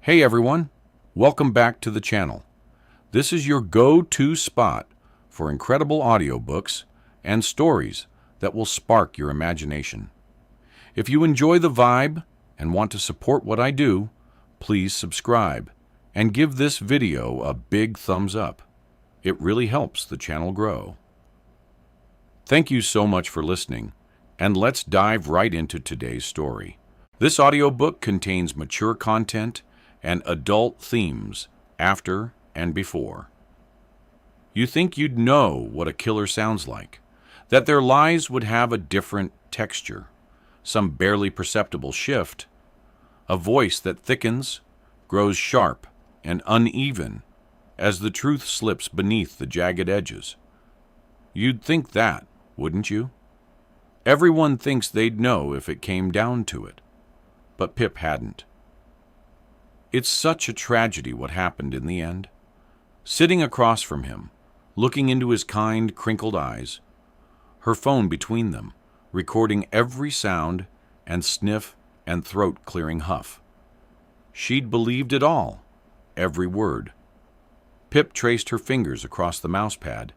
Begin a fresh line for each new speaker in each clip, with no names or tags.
Hey everyone, welcome back to the channel. This is your go-to spot for incredible audiobooks and stories that will spark your imagination. If you enjoy the vibe and want to support what I do, please subscribe and give this video a big thumbs up. It really helps the channel grow. Thank you so much for listening, and let's dive right into today's story. This audiobook contains mature content and adult themes after and before. You think you'd know what a killer sounds like, that their lies would have a different texture, some barely perceptible shift, a voice that thickens, grows sharp and uneven as the truth slips beneath the jagged edges. You'd think that, wouldn't you? Everyone thinks they'd know if it came down to it, but Pip hadn't. It's such a tragedy what happened in the end. Sitting across from him, looking into his kind, crinkled eyes, her phone between them, recording every sound and sniff and throat-clearing huff. She'd believed it all, every word. Pip traced her fingers across the mousepad,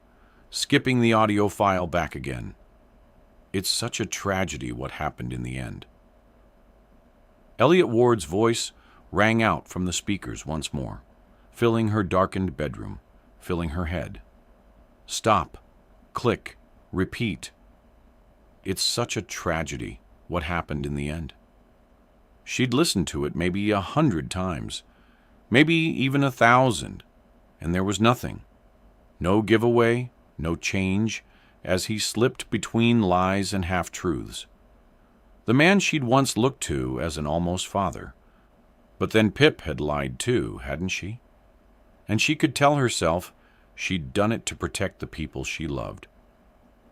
skipping the audio file back again. It's such a tragedy what happened in the end. Elliot Ward's voice rang out from the speakers once more, filling her darkened bedroom, filling her head. Stop, click, repeat. It's such a tragedy what happened in the end. She'd listened to it maybe 100 times, maybe even 1,000, and there was nothing. No giveaway, no change, as he slipped between lies and half-truths. The man she'd once looked to as an almost father. But then Pip had lied too, hadn't she? And she could tell herself she'd done it to protect the people she loved.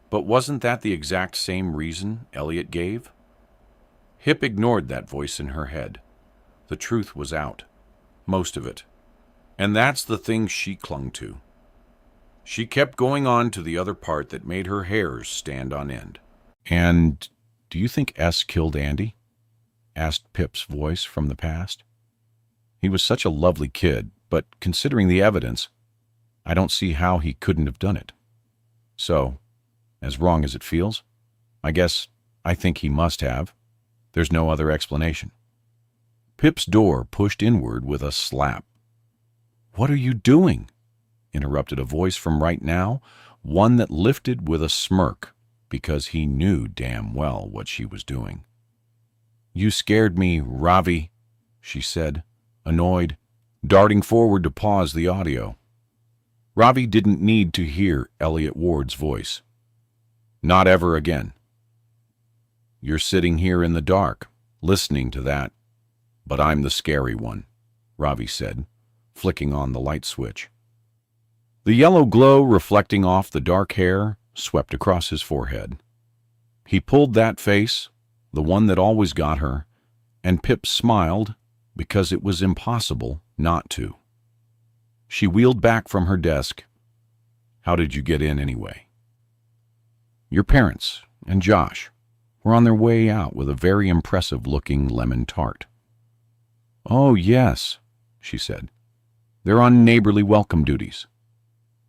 But wasn't that the exact same reason Elliot gave? Pip ignored that voice in her head. The truth was out, most of it. And that's the thing she clung to. She kept going on to the other part that made her hairs stand on end. "And do you think S killed Andy?" asked Pip's voice from the past. "He was such a lovely kid, but considering the evidence, I don't see how he couldn't have done it. So, as wrong as it feels, I guess I think he must have. There's no other explanation." Pip's door pushed inward with a slap. "What are you doing?" interrupted a voice from right now, one that lifted with a smirk, because he knew damn well what she was doing. "You scared me, Ravi," she said, annoyed, darting forward to pause the audio. Ravi didn't need to hear Elliot Ward's voice. "Not ever again. You're sitting here in the dark, listening to that, but I'm the scary one," Ravi said, flicking on the light switch. The yellow glow reflecting off the dark hair swept across his forehead. He pulled that face, the one that always got her, and Pip smiled because it was impossible not to. She wheeled back from her desk. "How did you get in anyway?" "Your parents and Josh were on their way out with a very impressive-looking lemon tart." "Oh, yes," she said. "They're on neighborly welcome duties.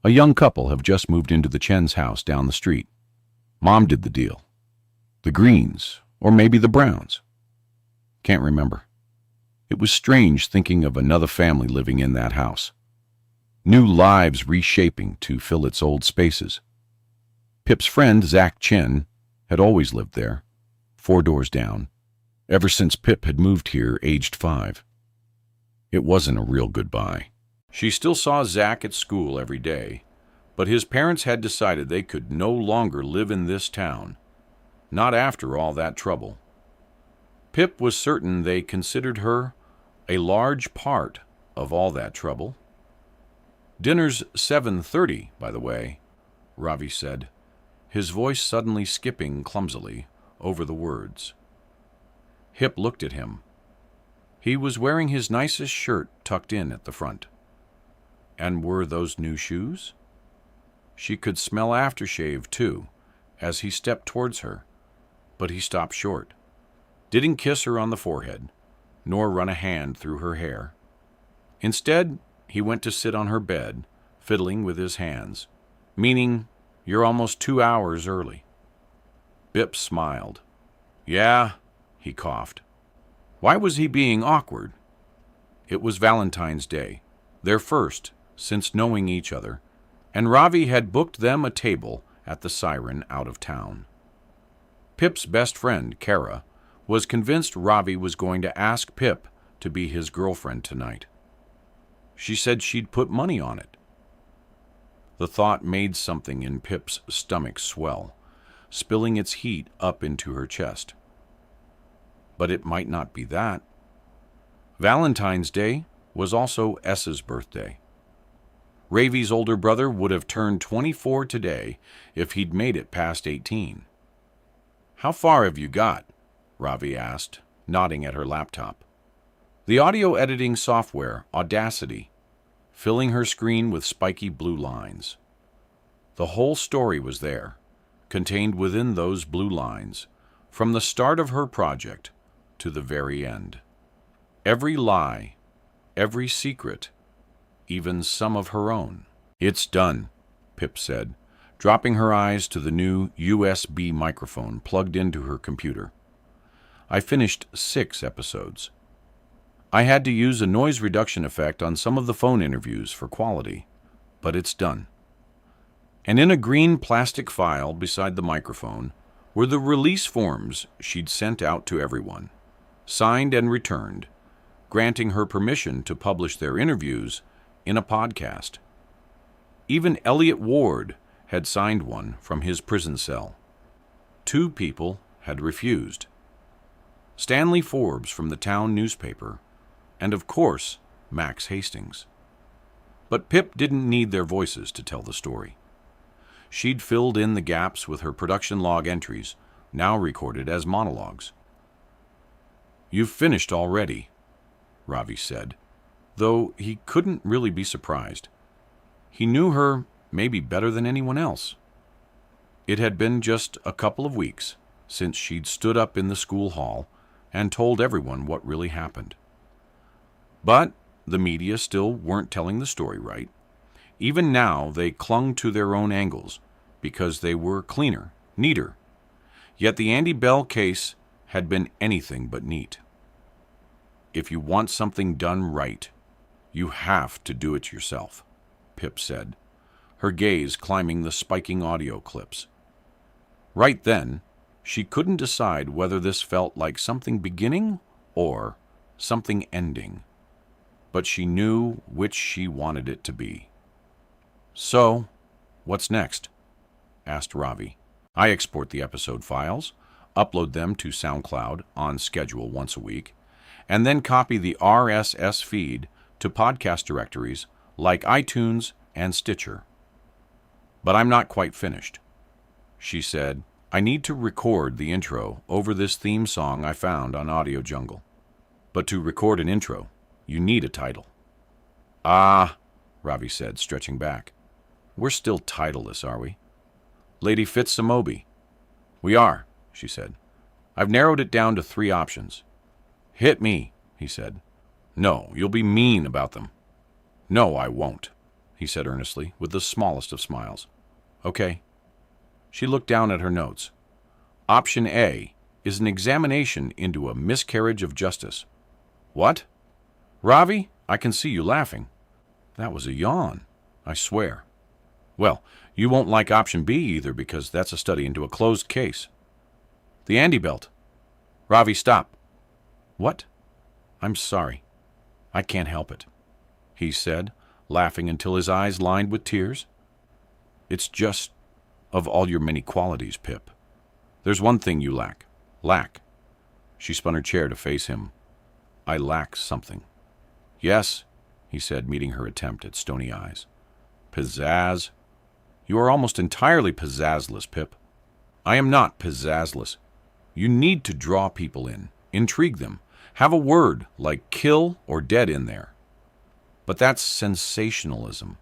A young couple have just moved into the Chen's house down the street. Mom did the deal. The Greens, or maybe the Browns. Can't remember. It was strange thinking of another family living in that house. New lives reshaping to fill its old spaces. Pip's friend, Zach Chen, had always lived there, 4 doors down, ever since Pip had moved here aged 5. It wasn't a real goodbye. She still saw Zach at school every day, but his parents had decided they could no longer live in this town, not after all that trouble. Pip was certain they considered her a large part of all that trouble. "Dinner's 7:30, by the way," Ravi said, his voice suddenly skipping clumsily over the words. Pip looked at him. He was wearing his nicest shirt tucked in at the front. And were those new shoes? She could smell aftershave, too, as he stepped towards her, but he stopped short, didn't kiss her on the forehead, nor run a hand through her hair. Instead, he went to sit on her bed, fiddling with his hands, meaning you're almost 2 hours early. Pip smiled. Yeah, he coughed. Why was he being awkward? It was Valentine's Day, their first since knowing each other, and Ravi had booked them a table at the Siren out of town. Pip's best friend, Kara, was convinced Ravi was going to ask Pip to be his girlfriend tonight. She said she'd put money on it. The thought made something in Pip's stomach swell, spilling its heat up into her chest. But it might not be that. Valentine's Day was also S's birthday. Ravi's older brother would have turned 24 today if he'd made it past 18. How far have you got? Ravi asked, nodding at her laptop. The audio editing software, Audacity, filling her screen with spiky blue lines. The whole story was there, contained within those blue lines, from the start of her project to the very end. Every lie, every secret, even some of her own. It's done, Pip said, dropping her eyes to the new USB microphone plugged into her computer. I finished 6 episodes. I had to use a noise reduction effect on some of the phone interviews for quality, but it's done. And in a green plastic file beside the microphone were the release forms she'd sent out to everyone, signed and returned, granting her permission to publish their interviews in a podcast. Even Elliot Ward had signed one from his prison cell. 2 people had refused. Stanley Forbes from the town newspaper, and of course, Max Hastings. But Pip didn't need their voices to tell the story. She'd filled in the gaps with her production log entries, now recorded as monologues. You've finished already, Ravi said, though he couldn't really be surprised. He knew her maybe better than anyone else. It had been just a couple of weeks since she'd stood up in the school hall and told everyone what really happened. But the media still weren't telling the story right. Even now, they clung to their own angles because they were cleaner, neater. Yet the Andy Bell case had been anything but neat. If you want something done right, you have to do it yourself, Pip said, her gaze climbing the spiking audio clips. Right then, she couldn't decide whether this felt like something beginning or something ending, but she knew which she wanted it to be. So, what's next? Asked Ravi. I export the episode files, upload them to SoundCloud on schedule once a week, and then copy the RSS feed to podcast directories like iTunes and Stitcher. But I'm not quite finished. She said, I need to record the intro over this theme song I found on Audio Jungle. But to record an intro, you need a title. Ah, Ravi said, stretching back. We're still titleless, are we? Lady Fitz-Samobi. We are, she said. I've narrowed it down to 3 options. Hit me, he said. No, you'll be mean about them. No, I won't, he said earnestly, with the smallest of smiles. Okay. She looked down at her notes. Option A is an examination into a miscarriage of justice. What? Ravi, I can see you laughing. That was a yawn, I swear. Well, you won't like option B either because that's a study into a closed case. The Andy Belt. Ravi, stop. What? I'm sorry. I can't help it, he said, laughing until his eyes lined with tears. It's just, of all your many qualities, Pip, there's one thing you lack. Lack. She spun her chair to face him. I lack something. Yes, he said, meeting her attempt at stony eyes. Pizzazz. You are almost entirely pizzazzless, Pip. I am not pizzazzless. You need to draw people in, intrigue them, have a word like kill or dead in there. But that's sensationalism,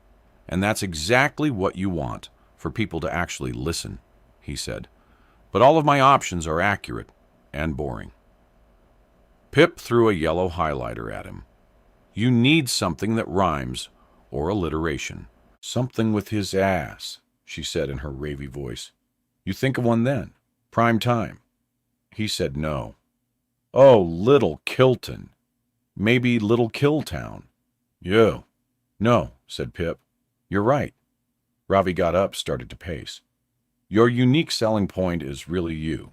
and that's exactly what you want for people to actually listen, he said. But all of my options are accurate and boring. Pip threw a yellow highlighter at him. You need something that rhymes, or alliteration. Something with his ass, she said in her ravey voice. You think of one then. Prime time. He said no. Oh, Little Kilton. Maybe Little Killtown. Yo. No, said Pip. You're right. Ravi got up, started to pace. Your unique selling point is really you.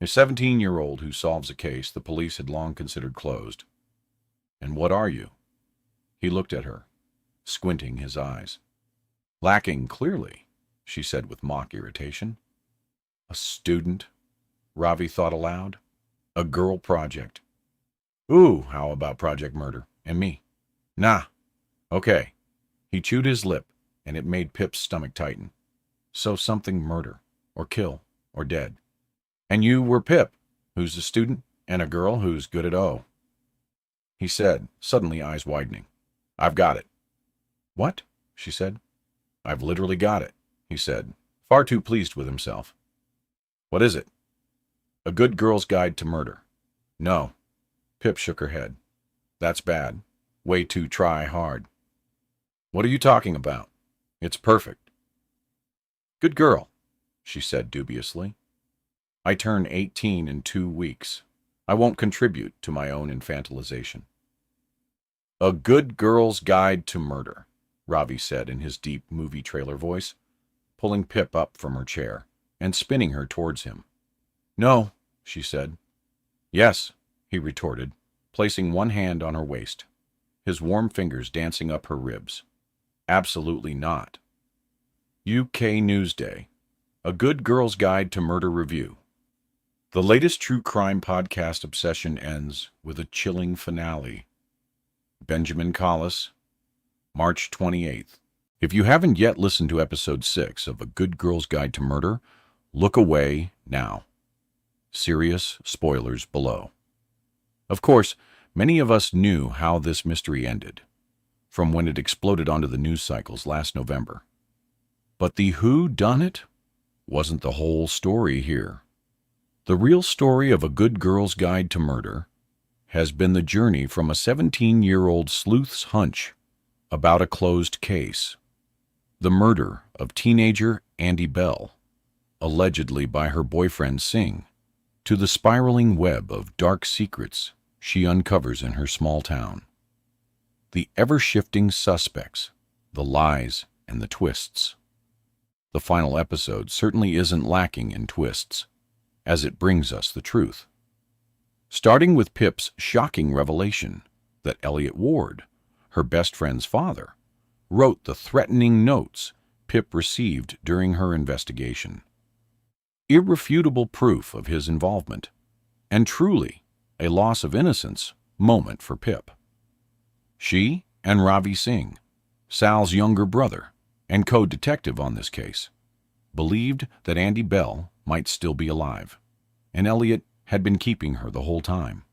A 17-year-old who solves a case the police had long considered closed. And what are you? He looked at her, squinting his eyes. Lacking clearly, she said with mock irritation. A student, Ravi thought aloud. A girl project. Ooh, how about Project Murder? And me? Nah. Okay. He chewed his lip, and it made Pip's stomach tighten. So something murder, or kill, or dead. And you were Pip, who's a student, and a girl who's good at O. He said, suddenly eyes widening. I've got it. What? She said. I've literally got it, he said, far too pleased with himself. What is it? A Good Girl's Guide to Murder. No. Pip shook her head. That's bad. Way too try hard. What are you talking about? It's perfect. Good girl, she said dubiously. I turn 18 in 2 weeks. I won't contribute to my own infantilization. A Good Girl's Guide to Murder, Ravi said in his deep movie trailer voice, pulling Pip up from her chair and spinning her towards him. No, she said. Yes, he retorted, placing one hand on her waist, his warm fingers dancing up her ribs. Absolutely not. UK Newsday, A Good Girl's Guide to Murder Review. The latest true crime podcast obsession ends with a chilling finale. Benjamin Collis, March 28th. If you haven't yet listened to episode 6 of A Good Girl's Guide to Murder, look away now. Serious spoilers below. Of course, many of us knew how this mystery ended, from when it exploded onto the news cycles last November. But the who-done-it wasn't the whole story here. The real story of A Good Girl's Guide to Murder has been the journey from a 17-year-old sleuth's hunch about a closed case, the murder of teenager Andy Bell, allegedly by her boyfriend Singh, to the spiraling web of dark secrets she uncovers in her small town. The ever-shifting suspects, the lies, and the twists. The final episode certainly isn't lacking in twists, as it brings us the truth. Starting with Pip's shocking revelation that Elliot Ward, her best friend's father, wrote the threatening notes Pip received during her investigation. Irrefutable proof of his involvement, and truly a loss of innocence moment for Pip. She and Ravi Singh, Sal's younger brother and co-detective on this case, believed that Andy Bell might still be alive, and Elliot had been keeping her the whole time.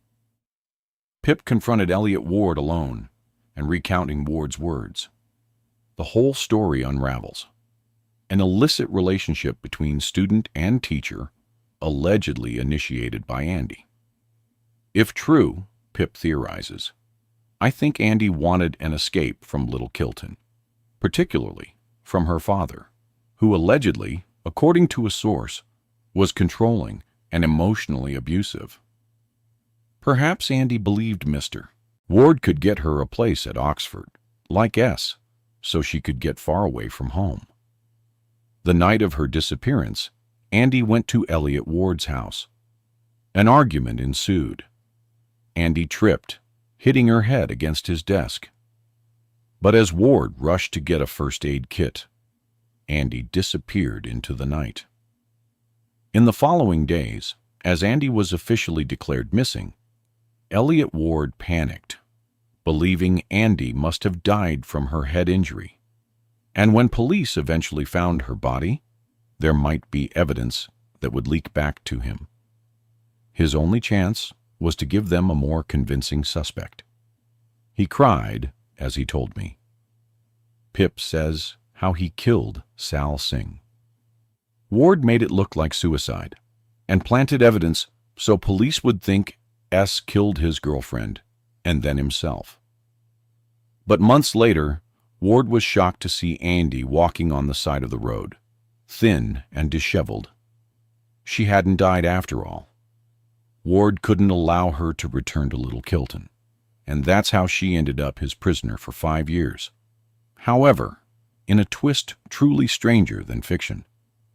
Pip confronted Elliot Ward alone and recounting Ward's words. The whole story unravels. An illicit relationship between student and teacher, allegedly initiated by Andy. If true, Pip theorizes, I think Andy wanted an escape from Little Kilton, particularly from her father, who allegedly, according to a source, was controlling and emotionally abusive. Perhaps Andy believed Mr. Ward could get her a place at Oxford, like S, so she could get far away from home. The night of her disappearance, Andy went to Elliot Ward's house. An argument ensued. Andy tripped, hitting her head against his desk. But as Ward rushed to get a first aid kit, Andy disappeared into the night. In the following days, as Andy was officially declared missing, Elliot Ward panicked, believing Andy must have died from her head injury. And when police eventually found her body, there might be evidence that would leak back to him. His only chance was to give them a more convincing suspect. He cried as he told me. Pip says how he killed Sal Singh. Ward made it look like suicide and planted evidence so police would think S killed his girlfriend and then himself. But months later, Ward was shocked to see Andy walking on the side of the road, thin and disheveled. She hadn't died after all. Ward couldn't allow her to return to Little Kilton, and that's how she ended up his prisoner for 5 years. However, in a twist truly stranger than fiction,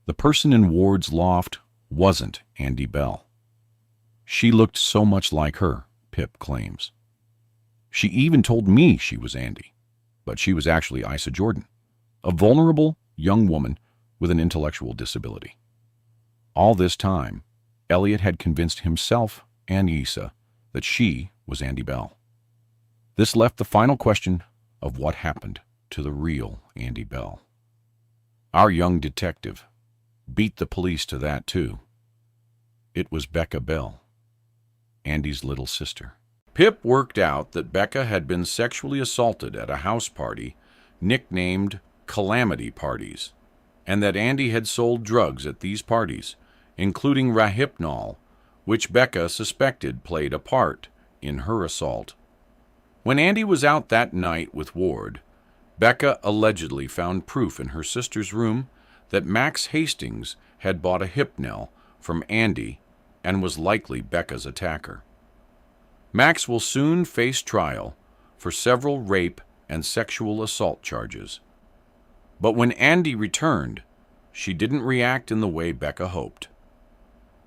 the person in Ward's loft wasn't Andy Bell. She looked so much like her, Pip claims. She even told me she was Andy, but she was actually Isa Jordan, a vulnerable young woman with an intellectual disability. All this time, Elliot had convinced himself and Isa that she was Andy Bell. This left the final question of what happened to the real Andy Bell. Our young detective beat the police to that too. It was Becca Bell, Andy's little sister. Pip worked out that Becca had been sexually assaulted at a house party nicknamed Calamity Parties, and that Andy had sold drugs at these parties, including Rohypnol, which Becca suspected played a part in her assault. When Andy was out that night with Ward, Becca allegedly found proof in her sister's room that Max Hastings had bought a Hypnol from Andy and was likely Becca's attacker. Max will soon face trial for several rape and sexual assault charges. But when Andy returned, she didn't react in the way Becca hoped.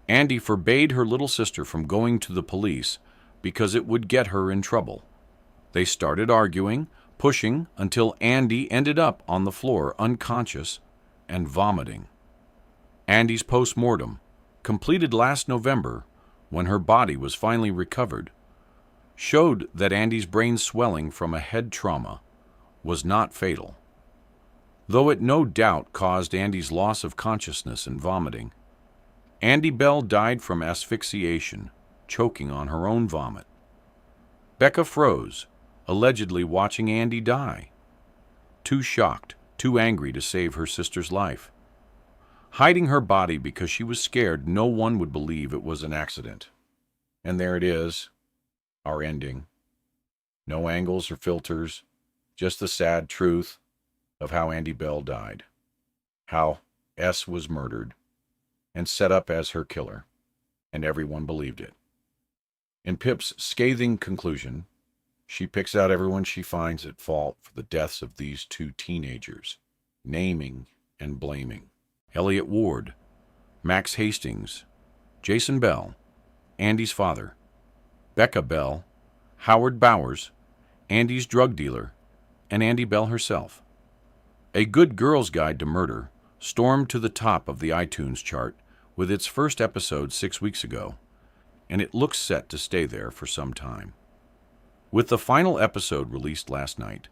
Andy forbade her little sister from going to the police because it would get her in trouble. They started arguing, pushing, until Andy ended up on the floor unconscious and vomiting. Andy's post-mortem, completed last November when her body was finally recovered, showed that Andy's brain swelling from a head trauma was not fatal. Though it no doubt caused Andy's loss of consciousness and vomiting, Andy Bell died from asphyxiation, choking on her own vomit. Becca froze, allegedly watching Andy die. Too shocked, too angry to save her sister's life. Hiding her body because she was scared no one would believe it was an accident. And there it is, our ending. No angles or filters, just the sad truth of how Andy Bell died. How S was murdered and set up as her killer, and everyone believed it. In Pip's scathing conclusion, she picks out everyone she finds at fault for the deaths of these two teenagers, naming and blaming. Elliot Ward, Max Hastings, Jason Bell, Andy's father, Becca Bell, Howard Bowers, Andy's drug dealer, and Andy Bell herself. A Good Girl's Guide to Murder stormed to the top of the iTunes chart with its first episode 6 weeks ago, and it looks set to stay there for some time. With the final episode released last night,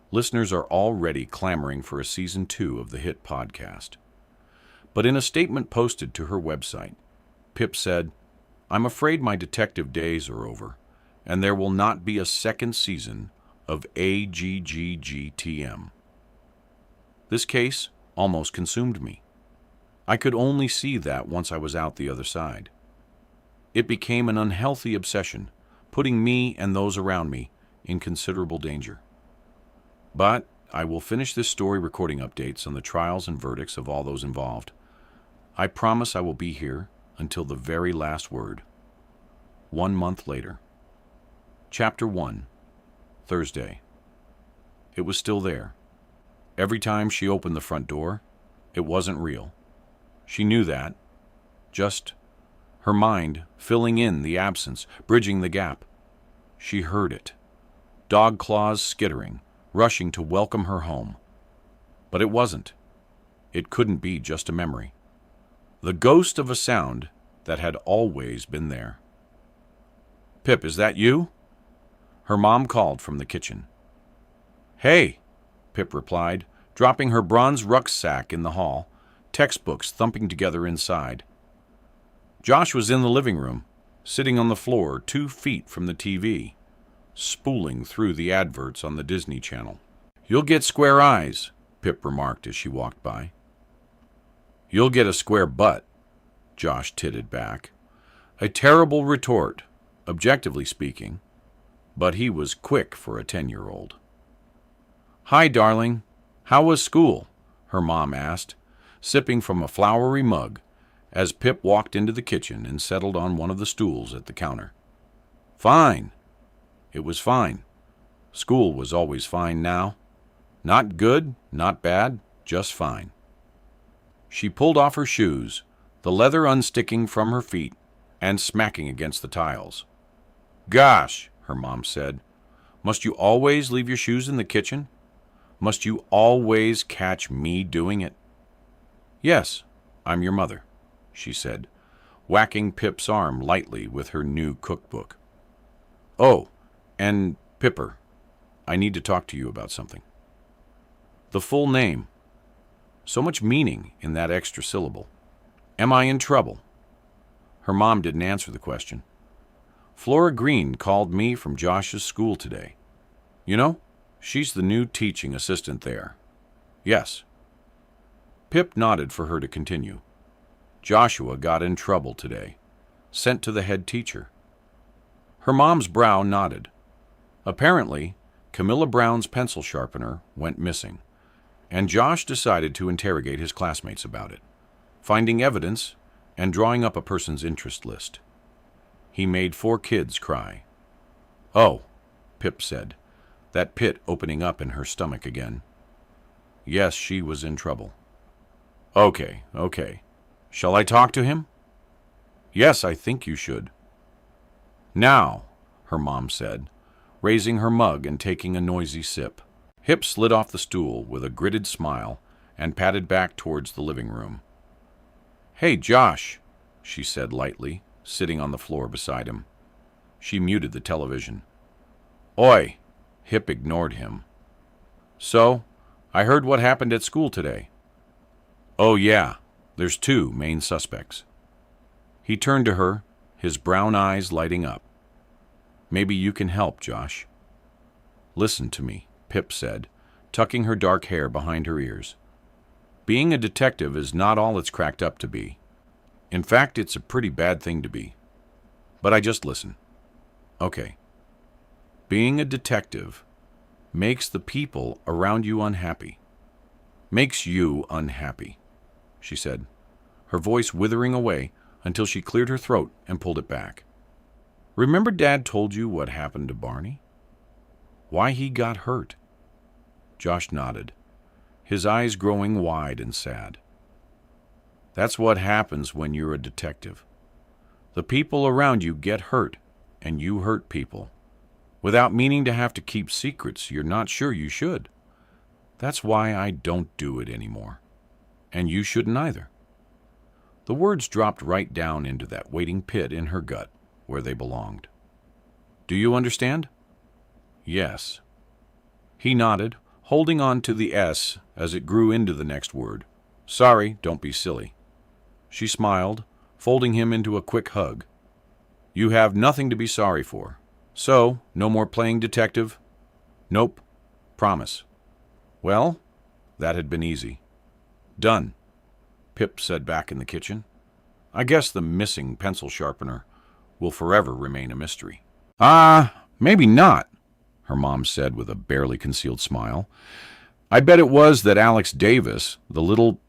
listeners are already clamoring for a season 2 of the hit podcast. But in a statement posted to her website, Pip said, "I'm afraid my detective days are over, and there will not be a second season of AGGGTM. This case almost consumed me. I could only see that once I was out the other side. It became an unhealthy obsession, putting me and those around me in considerable danger. But I will finish this story recording updates on the trials and verdicts of all those involved. I promise I will be here until the very last word." 1 month later. Chapter 1, Thursday. It was still there. Every time she opened the front door, it wasn't real. She knew that. Just her mind filling in the absence, bridging the gap. She heard it. Dog claws skittering, rushing to welcome her home. But it wasn't. It couldn't be just a memory. The ghost of a sound that had always been there. "Pip, is that you?" Her mom called from the kitchen. "Hey," Pip replied, dropping her bronze rucksack in the hall, textbooks thumping together inside. Josh was in the living room, sitting on the floor 2 feet from the TV, spooling through the adverts on the Disney Channel. "You'll get square eyes," Pip remarked as she walked by. "You'll get a square butt," Josh titted back. A terrible retort, objectively speaking, but he was quick for a 10-year-old. "Hi, darling. How was school?" her mom asked, sipping from a flowery mug as Pip walked into the kitchen and settled on one of the stools at the counter. "Fine." It was fine. School was always fine now. Not good, not bad, just fine. She pulled off her shoes, the leather unsticking from her feet and smacking against the tiles. "Gosh," her mom said, "must you always leave your shoes in the kitchen? Must you always catch me doing it?" "Yes, I'm your mother," she said, whacking Pip's arm lightly with her new cookbook. "Oh, and Pipper, I need to talk to you about something." The full name. So much meaning in that extra syllable. Am I in trouble? Her mom didn't answer the question. "Flora Green called me from Josh's school today. You know, she's the new teaching assistant there." "Yes." Pip nodded for her to continue. "Joshua got in trouble today. Sent to the head teacher." Her mom's brow nodded. Apparently, Camilla Brown's pencil sharpener went missing, and Josh decided to interrogate his classmates about it, finding evidence and drawing up a person's interest list. He made 4 kids cry. "Oh," Pip said, that pit opening up in her stomach again. Yes, she was in trouble. Okay. Shall I talk to him?" "Yes, I think you should." "Now," her mom said, raising her mug and taking a noisy sip. Hip slid off the stool with a gritted smile and padded back towards the living room. "Hey, Josh," she said lightly, sitting on the floor beside him. She muted the television. "Oi!" Hip ignored him. "So, I heard what happened at school today." "Oh yeah, there's 2 main suspects." He turned to her, his brown eyes lighting up. "Maybe you can help, Josh." "Listen to me," Pip said, tucking her dark hair behind her ears. "Being a detective is not all it's cracked up to be. In fact, it's a pretty bad thing to be. But I just listen. Okay. Being a detective makes the people around you unhappy. Makes you unhappy," she said, her voice withering away until she cleared her throat and pulled it back. "Remember Dad told you what happened to Barney? Why he got hurt?" Josh nodded, his eyes growing wide and sad. "That's what happens when you're a detective. The people around you get hurt, and you hurt people. Without meaning to have to keep secrets you're not sure you should. That's why I don't do it anymore. And you shouldn't either." The words dropped right down into that waiting pit in her gut where they belonged. "Do you understand?" "Yes." He nodded, holding on to the S as it grew into the next word. "Sorry, don't be silly." She smiled, folding him into a quick hug. "You have nothing to be sorry for. So, no more playing detective?" "Nope. Promise." Well, that had been easy. "Done," Pip said back in the kitchen. "I guess the missing pencil sharpener will forever remain a mystery." Maybe not," her mom said with a barely concealed smile. "I bet it was that Alex Davis, the little—"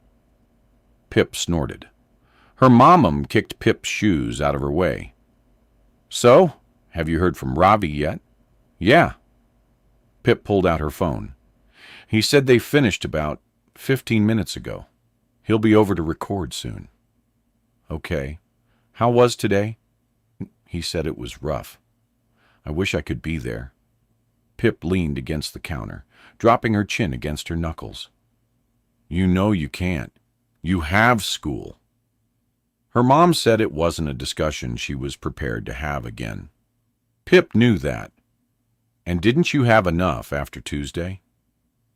Pip snorted. Her mom kicked Pip's shoes out of her way. "So, have you heard from Ravi yet?" "Yeah." Pip pulled out her phone. "He said they finished about 15 minutes ago. He'll be over to record soon." "Okay. How was today?" "He said it was rough. I wish I could be there." Pip leaned against the counter, dropping her chin against her knuckles. "You know you can't. You have school." Her mom said it wasn't a discussion she was prepared to have again. Pip knew that. "And didn't you have enough after Tuesday?"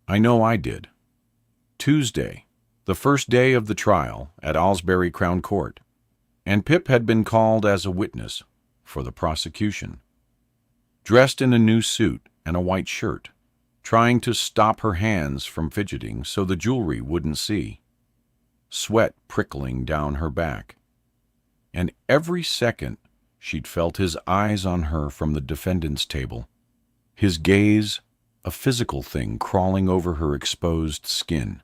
"I know I did." Tuesday, the first day of the trial at Aylesbury Crown Court, and Pip had been called as a witness for the prosecution. Dressed in a new suit and a white shirt, trying to stop her hands from fidgeting so the jewelry wouldn't see. Sweat prickling down her back. And every second she'd felt his eyes on her from the defendant's table, his gaze a physical thing crawling over her exposed skin.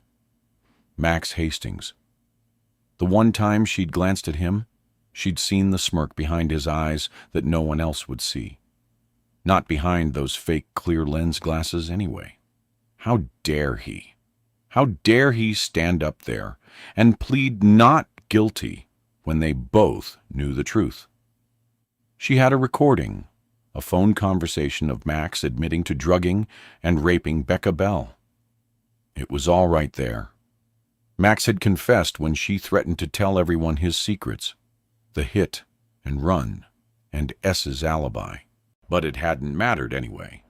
Max Hastings. The one time she'd glanced at him, she'd seen the smirk behind his eyes that no one else would see. Not behind those fake clear lens glasses anyway. How dare he? How dare he stand up there and plead not guilty when they both knew the truth? She had a recording, a phone conversation of Max admitting to drugging and raping Becca Bell. It was all right there. Max had confessed when she threatened to tell everyone his secrets, the hit and run and S's alibi. But it hadn't mattered anyway.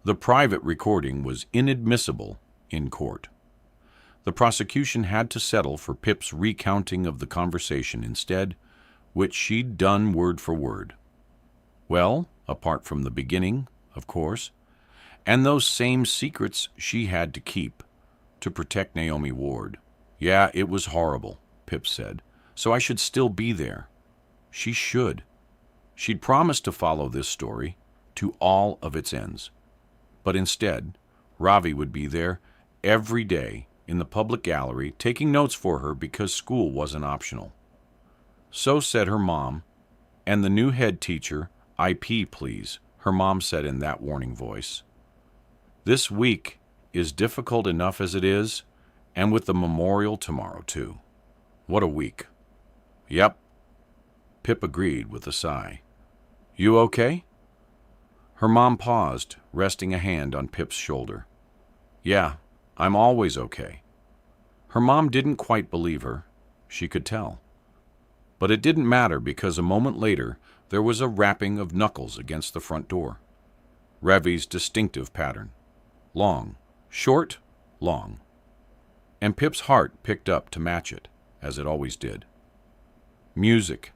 The private recording was inadmissible in court. The prosecution had to settle for Pip's recounting of the conversation instead, which she'd done word for word. Well, apart from the beginning, of course, and those same secrets she had to keep to protect Naomi Ward. Yeah, it was horrible, Pip said, so I should still be there. She should. She'd promised to follow this story to all of its ends. But instead, Ravi would be there every day in the public gallery taking notes for her because school wasn't optional. So said her mom, and the new head teacher, IP please, her mom said in that warning voice. This week is difficult enough as it is, and with the memorial tomorrow too. What a week. Yep. Pip agreed with a sigh. You okay? Her mom paused, resting a hand on Pip's shoulder. Yeah, I'm always okay. Her mom didn't quite believe her. She could tell. But it didn't matter because a moment later there was a rapping of knuckles against the front door. Ravi's distinctive pattern. Long, short, long. And Pip's heart picked up to match it, as it always did. Music.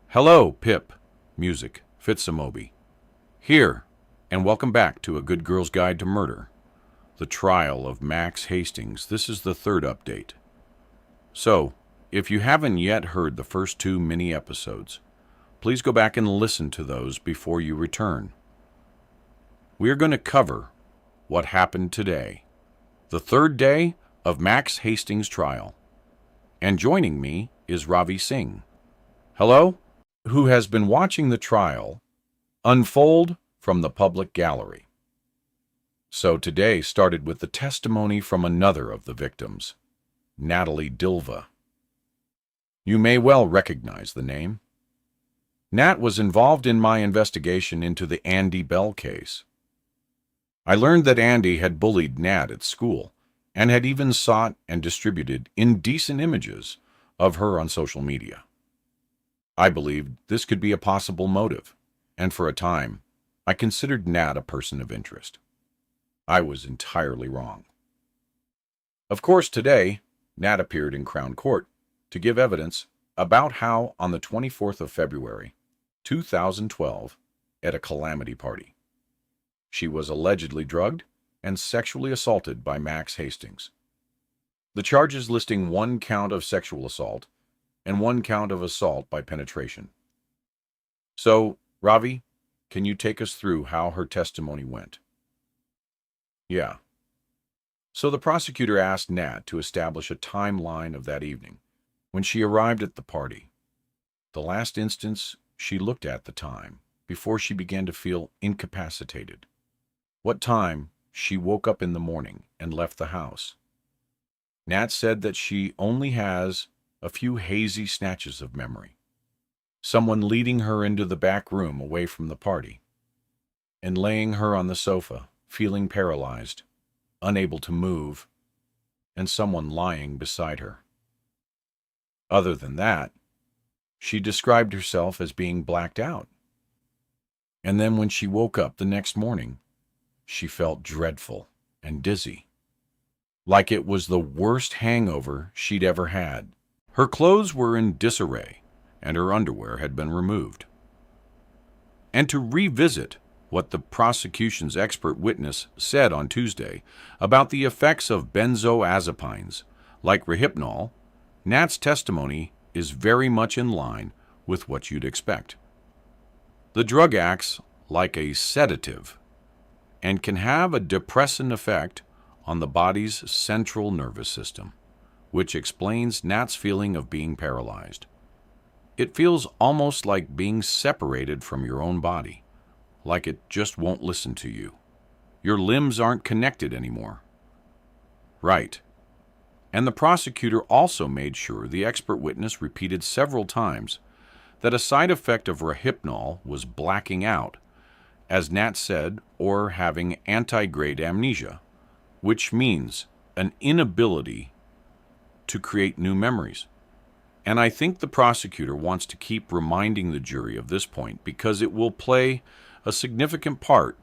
Hello, Pip. Music. Fitzamobi. Here, and welcome back to A Good Girl's Guide to Murder. The trial of Max Hastings. This is the third update. So, if you haven't yet heard the first 2 mini episodes, please go back and listen to those before you return. We are going to cover what happened today, the third day of Max Hastings' trial. And joining me is Ravi Singh. Hello? Who has been watching the trial unfold from the public gallery. So today started with the testimony from another of the victims, Natalie Dilva. You may well recognize the name. Nat was involved in my investigation into the Andy Bell case. I learned that Andy had bullied Nat at school and had even sought and distributed indecent images of her on social media. I believed this could be a possible motive, and for a time, I considered Nat a person of interest. I was entirely wrong. Of course, today, Nat appeared in Crown Court to give evidence about how, on the 24th of February, 2012, at a calamity party, she was allegedly drugged and sexually assaulted by Max Hastings. The charges listing 1 count of sexual assault and 1 count of assault by penetration. So, Ravi, can you take us through how her testimony went? Yeah. So the prosecutor asked Nat to establish a timeline of that evening, when she arrived at the party. The last instance she looked at the time, before she began to feel incapacitated. What time she woke up in the morning and left the house. Nat said that she only has a few hazy snatches of memory. Someone leading her into the back room away from the party, and laying her on the sofa, feeling paralyzed, unable to move, and someone lying beside her. Other than that, she described herself as being blacked out. And then when she woke up the next morning, she felt dreadful and dizzy, like it was the worst hangover she'd ever had. Her clothes were in disarray, and her underwear had been removed. And to revisit what the prosecution's expert witness said on Tuesday about the effects of benzodiazepines, like Rohypnol, Nat's testimony is very much in line with what you'd expect. The drug acts like a sedative, and can have a depressant effect on the body's central nervous system, which explains Nat's feeling of being paralyzed. It feels almost like being separated from your own body, like it just won't listen to you. Your limbs aren't connected anymore. Right. And the prosecutor also made sure the expert witness repeated several times that a side effect of Rohypnol was blacking out, as Nat said, or having antigrade amnesia, which means an inability to create new memories. And I think the prosecutor wants to keep reminding the jury of this point because it will play a significant part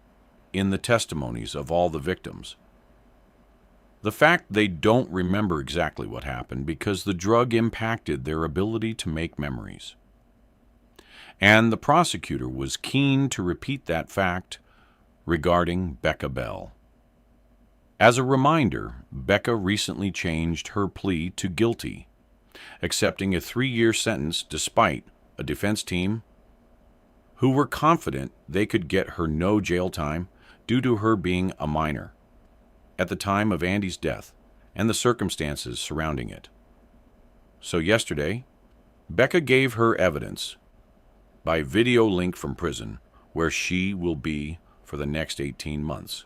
in the testimonies of all the victims. The fact they don't remember exactly what happened because the drug impacted their ability to make memories. And the prosecutor was keen to repeat that fact regarding Becca Bell. As a reminder, Becca recently changed her plea to guilty, accepting a 3-year sentence despite a defense team who were confident they could get her no jail time due to her being a minor at the time of Andy's death and the circumstances surrounding it. So yesterday, Becca gave her evidence by video link from prison, where she will be for the next 18 months.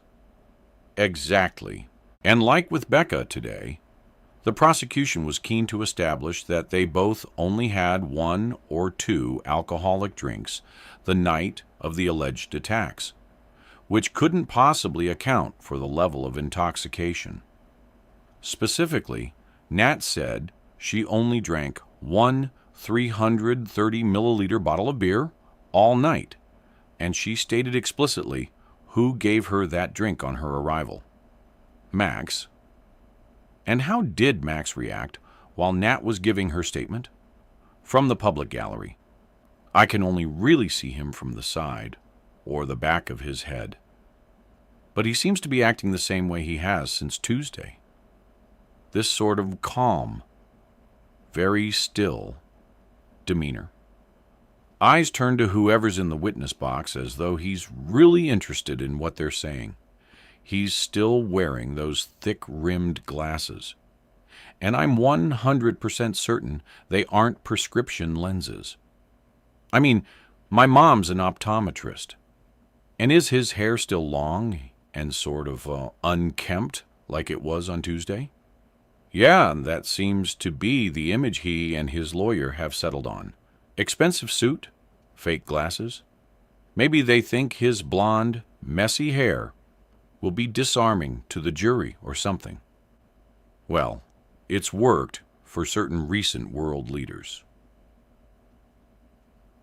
Exactly. And like with Becca today, the prosecution was keen to establish that they both only had 1 or 2 alcoholic drinks the night of the alleged attacks, which couldn't possibly account for the level of intoxication. Specifically, Nat said she only drank 1 330 milliliter bottle of beer all night, and she stated explicitly who gave her that drink on her arrival. Max. And how did Max react while Nat was giving her statement? From the public gallery. I can only really see him from the side, or the back of his head. But he seems to be acting the same way he has since Tuesday. This sort of calm, very still demeanor. Eyes turned to whoever's in the witness box as though he's really interested in what they're saying. He's still wearing those thick-rimmed glasses. And I'm 100% certain they aren't prescription lenses. I mean, my mom's an optometrist. And is his hair still long and sort of unkempt like it was on Tuesday? Yeah, that seems to be the image he and his lawyer have settled on. Expensive suit, fake glasses. Maybe they think his blonde, messy hair will be disarming to the jury or something. Well, it's worked for certain recent world leaders.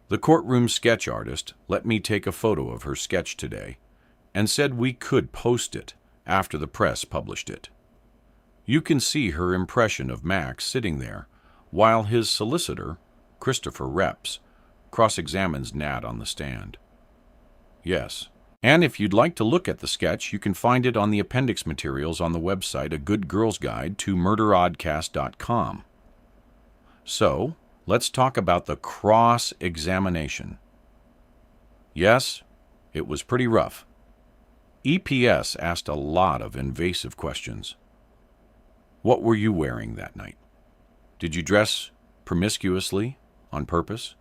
The courtroom sketch artist let me take a photo of her sketch today and said we could post it after the press published it. You can see her impression of Max sitting there while his solicitor, Christopher Reps, cross-examines Nat on the stand. Yes, and if you'd like to look at the sketch, you can find it on the appendix materials on the website A Good Girl's Guide to MurderOddcast.com. So, let's talk about the cross-examination. Yes, it was pretty rough. EPS asked a lot of invasive questions. What were you wearing that night? Did you dress promiscuously on purpose?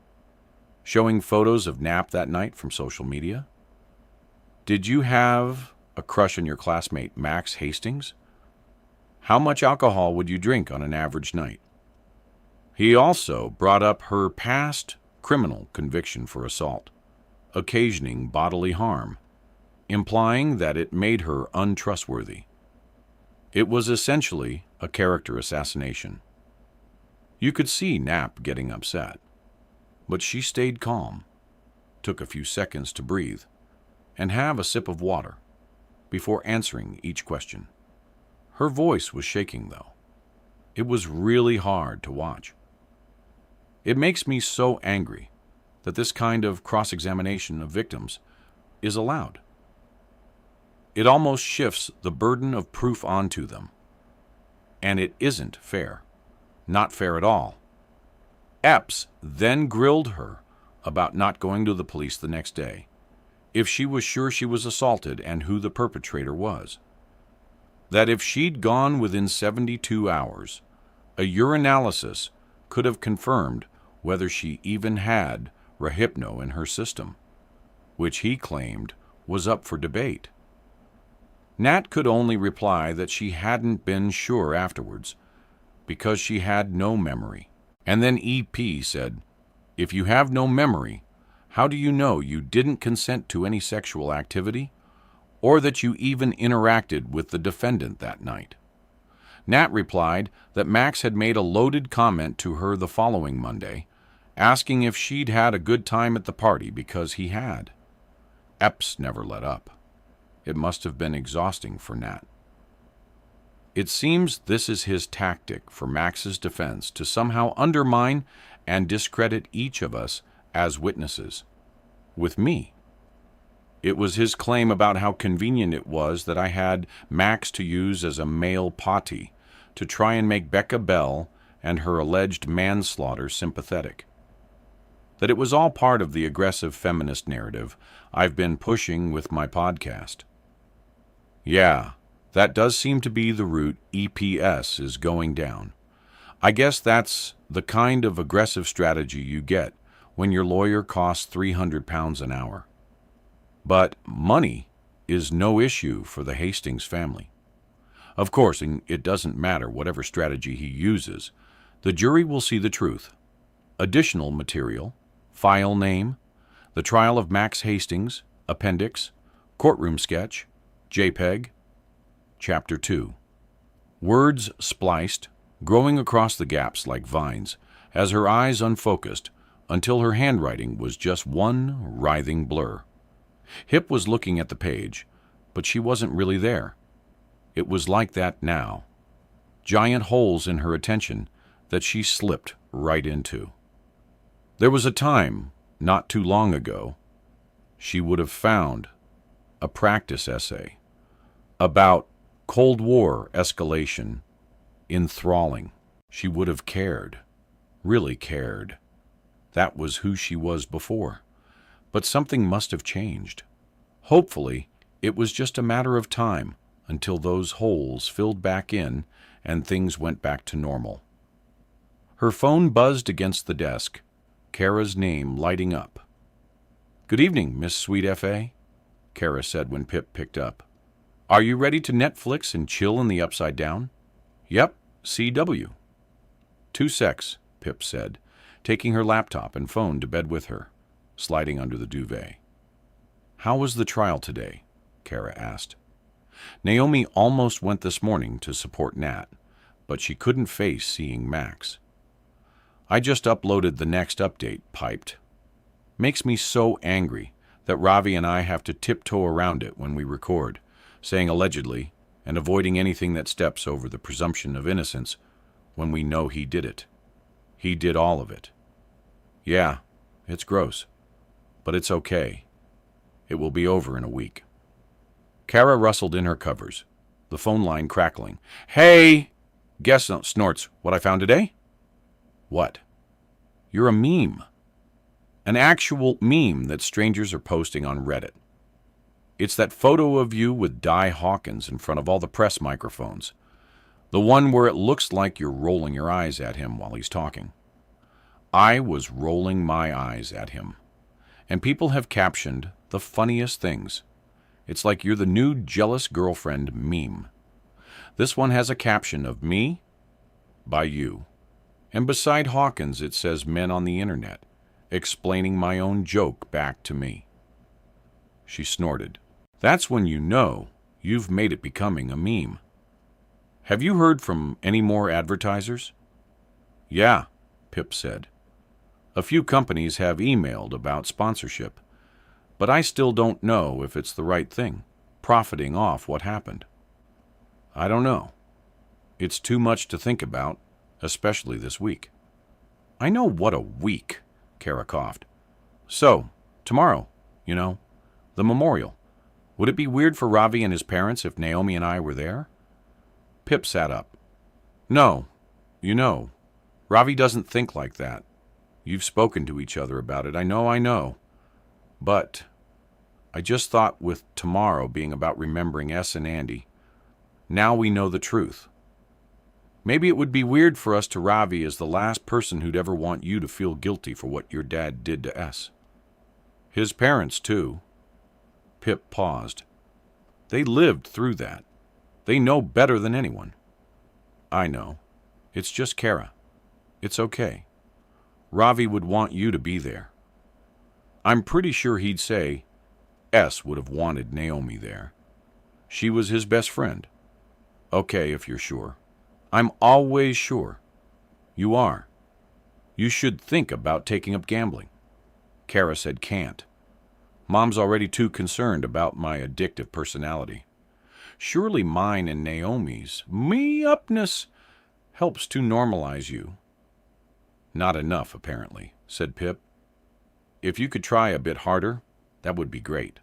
Showing photos of Nap that night from social media? Did you have a crush on your classmate Max Hastings? How much alcohol would you drink on an average night? He also brought up her past criminal conviction for assault, occasioning bodily harm, implying that it made her untrustworthy. It was essentially a character assassination. You could see Knapp getting upset, but she stayed calm, took a few seconds to breathe, and have a sip of water before answering each question. Her voice was shaking, though. It was really hard to watch. It makes me so angry that this kind of cross-examination of victims is allowed. It almost shifts the burden of proof onto them. And it isn't fair. Not fair at all. Epps then grilled her about not going to the police the next day, if she was sure she was assaulted and who the perpetrator was. That if she'd gone within 72 hours, a urinalysis could have confirmed whether she even had Rohypnol in her system, which he claimed was up for debate. Nat could only reply that she hadn't been sure afterwards, because she had no memory. And then EP said, "If you have no memory, how do you know you didn't consent to any sexual activity, or that you even interacted with the defendant that night?" Nat replied that Max had made a loaded comment to her the following Monday, asking if she'd had a good time at the party because he had. Epps never let up. It must have been exhausting for Nat. It seems this is his tactic for Max's defense to somehow undermine and discredit each of us as witnesses. With me. It was his claim about how convenient it was that I had Max to use as a male potty to try and make Becca Bell and her alleged manslaughter sympathetic. That it was all part of the aggressive feminist narrative I've been pushing with my podcast. Yeah, that does seem to be the route EPS is going down. I guess that's the kind of aggressive strategy you get when your lawyer costs £300 an hour. But money is no issue for the Hastings family. Of course, it doesn't matter whatever strategy he uses. The jury will see the truth. Additional material, file name, the trial of Max Hastings, appendix, courtroom sketch, JPEG, Chapter 2. Words spliced, growing across the gaps like vines, as her eyes unfocused, until her handwriting was just one writhing blur. Hip was looking at the page, but she wasn't really there. It was like that now. Giant holes in her attention that she slipped right into. There was a time, not too long ago, she would have found a practice essay about Cold War escalation enthralling. She would have cared, really cared. That was who she was before. But something must have changed. Hopefully, it was just a matter of time until those holes filled back in and things went back to normal. Her phone buzzed against the desk, Kara's name lighting up. "Good evening, Miss Sweet F.A.," Kara said when Pip picked up. "Are you ready to Netflix and chill in the Upside Down?" "Yep, CW." "2 secs," Pip said, taking her laptop and phone to bed with her, sliding under the duvet. "How was the trial today?" Kara asked. Naomi almost went this morning to support Nat, but she couldn't face seeing Max. "I just uploaded the next update," piped. "Makes me so angry that Ravi and I have to tiptoe around it when we record, saying allegedly and avoiding anything that steps over the presumption of innocence when we know he did it. He did all of it. Yeah, it's gross, but it's okay. It will be over in a week." Kara rustled in her covers, the phone line crackling. "Hey! Guess snorts what I found today?" "What?" "You're a meme. An actual meme that strangers are posting on Reddit. It's that photo of you with Di Hawkins in front of all the press microphones. The one where it looks like you're rolling your eyes at him while he's talking. I was rolling my eyes at him. And people have captioned the funniest things. It's like you're the new jealous girlfriend meme. This one has a caption of me by you. And beside Hawkins it says men on the internet, explaining my own joke back to me." She snorted. "That's when you know you've made it becoming a meme. Have you heard from any more advertisers?" "Yeah," Pip said. "A few companies have emailed about sponsorship, but I still don't know if it's the right thing, profiting off what happened. I don't know. It's too much to think about, especially this week." "I know what a week," Kara coughed. "So, tomorrow, the memorial. Would it be weird for Ravi and his parents if Naomi and I were there?" Pip sat up. "No, Ravi doesn't think like that. You've spoken to each other about it. I know. But I just thought with tomorrow being about remembering S and Andy, now we know the truth. Maybe it would be weird for us to Ravi as the last person who'd ever want you to feel guilty for what your dad did to S. His parents, too. Pip paused. They lived through that. They know better than anyone. I know. It's just Kara. It's okay. Ravi would want you to be there. I'm pretty sure he'd say S would have wanted Naomi there. She was his best friend. Okay, if you're sure. I'm always sure. You are. You should think about taking up gambling. Kara said can't. Mom's already too concerned about my addictive personality. Surely mine and Naomi's me-upness helps to normalize you. Not enough, apparently, said Pip. If you could try a bit harder, that would be great.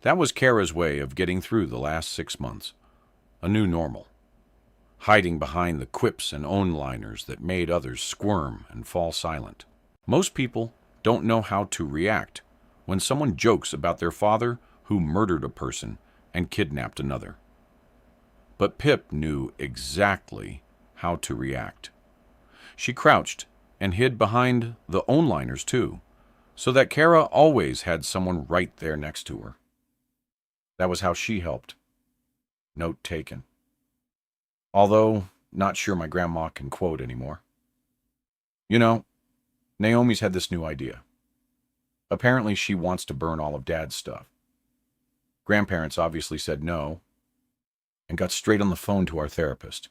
That was Kara's way of getting through the last 6 months. A new normal. Hiding behind the quips and one-liners that made others squirm and fall silent. Most people don't know how to react when someone jokes about their father who murdered a person and kidnapped another. But Pip knew exactly how to react. She crouched and hid behind the one-liners too, so that Kara always had someone right there next to her. That was how she helped. Note taken. Although, not sure my grandma can quote anymore. You know, Naomi's had this new idea. Apparently she wants to burn all of Dad's stuff. Grandparents obviously said no, and got straight on the phone to our therapist.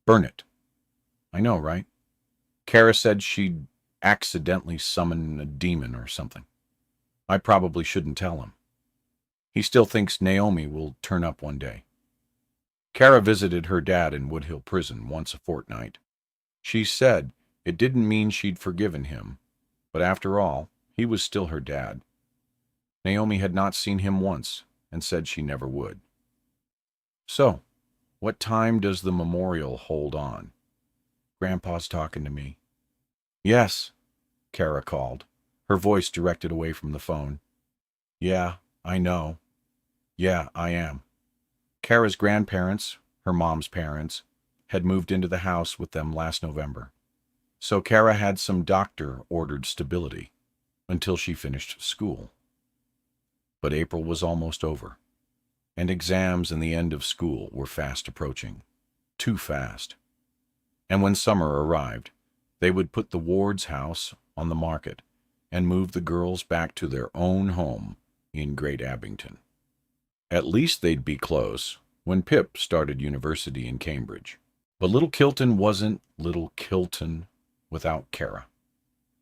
Burn it. I know, right? Kara said she'd accidentally summon a demon or something. I probably shouldn't tell him. He still thinks Naomi will turn up one day. Kara visited her dad in Woodhill Prison once a fortnight. She said it didn't mean she'd forgiven him, but after all, he was still her dad. Naomi had not seen him once and said she never would. So, what time does the memorial hold on? Grandpa's talking to me. Yes, Kara called, her voice directed away from the phone. Yeah, I know. Yeah, I am. Kara's grandparents, her mom's parents, had moved into the house with them last November. So Kara had some doctor-ordered stability until she finished school. But April was almost over, and exams and the end of school were fast approaching. Too fast. And when summer arrived, they would put the Ward's house on the market and move the girls back to their own home in Great Abington. At least they'd be close when Pip started university in Cambridge. But Little Kilton wasn't Little Kilton without Kara,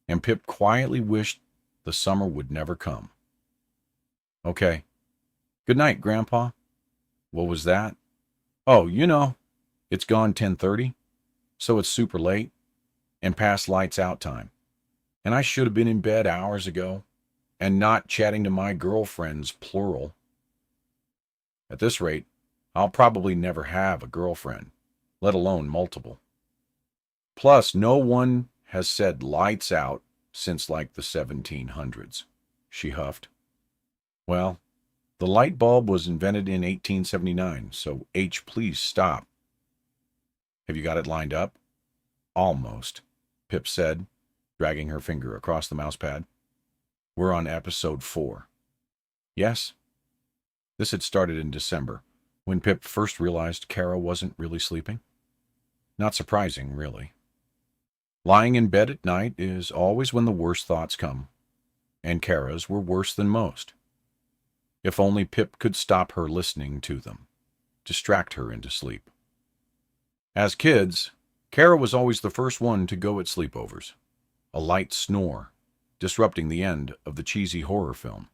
and Pip quietly wished the summer would never come. Okay. Good night, Grandpa. What was that? Oh, it's gone 10:30, so it's super late, and past lights out time. And I should have been in bed hours ago, and not chatting to my girlfriends, plural. At this rate, I'll probably never have a girlfriend, let alone multiple. Plus, no one has said lights out since like the 1700s, she huffed. Well, the light bulb was invented in 1879, so H, please stop. Have you got it lined up? Almost, Pip said, dragging her finger across the mousepad. We're on episode 4. Yes? This had started in December, when Pip first realized Kara wasn't really sleeping. Not surprising, really. Lying in bed at night is always when the worst thoughts come, and Kara's were worse than most. If only Pip could stop her listening to them, distract her into sleep. As kids, Kara was always the first one to go at sleepovers, a light snore, disrupting the end of the cheesy horror film.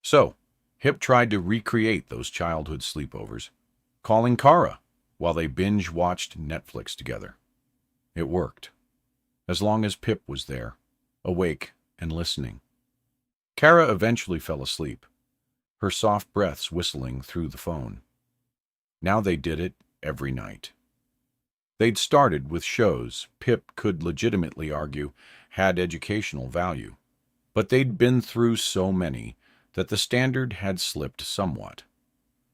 So, Hip tried to recreate those childhood sleepovers, calling Kara while they binge-watched Netflix together. It worked, as long as Pip was there, awake and listening. Kara eventually fell asleep, her soft breaths whistling through the phone. Now they did it every night. They'd started with shows Pip could legitimately argue had educational value, but they'd been through so many that the standard had slipped somewhat.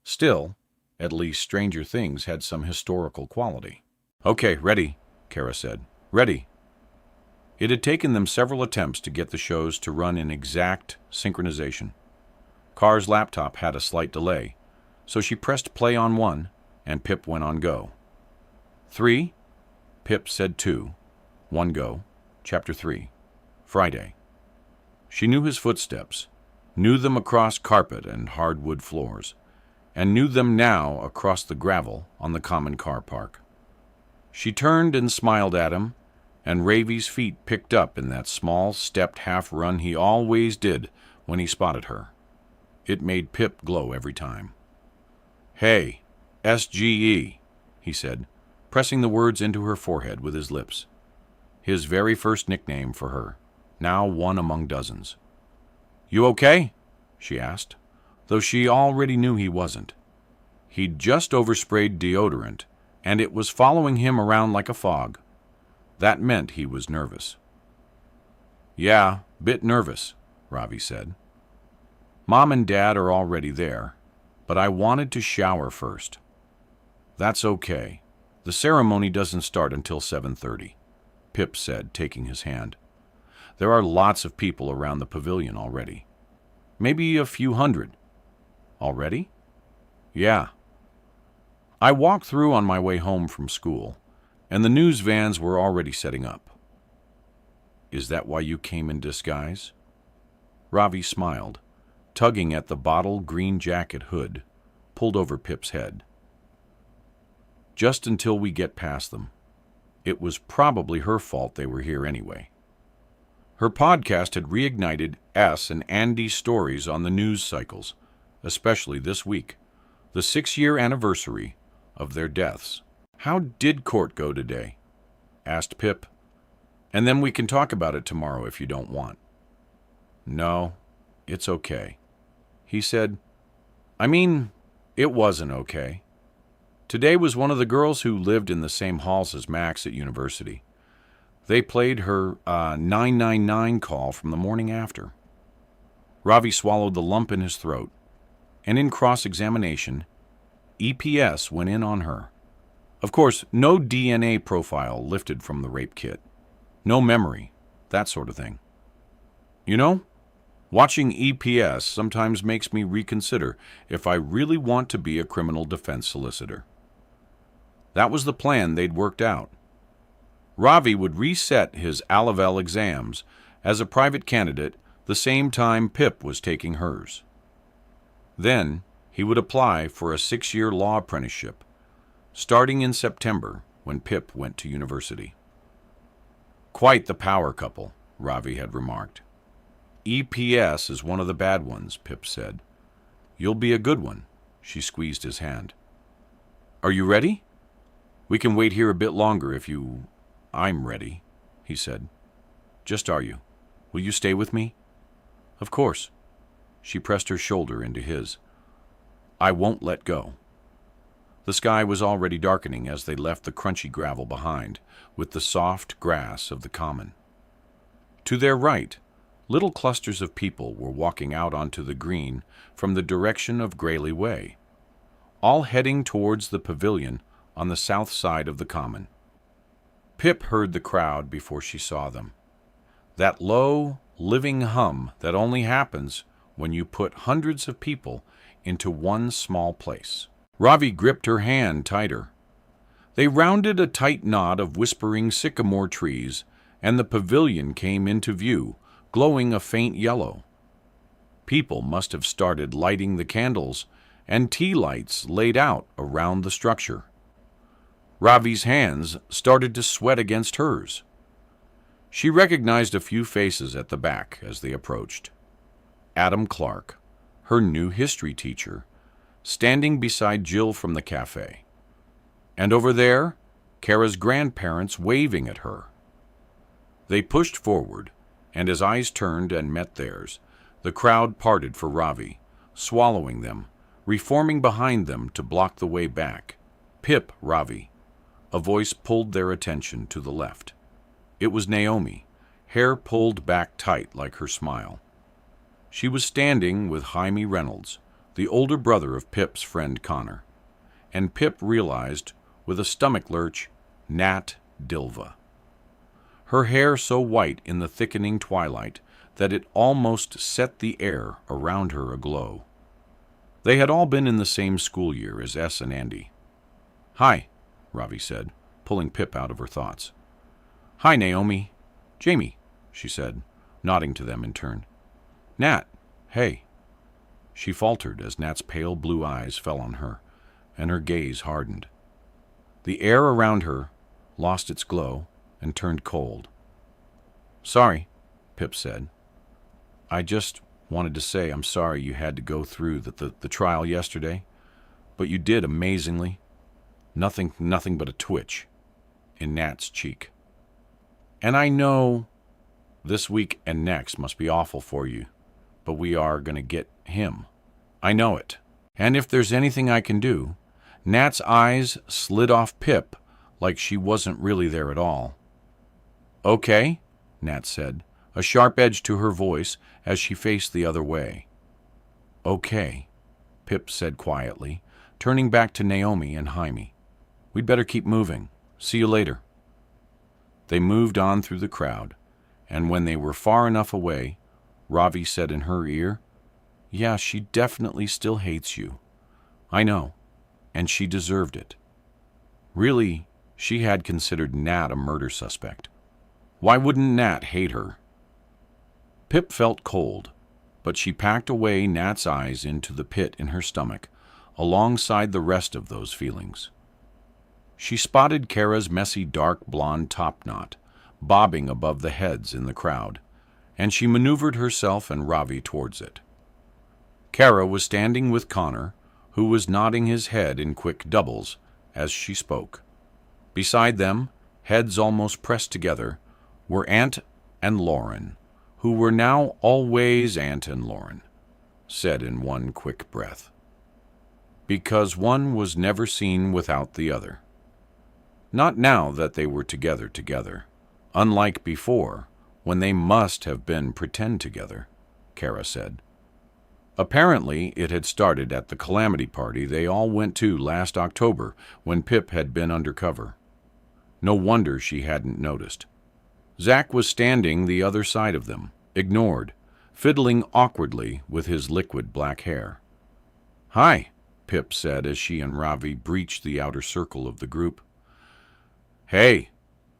Still, at least Stranger Things had some historical quality. "Okay, ready," Kara said. "Ready." It had taken them several attempts to get the shows to run in exact synchronization. Carr's laptop had a slight delay, so she pressed play on one, and Pip went on go. 3. Pip said 2. 1 go. Chapter 3. Friday. She knew his footsteps, knew them across carpet and hardwood floors, and knew them now across the gravel on the common car park. She turned and smiled at him, and Ravi's feet picked up in that small, stepped half-run he always did when he spotted her. It made Pip glow every time. "Hey, SGE," he said, pressing the words into her forehead with his lips. His very first nickname for her, now one among dozens. "You okay?" she asked, though she already knew he wasn't. He'd just oversprayed deodorant, and it was following him around like a fog. That meant he was nervous. "Yeah, bit nervous," Ravi said. "Mom and Dad are already there, but I wanted to shower first." "That's okay. The ceremony doesn't start until 7:30, Pip said, taking his hand. "There are lots of people around the pavilion already. Maybe a few hundred." "Already?" "Yeah." "I walked through on my way home from school, and the news vans were already setting up." "Is that why you came in disguise?" Ravi smiled, tugging at the bottle green jacket hood pulled over Pip's head. "Just until we get past them. It was probably her fault they were here anyway." Her podcast had reignited S and Andy's stories on the news cycles, especially this week, the 6-year anniversary of their deaths. "How did court go today?" asked Pip. "And then we can talk about it tomorrow if you don't want." "No, it's okay," he said. "I mean, it wasn't okay. Today was one of the girls who lived in the same halls as Max at university. They played her 999 call from the morning after." Ravi swallowed the lump in his throat, and in cross-examination, EPS went in on her. Of course, no DNA profile lifted from the rape kit. No memory, that sort of thing. "You know, watching EPS sometimes makes me reconsider if I really want to be a criminal defense solicitor." That was the plan they'd worked out. Ravi would reset his Alavel exams as a private candidate the same time Pip was taking hers. Then he would apply for a 6-year law apprenticeship, starting in September when Pip went to university. "Quite the power couple," Ravi had remarked. "EPS is one of the bad ones," Pip said. "You'll be a good one." She squeezed his hand. "Are you ready? We can wait here a bit longer if you—" "I'm ready," he said. "Just are you? Will you stay with me?" "Of course." She pressed her shoulder into his. "I won't let go." The sky was already darkening as they left the crunchy gravel behind, with the soft grass of the common. To their right, little clusters of people were walking out onto the green from the direction of Grayley Way, all heading towards the pavilion on the south side of the common. Pip heard the crowd before she saw them. That low, living hum that only happens when you put hundreds of people into one small place. Ravi gripped her hand tighter. They rounded a tight knot of whispering sycamore trees, and the pavilion came into view, glowing a faint yellow. People must have started lighting the candles and tea lights laid out around the structure. Ravi's hands started to sweat against hers. She recognized a few faces at the back as they approached. Adam Clark, her new history teacher, standing beside Jill from the cafe. And over there, Kara's grandparents waving at her. They pushed forward, and as eyes turned and met theirs, the crowd parted for Ravi, swallowing them, reforming behind them to block the way back. "Pip, Ravi." A voice pulled their attention to the left. It was Naomi, hair pulled back tight like her smile. She was standing with Jaime Reynolds, the older brother of Pip's friend Connor, and Pip realized, with a stomach lurch, Nat Dilva. Her hair so white in the thickening twilight that it almost set the air around her aglow. They had all been in the same school year as S and Andy. "Hi," Ravi said, pulling Pip out of her thoughts. "Hi, Naomi." "Jamie," she said, nodding to them in turn. "Nat, hey." She faltered as Nat's pale blue eyes fell on her, and her gaze hardened. The air around her lost its glow and turned cold. "Sorry," Pip said. "I just wanted to say I'm sorry you had to go through the trial yesterday, but you did amazingly. Nothing but a twitch in Nat's cheek. And I know this week and next must be awful for you, but we are going to get him. I know it. And if there's anything I can do..." Nat's eyes slid off Pip like she wasn't really there at all. "Okay," Nat said, a sharp edge to her voice as she faced the other way. "Okay," Pip said quietly, turning back to Naomi and Jaime. "We'd better keep moving. See you later." They moved on through the crowd, and when they were far enough away, Ravi said in her ear, "Yeah, she definitely still hates you. I know, and she deserved it. Really, she had considered Nat a murder suspect. Why wouldn't Nat hate her?" Pip felt cold, but she packed away Nat's eyes into the pit in her stomach, alongside the rest of those feelings. She spotted Kara's messy dark blonde topknot, bobbing above the heads in the crowd, and she maneuvered herself and Ravi towards it. Kara was standing with Connor, who was nodding his head in quick doubles as she spoke. Beside them, heads almost pressed together, were Aunt and Lauren, who were now always Aunt and Lauren, said in one quick breath. Because one was never seen without the other. Not now that they were together, unlike before, when they must have been pretend together, Kara said. Apparently, it had started at the calamity party they all went to last October when Pip had been undercover. No wonder she hadn't noticed. Zach was standing the other side of them, ignored, fiddling awkwardly with his liquid black hair. "Hi," Pip said as she and Ravi breached the outer circle of the group. "Hey,"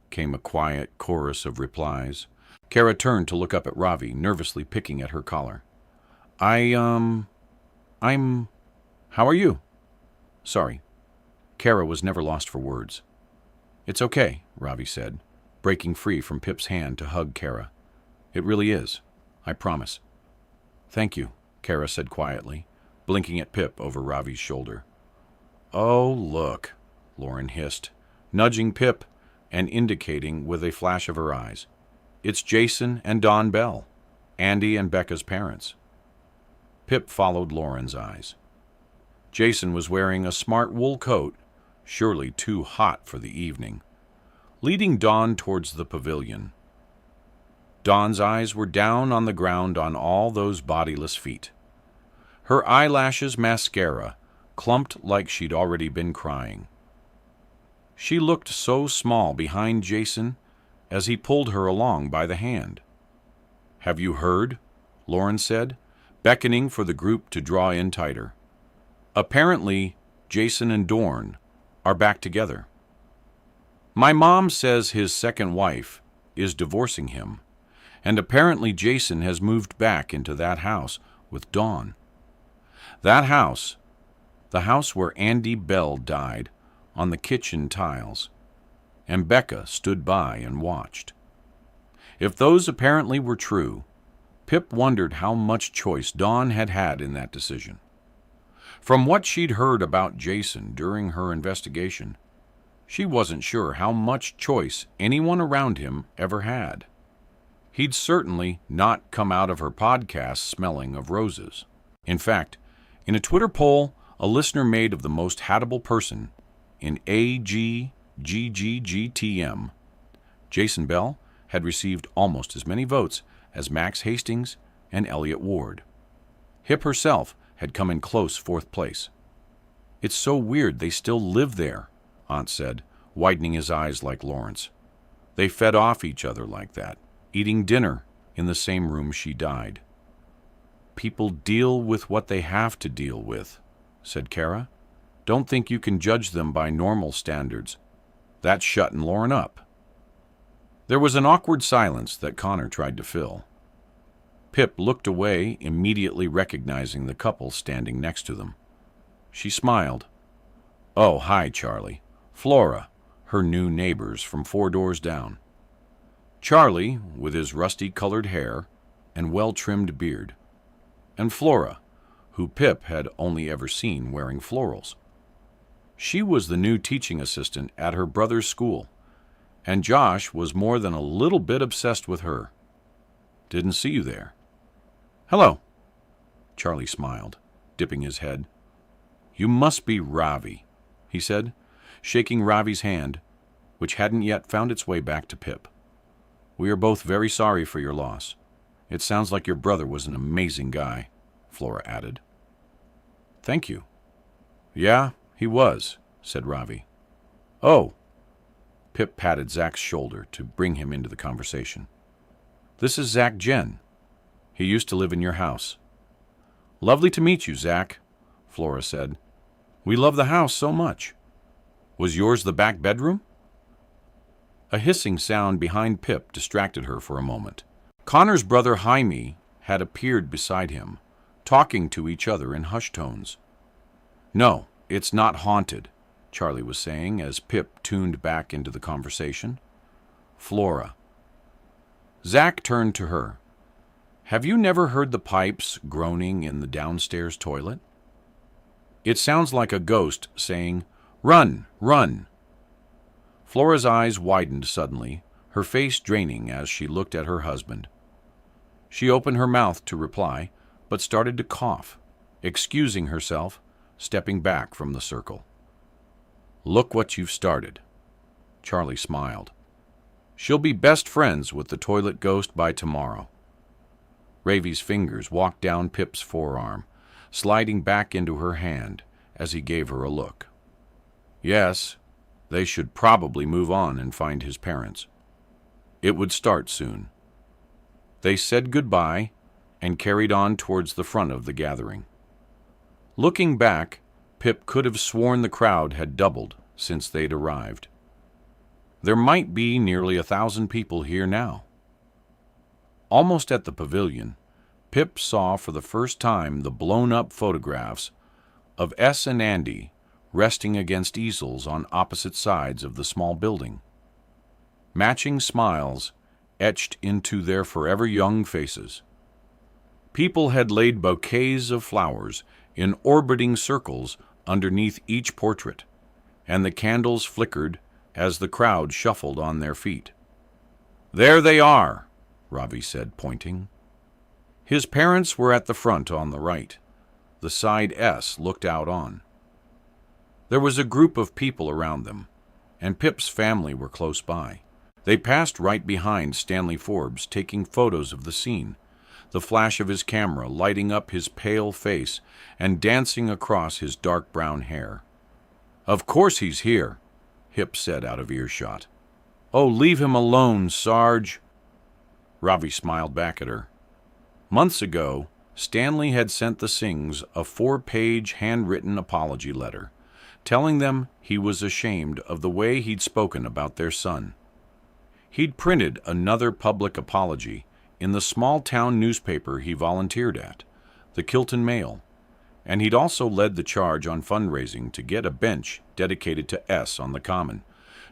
came a quiet chorus of replies. Kara turned to look up at Ravi, nervously picking at her collar. I'm... How are you?" "Sorry." Kara was never lost for words. "It's okay," Ravi said, breaking free from Pip's hand to hug Kara. "It really is. I promise." "Thank you," Kara said quietly, blinking at Pip over Ravi's shoulder. "Oh, look," Lauren hissed, nudging Pip and indicating with a flash of her eyes. "It's Jason and Dawn Bell, Andy and Becca's parents." Pip followed Lauren's eyes. Jason was wearing a smart wool coat, surely too hot for the evening, leading Dawn towards the pavilion. Dawn's eyes were down on the ground on all those bodiless feet. Her eyelashes mascara clumped like she'd already been crying. She looked so small behind Jason as he pulled her along by the hand. "Have you heard?" Lauren said, beckoning for the group to draw in tighter. "Apparently, Jason and Dorn are back together. My mom says his second wife is divorcing him, and apparently Jason has moved back into that house with Dawn. That house, the house where Andy Bell died, on the kitchen tiles, and Becca stood by and watched. If those apparently were true, Pip wondered how much choice Dawn had had in that decision. From what she'd heard about Jason during her investigation, she wasn't sure how much choice anyone around him ever had. He'd certainly not come out of her podcast smelling of roses. In fact, in a Twitter poll a listener made of the most hateable person in AGGGGTM, Jason Bell had received almost as many votes as Max Hastings and Elliot Ward. Hip herself had come in close fourth place. "It's so weird they still live there," Aunt said, widening his eyes like Lawrence. "They fed off each other like that, eating dinner in the same room she died." "People deal with what they have to deal with," said Kara. "Don't think you can judge them by normal standards. That's shutting Lauren up." There was an awkward silence that Connor tried to fill. Pip looked away, immediately recognizing the couple standing next to them. She smiled. "Oh, hi, Charlie. Flora, her new neighbors from 4 doors down." Charlie, with his rusty-colored hair and well-trimmed beard, and Flora, who Pip had only ever seen wearing florals. She was the new teaching assistant at her brother's school, and Josh was more than a little bit obsessed with her. "Didn't see you there." "Hello." Charlie smiled, dipping his head. "You must be Ravi," he said, shaking Ravi's hand, which hadn't yet found its way back to Pip. "We are both very sorry for your loss. It sounds like your brother was an amazing guy," Flora added. "Thank you." "Yeah, he was," said Ravi. "Oh." Pip patted Zach's shoulder to bring him into the conversation. "This is Zach Jen. He used to live in your house." "Lovely to meet you, Zach," Flora said. "We love the house so much. Was yours the back bedroom?" A hissing sound behind Pip distracted her for a moment. Connor's brother Jaime had appeared beside him, talking to each other in hushed tones. "No, it's not haunted," Charlie was saying as Pip tuned back into the conversation. "Flora." Zach turned to her. "Have you never heard the pipes groaning in the downstairs toilet? It sounds like a ghost saying, 'Run, run.'" Flora's eyes widened suddenly, her face draining as she looked at her husband. She opened her mouth to reply, but started to cough, excusing herself, stepping back from the circle. "Look what you've started." Charlie smiled. "She'll be best friends with the toilet ghost by tomorrow." Ravi's fingers walked down Pip's forearm, sliding back into her hand as he gave her a look. Yes, they should probably move on and find his parents. It would start soon. They said goodbye and carried on towards the front of the gathering. Looking back, Pip could have sworn the crowd had doubled since they'd arrived. There might be nearly 1,000 people here now. Almost at the pavilion, Pip saw for the first time the blown-up photographs of S and Andy resting against easels on opposite sides of the small building. Matching smiles etched into their forever young faces. People had laid bouquets of flowers in orbiting circles underneath each portrait, and the candles flickered as the crowd shuffled on their feet. "There they are," Ravi said, pointing. His parents were at the front on the right. The side S looked out on. There was a group of people around them, and Pip's family were close by. They passed right behind Stanley Forbes, taking photos of the scene, the flash of his camera lighting up his pale face and dancing across his dark brown hair. "Of course he's here," Hip said out of earshot. "Oh, leave him alone, Sarge." Ravi smiled back at her. Months ago, Stanley had sent the Singhs a 4-page handwritten apology letter, telling them he was ashamed of the way he'd spoken about their son. He'd printed another public apology in the small-town newspaper he volunteered at, the Kilton Mail, and he'd also led the charge on fundraising to get a bench dedicated to S on the Common,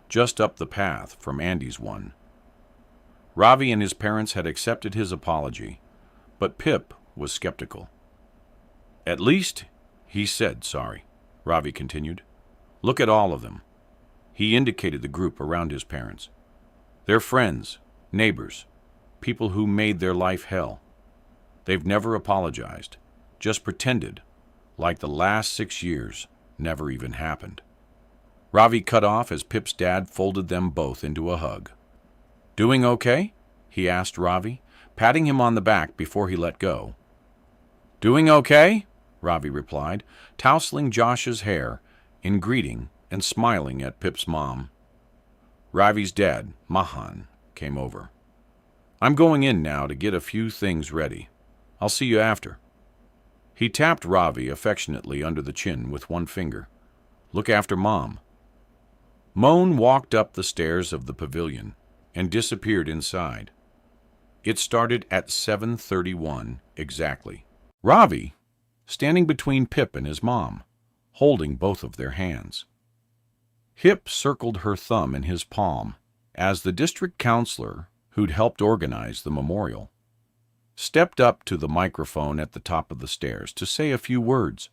just up the path from Andy's one. Ravi and his parents had accepted his apology, but Pip was skeptical. "At least he said sorry," Ravi continued. "Look at all of them." He indicated the group around his parents. "They're friends, neighbors, people who made their life hell. They've never apologized, just pretended like the last 6 years never even happened." Ravi cut off as Pip's dad folded them both into a hug. "Doing okay?" he asked Ravi, patting him on the back before he let go. "Doing okay?" Ravi replied, tousling Josh's hair in greeting and smiling at Pip's mom. Ravi's dad, Mahan, came over. "I'm going in now to get a few things ready. I'll see you after." He tapped Ravi affectionately under the chin with one finger. "Look after Mom." Moan walked up the stairs of the pavilion and disappeared inside. It started at 7:31 exactly. Ravi, standing between Pip and his mom, holding both of their hands. Hip circled her thumb in his palm as the district counselor, who'd helped organize the memorial, stepped up to the microphone at the top of the stairs to say a few words.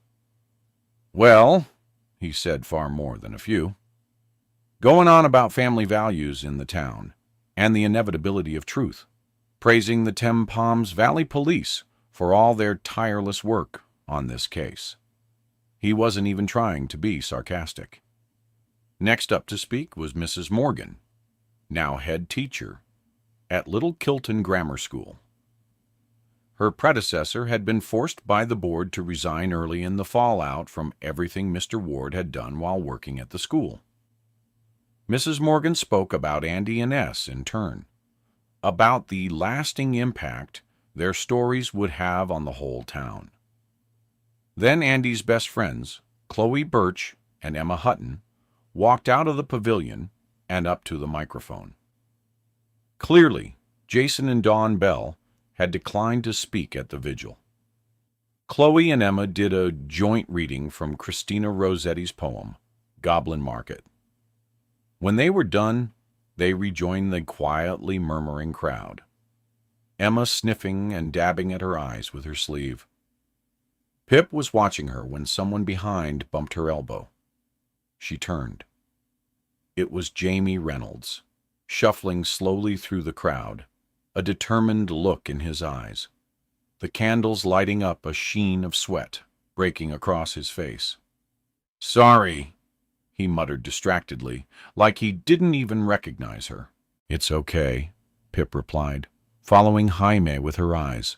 "Well," he said far more than a few, "going on about family values in the town and the inevitability of truth, praising the Palms Valley Police for all their tireless work on this case." He wasn't even trying to be sarcastic. Next up to speak was Mrs. Morgan, now head teacher at Little Kilton Grammar School. Her predecessor had been forced by the board to resign early in the fallout from everything Mr. Ward had done while working at the school. Mrs. Morgan spoke about Andy and S in turn, about the lasting impact their stories would have on the whole town. Then Andy's best friends, Chloe Birch and Emma Hutton, walked out of the pavilion and up to the microphone. Clearly, Jason and Dawn Bell had declined to speak at the vigil. Chloe and Emma did a joint reading from Christina Rossetti's poem, Goblin Market. When they were done, they rejoined the quietly murmuring crowd, Emma sniffing and dabbing at her eyes with her sleeve. Pip was watching her when someone behind bumped her elbow. She turned. It was Jamie Reynolds, shuffling slowly through the crowd, a determined look in his eyes, the candles lighting up a sheen of sweat breaking across his face. "Sorry," he muttered distractedly, like he didn't even recognize her. "It's okay," Pip replied, following Jaime with her eyes,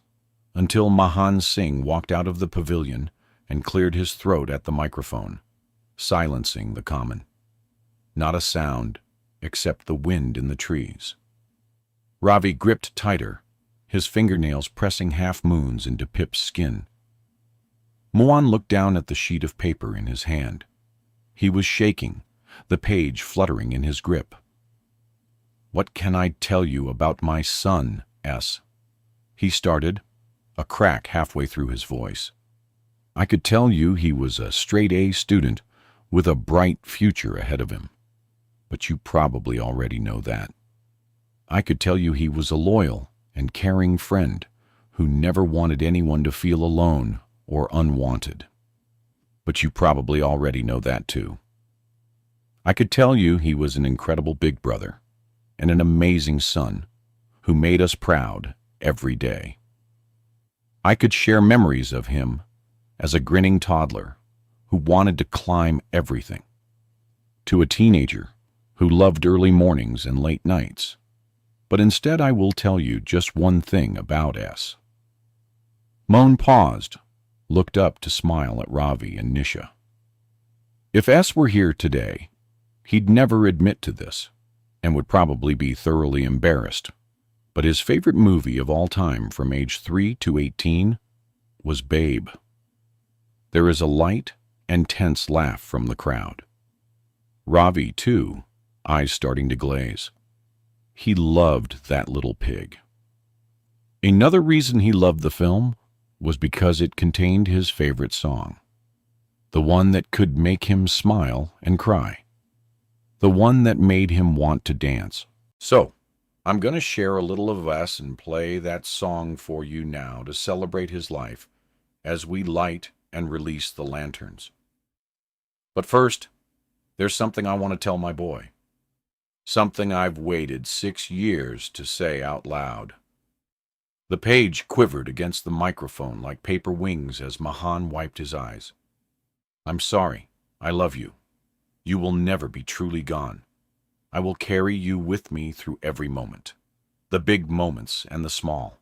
until Mahan Singh walked out of the pavilion and cleared his throat at the microphone, silencing the common. Not a sound, except the wind in the trees. Ravi gripped tighter, his fingernails pressing half-moons into Pip's skin. Moan looked down at the sheet of paper in his hand. He was shaking, the page fluttering in his grip. "What can I tell you about my son, S?" he started, a crack halfway through his voice. "I could tell you he was a straight-A student with a bright future ahead of him, but you probably already know that. I could tell you he was a loyal and caring friend who never wanted anyone to feel alone or unwanted, but you probably already know that too. I could tell you he was an incredible big brother and an amazing son who made us proud every day. I could share memories of him as a grinning toddler who wanted to climb everything, to a teenager who loved early mornings and late nights. But instead I will tell you just one thing about S." Moan paused, looked up to smile at Ravi and Nisha. If S were here today, he'd never admit to this, and would probably be thoroughly embarrassed. But his favorite movie of all time from age 3 to 18 was Babe. There is a light and tense laugh from the crowd. Ravi, too, eyes starting to glaze. He loved that little pig. Another reason he loved the film was because it contained his favorite song, the one that could make him smile and cry, the one that made him want to dance. So, I'm going to share a little of us and play that song for you now to celebrate his life as we light and release the lanterns. But first, there's something I want to tell my boy. Something I've waited 6 years to say out loud. The page quivered against the microphone like paper wings as Mahan wiped his eyes. I'm sorry. I love you. You will never be truly gone. I will carry you with me through every moment, the big moments and the small,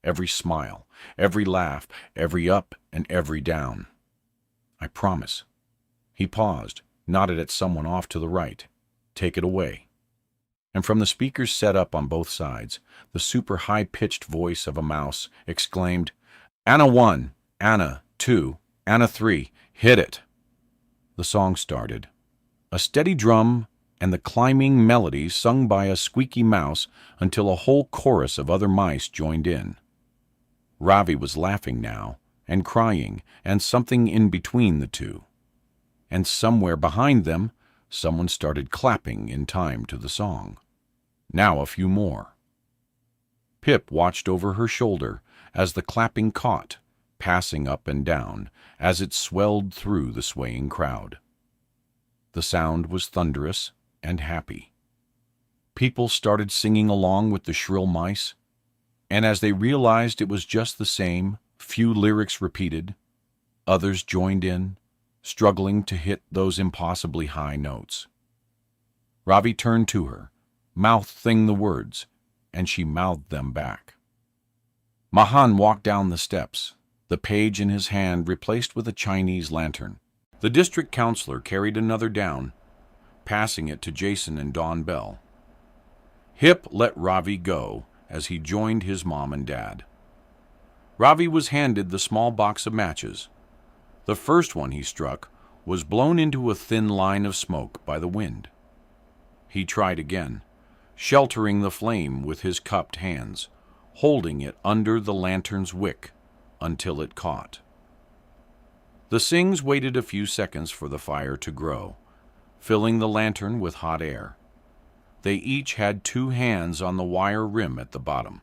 every smile, every laugh, every up and every down. I promise. He paused, nodded at someone off to the right. Take it away. And from the speakers set up on both sides, the super high-pitched voice of a mouse exclaimed, Anna 1, Anna 2, Anna 3, hit it. The song started. A steady drum and the climbing melody sung by a squeaky mouse until a whole chorus of other mice joined in. Ravi was laughing now, and crying, and something in between the two. And somewhere behind them, someone started clapping in time to the song. Now a few more. Pip watched over her shoulder as the clapping caught, passing up and down as it swelled through the swaying crowd. The sound was thunderous and happy. People started singing along with the shrill mice, and as they realized it was just the same, few lyrics repeated, others joined in, struggling to hit those impossibly high notes. Ravi turned to her, mouthing the words, and she mouthed them back. Mahan walked down the steps, the page in his hand replaced with a Chinese lantern. The district counselor carried another down, passing it to Jason and Dawn Bell. Hip let Ravi go as he joined his mom and dad. Ravi was handed the small box of matches. The first one he struck was blown into a thin line of smoke by the wind. He tried again, sheltering the flame with his cupped hands, holding it under the lantern's wick until it caught. The Sings waited a few seconds for the fire to grow, filling the lantern with hot air. They each had 2 hands on the wire rim at the bottom.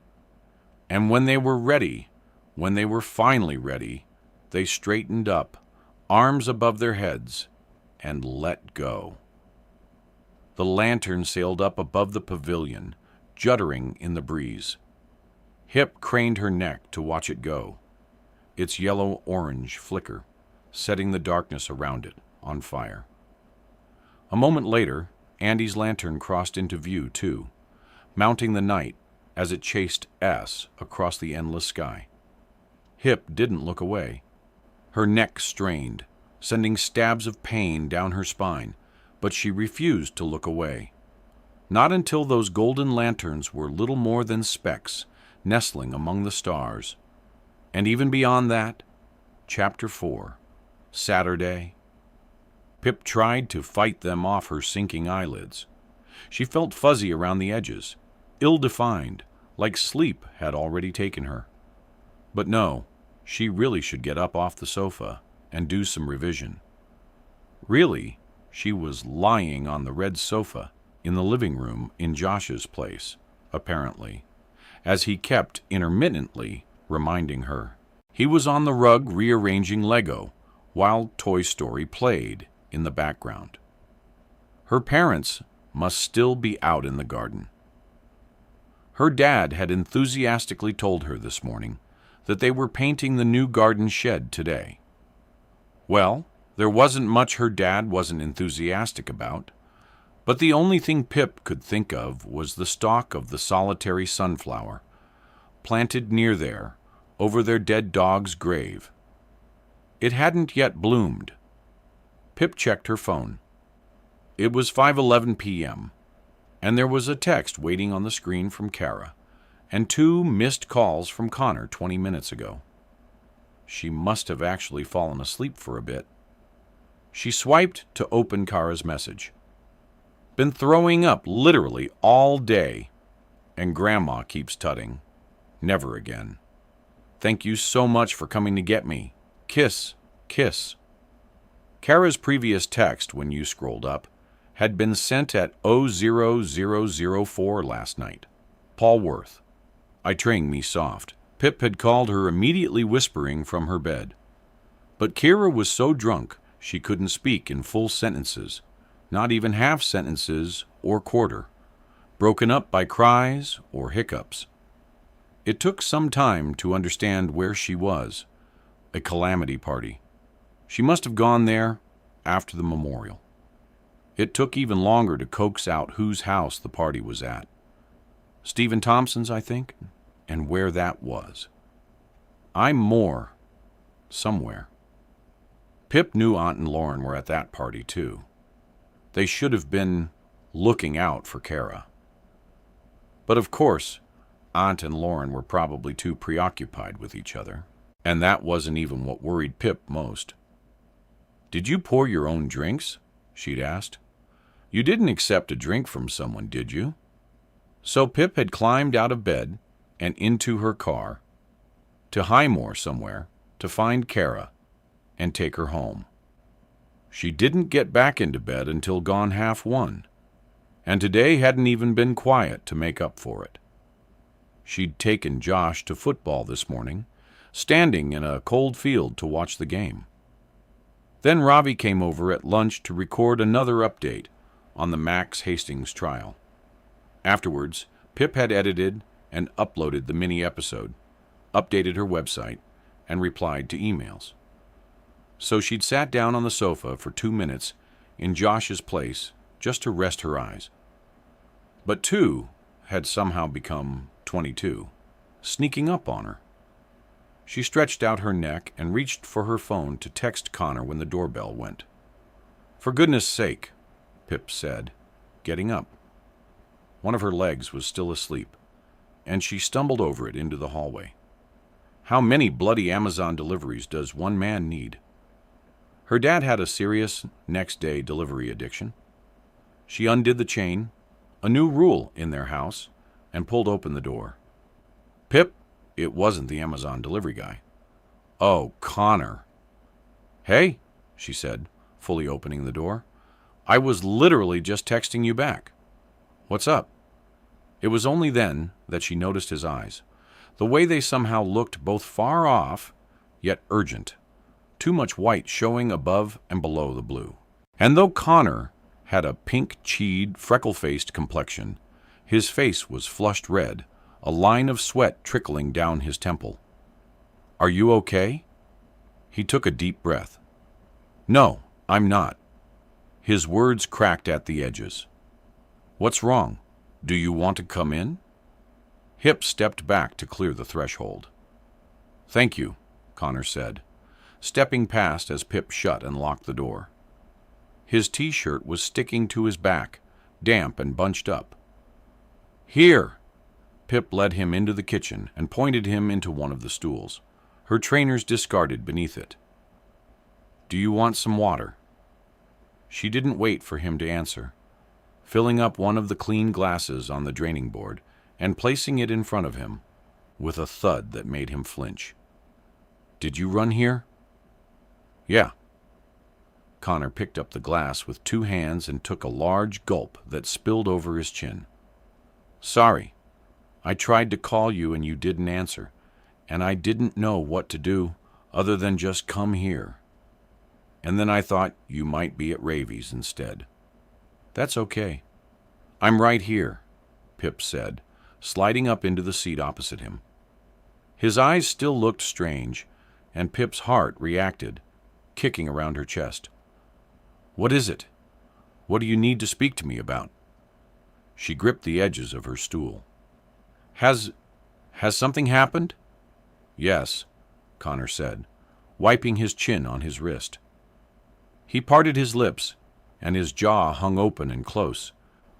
And when they were finally ready, they straightened up, arms above their heads, and let go. The lantern sailed up above the pavilion, juddering in the breeze. Hip craned her neck to watch it go, its yellow-orange flicker setting the darkness around it on fire. A moment later, Andy's lantern crossed into view, too, mounting the night as it chased S across the endless sky. Hip didn't look away. Her neck strained, sending stabs of pain down her spine, but she refused to look away. Not until those golden lanterns were little more than specks nestling among the stars. And even beyond that, Chapter 4, Saturday. Pip tried to fight them off her sinking eyelids. She felt fuzzy around the edges, ill-defined, like sleep had already taken her. But no, she really should get up off the sofa and do some revision. Really, she was lying on the red sofa in the living room in Josh's place, apparently, as he kept intermittently reminding her. He was on the rug rearranging Lego, while Toy Story played in the background. Her parents must still be out in the garden. Her dad had enthusiastically told her this morning that they were painting the new garden shed today. Well, there wasn't much her dad wasn't enthusiastic about, but the only thing Pip could think of was the stalk of the solitary sunflower, planted near there, over their dead dog's grave. It hadn't yet bloomed. Pip checked her phone. It was 5:11 p.m., and there was a text waiting on the screen from Kara, and 2 missed calls from Connor 20 minutes ago. She must have actually fallen asleep for a bit. She swiped to open Kara's message. Been throwing up literally all day, and Grandma keeps tutting. Never again. Thank you so much for coming to get me. Kiss, kiss. Kara's previous text, when you scrolled up, had been sent at 00004 last night. Paul Worth. I train me soft. Pip had called her immediately whispering from her bed. But Kira was so drunk she couldn't speak in full sentences, not even half sentences or quarter, broken up by cries or hiccups. It took some time to understand where she was. A calamity party. She must have gone there after the memorial. It took even longer to coax out whose house the party was at. Stephen Thompson's, I think, and where that was. I'm more. Somewhere. Pip knew Aunt and Lauren were at that party, too. They should have been looking out for Kara. But of course, Aunt and Lauren were probably too preoccupied with each other, and that wasn't even what worried Pip most. "Did you pour your own drinks?" she'd asked. "You didn't accept a drink from someone, did you?" So Pip had climbed out of bed and into her car to Highmore somewhere to find Kara and take her home. She didn't get back into bed until gone 1:30, and today hadn't even been quiet to make up for it. She'd taken Josh to football this morning, standing in a cold field to watch the game. Then Ravi came over at lunch to record another update on the Max Hastings trial. Afterwards, Pip had edited and uploaded the mini-episode, updated her website, and replied to emails. So she'd sat down on the sofa for 2 minutes in Josh's place just to rest her eyes. But 2 had somehow become 22, sneaking up on her. She stretched out her neck and reached for her phone to text Connor when the doorbell went. "For goodness sake," Pip said, getting up. One of her legs was still asleep, and she stumbled over it into the hallway. How many bloody Amazon deliveries does one man need? Her dad had a serious next-day delivery addiction. She undid the chain, a new rule in their house, and pulled open the door. "Pip," it wasn't the Amazon delivery guy. "Oh, Connor." "Hey," she said, fully opening the door. "I was literally just texting you back. What's up?" It was only then that she noticed his eyes, the way they somehow looked both far off, yet urgent, too much white showing above and below the blue. And though Connor had a pink-cheeked, freckle-faced complexion, his face was flushed red, a line of sweat trickling down his temple. "Are you okay?" He took a deep breath. "No, I'm not." His words cracked at the edges. "What's wrong? Do you want to come in?" Hip stepped back to clear the threshold. "Thank you," Connor said, stepping past as Pip shut and locked the door. His t-shirt was sticking to his back, damp and bunched up. "Here!" Pip led him into the kitchen and pointed him into one of the stools, her trainers discarded beneath it. "Do you want some water?" She didn't wait for him to answer, filling up one of the clean glasses on the draining board and placing it in front of him, with a thud that made him flinch. "Did you run here?" "Yeah." Connor picked up the glass with 2 hands and took a large gulp that spilled over his chin. "Sorry. I tried to call you and you didn't answer, and I didn't know what to do other than just come here. And then I thought you might be at Ravi's instead." "That's okay. I'm right here," Pip said, sliding up into the seat opposite him. His eyes still looked strange, and Pip's heart reacted, kicking around her chest. "What is it? What do you need to speak to me about?" She gripped the edges of her stool. Has something happened?" "Yes," Connor said, wiping his chin on his wrist. He parted his lips, and his jaw hung open and close,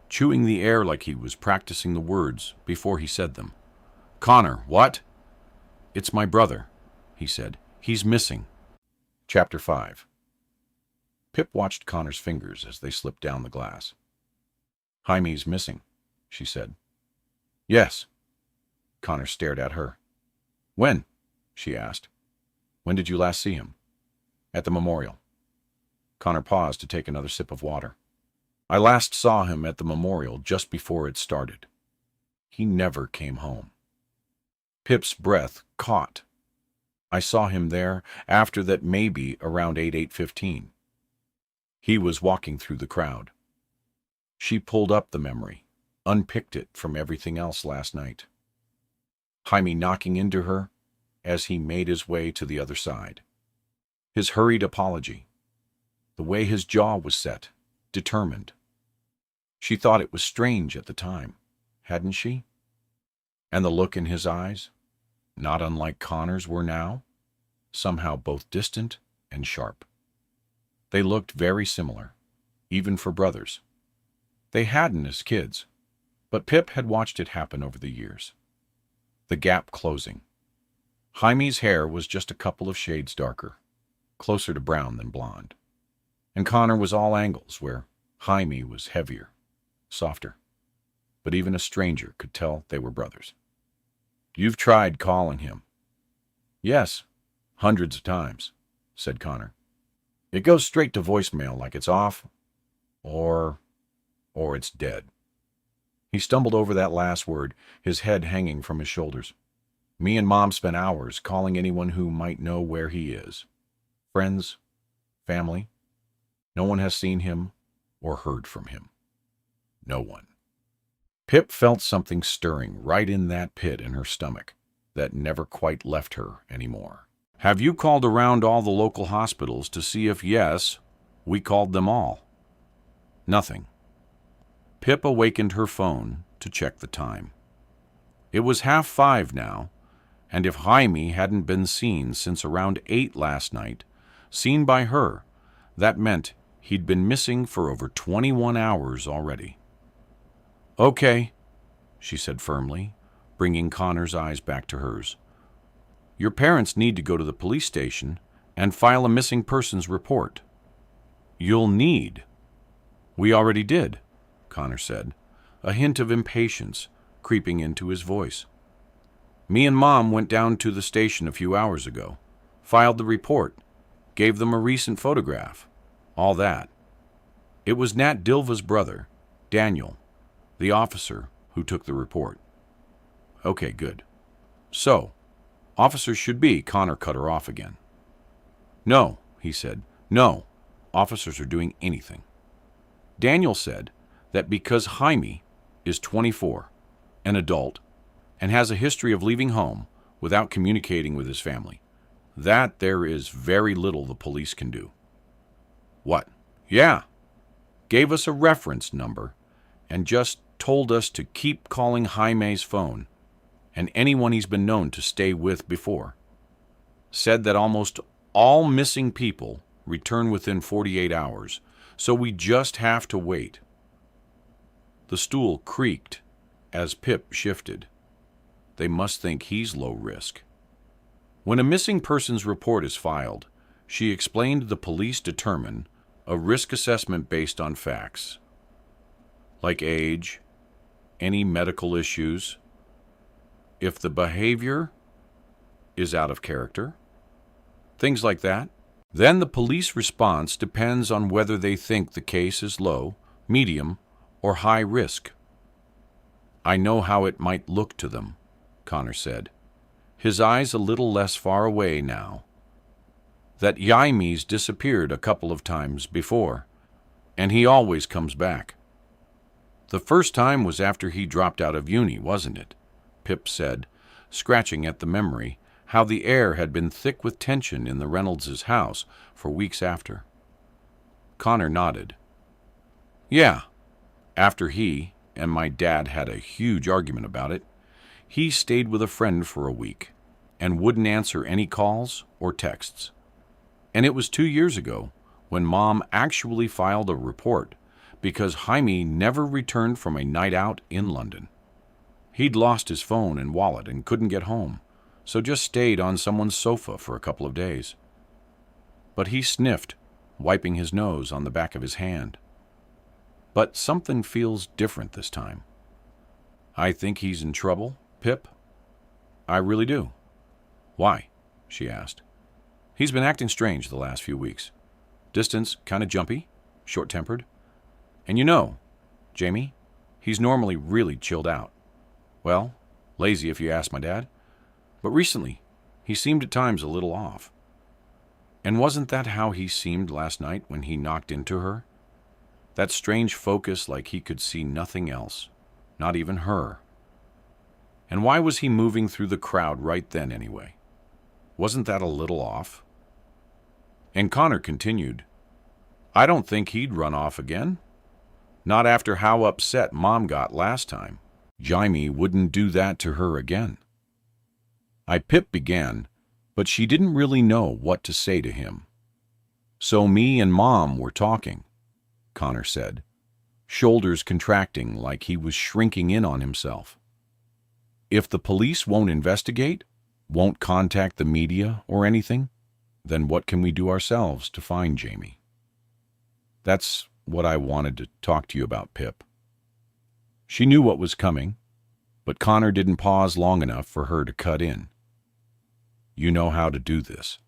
chewing the air like he was practicing the words before he said them. "Connor, what?" "It's my brother," he said. "He's missing." Chapter 5. Pip watched Connor's fingers as they slipped down the glass. "Jaime's missing," she said. "Yes." Connor stared at her. "When?" she asked. "When did you last see him?" "At the memorial." Connor paused to take another sip of water. "I last saw him at the memorial just before it started. He never came home." Pip's breath caught. "I saw him there after that, maybe around 8:15. He was walking through the crowd." She pulled up the memory, unpicked it from everything else last night. Jaime knocking into her as he made his way to the other side. His hurried apology. The way his jaw was set, determined. She thought it was strange at the time, hadn't she? And the look in his eyes? not unlike Connor's were now, somehow both distant and sharp. They looked very similar, even for brothers. They hadn't as kids, but Pip had watched it happen over the years. The gap closing. Jaime's hair was just a couple of shades darker, closer to brown than blonde. And Connor was all angles, where Jaime was heavier, softer. But even a stranger could tell they were brothers. "You've tried calling him." "Yes, hundreds of times," said Connor. "It goes straight to voicemail like it's off, or it's dead." He stumbled over that last word, his head hanging from his shoulders. "Me and Mom spent hours calling anyone who might know where he is. Friends, family. No one has seen him or heard from him. No one." Pip felt something stirring right in that pit in her stomach that never quite left her anymore. "Have you called around all the local hospitals to see if yes, we called them all?" Nothing. Pip awakened her phone to check the time. It was 5:30 now, and if Jaime hadn't been seen since around 8 last night, seen by her, that meant he'd been missing for over 21 hours already. "Okay," she said firmly, bringing Connor's eyes back to hers. "Your parents need to go to the police station and file a missing persons report." "You'll need." "We already did," Connor said, a hint of impatience creeping into his voice. "Me and Mom went down to the station a few hours ago, filed the report, gave them a recent photograph, all that. It was Nat Dilva's brother, Daniel, the officer who took the report." "Okay, good. So, officers should be," Connor cut her off again. "No," he said. "No, officers are doing anything. Daniel said that because Jaime is 24, an adult, and has a history of leaving home without communicating with his family, that there is very little the police can do." "What?" "Yeah. Gave us a reference number and just told us to keep calling Jaime's phone and anyone he's been known to stay with before. Said that almost all missing people return within 48 hours, so we just have to wait." The stool creaked as Pip shifted. They must think he's low risk. When a missing persons report is filed, she explained the police determine a risk assessment based on facts, like age, any medical issues, if the behavior is out of character, things like that. Then the police response depends on whether they think the case is low, medium, or high risk. "I know how it might look to them," Connor said, his eyes a little less far away now. "That Jaime's disappeared a couple of times before, and he always comes back. The first time was after he dropped out of uni, wasn't it?" Pip said, scratching at the memory how the air had been thick with tension in the Reynolds' house for weeks after. Connor nodded. "Yeah, after he and my dad had a huge argument about it, he stayed with a friend for a week and wouldn't answer any calls or texts. And it was 2 years ago when Mom actually filed a report because Jaime never returned from a night out in London. He'd lost his phone and wallet and couldn't get home, so just stayed on someone's sofa for a couple of days. But he sniffed, wiping his nose on the back of his hand. But something feels different this time. I think he's in trouble, Pip. I really do." "Why?" she asked. "He's been acting strange the last few weeks. Distance, kind of jumpy, short-tempered. And you know, Jamie, he's normally really chilled out. Well, lazy if you ask my dad. But recently, he seemed at times a little off. And wasn't that how he seemed last night when he knocked into her? That strange focus like he could see nothing else, not even her. And why was he moving through the crowd right then anyway? Wasn't that a little off?" And Connor continued, "I don't think he'd run off again. Not after how upset Mom got last time. Jaime wouldn't do that to her again." Pip began, but she didn't really know what to say to him. So me and Mom were talking, Connor said, shoulders contracting like he was shrinking in on himself. If the police won't investigate, won't contact the media or anything, then what can we do ourselves to find Jamie? That's what I wanted to talk to you about, Pip. She knew what was coming, but Connor didn't pause long enough for her to cut in. You know how to do this.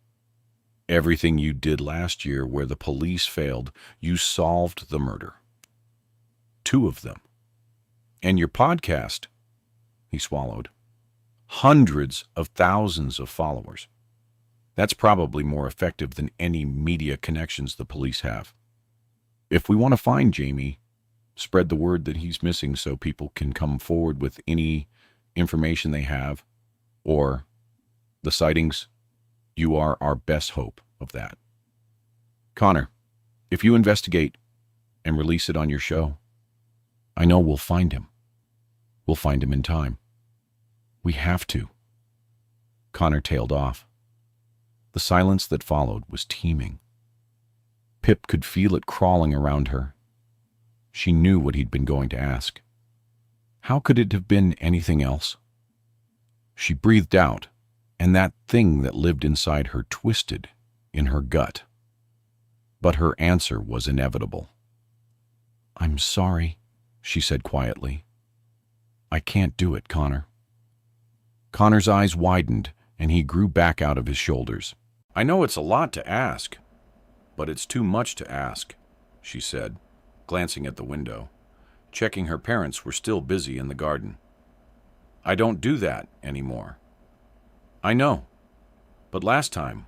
Everything you did last year where the police failed, you solved the murder. 2 of them. And your podcast, he swallowed. Hundreds of thousands of followers. That's probably more effective than any media connections the police have. If we want to find Jamie, spread the word that he's missing so people can come forward with any information they have, or the sightings. You are our best hope of that. Connor, if you investigate and release it on your show, I know we'll find him. We'll find him in time. We have to. Connor tailed off. The silence that followed was teeming. Pip could feel it crawling around her. She knew what he'd been going to ask. How could it have been anything else? She breathed out, and that thing that lived inside her twisted in her gut. But her answer was inevitable. I'm sorry, she said quietly. I can't do it, Connor. Connor's eyes widened, and he grew back out of his shoulders. I know it's a lot to ask, but it's too much to ask, she said, glancing at the window, checking her parents were still busy in the garden. I don't do that anymore. I know, but last time,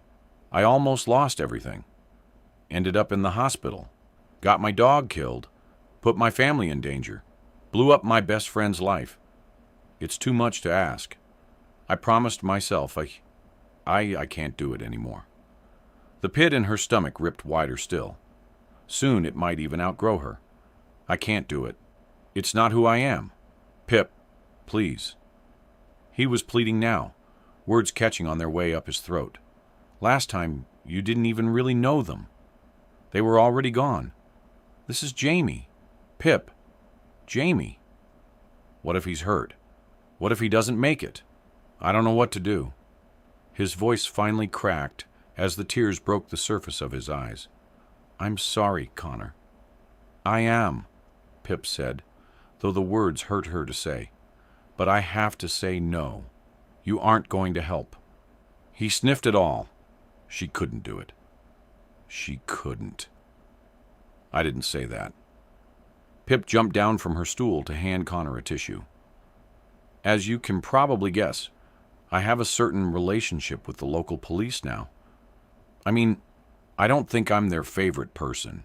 I almost lost everything. Ended up in the hospital, got my dog killed, put my family in danger, blew up my best friend's life. It's too much to ask. I promised myself I can't do it anymore. The pit in her stomach ripped wider still. Soon it might even outgrow her. I can't do it. It's not who I am. Pip, please. He was pleading now, words catching on their way up his throat. Last time, you didn't even really know them. They were already gone. This is Jamie. Pip. Jamie. What if he's hurt? What if he doesn't make it? I don't know what to do. His voice finally cracked as the tears broke the surface of his eyes. I'm sorry, Connor. I am, Pip said, though the words hurt her to say. But I have to say no. You aren't going to help. He sniffed it all. She couldn't do it. She couldn't. I didn't say that. Pip jumped down from her stool to hand Connor a tissue. As you can probably guess, I have a certain relationship with the local police now. I mean, I don't think I'm their favorite person,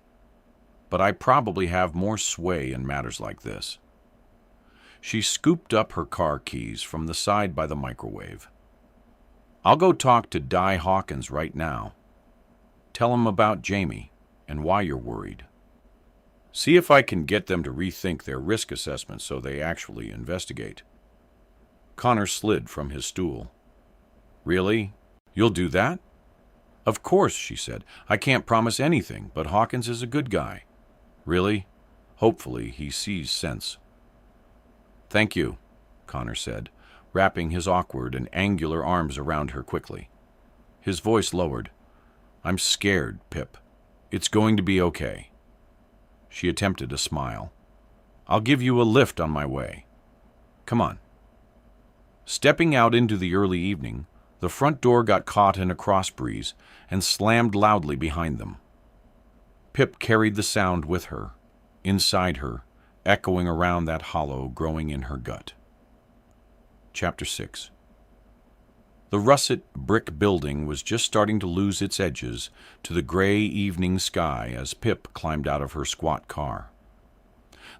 but I probably have more sway in matters like this. She scooped up her car keys from the side by the microwave. I'll go talk to Di Hawkins right now. Tell him about Jamie and why you're worried. See if I can get them to rethink their risk assessment so they actually investigate. Connor slid from his stool. Really? You'll do that? Of course, she said. I can't promise anything, but Hawkins is a good guy. Really? Hopefully he sees sense. Thank you, Connor said, wrapping his awkward and angular arms around her quickly. His voice lowered. I'm scared, Pip. It's going to be okay. She attempted a smile. I'll give you a lift on my way. Come on. Stepping out into the early evening, the front door got caught in a cross breeze and slammed loudly behind them. Pip carried the sound with her, inside her, echoing around that hollow growing in her gut. Chapter 6. The russet brick building was just starting to lose its edges to the gray evening sky as Pip climbed out of her squat car.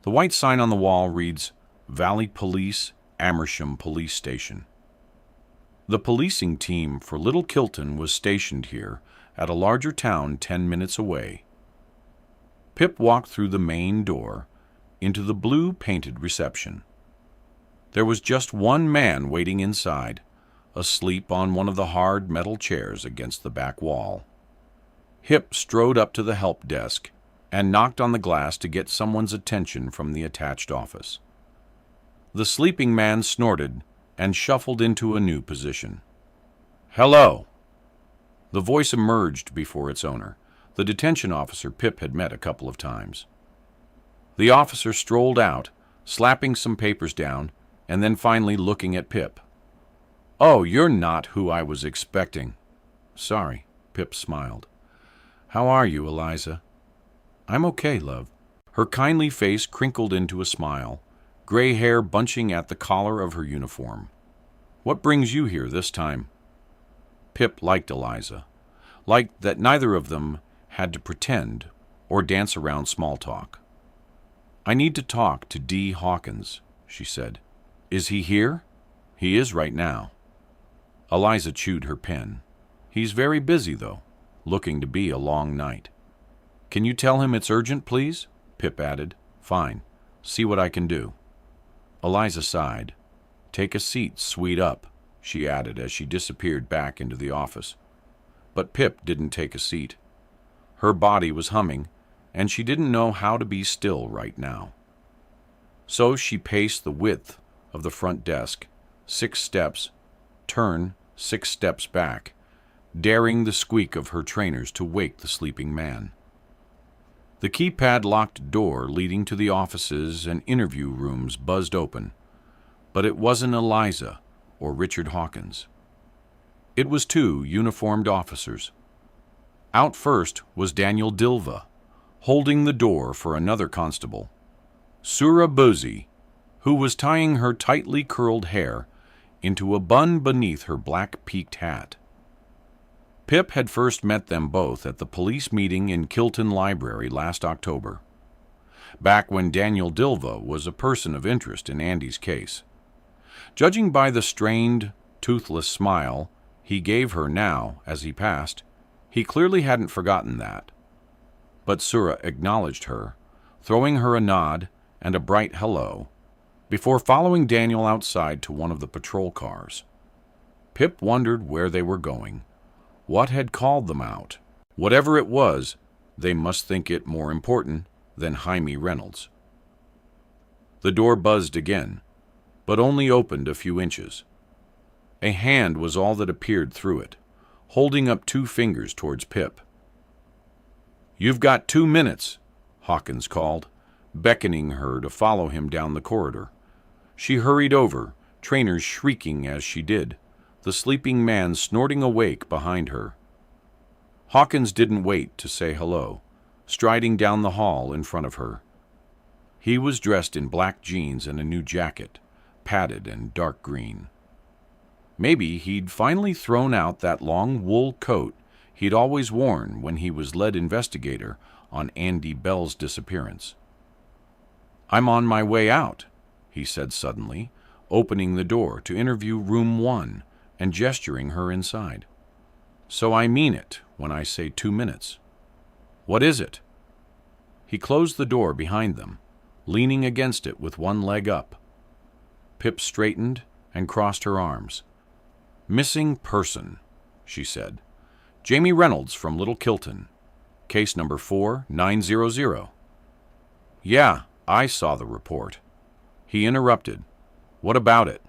The white sign on the wall reads, Valley Police, Amersham Police Station. The policing team for Little Kilton was stationed here at a larger town 10 minutes away. Pip walked through the main door into the blue-painted reception. There was just one man waiting inside, asleep on one of the hard metal chairs against the back wall. Hip strode up to the help desk and knocked on the glass to get someone's attention from the attached office. The sleeping man snorted and shuffled into a new position. "Hello." The voice emerged before its owner, the detention officer Pip had met a couple of times. The officer strolled out, slapping some papers down, and then finally looking at Pip. "Oh, you're not who I was expecting." "Sorry," Pip smiled. "How are you, Eliza?" "I'm okay, love." Her kindly face crinkled into a smile, gray hair bunching at the collar of her uniform. "What brings you here this time?" Pip liked Eliza, liked that neither of them had to pretend or dance around small talk. "I need to talk to D. Hawkins," she said. "Is he here?" "He is right now." Eliza chewed her pen. "He's very busy, though, looking to be a long night." "Can you tell him it's urgent, please?" Pip added. "Fine. See what I can do." Eliza sighed. "Take a seat, sweet up," she added as she disappeared back into the office. But Pip didn't take a seat. Her body was humming, and she didn't know how to be still right now. So she paced the width of the front desk, 6 steps, turn 6 steps back, daring the squeak of her trainers to wake the sleeping man. The keypad-locked door leading to the offices and interview rooms buzzed open, but it wasn't Eliza or Richard Hawkins. It was 2 uniformed officers. Out first was Daniel Dilva, holding the door for another constable, Sura Buzi, who was tying her tightly curled hair into a bun beneath her black peaked hat. Pip had first met them both at the police meeting in Kilton Library last October, back when Daniel Dilva was a person of interest in Andy's case. Judging by the strained, toothless smile he gave her now as he passed, he clearly hadn't forgotten that. But Sura acknowledged her, throwing her a nod and a bright hello, before following Daniel outside to one of the patrol cars. Pip wondered where they were going. What had called them out? Whatever it was, they must think it more important than Jaime Reynolds. The door buzzed again, but only opened a few inches. A hand was all that appeared through it, holding up 2 fingers towards Pip. "You've got 2 minutes," Hawkins called, beckoning her to follow him down the corridor. She hurried over, trainers shrieking as she did, the sleeping man snorting awake behind her. Hawkins didn't wait to say hello, striding down the hall in front of her. He was dressed in black jeans and a new jacket, padded and dark green. Maybe he'd finally thrown out that long wool coat he'd always worn when he was lead investigator on Andy Bell's disappearance. "I'm on my way out," he said suddenly, opening the door to interview room 1 and gesturing her inside. "So I mean it when I say 2 minutes. What is it?" He closed the door behind them, leaning against it with one leg up. Pip straightened and crossed her arms. "Missing person," she said. "Jamie Reynolds from Little Kilton. Case number 4900. "Yeah, I saw the report." He interrupted. "What about it?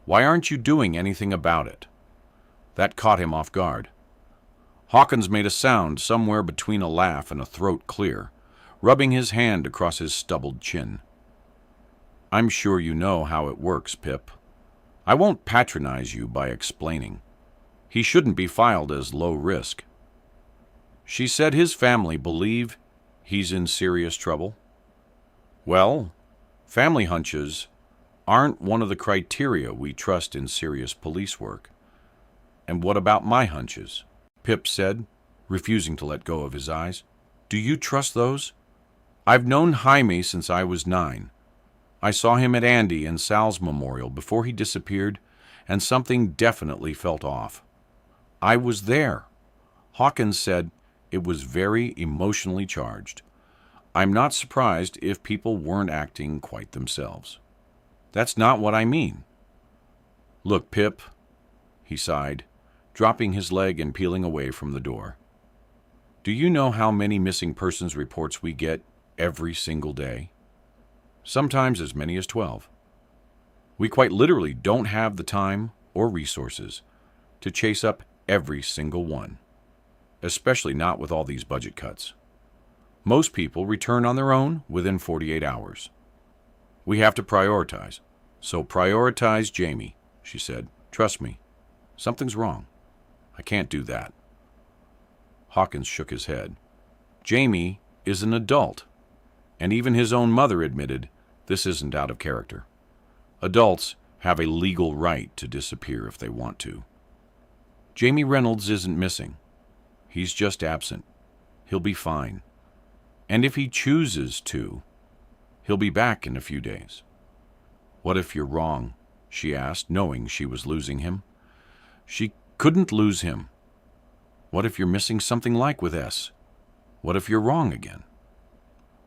Why aren't you doing anything about it?" That caught him off guard. Hawkins made a sound somewhere between a laugh and a throat clear, rubbing his hand across his stubbled chin. "I'm sure you know how it works, Pip. I won't patronize you by explaining. He shouldn't be filed as low risk." She said his family believe he's in serious trouble. Well, family hunches aren't one of the criteria we trust in serious police work. "And what about my hunches?" Pip said, refusing to let go of his eyes. "Do you trust those? I've known Jaime since I was 9. I saw him at Andy and Sal's memorial before he disappeared, and something definitely felt off. I was there." Hawkins said it was very emotionally charged. "I'm not surprised if people weren't acting quite themselves." "That's not what I mean." "Look, Pip," he sighed, dropping his leg and peeling away from the door. Do you know how many missing persons reports we get every single day? Sometimes as many as 12. We quite literally don't have the time or resources to chase up every single one, especially not with all these budget cuts. Most people return on their own within 48 hours. We have to prioritize. So prioritize Jamie, she said. Trust me, something's wrong. I can't do that. Hawkins shook his head. Jamie is an adult, and even his own mother admitted this isn't out of character. Adults have a legal right to disappear if they want to. Jamie Reynolds isn't missing. He's just absent. He'll be fine. And if he chooses to, he'll be back in a few days. What if you're wrong? She asked, knowing she was losing him. She couldn't lose him. What if you're missing something like with S? What if you're wrong again?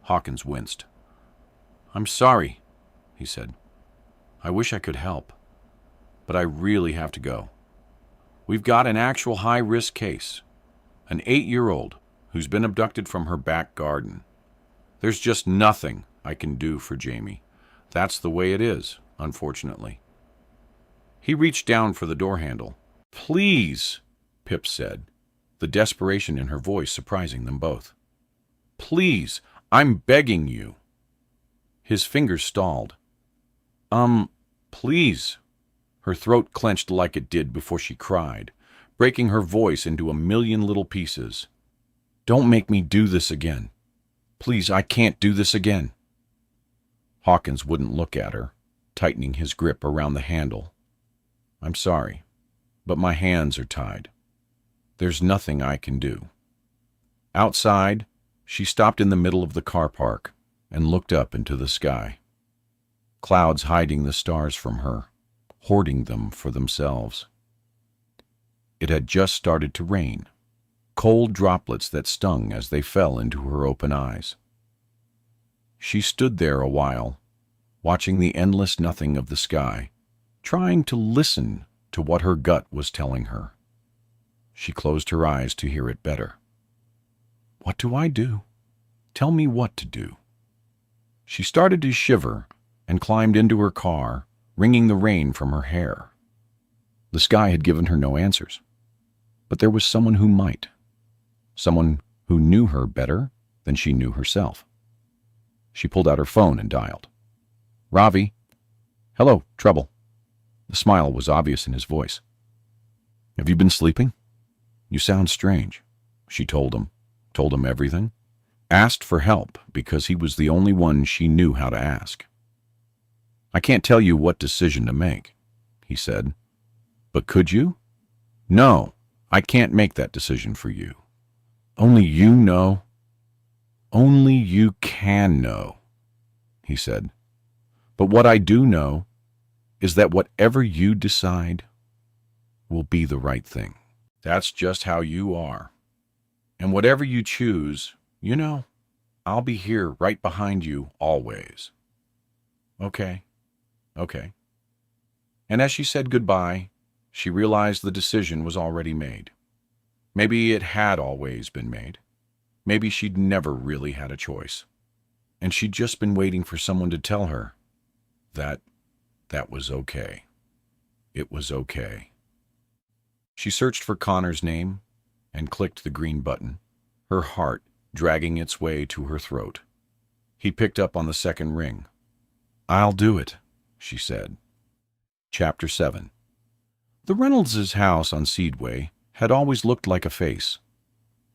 Hawkins winced. I'm sorry, he said. I wish I could help, but I really have to go. We've got an actual high-risk case, an 8-year-old who's been abducted from her back garden. There's just nothing I can do for Jamie. That's the way it is, unfortunately. He reached down for the door handle. Please, Pip said, the desperation in her voice surprising them both. Please, I'm begging you. His fingers stalled. Please. Her throat clenched like it did before she cried, breaking her voice into a million little pieces. Don't make me do this again. Please, I can't do this again. Hawkins wouldn't look at her, tightening his grip around the handle. I'm sorry, but my hands are tied. There's nothing I can do. Outside, she stopped in the middle of the car park and looked up into the sky. Clouds hiding the stars from her, hoarding them for themselves. It had just started to rain, cold droplets that stung as they fell into her open eyes. She stood there a while, watching the endless nothing of the sky, trying to listen to what her gut was telling her. She closed her eyes to hear it better. What do I do? Tell me what to do. She started to shiver and climbed into her car, wringing the rain from her hair. The sky had given her no answers, but there was someone who might. Someone who knew her better than she knew herself. She pulled out her phone and dialed. Ravi. Hello, Trouble. The smile was obvious in his voice. Have you been sleeping? You sound strange, she told him. Told him everything. Asked for help because he was the only one she knew how to ask. I can't tell you what decision to make, he said. But could you? No, I can't make that decision for you. Only you know. Only you can know, he said. But what I do know is that whatever you decide will be the right thing. That's just how you are. And whatever you choose, you know, I'll be here right behind you always. Okay. And as she said goodbye, she realized the decision was already made. Maybe it had always been made. Maybe she'd never really had a choice. And she'd just been waiting for someone to tell her that was okay. It was okay. She searched for Connor's name and clicked the green button, her heart dragging its way to her throat. He picked up on the second ring. I'll do it, she said. Chapter 7. The Reynolds' house on Seedway had always looked like a face.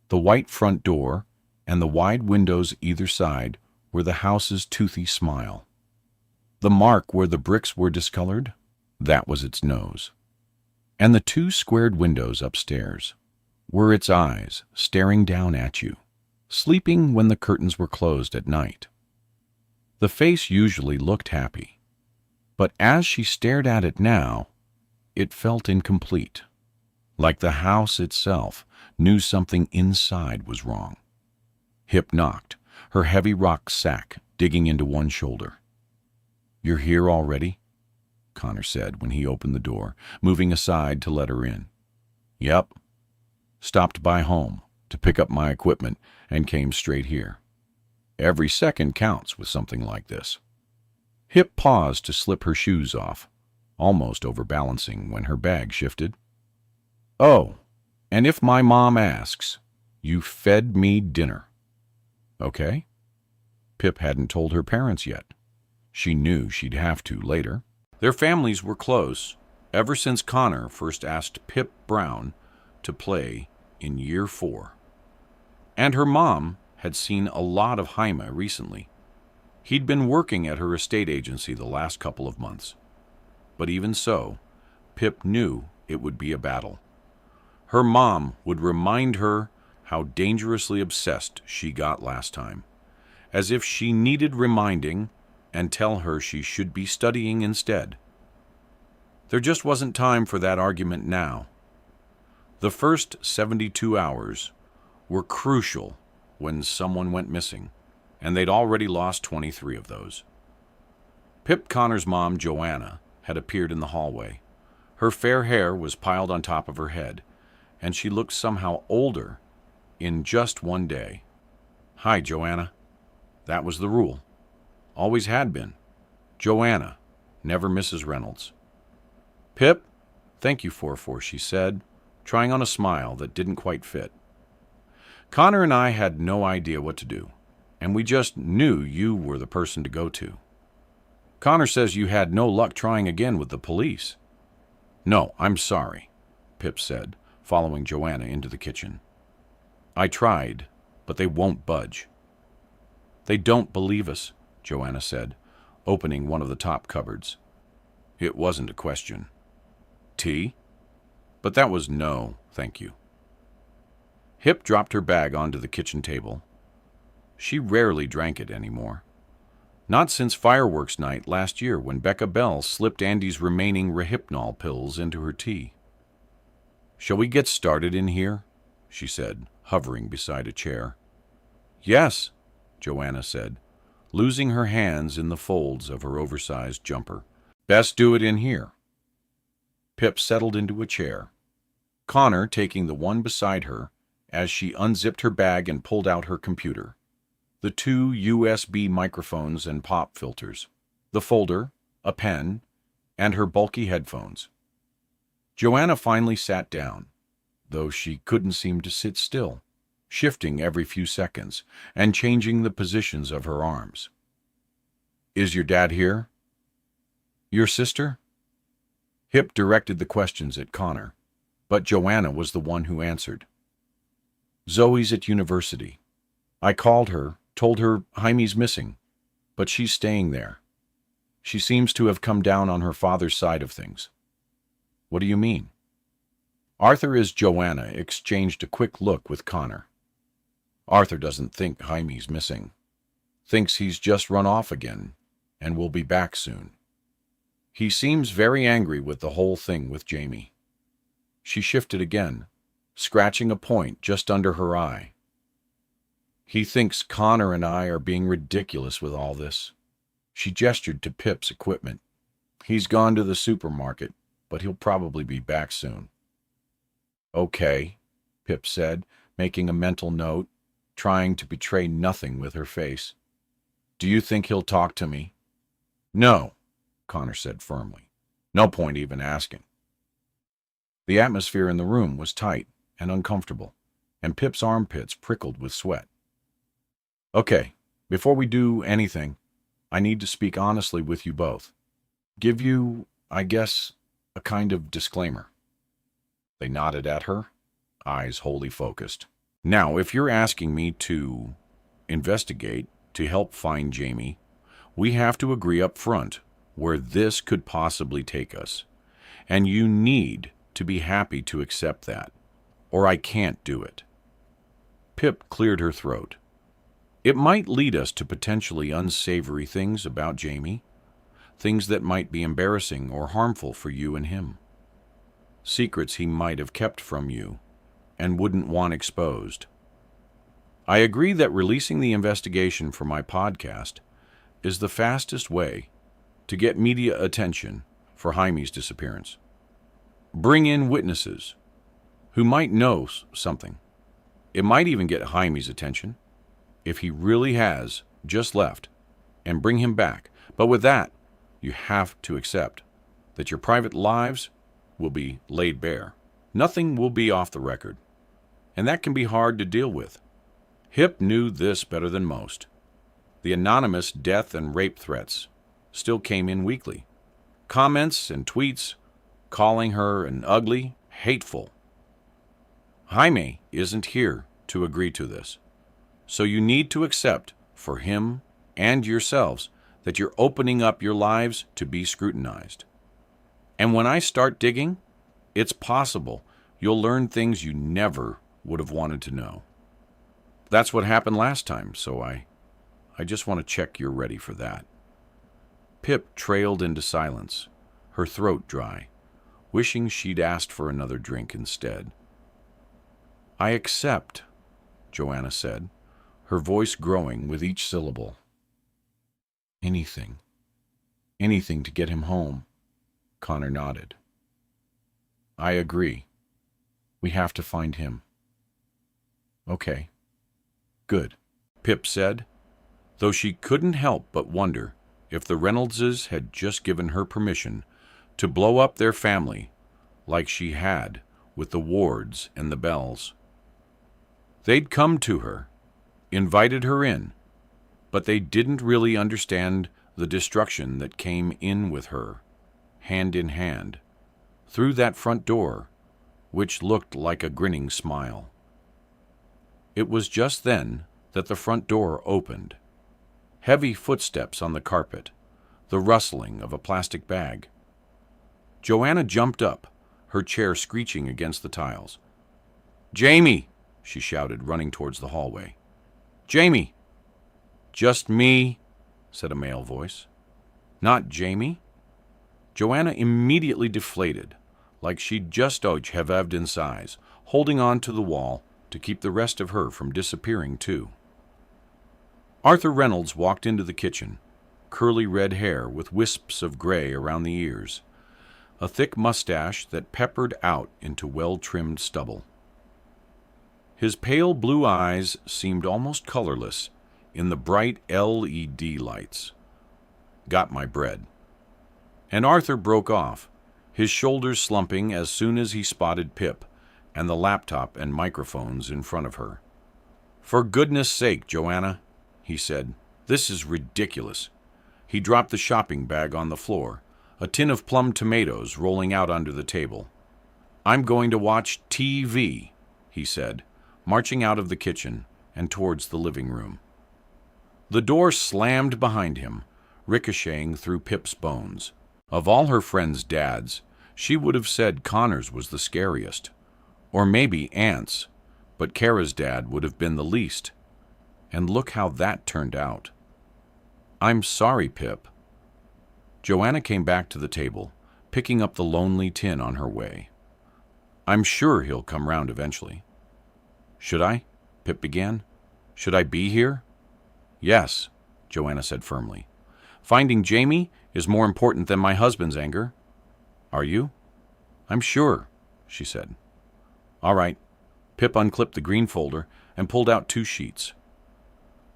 The white front door and the wide windows either side were the house's toothy smile. The mark where the bricks were discolored, that was its nose. And the two squared windows upstairs were its eyes staring down at you, sleeping when the curtains were closed at night. The face usually looked happy, but as she stared at it now, it felt incomplete, like the house itself knew something inside was wrong. Hip knocked, her heavy rock sack digging into one shoulder. You're here already? Connor said when he opened the door, moving aside to let her in. Yep. Stopped by home to pick up my equipment and came straight here. Every second counts with something like this. Hip paused to slip her shoes off, almost overbalancing when her bag shifted. Oh, and if my mom asks, you fed me dinner. Okay? Pip hadn't told her parents yet. She knew she'd have to later. Their families were close ever since Connor first asked Pip Brown to play in year 4. And her mom had seen a lot of Jaime recently. He'd been working at her estate agency the last couple of months. But even so, Pip knew it would be a battle. Her mom would remind her how dangerously obsessed she got last time, as if she needed reminding, and tell her she should be studying instead. There just wasn't time for that argument now. The first 72 hours were crucial when someone went missing, and they'd already lost 23 of those. Pip Connor's mom, Joanna, had appeared in the hallway. Her fair hair was piled on top of her head, and she looked somehow older in just one day. Hi, Joanna. That was the rule. Always had been. Joanna, never Mrs. Reynolds. Pip, thank you for, she said, trying on a smile that didn't quite fit. Connor and I had no idea what to do, and we just knew you were the person to go to. Connor says you had no luck trying again with the police. No, I'm sorry, Pip said, following Joanna into the kitchen. I tried, but they won't budge. They don't believe us, Joanna said, opening one of the top cupboards. It wasn't a question. Tea? But that was no, thank you. Hip dropped her bag onto the kitchen table. She rarely drank it anymore. Not since fireworks night last year when Becca Bell slipped Andy's remaining Rehypnol pills into her tea. Shall we get started in here? She said, hovering beside a chair. Yes, Joanna said, losing her hands in the folds of her oversized jumper. Best do it in here. Pip settled into a chair, Connor taking the one beside her as she unzipped her bag and pulled out her computer, the 2 USB microphones and pop filters, the folder, a pen, and her bulky headphones. Joanna finally sat down, though she couldn't seem to sit still, shifting every few seconds and changing the positions of her arms. Is your dad here? Your sister? Hip directed the questions at Connor, but Joanna was the one who answered. Zoe's at university. I called her, told her Jaime's missing, but she's staying there. She seems to have come down on her father's side of things. What do you mean? Arthur as Joanna exchanged a quick look with Connor. Arthur doesn't think Jaime's missing. Thinks he's just run off again and will be back soon. He seems very angry with the whole thing with Jamie. She shifted again, scratching a point just under her eye. He thinks Connor and I are being ridiculous with all this. She gestured to Pip's equipment. He's gone to the supermarket, but he'll probably be back soon. Okay, Pip said, making a mental note, trying to betray nothing with her face. Do you think he'll talk to me? No, Connor said firmly. No point even asking. The atmosphere in the room was tight and uncomfortable, and Pip's armpits prickled with sweat. Okay, before we do anything, I need to speak honestly with you both. Give you, I guess, a kind of disclaimer. They nodded at her, eyes wholly focused. Now, if you're asking me to investigate, to help find Jamie, we have to agree up front where this could possibly take us. And you need to be happy to accept that, or I can't do it. Pip cleared her throat. It might lead us to potentially unsavory things about Jamie, things that might be embarrassing or harmful for you and him. Secrets he might have kept from you and wouldn't want exposed. I agree that releasing the investigation for my podcast is the fastest way to get media attention for Jaime's disappearance. Bring in witnesses who might know something. It might even get Jaime's attention, if he really has just left, and bring him back. But with that, you have to accept that your private lives will be laid bare. Nothing will be off the record, and that can be hard to deal with. Hip knew this better than most. The anonymous death and rape threats still came in weekly. Comments and tweets calling her an ugly, hateful. Jaime isn't here to agree to this. So you need to accept for him and yourselves that you're opening up your lives to be scrutinized. And when I start digging, it's possible you'll learn things you never would have wanted to know. That's what happened last time, so I just want to check you're ready for that. Pip trailed into silence, her throat dry, wishing she'd asked for another drink instead. I accept, Joanna said, her voice growing with each syllable. Anything to get him home, Connor nodded. I agree. We have to find him. Okay. Good, Pip said, though she couldn't help but wonder if the Reynoldses had just given her permission to blow up their family like she had with the Wards and the Bells. They'd come to her, invited her in, but they didn't really understand the destruction that came in with her, hand in hand, through that front door, which looked like a grinning smile. It was just then that the front door opened. Heavy footsteps on the carpet, the rustling of a plastic bag. Joanna jumped up, her chair screeching against the tiles. "Jamie!" she shouted, running towards the hallway. "Jamie!" "Just me," said a male voice. "Not Jamie?" Joanna immediately deflated, like she'd just halved in size, holding on to the wall to keep the rest of her from disappearing too. Arthur Reynolds walked into the kitchen, curly red hair with wisps of gray around the ears, a thick mustache that peppered out into well-trimmed stubble. His pale blue eyes seemed almost colorless in the bright LED lights. "Got my bread." And Arthur broke off, his shoulders slumping as soon as he spotted Pip and the laptop and microphones in front of her. "For goodness sake, Joanna," he said, "this is ridiculous." He dropped the shopping bag on the floor, a tin of plum tomatoes rolling out under the table. "I'm going to watch TV," he said, marching out of the kitchen and towards the living room. The door slammed behind him, ricocheting through Pip's bones. Of all her friends' dads, she would have said Connor's was the scariest. Or maybe Aunt's, but Kara's dad would have been the least. And look how that turned out. "I'm sorry, Pip." Joanna came back to the table, picking up the lonely tin on her way. "I'm sure he'll come round eventually." "Should I?" Pip began. "Should I be here?" "Yes," Joanna said firmly. "Finding Jamie is more important than my husband's anger." "Are you?" "I'm sure," she said. "All right." Pip unclipped the green folder and pulled out 2 sheets.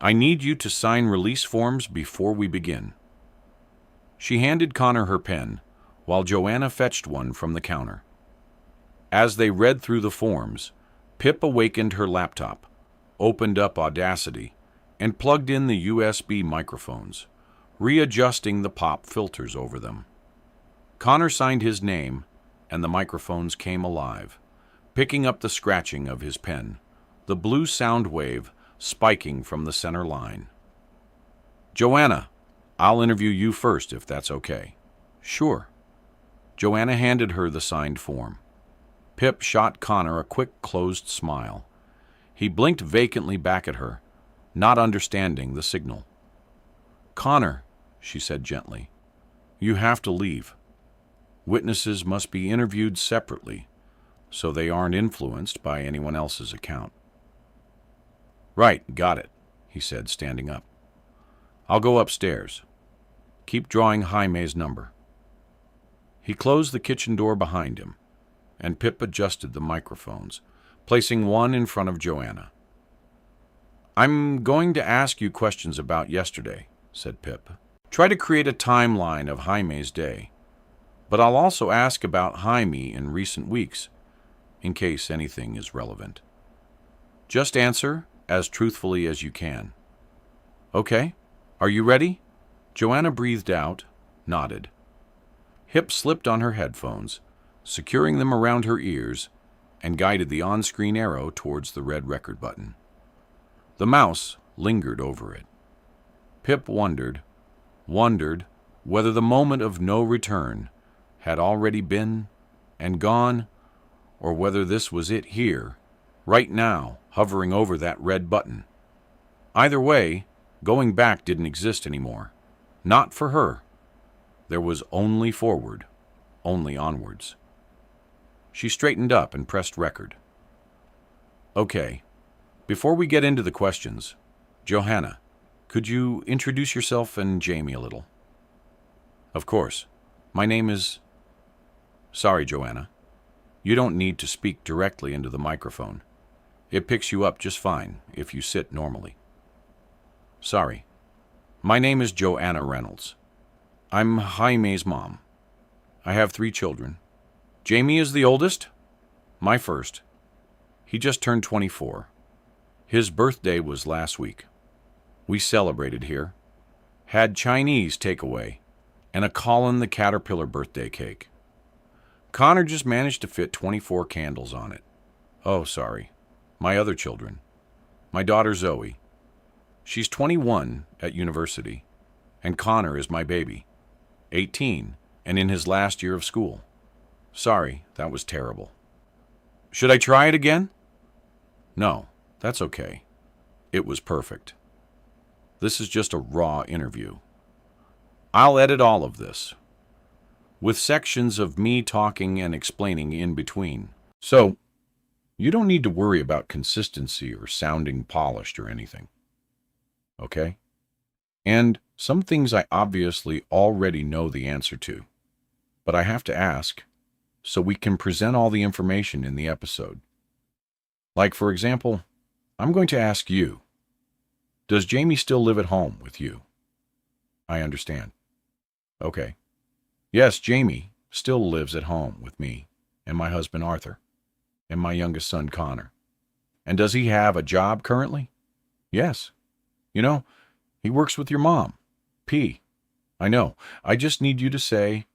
"I need you to sign release forms before we begin." She handed Connor her pen, while Joanna fetched one from the counter. As they read through the forms, Pip awakened her laptop, opened up Audacity, and plugged in the USB microphones, readjusting the pop filters over them. Connor signed his name, and the microphones came alive, picking up the scratching of his pen, the blue sound wave spiking from the center line. "Joanna, I'll interview you first if that's okay." "Sure." Joanna handed her the signed form. Pip shot Connor a quick closed smile. He blinked vacantly back at her, not understanding the signal. "Connor," she said gently, "you have to leave. Witnesses must be interviewed separately, so they aren't influenced by anyone else's account." "Right, got it," he said, standing up. "I'll go upstairs. Keep drawing Jaime's number." He closed the kitchen door behind him, and Pip adjusted the microphones, placing one in front of Joanna. "I'm going to ask you questions about yesterday," said Pip. "Try to create a timeline of Jaime's day, but I'll also ask about Jaime in recent weeks, in case anything is relevant. Just answer as truthfully as you can. Okay? Are you ready?" Joanna breathed out, nodded. Hip slipped on her headphones, securing them around her ears, and guided the on-screen arrow towards the red record button. The mouse lingered over it. Pip wondered whether the moment of no return had already been and gone, or whether this was it here, right now, hovering over that red button. Either way, going back didn't exist anymore. Not for her. There was only forward, only onwards. She straightened up and pressed record. "Okay, before we get into the questions, Johanna, could you introduce yourself and Jamie a little?" "Of course. My name is..." "Sorry, Joanna. You don't need to speak directly into the microphone. It picks you up just fine if you sit normally." "Sorry. My name is Joanna Reynolds. I'm Jaime's mom. I have 3 children. Jamie is the oldest, my first. He just turned 24. His birthday was last week. We celebrated here, had Chinese takeaway, and a Colin the Caterpillar birthday cake. Connor just managed to fit 24 candles on it. Oh, sorry. My other children. My daughter Zoe. She's 21 at university, and Connor is my baby, 18, and in his last year of school. Sorry, that was terrible. Should I try it again?" "No, that's okay. It was perfect. This is just a raw interview. I'll edit all of this, with sections of me talking and explaining in between. So, you don't need to worry about consistency or sounding polished or anything. Okay? And some things I obviously already know the answer to, but I have to ask so we can present all the information in the episode. Like, for example, I'm going to ask you, does Jamie still live at home with you? I understand. Okay. Yes, Jamie still lives at home with me and my husband Arthur and my youngest son Connor. And does he have a job currently? Yes. You know, he works with your mom, P. I know. I just need you to say...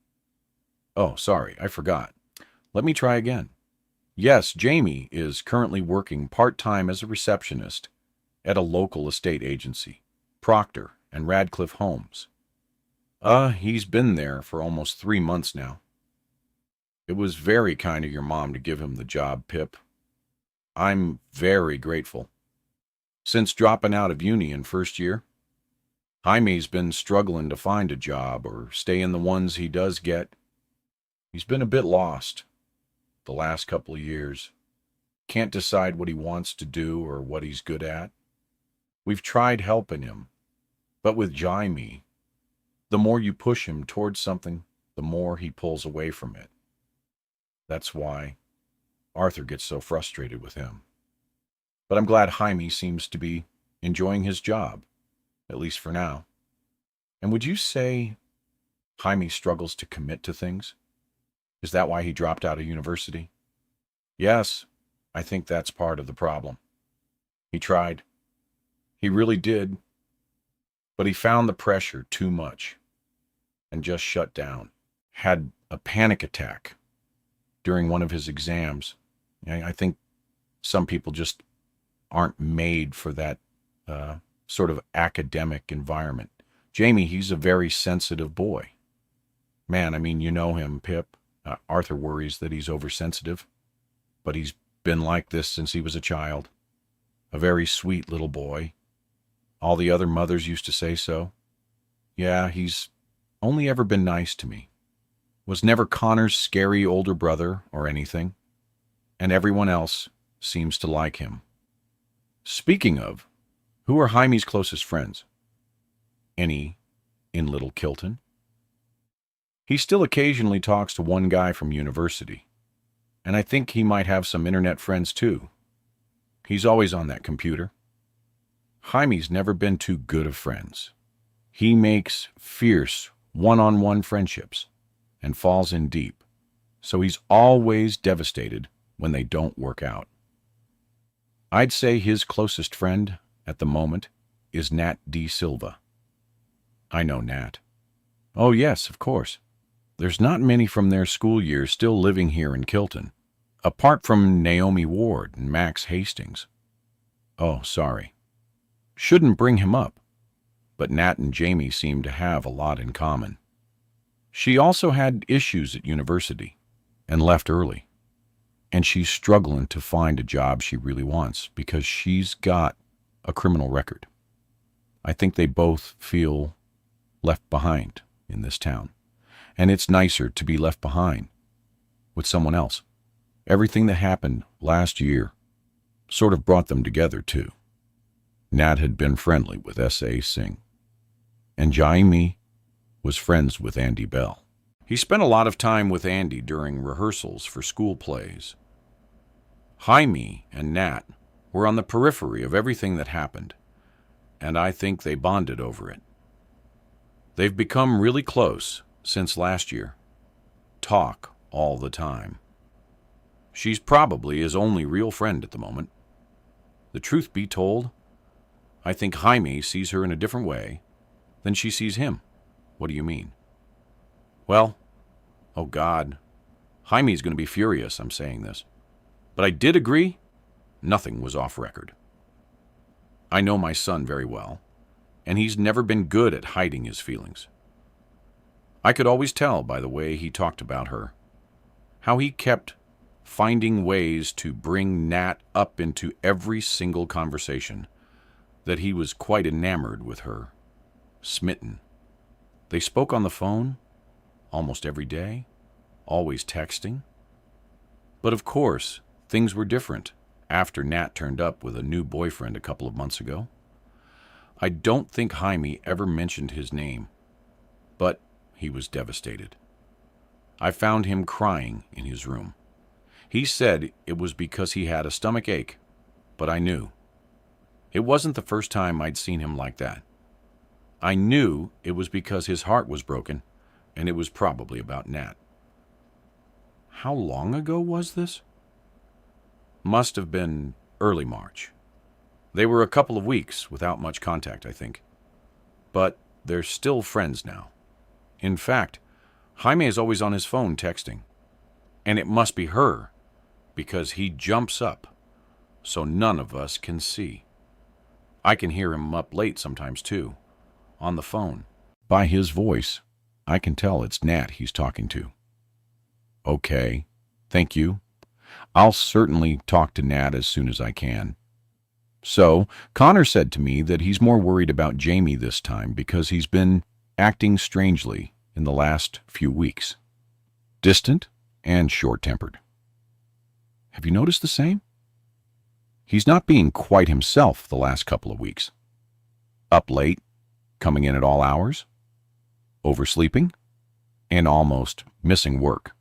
Oh, sorry, I forgot. Let me try again. Yes, Jamie is currently working part-time as a receptionist at a local estate agency, Proctor and Radcliffe Homes. He's been there for almost 3 months now. It was very kind of your mom to give him the job, Pip. I'm very grateful. Since dropping out of uni in first year, Jaime's been struggling to find a job or stay in the ones he does get. He's been a bit lost the last couple of years. Can't decide what he wants to do or what he's good at. We've tried helping him, but with Jaime, the more you push him towards something, the more he pulls away from it. That's why Arthur gets so frustrated with him. But I'm glad Jaime seems to be enjoying his job, at least for now. And would you say Jaime struggles to commit to things? Is that why he dropped out of university? Yes, I think that's part of the problem. He tried. He really did. But he found the pressure too much and just shut down. Had a panic attack during one of his exams. I think some people just aren't made for that sort of academic environment. Jamie, he's a very sensitive boy. Man, I mean, you know him, Pip. Arthur worries that he's oversensitive, but he's been like this since he was a child. A very sweet little boy. All the other mothers used to say so. Yeah, he's only ever been nice to me. Was never Connor's scary older brother or anything. And everyone else seems to like him. Speaking of, who are Jaime's closest friends? Any in Little Kilton? He still occasionally talks to one guy from university, and I think he might have some internet friends too. He's always on that computer. Jaime's never been too good of friends. He makes fierce, one-on-one friendships and falls in deep, so he's always devastated when they don't work out. I'd say his closest friend at the moment is Nat D. Silva. I know Nat. Oh yes, of course. There's not many from their school years still living here in Kilton, apart from Naomi Ward and Max Hastings. Oh, sorry. Shouldn't bring him up, but Nat and Jamie seem to have a lot in common. She also had issues at university and left early, and she's struggling to find a job she really wants because she's got a criminal record. I think they both feel left behind in this town, and it's nicer to be left behind with someone else. Everything that happened last year sort of brought them together, too. Nat had been friendly with S.A. Singh, and Jaime was friends with Andy Bell. He spent a lot of time with Andy during rehearsals for school plays. Jaime and Nat were on the periphery of everything that happened, and I think they bonded over it. They've become really close since last year. Talk all the time. She's probably his only real friend at the moment. The truth be told, I think Jaime sees her in a different way than she sees him. What do you mean? Well, oh God, Jaime's going to be furious I'm saying this. But I did agree nothing was off record. I know my son very well, and he's never been good at hiding his feelings. I could always tell by the way he talked about her, how he kept finding ways to bring Nat up into every single conversation, that he was quite enamored with her, smitten. They spoke on the phone almost every day, always texting. But of course, things were different after Nat turned up with a new boyfriend a couple of months ago. I don't think Jaime ever mentioned his name, but he was devastated. I found him crying in his room. He said it was because he had a stomach ache, but I knew. It wasn't the first time I'd seen him like that. I knew it was because his heart was broken, and it was probably about Nat. How long ago was this? Must have been early March. They were a couple of weeks without much contact, I think. But they're still friends now. In fact, Jaime is always on his phone texting. And it must be her, because he jumps up, so none of us can see. I can hear him up late sometimes too, on the phone. By his voice, I can tell it's Nat he's talking to. Okay, thank you. I'll certainly talk to Nat as soon as I can. So, Connor said to me that he's more worried about Jamie this time because he's been acting strangely in the last few weeks. Distant and short-tempered. Have you noticed the same? He's not being quite himself the last couple of weeks. Up late, coming in at all hours, oversleeping, and almost missing work.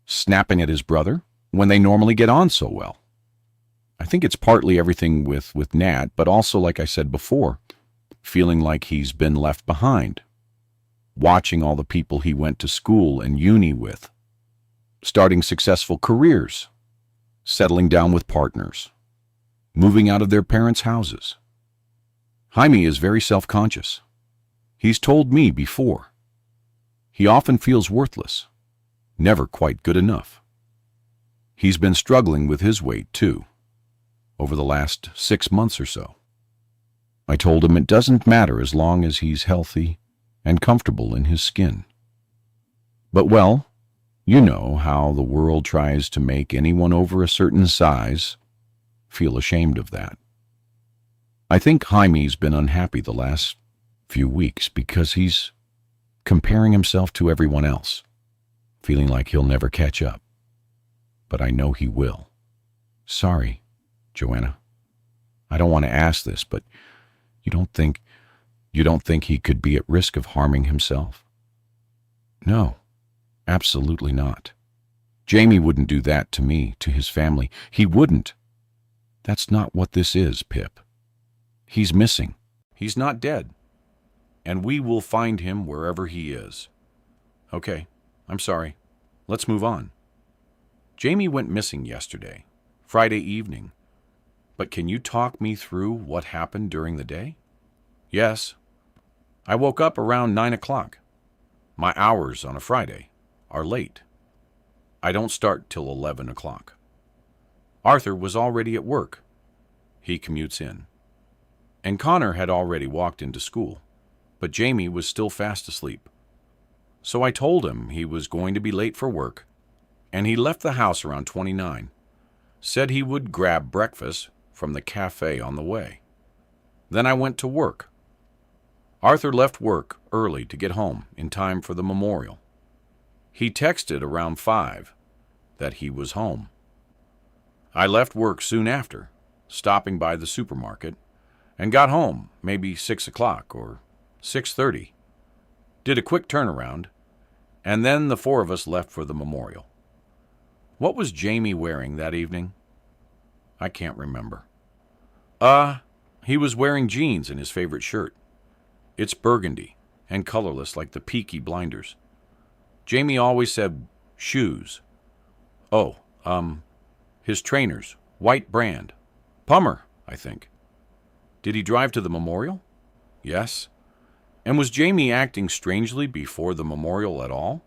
Snapping at his brother when they normally get on so well. I think it's partly everything with Nat, but also, like I said before, feeling like he's been left behind. Watching all the people he went to school and uni with. Starting successful careers. Settling down with partners. Moving out of their parents' houses. Jaime is very self-conscious. He's told me before. He often feels worthless. Never quite good enough. He's been struggling with his weight, too, over the last 6 months or so. I told him it doesn't matter as long as he's healthy and comfortable in his skin. But, well, you know how the world tries to make anyone over a certain size feel ashamed of that. I think Jaime's been unhappy the last few weeks because he's comparing himself to everyone else, feeling like he'll never catch up. But I know he will. Sorry, Joanna. I don't want to ask this, but you don't think he could be at risk of harming himself? No, Absolutely not. Jamie wouldn't do that to me, to his family. He wouldn't. That's not what this is, Pip. He's missing. He's not dead. And we will find him wherever he is. Okay, I'm sorry. Let's move on. Jamie went missing yesterday, Friday evening. But can you talk me through what happened during the day? Yes. I woke up around 9 o'clock. My hours on a Friday are late. I don't start till 11 o'clock. Arthur was already at work. He commutes in. And Connor had already walked into school, but Jamie was still fast asleep. So I told him he was going to be late for work, and he left the house around 29, said he would grab breakfast from the cafe on the way. Then I went to work. Arthur left work early to get home in time for the memorial. He texted around 5 that he was home. I left work soon after, stopping by the supermarket, and got home maybe 6 o'clock or 6:30. Did a quick turnaround, and then the 4 of us left for the memorial. What was Jamie wearing that evening? I can't remember. He was wearing jeans and his favorite shirt. It's burgundy and colorless like the Peaky Blinders. Jamie always said shoes. Oh, his trainers, white brand. Pummer, I think. Did he drive to the memorial? Yes. And was Jamie acting strangely before the memorial at all?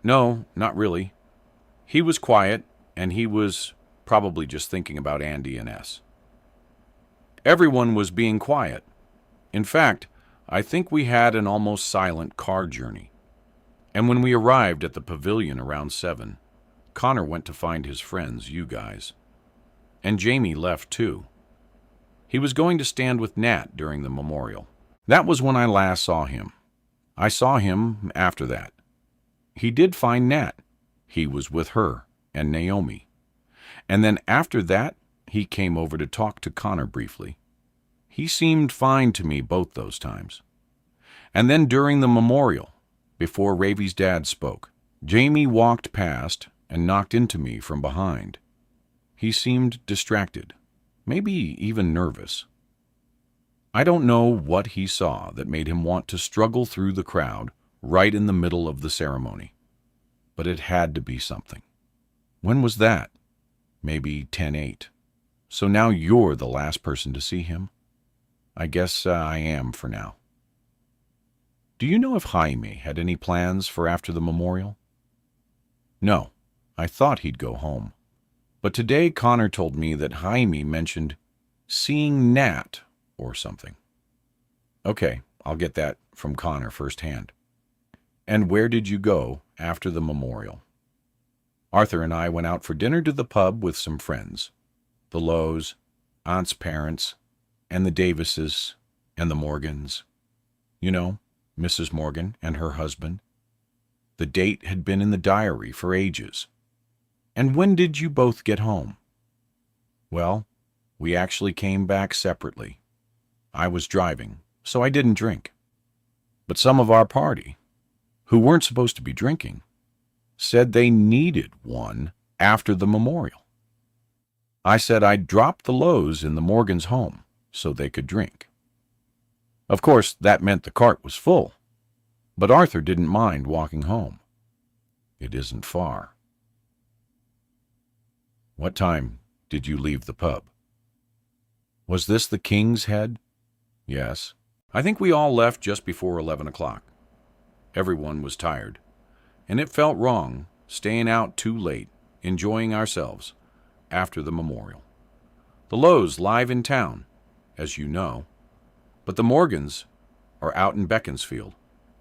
No, not really. He was quiet, and he was probably just thinking about Andy and S. Everyone was being quiet. In fact, I think we had an almost silent car journey. And when we arrived at the pavilion around 7, Connor went to find his friends, you guys. And Jamie left too. He was going to stand with Nat during the memorial. That was when I last saw him. I saw him after that. He did find Nat. He was with her and Naomi. And then after that, he came over to talk to Connor briefly. He seemed fine to me both those times. And then during the memorial, before Ravi's dad spoke, Jamie walked past and knocked into me from behind. He seemed distracted, maybe even nervous. I don't know what he saw that made him want to struggle through the crowd right in the middle of the ceremony. But it had to be something. When was that? Maybe 10/8. So now you're the last person to see him? I guess I am for now. Do you know if Jaime had any plans for after the memorial? No, I thought he'd go home. But today Connor told me that Jaime mentioned seeing Nat or something. Okay, I'll get that from Connor firsthand. And where did you go after the memorial? Arthur and I went out for dinner to the pub with some friends. The Lows, Aunt's parents, and the Davises, and the Morgans. You know, Mrs. Morgan and her husband. The date had been in the diary for ages. And when did you both get home? Well, we actually came back separately. I was driving, so I didn't drink. But some of our party, who weren't supposed to be drinking, said they needed one after the memorial. I said I'd drop the Lows in the Morgans' home so they could drink. Of course, that meant the cart was full, but Arthur didn't mind walking home. It isn't far. What time did you leave the pub? Was this the King's Head? Yes. I think we all left just before 11 o'clock. Everyone was tired, and it felt wrong staying out too late, enjoying ourselves after the memorial. The Lows live in town, as you know, but the Morgans are out in Beaconsfield,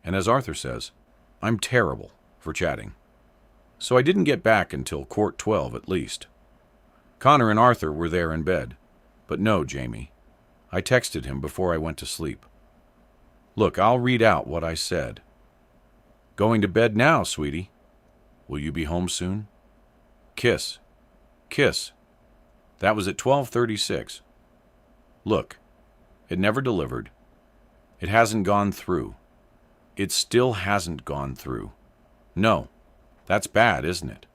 and as Arthur says, I'm terrible for chatting. So I didn't get back until 12:15 at least. Connor and Arthur were there in bed, but no, Jamie. I texted him before I went to sleep. Look, I'll read out what I said. Going to bed now, sweetie. Will you be home soon? Kiss. Kiss. That was at 12:36. Look, it never delivered. It hasn't gone through. It still hasn't gone through. No. That's bad, isn't it?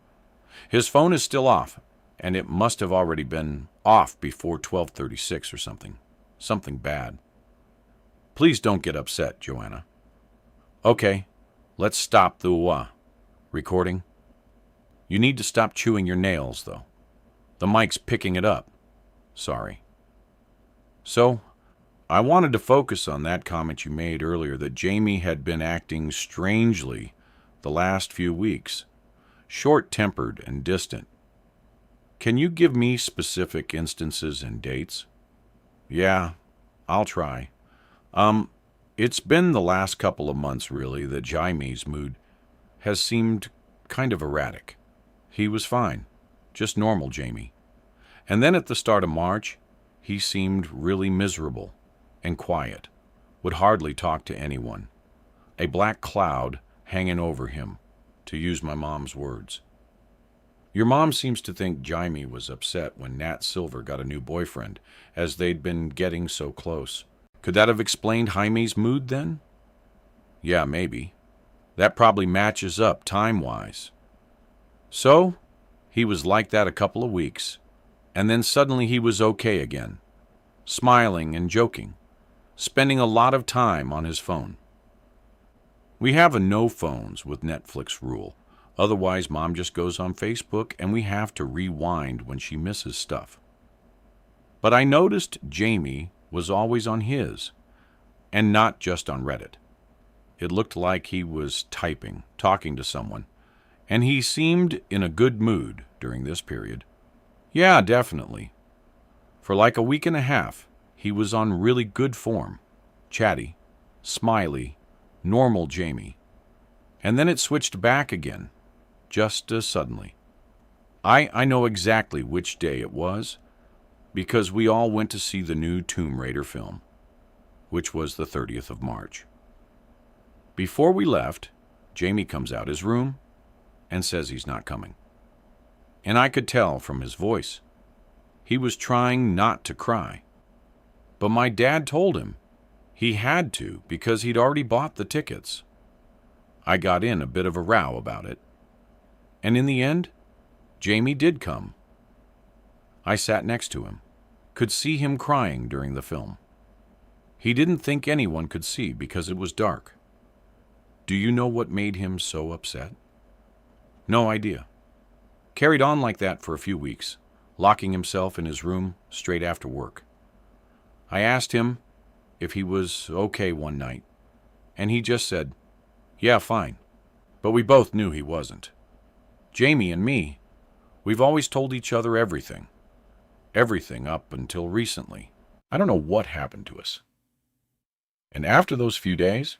His phone is still off, and it must have already been off before 12:36 or something. Something bad. Please don't get upset, Joanna. Okay, let's stop the recording. You need to stop chewing your nails, though. The mic's picking it up. Sorry. So, I wanted to focus on that comment you made earlier that Jamie had been acting strangely the last few weeks, short-tempered and distant. Can you give me specific instances and dates? Yeah, I'll try. It's been the last couple of months, really, that Jamie's mood has seemed kind of erratic. He was fine, just normal Jamie. And then at the start of March, he seemed really miserable and quiet, would hardly talk to anyone. A black cloud hanging over him, to use my mom's words. Your mom seems to think Jamie was upset when Nat Silver got a new boyfriend, as they'd been getting so close. Could that have explained Jaime's mood then? Yeah, maybe. That probably matches up time-wise. So, he was like that a couple of weeks, and then suddenly he was okay again, smiling and joking, spending a lot of time on his phone. We have a no phones with Netflix rule. Otherwise, Mom just goes on Facebook and we have to rewind when she misses stuff. But I noticed Jamie was always on his, and not just on Reddit. It looked like he was typing, talking to someone, and he seemed in a good mood during this period. Yeah, definitely. For like a week and a half, he was on really good form, chatty, smiley, normal Jamie. And then it switched back again, just as suddenly. I know exactly which day it was, because we all went to see the new Tomb Raider film, which was the 30th of March. Before we left, Jamie comes out his room and says he's not coming. And I could tell from his voice. He was trying not to cry. But my dad told him he had to because he'd already bought the tickets. I got in a bit of a row about it. And in the end, Jamie did come. I sat next to him, could see him crying during the film. He didn't think anyone could see because it was dark. Do you know what made him so upset? No idea. Carried on like that for a few weeks, locking himself in his room straight after work. I asked him if he was okay one night, and he just said, yeah, fine. But we both knew he wasn't. Jamie and me, we've always told each other everything. Everything up until recently. I don't know what happened to us. And after those few days,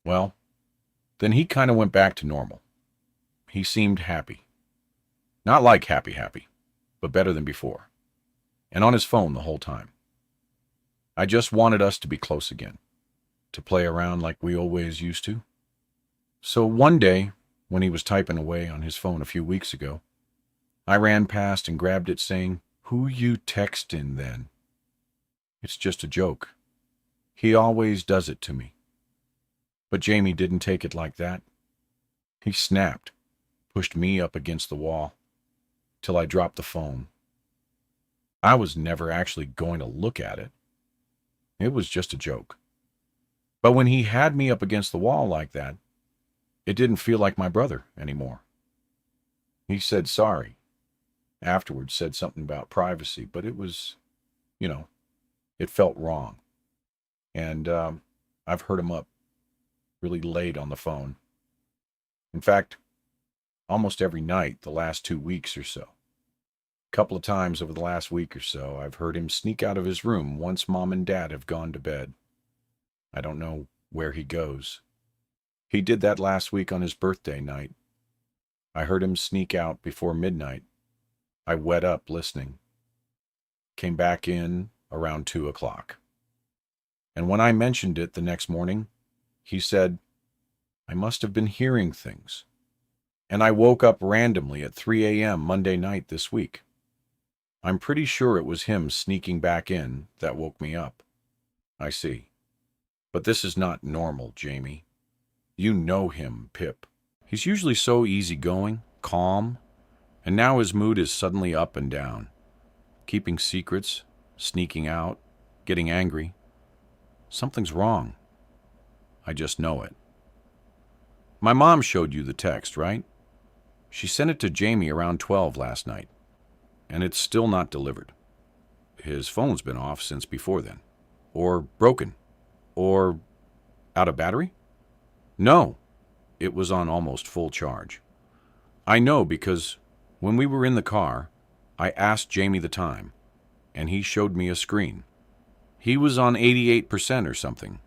well, then he kind of went back to normal. He seemed happy. Not like happy, but better than before. And on his phone the whole time. I just wanted us to be close again, to play around like we always used to. So one day, when he was typing away on his phone a few weeks ago, I ran past and grabbed it saying, "Who you texting then?" It's just a joke. He always does it to me. But Jamie didn't take it like that. He snapped, pushed me up against the wall, till I dropped the phone. I was never actually going to look at it. It was just a joke. But when he had me up against the wall like that, it didn't feel like my brother anymore. He said sorry. Afterwards said something about privacy, but it was, it felt wrong. And I've heard him up really late on the phone. In fact, almost every night the last 2 weeks or so. A couple of times over the last week or so, I've heard him sneak out of his room once Mom and Dad have gone to bed. I don't know where he goes. He did that last week on his birthday night. I heard him sneak out before midnight. I wet up listening. Came back in around 2 o'clock. And when I mentioned it the next morning, he said, I must have been hearing things. And I woke up randomly at 3 a.m. Monday night this week. I'm pretty sure it was him sneaking back in that woke me up. I see. But this is not normal, Jamie. You know him, Pip. He's usually so easygoing, calm, and now his mood is suddenly up and down, keeping secrets, sneaking out, getting angry. Something's wrong. I just know it. My mom showed you the text, right? She sent it to Jamie around 12 last night, and it's still not delivered. His phone's been off since before then. Or broken. Or out of battery? No, it was on almost full charge. I know because when we were in the car, I asked Jamie the time, and he showed me a screen. He was on 88% or something.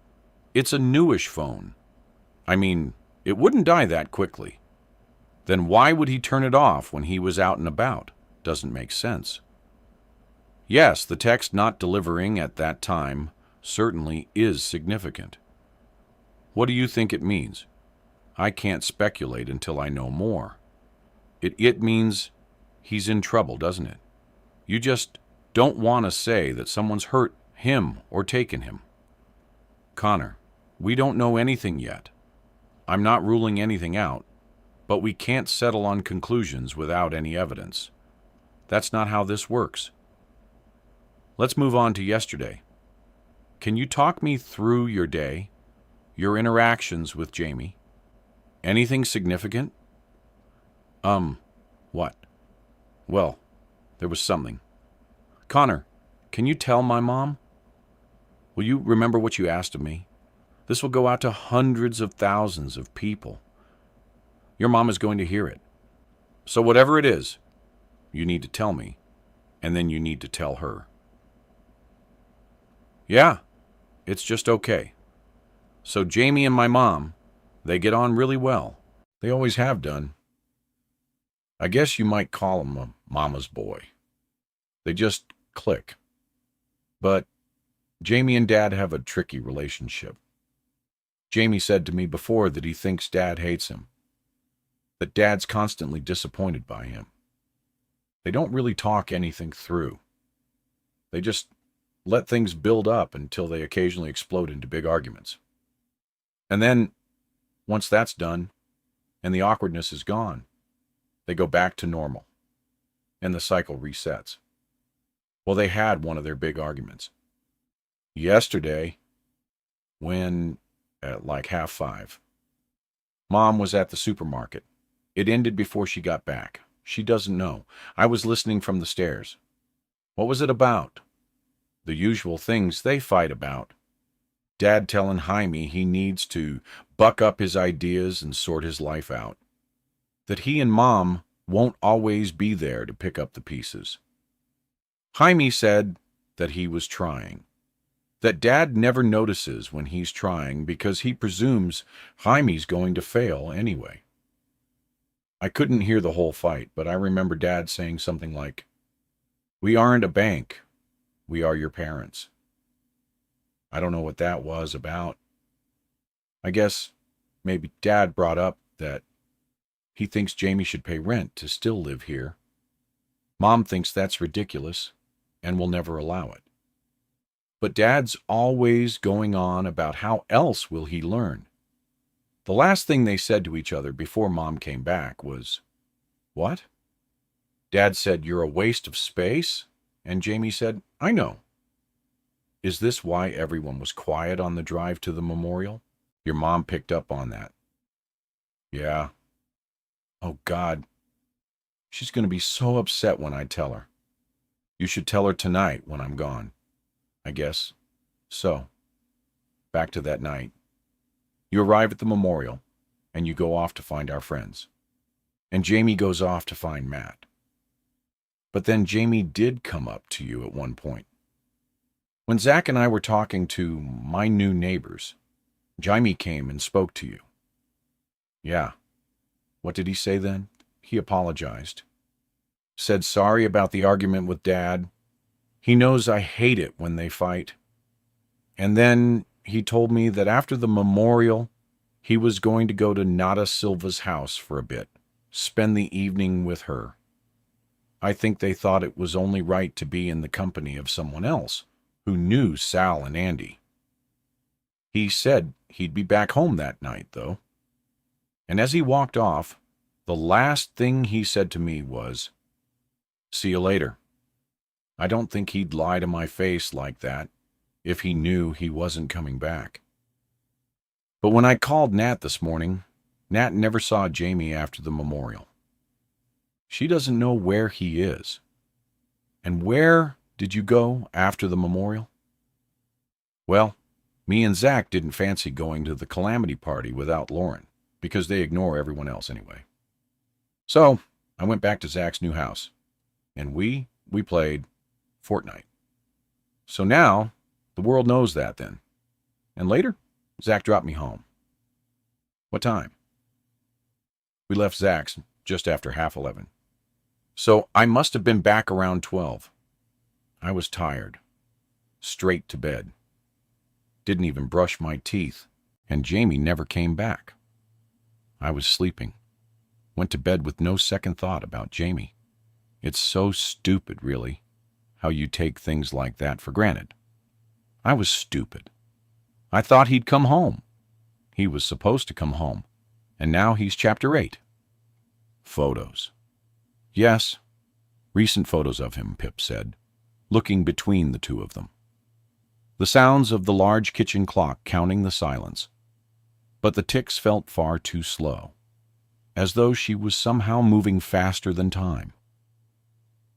It's a newish phone. I mean, it wouldn't die that quickly. Then why would he turn it off when he was out and about? Doesn't make sense. Yes, the text not delivering at that time certainly is significant. What do you think it means? I can't speculate until I know more. It means he's in trouble, doesn't it? You just don't want to say that someone's hurt him or taken him. Connor, we don't know anything yet. I'm not ruling anything out, but we can't settle on conclusions without any evidence. That's not how this works. Let's move on to yesterday. Can you talk me through your day, your interactions with Jamie? Anything significant? What? Well, there was something. Connor, can you tell my mom? Will you remember what you asked of me? This will go out to hundreds of thousands of people. Your mom is going to hear it. So whatever it is, you need to tell me, and then you need to tell her. Yeah, it's just okay. So Jamie and my mom, they get on really well. They always have done. I guess you might call him a mama's boy. They just click. But Jamie and Dad have a tricky relationship. Jamie said to me before that he thinks Dad hates him, that Dad's constantly disappointed by him. They don't really talk anything through. They just let things build up until they occasionally explode into big arguments. And then, once that's done, and the awkwardness is gone, they go back to normal, and the cycle resets. Well, they had one of their big arguments. Yesterday, when, at like 5:30, Mom was at the supermarket. It ended before she got back. She doesn't know. I was listening from the stairs. What was it about? The usual things they fight about. Dad telling Jaime he needs to buck up his ideas and sort his life out. That he and Mom won't always be there to pick up the pieces. Jaime said that he was trying. That Dad never notices when he's trying because he presumes Jaime's going to fail anyway. I couldn't hear the whole fight, but I remember Dad saying something like, "We aren't a bank. We are your parents." I don't know what that was about. I guess maybe Dad brought up that he thinks Jamie should pay rent to still live here. Mom thinks that's ridiculous and will never allow it. But Dad's always going on about how else will he learn. The last thing they said to each other before Mom came back was, "What?" Dad said, "You're a waste of space?" And Jamie said, "I know." Is this why everyone was quiet on the drive to the memorial? Your mom picked up on that. Yeah. Oh, God. She's going to be so upset when I tell her. You should tell her tonight when I'm gone. I guess. So, back to that night. You arrive at the memorial, and you go off to find our friends. And Jamie goes off to find Matt. But then Jamie did come up to you at one point. When Zach and I were talking to my new neighbors, Jamie came and spoke to you. Yeah. What did he say then? He apologized. Said sorry about the argument with Dad. He knows I hate it when they fight. And then he told me that after the memorial, he was going to go to Nada Silva's house for a bit, spend the evening with her. I think they thought it was only right to be in the company of someone else who knew Sal and Andy. He said he'd be back home that night, though. And as he walked off, the last thing he said to me was, "See you later." I don't think he'd lie to my face like that if he knew he wasn't coming back. But when I called Nat this morning, Nat never saw Jamie after the memorial. She doesn't know where he is. And where did you go after the memorial? Well, me and Zach didn't fancy going to the calamity party without Lauren, because they ignore everyone else anyway. So I went back to Zach's new house, and we played Fortnite. So now the world knows that then. And later, Zach dropped me home. What time? We left Zach's just after 11:30. So I must have been back around 12. I was tired. Straight to bed. Didn't even brush my teeth, and Jamie never came back. I was sleeping. Went to bed with no second thought about Jamie. It's so stupid, really, how you take things like that for granted. I was stupid. I thought he'd come home. He was supposed to come home, and now he's chapter 8. Photos. Yes, recent photos of him, Pip said, looking between the two of them. The sounds of the large kitchen clock counting the silence, but the ticks felt far too slow, as though she was somehow moving faster than time.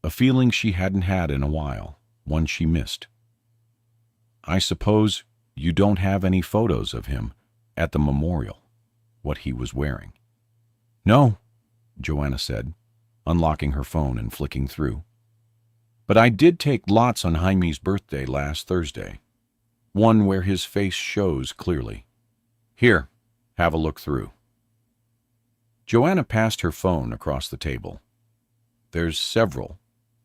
A feeling she hadn't had in a while, one she missed. I suppose you don't have any photos of him at the memorial, what he was wearing. No, Joanna said, unlocking her phone and flicking through. But I did take lots on Jaime's birthday last Thursday, one where his face shows clearly. Here, have a look through. Joanna passed her phone across the table. There's several,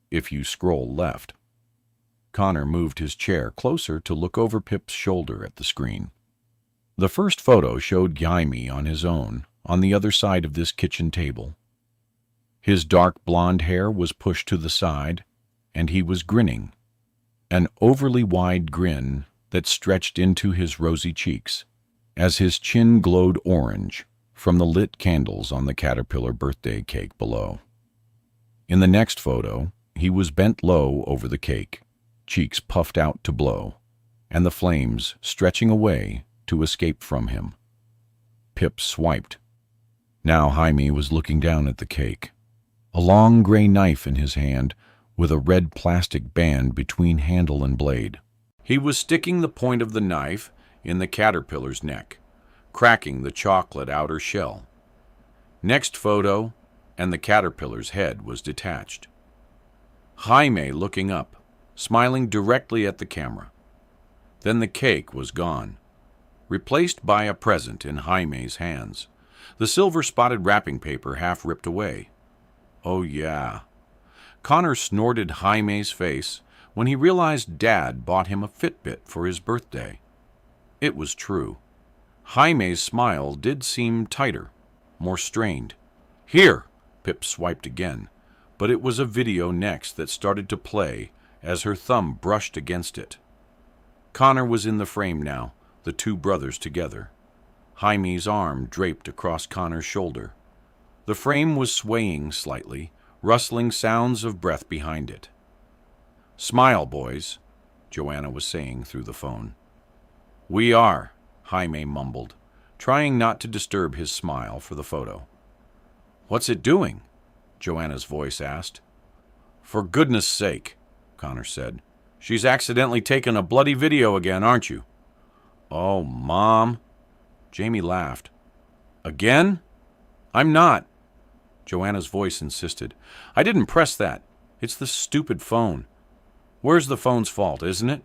if you scroll left. Connor moved his chair closer to look over Pip's shoulder at the screen. The first photo showed Jaime on his own, on the other side of this kitchen table. His dark blonde hair was pushed to the side, and he was grinning, an overly wide grin that stretched into his rosy cheeks, as his chin glowed orange from the lit candles on the Caterpillar birthday cake below. In the next photo, he was bent low over the cake, cheeks puffed out to blow, and the flames stretching away to escape from him. Pip swiped. Now Jaime was looking down at the cake, a long gray knife in his hand with a red plastic band between handle and blade. He was sticking the point of the knife in the caterpillar's neck, cracking the chocolate outer shell. Next photo, and the caterpillar's head was detached. Jaime looking up, smiling directly at the camera. Then the cake was gone, replaced by a present in Jaime's hands, the silver-spotted wrapping paper half ripped away. Oh yeah. Connor snorted Jaime's face when he realized Dad bought him a Fitbit for his birthday. It was true. Jaime's smile did seem tighter, more strained. Here! Pip swiped again, but it was a video next that started to play as her thumb brushed against it. Connor was in the frame now, the two brothers together. Jaime's arm draped across Connor's shoulder. The frame was swaying slightly, rustling sounds of breath behind it. "Smile, boys," Joanna was saying through the phone. "We are," Jaime mumbled, trying not to disturb his smile for the photo. "What's it doing?" Joanna's voice asked. "For goodness sake," Connor said. "She's accidentally taken a bloody video again, aren't you?" "Oh, Mom." Jamie laughed. "Again?" "I'm not." Joanna's voice insisted. "I didn't press that. It's the stupid phone. Where's the phone's fault, isn't it?"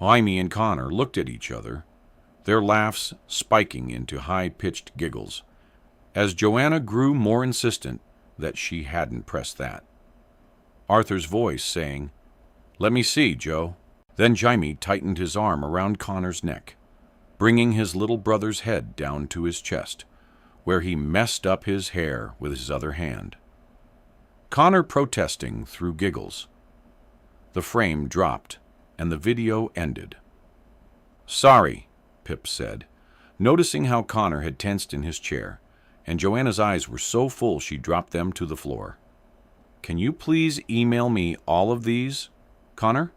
Jaime and Connor looked at each other, their laughs spiking into high-pitched giggles, as Joanna grew more insistent that she hadn't pressed that. Arthur's voice saying, "Let me see, Joe." Then Jaime tightened his arm around Connor's neck, bringing his little brother's head down to his chest, where he messed up his hair with his other hand. Connor protesting through giggles. The frame dropped, and the video ended. "Sorry," Pip said, noticing how Connor had tensed in his chair, and Joanna's eyes were so full she dropped them to the floor. "Can you please email me all of these, Connor,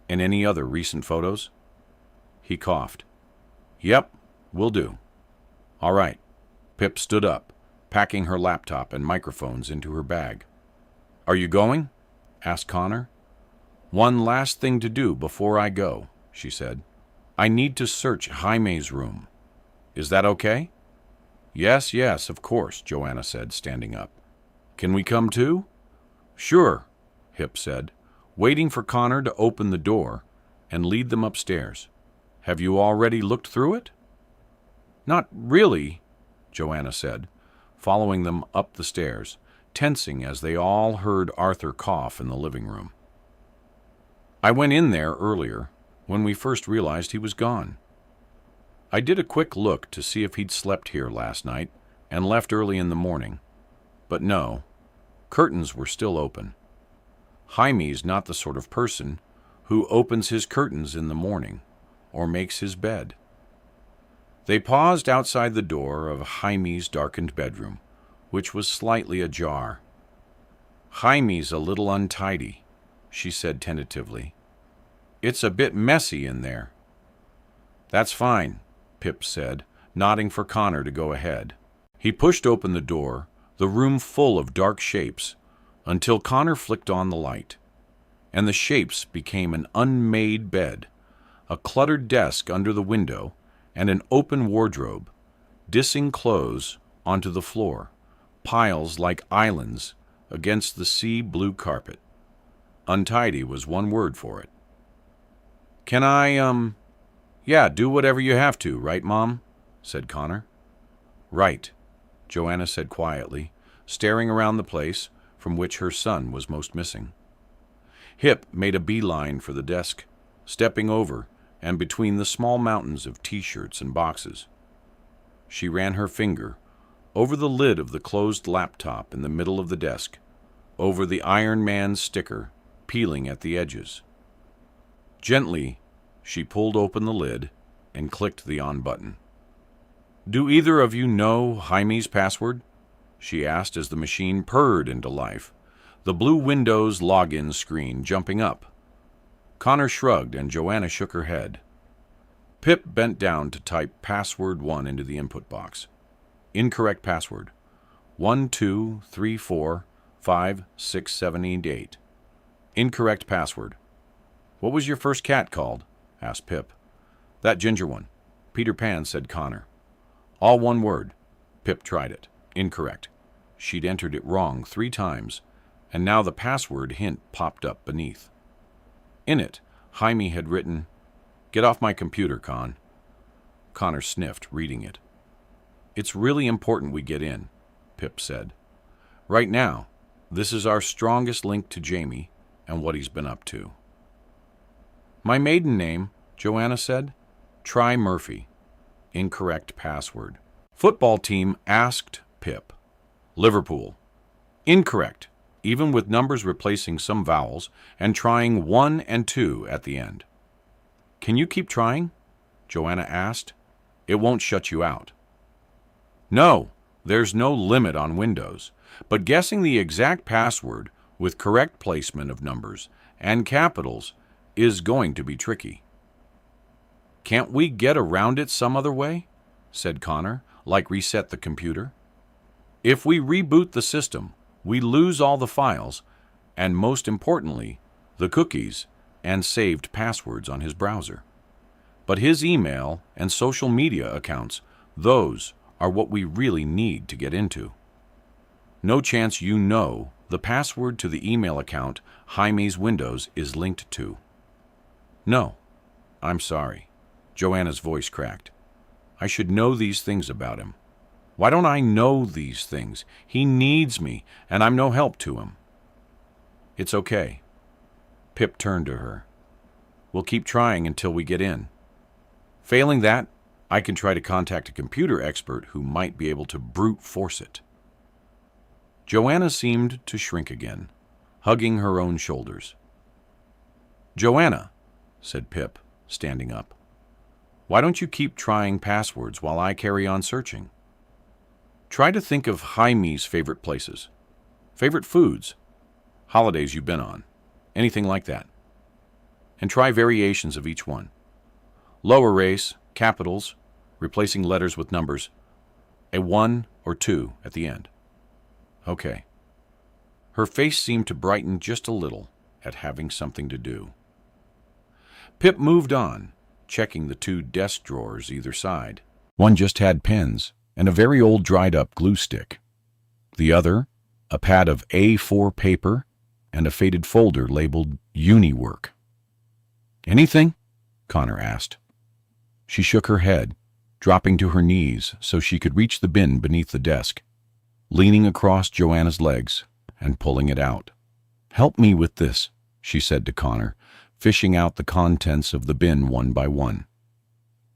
and any other recent photos?" He coughed. "Yep, will do." "All right." Pip stood up, packing her laptop and microphones into her bag. "Are you going?" asked Connor. "One last thing to do before I go," she said. "I need to search Jaime's room. Is that okay?" Yes, of course," Joanna said, standing up. "Can we come too?" "Sure," Pip said, waiting for Connor to open the door and lead them upstairs. "Have you already looked through it?" "Not really," Joanna said, following them up the stairs, tensing as they all heard Arthur cough in the living room. "I went in there earlier, when we first realized he was gone. I did a quick look to see if he'd slept here last night and left early in the morning. But no, curtains were still open. Jaime's not the sort of person who opens his curtains in the morning or makes his bed." They paused outside the door of Jaime's darkened bedroom, which was slightly ajar. "Jaime's a little untidy," she said tentatively. "It's a bit messy in there." "That's fine," Pip said, nodding for Connor to go ahead. He pushed open the door, the room full of dark shapes, until Connor flicked on the light, and the shapes became an unmade bed, a cluttered desk under the window, and an open wardrobe, dissing clothes onto the floor, piles like islands against the sea-blue carpet. Untidy was one word for it. "Can I, Yeah, do whatever you have to, right, Mom?" said Connor. "Right," Joanna said quietly, staring around the place from which her son was most missing. Hip made a beeline for the desk, stepping over and between the small mountains of T-shirts and boxes. She ran her finger over the lid of the closed laptop in the middle of the desk, over the Iron Man sticker peeling at the edges. Gently, she pulled open the lid and clicked the on button. "Do either of you know Jaime's password?" she asked as the machine purred into life, the blue Windows login screen jumping up. Connor shrugged and Joanna shook her head. Pip bent down to type password 1 into the input box. Incorrect password. 12345678. Incorrect password. "What was your first cat called?" asked Pip. "That ginger one. Peter Pan," said Connor. All one word. Pip tried it. Incorrect. She'd entered it wrong 3 times, and now the password hint popped up beneath. In it, Jaime had written, "Get off my computer, Con." Connor sniffed, reading it. "It's really important we get in," Pip said. "Right now, this is our strongest link to Jaime and what he's been up to." "My maiden name," Joanna said. "Try Murphy." Incorrect password. Football team asked Pip. "Liverpool." Incorrect, even with numbers replacing some vowels and trying 1 and 2 at the end. "Can you keep trying?" Joanna asked. "It won't shut you out." "No, there's no limit on Windows, but guessing the exact password with correct placement of numbers and capitals is going to be tricky." "Can't we get around it some other way?" said Connor, like reset the computer. "If we reboot the system, we lose all the files, and most importantly, the cookies and saved passwords on his browser. But his email and social media accounts, those are what we really need to get into." "No chance you know the password to the email account Jaime's Windows is linked to?" "No, I'm sorry." Joanna's voice cracked. "I should know these things about him. Why don't I know these things? He needs me, and I'm no help to him." "It's okay." Pip turned to her. "We'll keep trying until we get in. Failing that, I can try to contact a computer expert who might be able to brute force it." Joanna seemed to shrink again, hugging her own shoulders. "Joanna," said Pip, standing up, "why don't you keep trying passwords while I carry on searching?" Try to think of Jaime's favorite places, favorite foods, holidays you've been on, anything like that. And try variations of each one. Lowercase, capitals, replacing letters with numbers, a 1 or 2 at the end. Okay. Her face seemed to brighten just a little at having something to do. Pip moved on, checking the 2 desk drawers either side. One just had pens and a very old dried-up glue stick. The other, a pad of A4 paper and a faded folder labeled Uni Work. Anything? Connor asked. She shook her head, dropping to her knees so she could reach the bin beneath the desk, leaning across Joanna's legs and pulling it out. Help me with this, she said to Connor, fishing out the contents of the bin one by one.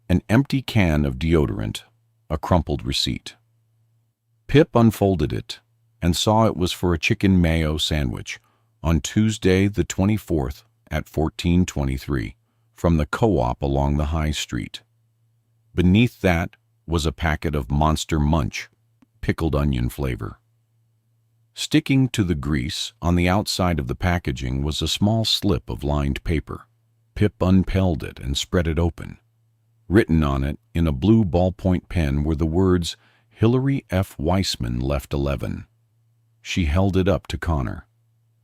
An empty can of deodorant, a crumpled receipt. Pip unfolded it and saw it was for a chicken mayo sandwich on Tuesday the 24th at 14:23 from the co-op along the high street. Beneath that was a packet of Monster Munch, pickled onion flavor. Sticking to the grease on the outside of the packaging was a small slip of lined paper. Pip unpelled it and spread it open. Written on it in a blue ballpoint pen were the words, Hillary F. Weissman left 11. She held it up to Connor.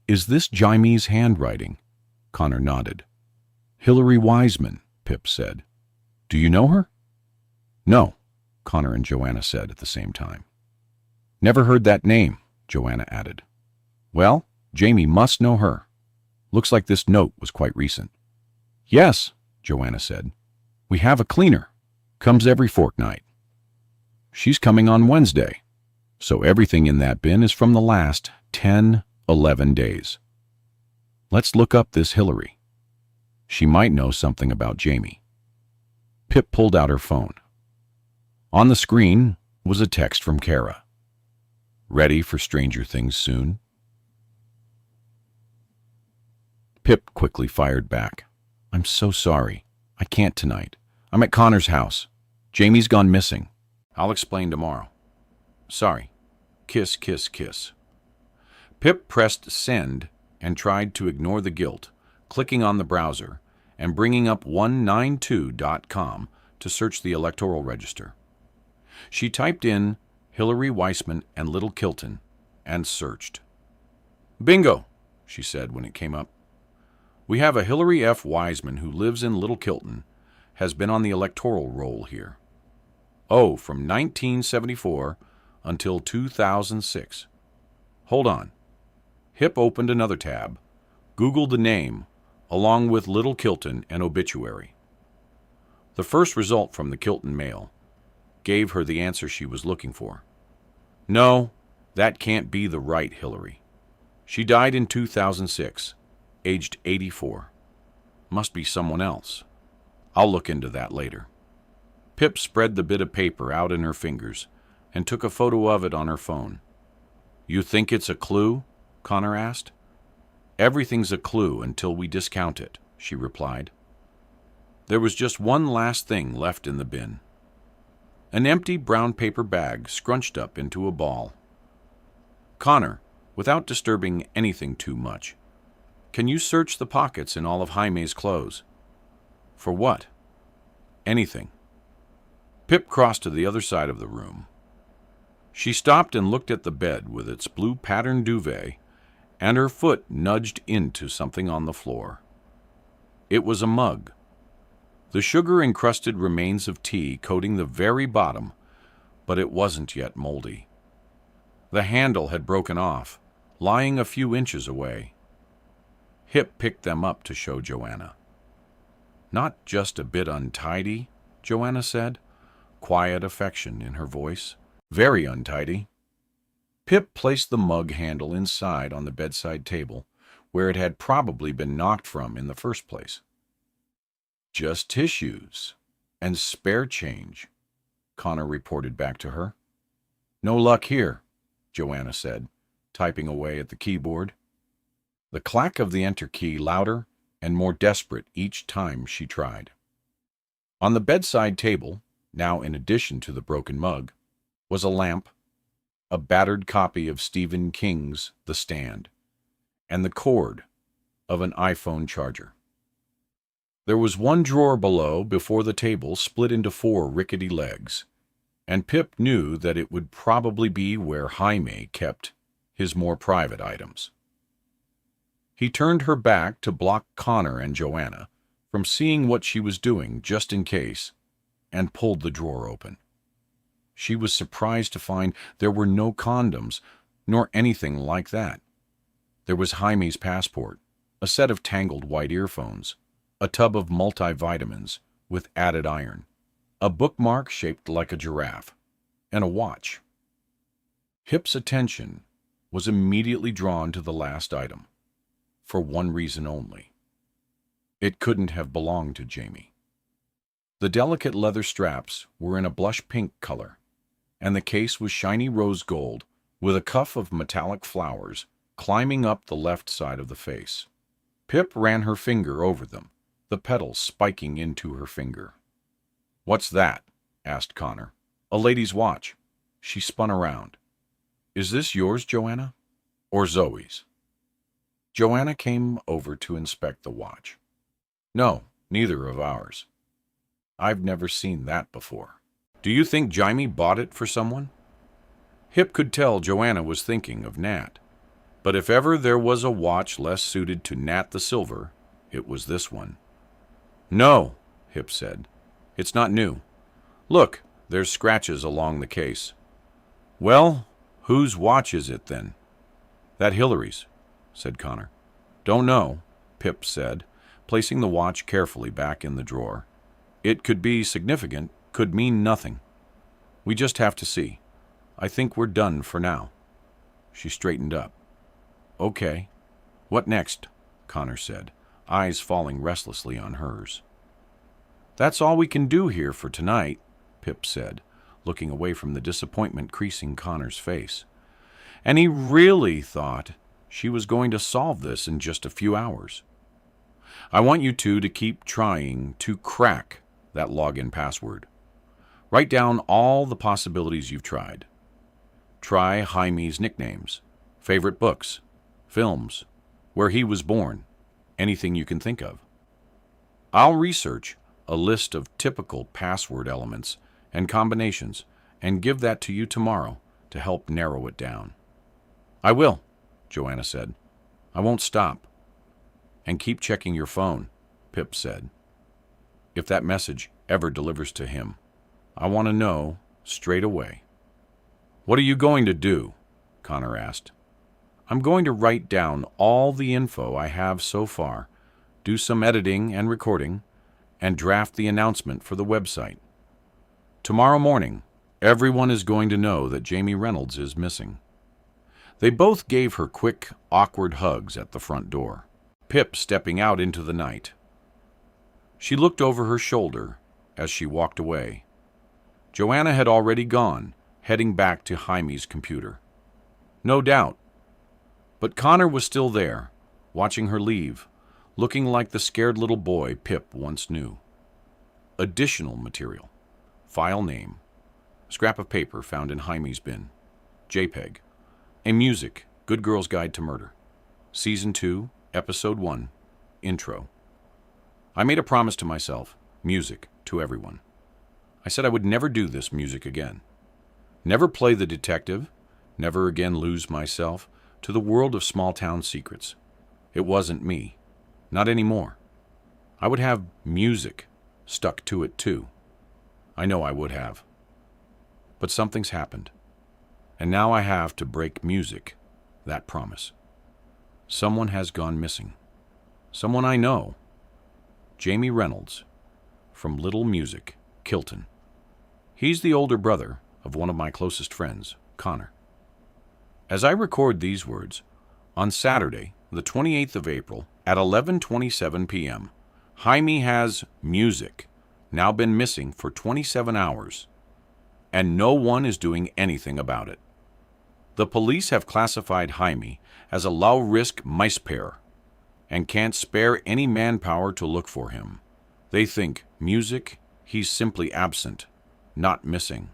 Is this Jaime's handwriting? Connor nodded. Hillary Weissman, Pip said. Do you know her? No, Connor and Joanna said at the same time. Never heard that name, Joanna added. Well, Jaime must know her. Looks like this note was quite recent. Yes, Joanna said. We have a cleaner. Comes every fortnight. She's coming on Wednesday, so everything in that bin is from the last 11 days. Let's look up this Hillary. She might know something about Jaime. Pip pulled out her phone. On the screen was a text from Kara. Ready for stranger things soon? Pip quickly fired back. I'm so sorry. I can't tonight. I'm at Connor's house. Jaime's gone missing. I'll explain tomorrow. Sorry. Kiss, kiss, kiss. Pip pressed send and tried to ignore the guilt, clicking on the browser and bringing up 192.com to search the electoral register. She typed in Hillary Weissman and Little Kilton and searched. Bingo, she said when it came up. We have a Hillary F. Weissman who lives in Little Kilton, has been on the electoral roll here. Oh, from 1974 until 2006. Hold on. Hip opened another tab, Googled the name, along with Little Kilton and obituary. The first result from the Kilton Mail gave her the answer she was looking for. No, that can't be the right Hillary. She died in 2006, aged 84. Must be someone else. I'll look into that later. Pip spread the bit of paper out in her fingers and took a photo of it on her phone. You think it's a clue? Connor asked. Everything's a clue until we discount it, she replied. There was just one last thing left in the bin. An empty brown paper bag scrunched up into a ball. Connor, without disturbing anything too much, can you search the pockets in all of Jaime's clothes? For what? Anything. Pip crossed to the other side of the room. She stopped and looked at the bed with its blue patterned duvet, and her foot nudged into something on the floor. It was a mug. The sugar-encrusted remains of tea coating the very bottom, but it wasn't yet moldy. The handle had broken off, lying a few inches away. Hip picked them up to show Joanna. Not just a bit untidy, Joanna said, quiet affection in her voice. Very untidy. Pip placed the mug handle inside on the bedside table, where it had probably been knocked from in the first place. Just tissues and spare change, Connor reported back to her. No luck here, Joanna said, typing away at the keyboard. The clack of the enter key louder and more desperate each time she tried. On the bedside table, now in addition to the broken mug, was a lamp, a battered copy of Stephen King's The Stand, and the cord of an iPhone charger. There was one drawer below before the table split into 4 rickety legs, and Pip knew that it would probably be where Jaime kept his more private items. He turned her back to block Connor and Joanna from seeing what she was doing just in case, and pulled the drawer open. She was surprised to find there were no condoms, nor anything like that. There was Jaime's passport, a set of tangled white earphones, a tub of multivitamins with added iron, a bookmark shaped like a giraffe, and a watch. Pip's attention was immediately drawn to the last item, for one reason only. It couldn't have belonged to Jamie. The delicate leather straps were in a blush pink color, and the case was shiny rose gold with a cuff of metallic flowers climbing up the left side of the face. Pip ran her finger over them, the petals spiking into her finger. "What's that?" asked Connor. "A lady's watch." She spun around. "Is this yours, Joanna? Or Zoe's?" Joanna came over to inspect the watch. "No, neither of ours. I've never seen that before." "Do you think Jaime bought it for someone?" Pip could tell Joanna was thinking of Nat. But if ever there was a watch less suited to Nat the Silver, it was this one. "No," Pip said. "It's not new. Look, there's scratches along the case." "Well, whose watch is it then?" "That Hillary's," said Connor. "Don't know," Pip said, placing the watch carefully back in the drawer. "It could be significant, could mean nothing. We just have to see. I think we're done for now." She straightened up. "Okay. What next?" Connor said, eyes falling restlessly on hers. "That's all we can do here for tonight," Pip said, looking away from the disappointment creasing Connor's face. And he really thought she was going to solve this in just a few hours. "I want you two to keep trying to crack that login password. Write down all the possibilities you've tried. Try Jaime's nicknames, favorite books, films, where he was born, anything you can think of. I'll research a list of typical password elements and combinations and give that to you tomorrow to help narrow it down." "I will," Joanna said. "I won't stop." "And keep checking your phone," Pip said. "If that message ever delivers to him, I want to know straight away." "What are you going to do?" Connor asked. "I'm going to write down all the info I have so far, do some editing and recording, and draft the announcement for the website. Tomorrow morning, everyone is going to know that Jamie Reynolds is missing." They both gave her quick, awkward hugs at the front door, Pip stepping out into the night. She looked over her shoulder as she walked away. Joanna had already gone, heading back to Jaime's computer. No doubt. But Connor was still there, watching her leave, looking like the scared little boy Pip once knew. Additional material. File name. Scrap of paper found in Jaime's bin. JPEG. A music, Good Girl's Guide to Murder. Season 2, Episode 1. Intro. I made a promise to myself, music to everyone. I said I would never do this music again. Never play the detective, never again lose myself to the world of small-town secrets. It wasn't me. Not anymore. I would have music stuck to it too. I know I would have. But something's happened. And now I have to break music, that promise. Someone has gone missing. Someone I know. Jamie Reynolds, from Little Music, Kilton. He's the older brother of one of my closest friends, Connor. As I record these words, on Saturday, the 28th of April, at 11:27 p.m., Jaime has music now been missing for 27 hours, and no one is doing anything about it. The police have classified Jaime as a low-risk mice pair and can't spare any manpower to look for him. They think music, he's simply absent, not missing.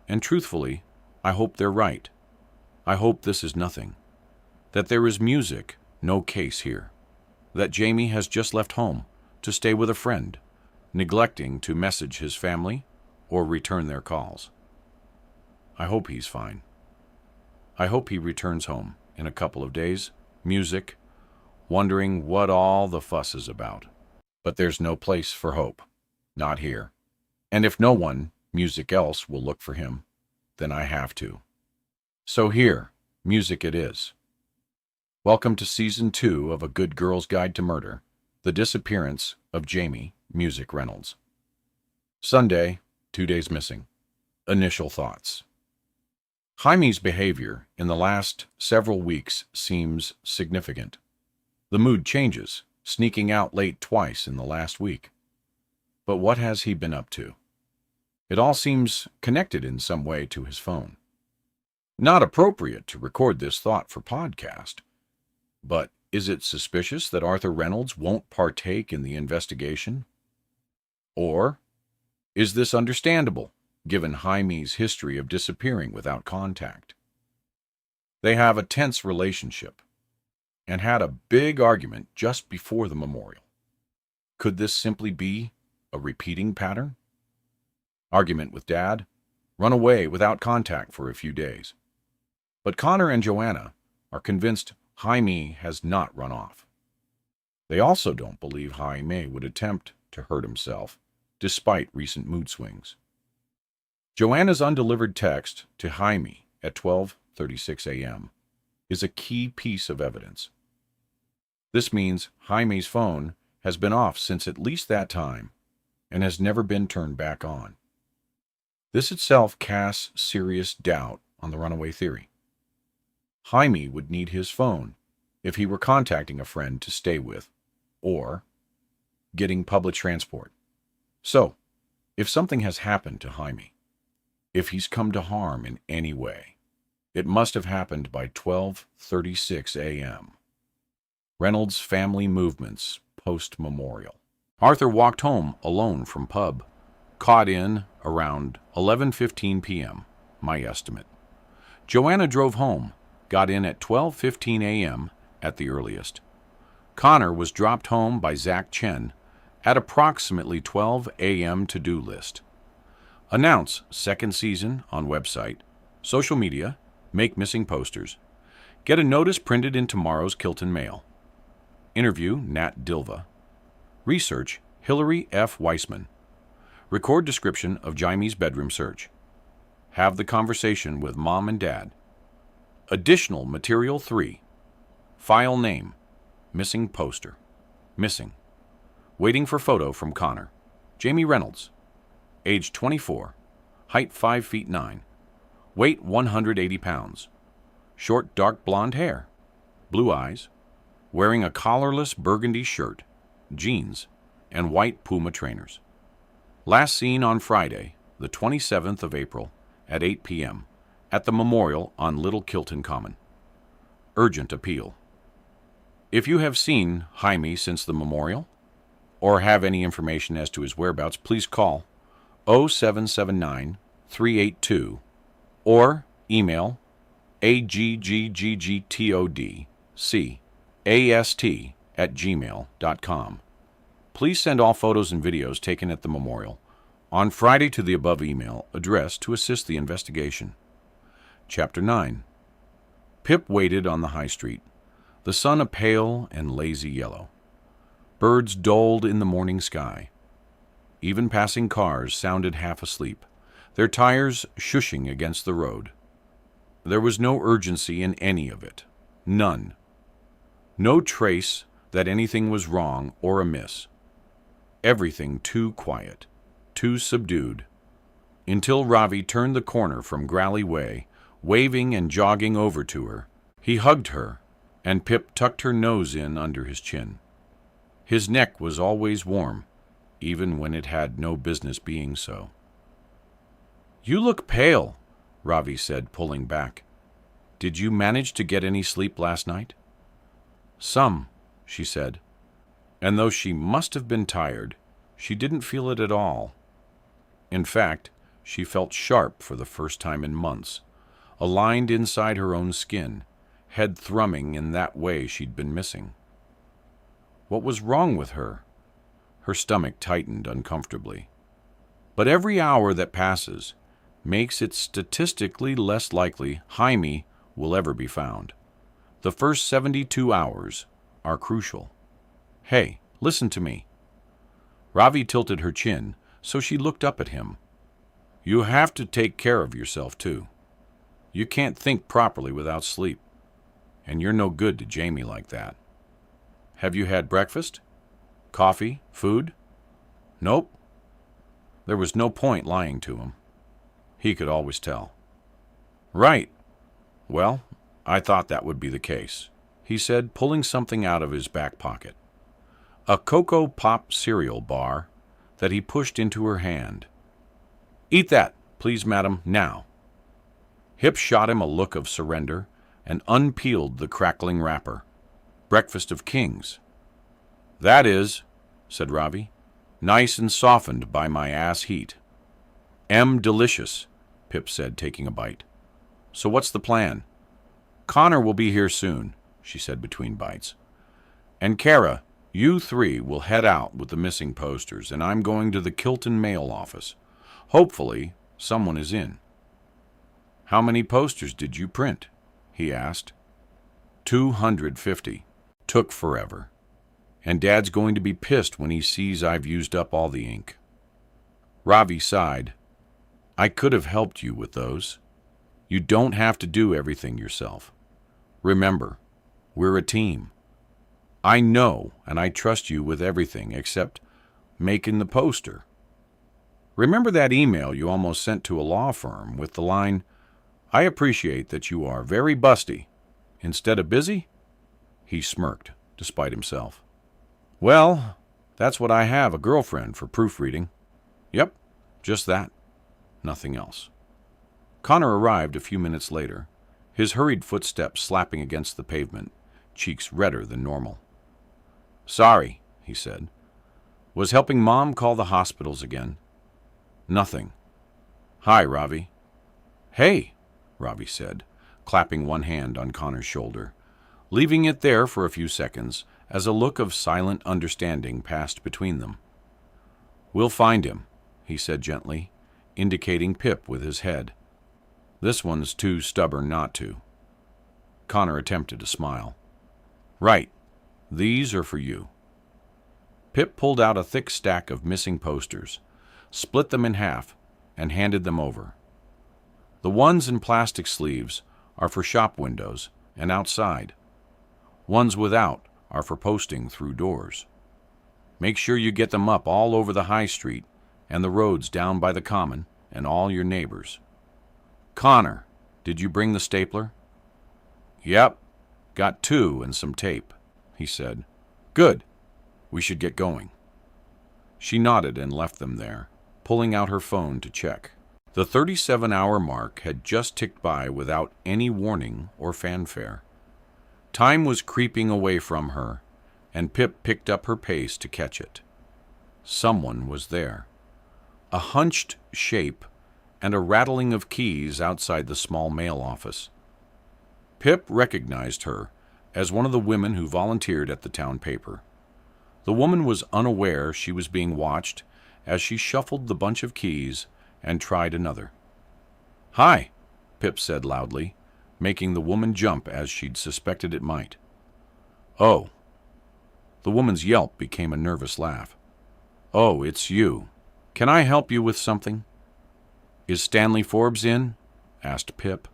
And truthfully, I hope they're right. I hope this is nothing. That there is music, no case here. That Jamie has just left home to stay with a friend, neglecting to message his family or return their calls. I hope he's fine. I hope he returns home in a couple of days, music, wondering what all the fuss is about. But there's no place for hope, not here. And if no one, music else, will look for him, then I have to. So here, music it is. Welcome to Season 2 of A Good Girl's Guide to Murder, The Disappearance of Jamie Music Reynolds. Sunday, 2 days missing. Initial thoughts. Jaime's behavior in the last several weeks seems significant. The mood changes, sneaking out late twice in the last week. But what has he been up to? It all seems connected in some way to his phone. Not appropriate to record this thought for podcast, but is it suspicious that Arthur Reynolds won't partake in the investigation? Or is this understandable, given Jaime's history of disappearing without contact? They have a tense relationship, and had a big argument just before the memorial. Could this simply be a repeating pattern? Argument with Dad, run away without contact for a few days. But Connor and Joanna are convinced Jaime has not run off. They also don't believe Jaime would attempt to hurt himself, despite recent mood swings. Joanna's undelivered text to Jaime at 12:36 a.m. is a key piece of evidence. This means Jaime's phone has been off since at least that time and has never been turned back on. This itself casts serious doubt on the runaway theory. Jaime would need his phone if he were contacting a friend to stay with, or getting public transport. So, if something has happened to Jaime, if he's come to harm in any way, it must have happened by 12:36 a.m. Reynolds' family movements post-memorial. Arthur walked home alone from pub, caught in around 11:15 p.m., my estimate. Joanna drove home, got in at 12:15 a.m. at the earliest. Connor was dropped home by Zach Chen at approximately 12 a.m. to-do list. Announce second season on website, social media, make missing posters. Get a notice printed in tomorrow's Kilton Mail. Interview Nat Dilva. Research Hillary F. Weissman. Record description of Jaime's bedroom search. Have the conversation with Mom and Dad. Additional material 3. File name. Missing poster. Missing. Waiting for photo from Connor. Jamie Reynolds. Age 24. Height 5 feet 9. Weight 180 pounds. Short dark blonde hair. Blue eyes. Wearing a collarless burgundy shirt, jeans, and white Puma trainers. Last seen on Friday, the 27th of April, at 8 p.m., at the memorial on Little Kilton Common. Urgent appeal. If you have seen Jaime since the memorial, or have any information as to his whereabouts, please call 0779-382 or email agggtodcast@gmail.com. Please send all photos and videos taken at the memorial on Friday to the above email address to assist the investigation. Chapter 9. Pip waited on the high street, the sun a pale and lazy yellow. Birds doled in the morning sky. Even passing cars sounded half asleep, their tires shushing against the road. There was no urgency in any of it. None. No trace that anything was wrong or amiss. Everything too quiet, too subdued, until Ravi turned the corner from Grally Way, waving and jogging over to her. He hugged her, and Pip tucked her nose in under his chin. His neck was always warm, even when it had no business being so. "You look pale," Ravi said, pulling back. "Did you manage to get any sleep last night?" "Some," she said, and though she must have been tired, she didn't feel it at all. In fact, she felt sharp for the first time in months, aligned inside her own skin, head thrumming in that way she'd been missing. What was wrong with her? Her stomach tightened uncomfortably. But every hour that passes makes it statistically less likely Jaime will ever be found. The first 72 hours are crucial. Hey, listen to me. Ravi tilted her chin, so she looked up at him. You have to take care of yourself, too. You can't think properly without sleep, and you're no good to Jamie like that. Have you had breakfast? Coffee? Food? Nope. There was no point lying to him. He could always tell. Right. Well, I thought that would be the case, he said, pulling something out of his back pocket. A Cocoa Pop cereal bar that he pushed into her hand. Eat that, please, madam, now. Hip shot him a look of surrender and unpeeled the crackling wrapper. Breakfast of kings. That is, said Ravi, nice and softened by my ass heat. Delicious, Pip said, taking a bite. So what's the plan? Connor will be here soon, she said between bites. And Kara, you three will head out with the missing posters, and I'm going to the Kilton mail office. Hopefully, someone is in. How many posters did you print? He asked. 250. Took forever. And Dad's going to be pissed when he sees I've used up all the ink. Ravi sighed. I could have helped you with those. You don't have to do everything yourself. Remember, we're a team. I know and I trust you with everything except making the poster. Remember that email you almost sent to a law firm with the line, I appreciate that you are very busty, instead of busy? He smirked, despite himself. Well, that's what I have a girlfriend for proofreading. Yep, just that. Nothing else. Connor arrived a few minutes later, his hurried footsteps slapping against the pavement, cheeks redder than normal. Sorry, he said. Was helping Mom call the hospitals again. Nothing. Hi, Ravi. Hey, Ravi said, clapping one hand on Connor's shoulder, leaving it there for a few seconds as a look of silent understanding passed between them. We'll find him, he said gently, indicating Pip with his head. This one's too stubborn not to. Connor attempted a smile. Right. These are for you. Pip pulled out a thick stack of missing posters, split them in half, and handed them over. The ones in plastic sleeves are for shop windows and outside. Ones without are for posting through doors. Make sure you get them up all over the high street and the roads down by the common and all your neighbors. Connor, did you bring the stapler? Yep, got 2 and some tape, he said. Good. We should get going. She nodded and left them there, pulling out her phone to check. The 37-hour mark had just ticked by without any warning or fanfare. Time was creeping away from her, and Pip picked up her pace to catch it. Someone was there. A hunched shape and a rattling of keys outside the small mail office. Pip recognized her as one of the women who volunteered at the town paper. The woman was unaware she was being watched as she shuffled the bunch of keys and tried another. Hi, Pip said loudly, making the woman jump as she'd suspected it might. Oh. The woman's yelp became a nervous laugh. Oh, it's you. Can I help you with something? Is Stanley Forbes in? Asked Pip.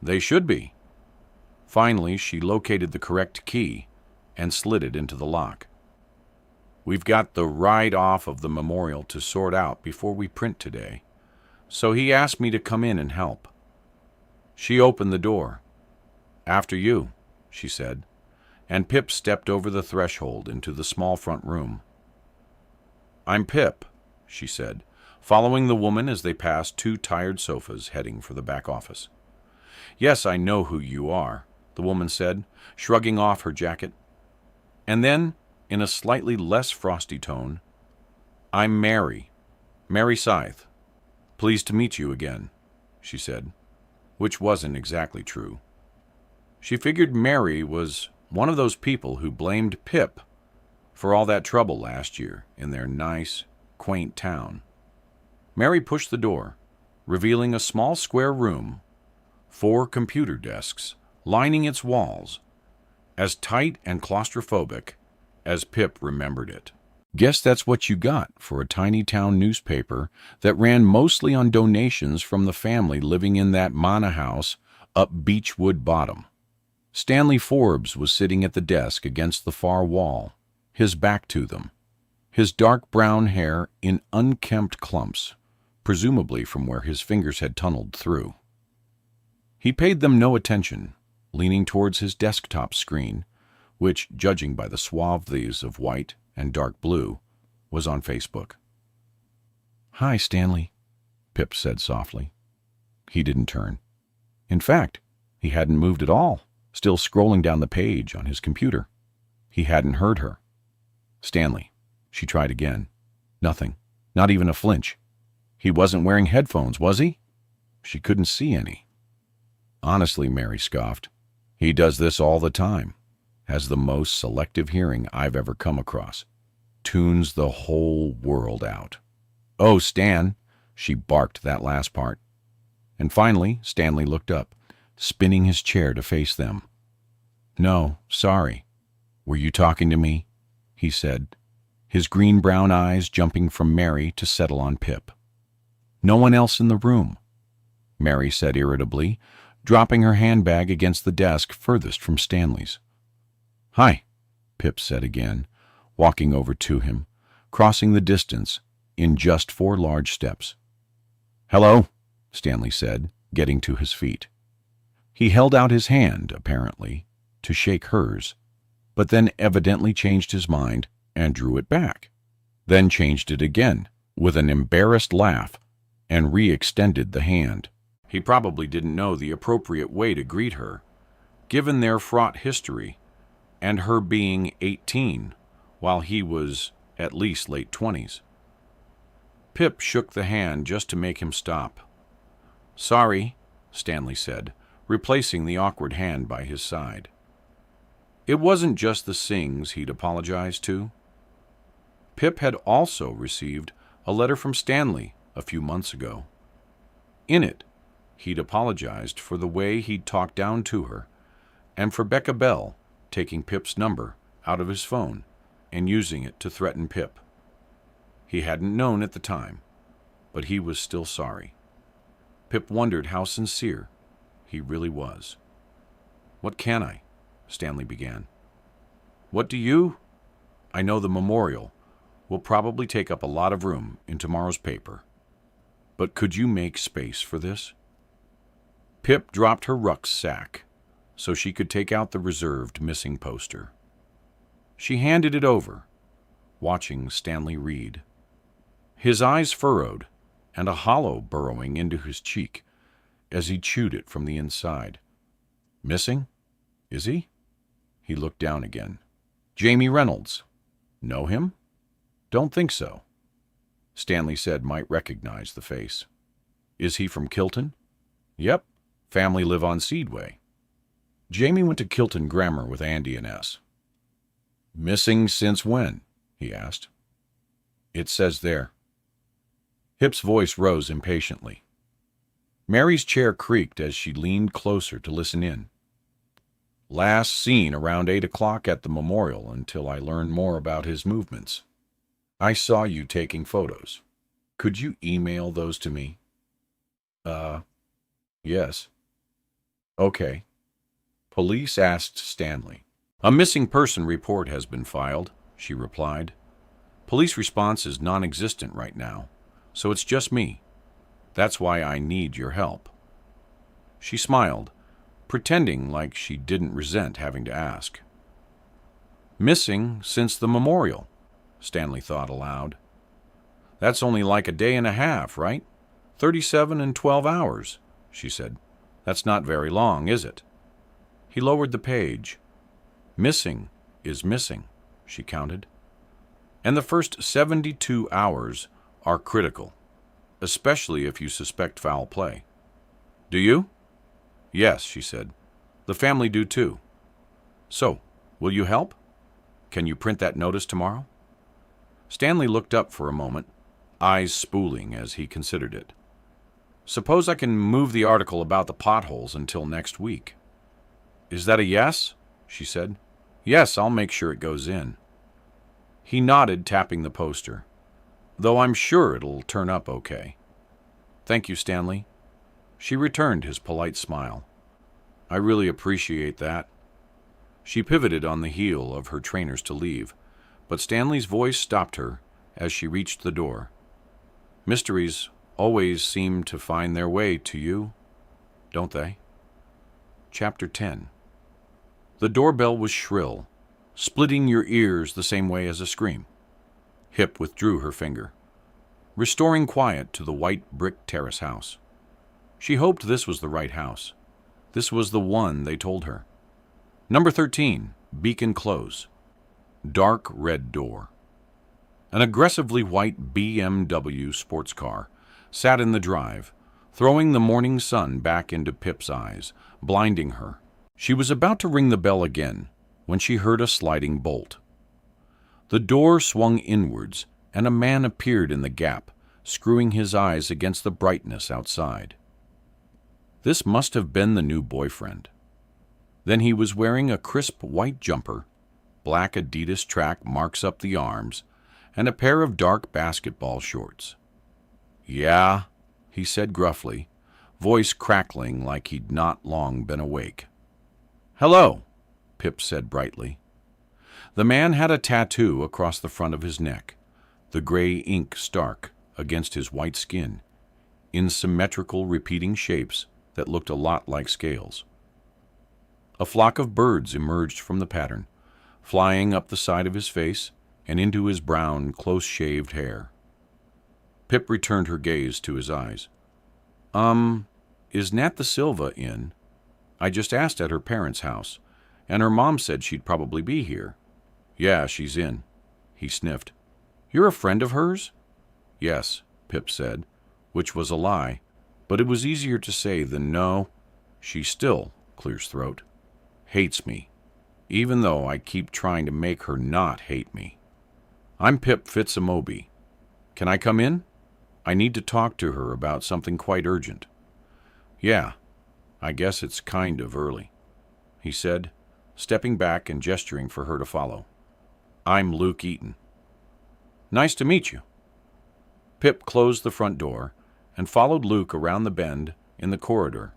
They should be. Finally, she located the correct key and slid it into the lock. We've got the write-off of the memorial to sort out before we print today, so he asked me to come in and help. She opened the door. After you, she said, and Pip stepped over the threshold into the small front room. I'm Pip, she said, following the woman as they passed 2 tired sofas heading for the back office. Yes, I know who you are, the woman said, shrugging off her jacket. And then, in a slightly less frosty tone, I'm Mary Scythe. Pleased to meet you again, she said. which wasn't exactly true. She figured Mary was one of those people who blamed Pip for all that trouble last year in their nice, quaint town. Mary pushed the door, revealing a small square room, 4 computer desks lining its walls, as tight and claustrophobic as Pip remembered it. Guess that's what you got for a tiny town newspaper that ran mostly on donations from the family living in that manor house up Beechwood Bottom. Stanley Forbes was sitting at the desk against the far wall, his back to them, his dark brown hair in unkempt clumps, presumably from where his fingers had tunneled through. He paid them no attention, leaning towards his desktop screen, which, judging by the suavities of white and dark blue, was on Facebook. "Hi, Stanley," Pip said softly. He didn't turn. In fact, he hadn't moved at all, still scrolling down the page on his computer. He hadn't heard her. "Stanley," she tried again. Nothing, not even a flinch. He wasn't wearing headphones, was he? She couldn't see any. "Honestly," Mary scoffed, "he does this all the time. Has the most selective hearing I've ever come across. Tunes the whole world out." "Oh, Stan," she barked that last part. And finally, Stanley looked up, spinning his chair to face them. "No, sorry. Were you talking to me?" he said, his green-brown eyes jumping from Mary to settle on Pip. "No one else in the room," Mary said irritably, dropping her handbag against the desk furthest from Stanley's. "Hi," Pip said again, walking over to him, crossing the distance in just 4 large steps. "Hello," Stanley said, getting to his feet. He held out his hand, apparently, to shake hers, but then evidently changed his mind and drew it back, then changed it again with an embarrassed laugh and re-extended the hand. He probably didn't know the appropriate way to greet her, given their fraught history and her being 18 while he was at least late 20s. Pip shook the hand just to make him stop. "Sorry," Stanley said, replacing the awkward hand by his side. It wasn't just the Sings he'd apologized to. Pip had also received a letter from Stanley a few months ago. In it, he'd apologized for the way he'd talked down to her, and for Becca Bell taking Pip's number out of his phone and using it to threaten Pip. He hadn't known at the time, but he was still sorry. Pip wondered how sincere he really was. "What can I?" Stanley began. "What do you? I know the memorial will probably take up a lot of room in tomorrow's paper, but could you make space for this?" Pip dropped her rucksack so she could take out the reserved missing poster. She handed it over, watching Stanley read. His eyes furrowed and a hollow burrowing into his cheek as he chewed it from the inside. "Missing? Is he?" He looked down again. "Jamie Reynolds. Know him?" "Don't think so." Stanley said might recognize the face. "Is he from Kilton?" "Yep. Family live on Seedway." Jamie went to Kilton Grammar with Andy and S. "Missing since when?" he asked. "It says there." Pip's voice rose impatiently. Mary's chair creaked as she leaned closer to listen in. "Last seen around 8 o'clock at the memorial until I learned more about his movements. I saw you taking photos. Could you email those to me?" Yes." "Okay." Police asked Stanley. "A missing person report has been filed," she replied. "Police response is non-existent right now, so it's just me. That's why I need your help." She smiled, pretending like she didn't resent having to ask. "Missing since the memorial," Stanley thought aloud. "That's only like a day and a half, right? 37 and 12 hours, she said. "That's not very long, is it?" He lowered the page. "Missing is missing," she counted. "And the first 72 hours are critical, especially if you suspect foul play. Do you?" Yes, she said. The family do too. So, will you help? Can you print that notice tomorrow? Stanley looked up for a moment, eyes spooling as he considered it. Suppose I can move the article about the potholes until next week. Is that a yes? She said. Yes, I'll make sure it goes in. He nodded, tapping the poster. Though I'm sure it'll turn up okay. Thank you, Stanley. She returned his polite smile. I really appreciate that. She pivoted on the heel of her trainers to leave, but Stanley's voice stopped her as she reached the door. Mysteries always seem to find their way to you, don't they? Chapter 10. The doorbell was shrill, splitting your ears the same way as a scream. Hip withdrew her finger, restoring quiet to the white brick terrace house. She hoped this was the right house. This was the one they told her. Number 13, Beacon Close. Dark red door. An aggressively white BMW sports car sat in the drive, throwing the morning sun back into Pip's eyes, blinding her. She was about to ring the bell again when she heard a sliding bolt. The door swung inwards, and a man appeared in the gap, screwing his eyes against the brightness outside. This must have been the new boyfriend. Then he was wearing a crisp white jumper, black Adidas track marks up the arms, and a pair of dark basketball shorts. Yeah, he said gruffly, voice crackling like he'd not long been awake. Hello, Pip said brightly. The man had a tattoo across the front of his neck, the gray ink stark against his white skin, in symmetrical repeating shapes that looked a lot like scales. A flock of birds emerged from the pattern, flying up the side of his face and into his brown, close-shaved hair. Pip returned her gaze to his eyes. Is Nat the Silva in? I just asked at her parents' house, and her mom said she'd probably be here. Yeah, she's in. He sniffed. You're a friend of hers? Yes, Pip said, which was a lie, but it was easier to say than no. She still clears throat. Hates me, even though I keep trying to make her not hate me. I'm Pip Fitzamobi. Can I come in? I need to talk to her about something quite urgent. Yeah, I guess it's kind of early, he said, stepping back and gesturing for her to follow. I'm Luke Eaton. Nice to meet you. Pip closed the front door and followed Luke around the bend in the corridor,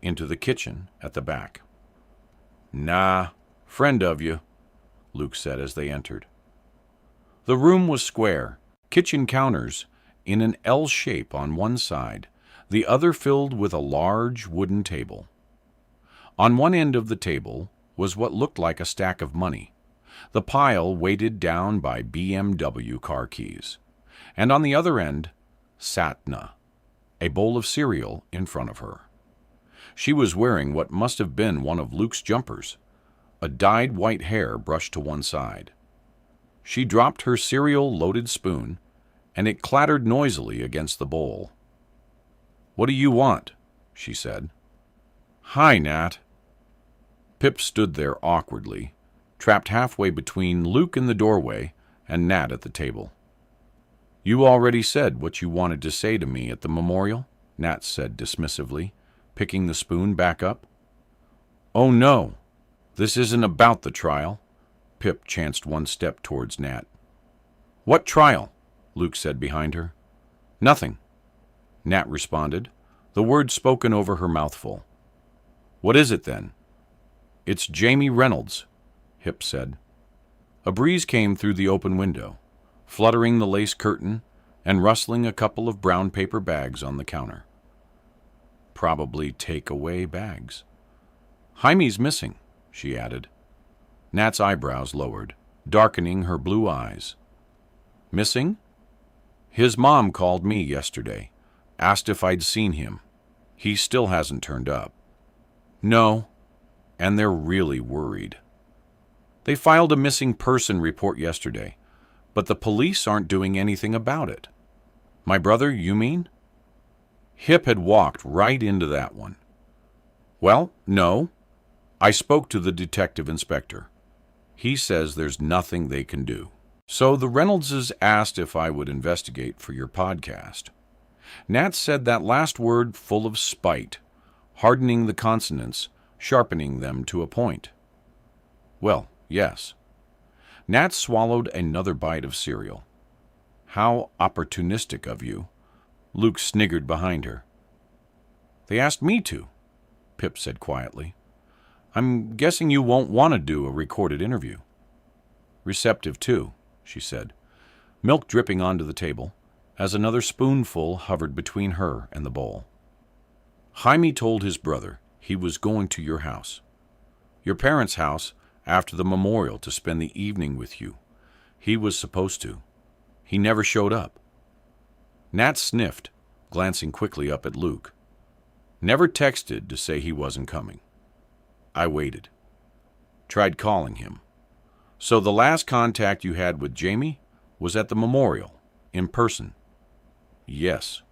into the kitchen at the back. Nah, friend of you, Luke said as they entered. The room was square, kitchen counters in an L shape on one side, the other filled with a large wooden table. On one end of the table was what looked like a stack of money, the pile weighted down by BMW car keys, and on the other end, Satna, a bowl of cereal in front of her. She was wearing what must have been one of Luke's jumpers, a dyed white hair brushed to one side. She dropped her cereal-loaded spoon, and it clattered noisily against the bowl. What do you want? She said. Hi, Nat. Pip stood there awkwardly, trapped halfway between Luke in the doorway and Nat at the table. You already said what you wanted to say to me at the memorial, Nat said dismissively, picking the spoon back up. Oh no, this isn't about the trial. Pip chanced one step towards Nat. What trial? Luke said behind her. Nothing, Nat responded, the words spoken over her mouthful. What is it then? It's Jamie Reynolds, Hip said. A breeze came through the open window, fluttering the lace curtain and rustling a couple of brown paper bags on the counter. Probably take-away bags. Jaime's missing, she added. Nat's eyebrows lowered, darkening her blue eyes. Missing? His mom called me yesterday, asked if I'd seen him. He still hasn't turned up. No, and they're really worried. They filed a missing person report yesterday, but the police aren't doing anything about it. My brother, you mean? Hip had walked right into that one. Well, no. I spoke to the detective inspector. He says there's nothing they can do. So the Reynoldses asked if I would investigate for your podcast. Nat said that last word full of spite, hardening the consonants, sharpening them to a point. Well, yes. Nat swallowed another bite of cereal. How opportunistic of you. Luke sniggered behind her. They asked me to, Pip said quietly. I'm guessing you won't want to do a recorded interview. Receptive too, she said, milk dripping onto the table, as another spoonful hovered between her and the bowl. Jaime told his brother he was going to your house. Your parents' house after the memorial to spend the evening with you. He was supposed to. He never showed up. Nat sniffed, glancing quickly up at Luke. Never texted to say he wasn't coming. I waited. Tried calling him. So the last contact you had with Jamie was at the memorial, in person? Yes.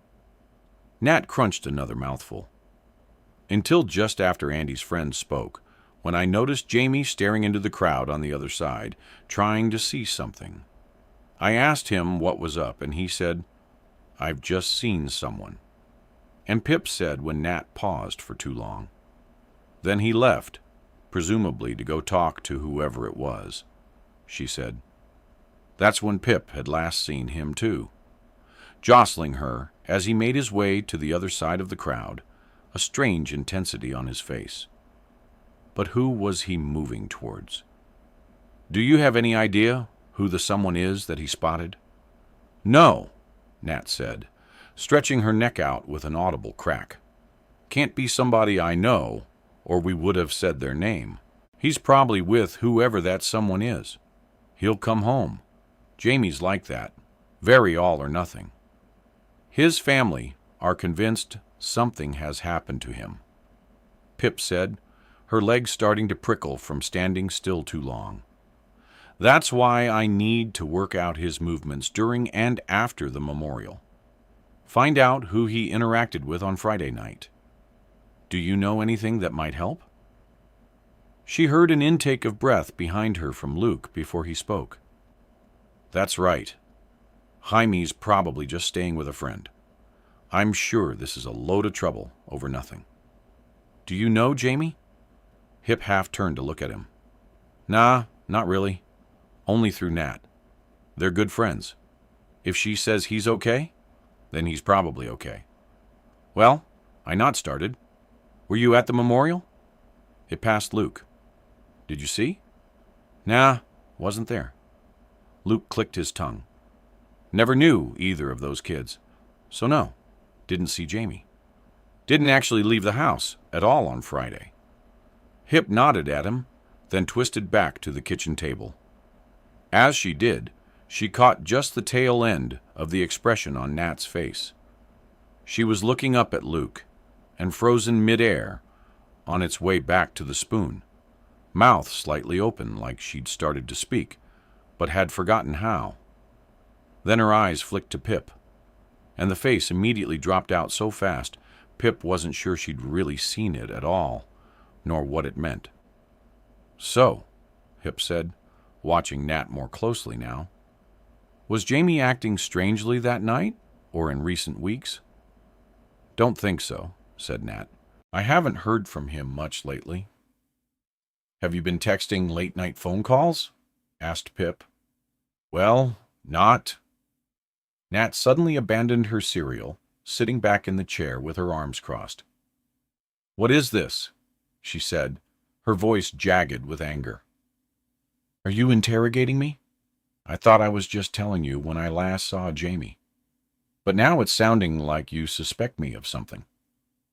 Nat crunched another mouthful. Until just after Andy's friend spoke, when I noticed Jamie staring into the crowd on the other side, trying to see something. I asked him what was up, and he said, I've just seen someone. And Pip said when Nat paused for too long. Then he left, presumably to go talk to whoever it was, she said. That's when Pip had last seen him too, jostling her as he made his way to the other side of the crowd, a strange intensity on his face. But who was he moving towards? Do you have any idea who the someone is that he spotted? No, Nat said, stretching her neck out with an audible crack. Can't be somebody I know, or we would have said their name. He's probably with whoever that someone is. He'll come home. Jamie's like that. Very all or nothing. His family are convinced something has happened to him. Pip said, her legs starting to prickle from standing still too long. That's why I need to work out his movements during and after the memorial. Find out who he interacted with on Friday night. Do you know anything that might help? She heard an intake of breath behind her from Luke before he spoke. That's right. Jaime's probably just staying with a friend. I'm sure this is a load of trouble over nothing. Do you know Jamie? Hip half turned to look at him. Nah, not really. Only through Nat. They're good friends. If she says he's okay, then he's probably okay. Well, I not started. Were you at the memorial? It passed Luke. Did you see? Nah, wasn't there. Luke clicked his tongue. Never knew either of those kids. So no, didn't see Jamie. Didn't actually leave the house at all on Friday. Hip nodded at him, then twisted back to the kitchen table. As she did, she caught just the tail end of the expression on Nat's face. She was looking up at Luke, and frozen mid-air, on its way back to the spoon, mouth slightly open like she'd started to speak, but had forgotten how. Then her eyes flicked to Pip, and the face immediately dropped out so fast Pip wasn't sure she'd really seen it at all, nor what it meant. So, Hip said, watching Nat more closely now, was Jamie acting strangely that night, or in recent weeks? Don't think so, said Nat. I haven't heard from him much lately. Have you been texting late-night phone calls? Asked Pip. Well, not. Nat suddenly abandoned her cereal, sitting back in the chair with her arms crossed. What is this? She said, her voice jagged with anger. Are you interrogating me? I thought I was just telling you when I last saw Jamie. But now it's sounding like you suspect me of something.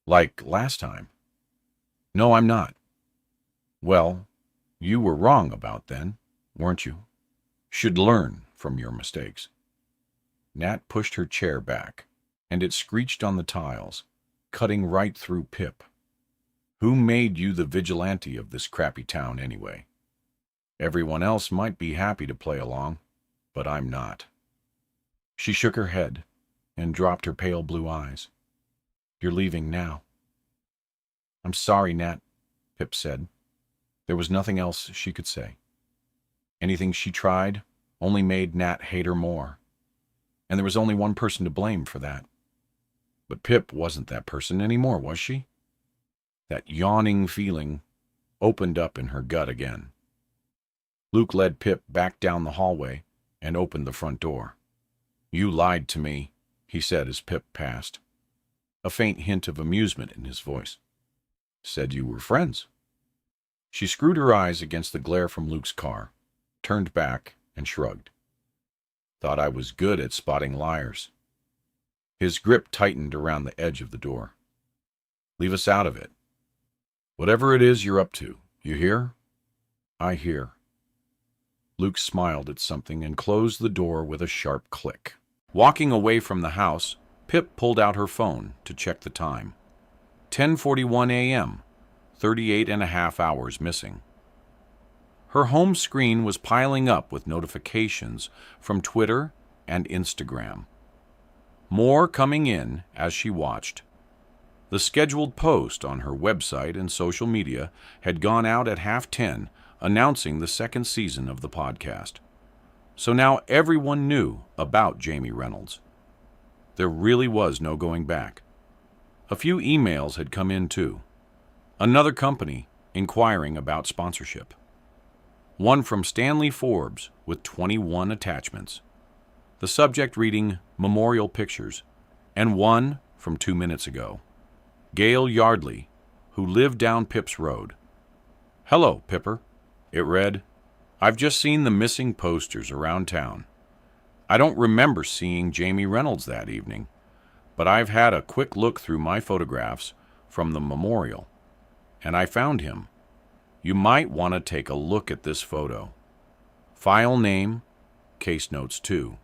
Like last time. No, I'm not. Well, you were wrong about then, weren't you? Should learn from your mistakes. Nat pushed her chair back, and it screeched on the tiles, cutting right through Pip. Who made you the vigilante of this crappy town anyway? Everyone else might be happy to play along, but I'm not. She shook her head and dropped her pale blue eyes. You're leaving now. I'm sorry, Nat, Pip said. There was nothing else she could say. Anything she tried only made Nat hate her more. And there was only one person to blame for that. But Pip wasn't that person anymore, was she? That yawning feeling opened up in her gut again. Luke led Pip back down the hallway and opened the front door. You lied to me, he said as Pip passed, a faint hint of amusement in his voice. Said you were friends. She screwed her eyes against the glare from Luke's car, turned back, and shrugged. Thought I was good at spotting liars. His grip tightened around the edge of the door. Leave us out of it. Whatever it is you're up to, you hear? I hear. Luke smiled at something and closed the door with a sharp click. Walking away from the house, Pip pulled out her phone to check the time. 10:41 a.m., 38.5 hours missing. Her home screen was piling up with notifications from Twitter and Instagram. More coming in as she watched. The scheduled post on her website and social media had gone out at 10:30, announcing the second season of the podcast. So now everyone knew about Jamie Reynolds. There really was no going back. A few emails had come in too. Another company inquiring about sponsorship. One from Stanley Forbes with 21 attachments. The subject reading Memorial Pictures, and one from 2 minutes ago. Gail Yardley, who lived down Pip's road. Hello, Pipper, it read. I've just seen the missing posters around town. I don't remember seeing Jamie Reynolds that evening, but I've had a quick look through my photographs from the memorial, and I found him. You might want to take a look at this photo. File name, case notes 2.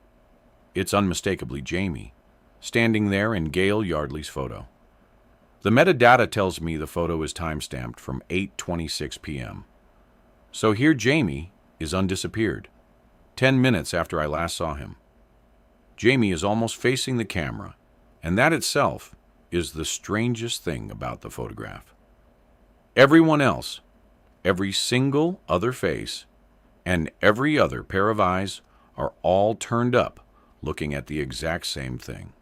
It's unmistakably Jamie, standing there in Gail Yardley's photo. The metadata tells me the photo is timestamped from 8:26 p.m. So here Jamie is undisappeared, 10 minutes after I last saw him. Jamie is almost facing the camera, and that itself is the strangest thing about the photograph. Everyone else, every single other face, and every other pair of eyes are all turned up looking at the exact same thing.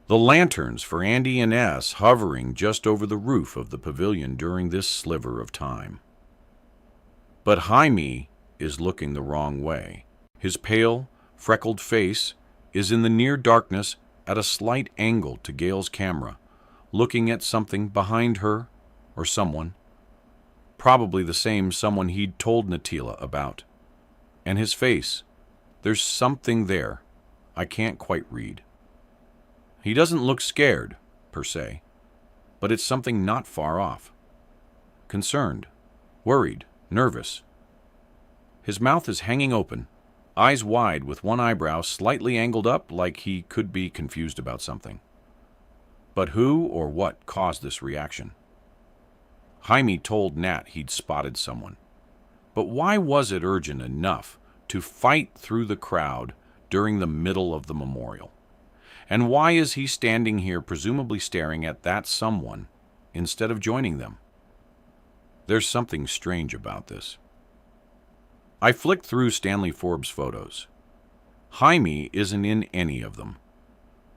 The lanterns for Andy and S hovering just over the roof of the pavilion during this sliver of time. But Jaime is looking the wrong way. His pale, freckled face is in the near darkness at a slight angle to Gail's camera, looking at something behind her or someone. Probably the same someone he'd told Natila about. And his face, there's something there I can't quite read. He doesn't look scared, per se, but it's something not far off. Concerned, worried, nervous. His mouth is hanging open, eyes wide with one eyebrow slightly angled up like he could be confused about something. But who or what caused this reaction? Jaime told Nat he'd spotted someone. But why was it urgent enough to fight through the crowd during the middle of the memorial? And why is he standing here presumably staring at that someone instead of joining them? There's something strange about this. I flicked through Stanley Forbes' photos. Jaime isn't in any of them,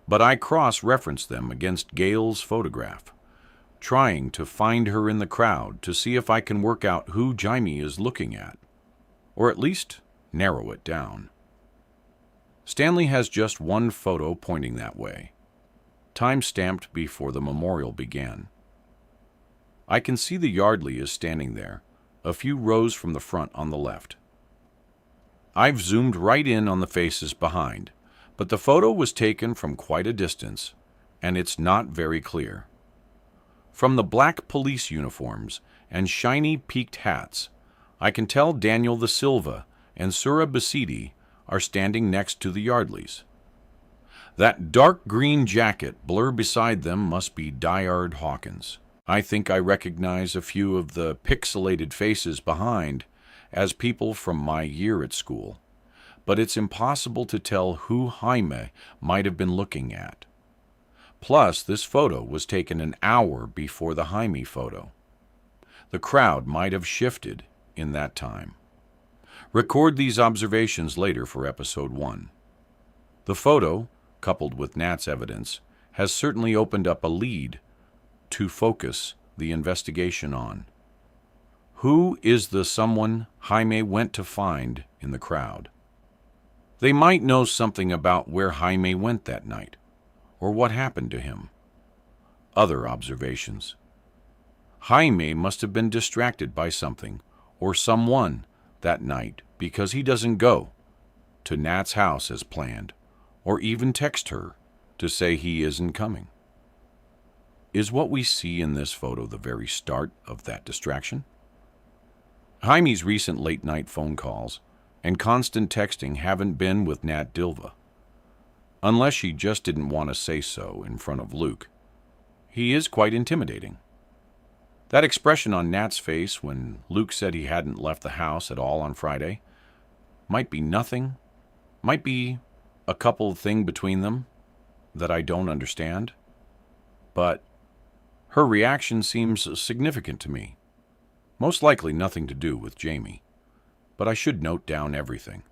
but I cross-referenced them against Gail's photograph, trying to find her in the crowd to see if I can work out who Jaime is looking at, or at least narrow it down. Stanley has just one photo pointing that way, time-stamped before the memorial began. I can see the Yardley is standing there, a few rows from the front on the left. I've zoomed right in on the faces behind, but the photo was taken from quite a distance, and it's not very clear. From the black police uniforms and shiny peaked hats, I can tell Daniel da Silva and Sura Basidi are standing next to the Yardleys. That dark green jacket blur beside them must be Dyard Hawkins. I think I recognize a few of the pixelated faces behind as people from my year at school, but it's impossible to tell who Jaime might have been looking at. Plus, this photo was taken an hour before the Jaime photo. The crowd might have shifted in that time. Record these observations later for episode 1. The photo, coupled with Nat's evidence, has certainly opened up a lead to focus the investigation on. Who is the someone Jaime went to find in the crowd? They might know something about where Jaime went that night, or what happened to him. Other observations. Jaime must have been distracted by something or someone that night because he doesn't go to Nat's house as planned, or even text her to say he isn't coming. Is what we see in this photo the very start of that distraction? Jaime's recent late-night phone calls and constant texting haven't been with Nat Dilva. Unless she just didn't want to say so in front of Luke. He is quite intimidating. That expression on Nat's face when Luke said he hadn't left the house at all on Friday might be nothing, might be a couple thing between them that I don't understand, but her reaction seems significant to me. Most likely nothing to do with Jamie, but I should note down everything.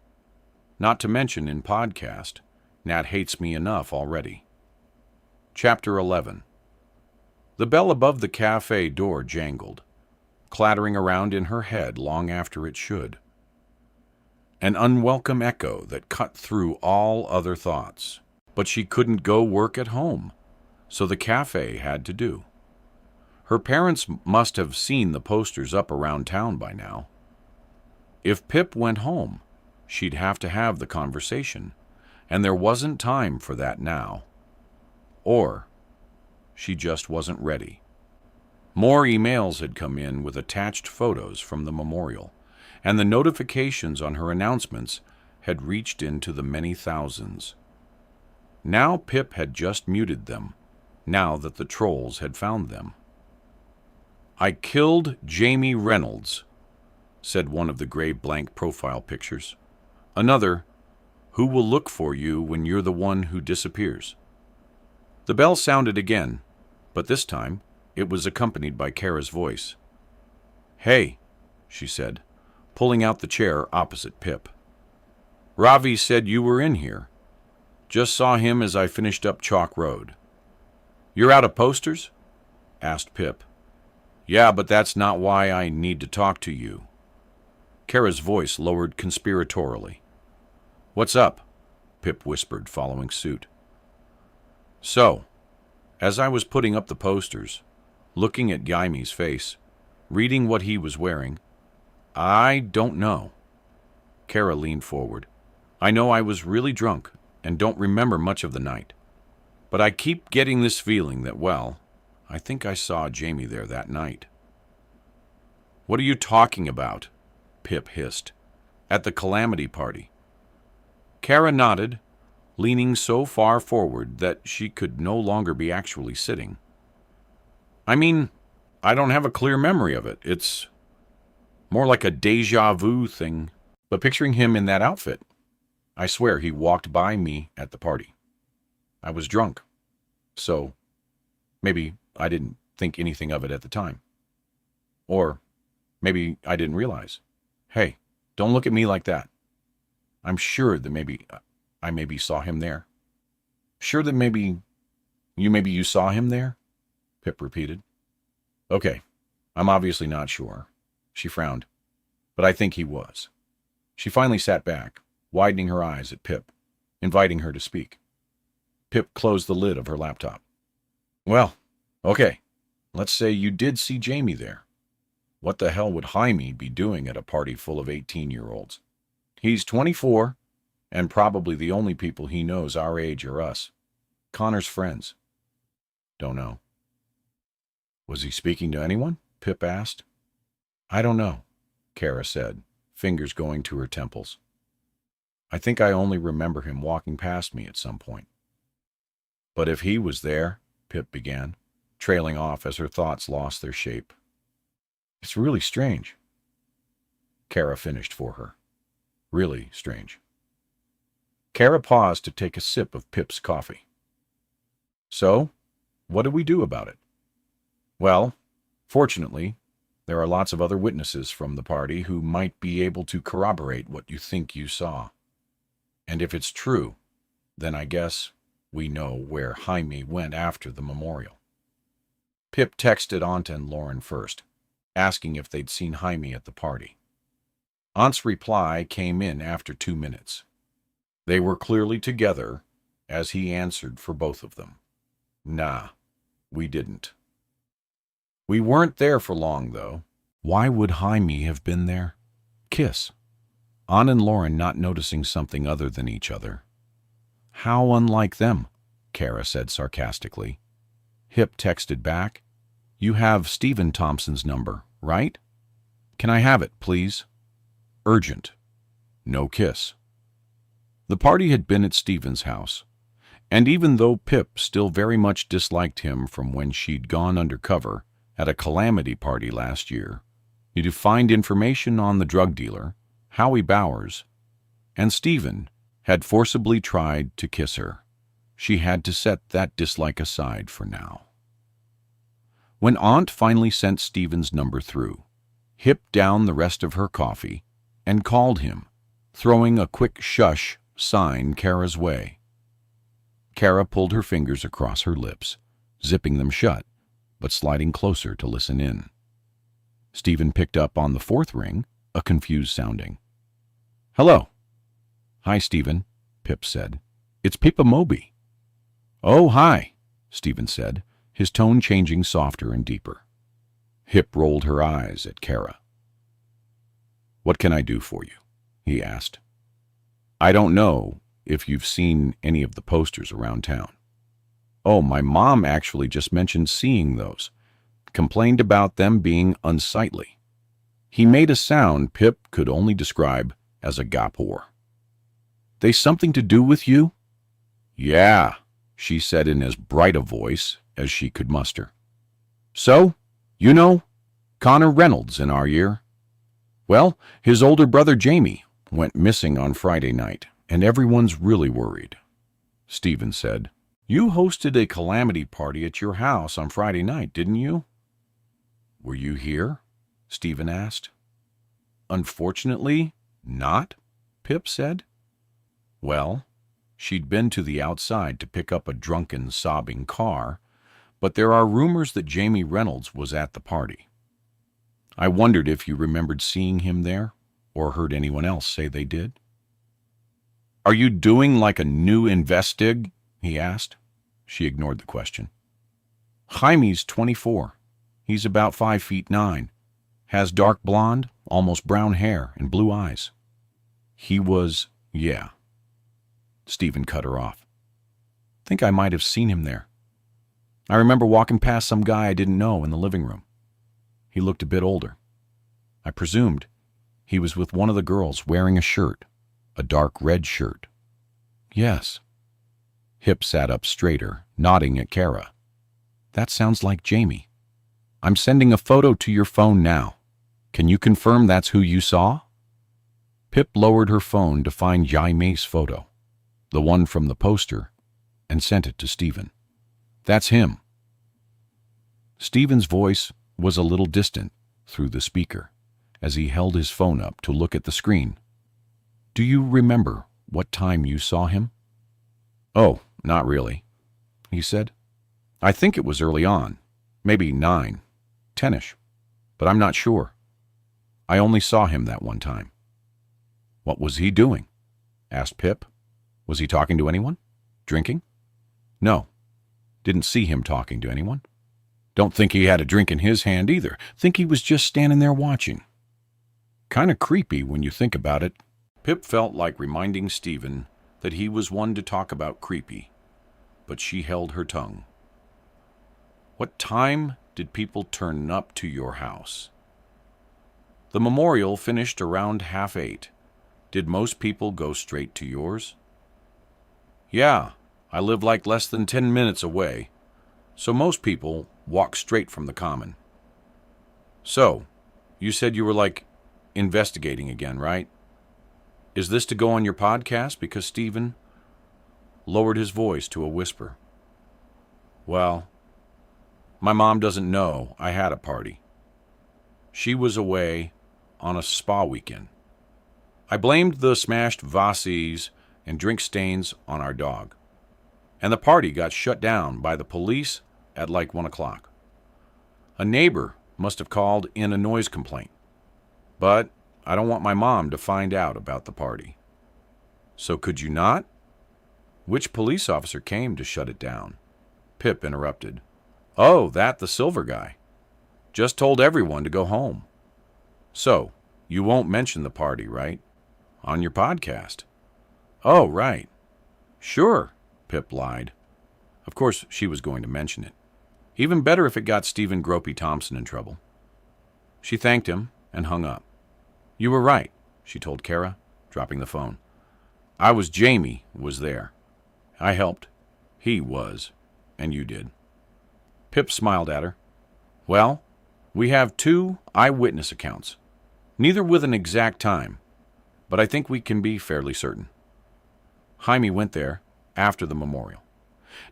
Not to mention in podcast, Nat hates me enough already. Chapter 11. The bell above the cafe door jangled, clattering around in her head long after it should. An unwelcome echo that cut through all other thoughts. But she couldn't go work at home, so the cafe had to do. Her parents must have seen the posters up around town by now. If Pip went home, she'd have to have the conversation, and there wasn't time for that now. Or she just wasn't ready. More emails had come in with attached photos from the memorial, and the notifications on her announcements had reached into the many thousands. Now Pip had just muted them, now that the trolls had found them. "I killed Jamie Reynolds," said one of the gray blank profile pictures. Another, "Who will look for you when you're the one who disappears?" The bell sounded again, but this time it was accompanied by Kara's voice. "Hey," she said, pulling out the chair opposite Pip. "Ravi said you were in here. Just saw him as I finished up Chalk Road." "You're out of posters?" asked Pip. "Yeah, but that's not why I need to talk to you." Kara's voice lowered conspiratorially. "What's up?" Pip whispered, following suit. "So, as I was putting up the posters, looking at Jaime's face, reading what he was wearing, I don't know." Kara leaned forward. "I know I was really drunk and don't remember much of the night, but I keep getting this feeling that, well, I think I saw Jamie there that night." "What are you talking about?" Pip hissed. "At the calamity party." Kara nodded, leaning so far forward that she could no longer be actually sitting. "I mean, I don't have a clear memory of it. It's more like a deja vu thing, but picturing him in that outfit, I swear he walked by me at the party. I was drunk, so maybe I didn't think anything of it at the time. Or maybe I didn't realize. Hey, don't look at me like that. I'm sure that maybe I saw him there." "Sure that maybe you saw him there?" Pip repeated. "Okay, I'm obviously not sure." She frowned. "But I think he was." She finally sat back, widening her eyes at Pip, inviting her to speak. Pip closed the lid of her laptop. "Well, okay, let's say you did see Jamie there. What the hell would Jaime be doing at a party full of 18-year-olds? He's 24, and probably the only people he knows our age are us. Connor's friends. Don't know." "Was he speaking to anyone?" Pip asked. "I don't know," Kara said, fingers going to her temples. "I think I only remember him walking past me at some point." "But if he was there," Pip began, trailing off as her thoughts lost their shape. "It's really strange." Kara finished for her. "Really strange." Kara paused to take a sip of Pip's coffee. "So, What do we do about it? Well, fortunately, there are lots of other witnesses from the party who might be able to corroborate what you think you saw. And if it's true, then I guess we know where Jaime went after the memorial. Pip texted Aunt and Lauren first, asking if they'd seen Jaime at the party. Aunt's reply came in after 2 minutes. They were clearly together, as he answered for both of them. Nah, we didn't. We weren't there for long, though. Why would Jaime have been there? Kiss. Aunt and Lauren not noticing something other than each other. How unlike them, Kara said sarcastically. Hip texted back, You have Stephen Thompson's number, right? Can I have it, please? Urgent. No kiss. The party had been at Stephen's house, and even though Pip still very much disliked him from when she'd gone undercover at a calamity party last year, to find information on the drug dealer, Howie Bowers, and Stephen had forcibly tried to kiss her, she had to set that dislike aside for now. When Aunt finally sent Stephen's number through, Hip downed the rest of her coffee and called him, throwing a quick shush sign Kara's way. Kara pulled her fingers across her lips, zipping them shut, but sliding closer to listen in. Stephen picked up on the fourth ring, a confused sounding. Hello. Hi, Stephen, Pip said. It's Pippa Moby. Oh, hi, Stephen said, his tone changing softer and deeper. Hip rolled her eyes at Kara. What can I do for you? He asked. I don't know if you've seen any of the posters around town. Oh, my mom actually just mentioned seeing those. Complained about them being unsightly. He made a sound Pip could only describe as a gapor. They something to do with you? Yeah, she said in as bright a voice as she could muster. So, you know, Connor Reynolds in our year. Well, his older brother Jamie went missing on Friday night, and everyone's really worried. Stephen said, You hosted a calamity party at your house on Friday night, didn't you? Were you here? Stephen asked. Unfortunately, not, Pip said. Well, she'd been to the outside to pick up a drunken, sobbing car, but there are rumors that Jamie Reynolds was at the party. I wondered if you remembered seeing him there, or heard anyone else say they did. Are you doing like a new investig? He asked. She ignored the question. Jaime's 24. He's about 5'9", has dark blonde, almost brown hair and blue eyes. He was, yeah. Stephen cut her off. Think I might have seen him there. I remember walking past some guy I didn't know in the living room. He looked a bit older. I presumed he was with one of the girls wearing a shirt, a dark red shirt. Yes. Hip sat up straighter, nodding at Kara. That sounds like Jamie. I'm sending a photo to your phone now. Can you confirm that's who you saw? Pip lowered her phone to find Jaime's photo, the one from the poster, and sent it to Stephen. That's him. Stephen's voice was a little distant through the speaker as he held his phone up to look at the screen. Do you remember what time you saw him? Oh, not really, he said. I think it was early on, maybe 9, 10ish, but I'm not sure. I only saw him that one time. What was he doing? Asked Pip. Was he talking to anyone? Drinking? No. Didn't see him talking to anyone. Don't think he had a drink in his hand either. Think he was just standing there watching. Kind of creepy when you think about it. Pip felt like reminding Stephen that he was one to talk about creepy, but she held her tongue. What time did people turn up to your house? The memorial finished around 7:30. Did most people go straight to yours? Yeah, I live like less than 10 minutes away, so most people walk straight from the common. So, you said you were like investigating again, right? Is this to go on your podcast? Because Stephen lowered his voice to a whisper. Well, My mom doesn't know I had a party. She was away on a spa weekend. I blamed the smashed vases and drink stains on our dog, and the party got shut down by the police at like 1 o'clock. A neighbor must have called in a noise complaint, but I don't want my mom to find out about the party. So could you not? Which police officer came to shut it down? Pip interrupted. Oh, the silver guy. Just told everyone to go home. So, you won't mention the party, right? On your podcast. Oh, right. Sure, Pip lied. Of course, she was going to mention it. Even better if it got Stephen Gropey Thompson in trouble. She thanked him and hung up. You were right, she told Kara, dropping the phone. Jamie was there. I helped. He was. And you did. Pip smiled at her. Well, we have 2 eyewitness accounts, neither with an exact time, but I think we can be fairly certain. Jaime went there after the memorial.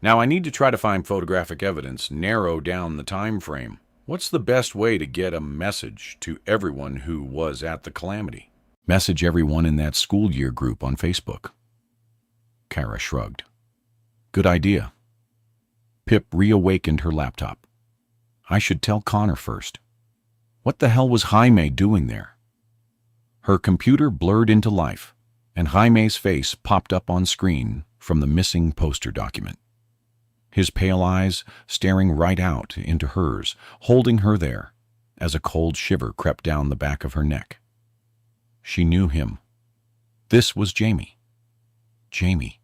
Now I need to try to find photographic evidence, narrow down the time frame. What's the best way to get a message to everyone who was at the calamity? Message everyone in that school year group on Facebook. Kara shrugged. Good idea. Pip reawakened her laptop. I should tell Connor first. What the hell was Jaime doing there? Her computer blurred into life, and Jaime's face popped up on screen from the missing poster document. His pale eyes staring right out into hers, holding her there, as a cold shiver crept down the back of her neck. She knew him. This was Jamie. Jamie.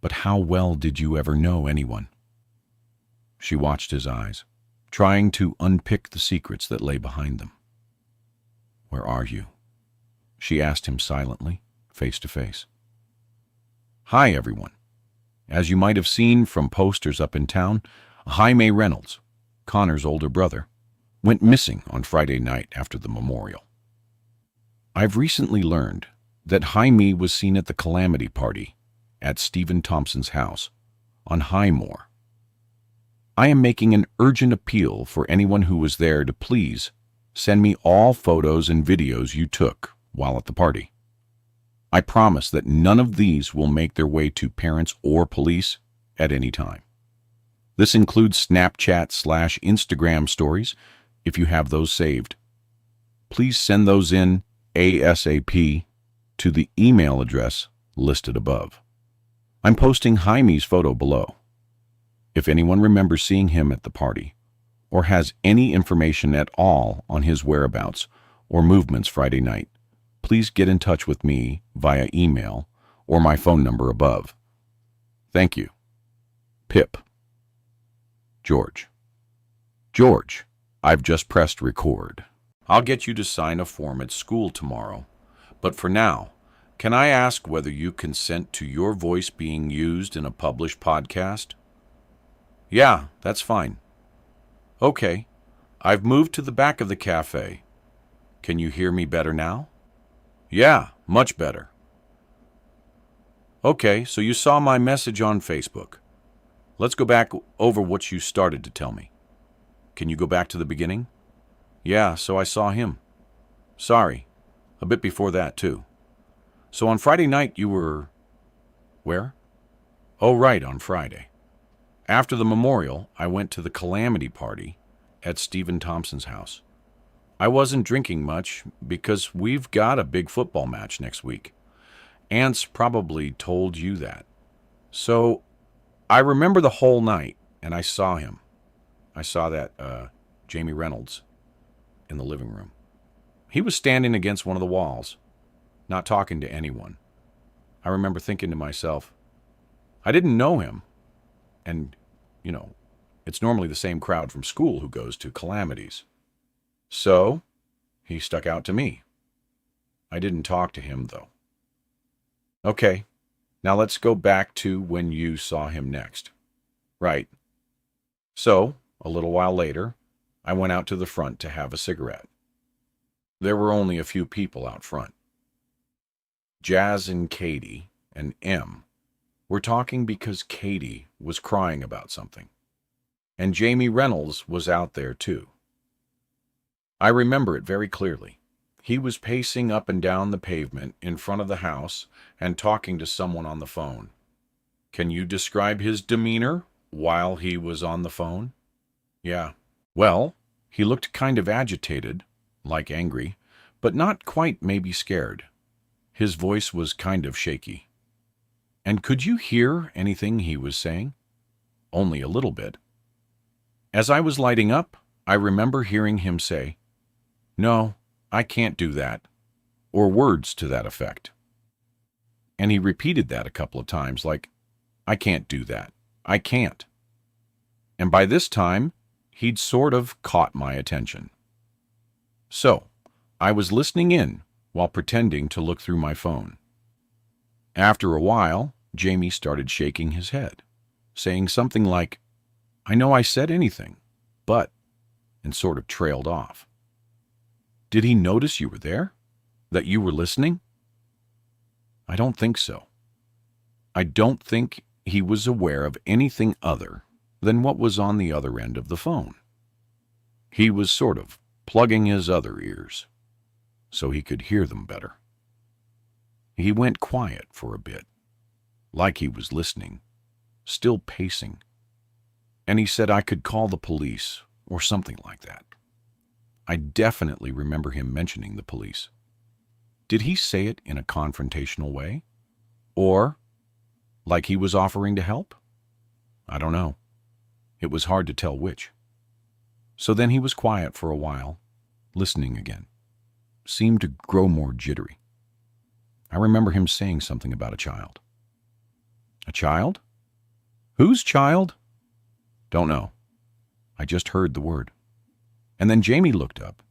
But how well did you ever know anyone? She watched his eyes, trying to unpick the secrets that lay behind them. Where are you? She asked him silently, face to face. Hi, everyone. As you might have seen from posters up in town, Jaime Reynolds, Connor's older brother, went missing on Friday night after the memorial. I've recently learned that Jaime was seen at the calamity party at Stephen Thompson's house on Highmore. I am making an urgent appeal for anyone who was there to please send me all photos and videos you took while at the party. I promise that none of these will make their way to parents or police at any time. This includes Snapchat/Instagram stories, if you have those saved. Please send those in ASAP to the email address listed above. I'm posting Jaime's photo below. If anyone remembers seeing him at the party, or has any information at all on his whereabouts or movements Friday night, please get in touch with me via email or my phone number above. Thank you. Pip. George. George, I've just pressed record. I'll get you to sign a form at school tomorrow, but for now, can I ask whether you consent to your voice being used in a published podcast? Yeah, that's fine. Okay, I've moved to the back of the cafe. Can you hear me better now? Yeah, much better. Okay, so you saw my message on Facebook. Let's go back over what you started to tell me. Can you go back to the beginning? Yeah, so I saw him. Sorry, a bit before that, too. So on Friday night you were... Where? Oh, right, on Friday. After the memorial, I went to the calamity party at Stephen Thompson's house. I wasn't drinking much because we've got a big football match next week. Aunt's probably told you that. So I remember the whole night, and I saw him. I saw Jamie Reynolds in the living room. He was standing against one of the walls, not talking to anyone. I remember thinking to myself, I didn't know him. And, it's normally the same crowd from school who goes to calamities. So, he stuck out to me. I didn't talk to him, though. Okay, now let's go back to when you saw him next. Right. So, a little while later, I went out to the front to have a cigarette. There were only a few people out front. Jazz and Katie and Em were talking because Katie was crying about something. And Jamie Reynolds was out there too. I remember it very clearly. He was pacing up and down the pavement in front of the house and talking to someone on the phone. Can you describe his demeanor while he was on the phone? Yeah. Well, he looked kind of agitated, like angry, but not quite maybe scared. His voice was kind of shaky. And could you hear anything he was saying? Only a little bit. As I was lighting up, I remember hearing him say, "No, I can't do that," or words to that effect. And he repeated that a couple of times, like, "I can't do that. I can't." And by this time, he'd sort of caught my attention. So, I was listening in while pretending to look through my phone. After a while, Jamie started shaking his head, saying something like, "I know I said anything, but," and sort of trailed off. Did he notice you were there? That you were listening? I don't think so. I don't think he was aware of anything other than what was on the other end of the phone. He was sort of plugging his other ears so he could hear them better. He went quiet for a bit, like he was listening, still pacing, and he said I could call the police or something like that. I definitely remember him mentioning the police. Did he say it in a confrontational way? Or like he was offering to help? I don't know. It was hard to tell which. So then he was quiet for a while, listening again. Seemed to grow more jittery. I remember him saying something about a child. A child? Whose child? Don't know. I just heard the word. And then Jamie looked up,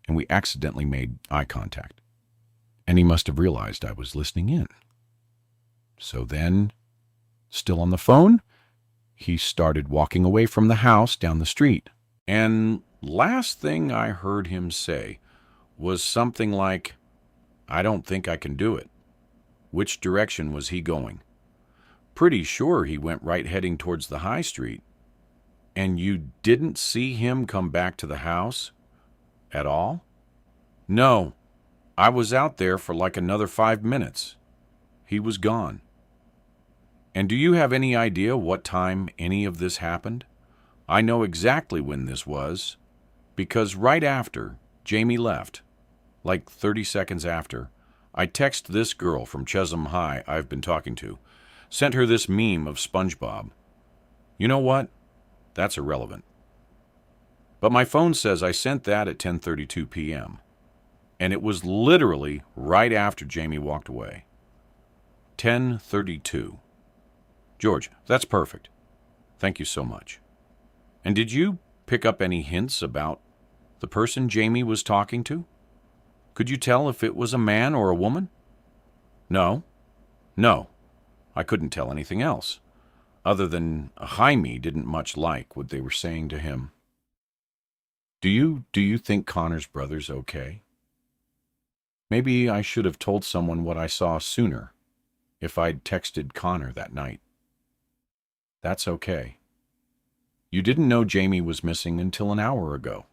and we accidentally made eye contact. And he must have realized I was listening in. So then, still on the phone, he started walking away from the house down the street. And last thing I heard him say was something like, "I don't think I can do it." Which direction was he going? Pretty sure he went right heading towards the high street. And you didn't see him come back to the house at all? No, I was out there for like another 5 minutes. He was gone. And do you have any idea what time any of this happened? I know exactly when this was, because right after Jamie left, like 30 seconds after, I texted this girl from Chesham High I've been talking to, sent her this meme of SpongeBob. You know what? That's irrelevant. But my phone says I sent that at 10:32 p.m., and it was literally right after Jamie walked away. 10:32. George, that's perfect. Thank you so much. And did you pick up any hints about the person Jamie was talking to? Could you tell if it was a man or a woman? No. I couldn't tell anything else, other than Jaime didn't much like what they were saying to him. Do you think Connor's brother's okay? Maybe I should have told someone what I saw sooner, if I'd texted Connor that night. That's okay. You didn't know Jamie was missing until an hour ago,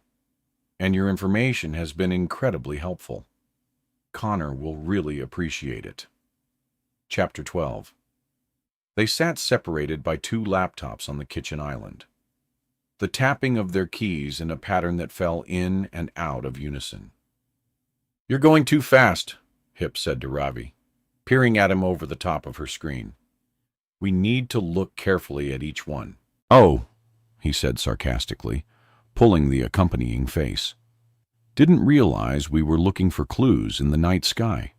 and your information has been incredibly helpful. Connor will really appreciate it. Chapter 12. They sat separated by 2 laptops on the kitchen island, the tapping of their keys in a pattern that fell in and out of unison. "You're going too fast," Hip said to Ravi, peering at him over the top of her screen. "We need to look carefully at each one." "Oh," he said sarcastically, pulling the accompanying face. "Didn't realize we were looking for clues in the night sky."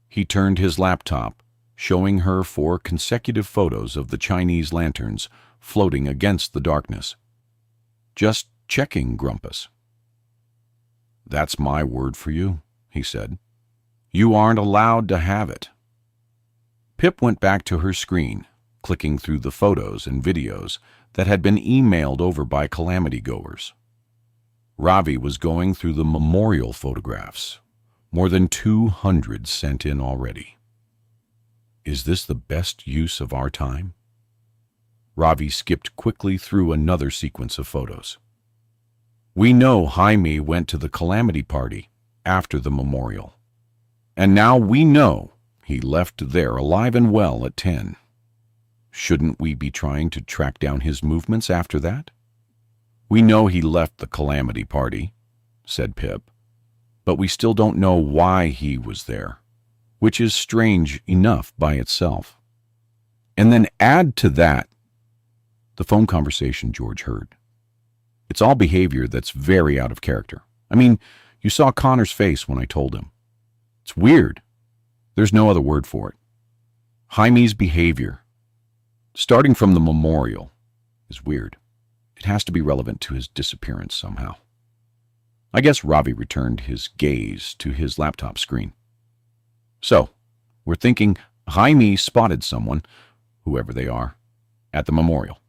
He turned his laptop, showing her 4 consecutive photos of the Chinese lanterns floating against the darkness. "Just checking, Grumpus." "That's my word for you," he said. "You aren't allowed to have it." Pip went back to her screen, clicking through the photos and videos that had been emailed over by Calamity Goers. Ravi was going through the memorial photographs, more than 200 sent in already. Is this the best use of our time? Ravi skipped quickly through another sequence of photos. We know Jaime went to the calamity party after the memorial. And now we know he left there alive and well at 10. Shouldn't we be trying to track down his movements after that? We know he left the calamity party, said Pip, but we still don't know why he was there, which is strange enough by itself. And then add to that the phone conversation George heard. It's all behavior that's very out of character. I mean, you saw Connor's face when I told him. It's weird. There's no other word for it. Jaime's behavior, starting from the memorial, is weird. It has to be relevant to his disappearance somehow. I guess Ravi returned his gaze to his laptop screen. So, we're thinking Jaime spotted someone, whoever they are, at the memorial.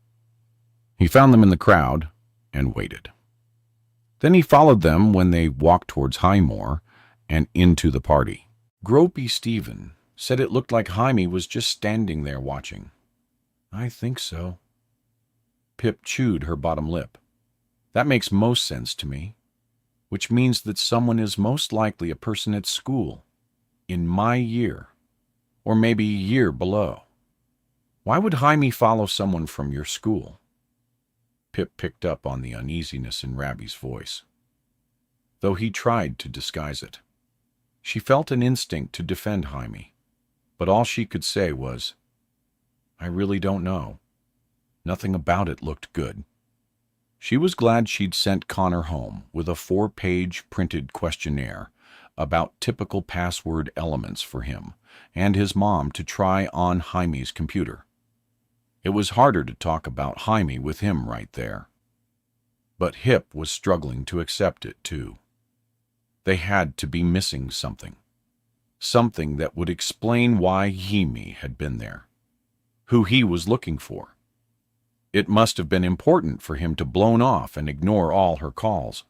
He found them in the crowd and waited. Then he followed them when they walked towards Highmore and into the party. Gropey Stephen said it looked like Jaime was just standing there watching. I think so. Pip chewed her bottom lip. That makes most sense to me, which means that someone is most likely a person at school, in my year, or maybe a year below. Why would Jaime follow someone from your school? Pip picked up on the uneasiness in Ravi's voice, though he tried to disguise it. She felt an instinct to defend Jaime, but all she could say was, I really don't know. Nothing about it looked good. She was glad she'd sent Connor home with a 4-page printed questionnaire about typical password elements for him and his mom to try on Jaime's computer. It was harder to talk about Jaime with him right there. But Hip was struggling to accept it, too. They had to be missing something. Something that would explain why Jaime had been there. Who he was looking for. It must have been important for him to blown off and ignore all her calls.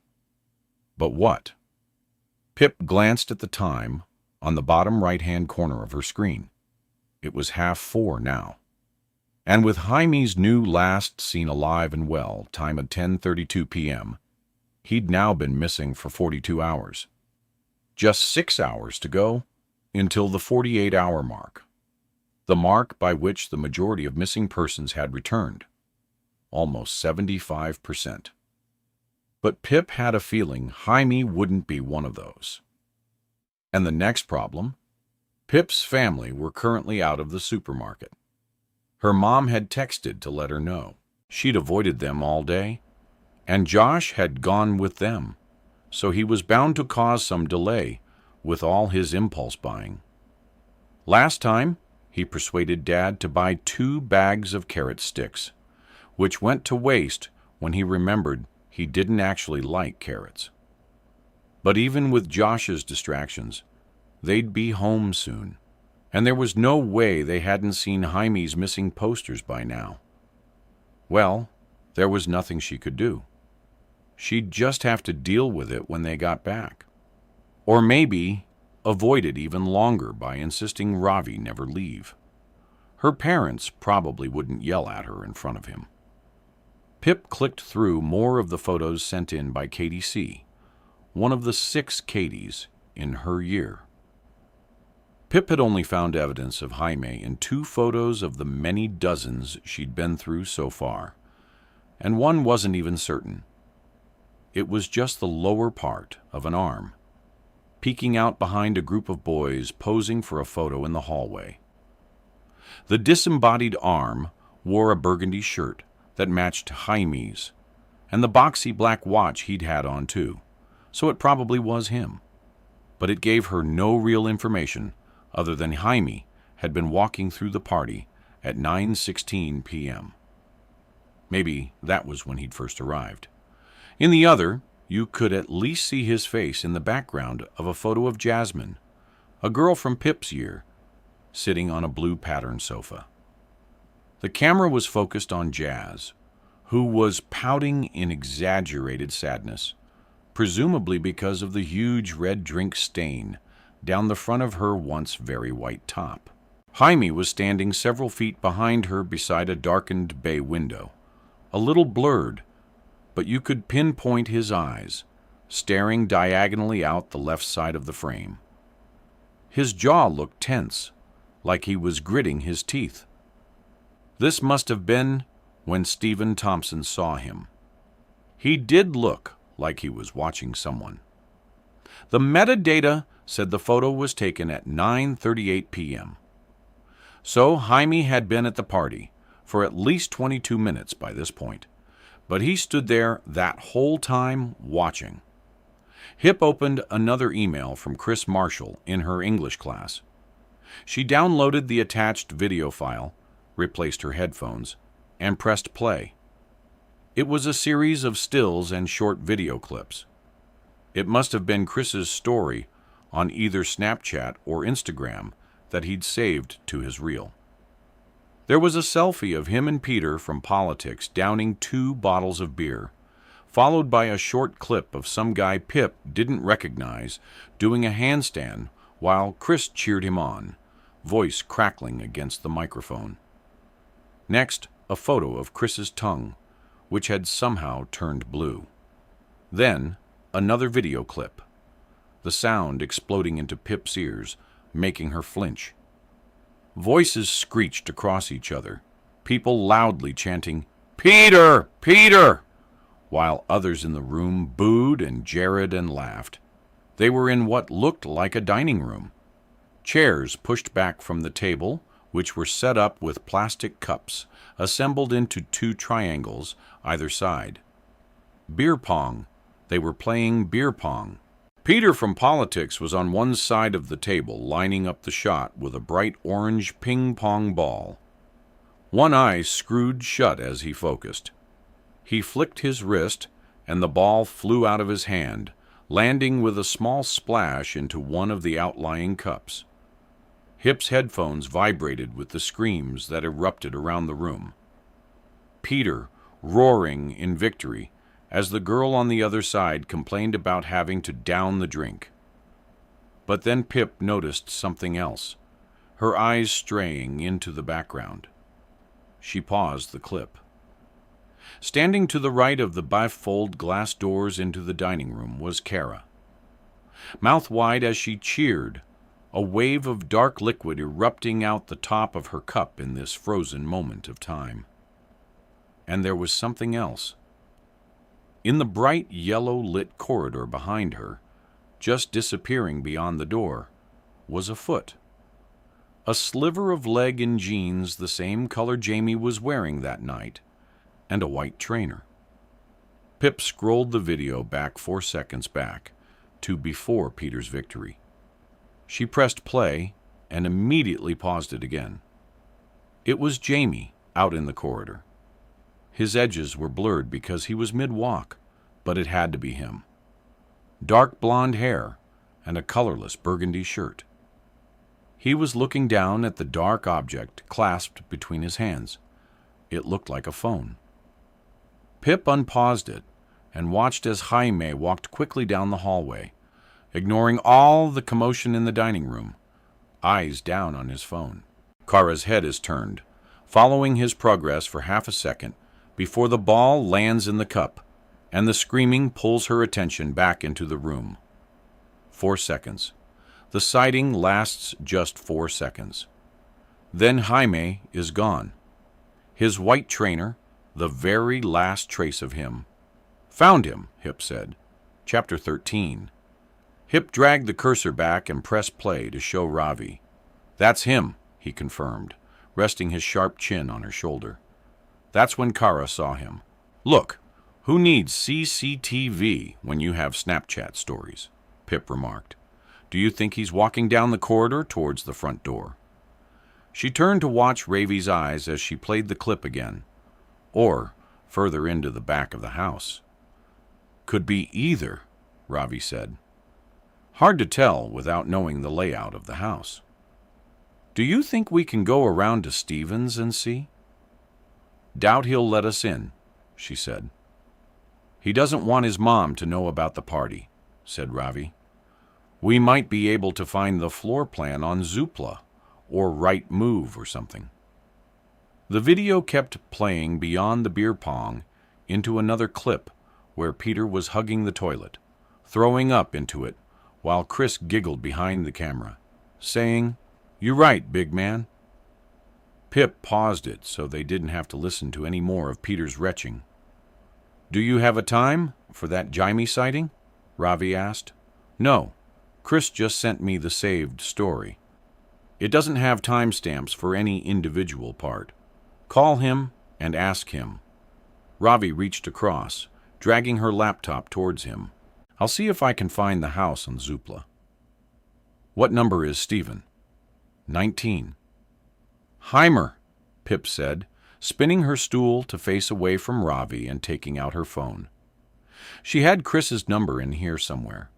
But what? Pip glanced at the time on the bottom right-hand corner of her screen. It was 4:30 now. And with Jaime's new last seen alive and well, time at 10:32 p.m., he'd now been missing for 42 hours. Just 6 hours to go until the 48-hour mark. The mark by which the majority of missing persons had returned. Almost 75%. But Pip had a feeling Jaime wouldn't be one of those. And the next problem? Pip's family were currently out of the supermarket. Her mom had texted to let her know. She'd avoided them all day, and Josh had gone with them, so he was bound to cause some delay with all his impulse buying. Last time, he persuaded Dad to buy 2 bags of carrot sticks, which went to waste when he remembered he didn't actually like carrots. But even with Josh's distractions, they'd be home soon, and there was no way they hadn't seen Jaime's missing posters by now. Well, there was nothing she could do. She'd just have to deal with it when they got back. Or maybe avoid it even longer by insisting Ravi never leave. Her parents probably wouldn't yell at her in front of him. Pip clicked through more of the photos sent in by Katie C., one of the 6 Katies in her year. Pip had only found evidence of Jaime in 2 photos of the many dozens she'd been through so far, and one wasn't even certain. It was just the lower part of an arm, peeking out behind a group of boys posing for a photo in the hallway. The disembodied arm wore a burgundy shirt that matched Jaime's, and the boxy black watch he'd had on too, so it probably was him. But it gave her no real information other than Jaime had been walking through the party at 9:16 p.m. Maybe that was when he'd first arrived. In the other, you could at least see his face in the background of a photo of Jasmine, a girl from Pip's year, sitting on a blue pattern sofa. The camera was focused on Jazz, who was pouting in exaggerated sadness, presumably because of the huge red drink stain down the front of her once very white top. Jaime was standing several feet behind her beside a darkened bay window, a little blurred, but you could pinpoint his eyes, staring diagonally out the left side of the frame. His jaw looked tense, like he was gritting his teeth. This must have been when Stephen Thompson saw him. He did look like he was watching someone. The metadata said the photo was taken at 9:38 p.m. So Jaime had been at the party for at least 22 minutes by this point, but he stood there that whole time watching. Hip opened another email from Chris Marshall in her English class. She downloaded the attached video file, replaced her headphones, and pressed play. It was a series of stills and short video clips. It must have been Chris's story on either Snapchat or Instagram that he'd saved to his reel. There was a selfie of him and Peter from Politics downing 2 bottles of beer, followed by a short clip of some guy Pip didn't recognize doing a handstand while Chris cheered him on, voice crackling against the microphone. Next, a photo of Chris's tongue, which had somehow turned blue. Then, another video clip, the sound exploding into Pip's ears, making her flinch. Voices screeched across each other, people loudly chanting, "Peter! Peter!" while others in the room booed and jeered and laughed. They were in what looked like a dining room. Chairs pushed back from the table, which were set up with plastic cups, assembled into 2 triangles either side. Beer pong. They were playing beer pong. Peter from Politics was on one side of the table, lining up the shot with a bright orange ping-pong ball. One eye screwed shut as he focused. He flicked his wrist, and the ball flew out of his hand, landing with a small splash into one of the outlying cups. Hip's headphones vibrated with the screams that erupted around the room. Peter, roaring in victory, as the girl on the other side complained about having to down the drink. But then Pip noticed something else, her eyes straying into the background. She paused the clip. Standing to the right of the bifold glass doors into the dining room was Kara. Mouth wide as she cheered, a wave of dark liquid erupting out the top of her cup in this frozen moment of time. And there was something else. In the bright yellow-lit corridor behind her, just disappearing beyond the door, was a foot. A sliver of leg in jeans the same color Jamie was wearing that night, and a white trainer. Pip scrolled the video back 4 seconds back, to before Peter's victory. She pressed play and immediately paused it again. It was Jamie out in the corridor. His edges were blurred because he was mid-walk, but it had to be him. Dark blonde hair and a colorless burgundy shirt. He was looking down at the dark object clasped between his hands. It looked like a phone. Pip unpaused it and watched as Jaime walked quickly down the hallway, ignoring all the commotion in the dining room, eyes down on his phone. Kara's head is turned, following his progress for half a second before the ball lands in the cup, and the screaming pulls her attention back into the room. 4 seconds. The sighting lasts just 4 seconds. Then Jaime is gone. His white trainer, the very last trace of him. Found him, Hip said. Chapter 13. Hip dragged the cursor back and pressed play to show Ravi. That's him, he confirmed, resting his sharp chin on her shoulder. That's when Kara saw him. Look, who needs CCTV when you have Snapchat stories? Pip remarked. Do you think he's walking down the corridor towards the front door? She turned to watch Ravi's eyes as she played the clip again. Or further into the back of the house. Could be either, Ravi said. Hard to tell without knowing the layout of the house. Do you think we can go around to Stevens and see? Doubt he'll let us in, she said. He doesn't want his mom to know about the party, said Ravi. We might be able to find the floor plan on Zoopla, or right move or something. The video kept playing beyond the beer pong into another clip where Peter was hugging the toilet, throwing up into it, while Chris giggled behind the camera, saying, "You right, big man." Pip paused it so they didn't have to listen to any more of Peter's retching. "Do you have a time for that Jaime sighting?" Ravi asked. "No. Chris just sent me the saved story. It doesn't have timestamps for any individual part. Call him and ask him." Ravi reached across, dragging her laptop towards him. "I'll see if I can find the house on Zoopla." "What number is Stephen?" 19. "Heimer," Pip said, spinning her stool to face away from Ravi and taking out her phone. She had Chris's number in here somewhere.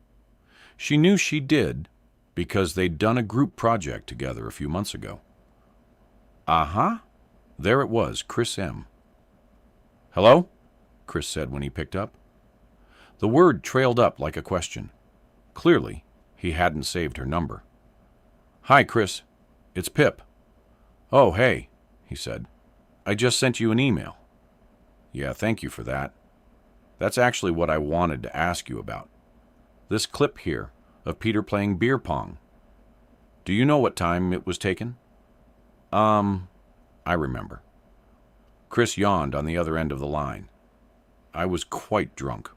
She knew she did because they'd done a group project together a few months ago. There it was, Chris M. "Hello?" Chris said when he picked up. The word trailed up like a question. Clearly, he hadn't saved her number. "Hi, Chris. It's Pip." "Oh, hey," he said. "I just sent you an email." "Yeah, thank you for that. That's actually what I wanted to ask you about. This clip here of Peter playing beer pong. Do you know what time it was taken?" I remember." Chris yawned on the other end of the line. "I was quite drunk.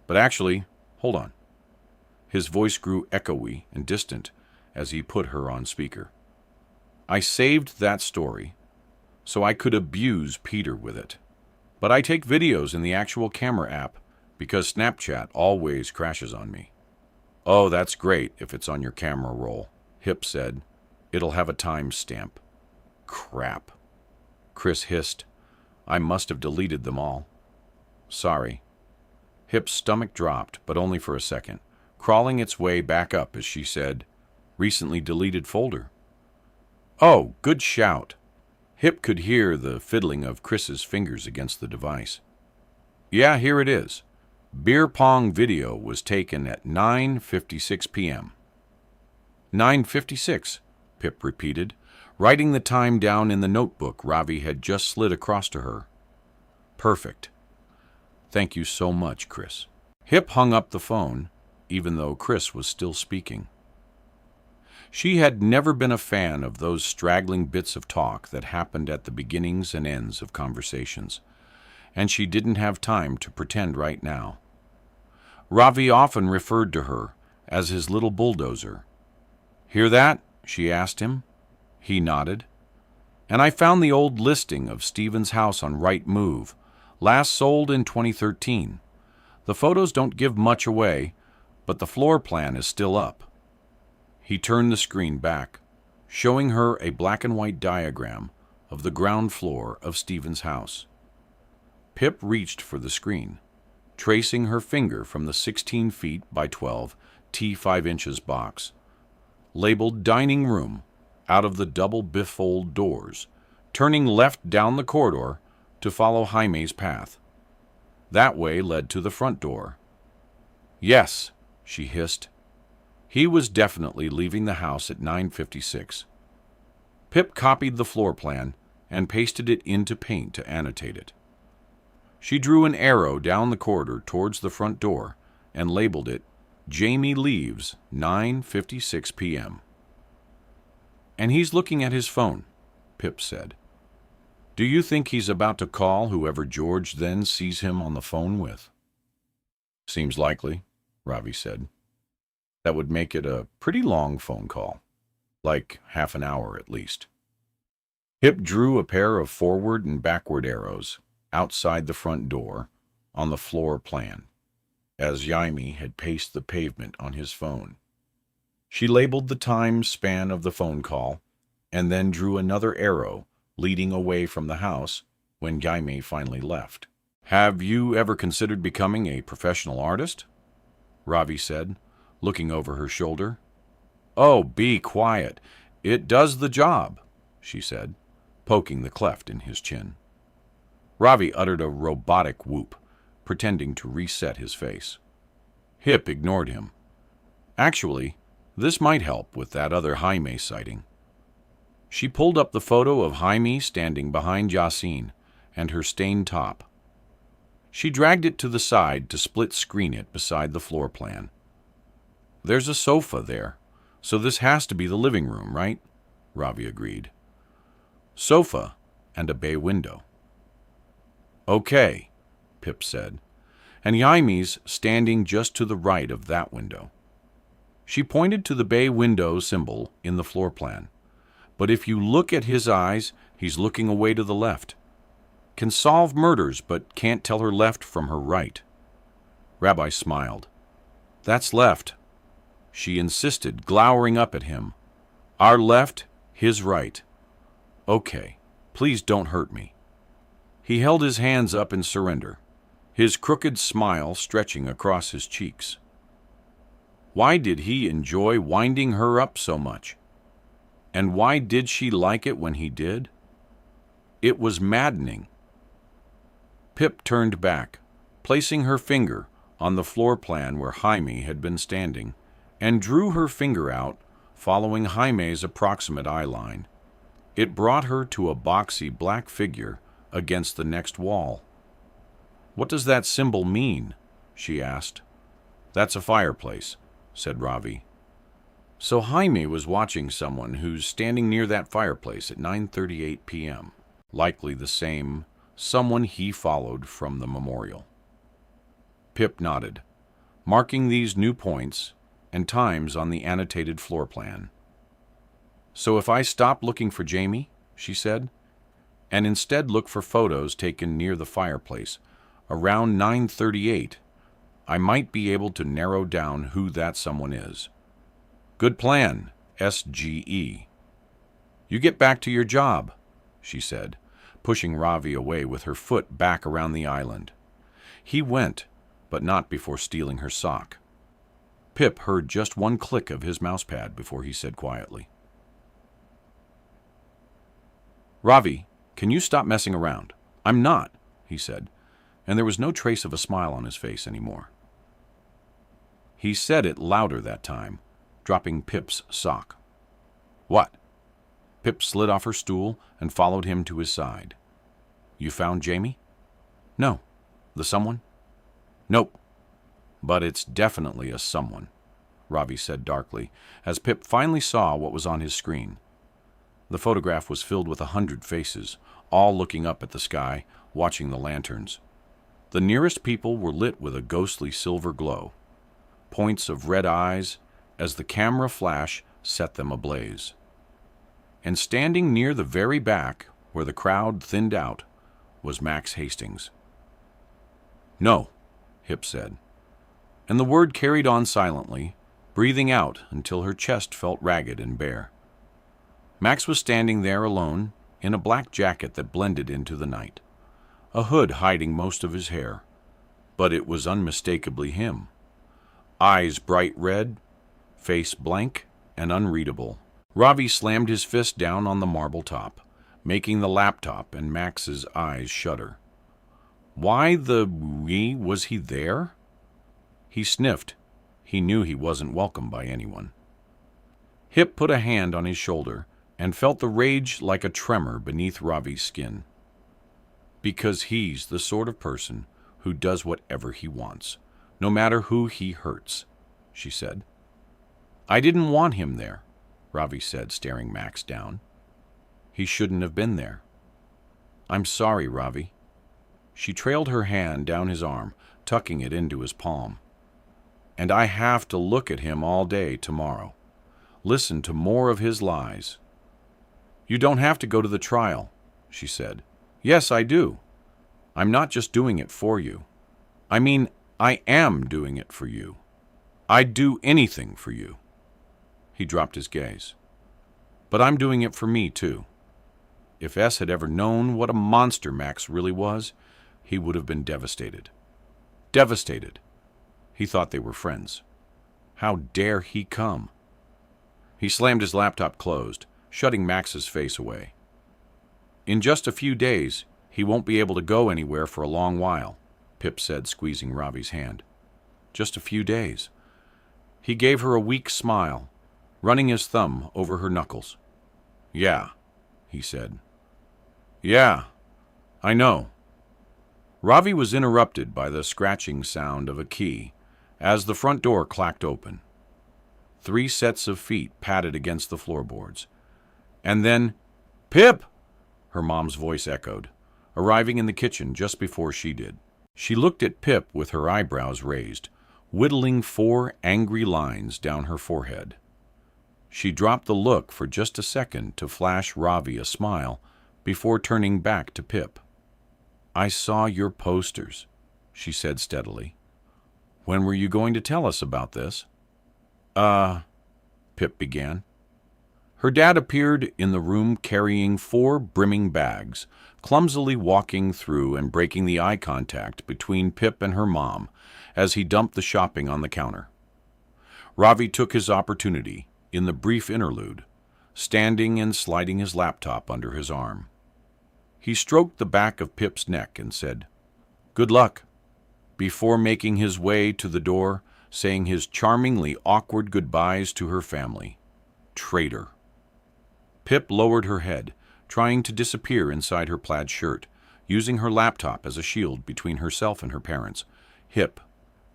But actually, hold on." His voice grew echoey and distant as he put her on speaker. "I saved that story so I could abuse Peter with it. But I take videos in the actual camera app because Snapchat always crashes on me." "Oh, that's great if it's on your camera roll," Hip said. "It'll have a time stamp." "Crap," Chris hissed. "I must have deleted them all." "Sorry." Hip's stomach dropped, but only for a second, crawling its way back up as she said, "Recently deleted folder." "Oh, good shout." Hip could hear the fiddling of Chris's fingers against the device. "Yeah, here it is. Beer pong video was taken at 9:56 p.m. 9:56, Pip repeated, writing the time down in the notebook Ravi had just slid across to her. "Perfect. Thank you so much, Chris." Hip hung up the phone, even though Chris was still speaking. She had never been a fan of those straggling bits of talk that happened at the beginnings and ends of conversations, and she didn't have time to pretend right now. Ravi often referred to her as his little bulldozer. "Hear that?" she asked him. He nodded. "And I found the old listing of Stephen's house on Right Move, last sold in 2013. The photos don't give much away, but the floor plan is still up." He turned the screen back, showing her a black and white diagram of the ground floor of Stephen's house. Pip reached for the screen, tracing her finger from the 16 feet by 12 T 5 inches box, labeled dining room, out of the double bifold doors, turning left down the corridor to follow Jaime's path. That way led to the front door. "Yes," she hissed. He was definitely leaving the house at 9:56. Pip copied the floor plan and pasted it into Paint to annotate it. She drew an arrow down the corridor towards the front door and labeled it "Jamie leaves 9:56 p.m. "And he's looking at his phone," Pip said. "Do you think he's about to call whoever George then sees him on the phone with?" "Seems likely," Ravi said. "That would make it a pretty long phone call, like half an hour at least." Pip drew a pair of forward and backward arrows outside the front door on the floor plan, as Jaime had paced the pavement on his phone. She labeled the time span of the phone call, and then drew another arrow leading away from the house when Jaime finally left. "Have you ever considered becoming a professional artist?" Ravi said, looking over her shoulder. "Oh, be quiet. It does the job," she said, poking the cleft in his chin. Ravi uttered a robotic whoop, pretending to reset his face. Hip ignored him. "Actually, this might help with that other Jaime sighting." She pulled up the photo of Jaime standing behind Yasin and her stained top. She dragged it to the side to split screen it beside the floor plan. There's a sofa there, so this has to be the living room, right? Ravi agreed. Sofa and a bay window. Okay, Pip said, and Jaime's standing just to the right of that window. She pointed to the bay window symbol in the floor plan. But if you look at his eyes, he's looking away to the left. Can solve murders, but can't tell her left from her right. Rabbi smiled. That's left. She insisted, glowering up at him. Our left, his right. Okay, please don't hurt me. He held his hands up in surrender, his crooked smile stretching across his cheeks. Why did he enjoy winding her up so much? And why did she like it when he did? It was maddening. Pip turned back, placing her finger on the floor plan where Jaime had been standing, and drew her finger out, following Jaime's approximate eye line. It brought her to a boxy black figure against the next wall. What does that symbol mean? She asked. That's a fireplace, said Ravi. So Jaime was watching someone who's standing near that fireplace at 9:38 p.m., likely the same someone he followed from the memorial. Pip nodded, marking these new points and times on the annotated floor plan. So if I stop looking for Jamie, she said, and instead look for photos taken near the fireplace around 9:38, I might be able to narrow down who that someone is. Good plan, SGE. You get back to your job, she said, pushing Ravi away with her foot back around the island. He went, but not before stealing her sock. Pip heard just one click of his mousepad before he said quietly, Ravi, can you stop messing around? I'm not, he said, and there was no trace of a smile on his face anymore. He said it louder that time, dropping Pip's sock. What? Pip slid off her stool and followed him to his side. You found Jamie? No. The someone? Nope. But it's definitely a someone, Ravi said darkly, as Pip finally saw what was on his screen. The photograph was filled with 100 faces, all looking up at the sky, watching the lanterns. The nearest people were lit with a ghostly silver glow, points of red eyes as the camera flash set them ablaze. And standing near the very back, where the crowd thinned out, was Max Hastings. No, Hip said, and the word carried on silently, breathing out until her chest felt ragged and bare. Max was standing there alone, in a black jacket that blended into the night, a hood hiding most of his hair, but it was unmistakably him. Eyes bright red, face blank and unreadable. Ravi slammed his fist down on the marble top, making the laptop and Max's eyes shudder. Why the was he there? He sniffed. He knew he wasn't welcome by anyone. Hip put a hand on his shoulder and felt the rage like a tremor beneath Ravi's skin. Because he's the sort of person who does whatever he wants, no matter who he hurts, she said. I didn't want him there, Ravi said, staring Max down. He shouldn't have been there. I'm sorry, Ravi. She trailed her hand down his arm, tucking it into his palm. And I have to look at him all day tomorrow. Listen to more of his lies. You don't have to go to the trial, she said. Yes, I do. I'm not just doing it for you. I mean, I am doing it for you. I'd do anything for you. He dropped his gaze. But I'm doing it for me, too. If S had ever known what a monster Max really was, he would have been devastated. Devastated. He thought they were friends. How dare he come? He slammed his laptop closed, shutting Max's face away. In just a few days, he won't be able to go anywhere for a long while, Pip said, squeezing Ravi's hand. Just a few days. He gave her a weak smile, running his thumb over her knuckles. Yeah, he said. Yeah, I know. Ravi was interrupted by the scratching sound of a key as the front door clacked open. 3 sets of feet patted against the floorboards. And then, "Pip!" her mom's voice echoed, arriving in the kitchen just before she did. She looked at Pip with her eyebrows raised, whittling 4 angry lines down her forehead. She dropped the look for just a second to flash Ravi a smile before turning back to Pip. "I saw your posters," she said steadily. "When were you going to tell us about this?" Pip began. Her dad appeared in the room carrying 4 brimming bags, clumsily walking through and breaking the eye contact between Pip and her mom as he dumped the shopping on the counter. Ravi took his opportunity in the brief interlude, standing and sliding his laptop under his arm. He stroked the back of Pip's neck and said, "Good luck," before making his way to the door, saying his charmingly awkward goodbyes to her family. Traitor. Pip lowered her head, trying to disappear inside her plaid shirt, using her laptop as a shield between herself and her parents. HIP.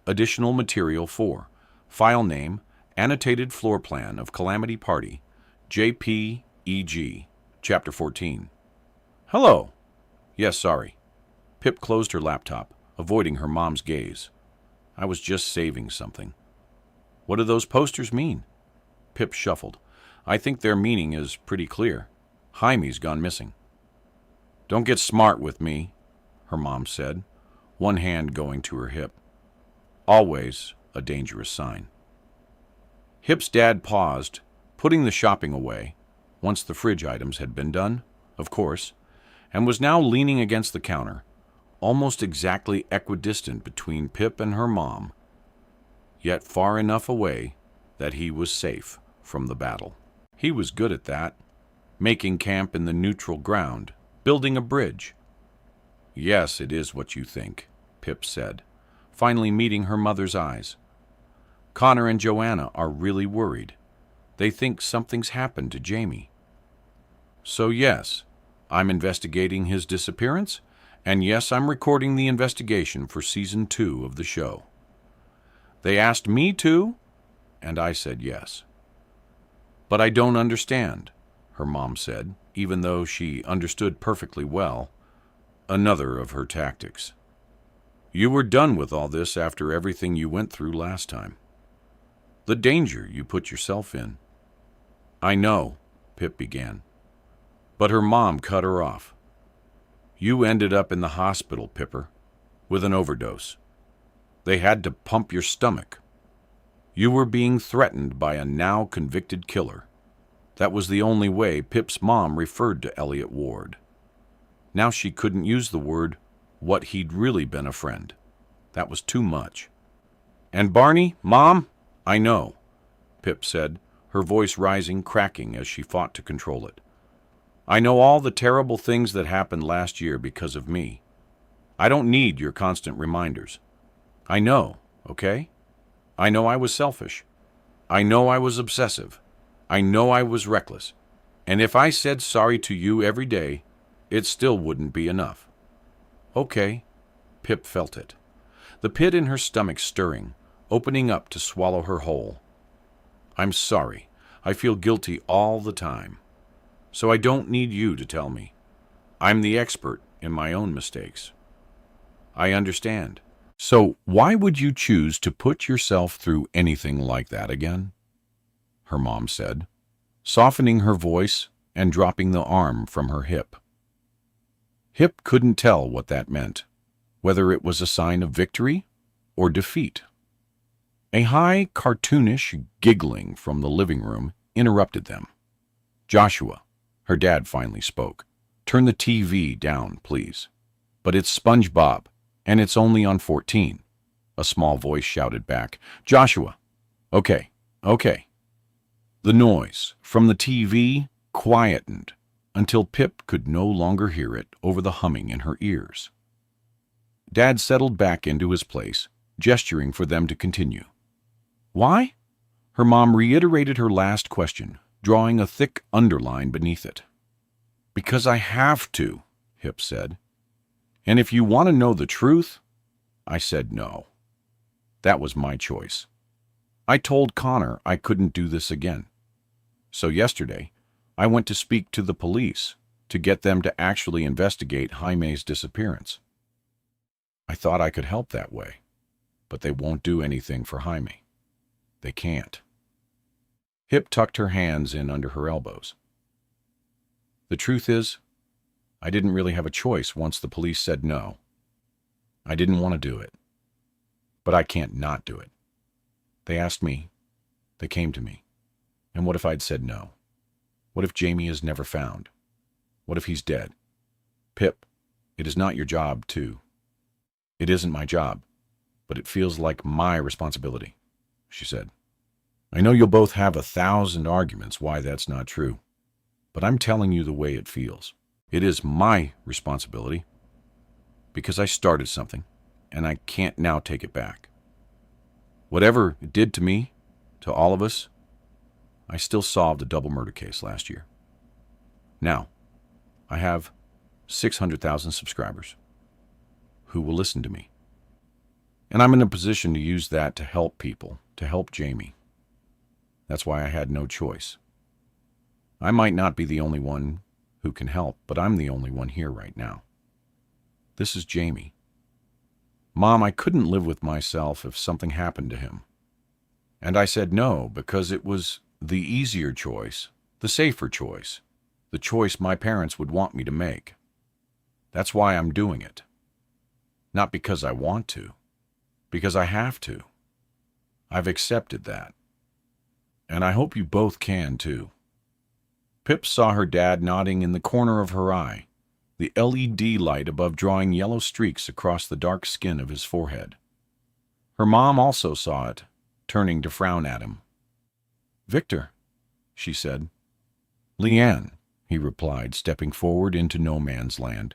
Additional material 4. File name, annotated floor plan of Calamity Party, JPEG, Chapter 14. "Hello." "Yes, sorry." Pip closed her laptop, avoiding her mom's gaze. "I was just saving something." "What do those posters mean?" Pip shuffled. "I think their meaning is pretty clear. Jaime's gone missing." "Don't get smart with me," her mom said, one hand going to her hip. Always a dangerous sign. Hip's dad paused, putting the shopping away, once the fridge items had been done, of course, and was now leaning against the counter, almost exactly equidistant between Pip and her mom, yet far enough away that he was safe from the battle. He was good at that, making camp in the neutral ground, building a bridge. "Yes, it is what you think," Pip said, finally meeting her mother's eyes. "Connor and Joanna are really worried. They think something's happened to Jamie. So yes, I'm investigating his disappearance, and yes, I'm recording the investigation for Season 2 of the show. They asked me to, and I said yes." "But I don't understand," her mom said, even though she understood perfectly well. Another of her tactics. "You were done with all this after everything you went through last time. The danger you put yourself in." "I know," Pip began. But her mom cut her off. "You ended up in the hospital, Pipper, with an overdose. They had to pump your stomach. You were being threatened by a now convicted killer. That was the only way Pip's mom referred to Elliot Ward. Now she couldn't use the word, what he'd really been a friend. That was too much. And Barney, Mom, I know," Pip said, her voice rising, cracking as she fought to control it. "I know all the terrible things that happened last year because of me. I don't need your constant reminders. I know, okay? I know I was selfish. I know I was obsessive. I know I was reckless. And if I said sorry to you every day, it still wouldn't be enough." "Okay." Pip felt it. The pit in her stomach stirring, opening up to swallow her whole. "I'm sorry. I feel guilty all the time. So I don't need you to tell me. I'm the expert in my own mistakes." "I understand. So why would you choose to put yourself through anything like that again?" her mom said, softening her voice and dropping the arm from her hip. Hip couldn't tell what that meant, whether it was a sign of victory or defeat. A high, cartoonish giggling from the living room interrupted them. "Joshua," her dad finally spoke, "turn the TV down, please." "But it's SpongeBob, and it's only on 14, a small voice shouted back. "Joshua." "Okay, okay." The noise from the TV quietened until Pip could no longer hear it over the humming in her ears. Dad settled back into his place, gesturing for them to continue. "Why?" Her mom reiterated her last question, drawing a thick underline beneath it. Because I have to, Hip said. And if you want to know the truth, I said no. That was my choice. I told Connor I couldn't do this again. So yesterday, I went to speak to the police to get them to actually investigate Jaime's disappearance. I thought I could help that way, but they won't do anything for Jaime. They can't. Hip tucked her hands in under her elbows. The truth is, I didn't really have a choice once the police said no. I didn't want to do it. But I can't not do it. They asked me. They came to me. And what if I'd said no? What if Jamie is never found? What if he's dead? Pip, it is not your job, too. It isn't my job, but it feels like my responsibility, she said. I know you'll both have 1,000 arguments why that's not true, but I'm telling you the way it feels. It is my responsibility because I started something, and I can't now take it back. Whatever it did to me, to all of us, I still solved a double murder case last year. Now, I have 600,000 subscribers who will listen to me. And I'm in a position to use that to help people, to help Jamie. That's why I had no choice. I might not be the only one who can help, but I'm the only one here right now. This is Jamie. Mom, I couldn't live with myself if something happened to him. And I said no because it was the easier choice, the safer choice, the choice my parents would want me to make. That's why I'm doing it. Not because I want to, because I have to. I've accepted that. And I hope you both can, too. Pip saw her dad nodding in the corner of her eye, the LED light above drawing yellow streaks across the dark skin of his forehead. Her mom also saw it, turning to frown at him. Victor, she said. Leanne, he replied, stepping forward into no man's land.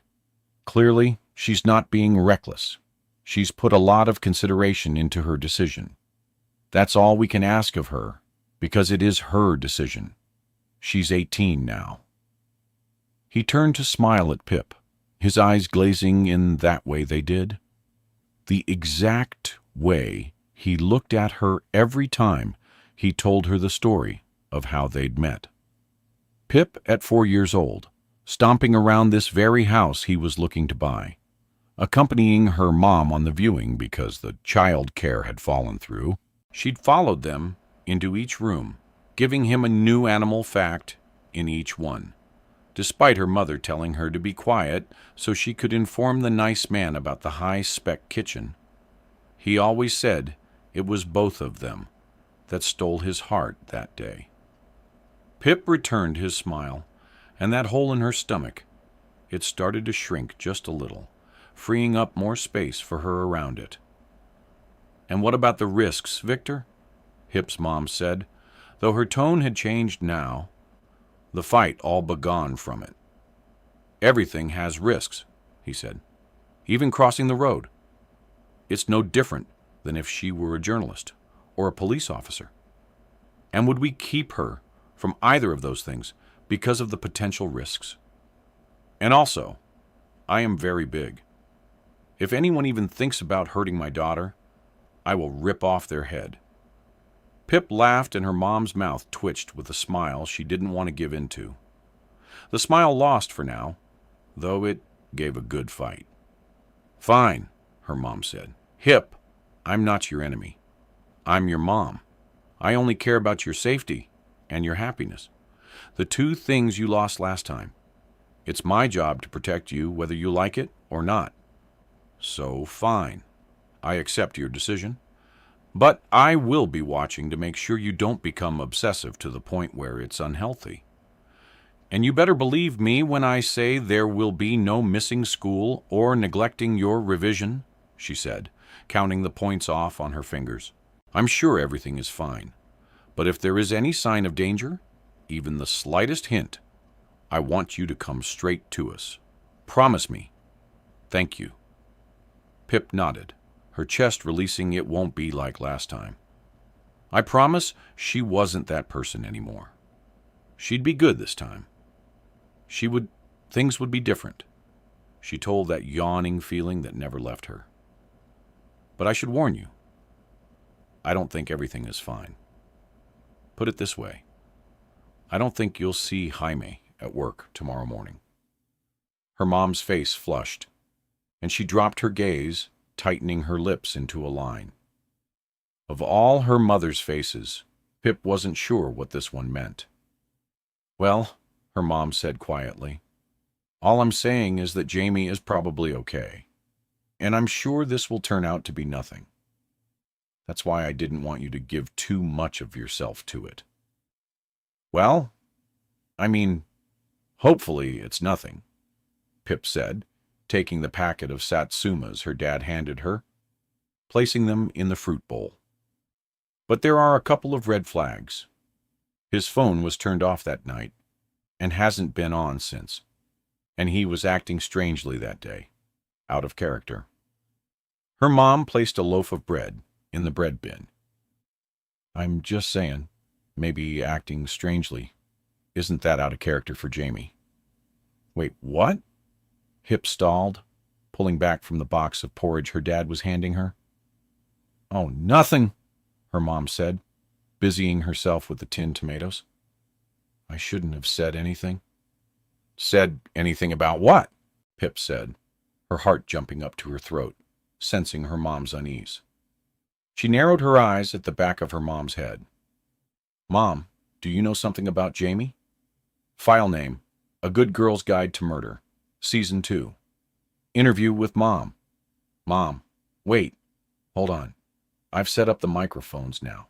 Clearly, she's not being reckless. She's put a lot of consideration into her decision. That's all we can ask of her, because it is her decision. She's 18 now. He turned to smile at Pip, his eyes glazing in that way they did. The exact way he looked at her every time he told her the story of how they'd met. Pip at 4 years old, stomping around this very house he was looking to buy, accompanying her mom on the viewing because the child care had fallen through. She'd followed them into each room, giving him a new animal fact in each one, despite her mother telling her to be quiet so she could inform the nice man about the high-spec kitchen. He always said it was both of them that stole his heart that day. Pip returned his smile, and that hole in her stomach, it started to shrink just a little, freeing up more space for her around it. And what about the risks, Victor? Hip's mom said, though her tone had changed now, the fight all but gone from it. Everything has risks, he said, even crossing the road. It's no different than if she were a journalist or a police officer. And would we keep her from either of those things because of the potential risks? And also, I am very big. If anyone even thinks about hurting my daughter, I will rip off their head. Pip laughed and her mom's mouth twitched with a smile she didn't want to give into. The smile lost for now, though it gave a good fight. Fine, her mom said. Hip, I'm not your enemy. I'm your mom. I only care about your safety and your happiness. The two things you lost last time. It's my job to protect you whether you like it or not. So fine. I accept your decision. But I will be watching to make sure you don't become obsessive to the point where it's unhealthy. And you better believe me when I say there will be no missing school or neglecting your revision, she said, counting the points off on her fingers. I'm sure everything is fine. But if there is any sign of danger, even the slightest hint, I want you to come straight to us. Promise me. Thank you. Pip nodded, her chest releasing. It won't be like last time. I promise she wasn't that person anymore. She'd be good this time. She would things would be different. She told that yawning feeling that never left her. But I should warn you, I don't think everything is fine. Put it this way, I don't think you'll see Jaime at work tomorrow morning. Her mom's face flushed, and she dropped her gaze, tightening her lips into a line. Of all her mother's faces, Pip wasn't sure what this one meant. Well, her mom said quietly, all I'm saying is that Jamie is probably okay, and I'm sure this will turn out to be nothing. That's why I didn't want you to give too much of yourself to it. Well, I mean, hopefully it's nothing, Pip said, taking the packet of satsumas her dad handed her, placing them in the fruit bowl. But there are a couple of red flags. His phone was turned off that night, and hasn't been on since, and he was acting strangely that day, out of character. Her mom placed a loaf of bread in the bread bin. I'm just saying, maybe acting strangely. Isn't that out of character for Jamie? Wait, what? Pip stalled, pulling back from the box of porridge her dad was handing her. Oh, nothing, her mom said, busying herself with the tinned tomatoes. I shouldn't have said anything. Said anything about what? Pip said, her heart jumping up to her throat, sensing her mom's unease. She narrowed her eyes at the back of her mom's head. Mom, do you know something about Jamie? File name, A Good Girl's Guide to Murder, Season 2. Interview with Mom. Mom, wait, hold on. I've set up the microphones now.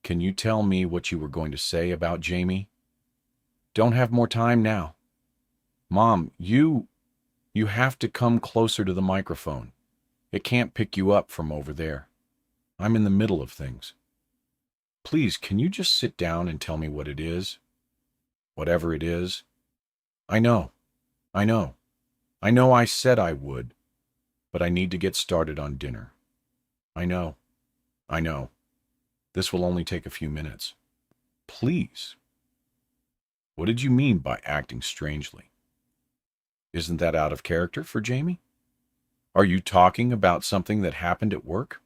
Can you tell me what you were going to say about Jamie? Don't have more time now. Mom, you have to come closer to the microphone. It can't pick you up from over there. I'm in the middle of things. Please, can you just sit down and tell me what it is? Whatever it is. I know I said I would, but I need to get started on dinner. I know. This will only take a few minutes. Please. What did you mean by acting strangely? Isn't that out of character for Jamie? Are you talking about something that happened at work?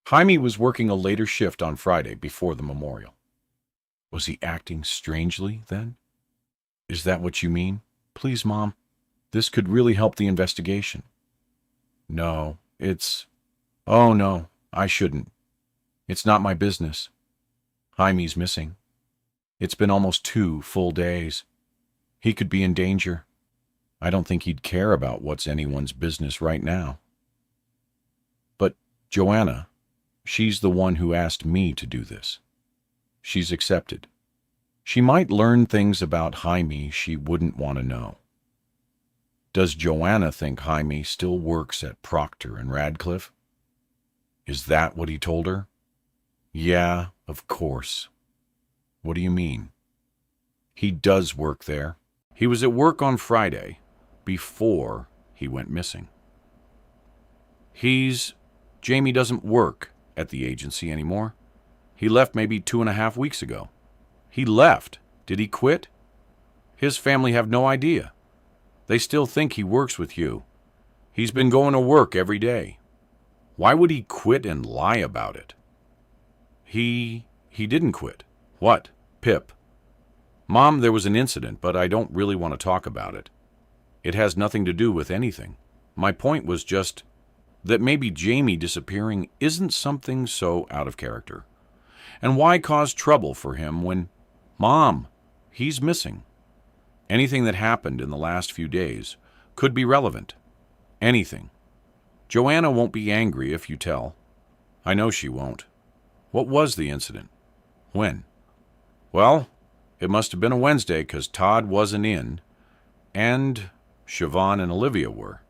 Jaime was working a later shift on Friday before the memorial. Was he acting strangely then? Is that what you mean? Please, Mom. This could really help the investigation. No, Oh, no, I shouldn't. It's not my business. Jaime's missing. It's been almost 2 full days. He could be in danger. I don't think he'd care about what's anyone's business right now. But Joanna, she's the one who asked me to do this. She's accepted. She might learn things about Jaime she wouldn't want to know. Does Joanna think Jaime still works at Proctor and Radcliffe? Is that what he told her? Yeah, of course. What do you mean? He does work there. He was at work on Friday, before he went missing. Jamie doesn't work at the agency anymore. He left maybe 2.5 weeks ago. He left. Did he quit? His family have no idea. They still think he works with you. He's been going to work every day. Why would he quit and lie about it? He didn't quit. What? Pip. Mom, there was an incident, but I don't really want to talk about it. It has nothing to do with anything. My point was just that maybe Jamie disappearing isn't something so out of character. And why cause trouble for him when, Mom, he's missing? Anything that happened in the last few days could be relevant. Anything. Joanna won't be angry if you tell. I know she won't. What was the incident? When? Well, it must have been a Wednesday because Todd wasn't in, and Siobhan and Olivia were,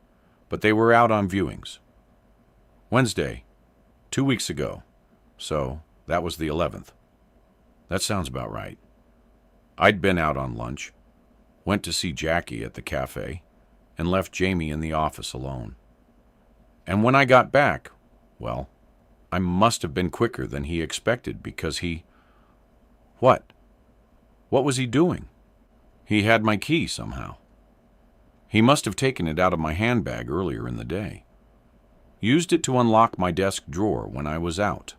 but they were out on viewings. Wednesday, 2 weeks ago, so that was the 11th. That sounds about right. I'd been out on lunch, went to see Jackie at the cafe, and left Jamie in the office alone. And when I got back, well, I must have been quicker than he expected because he... What? What was he doing? He had my key somehow. He must have taken it out of my handbag earlier in the day. Used it to unlock my desk drawer when I was out.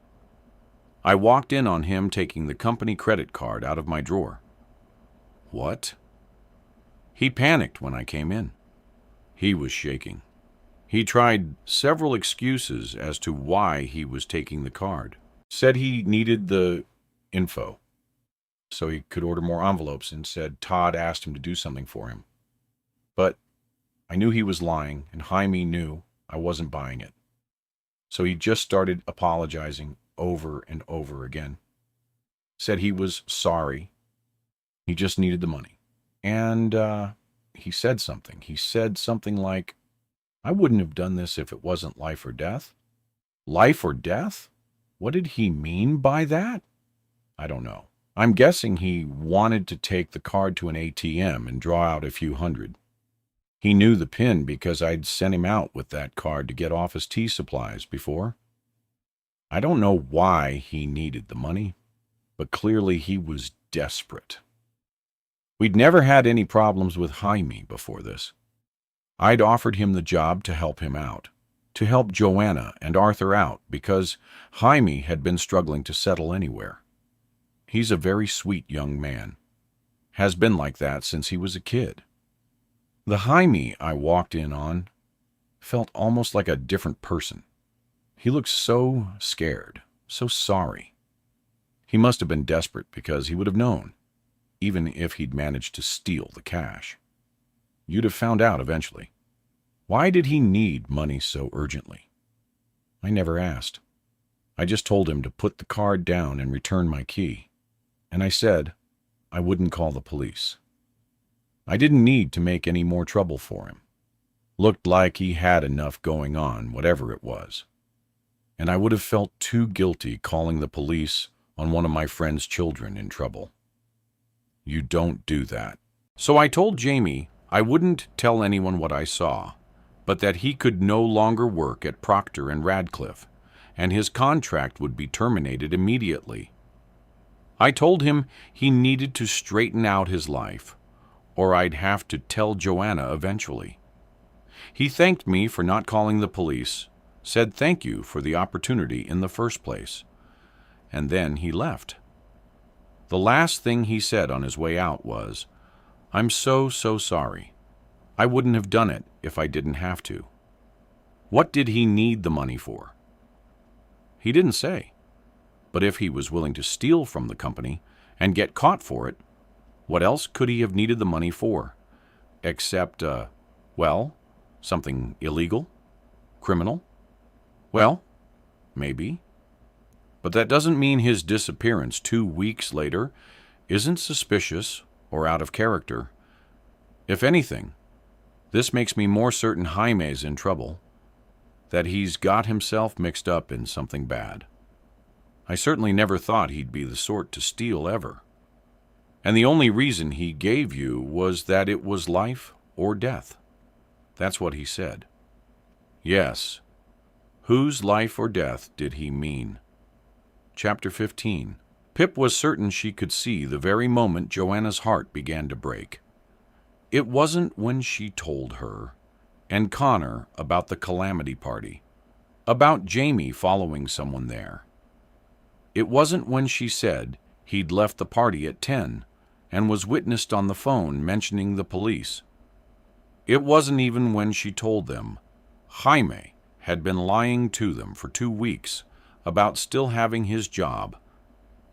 I walked in on him taking the company credit card out of my drawer. What? He panicked when I came in. He was shaking. He tried several excuses as to why he was taking the card. Said he needed the info so he could order more envelopes, and said Todd asked him to do something for him. But I knew he was lying, and Jaime knew I wasn't buying it. So he just started apologizing over and over again. Said he was sorry. He just needed the money. And he said something. He said something like, I wouldn't have done this if it wasn't life or death. Life or death? What did he mean by that? I don't know. I'm guessing he wanted to take the card to an ATM and draw out a few hundred. He knew the PIN because I'd sent him out with that card to get office tea supplies before. I don't know why he needed the money, but clearly he was desperate. We'd never had any problems with Jaime before this. I'd offered him the job to help him out, to help Joanna and Arthur out, because Jaime had been struggling to settle anywhere. He's a very sweet young man. Has been like that since he was a kid. The Jaime I walked in on felt almost like a different person. He looked so scared, so sorry. He must have been desperate because he would have known, even if he'd managed to steal the cash. You'd have found out eventually. Why did he need money so urgently? I never asked. I just told him to put the card down and return my key. And I said I wouldn't call the police. I didn't need to make any more trouble for him. Looked like he had enough going on, whatever it was. And I would have felt too guilty calling the police on one of my friend's children in trouble. You don't do that. So I told Jamie I wouldn't tell anyone what I saw, but that he could no longer work at Procter and Radcliffe, and his contract would be terminated immediately. I told him he needed to straighten out his life, or I'd have to tell Joanna eventually. He thanked me for not calling the police, said thank you for the opportunity in the first place, and then he left. The last thing he said on his way out was, I'm so sorry. I wouldn't have done it if I didn't have to. What did he need the money for? He didn't say. But if he was willing to steal from the company and get caught for it, what else could he have needed the money for? Except, something illegal? Criminal? Well, maybe. But that doesn't mean his disappearance 2 weeks later isn't suspicious or out of character. If anything, this makes me more certain Jaime's in trouble, that he's got himself mixed up in something bad. I certainly never thought he'd be the sort to steal ever. And the only reason he gave you was that it was life or death. That's what he said. Yes. Whose life or death did he mean? Chapter 15. Pip was certain she could see the very moment Joanna's heart began to break. It wasn't when she told her and Connor about the calamity party, about Jamie following someone there. It wasn't when she said he'd left the party at 10 and was witnessed on the phone mentioning the police. It wasn't even when she told them Jaime had been lying to them for 2 weeks about still having his job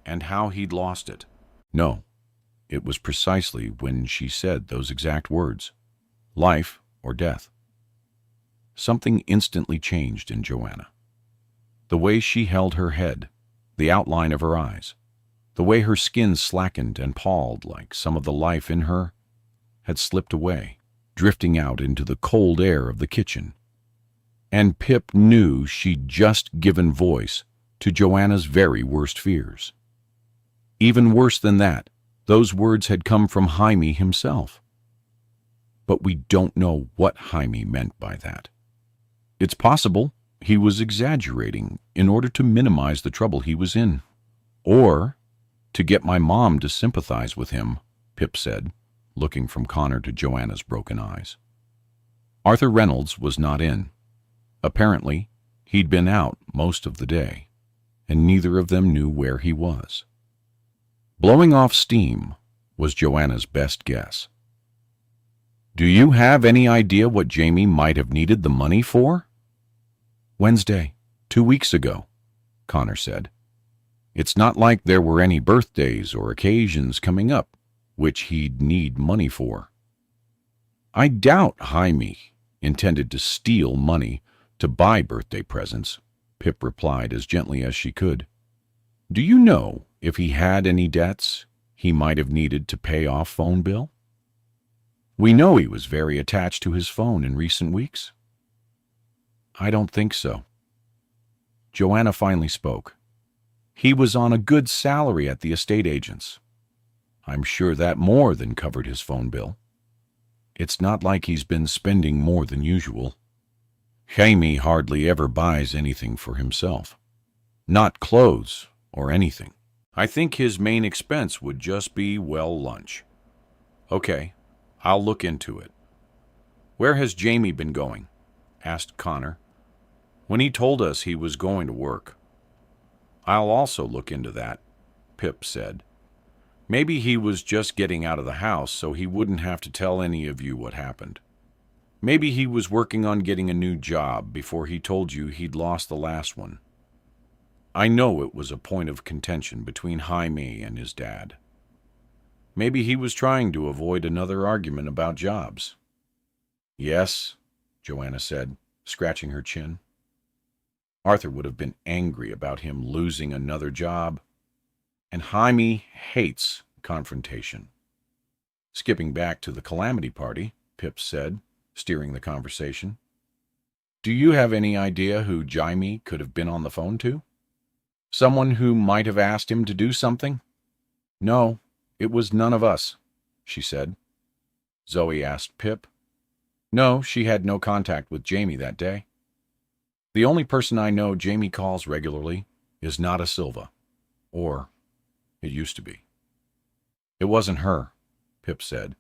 and how he'd lost it. No, it was precisely when she said those exact words, life or death. Something instantly changed in Joanna. The way she held her head, the outline of her eyes, the way her skin slackened and palled like some of the life in her had slipped away, drifting out into the cold air of the kitchen. And Pip knew she'd just given voice to Joanna's very worst fears. Even worse than that, those words had come from Jaime himself. But we don't know what Jaime meant by that. It's possible he was exaggerating in order to minimize the trouble he was in. Or to get my mom to sympathize with him, Pip said, looking from Connor to Joanna's broken eyes. Arthur Reynolds was not in. Apparently, he'd been out most of the day, and neither of them knew where he was. Blowing off steam was Joanna's best guess. "Do you have any idea what Jamie might have needed the money for?" "Wednesday, 2 weeks ago," Connor said. "It's not like there were any birthdays or occasions coming up which he'd need money for." "I doubt Jaime intended to steal money to buy birthday presents," Pip replied as gently as she could. "Do you know if he had any debts he might have needed to pay off phone bill? We know he was very attached to his phone in recent weeks." "I don't think so." Joanna finally spoke. "He was on a good salary at the estate agent's. I'm sure that more than covered his phone bill. It's not like he's been spending more than usual. Jaime hardly ever buys anything for himself. Not clothes or anything. I think his main expense would just be, well, lunch." "Okay, I'll look into it." "Where has Jamie been going?" asked Connor. "When he told us he was going to work." "I'll also look into that," Pip said. "Maybe he was just getting out of the house so he wouldn't have to tell any of you what happened. Maybe he was working on getting a new job before he told you he'd lost the last one. I know it was a point of contention between Jaime and his dad. Maybe he was trying to avoid another argument about jobs." "Yes," Joanna said, scratching her chin. Arthur would have been angry about him losing another job, and Jaime hates confrontation. "Skipping back to the calamity party," Pip said, steering the conversation. "Do you have any idea who Jaime could have been on the phone to? Someone who might have asked him to do something?" "No, it was none of us," she said. Zoe asked Pip. "No, she had no contact with Jamie that day. The only person I know Jamie calls regularly is Nada Silva. Or it used to be." "It wasn't her," Pip said.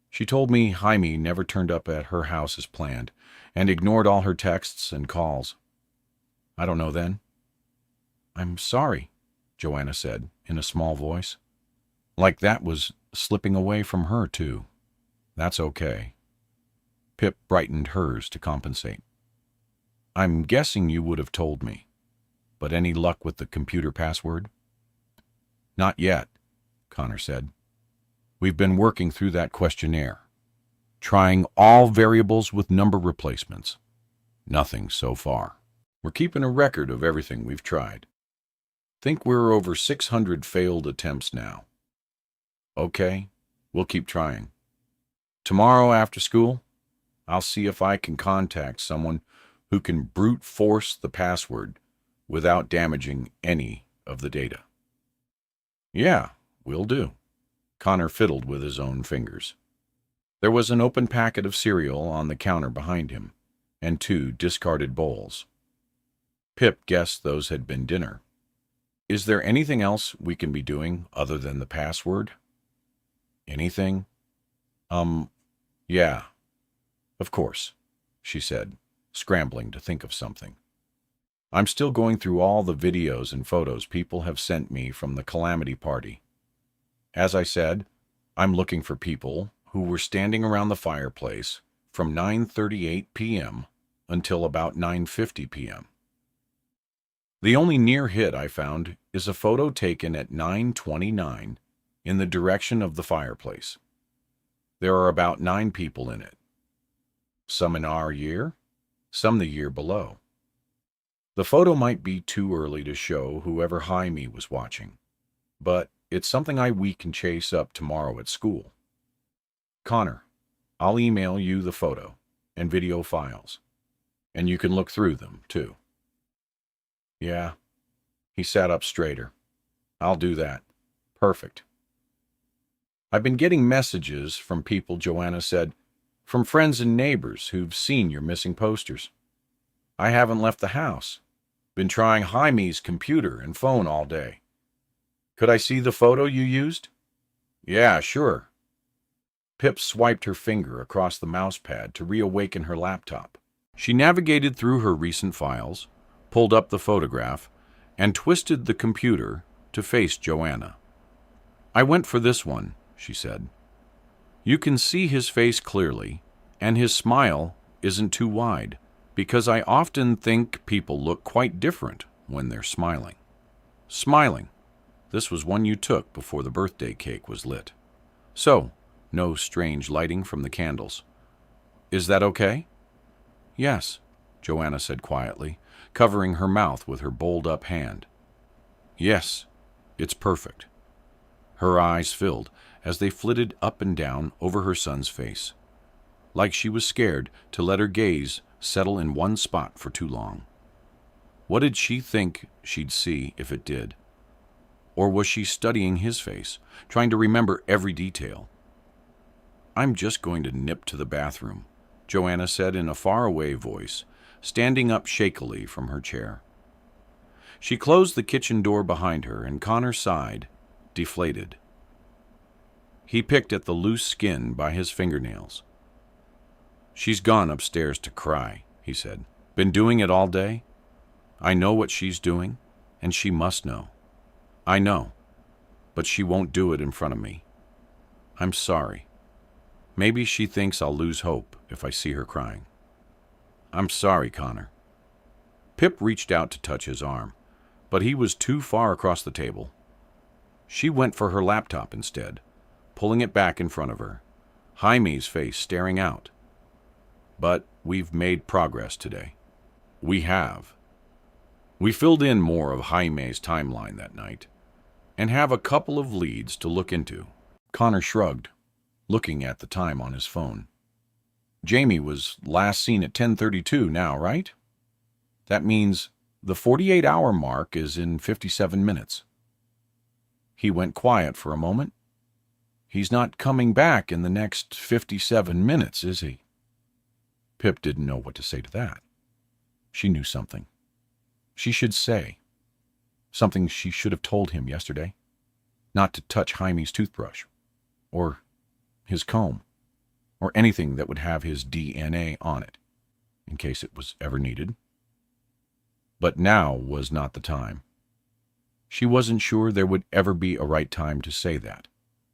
"She told me Jaime never turned up at her house as planned and ignored all her texts and calls. I don't know then." "I'm sorry," Joanna said in a small voice. Like that was slipping away from her, too. "That's okay." Pip brightened hers to compensate. "I'm guessing you would have told me. But any luck with the computer password?" "Not yet," Connor said. "We've been working through that questionnaire, trying all variables with number replacements. Nothing so far. We're keeping a record of everything we've tried. Think we're over 600 failed attempts now." "Okay, we'll keep trying. Tomorrow after school, I'll see if I can contact someone who can brute force the password without damaging any of the data." "Yeah, will do." Connor fiddled with his own fingers. There was an open packet of cereal on the counter behind him, and 2 discarded bowls. Pip guessed those had been dinner. "Is there anything else we can be doing other than the password?" "Anything? Yeah. Of course," she said, scrambling to think of something. "I'm still going through all the videos and photos people have sent me from the calamity party. As I said, I'm looking for people who were standing around the fireplace from 9:38 p.m. until about 9:50 p.m. The only near hit I found is a photo taken at 9:29 in the direction of the fireplace. There are about 9 people in it. Some in our year, some the year below. The photo might be too early to show whoever Jaime was watching, but it's something we can chase up tomorrow at school. Connor, I'll email you the photo and video files, and you can look through them, too." "Yeah." He sat up straighter. "I'll do that. Perfect." "I've been getting messages from people," Joanna said, "from friends and neighbors who've seen your missing posters. I haven't left the house. Been trying Jaime's computer and phone all day. Could I see the photo you used?" "Yeah, sure." Pip swiped her finger across the mouse pad to reawaken her laptop. She navigated through her recent files, pulled up the photograph, and twisted the computer to face Joanna. "I went for this one," she said. "You can see his face clearly, and his smile isn't too wide, because I often think people look quite different when they're smiling." Smiling. This was one you took before the birthday cake was lit. So, no strange lighting from the candles. "Is that okay?" "Yes," Joanna said quietly, covering her mouth with her bowled-up hand. "Yes, it's perfect." Her eyes filled as they flitted up and down over her son's face, like she was scared to let her gaze settle in one spot for too long. What did she think she'd see if it did? Or was she studying his face, trying to remember every detail? "I'm just going to nip to the bathroom," Joanna said in a faraway voice, standing up shakily from her chair. She closed the kitchen door behind her, and Connor sighed, deflated. He picked at the loose skin by his fingernails. "She's gone upstairs to cry," he said. "Been doing it all day? I know what she's doing, and she must know. I know, but she won't do it in front of me. I'm sorry. Maybe she thinks I'll lose hope if I see her crying." "I'm sorry, Connor." Pip reached out to touch his arm, but he was too far across the table. She went for her laptop instead, pulling it back in front of her, Jaime's face staring out. "But we've made progress today." "We have." "We filled in more of Jaime's timeline that night, and have a couple of leads to look into." Connor shrugged, looking at the time on his phone. "Jamie was last seen at 10:32 now, right? That means the 48-hour mark is in 57 minutes. He went quiet for a moment. He's not coming back in the next 57 minutes, is he?" Pip didn't know what to say to that. She knew something. She should say. Something she should have told him yesterday. Not to touch Jaime's toothbrush, or his comb, or anything that would have his DNA on it, in case it was ever needed. But now was not the time. She wasn't sure there would ever be a right time to say that,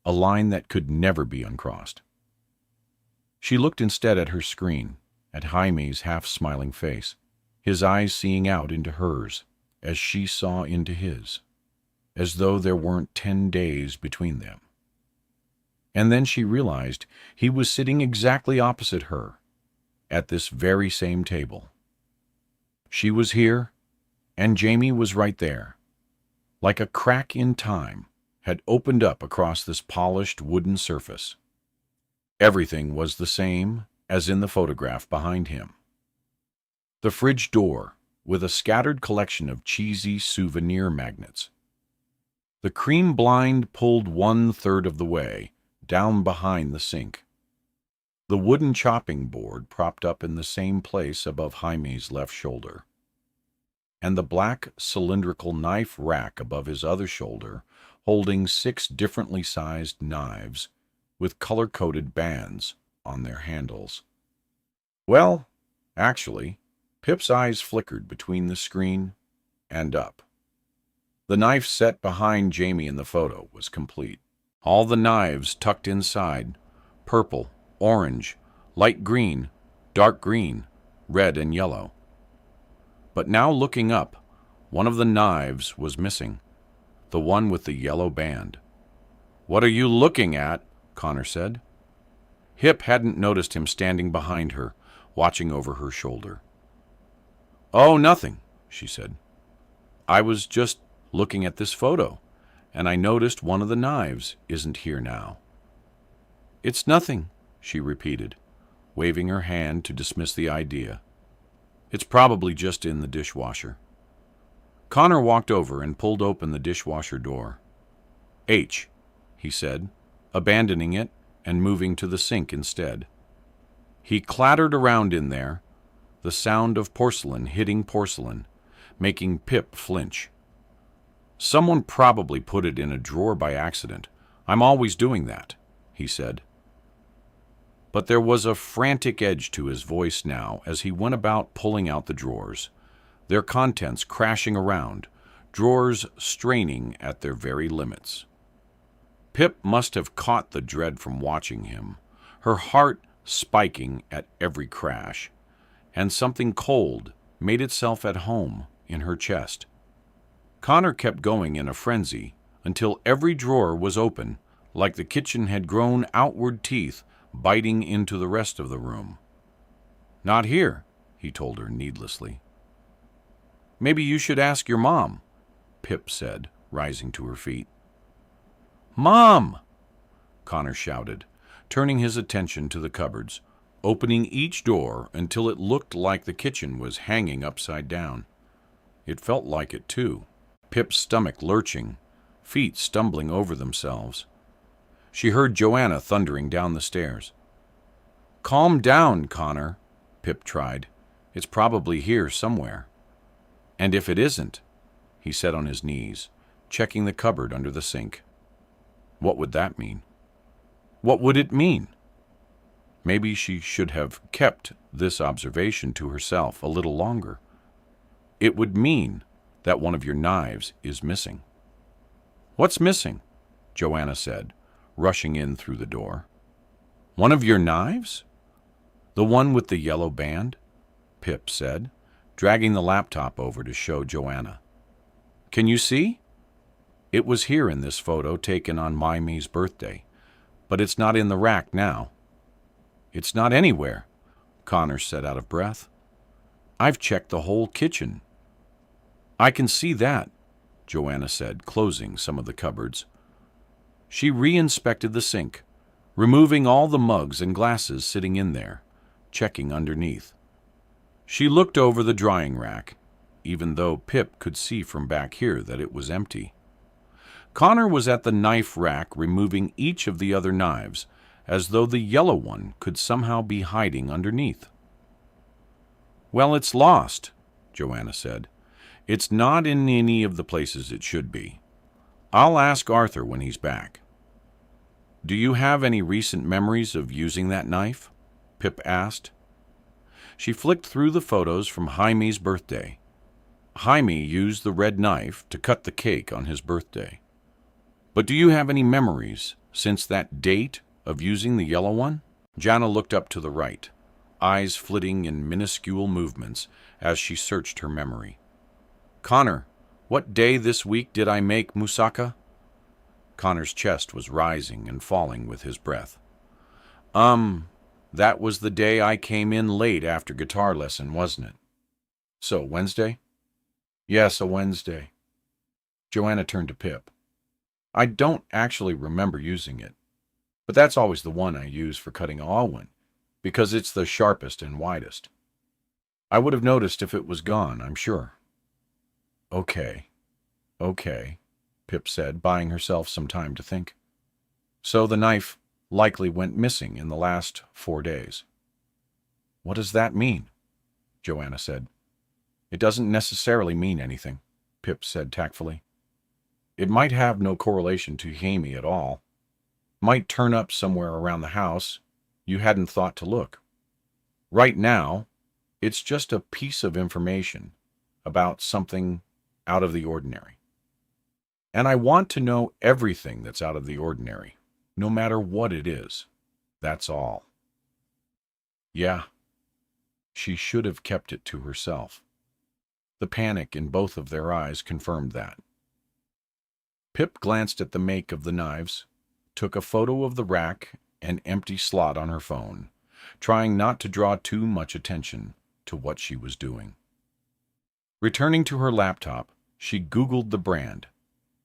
a line that could never be uncrossed. She looked instead at her screen, at Jaime's half-smiling face, his eyes seeing out into hers as she saw into his, as though there weren't 10 days between them. And then she realized he was sitting exactly opposite her, at this very same table. She was here, and Jamie was right there, like a crack in time had opened up across this polished wooden surface. Everything was the same as in the photograph behind him. The fridge door, with a scattered collection of cheesy souvenir magnets. The cream blind pulled 1/3 of the way, down behind the sink. The wooden chopping board propped up in the same place above Jaime's left shoulder. And the black cylindrical knife rack above his other shoulder, holding 6 differently sized knives with color-coded bands on their handles. Well, actually, Pip's eyes flickered between the screen and up. The knife set behind Jamie in the photo was complete. All the knives tucked inside, purple, orange, light green, dark green, red and yellow. But now looking up, one of the knives was missing, the one with the yellow band. "What are you looking at?" Connor said. Hip hadn't noticed him standing behind her, watching over her shoulder. "Oh, nothing," she said. "I was just looking at this photo, and I noticed one of the knives isn't here now." "It's nothing," she repeated, waving her hand to dismiss the idea. "It's probably just in the dishwasher." Connor walked over and pulled open the dishwasher door. "H," he said, abandoning it and moving to the sink instead. He clattered around in there, the sound of porcelain hitting porcelain, making Pip flinch. "Someone probably put it in a drawer by accident. I'm always doing that," he said. But there was a frantic edge to his voice now as he went about pulling out the drawers, their contents crashing around, drawers straining at their very limits. Pip must have caught the dread from watching him, her heart spiking at every crash, and something cold made itself at home in her chest. Connor kept going in a frenzy until every drawer was open, like the kitchen had grown outward teeth biting into the rest of the room. "Not here," he told her needlessly. "Maybe you should ask your mom," Pip said, rising to her feet. "Mom!" Connor shouted, turning his attention to the cupboards, opening each door until it looked like the kitchen was hanging upside down. It felt like it, too, Pip's stomach lurching, feet stumbling over themselves. She heard Joanna thundering down the stairs. "Calm down, Connor," Pip tried. "It's probably here somewhere." "And if it isn't," he said on his knees, checking the cupboard under the sink. What would that mean? What would it mean? Maybe she should have kept this observation to herself a little longer. It would mean that one of your knives is missing. "What's missing?" Joanna said, rushing in through the door. "One of your knives? The one with the yellow band?" Pip said, dragging the laptop over to show Joanna. "Can you see? It was here in this photo taken on Maime's birthday, but it's not in the rack now." "It's not anywhere," Connor said out of breath. "I've checked the whole kitchen." "I can see that," Joanna said, closing some of the cupboards. She re-inspected the sink, removing all the mugs and glasses sitting in there, checking underneath. She looked over the drying rack, even though Pip could see from back here that it was empty. Connor was at the knife rack removing each of the other knives, as though the yellow one could somehow be hiding underneath. "Well, it's lost," Joanna said. "It's not in any of the places it should be. I'll ask Arthur when he's back." "Do you have any recent memories of using that knife?" Pip asked. She flicked through the photos from Jaime's birthday. Jaime used the red knife to cut the cake on his birthday. "But do you have any memories since that date of using the yellow one?" Jana looked up to the right, eyes flitting in minuscule movements as she searched her memory. "Connor, what day this week did I make moussaka?" Connor's chest was rising and falling with his breath. That was the day I came in late after guitar lesson, wasn't it?" "So, Wednesday?" "Yes, a Wednesday." Joanna turned to Pip. "I don't actually remember using it, but that's always the one I use for cutting almond, because it's the sharpest and widest. I would have noticed if it was gone, I'm sure." Okay, Pip said, buying herself some time to think. "So the knife likely went missing in the last 4 days." "What does that mean?" Joanna said. "It doesn't necessarily mean anything," Pip said tactfully. "It might have no correlation to Jaime at all. Might turn up somewhere around the house you hadn't thought to look. Right now, it's just a piece of information about something out of the ordinary. And I want to know everything that's out of the ordinary, no matter what it is. That's all." Yeah, she should have kept it to herself. The panic in both of their eyes confirmed that. Pip glanced at the make of the knives, took a photo of the rack and empty slot on her phone, trying not to draw too much attention to what she was doing. Returning to her laptop, she Googled the brand,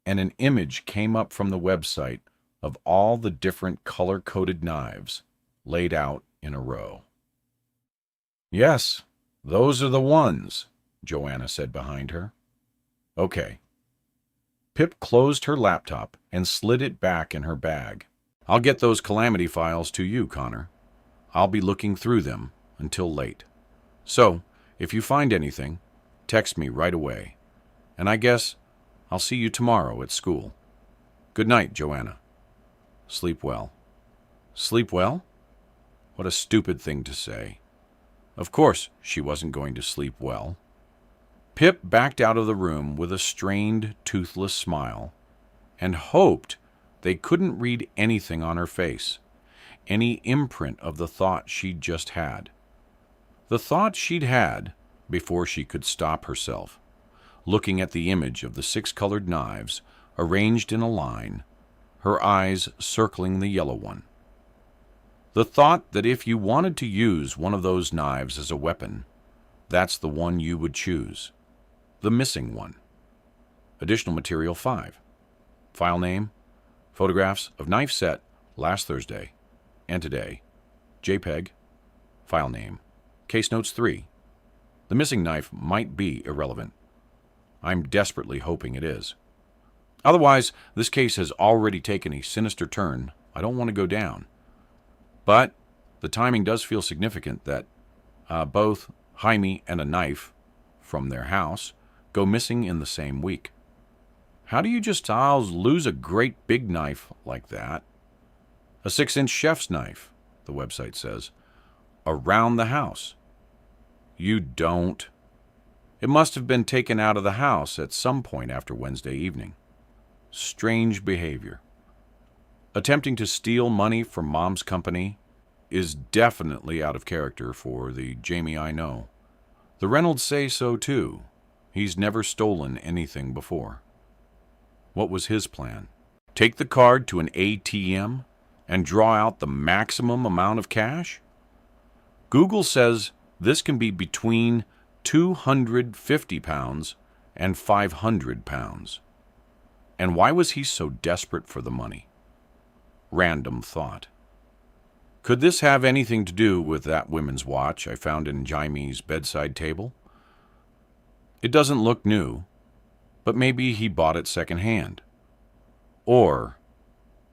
and an image came up from the website of all the different color-coded knives laid out in a row. "Yes, those are the ones," Joanna said behind her. "Okay." Pip closed her laptop and slid it back in her bag. "I'll get those calamity files to you, Connor. I'll be looking through them until late. So, if you find anything, text me right away. And I guess I'll see you tomorrow at school. Good night, Joanna. Sleep well." "Sleep well? What a stupid thing to say. Of course she wasn't going to sleep well. Pip backed out of the room with a strained, toothless smile and hoped they couldn't read anything on her face, any imprint of the thought she'd just had. The thought she'd had before she could stop herself, looking at the image of the 6 colored knives arranged in a line, her eyes circling the yellow one. The thought that if you wanted to use one of those knives as a weapon, that's the one you would choose. The missing one. Additional material 5. File name, photographs of knife set last Thursday and today. JPEG. File name. Case notes 3. The missing knife might be irrelevant. I'm desperately hoping it is. Otherwise, this case has already taken a sinister turn I don't want to go down. But the timing does feel significant that both Jaime and a knife from their house go missing in the same week. How do you just lose a great big knife like that? A 6-inch chef's knife, the website says, around the house. You don't. It must have been taken out of the house at some point after Wednesday evening. Strange behavior. Attempting to steal money from Mom's company is definitely out of character for the Jamie I know. The Reynolds say so too. He's never stolen anything before. What was his plan? Take the card to an ATM and draw out the maximum amount of cash? Google says this can be between 250 pounds and 500 pounds. And why was he so desperate for the money? Random thought. Could this have anything to do with that women's watch I found in Jaime's bedside table? It doesn't look new, but maybe he bought it secondhand. Or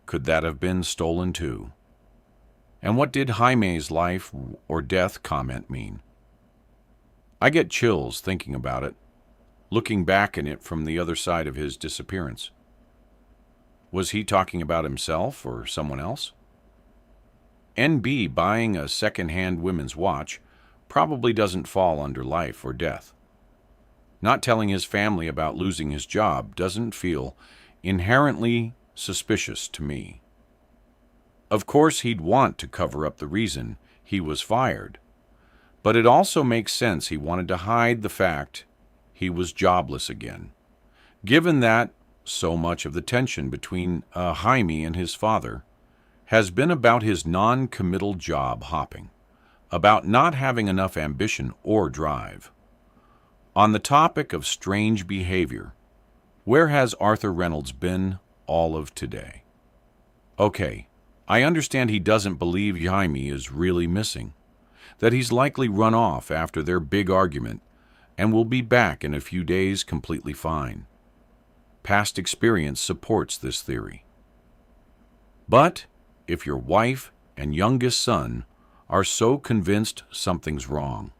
could that have been stolen too? And what did Jaime's life or death comment mean? I get chills thinking about it, looking back at it from the other side of his disappearance. Was he talking about himself or someone else? NB buying a second-hand women's watch probably doesn't fall under life or death. Not telling his family about losing his job doesn't feel inherently suspicious to me. Of course, he'd want to cover up the reason he was fired, but it also makes sense he wanted to hide the fact he was jobless again, given that so much of the tension between Jaime and his father has been about his non-committal job hopping, about not having enough ambition or drive. On the topic of strange behavior, where has Arthur Reynolds been all of today? Okay, I understand he doesn't believe Jaime is really missing, that he's likely run off after their big argument and will be back in a few days completely fine. Past experience supports this theory. But if your wife and youngest son are so convinced something's wrong,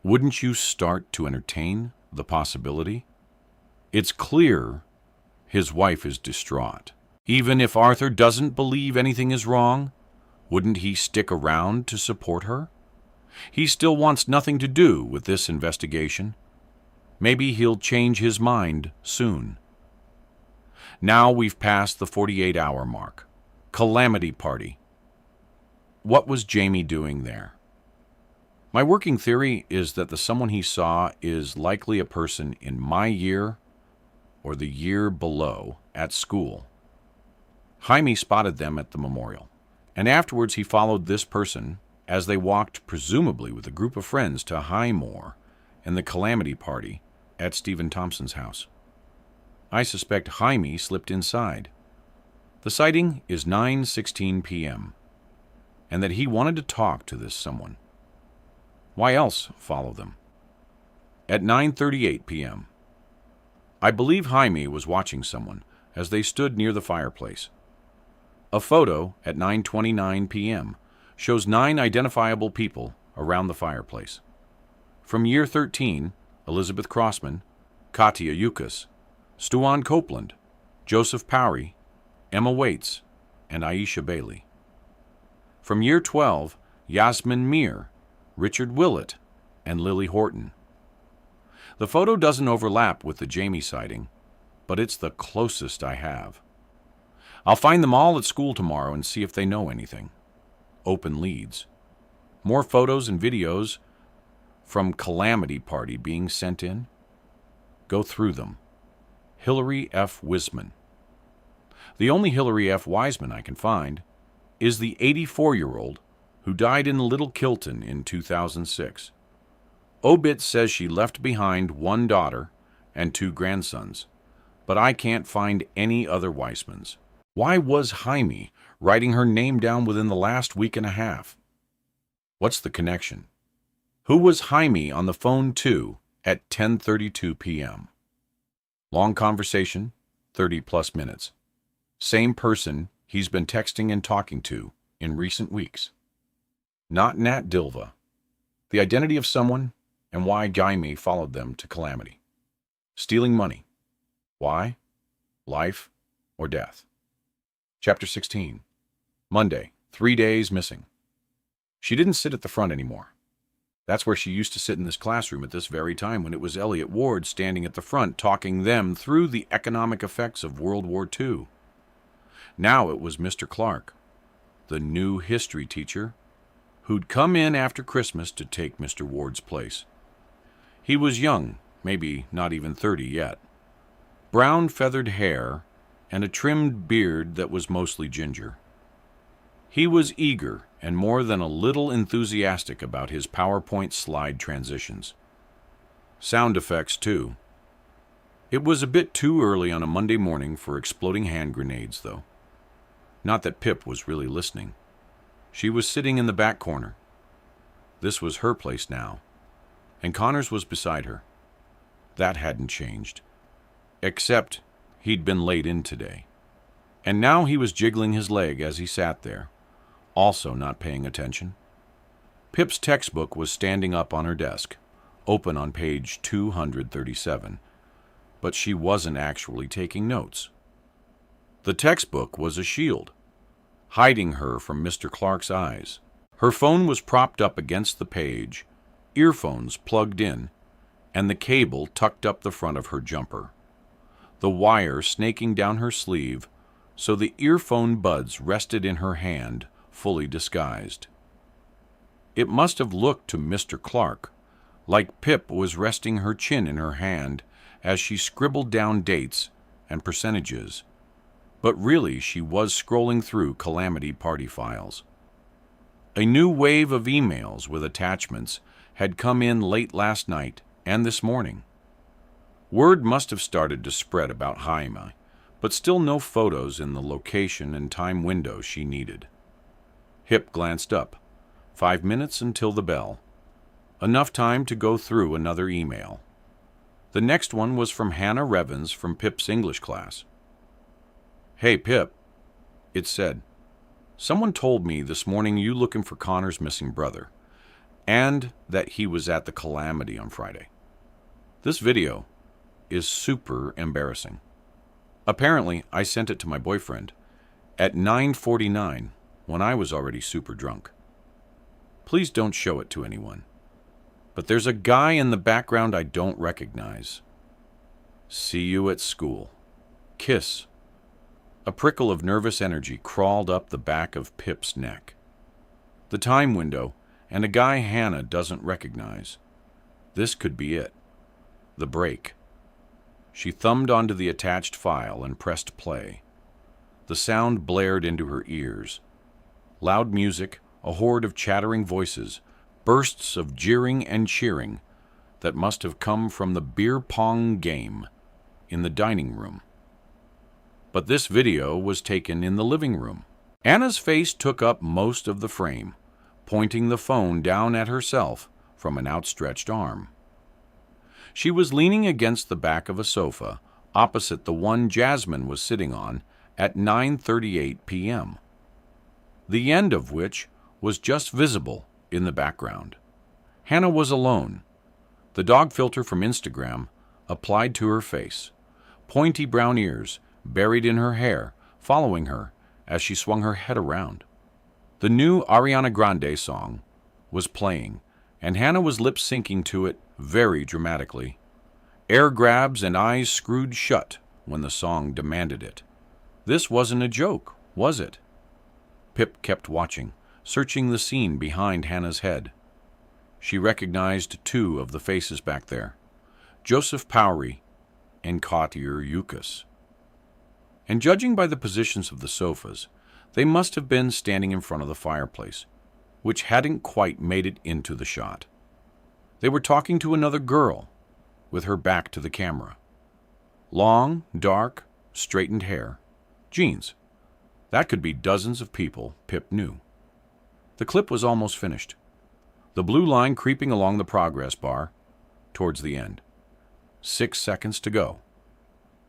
wouldn't you start to entertain the possibility? It's clear his wife is distraught. Even if Arthur doesn't believe anything is wrong, wouldn't he stick around to support her? He still wants nothing to do with this investigation. Maybe he'll change his mind soon. Now we've passed the 48-hour mark. Calamity party. What was Jamie doing there? My working theory is that the someone he saw is likely a person in my year or the year below at school. Jaime spotted them at the memorial, and afterwards he followed this person as they walked presumably with a group of friends to Highmore and the calamity party at Stephen Thompson's house. I suspect Jaime slipped inside. The sighting is 9:16 p.m., and that he wanted to talk to this someone. Why else follow them? At 9:38 p.m., I believe Jaime was watching someone as they stood near the fireplace. A photo at 9:29 p.m. shows 9 identifiable people around the fireplace. From year 13, Elizabeth Crossman, Katia Yukas, Stuan Copeland, Joseph Powery, Emma Waits, and Aisha Bailey. From year 12, Yasmin Mir, Richard Willett, and Lily Horton. The photo doesn't overlap with the Jamie sighting, but it's the closest I have. I'll find them all at school tomorrow and see if they know anything. Open leads. More photos and videos from Calamity Party being sent in. Go through them. Hillary F. Wiseman. The only Hillary F. Wiseman I can find is the 84-year-old who died in Little Kilton in 2006. Obit says she left behind one daughter and two grandsons, but I can't find any other Weismans. Why was Jaime writing her name down within the last week and a half? What's the connection? Who was Jaime on the phone to at 10:32 p.m.? Long conversation, 30-plus minutes. Same person he's been texting and talking to in recent weeks. Not Nat Dilva. The identity of someone and why Jaime followed them to Calamity. Stealing money. Why? Life or death? Chapter 16. Monday, 3 days missing. She didn't sit at the front anymore. That's where she used to sit in this classroom at this very time when it was Elliot Ward standing at the front talking them through the economic effects of World War II. Now it was Mr. Clark, the new history teacher, who'd come in after Christmas to take Mr. Ward's place. He was young, maybe not even 30 yet. Brown feathered hair and a trimmed beard that was mostly ginger. He was eager and more than a little enthusiastic about his PowerPoint slide transitions. Sound effects, too. It was a bit too early on a Monday morning for exploding hand grenades, though. Not that Pip was really listening. She was sitting in the back corner. This was her place now, and Connors was beside her. That hadn't changed, except he'd been late in today. And now he was jiggling his leg as he sat there, also not paying attention. Pip's textbook was standing up on her desk, open on page 237, but she wasn't actually taking notes. The textbook was a shield, hiding her from Mr. Clark's eyes. Her phone was propped up against the page, earphones plugged in, and the cable tucked up the front of her jumper, the wire snaking down her sleeve so the earphone buds rested in her hand, fully disguised. It must have looked to Mr. Clark like Pip was resting her chin in her hand as she scribbled down dates and percentages, but really she was scrolling through Calamity Party files. A new wave of emails with attachments had come in late last night and this morning. Word must have started to spread about Jaime, but still no photos in the location and time window she needed. Hip glanced up. 5 minutes until the bell. Enough time to go through another email. The next one was from Hannah Revens from Pip's English class. "Hey, Pip," it said. "Someone told me this morning you looking for Connor's missing brother, and that he was at the Calamity on Friday. This video is super embarrassing. Apparently, I sent it to my boyfriend at 9:49 when I was already super drunk. Please don't show it to anyone. But there's a guy in the background I don't recognize. See you at school. Kiss." A prickle of nervous energy crawled up the back of Pip's neck. The time window and a guy Hannah doesn't recognize. This could be it. The break. She thumbed onto the attached file and pressed play. The sound blared into her ears. Loud music, a horde of chattering voices, bursts of jeering and cheering that must have come from the beer pong game in the dining room. But this video was taken in the living room. Anna's face took up most of the frame, pointing the phone down at herself from an outstretched arm. She was leaning against the back of a sofa opposite the one Jasmine was sitting on at 9:38 p.m., the end of which was just visible in the background. Hannah was alone. The dog filter from Instagram applied to her face, pointy brown ears buried in her hair, following her as she swung her head around. The new Ariana Grande song was playing, and Hannah was lip-syncing to it very dramatically. Air grabs and eyes screwed shut when the song demanded it. This wasn't a joke, was it? Pip kept watching, searching the scene behind Hannah's head. She recognized two of the faces back there, Joseph Powery and Cotier Yukas. And judging by the positions of the sofas, they must have been standing in front of the fireplace, which hadn't quite made it into the shot. They were talking to another girl, with her back to the camera. Long, dark, straightened hair. Jeans. That could be dozens of people, Pip knew. The clip was almost finished, the blue line creeping along the progress bar towards the end. 6 seconds to go.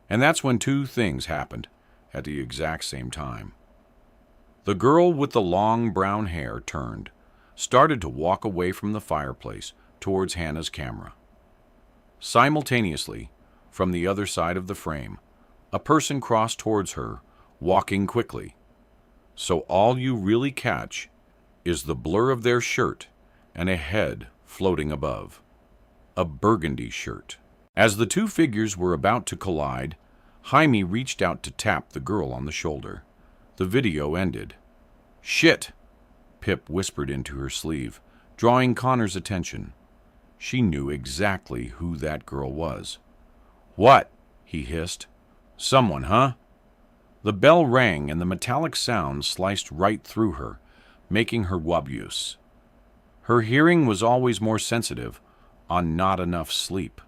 And that's when two things happened at the exact same time. The girl with the long brown hair turned, started to walk away from the fireplace towards Hannah's camera. Simultaneously, from the other side of the frame, a person crossed towards her, walking quickly. So all you really catch is the blur of their shirt and a head floating above. A burgundy shirt. As the two figures were about to collide, Jaime reached out to tap the girl on the shoulder. The video ended. "Shit!" Pip whispered into her sleeve, drawing Connor's attention. She knew exactly who that girl was. "What?" he hissed. "Someone, huh?" The bell rang and the metallic sound sliced right through her, making her wobuse. Her hearing was always more sensitive on not enough sleep.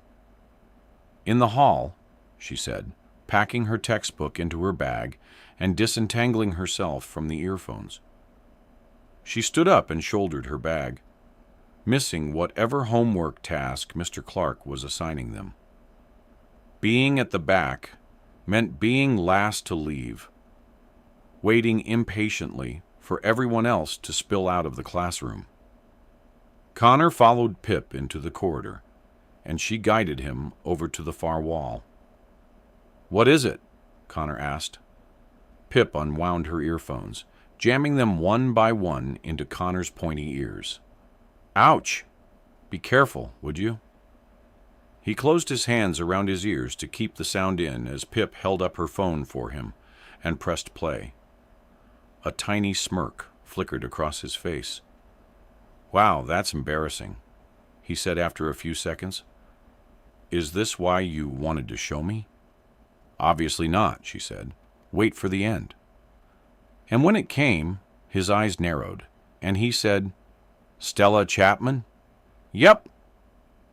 "In the hall," she said, packing her textbook into her bag and disentangling herself from the earphones. She stood up and shouldered her bag, missing whatever homework task Mr. Clark was assigning them. Being at the back meant being last to leave, waiting impatiently for everyone else to spill out of the classroom. Connor followed Pip into the corridor, and she guided him over to the far wall. "What is it?" Connor asked. Pip unwound her earphones, jamming them one by one into Connor's pointy ears. "Ouch! Be careful, would you?" He closed his hands around his ears to keep the sound in as Pip held up her phone for him and pressed play. A tiny smirk flickered across his face. "Wow, that's embarrassing," he said after a few seconds. "Is this why you wanted to show me?" "Obviously not," she said. "Wait for the end." And when it came, his eyes narrowed, and he said, "Stella Chapman?" "Yep."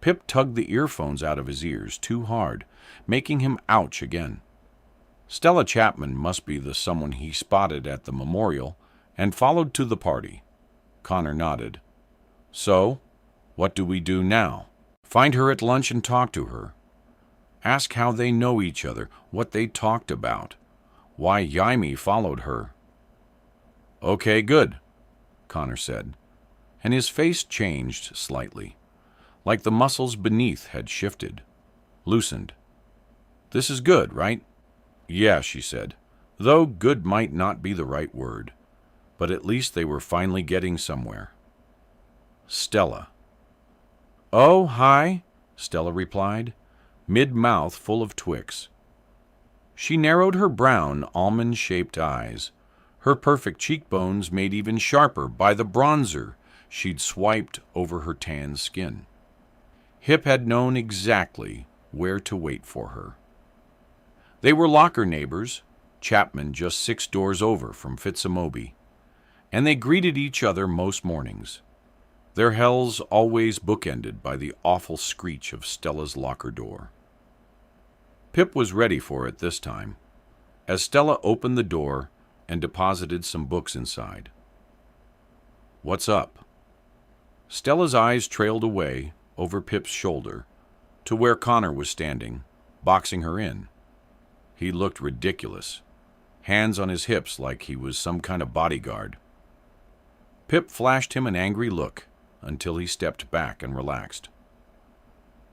Pip tugged the earphones out of his ears too hard, making him ouch again. Stella Chapman must be the someone he spotted at the memorial and followed to the party. Connor nodded. "So, what do we do now?" "Find her at lunch and talk to her. Ask how they know each other, what they talked about, why Jaime followed her." "Okay, good," Connor said, and his face changed slightly, like the muscles beneath had shifted, loosened. "This is good, right?" "Yeah," she said, though good might not be the right word, but at least they were finally getting somewhere. Stella. "Oh, hi," Stella replied, mid-mouth full of Twix. She narrowed her brown, almond-shaped eyes, her perfect cheekbones made even sharper by the bronzer she'd swiped over her tan skin. Hip had known exactly where to wait for her. They were locker neighbors, Chapman just 6 doors over from Fitzamobi, and they greeted each other most mornings, their hells always bookended by the awful screech of Stella's locker door. Pip was ready for it this time, as Stella opened the door and deposited some books inside. "What's up?" Stella's eyes trailed away over Pip's shoulder to where Connor was standing, boxing her in. He looked ridiculous, hands on his hips like he was some kind of bodyguard. Pip flashed him an angry look until he stepped back and relaxed.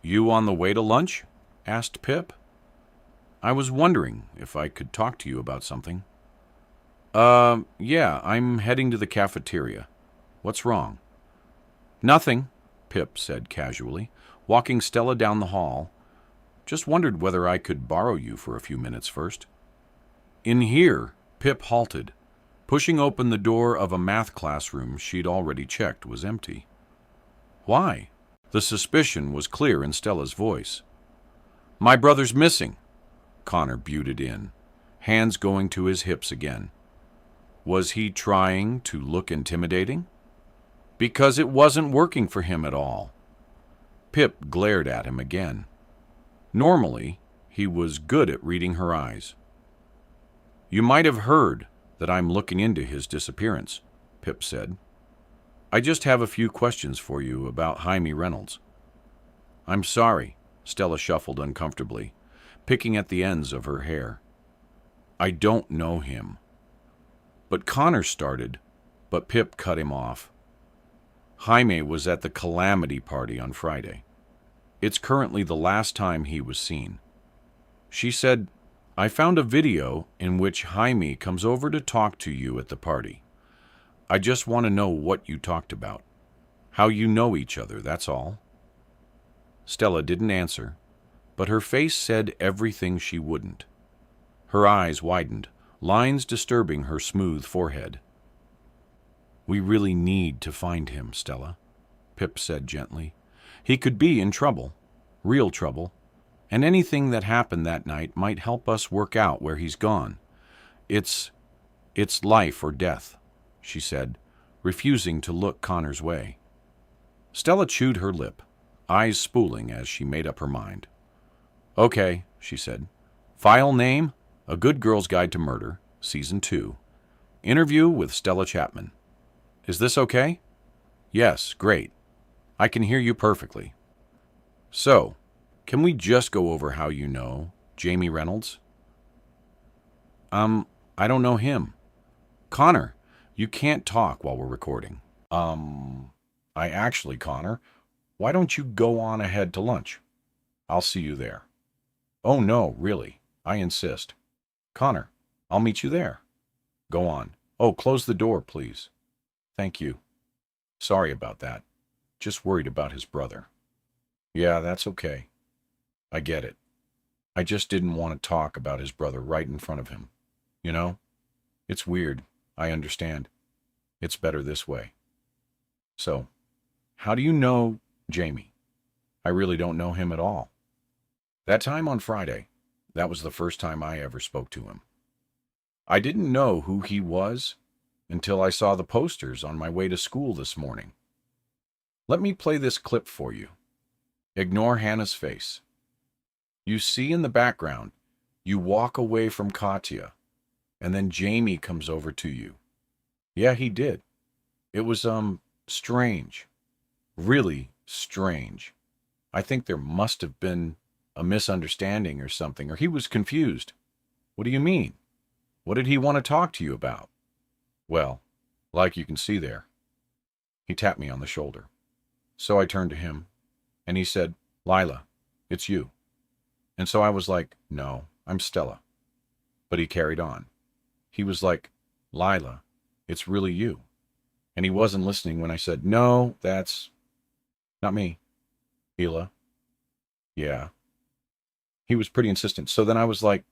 "You on the way to lunch?" asked Pip. "I was wondering if I could talk to you about something." Yeah, I'm heading to the cafeteria. What's wrong? Nothing, Pip said casually, walking Stella down the hall. Just wondered whether I could borrow you for a few minutes first. In here, Pip halted. Pushing open the door of a math classroom she'd already checked was empty. Why? The suspicion was clear in Stella's voice. My brother's missing, Connor buted in, hands going to his hips again. Was he trying to look intimidating? Because it wasn't working for him at all. Pip glared at him again. Normally, he was good at reading her eyes. You might have heard that I'm looking into his disappearance, Pip said. I just have a few questions for you about Jaime Reynolds. I'm sorry, Stella shuffled uncomfortably, picking at the ends of her hair. I don't know him. But Connor started, but Pip cut him off. Jaime was at the calamity party on Friday. It's currently the last time he was seen. She said, I found a video in which Jaime comes over to talk to you at the party. I just want to know what you talked about. How you know each other, that's all. Stella didn't answer, but her face said everything she wouldn't. Her eyes widened, lines disturbing her smooth forehead. We really need to find him, Stella, Pip said gently. He could be in trouble, real trouble, and anything that happened that night might help us work out where he's gone. It's life or death, she said, refusing to look Connor's way. Stella chewed her lip, eyes spooling as she made up her mind. Okay, she said. File name, A Good Girl's Guide to Murder, Season 2. Interview with Stella Chapman. Is this okay? Yes, great. I can hear you perfectly. So, can we just go over how you know Jaime Reynolds? I don't know him. Connor, you can't talk while we're recording. Connor, why don't you go on ahead to lunch? I'll see you there. Oh no, really, I insist. Connor, I'll meet you there. Go on. Oh, close the door, please. Thank you. Sorry about that. Just worried about his brother. Yeah, that's okay. I get it. I just didn't want to talk about his brother right in front of him. You know? It's weird. I understand. It's better this way. So, how do you know Jamie? I really don't know him at all. That time on Friday, that was the first time I ever spoke to him. I didn't know who he was until I saw the posters on my way to school this morning. Let me play this clip for you. Ignore Hannah's face. You see in the background, you walk away from Katya, and then Jamie comes over to you. Yeah, he did. It was, strange. Really strange. I think there must have been a misunderstanding or something, or he was confused. What do you mean? What did he want to talk to you about? Well, like you can see there. He tapped me on the shoulder. So I turned to him, and he said, Lila, it's you. And so I was like, no, I'm Stella. But he carried on. He was like, Lila, it's really you. And he wasn't listening when I said, no, that's not me. Hila. Yeah. He was pretty insistent. So then I was like,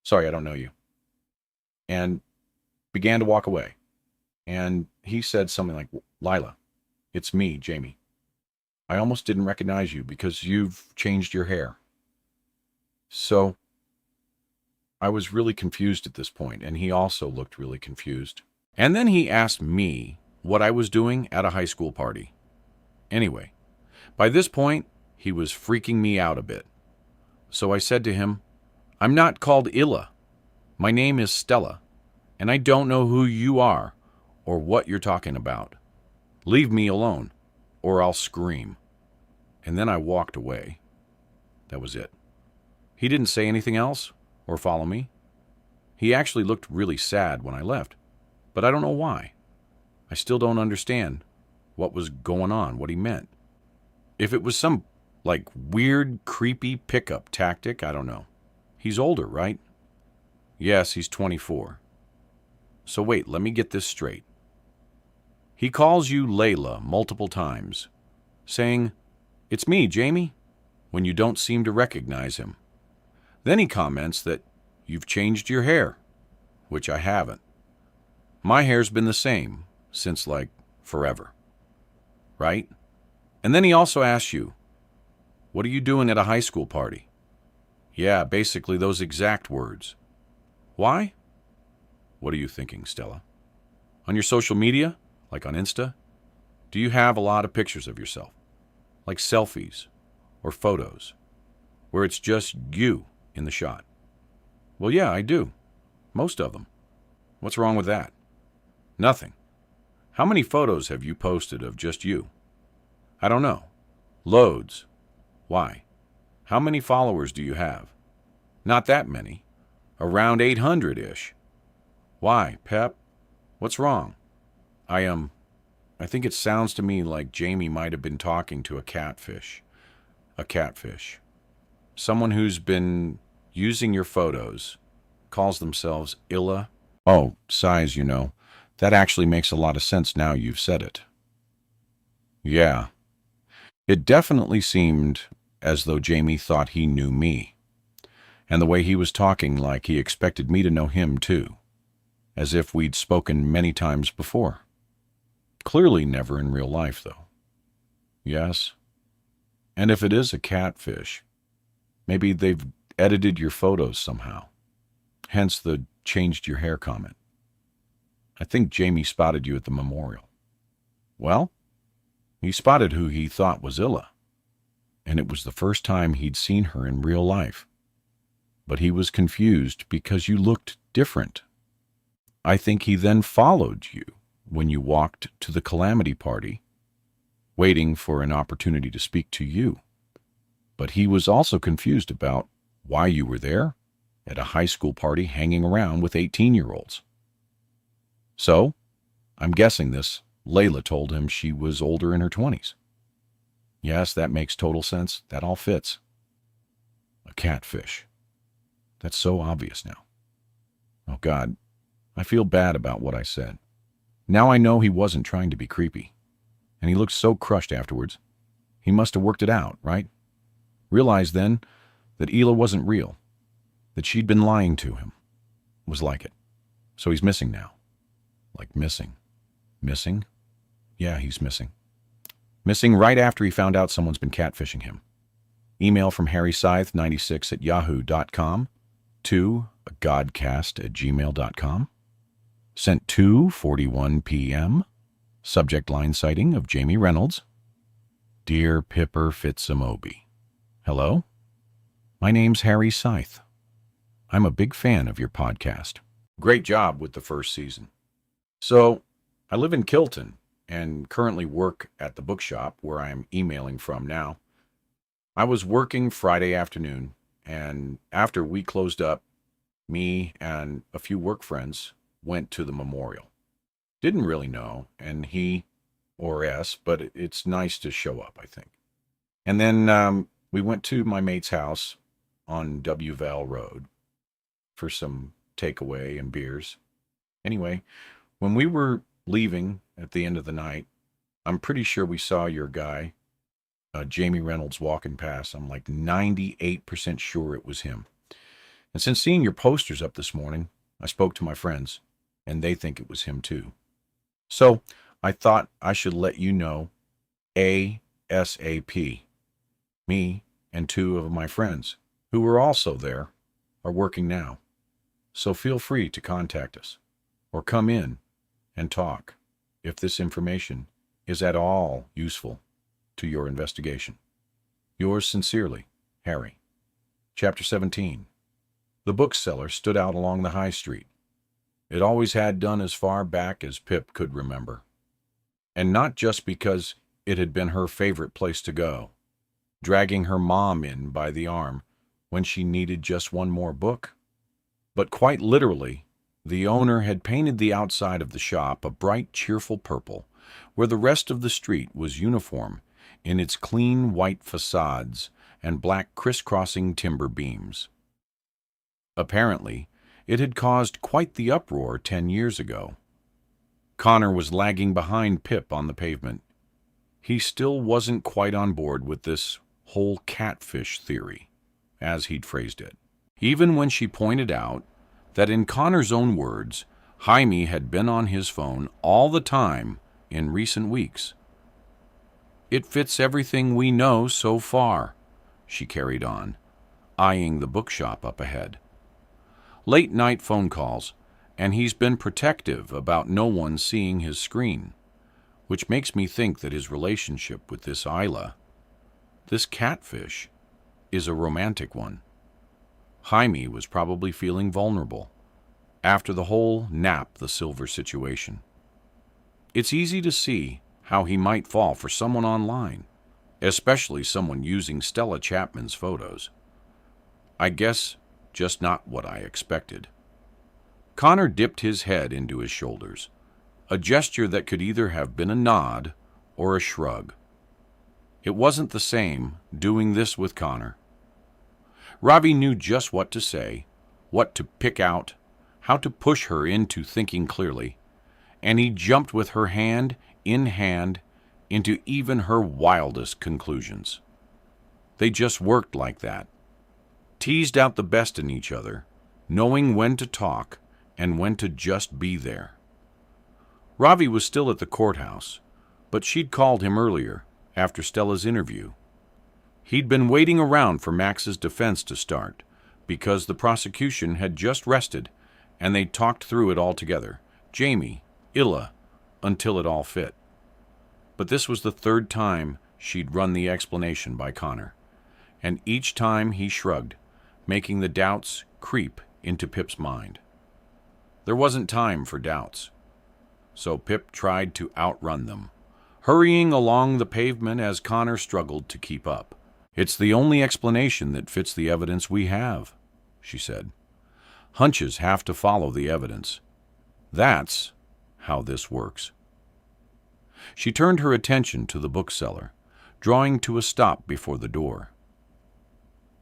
sorry, I don't know you. And began to walk away. And he said something like, Lila, it's me, Jamie. I almost didn't recognize you because you've changed your hair. So I was really confused at this point, and he also looked really confused. And then he asked me what I was doing at a high school party. Anyway, by this point, he was freaking me out a bit. So I said to him, I'm not called Illa. My name is Stella, and I don't know who you are or what you're talking about. Leave me alone, or I'll scream. And then I walked away. That was it. He didn't say anything else or follow me. He actually looked really sad when I left, but I don't know why. I still don't understand what was going on, what he meant. If it was some, weird, creepy pickup tactic, I don't know. He's older, right? Yes, he's 24. So wait, let me get this straight. He calls you Layla multiple times, saying, "It's me, Jamie," when you don't seem to recognize him. Then he comments that you've changed your hair, which I haven't. My hair's been the same since, like, forever. Right? And then he also asks you, "What are you doing at a high school party?" Yeah, basically those exact words. Why? What are you thinking, Stella? On your social media, like on Insta, do you have a lot of pictures of yourself? Like selfies or photos, where it's just you in the shot? Well, yeah, I do. Most of them. What's wrong with that? Nothing. How many photos have you posted of just you? I don't know. Loads. Why? How many followers do you have? Not that many. Around 800-ish. Why, Pep? What's wrong? I think it sounds to me like Jamie might have been talking to a catfish. A catfish. Someone who's been using your photos, calls themselves Illa. Oh, sighs, you know. That actually makes a lot of sense now you've said it. Yeah. It definitely seemed as though Jamie thought he knew me, and the way he was talking like he expected me to know him too, as if we'd spoken many times before. Clearly never in real life, though. Yes. And if it is a catfish, maybe they've edited your photos somehow, hence the changed your hair comment. I think Jamie spotted you at the memorial. Well, he spotted who he thought was Illa, and it was the first time he'd seen her in real life. But he was confused because you looked different. I think he then followed you when you walked to the calamity party, waiting for an opportunity to speak to you. But he was also confused about why you were there at a high school party hanging around with 18-year-olds. So, I'm guessing this Layla told him she was older in her 20s. Yes, that makes total sense. That all fits. A catfish. That's so obvious now. Oh, God. I feel bad about what I said. Now I know he wasn't trying to be creepy. And he looked so crushed afterwards. He must have worked it out, right? Realized then that Ela wasn't real. That she'd been lying to him. Was like it. So he's missing now. Like missing. Missing? Yeah, he's missing. Missing right after he found out someone's been catfishing him. Email from harryscythe96@yahoo.com to godcast@gmail.com. Sent 2:41 p.m. Subject line sighting of Jamie Reynolds. Dear Pipper Fitzamoby. Hello? My name's Harry Scythe. I'm a big fan of your podcast. Great job with the first season. So, I live in Kilton and currently work at the bookshop where I am emailing from now. I was working Friday afternoon, and after we closed up, me and a few work friends went to the memorial. Didn't really know, and he or S, but it's nice to show up, I think. And then we went to my mate's house on W. Vale Road for some takeaway and beers. Anyway, when we were leaving at the end of the night, I'm pretty sure we saw your guy, Jamie Reynolds, walking past. I'm like 98% sure it was him. And since seeing your posters up this morning, I spoke to my friends, and they think it was him too. So I thought I should let you know ASAP. Me and two of my friends, who were also there, are working now. So feel free to contact us, or come in and talk if this information is at all useful to your investigation. Yours sincerely, Harry. Chapter 17. The bookseller stood out along the high street. It always had done as far back as Pip could remember. And not just because it had been her favorite place to go, dragging her mom in by the arm when she needed just one more book, but quite literally, the owner had painted the outside of the shop a bright, cheerful purple, where the rest of the street was uniform in its clean white facades and black crisscrossing timber beams. Apparently, It had caused quite the uproar 10 years ago. Connor was lagging behind Pip on the pavement. He still wasn't quite on board with this whole catfish theory, as he'd phrased it. Even when she pointed out that, in Connor's own words, Jaime had been on his phone all the time in recent weeks. "It fits everything we know so far," she carried on, eyeing the bookshop up ahead. "Late-night phone calls, and he's been protective about no one seeing his screen, which makes me think that his relationship with this Isla, this catfish, is a romantic one. Jaime was probably feeling vulnerable after the whole Nap the Silver situation. It's easy to see how he might fall for someone online, especially someone using Stella Chapman's photos. I guess just not what I expected." Connor dipped his head into his shoulders, a gesture that could either have been a nod or a shrug. It wasn't the same doing this with Connor. Ravi knew just what to say, what to pick out, how to push her into thinking clearly, and he jumped with her hand in hand into even her wildest conclusions. They just worked like that, teased out the best in each other, knowing when to talk and when to just be there. Ravi was still at the courthouse, but she'd called him earlier, after Stella's interview. He'd been waiting around for Max's defense to start, because the prosecution had just rested, and they'd talked through it all together, Jamie, Illa, until it all fit. But this was the third time she'd run the explanation by Connor, and each time he shrugged, making the doubts creep into Pip's mind. There wasn't time for doubts, so Pip tried to outrun them, hurrying along the pavement as Connor struggled to keep up. "It's the only explanation that fits the evidence we have," she said. "Hunches have to follow the evidence. That's how this works." She turned her attention to the bookseller, drawing to a stop before the door.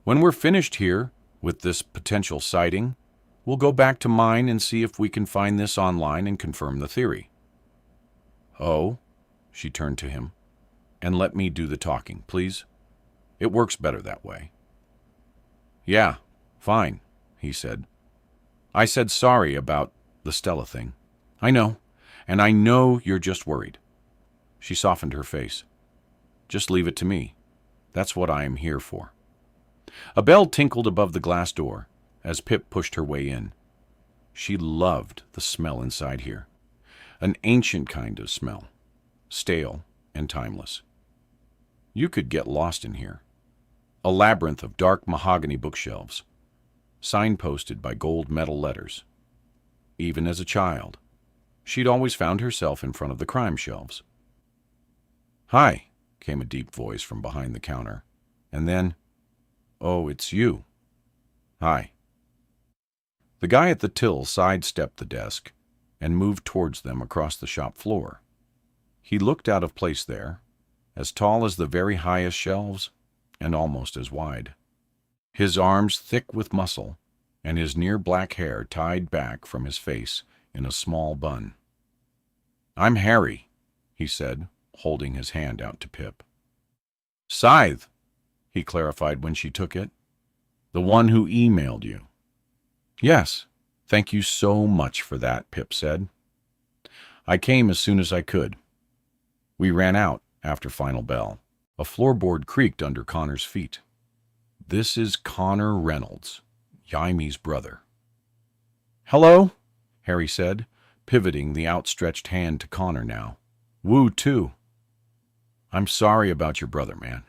"When we're finished here with this potential sighting, we'll go back to mine and see if we can find this online and confirm the theory." "Oh," she turned to him, "and let me do the talking, please. It works better that way." "Yeah, fine," he said. "I said sorry about the Stella thing. I know, and I know you're just worried." She softened her face. "Just leave it to me. That's what I am here for." A bell tinkled above the glass door as Pip pushed her way in. She loved the smell inside here. An ancient kind of smell, stale and timeless. You could get lost in here. A labyrinth of dark mahogany bookshelves, signposted by gold metal letters. Even as a child, she'd always found herself in front of the crime shelves. "Hi," came a deep voice from behind the counter, and then, "Oh, it's you. Hi." The guy at the till sidestepped the desk and moved towards them across the shop floor. He looked out of place there, as tall as the very highest shelves and almost as wide. His arms thick with muscle, and his near-black hair tied back from his face in a small bun. "I'm Harry," he said, holding his hand out to Pip. "Scythe," he clarified when she took it. "The one who emailed you." "Yes, thank you so much for that," Pip said. "I came as soon as I could." We ran out after final bell. A floorboard creaked under Connor's feet. "This is Connor Reynolds, Jaime's brother." "Hello," Harry said, pivoting the outstretched hand to Connor now. "Woo, too." "I'm sorry about your brother, man."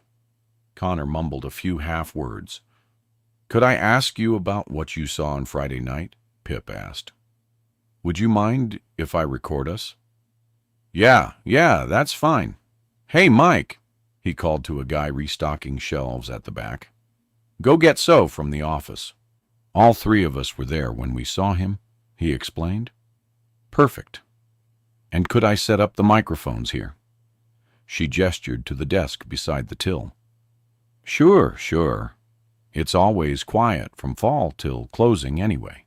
Connor mumbled a few half words. "Could I ask you about what you saw on Friday night?" Pip asked. "Would you mind if I record us?" Yeah, that's fine. Hey, Mike," he called to a guy restocking shelves at the back. "Go get So from the office." "All three of us were there when we saw him," he explained. "Perfect. And could I set up the microphones here?" She gestured to the desk beside the till. Sure. It's always quiet from fall till closing anyway."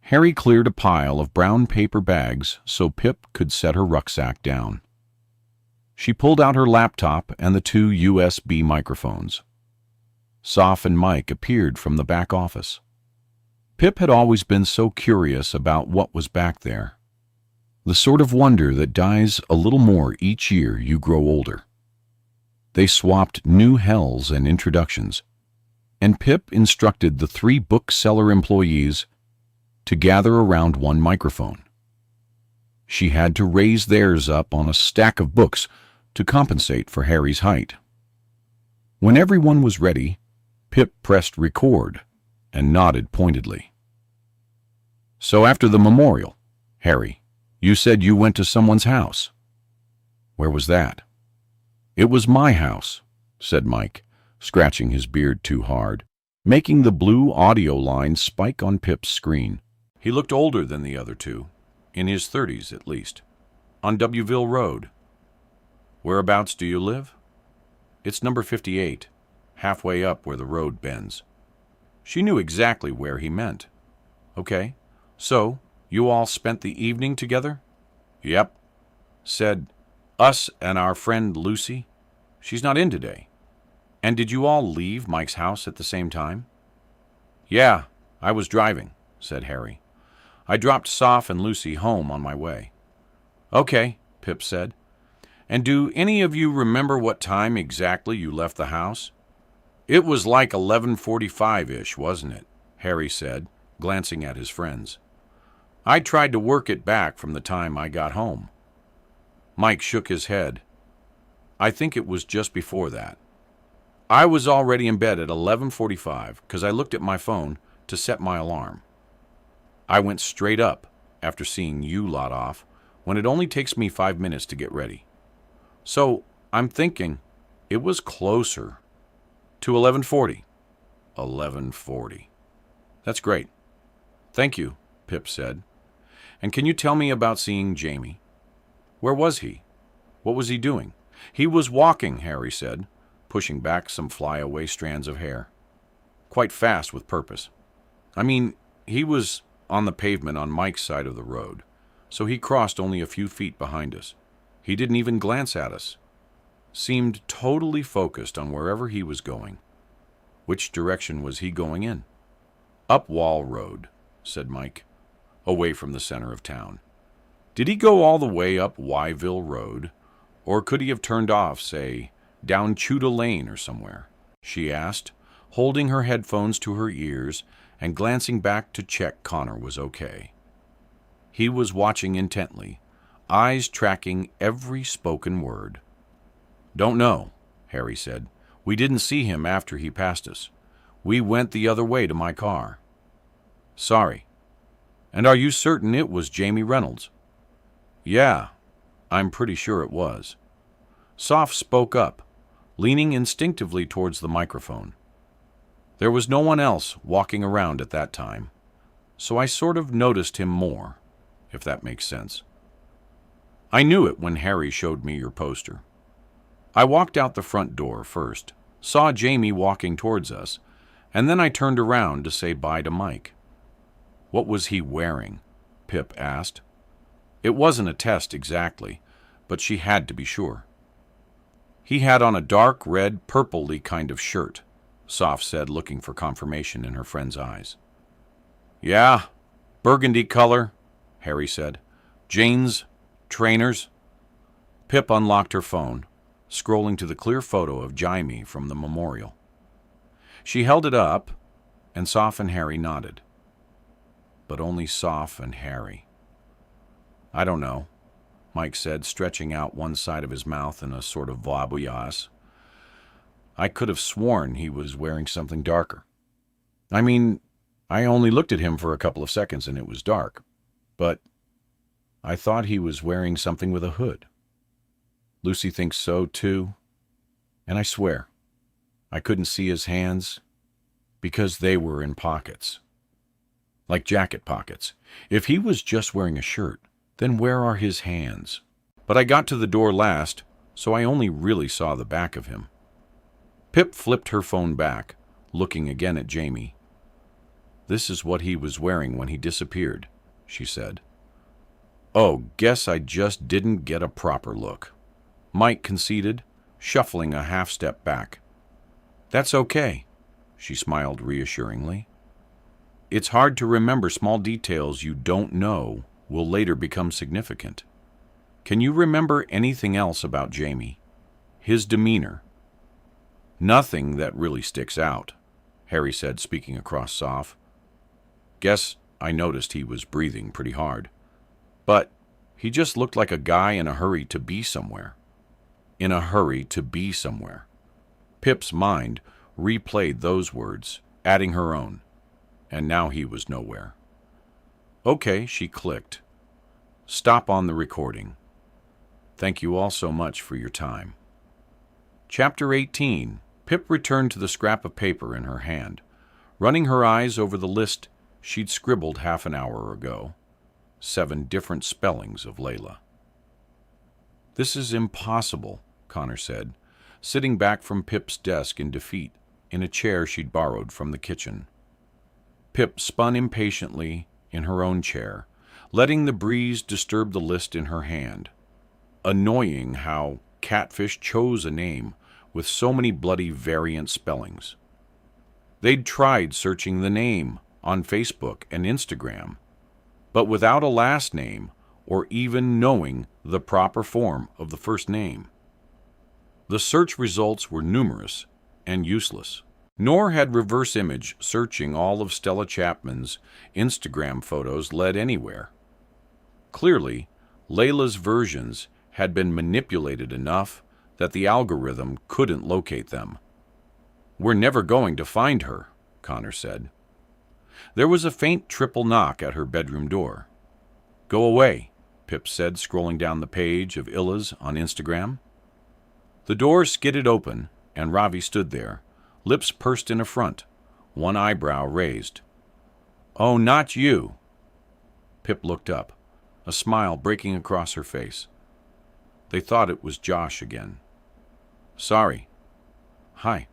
Harry cleared a pile of brown paper bags so Pip could set her rucksack down. She pulled out her laptop and the 2 USB microphones. Soph and Mike appeared from the back office. Pip had always been so curious about what was back there. The sort of wonder that dies a little more each year you grow older. They swapped new hells and introductions, and Pip instructed the 3 bookseller employees to gather around one microphone. She had to raise theirs up on a stack of books to compensate for Harry's height. When everyone was ready, Pip pressed record and nodded pointedly. "So after the memorial, Harry, you said you went to someone's house. Where was that?" "It was my house," said Mike, scratching his beard too hard, making the blue audio line spike on Pip's screen. He looked older than the other 2, in his 30s at least. "On Wville Road." "Whereabouts do you live?" "It's number 58, halfway up where the road bends." She knew exactly where he meant. "Okay, so you all spent the evening together?" "Yep." "Said, us and our friend Lucy. She's not in today." "And did you all leave Mike's house at the same time?" "Yeah, I was driving," said Harry. "I dropped Soph and Lucy home on my way." "Okay," Pip said. "And do any of you remember what time exactly you left the house?" "It was like 11:45-ish, wasn't it?" Harry said, glancing at his friends. "I tried to work it back from the time I got home." Mike shook his head. "I think it was just before that. I was already in bed at 11:45 because I looked at my phone to set my alarm. I went straight up after seeing you lot off when it only takes me 5 minutes to get ready. So I'm thinking it was closer to 11:40. 11:40. That's great. Thank you," Pip said. "And can you tell me about seeing Jamie? Where was he? What was he doing?" "He was walking," Harry said, pushing back some flyaway strands of hair. "Quite fast with purpose. I mean, he was on the pavement on Mike's side of the road, so he crossed only a few feet behind us. He didn't even glance at us. Seemed totally focused on wherever he was going." "Which direction was he going in?" "Up Wall Road," said Mike, "away from the center of town." "Did he go all the way up Wyville Road, or could he have turned off, say, down Chuda Lane or somewhere?" she asked, holding her headphones to her ears and glancing back to check Connor was okay. He was watching intently, eyes tracking every spoken word. "Don't know," Harry said. "We didn't see him after he passed us. We went the other way to my car." "Sorry. And are you certain it was Jamie Reynolds?" "Yeah, I'm pretty sure it was." Soph spoke up, leaning instinctively towards the microphone. "There was no one else walking around at that time, so I sort of noticed him more, if that makes sense. I knew it when Harry showed me your poster. I walked out the front door first, saw Jamie walking towards us, and then I turned around to say bye to Mike." "What was he wearing?" Pip asked. It wasn't a test exactly, but she had to be sure. "He had on a dark red, purple-y kind of shirt," Soph said, looking for confirmation in her friend's eyes. "Yeah, burgundy color," Harry said. "Jeans, trainers." Pip unlocked her phone, scrolling to the clear photo of Jamie from the memorial. She held it up, and Soph and Harry nodded. But only Soph and Harry. "I don't know," Mike said, stretching out one side of his mouth in a sort of voyage. "I could have sworn he was wearing something darker. I mean, I only looked at him for a couple of seconds and it was dark, but I thought he was wearing something with a hood. Lucy thinks so, too, and I swear, I couldn't see his hands because they were in pockets. Like jacket pockets. If he was just wearing a shirt, then where are his hands? But I got to the door last, so I only really saw the back of him." Pip flipped her phone back, looking again at Jamie. This is what he was wearing when he disappeared, she said. Oh, guess I just didn't get a proper look, Mike conceded, shuffling a half-step back. That's okay, she smiled reassuringly. It's hard to remember small details you don't know will later become significant. Can you remember anything else about Jamie? His demeanor? Nothing that really sticks out, Harry said, speaking across Soph. Guess I noticed he was breathing pretty hard. But he just looked like a guy in a hurry to be somewhere. In a hurry to be somewhere. Pip's mind replayed those words, adding her own, and now he was nowhere. Okay, she clicked. Stop on the recording. Thank you all so much for your time. Chapter 18. Pip returned to the scrap of paper in her hand, running her eyes over the list she'd scribbled half an hour ago. 7 different spellings of Layla. This is impossible, Connor said, sitting back from Pip's desk in defeat in a chair she'd borrowed from the kitchen. Pip spun impatiently in her own chair, letting the breeze disturb the list in her hand. Annoying how Catfish chose a name with so many bloody variant spellings. They'd tried searching the name on Facebook and Instagram, but without a last name or even knowing the proper form of the first name. The search results were numerous and useless, nor had reverse image searching all of Stella Chapman's Instagram photos led anywhere. Clearly, Layla's versions had been manipulated enough that the algorithm couldn't locate them. We're never going to find her, Connor said. There was a faint triple knock at her bedroom door. Go away, Pip said, scrolling down the page of Illa's on Instagram. The door skidded open, and Ravi stood there, lips pursed in affront, one eyebrow raised. Oh, not you. Pip looked up, a smile breaking across her face. They thought it was Josh again. Sorry. Hi.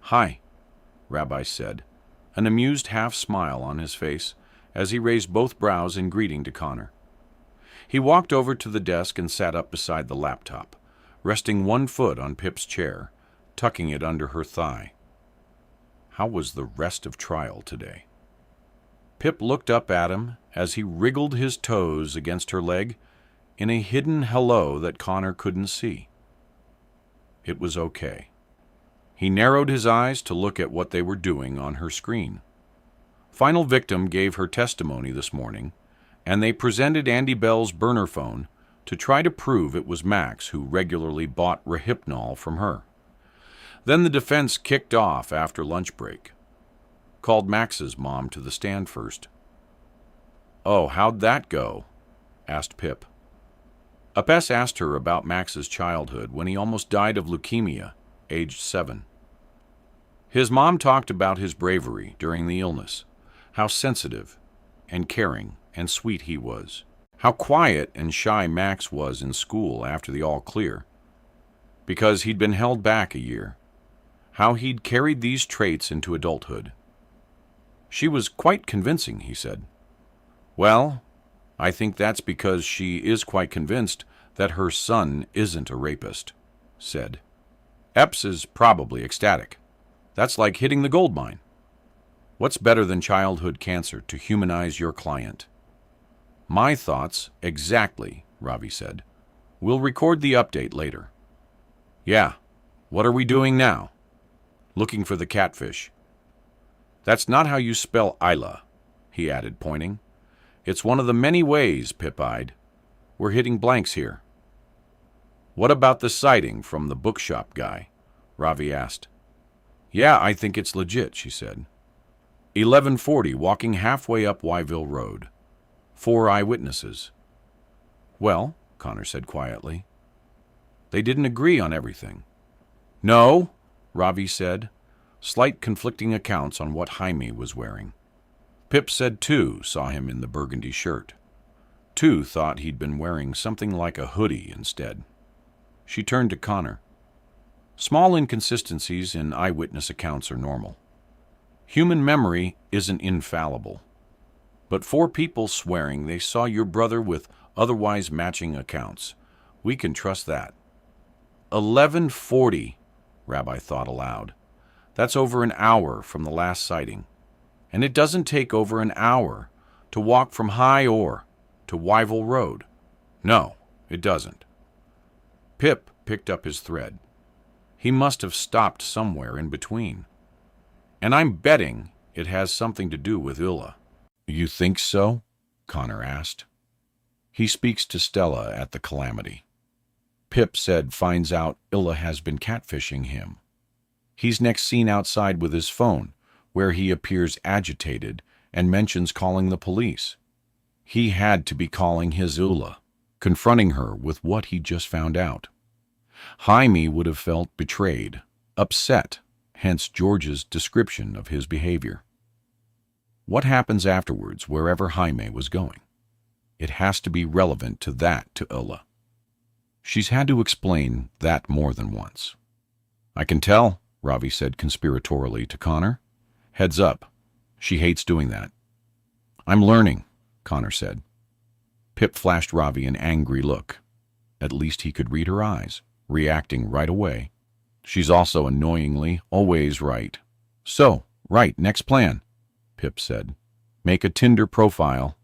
Hi, Rabbi said, an amused half-smile on his face as he raised both brows in greeting to Connor. He walked over to the desk and sat up beside the laptop, resting one foot on Pip's chair, tucking it under her thigh. How was the rest of trial today? Pip looked up at him as he wriggled his toes against her leg in a hidden hello that Connor couldn't see. It was okay. He narrowed his eyes to look at what they were doing on her screen. Final Victim gave her testimony this morning, and they presented Andy Bell's burner phone to try to prove it was Max who regularly bought Rohypnol from her. Then the defense kicked off after lunch break. Called Max's mom to the stand first. Oh, how'd that go? Asked Pip. Apes asked her about Max's childhood when he almost died of leukemia, aged 7. His mom talked about his bravery during the illness, how sensitive and caring and sweet he was, how quiet and shy Max was in school after the all clear, because he'd been held back a year, how he'd carried these traits into adulthood. She was quite convincing, he said. Well, I think that's because she is quite convinced that her son isn't a rapist, said. Epps is probably ecstatic. That's like hitting the gold mine. What's better than childhood cancer to humanize your client? My thoughts exactly, Ravi said. We'll record the update later. Yeah, what are we doing now? Looking for the catfish. That's not how you spell Isla, he added, pointing. It's one of the many ways, Pip eyed. We're hitting blanks here. What about the sighting from the bookshop guy? Ravi asked. Yeah, I think it's legit, she said. 11:40, walking halfway up Wyville Road. 4 eyewitnesses. Well, Connor said quietly. They didn't agree on everything. No, Ravi said, slight conflicting accounts on what Jaime was wearing. Pip said 2 saw him in the burgundy shirt. 2 thought he'd been wearing something like a hoodie instead. She turned to Connor. Small inconsistencies in eyewitness accounts are normal. Human memory isn't infallible. But 4 people swearing they saw your brother with otherwise matching accounts. We can trust that. 11:40, Rabbi thought aloud. That's over an hour from the last sighting. And it doesn't take over an hour to walk from High Ore to Wyville Road. No, it doesn't. Pip picked up his thread. He must have stopped somewhere in between. And I'm betting it has something to do with Ulla. You think so? Connor asked. He speaks to Stella at the Calamity. Pip said finds out Ulla has been catfishing him. He's next seen outside with his phone, where he appears agitated and mentions calling the police. He had to be calling his Ulla, confronting her with what he just found out. Jaime would have felt betrayed, upset, hence George's description of his behavior. What happens afterwards wherever Jaime was going? It has to be relevant to that to Ulla. She's had to explain that more than once. I can tell, Ravi said conspiratorially to Connor. Heads up. She hates doing that. I'm learning, Connor said. Pip flashed Ravi an angry look. At least he could read her eyes, reacting right away. She's also annoyingly always right. So, right, next plan, Pip said. Make a Tinder profile.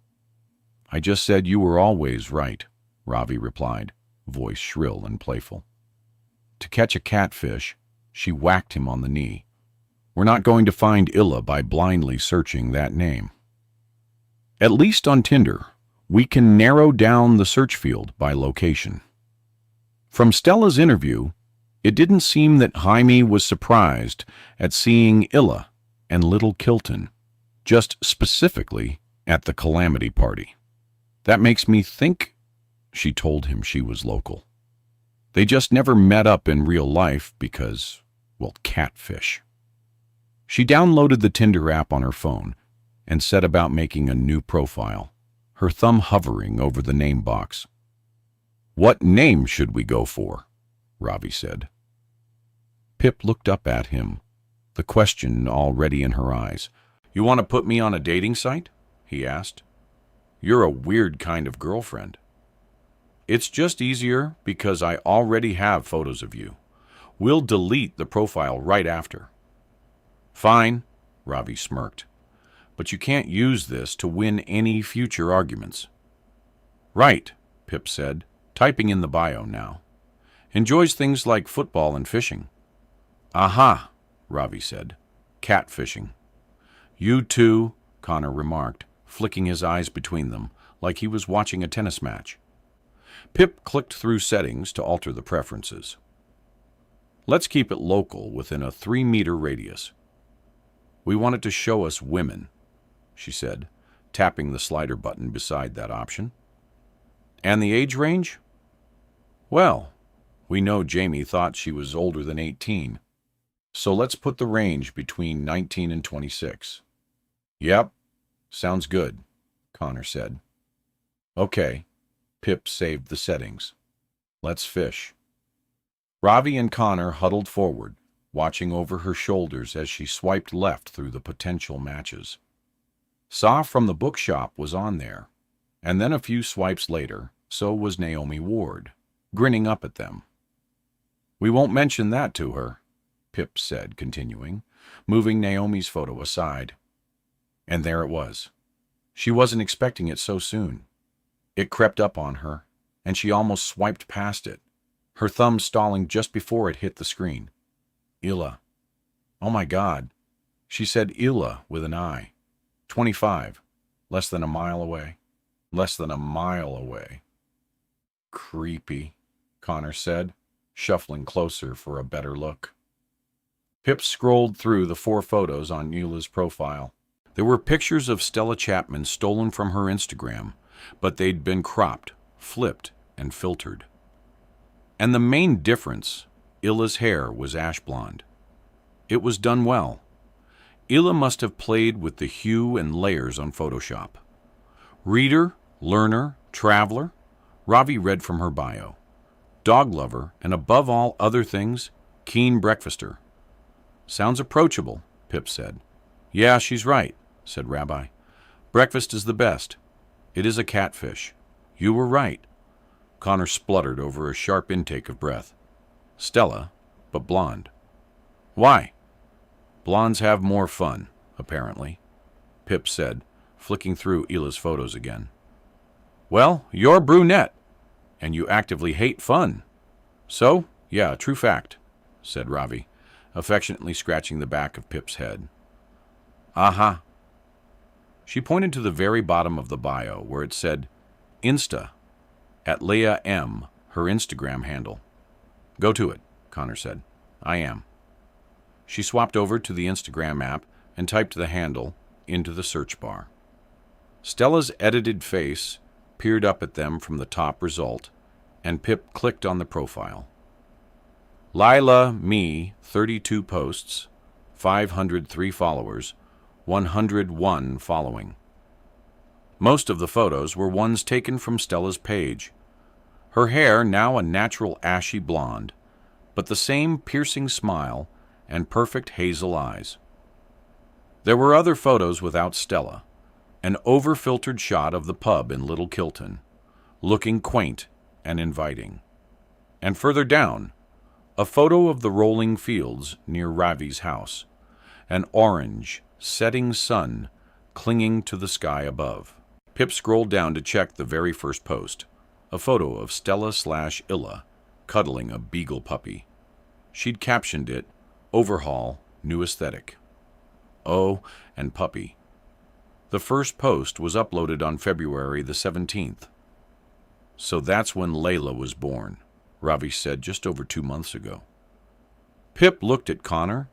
I just said you were always right, Ravi replied, voice shrill and playful. To catch a catfish, she whacked him on the knee. We're not going to find Illa by blindly searching that name. At least on Tinder, we can narrow down the search field by location. From Stella's interview, it didn't seem that Jaime was surprised at seeing Illa and Little Kilton, just specifically at the Calamity party. That makes me think, she told him she was local. They just never met up in real life because, well, catfish. She downloaded the Tinder app on her phone and set about making a new profile, her thumb hovering over the name box. What name should we go for? Ravi said. Pip looked up at him, the question already in her eyes. You want to put me on a dating site? He asked. You're a weird kind of girlfriend. It's just easier because I already have photos of you. We'll delete the profile right after. Fine, Ravi smirked. But you can't use this to win any future arguments. Right, Pip said, typing in the bio now. Enjoys things like football and fishing. Aha, Ravi said. Catfishing. You too, Connor remarked, flicking his eyes between them, like he was watching a tennis match. Pip clicked through settings to alter the preferences. Let's keep it local within a 3-meter radius. We want it to show us women, she said, tapping the slider button beside that option. And the age range? Well, we know Jamie thought she was older than 18, so let's put the range between 19 and 26. Yep, sounds good, Connor said. Okay, Pip saved the settings. Let's fish. Ravi and Connor huddled forward, watching over her shoulders as she swiped left through the potential matches. Saw from the bookshop was on there, and then a few swipes later, so was Naomi Ward, grinning up at them. We won't mention that to her, Pip said, continuing, moving Naomi's photo aside. And there it was. She wasn't expecting it so soon. It crept up on her, and she almost swiped past it, her thumb stalling just before it hit the screen. Illa. Oh my God. She said Illa with an I. 25. Less than a mile away. Less than a mile away. Creepy, Connor said, shuffling closer for a better look. Pip scrolled through the 4 photos on Illa's profile. There were pictures of Stella Chapman stolen from her Instagram, but they'd been cropped, flipped, and filtered. And the main difference, Illa's hair was ash blonde. It was done well. Illa must have played with the hue and layers on Photoshop. Reader, learner, traveler, Ravi read from her bio. Dog lover, and above all other things, keen breakfaster. Sounds approachable, Pip said. Yeah, she's right, said Rabbi. Breakfast is the best. It is a catfish. You were right. Connor spluttered over a sharp intake of breath. Stella, but blonde. Why? Blondes have more fun, apparently, Pip said, flicking through Ila's photos again. Well, you're brunette, and you actively hate fun. So, yeah, true fact, said Ravi, affectionately scratching the back of Pip's head. Aha. She pointed to the very bottom of the bio where it said, Insta, at Leah M., her Instagram handle. Go to it, Connor said. I am. She swapped over to the Instagram app and typed the handle into the search bar. Stella's edited face peered up at them from the top result, and Pip clicked on the profile. Lila Me, 32 posts, 503 followers, 101 following. Most of the photos were ones taken from Stella's page. Her hair now a natural ashy blonde, but the same piercing smile and perfect hazel eyes. There were other photos without Stella, an over-filtered shot of the pub in Little Kilton, looking quaint and inviting. And further down, a photo of the rolling fields near Ravi's house, an orange, setting sun clinging to the sky above. Pip scrolled down to check the very first post, a photo of Stella/Illa cuddling a beagle puppy. She'd captioned it, Overhaul, New Aesthetic. Oh, and puppy. The first post was uploaded on February the 17th. So that's when Layla was born, Ravi said just over 2 months ago. Pip looked at Connor,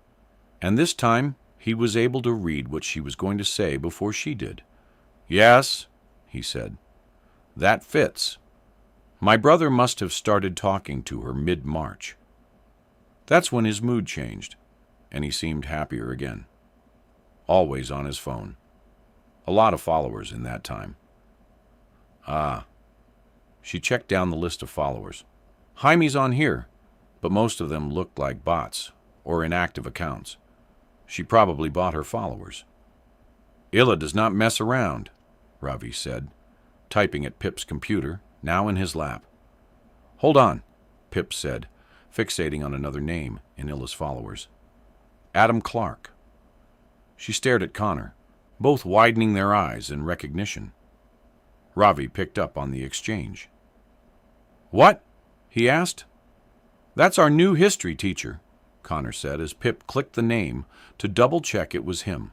and this time he was able to read what she was going to say before she did. Yes, he said. That fits. My brother must have started talking to her mid-March. That's when his mood changed, and he seemed happier again. Always on his phone. A lot of followers in that time. Ah. She checked down the list of followers. Jaime's on here, but most of them looked like bots or inactive accounts. She probably bought her followers. Illa does not mess around, Ravi said, typing at Pip's computer, now in his lap. Hold on, Pip said, fixating on another name in Illa's followers. Adam Clark. She stared at Connor, both widening their eyes in recognition. Ravi picked up on the exchange. What? He asked. That's our new history teacher, Connor said as Pip clicked the name to double-check it was him.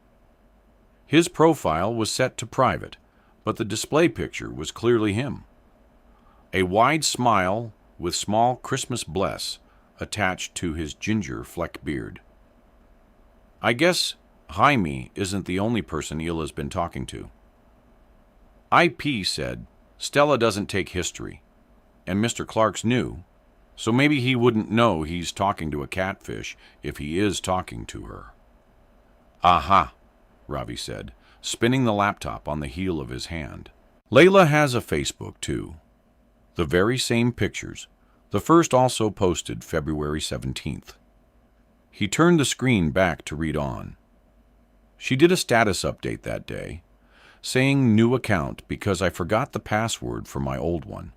His profile was set to private, but the display picture was clearly him. A wide smile with small Christmas bless attached to his ginger fleck beard. I guess Jaime isn't the only person Illa's been talking to. IP said Stella doesn't take history, and Mr. Clark's new, so maybe he wouldn't know he's talking to a catfish if he is talking to her. Aha, Ravi said, spinning the laptop on the heel of his hand. Layla has a Facebook, too. The very same pictures, the first also posted February 17th. He turned the screen back to read on. She did a status update that day, saying new account because I forgot the password for my old one.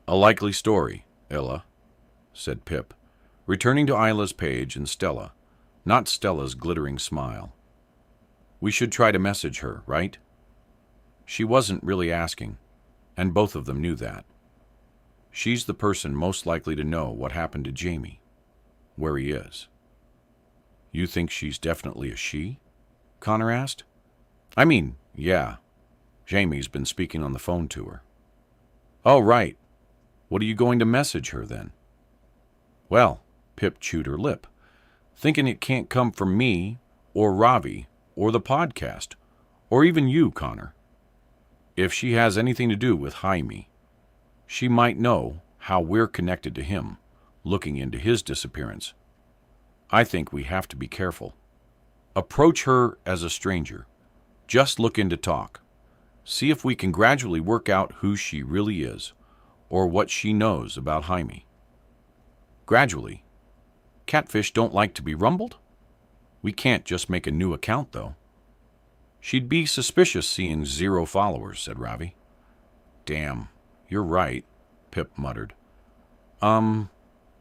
A likely story, Illa, said Pip, returning to Isla's page and Stella, not Stella's glittering smile. We should try to message her, right? She wasn't really asking, and both of them knew that. She's the person most likely to know what happened to Jamie, where he is. You think she's definitely a she? Connor asked. I mean, yeah. Jamie's been speaking on the phone to her. Oh, right. What are you going to message her then? Well, Pip chewed her lip, thinking it can't come from me or Ravi or the podcast or even you, Connor. If she has anything to do with Jaime, she might know how we're connected to him, looking into his disappearance. I think we have to be careful. Approach her as a stranger. Just looking to talk. See if we can gradually work out who she really is, or what she knows about Jaime. Gradually. Catfish don't like to be rumbled? We can't just make a new account, though. She'd be suspicious seeing 0 followers, said Ravi. Damn, you're right, Pip muttered. I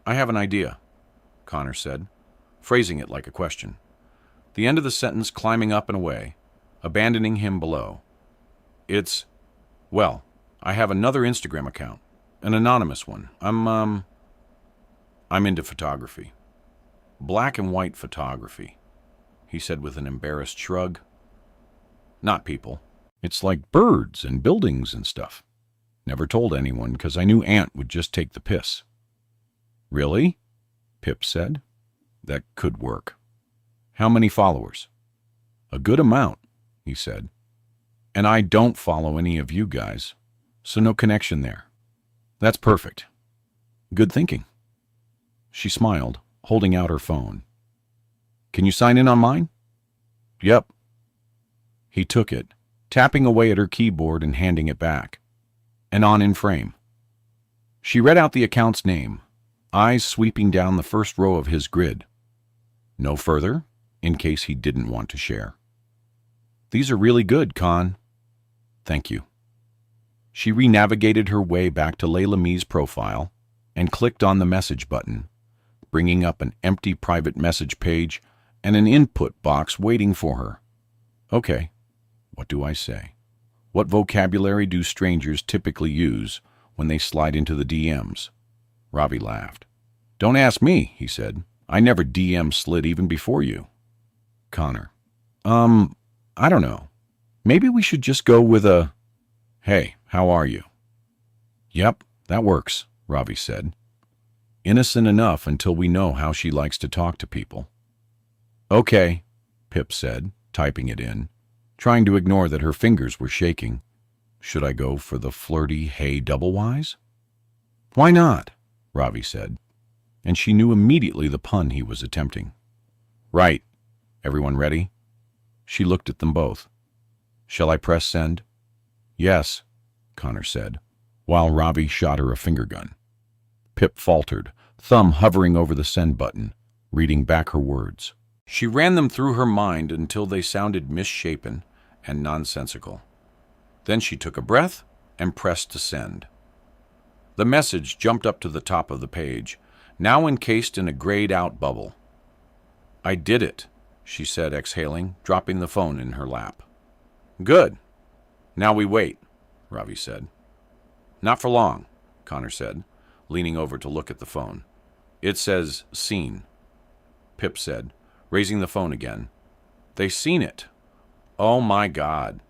have an idea, Connor said, phrasing it like a question. The end of the sentence climbing up and away, abandoning him below. Well, I have another Instagram account, an anonymous one. I'm into photography. Black and white photography, he said with an embarrassed shrug. Not people. It's like birds and buildings and stuff. Never told anyone because I knew Aunt would just take the piss. Really? Pip said. That could work. How many followers? A good amount, he said. And I don't follow any of you guys, so no connection there. That's perfect. Good thinking. She smiled, holding out her phone. Can you sign in on mine? Yep. He took it, tapping away at her keyboard and handing it back. And on in frame. She read out the account's name, eyes sweeping down the first row of his grid. No further, in case he didn't want to share. These are really good, Con. Thank you. She re-navigated her way back to Layla Me's profile and clicked on the message button, bringing up an empty private message page and an input box waiting for her. Okay, what do I say? What vocabulary do strangers typically use when they slide into the DMs? Ravi laughed. Don't ask me, he said. I never DM slid even before you. Connor. I don't know. Maybe we should just go with a, hey, how are you? Yep, that works, Ravi said. Innocent enough until we know how she likes to talk to people. Okay, Pip said, typing it in, trying to ignore that her fingers were shaking. Should I go for the flirty hey double wise? Why not? Ravi said, and she knew immediately the pun he was attempting. Right. Everyone ready? She looked at them both. Shall I press send? Yes, Connor said, while Ravi shot her a finger gun. Pip faltered, thumb hovering over the send button, reading back her words. She ran them through her mind until they sounded misshapen and nonsensical. Then she took a breath and pressed to send. The message jumped up to the top of the page, now encased in a grayed-out bubble. I did it, she said, exhaling, dropping the phone in her lap. Good. Now we wait, Ravi said. Not for long, Connor said, leaning over to look at the phone. It says seen, Pip said, raising the phone again. They seen it. Oh my God.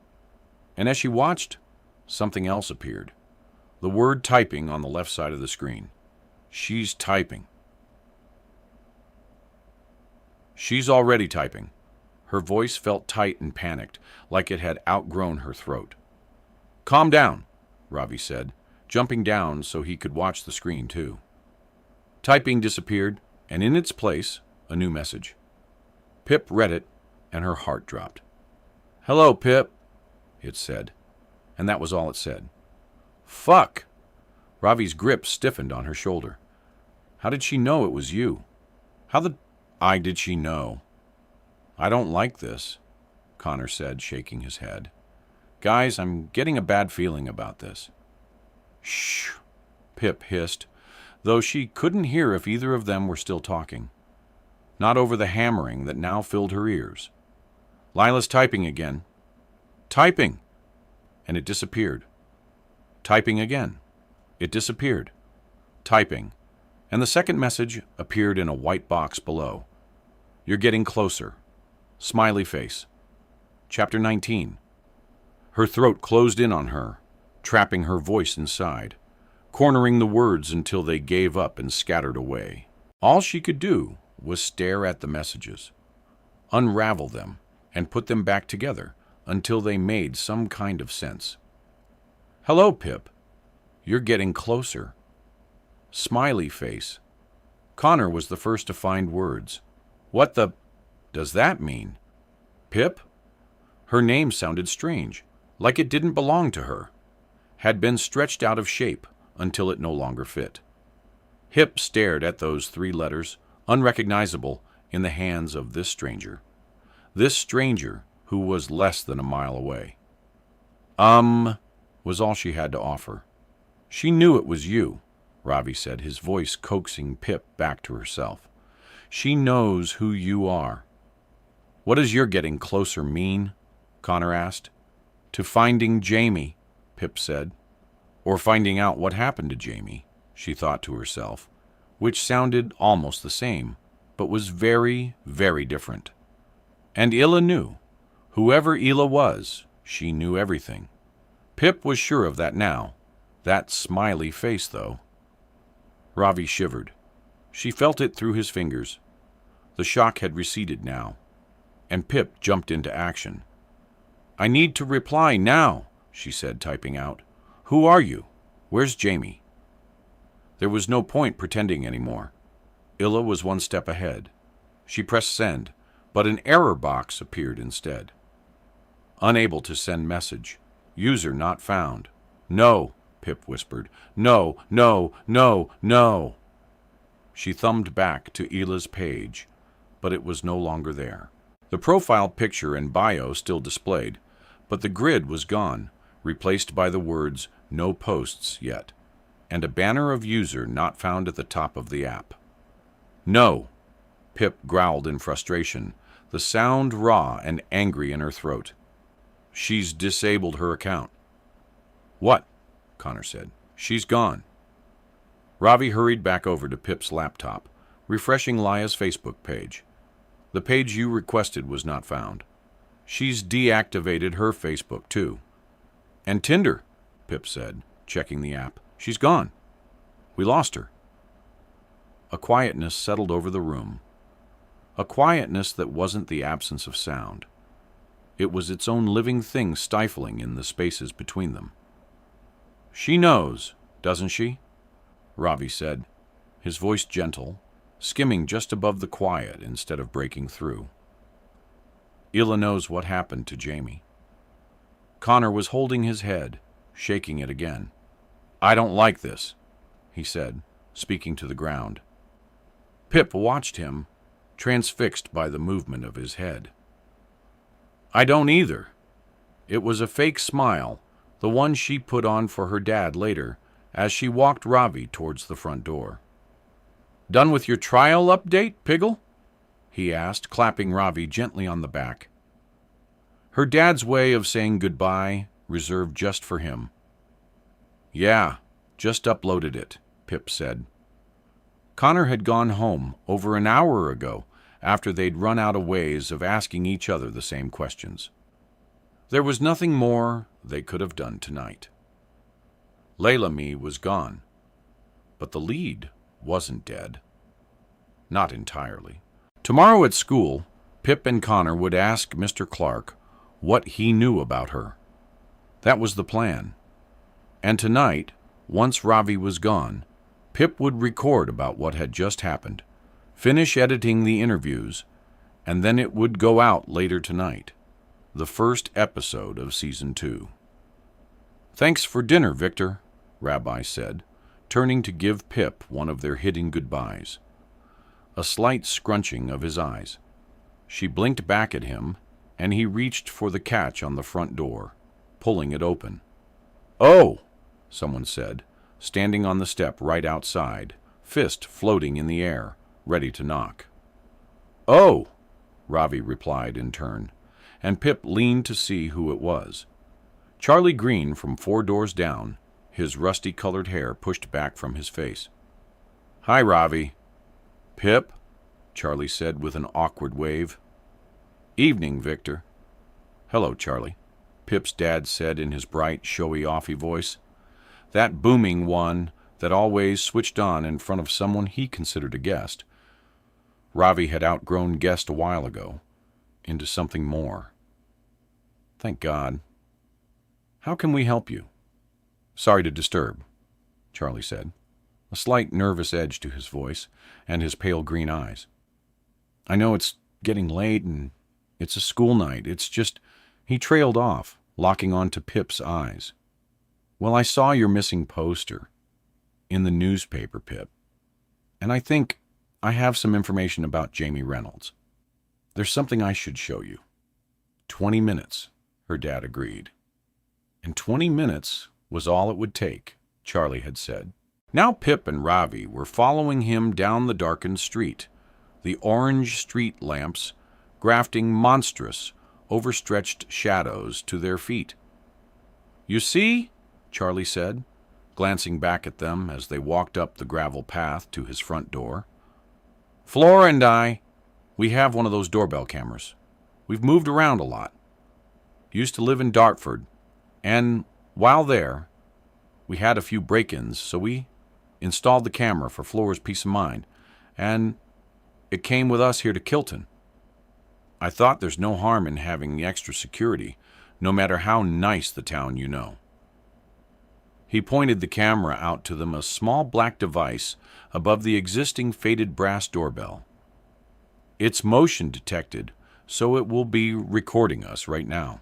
And as she watched, something else appeared. The word typing on the left side of the screen. She's typing. She's already typing. Her voice felt tight and panicked, like it had outgrown her throat. Calm down, Ravi said, jumping down so he could watch the screen too. Typing disappeared, and in its place, a new message. Pip read it, and her heart dropped. Hello, Pip, it said, and that was all it said. Fuck! Ravi's grip stiffened on her shoulder. How did she know it was you? How the did she know? I don't like this, Connor said, shaking his head. Guys, I'm getting a bad feeling about this. Shh, Pip hissed, though she couldn't hear if either of them were still talking. Not over the hammering that now filled her ears. Lila's typing again. Typing! And it disappeared. Typing again. It disappeared. Typing. And the second message appeared in a white box below. You're getting closer. Smiley face. Chapter 19. Her throat closed in on her, trapping her voice inside, cornering the words until they gave up and scattered away. All she could do was stare at the messages, unravel them, and put them back together until they made some kind of sense. Hello, Pip. You're getting closer. Smiley face. Connor was the first to find words. What the does that mean? Pip? Her name sounded strange, like it didn't belong to her, had been stretched out of shape until it no longer fit. Hip stared at those 3 letters, unrecognizable in the hands of this stranger. This stranger who was less than a mile away. Was all she had to offer. She knew it was you, Ravi said, his voice coaxing Pip back to herself. She knows who you are. What does your getting closer mean? Connor asked. To finding Jamie, Pip said. Or finding out what happened to Jamie, she thought to herself, which sounded almost the same, but was very, very different. And Illa knew. Whoever Illa was, she knew everything. Pip was sure of that now. That smiley face, though. Ravi shivered. She felt it through his fingers. The shock had receded now, and Pip jumped into action. I need to reply now, she said, typing out. Who are you? Where's Jamie? There was no point pretending anymore. Illa was one step ahead. She pressed send, but an error box appeared instead. Unable to send message. User not found. No, Pip whispered. No, no, no, no. She thumbed back to Illa's page, but it was no longer there. The profile picture and bio still displayed, but the grid was gone, replaced by the words no posts yet, and a banner of user not found at the top of the app. No, Pip growled in frustration, the sound raw and angry in her throat. She's disabled her account. What? Connor said. She's gone. Ravi hurried back over to Pip's laptop, refreshing Laya's Facebook page. The page you requested was not found. She's deactivated her Facebook, too. And Tinder, Pip said, checking the app. She's gone. We lost her. A quietness settled over the room. A quietness that wasn't the absence of sound. It was its own living thing stifling in the spaces between them. She knows, doesn't she? Ravi said, his voice gentle, skimming just above the quiet instead of breaking through. Illa knows what happened to Jamie. Connor was holding his head, shaking it again. I don't like this, he said, speaking to the ground. Pip watched him, transfixed by the movement of his head. I don't either. It was a fake smile, the one she put on for her dad later, as she walked Ravi towards the front door. Done with your trial update, Piggle? He asked, clapping Ravi gently on the back. Her dad's way of saying goodbye, reserved just for him. Yeah, just uploaded it, Pip said. Connor had gone home over an hour ago after they'd run out of ways of asking each other the same questions. There was nothing more they could have done tonight. Layla Me was gone, but the lead wasn't dead. Not entirely. Tomorrow at school, Pip and Connor would ask Mr. Clark what he knew about her. That was the plan. And tonight, once Ravi was gone, Pip would record about what had just happened, finish editing the interviews, and then it would go out later tonight, the first episode of Season 2. Thanks for dinner, Victor, Rabbi said, turning to give Pip one of their hidden goodbyes. A slight scrunching of his eyes. She blinked back at him, and he reached for the catch on the front door, pulling it open. Oh, someone said, standing on the step right outside, fist floating in the air, ready to knock. Oh, Ravi replied in turn, and Pip leaned to see who it was. Charlie Green from 4 doors down, his rusty-colored hair pushed back from his face. Hi, Ravi. Pip, Charlie said with an awkward wave. Evening, Victor. Hello, Charlie, Pip's dad said in his bright, showy-offy voice. That booming one that always switched on in front of someone he considered a guest. Ravi had outgrown guest a while ago, into something more. Thank God. How can we help you? Sorry to disturb, Charlie said, a slight nervous edge to his voice and his pale green eyes. I know it's getting late and it's a school night. It's just... He trailed off, locking on to Pip's eyes. Well, I saw your missing poster in the newspaper, Pip, and I think I have some information about Jamie Reynolds. There's something I should show you." 20 minutes, her dad agreed. And 20 minutes was all it would take, Charlie had said. Now Pip and Ravi were following him down the darkened street, the orange street lamps grafting monstrous, overstretched shadows to their feet. "You see?" Charlie said, glancing back at them as they walked up the gravel path to his front door. "Flora and I, we have one of those doorbell cameras. We've moved around a lot. Used to live in Dartford, and while there, we had a few break-ins, so we installed the camera for Flora's peace of mind, and it came with us here to Kilton. I thought there's no harm in having the extra security, no matter how nice the town you know." He pointed the camera out to them, a small black device above the existing faded brass doorbell. "It's motion detected, so it will be recording us right now."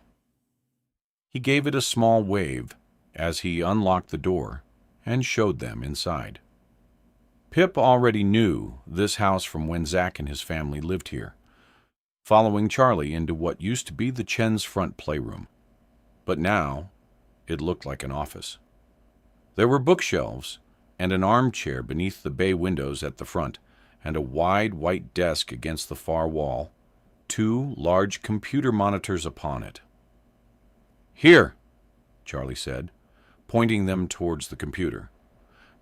He gave it a small wave as he unlocked the door and showed them inside. Pip already knew this house from when Zach and his family lived here, following Charlie into what used to be the Chen's front playroom. But now it looked like an office. There were bookshelves and an armchair beneath the bay windows at the front, and a wide white desk against the far wall, 2 large computer monitors upon it. "Here," Charlie said, pointing them towards the computer.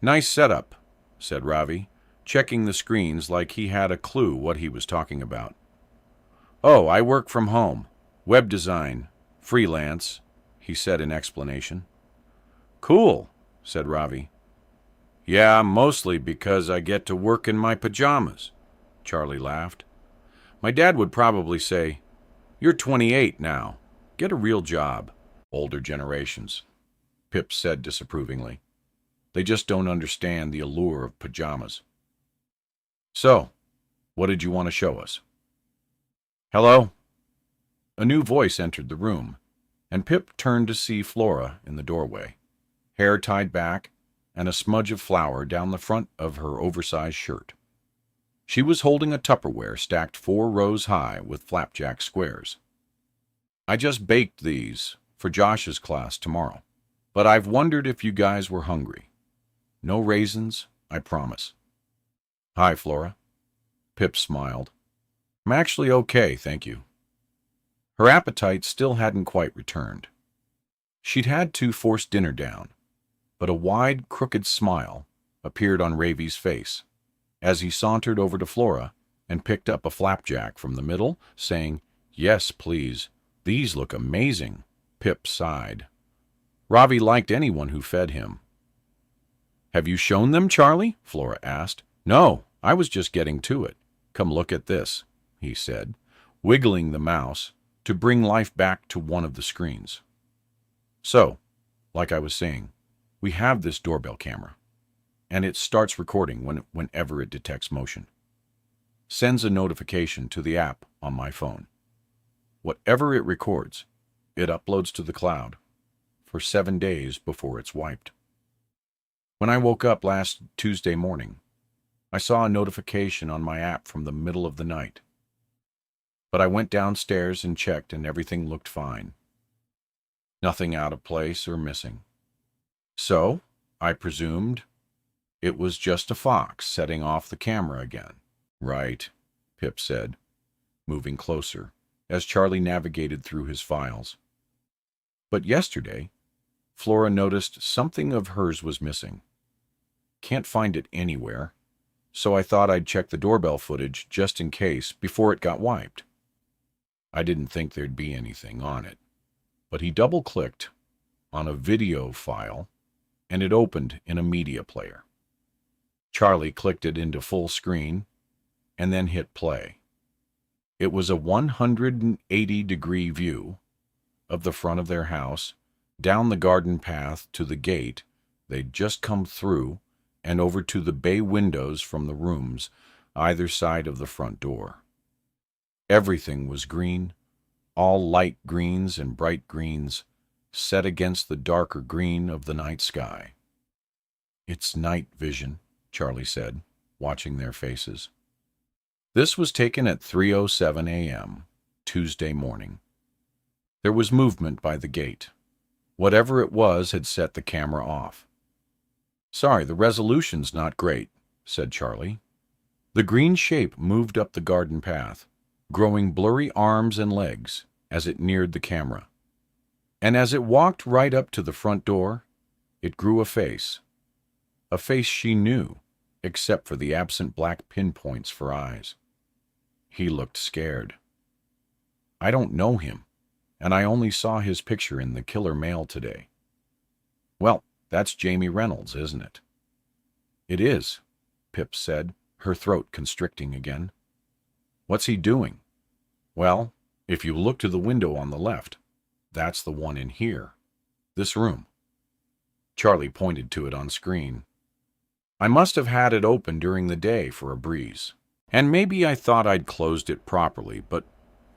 "Nice setup," said Ravi, checking the screens like he had a clue what he was talking about. "Oh, I work from home. Web design. Freelance," he said in explanation. "Cool," said Ravi. "Yeah, mostly because I get to work in my pajamas," Charlie laughed. "My dad would probably say, 'You're 28 now. Get a real job.' Older generations," Pip said disapprovingly. "They just don't understand the allure of pajamas." "So, what did you want to show us?" "Hello?" A new voice entered the room, and Pip turned to see Flora in the doorway, hair tied back and a smudge of flour down the front of her oversized shirt. She was holding a Tupperware stacked 4 rows high with flapjack squares. "I just baked these for Josh's class tomorrow, but I've wondered if you guys were hungry. No raisins, I promise." "Hi, Flora." Pip smiled. "I'm actually okay, thank you." Her appetite still hadn't quite returned. She'd had to force dinner down, but a wide, crooked smile appeared on Ravi's face as he sauntered over to Flora and picked up a flapjack from the middle, saying, "Yes, please. These look amazing." Pip sighed. Ravi liked anyone who fed him. "Have you shown them, Charlie?" Flora asked. "No, I was just getting to it. Come look at this," he said, wiggling the mouse to bring life back to one of the screens. "So, like I was saying, we have this doorbell camera, and it starts recording whenever it detects motion. Sends a notification to the app on my phone. Whatever it records, it uploads to the cloud for 7 days before it's wiped. When I woke up last Tuesday morning, I saw a notification on my app from the middle of the night. But I went downstairs and checked, and everything looked fine. Nothing out of place or missing. So, I presumed it was just a fox setting off the camera again." "Right," Pip said, moving closer as Charlie navigated through his files. "But yesterday, Flora noticed something of hers was missing. Can't find it anywhere, so I thought I'd check the doorbell footage just in case before it got wiped. I didn't think there'd be anything on it." But he double-clicked on a video file, and it opened in a media player. Charlie clicked it into full screen and then hit play. It was a 180-degree view of the front of their house, down the garden path to the gate they'd just come through, and over to the bay windows from the rooms either side of the front door. Everything was green, all light greens and bright greens, set against the darker green of the night sky. "It's night vision," Charlie said, watching their faces. This was taken at 3:07 a.m., Tuesday morning. There was movement by the gate. Whatever it was had set the camera off. "Sorry, the resolution's not great," said Charlie. The green shape moved up the garden path, growing blurry arms and legs as it neared the camera. And as it walked right up to the front door, it grew a face she knew, except for the absent black pinpoints for eyes. He looked scared. "I don't know him, and I only saw his picture in the killer mail today." "Well, that's Jamie Reynolds, isn't it?" "It is," Pip said, her throat constricting again. "What's he doing?" "Well, if you look to the window on the left, that's the one in here. This room." Charlie pointed to it on screen. "I must have had it open during the day for a breeze. And maybe I thought I'd closed it properly, but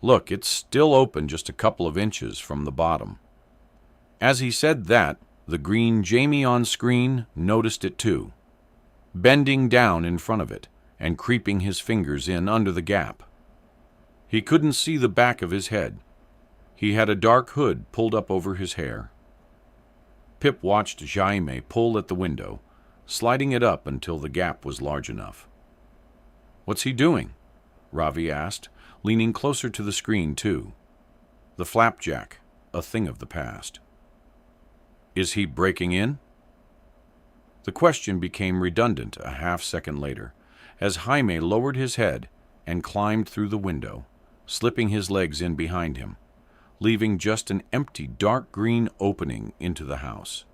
look, it's still open just a couple of inches from the bottom." As he said that, the green Jamie on screen noticed it too, bending down in front of it and creeping his fingers in under the gap. He couldn't see the back of his head. He had a dark hood pulled up over his hair. Pip watched Jaime pull at the window, sliding it up until the gap was large enough. "What's he doing?" Ravi asked, leaning closer to the screen too. The flapjack, a thing of the past. "Is he breaking in?" The question became redundant a half-second later, as Jaime lowered his head and climbed through the window, slipping his legs in behind him, leaving just an empty dark green opening into the house.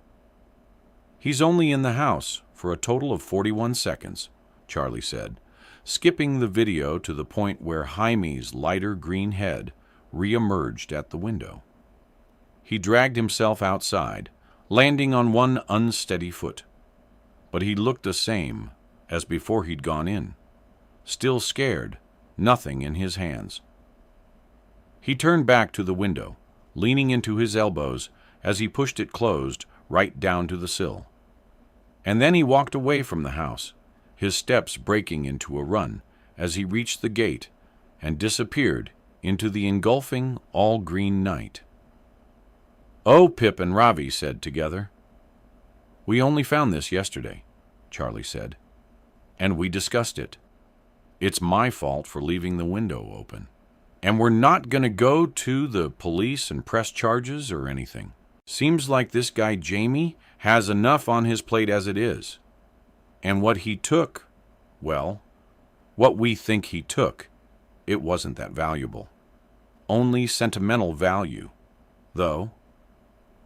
"He's only in the house for a total of 41 seconds, Charlie said, skipping the video to the point where Jaime's lighter green head re-emerged at the window. He dragged himself outside, landing on one unsteady foot. But he looked the same as before he'd gone in, still scared, nothing in his hands. He turned back to the window, leaning into his elbows as he pushed it closed right down to the sill. And then he walked away from the house, his steps breaking into a run as he reached the gate and disappeared into the engulfing all-green night. "Oh," Pip and Ravi said together. "We only found this yesterday," Charlie said, "and we discussed it. It's my fault for leaving the window open. And we're not going to go to the police and press charges or anything. Seems like this guy Jamie has enough on his plate as it is. And what he took, well, what we think he took, it wasn't that valuable. Only sentimental value, though."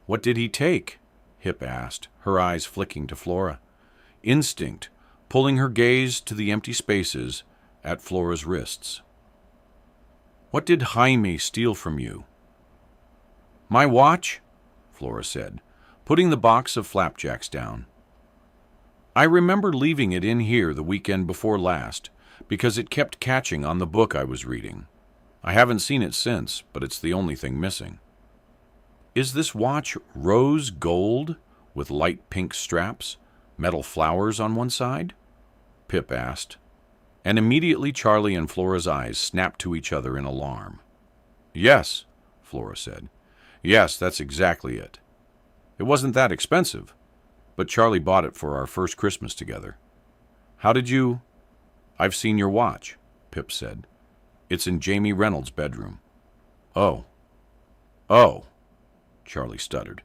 "What did he take?" Hip asked, her eyes flicking to Flora. Instinct pulling her gaze to the empty spaces at Flora's wrists. "What did Jaime steal from you?" "My watch," Flora said, putting the box of flapjacks down. "I remember leaving it in here the weekend before last because it kept catching on the book I was reading. I haven't seen it since, but it's the only thing missing." "Is this watch rose gold with light pink straps, metal flowers on one side?" Pip asked. And immediately Charlie and Flora's eyes snapped to each other in alarm. "Yes," Flora said. "Yes, that's exactly it. It wasn't that expensive, but Charlie bought it for our first Christmas together." "How did you—" "I've seen your watch," Pip said. "It's in Jamie Reynolds' bedroom." "Oh. Oh," Charlie stuttered.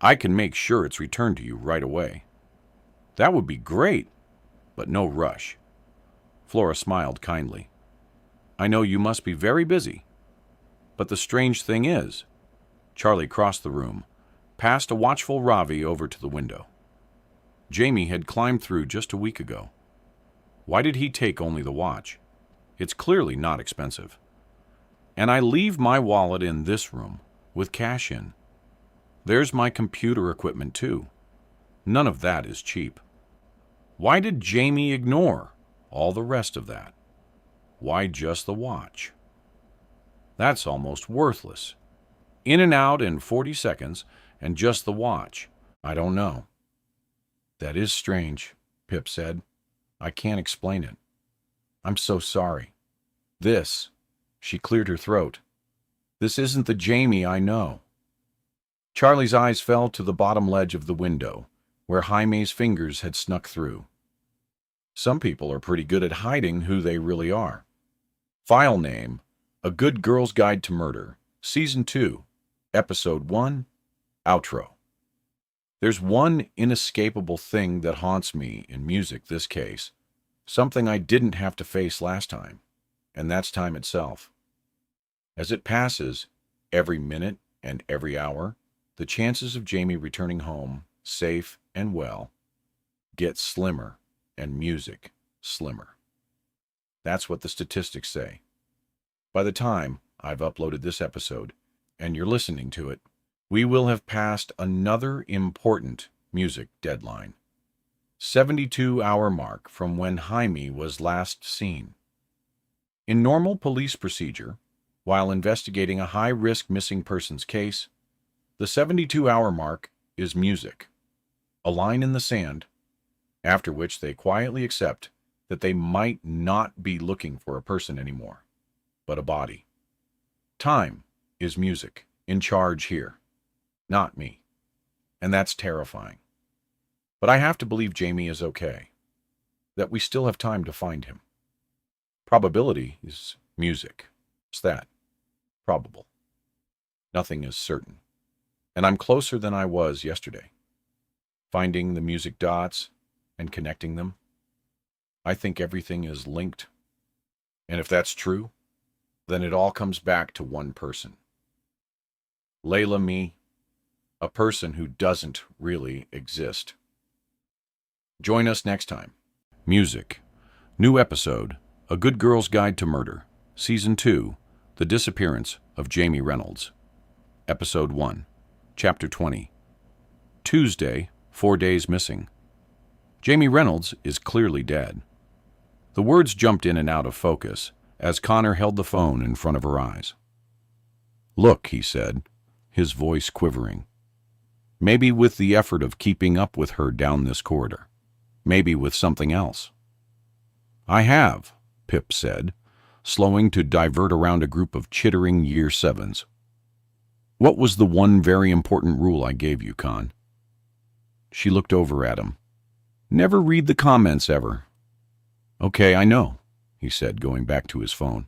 "I can make sure it's returned to you right away." "That would be great, but no rush." Flora smiled kindly. "I know you must be very busy. But the strange thing is," Charlie crossed the room, past a watchful Ravi over to the window. "Jamie had climbed through just a week ago. Why did he take only the watch? It's clearly not expensive. And I leave my wallet in this room, with cash in. There's my computer equipment too. None of that is cheap. Why did Jamie ignore all the rest of that? Why just the watch? That's almost worthless. In and out in 40 seconds, and just the watch. I don't know." "That is strange," Pip said. "I can't explain it. I'm so sorry." This, she cleared her throat, this isn't the Jamie I know. Charlie's eyes fell to the bottom ledge of the window, where Jaime's fingers had snuck through. Some people are pretty good at hiding who they really are. File name, A Good Girl's Guide to Murder, Season 2, Episode 1, Outro. There's one inescapable thing that haunts me in music this case, something I didn't have to face last time, and that's time itself. As it passes, every minute and every hour, the chances of Jamie returning home, safe and well, get slimmer and music slimmer. That's what the statistics say. By the time I've uploaded this episode, and you're listening to it, we will have passed another important music deadline. 72-hour mark from when Jaime was last seen. In normal police procedure, while investigating a high-risk missing persons case, the 72-hour mark is music, a line in the sand, after which they quietly accept that they might not be looking for a person anymore, but a body. Time is music, in charge here, not me, and that's terrifying. But I have to believe Jamie is okay, that we still have time to find him. Probability is music. It's that. Probable. Nothing is certain. And I'm closer than I was yesterday. Finding the music dots and connecting them. I think everything is linked. And if that's true, then it all comes back to one person. Layla me, a person who doesn't really exist. Join us next time. Music. New episode, A Good Girl's Guide to Murder, Season 2, The Disappearance of Jamie Reynolds. Episode 1, Chapter 20. Tuesday, 4 days missing. Jamie Reynolds is clearly dead. The words jumped in and out of focus as Connor held the phone in front of her eyes. "Look," he said, his voice quivering. "Maybe with the effort of keeping up with her down this corridor. Maybe with something else." "I have," Pip said, slowing to divert around a group of chittering Year 7s. "What was the one very important rule I gave you, Con?" She looked over at him. "Never read the comments, ever." "Okay, I know," he said, going back to his phone.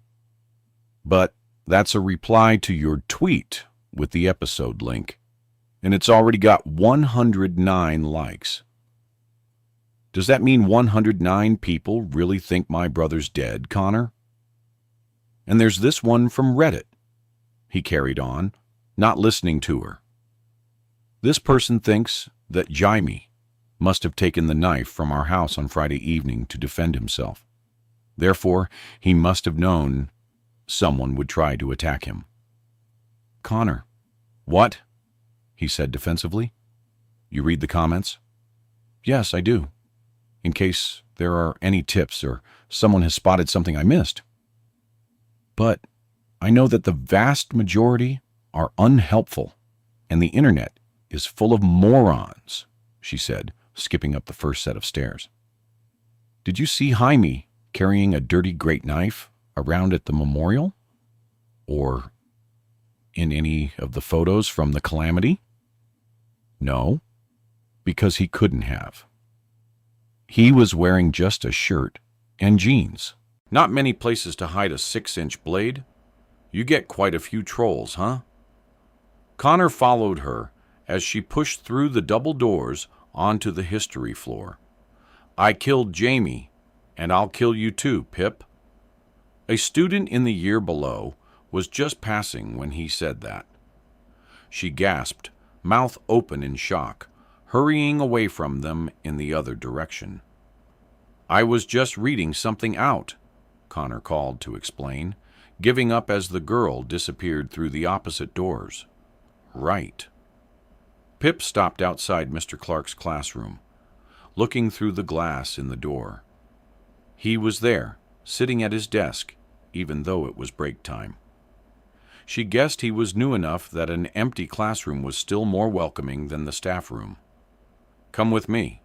"But that's a reply to your tweet with the episode link, and it's already got 109 likes. Does that mean 109 people really think my brother's dead, Connor? And there's this one from Reddit," he carried on, not listening to her. "This person thinks that Jaime must have taken the knife from our house on Friday evening to defend himself. Therefore, he must have known someone would try to attack him." "Connor." "What?" he said defensively. "You read the comments?" "Yes, I do. In case there are any tips or someone has spotted something I missed. But I know that the vast majority are unhelpful, and the internet is full of morons," she said, skipping up the first set of stairs. "Did you see Jaime carrying a dirty great knife around at the memorial? Or in any of the photos from the calamity?" "No, because he couldn't have. He was wearing just a shirt and jeans." "Not many places to hide a 6-inch blade. You get quite a few trolls, huh?" Connor followed her as she pushed through the double doors onto the history floor. "I killed Jamie, and I'll kill you too, Pip." A student in the year below was just passing when he said that. She gasped, mouth open in shock, hurrying away from them in the other direction. "I was just reading something out," Connor called to explain, giving up as the girl disappeared through the opposite doors. "Right." Pip stopped outside Mr. Clark's classroom, looking through the glass in the door. He was there, sitting at his desk, even though it was break time. She guessed he was new enough that an empty classroom was still more welcoming than the staff room. "Come with me,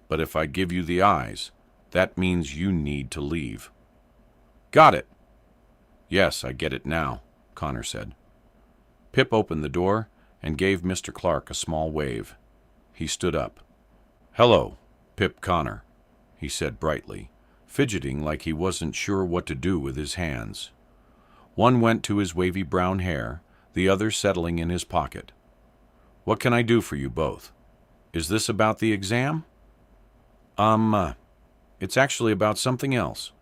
but if I give you the eyes, that means you need to leave." "Got it." Yes, I get it now, Connor said. Pip opened the door and gave Mr. Clark a small wave. He stood up. Hello, Pip Connor, he said brightly, fidgeting like he wasn't sure what to do with his hands. One went to his wavy brown hair, the other settling in his pocket. What can I do for you both? Is this about the exam? It's actually about something else.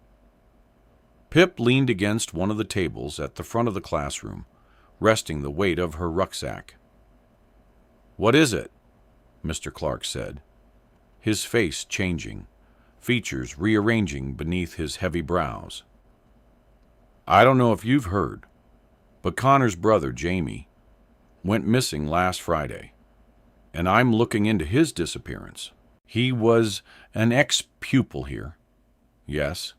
Pip leaned against one of the tables at the front of the classroom, resting the weight of her rucksack. What is it? Mr. Clark said, his face changing, features rearranging beneath his heavy brows. I don't know if you've heard, but Connor's brother, Jamie, went missing last Friday, and I'm looking into his disappearance. He was an ex-pupil here. Yes.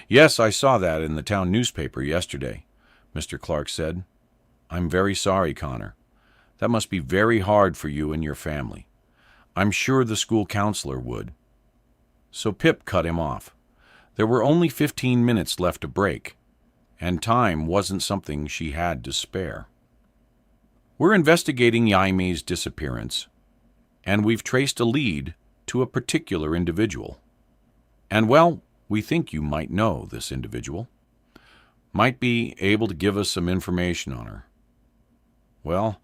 Yes, I saw that in the town newspaper yesterday, Mr. Clark said. I'm very sorry, Connor. That must be very hard for you and your family. I'm sure the school counselor would. So Pip cut him off. There were only 15 minutes left to break, and time wasn't something she had to spare. We're investigating Yaime's disappearance, and we've traced a lead to a particular individual. And, well, we think you might know this individual. Might be able to give us some information on her. Well,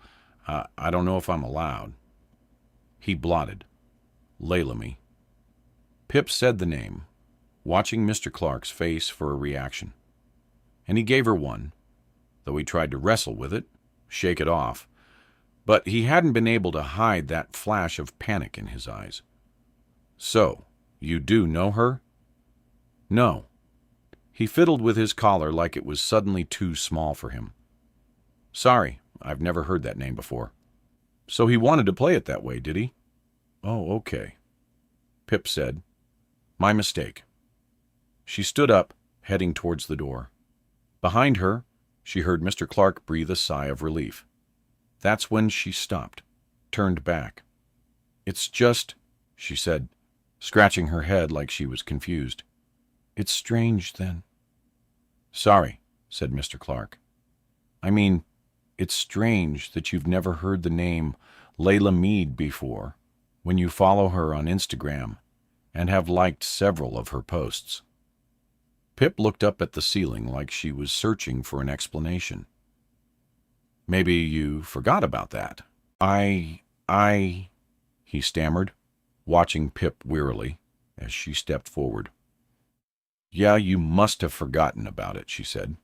I don't know if I'm allowed. He blotted. Lailami. Pip said the name, watching Mr. Clark's face for a reaction. And he gave her one, though he tried to wrestle with it, shake it off, but he hadn't been able to hide that flash of panic in his eyes. So, you do know her? No. He fiddled with his collar like it was suddenly too small for him. Sorry, I've never heard that name before. So he wanted to play it that way, did he? Oh, okay, Pip said. My mistake. She stood up, heading towards the door. Behind her, she heard Mr. Clark breathe a sigh of relief. That's when she stopped, turned back. It's just, she said, scratching her head like she was confused. It's strange, then. Sorry, said Mr. Clark. I mean, it's strange that you've never heard the name Layla Mead before, when you follow her on Instagram and have liked several of her posts. Pip looked up at the ceiling like she was searching for an explanation. Maybe you forgot about that. He stammered, watching Pip wearily as she stepped forward. Yeah, you must have forgotten about it, she said,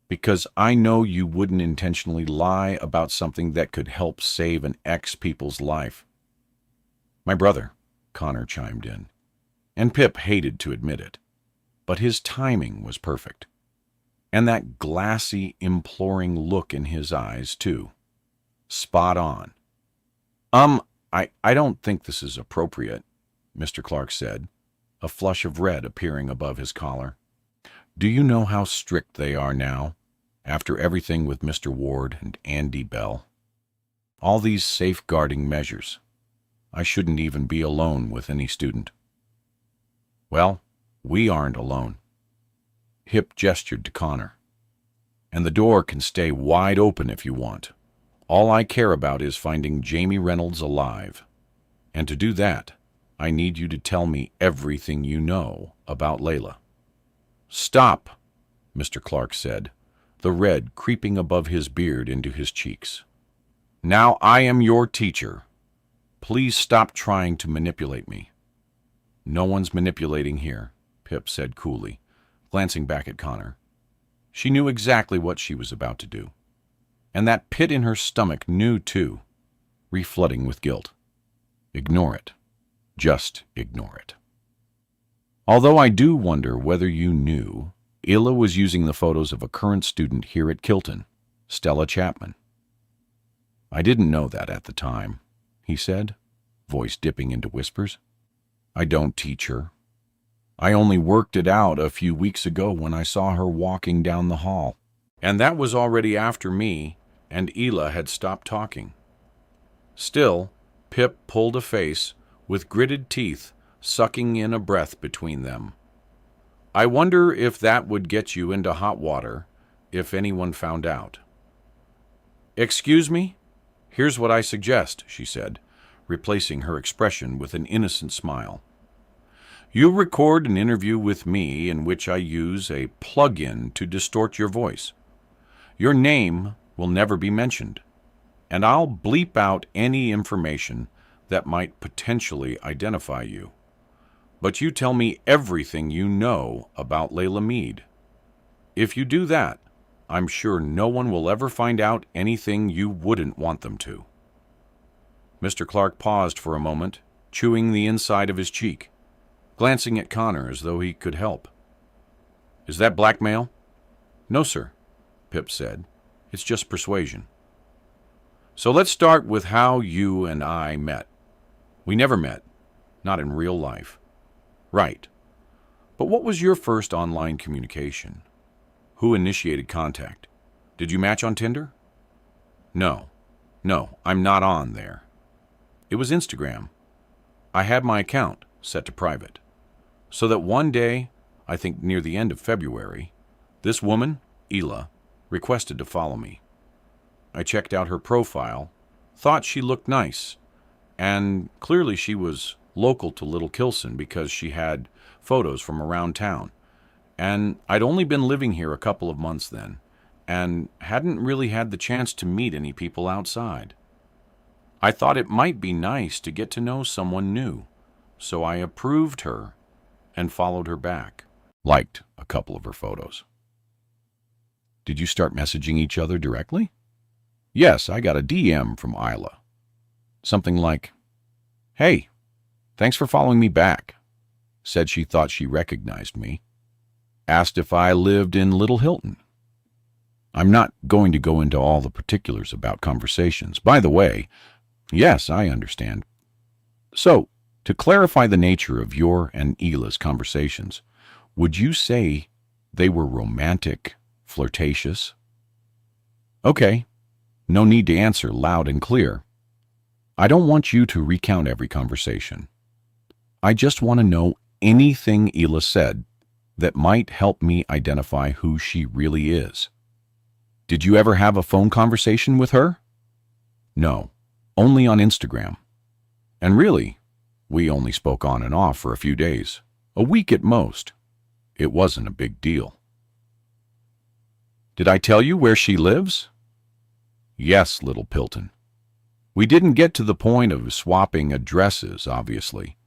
because I know you wouldn't intentionally lie about something that could help save an ex-people's life. My brother, Connor chimed in, and Pip hated to admit it, but his timing was perfect. And that glassy, imploring look in his eyes, too. Spot on. I don't think this is appropriate, Mr. Clark said, a flush of red appearing above his collar. Do you know how strict they are now, after everything with Mr. Ward and Andy Bell? All these safeguarding measures. I shouldn't even be alone with any student. Well, we aren't alone. Hip gestured to Connor. And the door can stay wide open if you want. All I care about is finding Jamie Reynolds alive. And to do that, I need you to tell me everything you know about Layla. Stop, Mr. Clark said, the red creeping above his beard into his cheeks. Now I am your teacher. Please stop trying to manipulate me. No one's manipulating here, Pip said coolly, glancing back at Connor. She knew exactly what she was about to do. And that pit in her stomach knew too, reflooding with guilt. Ignore it. Just ignore it. Although I do wonder whether you knew, Illa was using the photos of a current student here at Kilton, Stella Chapman. I didn't know that at the time, he said, voice dipping into whispers. I don't teach her. I only worked it out a few weeks ago when I saw her walking down the hall. And that was already after me and Ila had stopped talking. Still, Pip pulled a face with gritted teeth, sucking in a breath between them. I wonder if that would get you into hot water if anyone found out. "Excuse me? Here's what I suggest," she said, replacing her expression with an innocent smile. "You record an interview with me in which I use a plug-in to distort your voice. Your name will never be mentioned, and I'll bleep out any information that might potentially identify you. But you tell me everything you know about Layla Mead. If you do that, I'm sure no one will ever find out anything you wouldn't want them to." Mr. Clark paused for a moment, chewing the inside of his cheek, glancing at Connor as though he could help. "Is that blackmail?" "No, sir," Pip said. "It's just persuasion." "So let's start with how you and I met." "We never met. Not in real life." "Right. But what was your first online communication? Who initiated contact? Did you match on Tinder?" No, I'm not on there. It was Instagram. I had my account set to private, so that one day, I think near the end of February, this woman, Ela, requested to follow me. I checked out her profile, thought she looked nice, and clearly she was local to Little Kilson because she had photos from around town. And I'd only been living here a couple of months then, and hadn't really had the chance to meet any people outside. I thought it might be nice to get to know someone new, so I approved her and followed her back. Liked a couple of her photos. "Did you start messaging each other directly?" "Yes, I got a DM from Isla. Something like, 'Hey, thanks for following me back.' Said she thought she recognized me. Asked if I lived in Little Hilton. I'm not going to go into all the particulars about conversations. By the way, yes, I understand. So, to clarify the nature of your and Ela's conversations, would you say they were romantic, flirtatious?" "Okay, no need to answer loud and clear. I don't want you to recount every conversation. I just want to know anything Ela said that might help me identify who she really is." "Did you ever have a phone conversation with her?" "No, only on Instagram. And really, we only spoke on and off for a few days, a week at most. It wasn't a big deal." "Did I tell you where she lives?" "Yes, Little Pilton. We didn't get to the point of swapping addresses, obviously,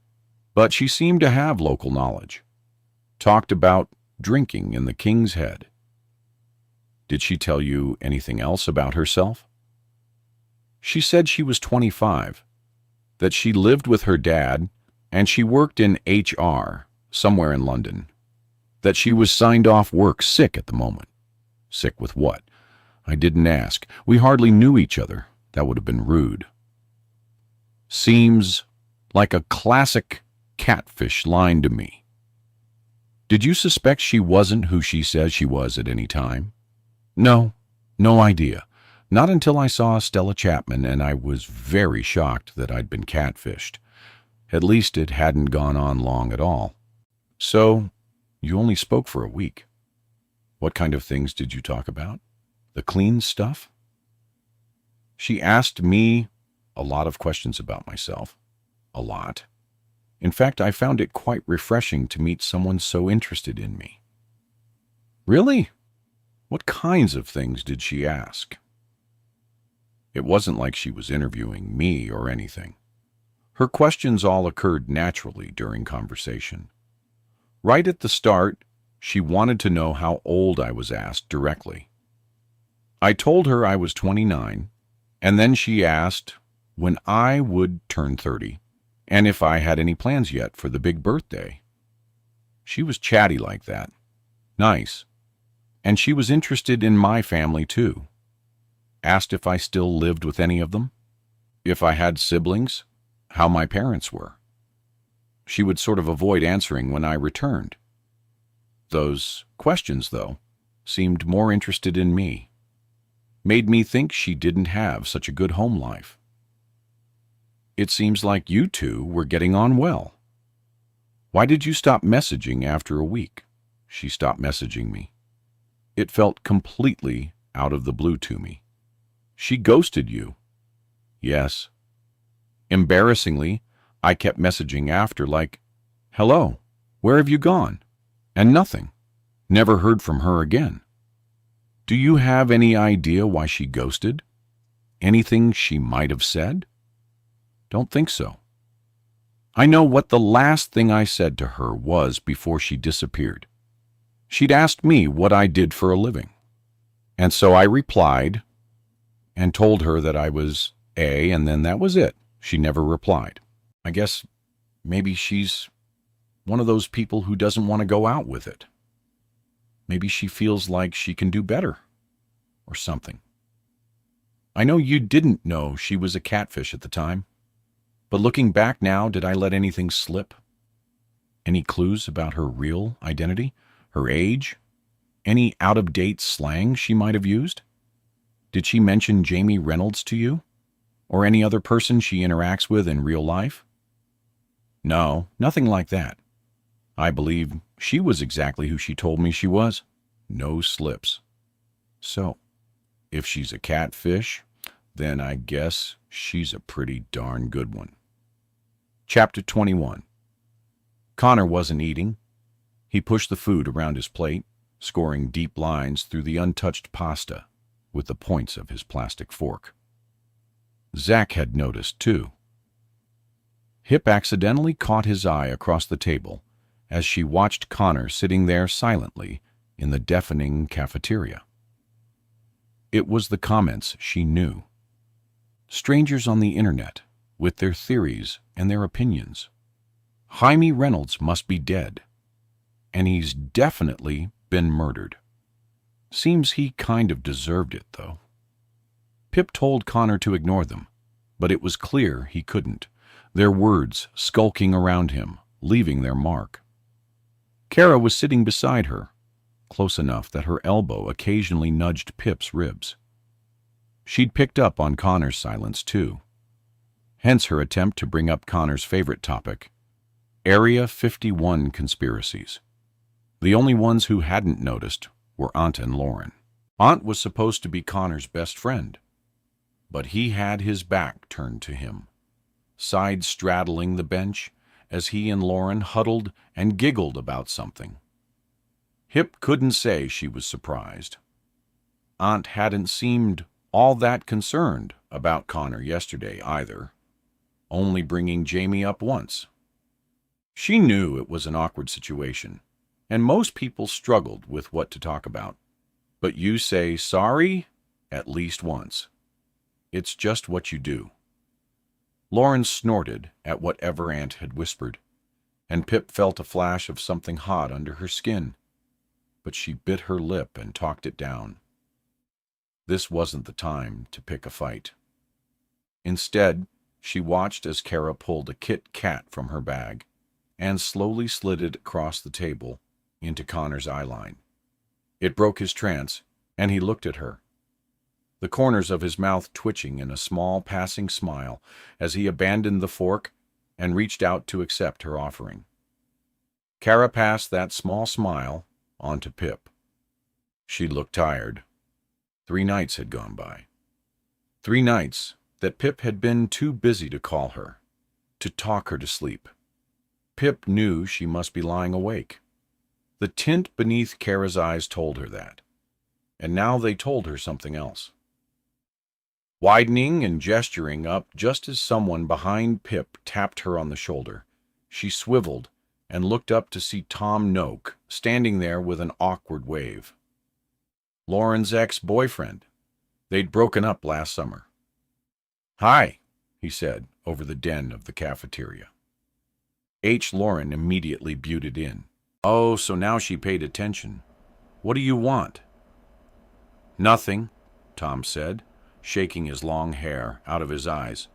but she seemed to have local knowledge. Talked about drinking in the King's Head." "Did she tell you anything else about herself?" "She said she was 25, that she lived with her dad, and she worked in HR somewhere in London, that she was signed off work sick at the moment." "Sick with what?" "I didn't ask. We hardly knew each other. That would have been rude." "Seems like a classic catfish line to me. Did you suspect she wasn't who she says she was at any time?" "No idea. Not until I saw Stella Chapman, and I was very shocked that I'd been catfished. At least it hadn't gone on long at all." "So, you only spoke for a week. What kind of things did you talk about? The clean stuff?" She asked me a lot of questions about myself. A lot. In fact, I found it quite refreshing to meet someone so interested in me. "Really? What kinds of things did she ask?" It wasn't like she was interviewing me or anything. Her questions all occurred naturally during conversation. Right at the start, she wanted to know how old I was asked directly. I told her I was 29, and then she asked when I would turn 30, and if I had any plans yet for the big birthday. She was chatty like that. Nice. And she was interested in my family, too. Asked if I still lived with any of them, if I had siblings, how my parents were. She would sort of avoid answering when I returned. Those questions, though, seemed more interested in me. Made me think she didn't have such a good home life. "It seems like you two were getting on well. Why did you stop messaging after a week?" She stopped messaging me. It felt completely out of the blue to me. She ghosted you. Yes. Embarrassingly, I kept messaging after like, hello, where have you gone? And nothing. Never heard from her again. Do you have any idea why she ghosted? Anything she might have said? Don't think so. I know what the last thing I said to her was before she disappeared. She'd asked me what I did for a living. And so I replied and told her that I was A, and then that was it. She never replied. I guess maybe she's one of those people who doesn't want to go out with it. Maybe she feels like she can do better or something. I know you didn't know she was a catfish at the time, but looking back now, did I let anything slip? Any clues about her real identity, her age, any out-of-date slang she might have used? Did she mention Jamie Reynolds to you, or any other person she interacts with in real life? No, nothing like that. I believe she was exactly who she told me she was. No slips. So, if she's a catfish, then I guess she's a pretty darn good one. Chapter 21. Connor wasn't eating. He pushed the food around his plate, scoring deep lines through the untouched pasta with the points of his plastic fork. Zach had noticed, too. Hip accidentally caught his eye across the table as she watched Connor sitting there silently in the deafening cafeteria. It was the comments she knew. Strangers on the internet, with their theories and their opinions. Jaime Reynolds must be dead, and he's definitely been murdered. Seems he kind of deserved it, though. Pip told Connor to ignore them, but it was clear he couldn't, their words skulking around him, leaving their mark. Kara was sitting beside her, close enough that her elbow occasionally nudged Pip's ribs. She'd picked up on Connor's silence, too. Hence her attempt to bring up Connor's favorite topic, Area 51 conspiracies. The only ones who hadn't noticed were Aunt and Lauren. Aunt was supposed to be Connor's best friend, but he had his back turned to him, side-straddling the bench as he and Lauren huddled and giggled about something. Hip couldn't say she was surprised. Aunt hadn't seemed all that concerned about Connor yesterday either, only bringing Jamie up once. She knew it was an awkward situation, and most people struggled with what to talk about. But you say sorry at least once. It's just what you do. Lauren snorted at whatever Aunt had whispered, and Pip felt a flash of something hot under her skin, but she bit her lip and talked it down. This wasn't the time to pick a fight. Instead, she watched as Kara pulled a Kit Kat from her bag and slowly slid it across the table into Connor's eyeline. It broke his trance, and he looked at her, the corners of his mouth twitching in a small passing smile as he abandoned the fork and reached out to accept her offering. Kara passed that small smile on to Pip. She looked tired. 3 nights had gone by. 3 nights that Pip had been too busy to call her, to talk her to sleep. Pip knew she must be lying awake. The tint beneath Kara's eyes told her that, and now they told her something else. Widening and gesturing up just as someone behind Pip tapped her on the shoulder, she swiveled and looked up to see Tom Noak standing there with an awkward wave. Lauren's ex-boyfriend. They'd broken up last summer. "Hi," he said over the din of the cafeteria. H. Lauren immediately buted in. Oh, so now she paid attention. What do you want? Nothing, Tom said, shaking his long hair out of his eyes.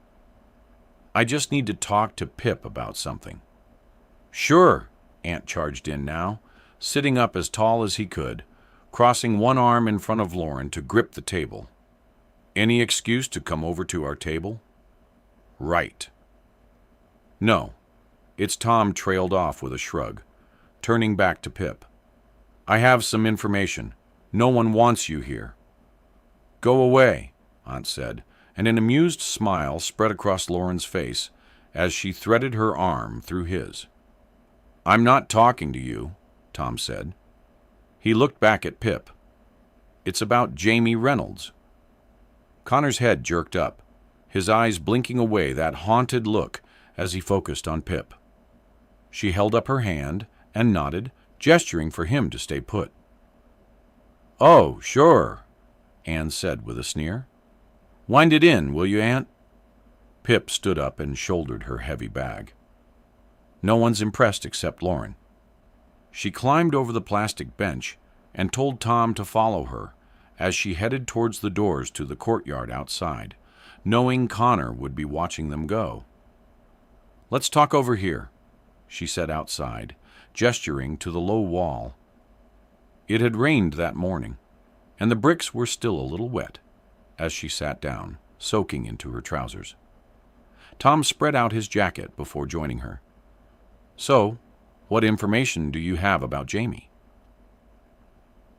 I just need to talk to Pip about something. Sure, Aunt charged in now, sitting up as tall as he could, crossing one arm in front of Lauren to grip the table. Any excuse to come over to our table? Right. No. Its Tom trailed off with a shrug, turning back to Pip. I have some information. No one wants you here." "Go away," Aunt said, and an amused smile spread across Lauren's face as she threaded her arm through his. "I'm not talking to you," Tom said. He looked back at Pip. "It's about Jamie Reynolds." Connor's head jerked up, his eyes blinking away that haunted look as he focused on Pip. She held up her hand and nodded, gesturing for him to stay put. "Oh, sure," Anne said with a sneer. "Wind it in, will you, Aunt?" Pip stood up and shouldered her heavy bag. No one's impressed except Lauren. She climbed over the plastic bench and told Tom to follow her as she headed towards the doors to the courtyard outside, knowing Connor would be watching them go. "Let's talk over here," she said outside, gesturing to the low wall. It had rained that morning, and the bricks were still a little wet as she sat down, soaking into her trousers. Tom spread out his jacket before joining her. "So, what information do you have about Jamie?"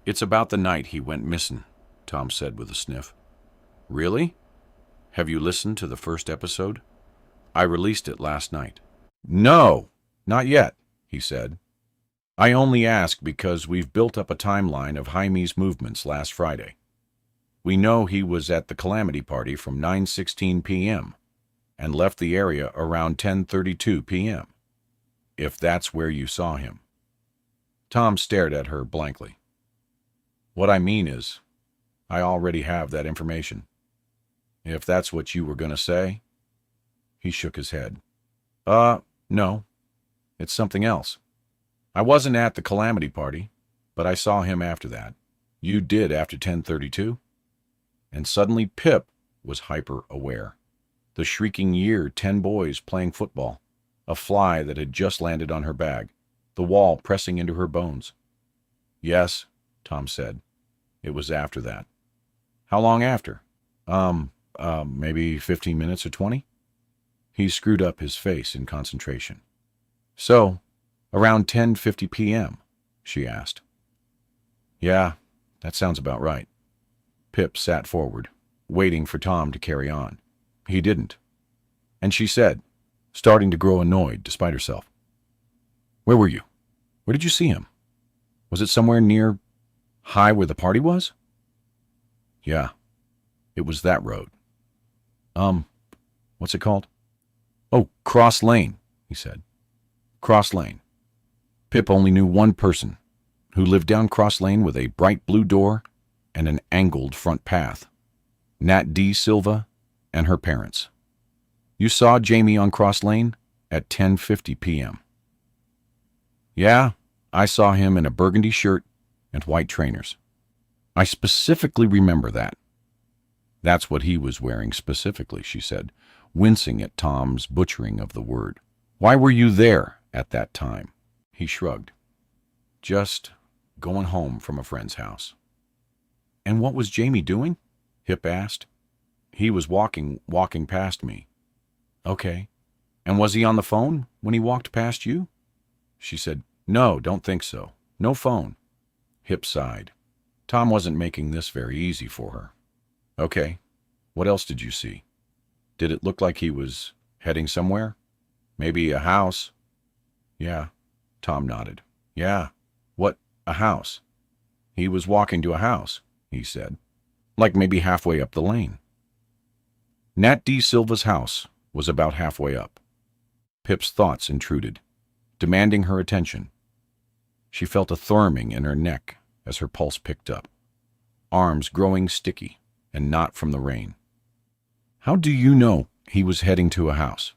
"It's about the night he went missing," Tom said with a sniff. "Really? Have you listened to the first episode? I released it last night." "No, not yet," he said. "I only ask because we've built up a timeline of Jaime's movements last Friday. We know he was at the Calamity Party from 9:16 p.m. and left the area around 10:32 p.m., if that's where you saw him." Tom stared at her blankly. "What I mean is, I already have that information. If that's what you were going to say." He shook his head. No. It's something else. I wasn't at the Calamity Party, but I saw him after that." "You did after 10:32? And suddenly Pip was hyper-aware. The shrieking year 10 boys playing football, a fly that had just landed on her bag, the wall pressing into her bones. "Yes," Tom said. "It was after that." "How long after?" Maybe 15 minutes or 20? He screwed up his face in concentration. "So, around 10:50 p.m., she asked. "Yeah, that sounds about right." Pip sat forward, waiting for Tom to carry on. He didn't. And she said, starting to grow annoyed despite herself, "Where were you? Where did you see him? Was it somewhere near high where the party was?" "Yeah, it was that road." What's it called?" "Oh, Cross Lane," he said. "Cross Lane." Pip only knew one person who lived down Cross Lane with a bright blue door and an angled front path. Nat D. Silva and her parents. "You saw Jamie on Cross Lane at 10:50 p.m. "Yeah, I saw him in a burgundy shirt and white trainers. I specifically remember that." "That's what he was wearing specifically," she said, wincing at Tom's butchering of the word. "Why were you there at that time?" He shrugged. "Just going home from a friend's house." "And what was Jamie doing?" Hip asked. "He was walking past me." "Okay. And was he on the phone when he walked past you?" She said, "No, don't think so. No phone." Hip sighed. Tom wasn't making this very easy for her. "Okay. What else did you see? Did it look like he was heading somewhere? Maybe a house?" "Yeah." Tom nodded. "Yeah. What, a house?" "He was walking to a house," he said. "Like maybe halfway up the lane." Nat D. Silva's house was about halfway up. Pip's thoughts intruded, demanding her attention. She felt a thrumming in her neck as her pulse picked up, arms growing sticky and not from the rain. "How do you know he was heading to a house?"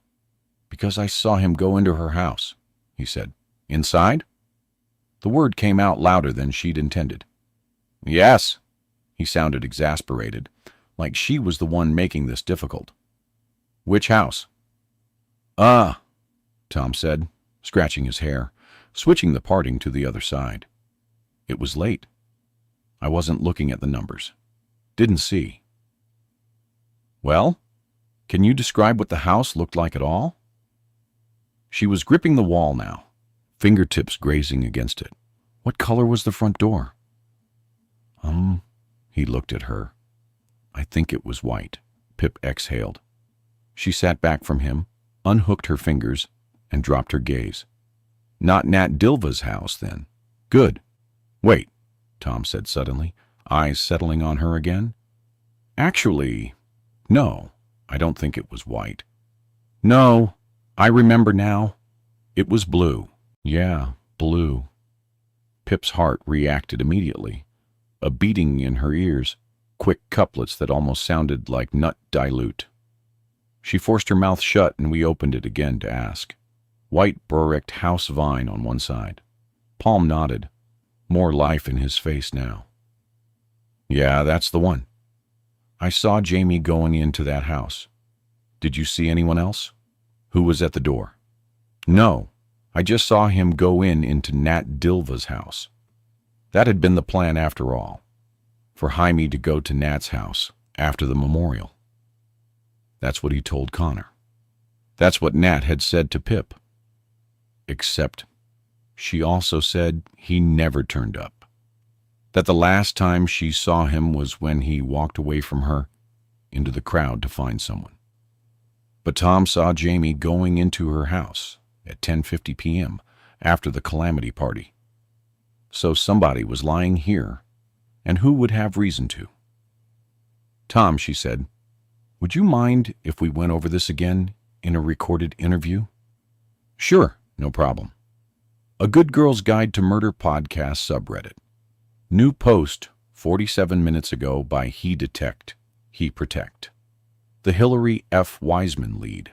"Because I saw him go into her house," he said. "Inside?" The word came out louder than she'd intended. "Yes." He sounded exasperated, like she was the one making this difficult. "Which house?" Tom said, scratching his hair, switching the parting to the other side. It was late. I wasn't looking at the numbers. Didn't see. "Well, can you describe what the house looked like at all?" She was gripping the wall now, fingertips grazing against it. What color was the front door? He looked at her. I think it was white. Pip exhaled. She sat back from him, unhooked her fingers, and dropped her gaze. Not Nat Dilva's house, then. Good. Wait, Tom said suddenly, eyes settling on her again. Actually, no, I don't think it was white. No, I remember now. It was blue. Yeah, blue. Pip's heart reacted immediately. A beating in her ears, quick couplets that almost sounded like nut dilute. She forced her mouth shut and we opened it again to ask. White Burrick house vine on one side. Palm nodded. More life in his face now. Yeah, that's the one. I saw Jamie going into that house. Did you see anyone else? Who was at the door? No, I just saw him go into Nat Dilva's house. That had been the plan after all, for Jaime to go to Nat's house after the memorial. That's what he told Connor. That's what Nat had said to Pip. Except she also said he never turned up. That the last time she saw him was when he walked away from her into the crowd to find someone. But Tom saw Jamie going into her house at 10:50 p.m. after the calamity party. So somebody was lying here, and who would have reason to? Tom, she said, would you mind if we went over this again in a recorded interview? Sure, no problem. A Good Girl's Guide to Murder podcast subreddit. New post 47 minutes ago by He Detect, He Protect. The Hillary F. Wiseman lead.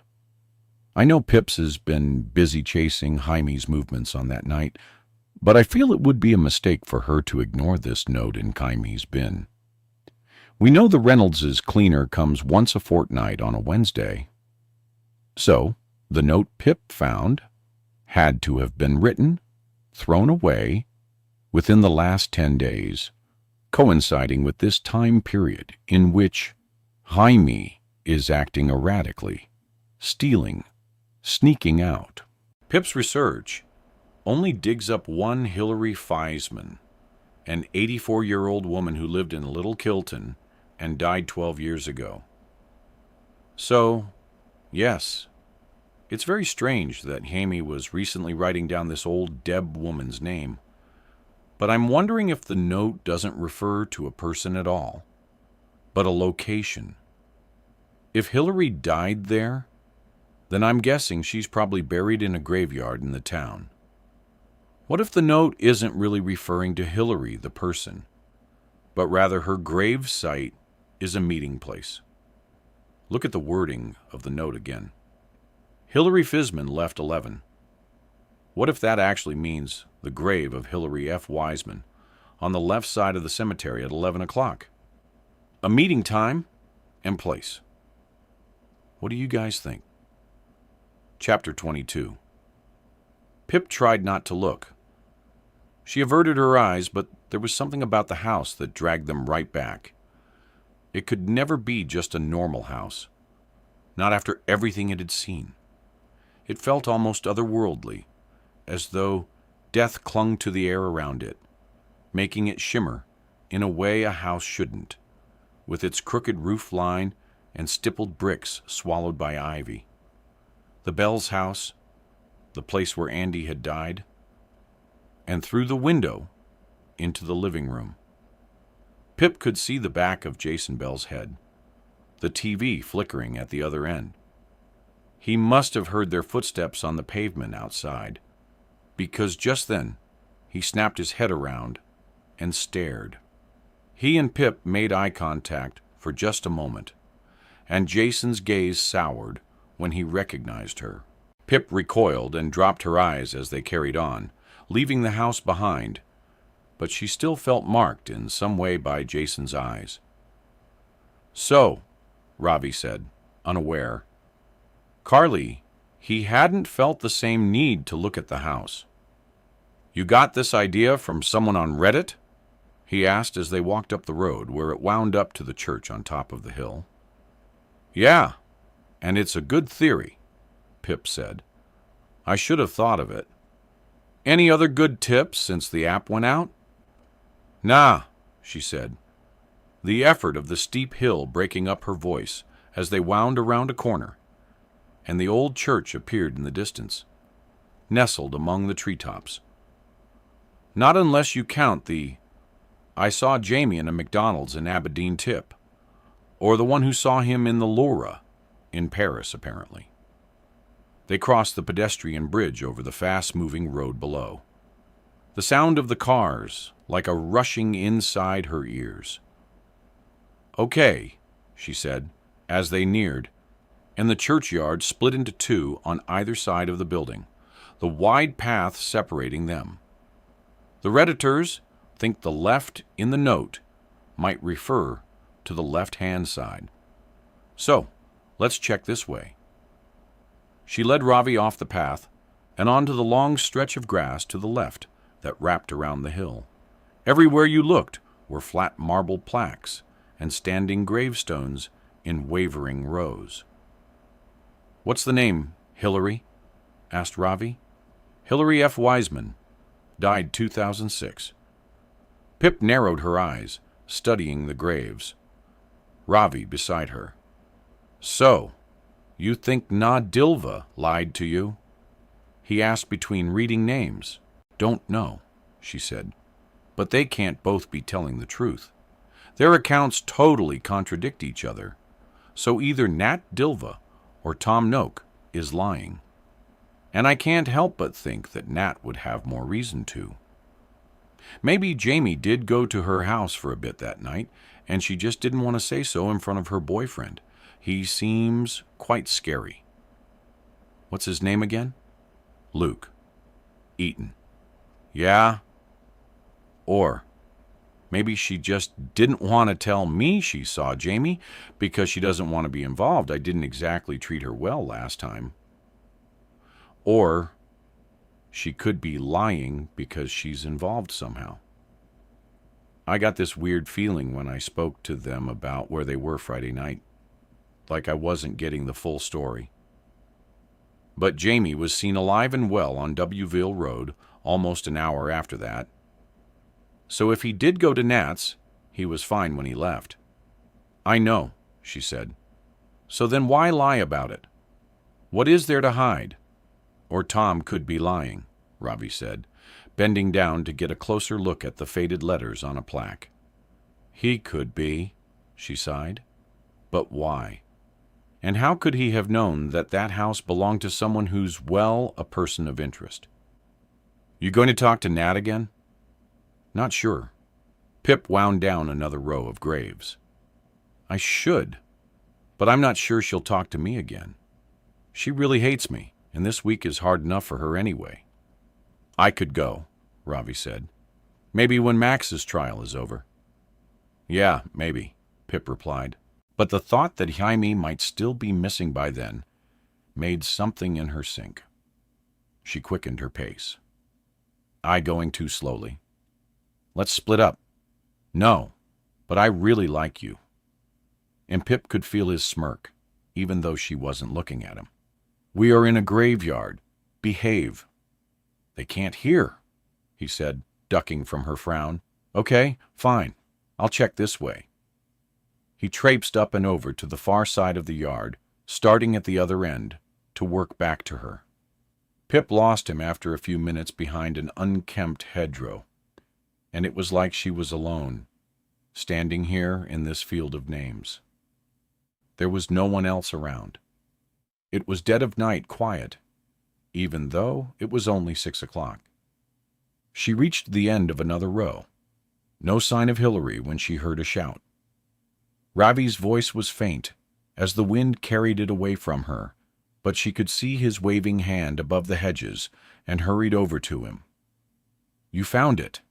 I know Pips has been busy chasing Jaime's movements on that night, but I feel it would be a mistake for her to ignore this note in Jaime's bin. We know the Reynolds' cleaner comes once a fortnight on a Wednesday. So, the note Pip found had to have been written, thrown away, within the last 10 days, coinciding with this time period in which Jaime is acting erratically, stealing, sneaking out. Pip's research only digs up one Hillary Fiesman, an 84-year-old woman who lived in Little Kilton and died 12 years ago. So, yes, it's very strange that Jaime was recently writing down this old Deb woman's name, but I'm wondering if the note doesn't refer to a person at all, but a location. If Hillary died there, then I'm guessing she's probably buried in a graveyard in the town. What if the note isn't really referring to Hillary, the person, but rather her grave site is a meeting place? Look at the wording of the note again. Hillary Fiesman left 11. What if that actually means the grave of Hillary F. Wiseman on the left side of the cemetery at 11 o'clock? A meeting time and place. What do you guys think? Chapter 22. Pip tried not to look. She averted her eyes, but there was something about the house that dragged them right back. It could never be just a normal house. Not after everything it had seen. It felt almost otherworldly, as though death clung to the air around it, making it shimmer in a way a house shouldn't, with its crooked roof line and stippled bricks swallowed by ivy. The Bell's house, the place where Andy had died, and through the window into the living room. Pip could see the back of Jason Bell's head, the TV flickering at the other end. He must have heard their footsteps on the pavement outside, because just then he snapped his head around and stared. He and Pip made eye contact for just a moment, and Jason's gaze soured when he recognized her. Pip recoiled and dropped her eyes as they carried on, leaving the house behind, but she still felt marked in some way by Jason's eyes. So, Ravi said, unaware. Carly, he hadn't felt the same need to look at the house. You got this idea from someone on Reddit? He asked as they walked up the road where it wound up to the church on top of the hill. Yeah, and it's a good theory, Pip said. I should have thought of it. Any other good tips since the app went out? Nah, she said, the effort of the steep hill breaking up her voice as they wound around a corner, and the old church appeared in the distance, nestled among the treetops. Not unless you count the I saw Jamie in a McDonald's in Aberdeen tip, or the one who saw him in the Laura, in Paris, apparently. They crossed the pedestrian bridge over the fast-moving road below. The sound of the cars, like a rushing inside her ears. "Okay," she said, as they neared, and the churchyard split into two on either side of the building, the wide path separating them. The Redditors think the left in the note might refer to the left-hand side. So, let's check this way. She led Ravi off the path and onto the long stretch of grass to the left that wrapped around the hill. Everywhere you looked were flat marble plaques and standing gravestones in wavering rows. "What's the name, Hillary?" asked Ravi. "Hillary F. Wiseman, died 2006. Pip narrowed her eyes, studying the graves. Ravi beside her. "So, you think Na Dilva lied to you?" He asked between reading names. "Don't know," she said. "But they can't both be telling the truth. Their accounts totally contradict each other. So either Nat Dilva or Tom Noak is lying. And I can't help but think that Nat would have more reason to. Maybe Jamie did go to her house for a bit that night, and she just didn't want to say so in front of her boyfriend. He seems quite scary." "What's his name again?" "Luke. Eaton." "Yeah." Or maybe she just didn't want to tell me she saw Jamie because she doesn't want to be involved. I didn't exactly treat her well last time. Or she could be lying because she's involved somehow. I got this weird feeling when I spoke to them about where they were Friday night, like I wasn't getting the full story. But Jamie was seen alive and well on Wville Road almost an hour after that. So if he did go to Nat's, he was fine when he left. "I know," she said. "So then why lie about it? What is there to hide?" "Or Tom could be lying," Ravi said, bending down to get a closer look at the faded letters on a plaque. "He could be," she sighed. "But why? And how could he have known that that house belonged to someone who's, well, a person of interest?" "You going to talk to Nat again?" "Not sure." Pip wound down another row of graves. "I should, but I'm not sure she'll talk to me again. She really hates me, and this week is hard enough for her anyway." "I could go," Ravi said. "Maybe when Max's trial is over." "Yeah, maybe," Pip replied. But the thought that Jaime might still be missing by then made something in her sink. She quickened her pace. "I going too slowly? Let's split up." "No, but I really like you." And Pip could feel his smirk, even though she wasn't looking at him. "We are in a graveyard. Behave." "They can't hear," he said, ducking from her frown. "Okay, fine. I'll check this way." He traipsed up and over to the far side of the yard, starting at the other end, to work back to her. Pip lost him after a few minutes behind an unkempt hedgerow, and it was like she was alone, standing here in this field of names. There was no one else around. It was dead of night, quiet, even though it was only 6 o'clock. She reached the end of another row. No sign of Hillary when she heard a shout. Ravi's voice was faint, as the wind carried it away from her, but she could see his waving hand above the hedges and hurried over to him. "You found it,"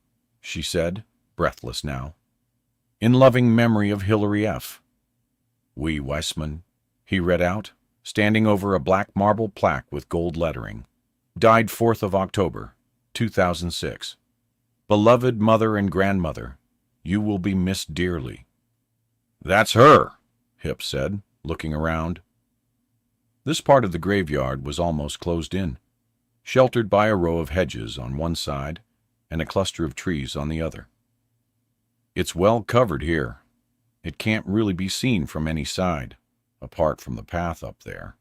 she said, breathless now. "In loving memory of Hillary F. "We Weissman," he read out, standing over a black marble plaque with gold lettering. "Died 4th of October, 2006. Beloved mother and grandmother, you will be missed dearly." "That's her," Hip said, looking around. This part of the graveyard was almost closed in, sheltered by a row of hedges on one side and a cluster of trees on the other. It's well covered here. It can't really be seen from any side, apart from the path up there.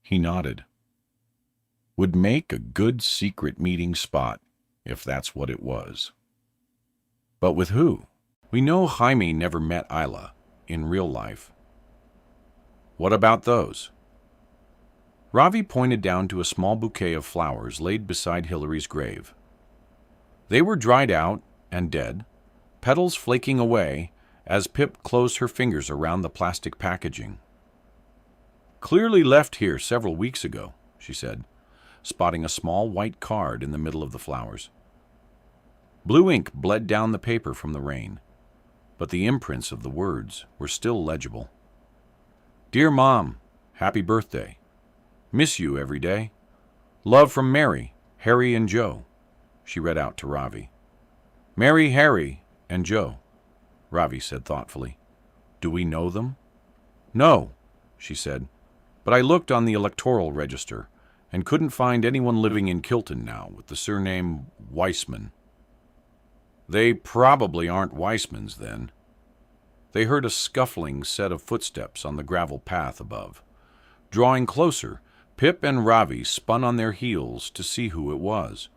He nodded. Would make a good secret meeting spot, if that's what it was. But with who? We know Jaime never met Isla in real life. What about those? Ravi pointed down to a small bouquet of flowers laid beside Hillary's grave. They were dried out and dead, petals flaking away as Pip closed her fingers around the plastic packaging. Clearly left here several weeks ago, she said, spotting a small white card in the middle of the flowers. Blue ink bled down the paper from the rain, but the imprints of the words were still legible. Dear Mom, happy birthday. Miss you every day. Love from Mary, Harry, and Joe, she read out to Ravi. Mary, Harry, and Joe, Ravi said thoughtfully. Do we know them? No, she said, but I looked on the electoral register and couldn't find anyone living in Kilton now with the surname Weissman. They probably aren't Weissmans then. They heard a scuffling set of footsteps on the gravel path above. Drawing closer, Pip and Ravi spun on their heels to see who it was.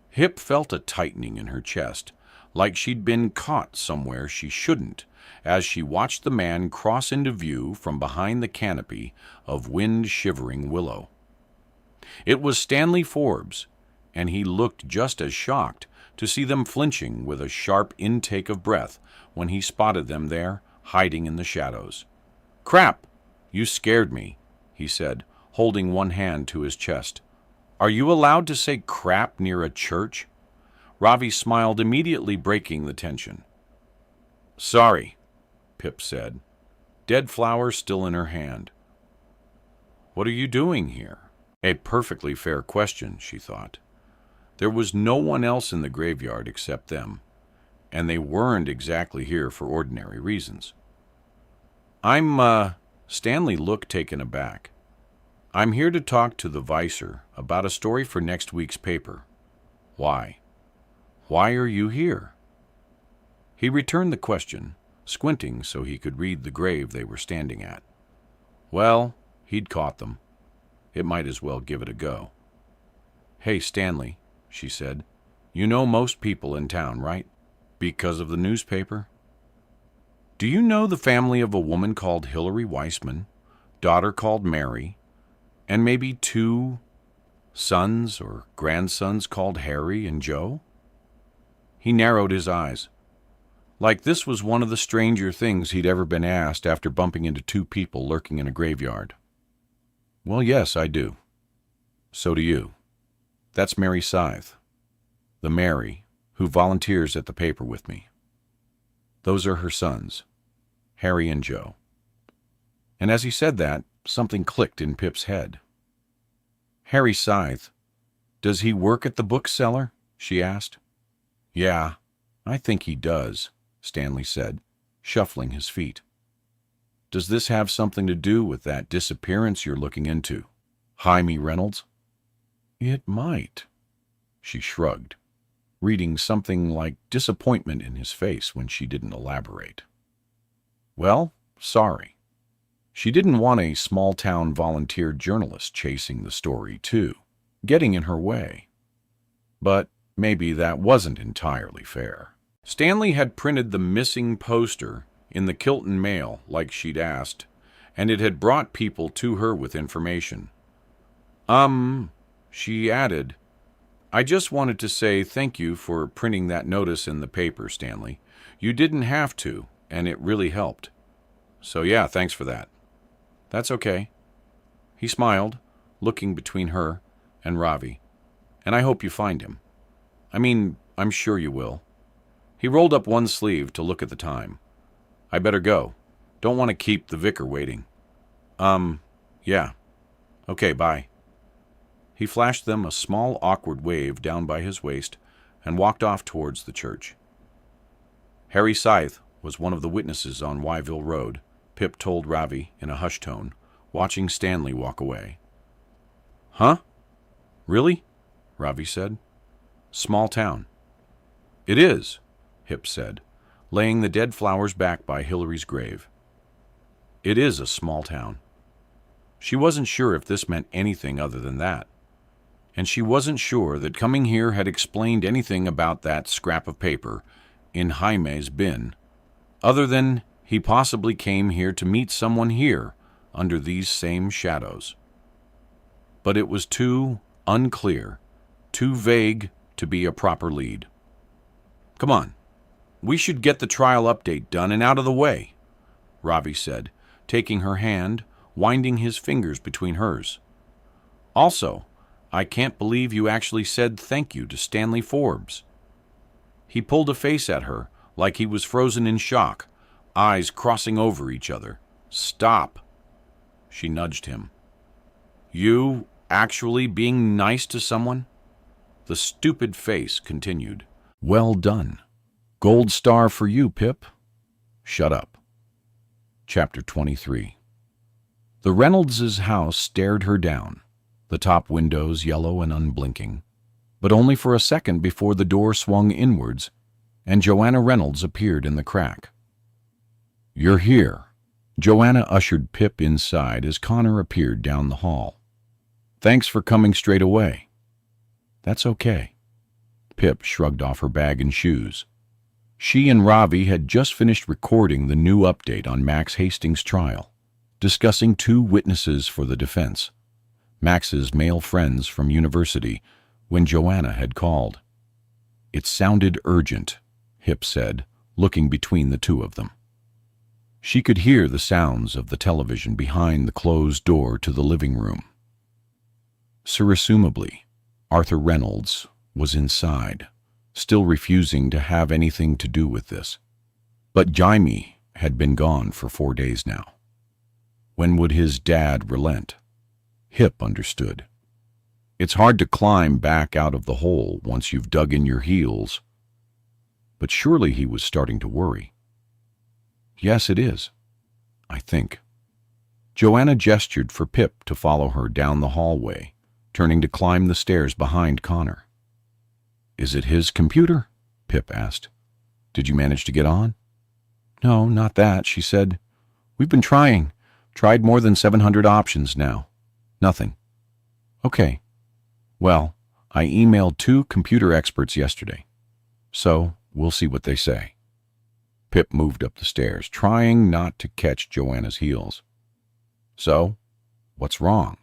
Hip felt a tightening in her chest, like she'd been caught somewhere she shouldn't, as she watched the man cross into view from behind the canopy of wind-shivering willow. It was Stanley Forbes, and he looked just as shocked to see them flinching with a sharp intake of breath when he spotted them there, hiding in the shadows. Crap! You scared me, he said, holding one hand to his chest. Are you allowed to say crap near a church? Ravi smiled, immediately breaking the tension. Sorry, Pip said, dead flower still in her hand. What are you doing here? A perfectly fair question, she thought. There was no one else in the graveyard except them, and they weren't exactly here for ordinary reasons. Stanley looked taken aback. I'm here to talk to the Vicer about a story for next week's paper. Why? Why are you here? He returned the question, squinting so he could read the grave they were standing at. Well, he'd caught them. It might as well give it a go. Hey, Stanley, she said, you know most people in town, right? Because of the newspaper? Do you know the family of a woman called Hillary Weissman, daughter called Mary, and maybe 2 sons or grandsons called Harry and Joe? He narrowed his eyes. Like this was one of the stranger things he'd ever been asked after bumping into 2 people lurking in a graveyard. Well, yes, I do. So do you. That's Mary Scythe, the Mary who volunteers at the paper with me. Those are her sons, Harry and Joe. And as he said that, something clicked in Pip's head. Harry Scythe, does he work at the bookseller? She asked. Yeah, I think he does, Stanley said, shuffling his feet. Does this have something to do with that disappearance you're looking into, Jaime Reynolds? It might, she shrugged, reading something like disappointment in his face when she didn't elaborate. Well, sorry. She didn't want a small-town volunteer journalist chasing the story, too, getting in her way. But maybe that wasn't entirely fair. Stanley had printed the missing poster in the Kilton Mail like she'd asked, and it had brought people to her with information. She added, I just wanted to say thank you for printing that notice in the paper, Stanley. You didn't have to, and it really helped. So yeah, thanks for that. That's okay. He smiled, looking between her and Ravi. And I hope you find him. I mean, I'm sure you will. He rolled up one sleeve to look at the time. I better go. Don't want to keep the vicar waiting. Yeah. Okay, bye. He flashed them a small, awkward wave down by his waist and walked off towards the church. Harry Scythe was one of the witnesses on Wyville Road, Pip told Ravi in a hushed tone, watching Stanley walk away. Huh? Really? Ravi said. Small town. It is. Hip said, laying the dead flowers back by Hillary's grave. It is a small town. She wasn't sure if this meant anything other than that. And she wasn't sure that coming here had explained anything about that scrap of paper in Jaime's bin, other than he possibly came here to meet someone here under these same shadows. But it was too unclear, too vague to be a proper lead. Come on, we should get the trial update done and out of the way, Ravi said, taking her hand, winding his fingers between hers. Also, I can't believe you actually said thank you to Stanley Forbes. He pulled a face at her like he was frozen in shock, eyes crossing over each other. Stop. She nudged him. You actually being nice to someone? The stupid face continued. Well done. Gold star for you, Pip. Shut up. Chapter 23. The Reynolds' house stared her down, the top windows yellow and unblinking, but only for a second before the door swung inwards and Joanna Reynolds appeared in the crack. You're here. Joanna ushered Pip inside as Connor appeared down the hall. Thanks for coming straight away. That's okay. Pip shrugged off her bag and shoes. She and Ravi had just finished recording the new update on Max Hastings' trial, discussing 2 witnesses for the defense, Max's male friends from university, when Joanna had called. It sounded urgent, Hip said, looking between the 2 of them. She could hear the sounds of the television behind the closed door to the living room. Surreptitiously, Arthur Reynolds was inside, still refusing to have anything to do with this. But Jaime had been gone for 4 days now. When would his dad relent? Hip understood. It's hard to climb back out of the hole once you've dug in your heels. But surely he was starting to worry. Yes, it is, I think. Joanna gestured for Pip to follow her down the hallway, turning to climb the stairs behind Connor. Is it his computer? Pip asked. Did you manage to get on? No, not that, she said. We've been trying. Tried more than 700 options now. Nothing. Okay. Well, I emailed 2 computer experts yesterday. So, we'll see what they say. Pip moved up the stairs, trying not to catch Joanna's heels. So, what's wrong?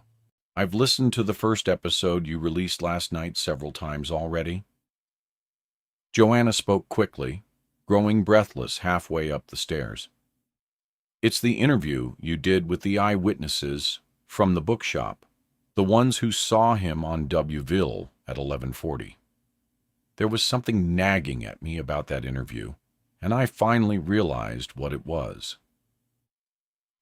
I've listened to the first episode you released last night several times already. Joanna spoke quickly, growing breathless halfway up the stairs. It's the interview you did with the eyewitnesses from the bookshop, the ones who saw him on W-ville at 11:40. There was something nagging at me about that interview, and I finally realized what it was.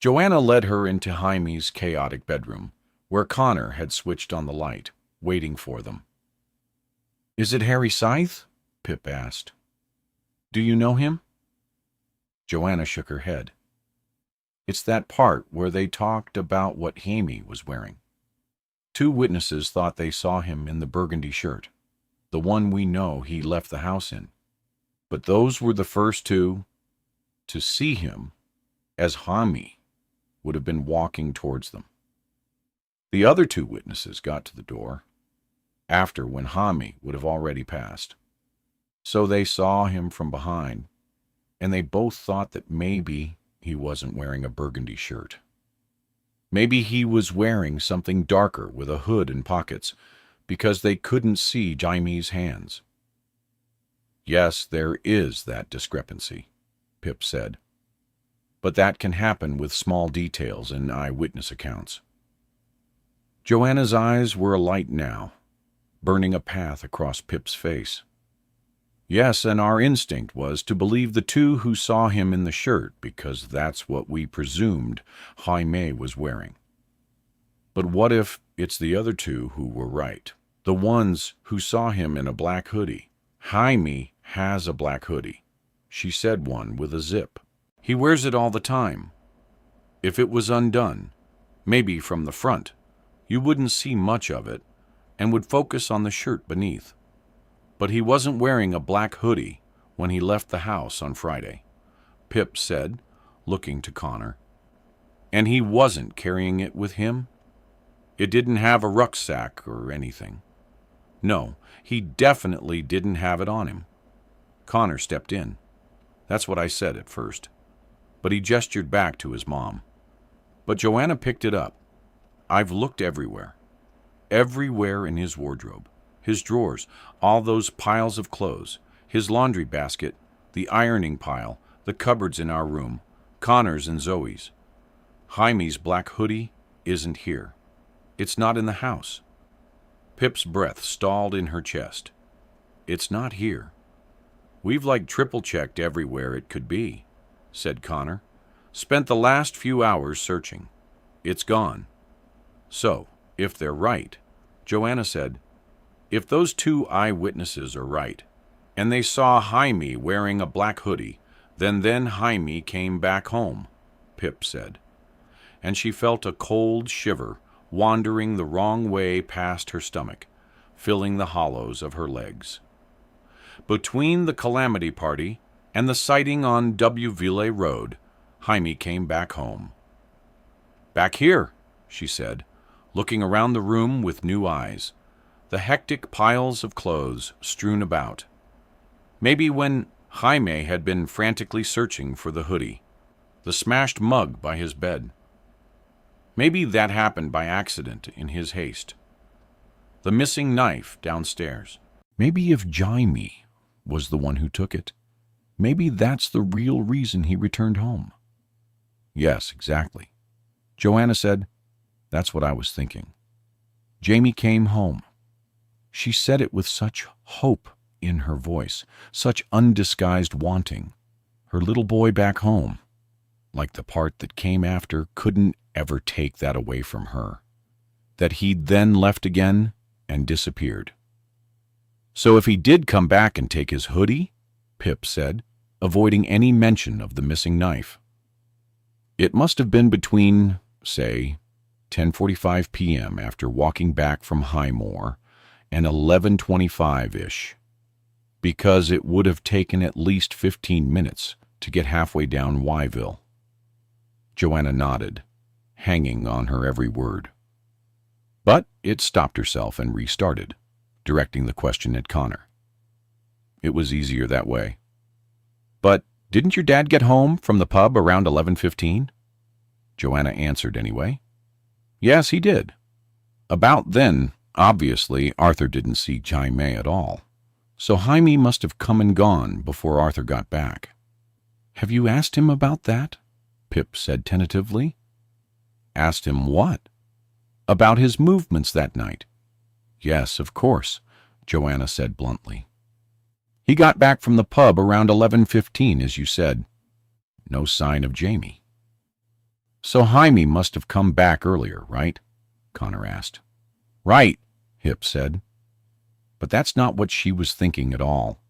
Joanna led her into Jaime's chaotic bedroom, where Connor had switched on the light, waiting for them. Is it Harry Scythe? Pip asked. Do you know him? Joanna shook her head. It's that part where they talked about what Jaime was wearing. 2 witnesses thought they saw him in the burgundy shirt, the one we know he left the house in. But those were the first 2 to see him as Jaime would have been walking towards them. The other 2 witnesses got to the door after when Jaime would have already passed. So they saw him from behind, and they both thought that maybe he wasn't wearing a burgundy shirt. Maybe he was wearing something darker with a hood and pockets, because they couldn't see Jaime's hands. Yes, there is that discrepancy, Pip said. But that can happen with small details in eyewitness accounts. Joanna's eyes were alight now, burning a path across Pip's face. Yes, and our instinct was to believe the 2 who saw him in the shirt, because that's what we presumed Jaime was wearing. But what if it's the other 2 who were right, the ones who saw him in a black hoodie? Jaime has a black hoodie. She said one with a zip. He wears it all the time. If it was undone, maybe from the front, you wouldn't see much of it and would focus on the shirt beneath. But he wasn't wearing a black hoodie when he left the house on Friday, Pip said, looking to Connor. And he wasn't carrying it with him? It didn't have a rucksack or anything. No, he definitely didn't have it on him. Connor stepped in. That's what I said at first. But he gestured back to his mom. But Joanna picked it up. I've looked everywhere. Everywhere in his wardrobe, his drawers, all those piles of clothes, his laundry basket, the ironing pile, the cupboards in our room, Connor's and Zoe's. Jaime's black hoodie isn't here. It's not in the house. Pip's breath stalled in her chest. It's not here. We've triple-checked everywhere it could be, said Connor. Spent the last few hours searching. It's gone. So, if they're right, Joanna said, if those 2 eyewitnesses are right, and they saw Jaime wearing a black hoodie, then Jaime came back home, Pip said. And she felt a cold shiver wandering the wrong way past her stomach, filling the hollows of her legs. Between the calamity party and the sighting on W. Ville Road, Jaime came back home. Back here, she said, looking around the room with new eyes, the hectic piles of clothes strewn about. Maybe when Jaime had been frantically searching for the hoodie, the smashed mug by his bed. Maybe that happened by accident in his haste. The missing knife downstairs. Maybe if Jaime was the one who took it, maybe that's the real reason he returned home. Yes, exactly. Joanna said, that's what I was thinking. Jamie came home. She said it with such hope in her voice, such undisguised wanting. Her little boy back home, like the part that came after, couldn't ever take that away from her. That he'd then left again and disappeared. So if he did come back and take his hoodie, Pip said, avoiding any mention of the missing knife. It must have been between, say, 10:45 p.m. after walking back from Highmore and 11:25-ish, because it would have taken at least 15 minutes to get halfway down Yville. Joanna nodded, hanging on her every word. But it stopped herself and restarted, directing the question at Connor. It was easier that way. But didn't your dad get home from the pub around 11:15? Joanna answered anyway. Yes, he did. About then, obviously, Arthur didn't see Jaime at all. So Jaime must have come and gone before Arthur got back. Have you asked him about that? Pip said tentatively. Asked him what? About his movements that night. Yes, of course, Joanna said bluntly. He got back from the pub around 11:15, as you said. No sign of Jamie. So Jaime must have come back earlier, right? Connor asked. Right, Hip said. But that's not what she was thinking at all.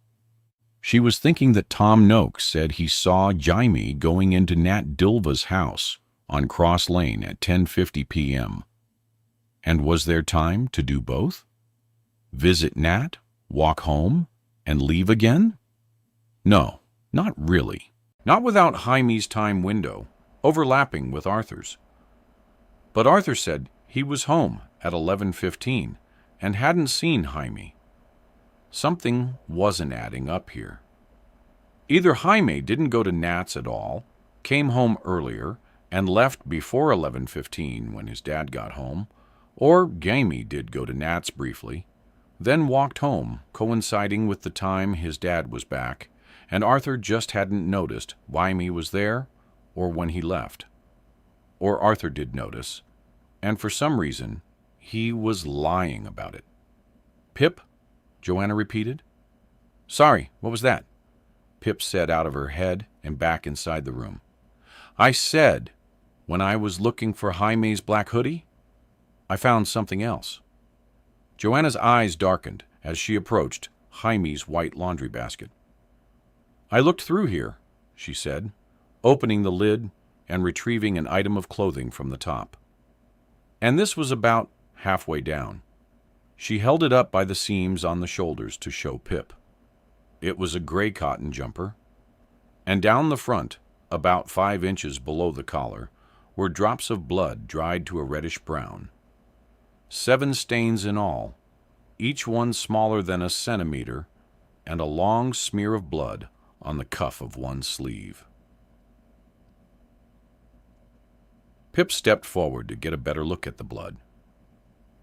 She was thinking that Tom Noakes said he saw Jaime going into Nat Dilva's house on Cross Lane at 10:50 p.m. And was there time to do both? Visit Nat, walk home, and leave again? No, not really. Not without Jaime's time window, overlapping with Arthur's. But Arthur said he was home at 11:15 and hadn't seen Jaime. Something wasn't adding up here. Either Jaime didn't go to Nat's at all, came home earlier, and left before 11:15 when his dad got home, or Jaime did go to Nat's briefly, then walked home, coinciding with the time his dad was back, and Arthur just hadn't noticed Jaime was there or when he left. Or Arthur did notice, and for some reason, he was lying about it. Pip? Joanna repeated. Sorry, what was that? Pip said out of her head and back inside the room. I said, when I was looking for Jaime's black hoodie, I found something else. Joanna's eyes darkened as she approached Jaime's white laundry basket. I looked through here, she said, opening the lid and retrieving an item of clothing from the top. And this was about halfway down. She held it up by the seams on the shoulders to show Pip. It was a gray cotton jumper, and down the front, about 5 inches below the collar, were drops of blood dried to a reddish brown. 7 stains in all, each one smaller than a centimeter, and a long smear of blood on the cuff of one sleeve. Pip stepped forward to get a better look at the blood.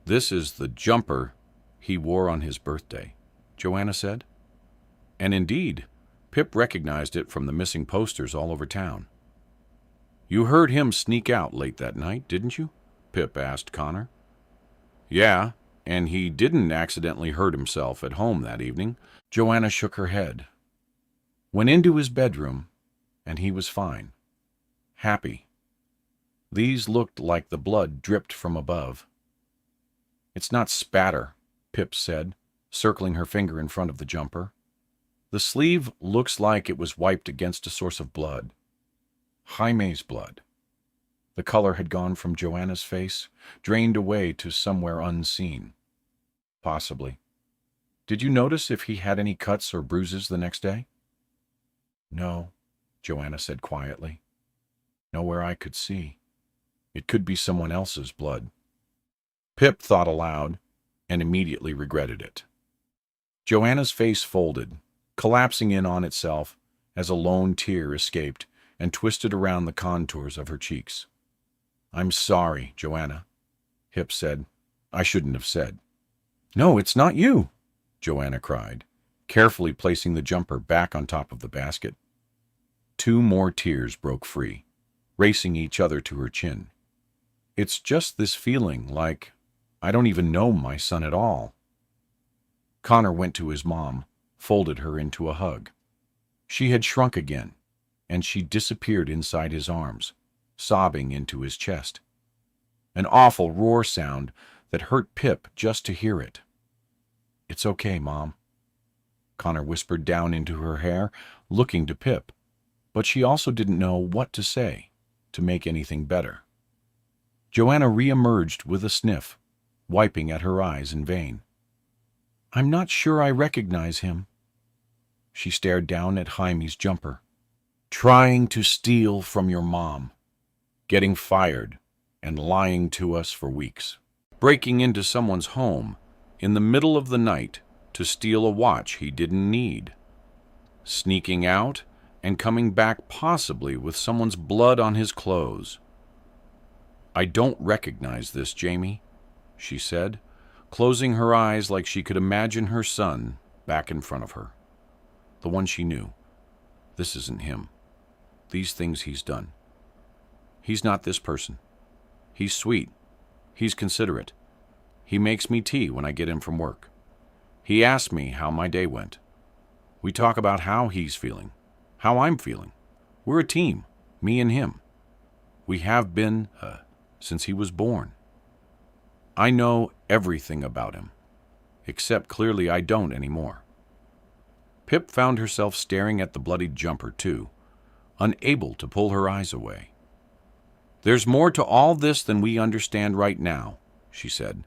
"This is the jumper he wore on his birthday," Joanna said. And indeed, Pip recognized it from the missing posters all over town. "You heard him sneak out late that night, didn't you?" Pip asked Connor. "Yeah, and he didn't accidentally hurt himself at home that evening." Joanna shook her head. "Went into his bedroom, and he was fine. Happy. These looked like the blood dripped from above." "It's not spatter," Pip said, circling her finger in front of the jumper. "The sleeve looks like it was wiped against a source of blood. Jaime's blood." The color had gone from Joanna's face, drained away to somewhere unseen. "Possibly. Did you notice if he had any cuts or bruises the next day?" "No," Joanna said quietly. "Nowhere I could see. It could be someone else's blood." Pip thought aloud and immediately regretted it. Joanna's face folded, collapsing in on itself as a lone tear escaped and twisted around the contours of her cheeks. "I'm sorry, Joanna," Pip said. "I shouldn't have said." "No, it's not you," Joanna cried, carefully placing the jumper back on top of the basket. 2 more tears broke free, racing each other to her chin. "It's just this feeling like I don't even know my son at all." Connor went to his mom, folded her into a hug. She had shrunk again, and she disappeared inside his arms, sobbing into his chest. An awful roar sound that hurt Pip just to hear it. "It's okay, Mom," Connor whispered down into her hair, looking to Pip, but she also didn't know what to say to make anything better. Joanna re-emerged with a sniff, wiping at her eyes in vain. "I'm not sure I recognize him." She stared down at Jaime's jumper. "Trying to steal from your mom, getting fired, and lying to us for weeks. Breaking into someone's home in the middle of the night to steal a watch he didn't need. Sneaking out and coming back possibly with someone's blood on his clothes. I don't recognize this, Jamie," she said, closing her eyes like she could imagine her son back in front of her. The one she knew. This isn't him. These things he's done. He's not this person. He's sweet. He's considerate. He makes me tea when I get in from work. He asks me how my day went. We talk about how he's feeling, how I'm feeling. We're a team, me and him. We have been since he was born. I know everything about him, except clearly I don't anymore." Pip found herself staring at the bloodied jumper, too, unable to pull her eyes away. "There's more to all this than we understand right now," she said.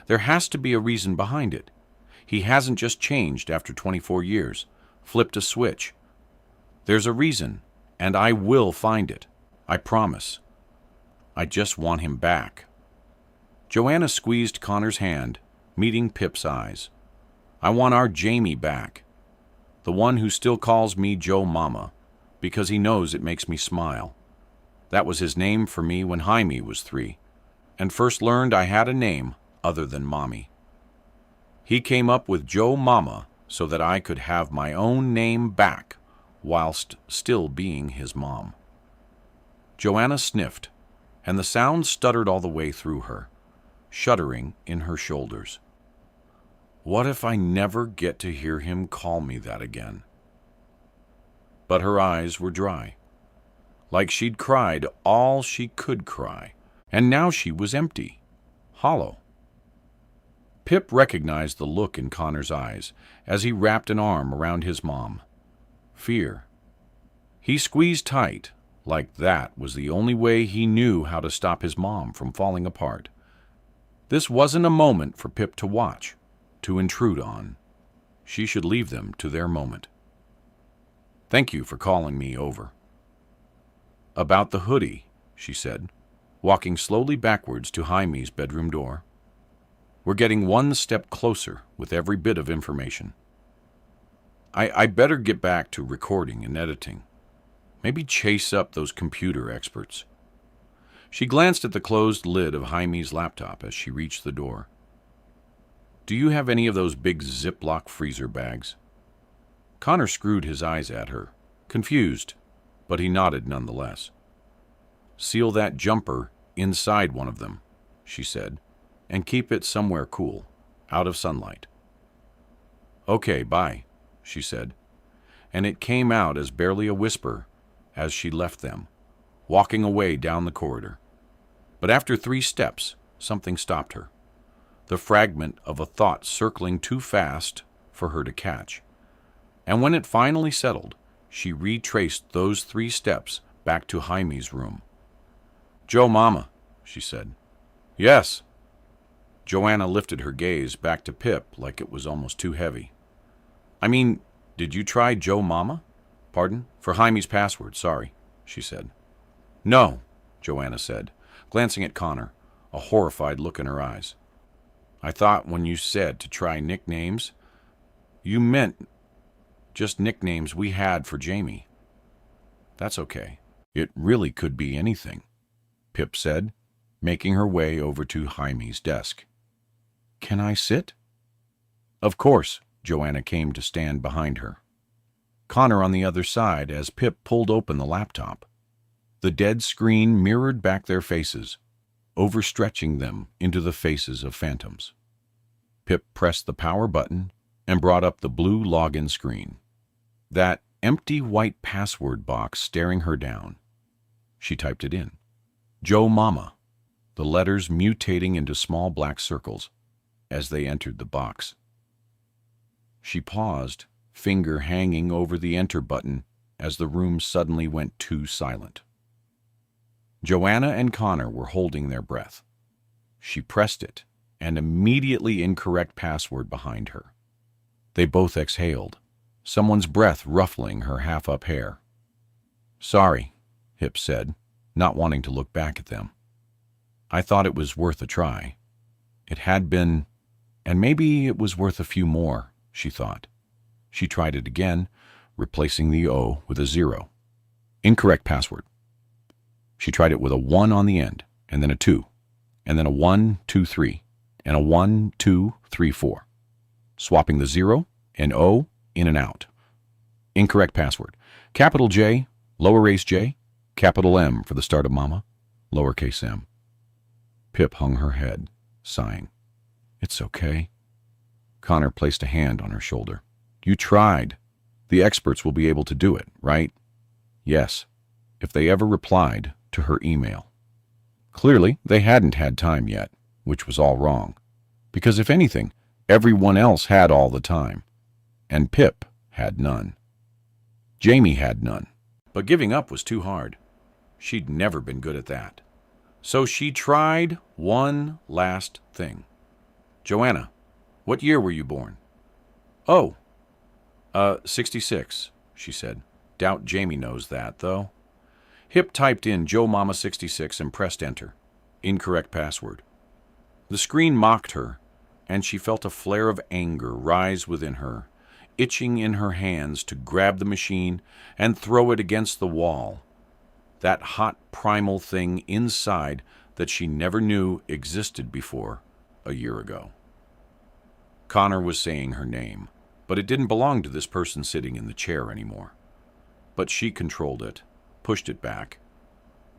"There has to be a reason behind it. He hasn't just changed after 24 years, flipped a switch. There's a reason, and I will find it. I promise. I just want him back." Joanna squeezed Connor's hand, meeting Pip's eyes. "I want our Jamie back. The one who still calls me Joe Mama, because he knows it makes me smile. That was his name for me when Jaime was 3, and first learned I had a name other than Mommy. He came up with Joe Mama so that I could have my own name back whilst still being his mom." Joanna sniffed, and the sound stuttered all the way through her, shuddering in her shoulders. What if I never get to hear him call me that again? But her eyes were dry, like she'd cried all she could cry, and now she was empty, hollow. Pip recognized the look in Connor's eyes as he wrapped an arm around his mom. Fear. He squeezed tight, like that was the only way he knew how to stop his mom from falling apart. This wasn't a moment for Pip to watch, to intrude on. She should leave them to their moment. "Thank you for calling me over." "About the hoodie," she said, walking slowly backwards to Jaime's bedroom door. "We're getting one step closer with every bit of information. I better get back to recording and editing. Maybe chase up those computer experts." She glanced at the closed lid of Jaime's laptop as she reached the door. "Do you have any of those big Ziploc freezer bags?" Connor screwed his eyes at her, confused, but he nodded nonetheless. "Seal that jumper inside one of them," she said, "and keep it somewhere cool, out of sunlight." "Okay, bye," she said, and it came out as barely a whisper as she left them, walking away down the corridor. But after 3 steps, something stopped her. The fragment of a thought circling too fast for her to catch. And when it finally settled, she retraced those 3 steps back to Jaime's room. "Joe Mama," she said. "Yes." Joanna lifted her gaze back to Pip like it was almost too heavy. "I mean, did you try Joe Mama? Pardon? For Jaime's password, sorry," she said. "No," Joanna said, glancing at Connor, a horrified look in her eyes. "I thought when you said to try nicknames, you meant just nicknames we had for Jamie." "That's okay. It really could be anything," Pip said, making her way over to Jaime's desk. "Can I sit?" "Of course." Joanna came to stand behind her. Connor on the other side as Pip pulled open the laptop. The dead screen mirrored back their faces, overstretching them into the faces of phantoms. Pip pressed the power button and brought up the blue login screen. That empty white password box staring her down. She typed it in. Joe Mama, the letters mutating into small black circles as they entered the box. She paused, finger hanging over the enter button as the room suddenly went too silent. Joanna and Connor were holding their breath. She pressed it, an immediately incorrect password behind her. They both exhaled, someone's breath ruffling her half-up hair. "Sorry," Hip said, not wanting to look back at them. "I thought it was worth a try. It had been, and maybe it was worth a few more," she thought. She tried it again, replacing the O with a 0. Incorrect password. She tried it with a 1 on the end, and then a 2, and then a 1, 2, 3, and a 1, 2, 3, 4. Swapping the 0 and O in and out. Incorrect password. Capital J, lowercase j, capital M for the start of Mama, lowercase m. Pip hung her head, sighing. "It's okay." Connor placed a hand on her shoulder. "You tried. The experts will be able to do it, right?" "Yes, if they ever replied to her email." Clearly, they hadn't had time yet, which was all wrong. Because if anything, everyone else had all the time. And Pip had none. Jamie had none. But giving up was too hard. She'd never been good at that. So she tried one last thing. "Joanna, what year were you born?" "Oh, 66, she said. "Doubt Jamie knows that, though." Hip typed in Joe Mama 66 and pressed enter. Incorrect password. The screen mocked her, and she felt a flare of anger rise within her, itching in her hands to grab the machine and throw it against the wall. That hot primal thing inside that she never knew existed before a year ago. Connor was saying her name, but it didn't belong to this person sitting in the chair anymore. But she controlled it, pushed it back.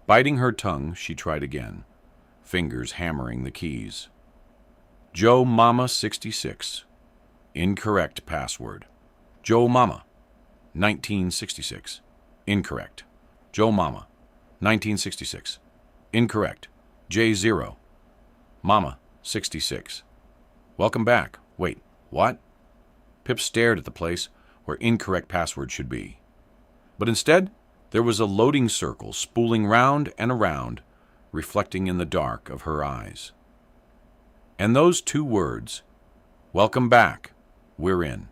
Biting her tongue, she tried again, fingers hammering the keys. Joe Mama 66. Incorrect password. Joe Mama 1966. Incorrect. Joe Mama 1966. Incorrect. J0. Mama 66. Welcome back. Wait, what? Pip stared at the place where incorrect password should be. But instead, there was a loading circle spooling round and around, reflecting in the dark of her eyes. And those 2 words, "Welcome back, we're in,"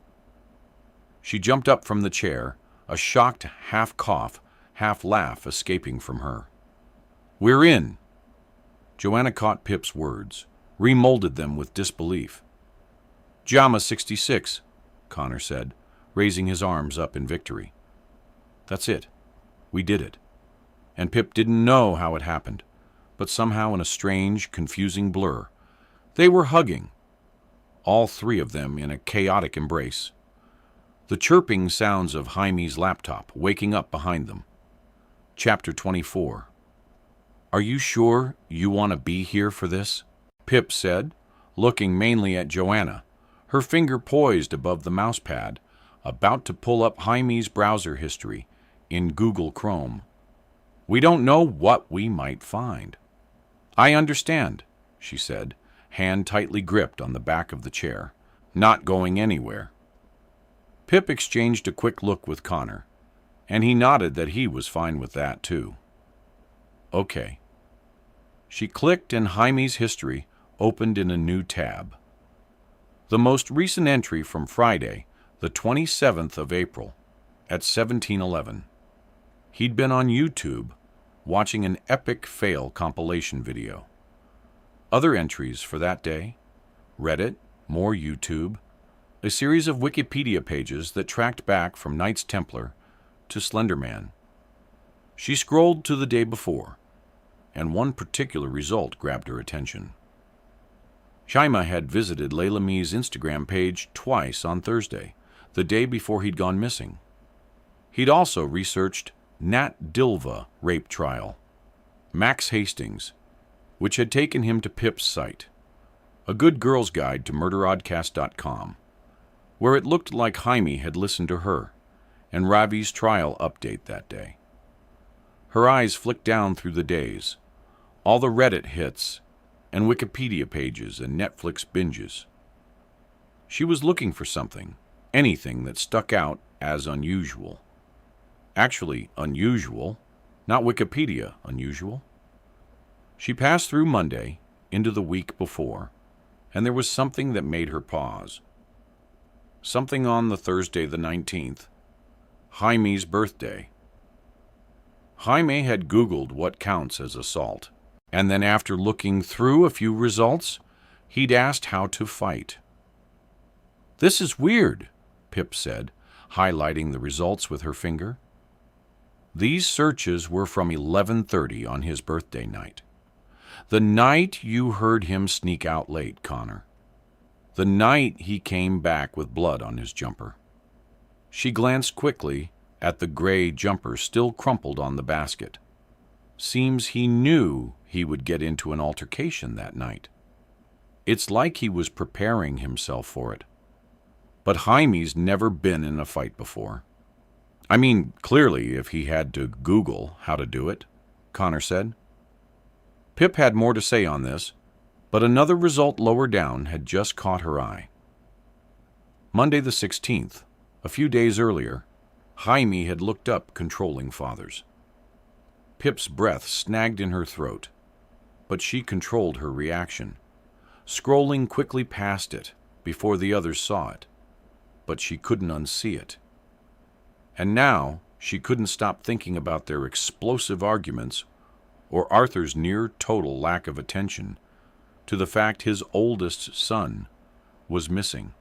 She jumped up from the chair, a shocked half-cough, half-laugh escaping from her. "We're in!" Joanna caught Pip's words, remolded them with disbelief. "JAMA 66, Connor said, raising his arms up in victory. "That's it. We did it." And Pip didn't know how it happened, but somehow in a strange, confusing blur, they were hugging, all three of them in a chaotic embrace. The chirping sounds of Jaime's laptop waking up behind them. Chapter 24. "Are you sure you want to be here for this?" Pip said, looking mainly at Joanna, her finger poised above the mousepad, about to pull up Jaime's browser history in Google Chrome. "We don't know what we might find." "I understand," she said, hand tightly gripped on the back of the chair, not going anywhere. Pip exchanged a quick look with Connor, and he nodded that he was fine with that, too. "Okay." She clicked, and Jaime's history opened in a new tab. The most recent entry from Friday, the 27th of April, at 17:11. He'd been on YouTube, watching an epic fail compilation video. Other entries for that day: Reddit, more YouTube, a series of Wikipedia pages that tracked back from Knights Templar to Slenderman. She scrolled to the day before, and one particular result grabbed her attention. Jaime had visited Layla Mee's Instagram page twice on Thursday, the day before he'd gone missing. He'd also researched Nat Dilva rape trial, Max Hastings, which had taken him to Pip's site, A Good Girl's Guide to MurderOdcast.com, where it looked like Jaime had listened to her, and Ravi's trial update that day. Her eyes flicked down through the days, all the Reddit hits, and Wikipedia pages and Netflix binges. She was looking for something, anything that stuck out as unusual. Actually, unusual, not Wikipedia unusual. She passed through Monday into the week before, and there was something that made her pause. Something on the Thursday the 19th, Jaime's birthday. Jaime had Googled what counts as assault, and then after looking through a few results, he'd asked how to fight. "This is weird," Pip said, highlighting the results with her finger. These searches were from 11:30 on his birthday night. The night you heard him sneak out late, Connor. The night he came back with blood on his jumper. She glanced quickly at the gray jumper still crumpled on the basket. Seems he knew he would get into an altercation that night. It's like he was preparing himself for it. But Jaime's never been in a fight before. "I mean, clearly, if he had to Google how to do it," Connor said. Pip had more to say on this, but another result lower down had just caught her eye. Monday the 16th, a few days earlier, Jaime had looked up Controlling Fathers. Pip's breath snagged in her throat, but she controlled her reaction, scrolling quickly past it before the others saw it, but she couldn't unsee it. And now she couldn't stop thinking about their explosive arguments or Arthur's near-total lack of attention to the fact his oldest son was missing,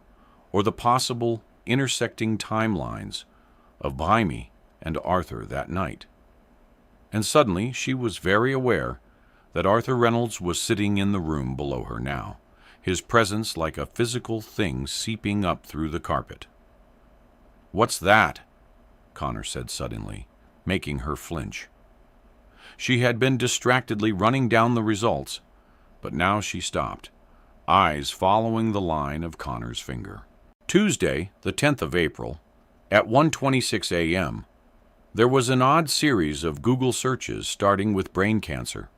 or the possible intersecting timelines of Jaime and Arthur that night. And suddenly she was very aware that Arthur Reynolds was sitting in the room below her now, his presence like a physical thing seeping up through the carpet. "What's that?" Connor said suddenly, making her flinch. She had been distractedly running down the results, but now she stopped, eyes following the line of Connor's finger. Tuesday, the 10th of April, at 1:26 a.m., there was an odd series of Google searches starting with brain cancer.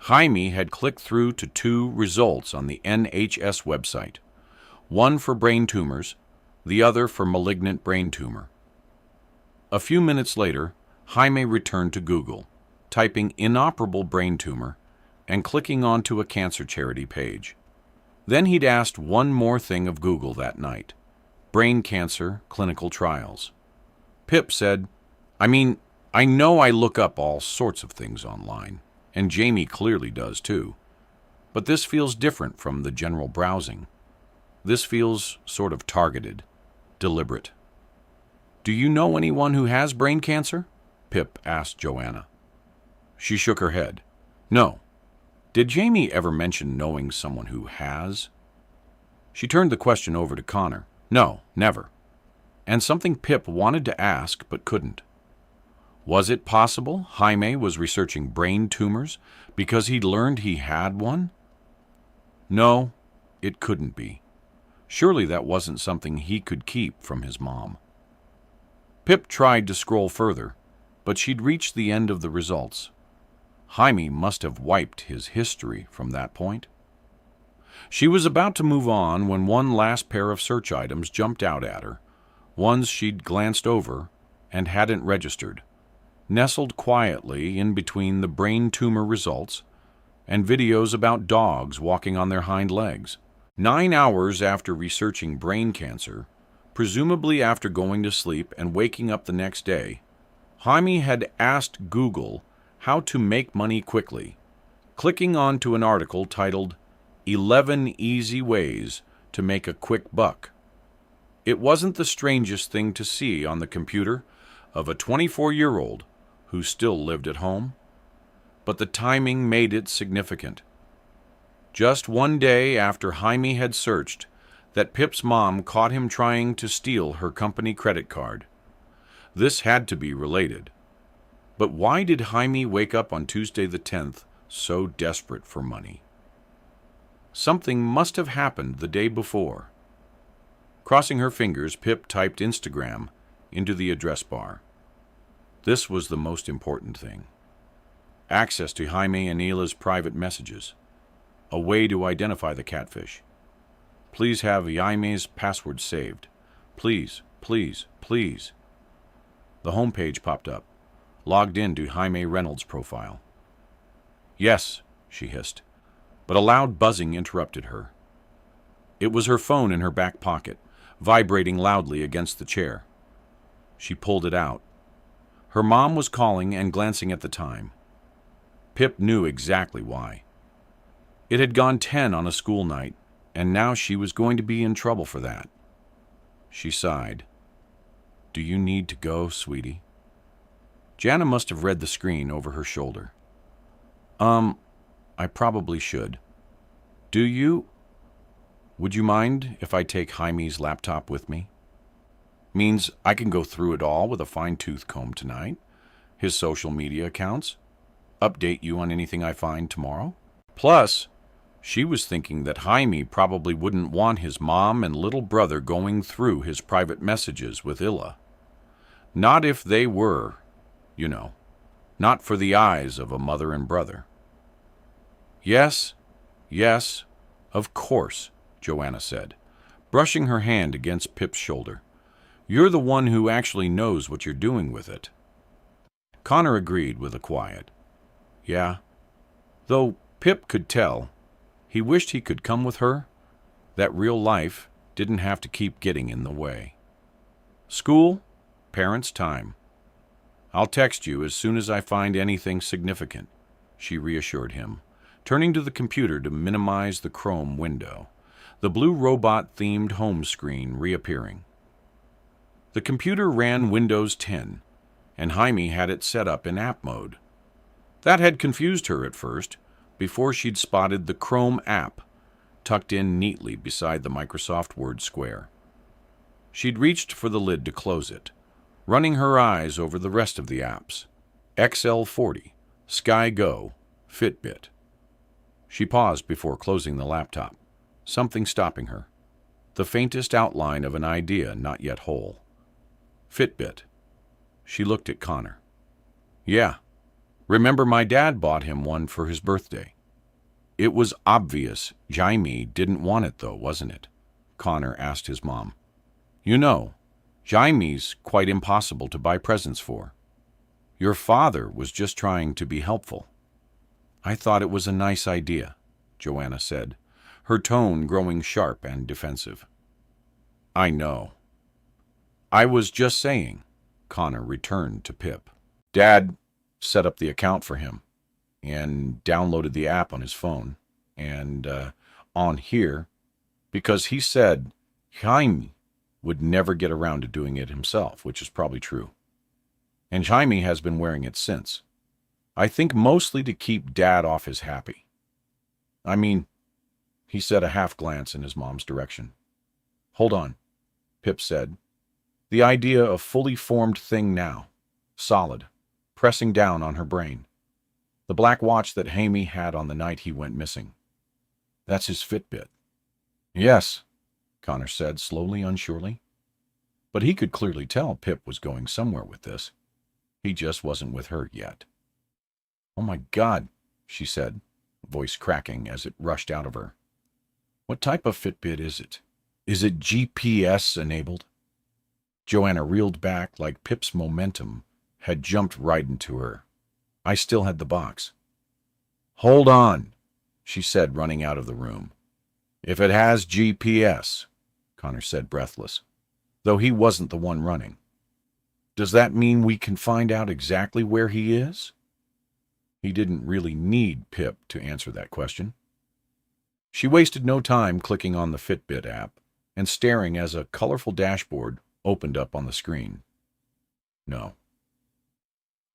Jaime had clicked through to 2 results on the NHS website, one for brain tumors, the other for malignant brain tumor. A few minutes later, Jaime returned to Google, typing inoperable brain tumor and clicking onto a cancer charity page. Then he'd asked one more thing of Google that night: Brain cancer clinical trials. Pip said, I know I look up all sorts of things online, and Jamie clearly does too. But this feels different from the general browsing. This feels sort of targeted, deliberate. Do you know anyone who has brain cancer? Pip asked Joanna. She shook her head. No. Did Jamie ever mention knowing someone who has? She turned the question over to Connor. No, never. And something Pip wanted to ask but couldn't. Was it possible Jaime was researching brain tumors because he'd learned he had one? No, it couldn't be. Surely that wasn't something he could keep from his mom. Pip tried to scroll further, but she'd reached the end of the results. Jaime must have wiped his history from that point. She was about to move on when one last pair of search items jumped out at her, ones she'd glanced over and hadn't registered, nestled quietly in between the brain tumor results and videos about dogs walking on their hind legs. 9 hours after researching brain cancer, presumably after going to sleep and waking up the next day, Jaime had asked Google how to make money quickly, clicking onto an article titled 11 Easy Ways to Make a Quick Buck. It wasn't the strangest thing to see on the computer of a 24-year-old who still lived at home, but the timing made it significant. Just one day after Jaime had searched, that Pip's mom caught him trying to steal her company credit card. This had to be related. But why did Jaime wake up on Tuesday the 10th so desperate for money? Something must have happened the day before. Crossing her fingers, Pip typed Instagram into the address bar. This was the most important thing. Access to Jaime and Hila's private messages. A way to identify the catfish. Please have Jaime's password saved. Please, please, please. The homepage popped up, logged in to Jaime Reynolds' profile. Yes, she hissed, but a loud buzzing interrupted her. It was her phone in her back pocket, vibrating loudly against the chair. She pulled it out. Her mom was calling and glancing at the time. Pip knew exactly why. It had gone 10 on a school night, and now she was going to be in trouble for that. She sighed. Do you need to go, sweetie? Jana must have read the screen over her shoulder. I probably should. Do you? Would you mind if I take Jaime's laptop with me? Means I can go through it all with a fine-tooth comb tonight, his social media accounts, update you on anything I find tomorrow. Plus, she was thinking that Jaime probably wouldn't want his mom and little brother going through his private messages with Illa. Not if they were, not for the eyes of a mother and brother. Yes, of course, Joanna said, brushing her hand against Pip's shoulder. You're the one who actually knows what you're doing with it. Connor agreed with a quiet. Yeah. Though Pip could tell, he wished he could come with her, that real life didn't have to keep getting in the way. School, parents' time. I'll text you as soon as I find anything significant, she reassured him, turning to the computer to minimize the Chrome window, the blue robot-themed home screen reappearing. The computer ran Windows 10, and Jaime had it set up in app mode. That had confused her at first, before she'd spotted the Chrome app tucked in neatly beside the Microsoft Word square. She'd reached for the lid to close it, running her eyes over the rest of the apps. XL40, Sky Go, Fitbit. She paused before closing the laptop, something stopping her. The faintest outline of an idea not yet whole. Fitbit. She looked at Connor. Yeah. Remember my dad bought him one for his birthday. It was obvious Jaime didn't want it though, wasn't it? Connor asked his mom. Jaime's quite impossible to buy presents for. Your father was just trying to be helpful. I thought it was a nice idea, Joanna said, her tone growing sharp and defensive. I know, I was just saying, Connor returned to Pip. Dad set up the account for him and downloaded the app on his phone and on here because he said Jaime would never get around to doing it himself, which is probably true. And Jaime has been wearing it since. I think mostly to keep Dad off his happy. I mean, he said, a half glance in his mom's direction. Hold on, Pip said. The idea of fully formed thing now, solid, pressing down on her brain. The black watch that Jaime had on the night he went missing. That's his Fitbit. Yes, Connor said, slowly, unsurely. But he could clearly tell Pip was going somewhere with this. He just wasn't with her yet. Oh my God, she said, voice cracking as it rushed out of her. What type of Fitbit is it? Is it GPS enabled? Joanna reeled back like Pip's momentum had jumped right into her. I still had the box. Hold on, she said, running out of the room. If it has GPS, Connor said, breathless, though he wasn't the one running. Does that mean we can find out exactly where he is? He didn't really need Pip to answer that question. She wasted no time clicking on the Fitbit app and staring as a colorful dashboard opened up on the screen. No.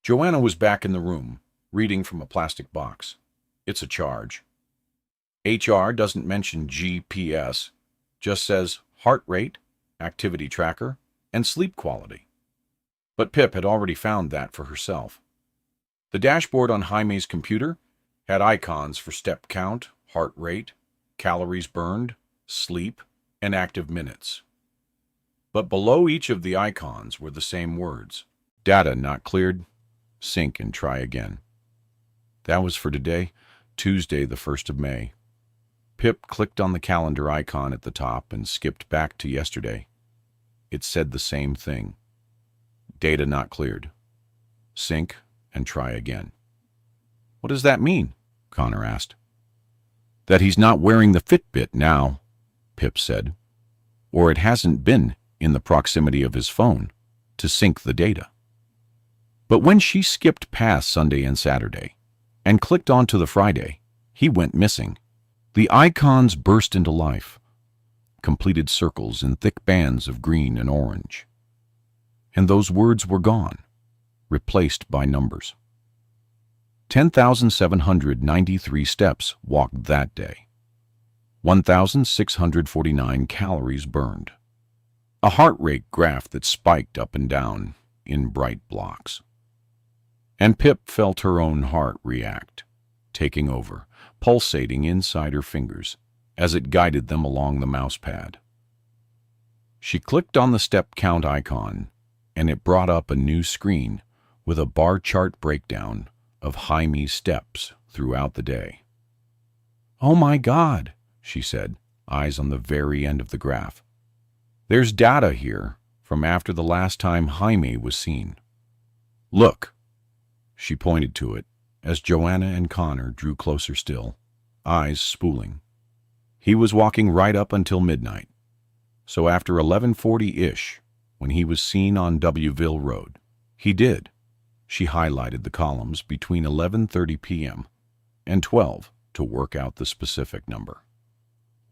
Joanna was back in the room, reading from a plastic box. It's a charge. HR doesn't mention GPS, just says heart rate, activity tracker, and sleep quality. But Pip had already found that for herself. The dashboard on Jaime's computer had icons for step count, heart rate, calories burned, sleep, and active minutes. But below each of the icons were the same words. Data not cleared. Sync and try again. That was for today, Tuesday, the 1st of May. Pip clicked on the calendar icon at the top and skipped back to yesterday. It said the same thing. Data not cleared. Sync and try again. What does that mean? Connor asked. That he's not wearing the Fitbit now, Pip said. Or it hasn't been in the proximity of his phone to sync the data. But when she skipped past Sunday and Saturday and clicked onto the Friday, he went missing. The icons burst into life, completed circles in thick bands of green and orange. And those words were gone, replaced by numbers. 10,793 steps walked that day. 1,649 calories burned. A heart rate graph that spiked up and down in bright blocks. And Pip felt her own heart react, taking over, pulsating inside her fingers as it guided them along the mouse pad. She clicked on the step count icon, and it brought up a new screen with a bar chart breakdown of Jaime's steps throughout the day. Oh my God, she said, eyes on the very end of the graph. There's data here from after the last time Jaime was seen. Look, she pointed to it as Joanna and Connor drew closer still, eyes spooling. He was walking right up until midnight, so after 11:40-ish, when he was seen on Wville Road, he did. She highlighted the columns between 11:30 p.m. and 12 to work out the specific number.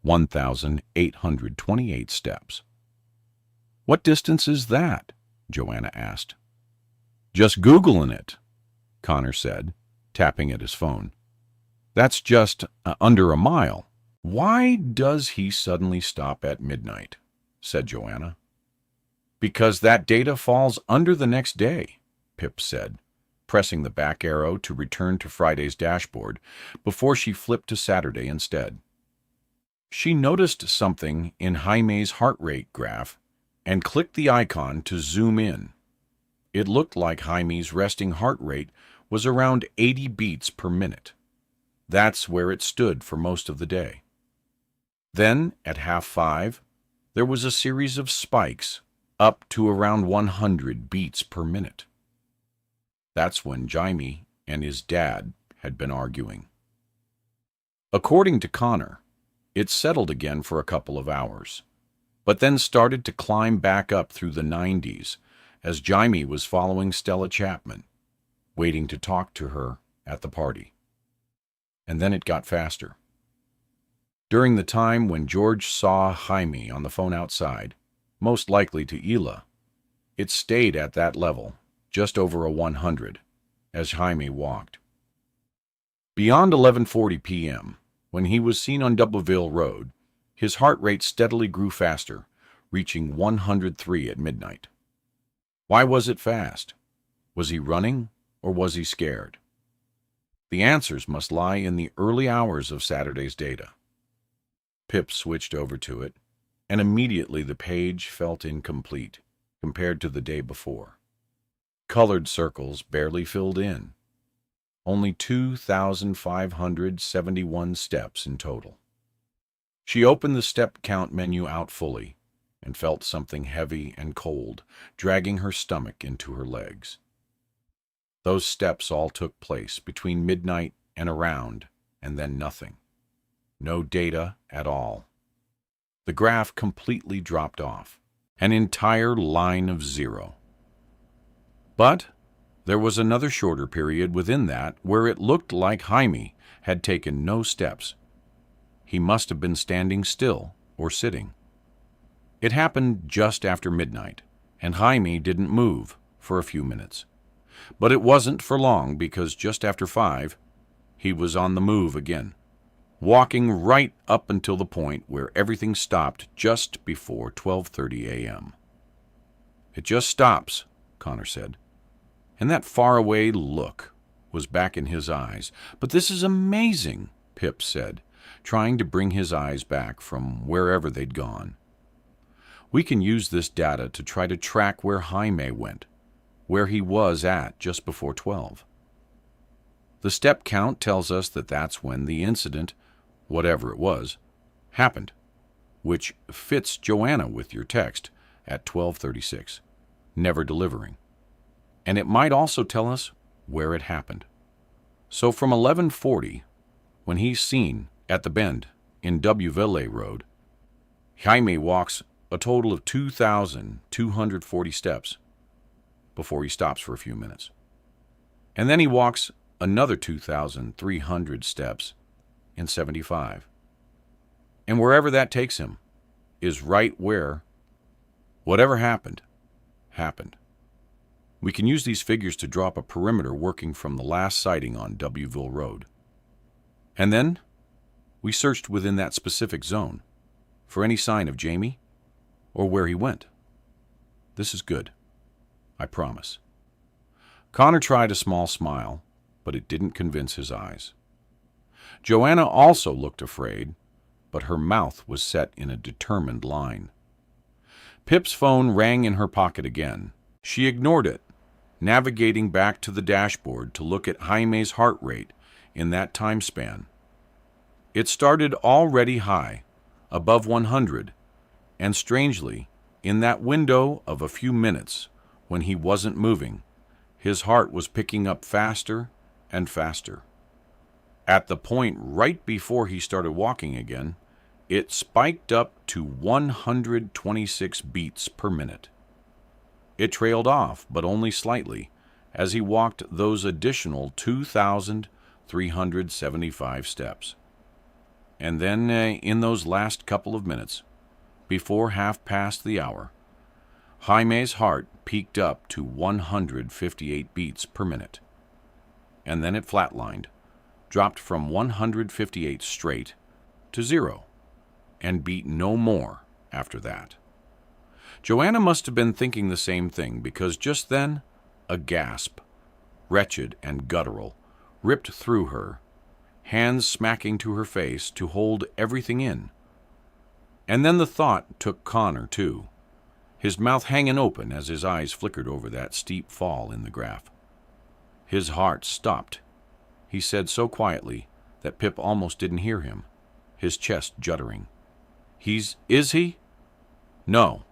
1,828 steps. What distance is that? Joanna asked. Just Googling it, Connor said, tapping at his phone. That's just under a mile. Why does he suddenly stop at midnight? Said Joanna. Because that data falls under the next day, Pip said, pressing the back arrow to return to Friday's dashboard before she flipped to Saturday instead. She noticed something in Jaime's heart rate graph and clicked the icon to zoom in. It looked like Jaime's resting heart rate was around 80 beats per minute. That's where it stood for most of the day. Then, at 5:30, there was a series of spikes up to around 100 beats per minute. That's when Jaime and his dad had been arguing. According to Connor, it settled again for a couple of hours, but then started to climb back up through the 90s as Jaime was following Stella Chapman, waiting to talk to her at the party. And then it got faster. During the time when George saw Jaime on the phone outside, most likely to Hila, it stayed at that level, just over a 100, as Jaime walked. Beyond 11:40 p.m., when he was seen on Doubleville Road, his heart rate steadily grew faster, reaching 103 at midnight. Why was it fast? Was he running, or was he scared? The answers must lie in the early hours of Saturday's data. Pip switched over to it, and immediately the page felt incomplete compared to the day before. Colored circles barely filled in. Only 2,571 steps in total. She opened the step count menu out fully and felt something heavy and cold dragging her stomach into her legs. Those steps all took place between midnight and around, and then nothing. No data at all. The graph completely dropped off, an entire line of 0. But there was another shorter period within that where it looked like Jaime had taken no steps. He must have been standing still or sitting. It happened just after midnight, and Jaime didn't move for a few minutes. But it wasn't for long, because just after 5, he was on the move again, walking right up until the point where everything stopped just before 12:30 a.m. "It just stops," Connor said, and that faraway look was back in his eyes. "But this is amazing," Pip said, trying to bring his eyes back from wherever they'd gone. "We can use this data to try to track where Jaime went, where he was at just before 12. The step count tells us that that's when the incident, whatever it was, happened, which fits Joanna with your text at 12:36, never delivering. And it might also tell us where it happened. So from 11:40, when he's seen at the bend in Doubleville Road, Jaime walks a total of 2,240 steps before he stops for a few minutes. And then he walks another 2,300 steps in 75. And wherever that takes him is right where whatever happened, happened. We can use these figures to draw up a perimeter working from the last sighting on Doubleville Road. And then we searched within that specific zone for any sign of Jamie or where he went. This is good, I promise." Connor tried a small smile, but it didn't convince his eyes. Joanna also looked afraid, but her mouth was set in a determined line. Pip's phone rang in her pocket again. She ignored it, navigating back to the dashboard to look at Jaime's heart rate in that time span. It started already high, above 100, and strangely, in that window of a few minutes when he wasn't moving, his heart was picking up faster and faster. At the point right before he started walking again, it spiked up to 126 beats per minute. It trailed off, but only slightly, as he walked those additional 2,375 steps. And then, in those last couple of minutes, before half past the hour, Jaime's heart peaked up to 158 beats per minute. And then it flatlined, dropped from 158 straight to 0, and beat no more after that. Joanna must have been thinking the same thing, because just then a gasp, wretched and guttural, ripped through her, hands smacking to her face to hold everything in. And then the thought took Connor, too, his mouth hanging open as his eyes flickered over that steep fall in the graph. His heart stopped, he said so quietly that Pip almost didn't hear him, his chest juddering. Is he? No,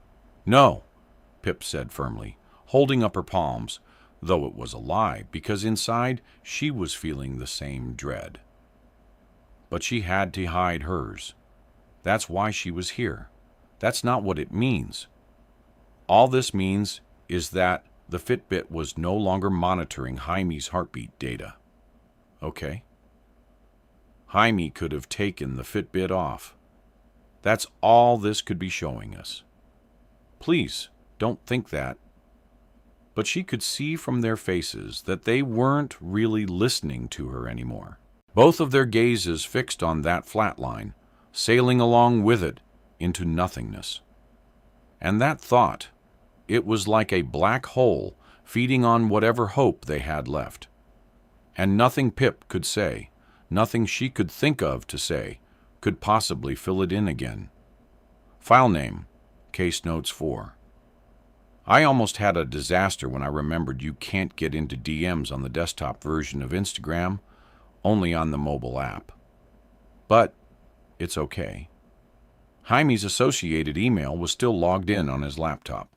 Pip said firmly, holding up her palms, though it was a lie, because inside she was feeling the same dread. But she had to hide hers. That's why she was here, That's not what it means. All this means is that the Fitbit was no longer monitoring Jaime's heartbeat data. Okay? Jaime could have taken the Fitbit off. That's all this could be showing us. Please, don't think that. But she could see from their faces that they weren't really listening to her anymore. Both of their gazes fixed on that flat line, sailing along with it into nothingness. And that thought, it was like a black hole feeding on whatever hope they had left. And nothing Pip could say, nothing she could think of to say, could possibly fill it in again. File name, Case Notes 4. I almost had a disaster when I remembered you can't get into DMs on the desktop version of Instagram, only on the mobile app. But it's okay. Jaime's associated email was still logged in on his laptop.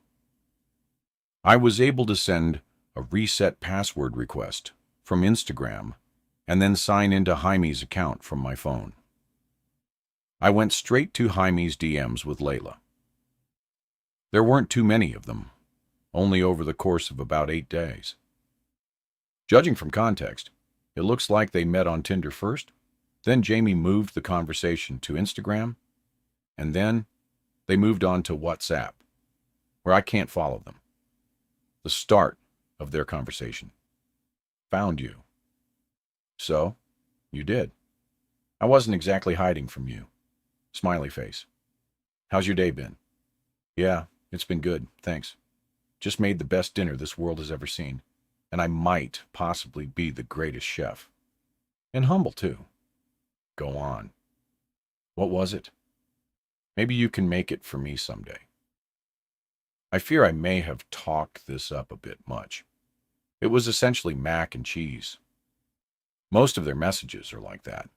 I was able to send a reset password request from Instagram and then sign into Jaime's account from my phone. I went straight to Jaime's DMs with Layla. There weren't too many of them, only over the course of about 8 days. Judging from context, it looks like they met on Tinder first, then Jaime moved the conversation to Instagram, and then they moved on to WhatsApp, where I can't follow them. The start of their conversation. Found you. So, you did. I wasn't exactly hiding from you. Smiley face. How's your day been? Yeah, it's been good, thanks. Just made the best dinner this world has ever seen, and I might possibly be the greatest chef. And humble, too. Go on. What was it? Maybe you can make it for me someday. I fear I may have talked this up a bit much. It was essentially mac and cheese. Most of their messages are like that.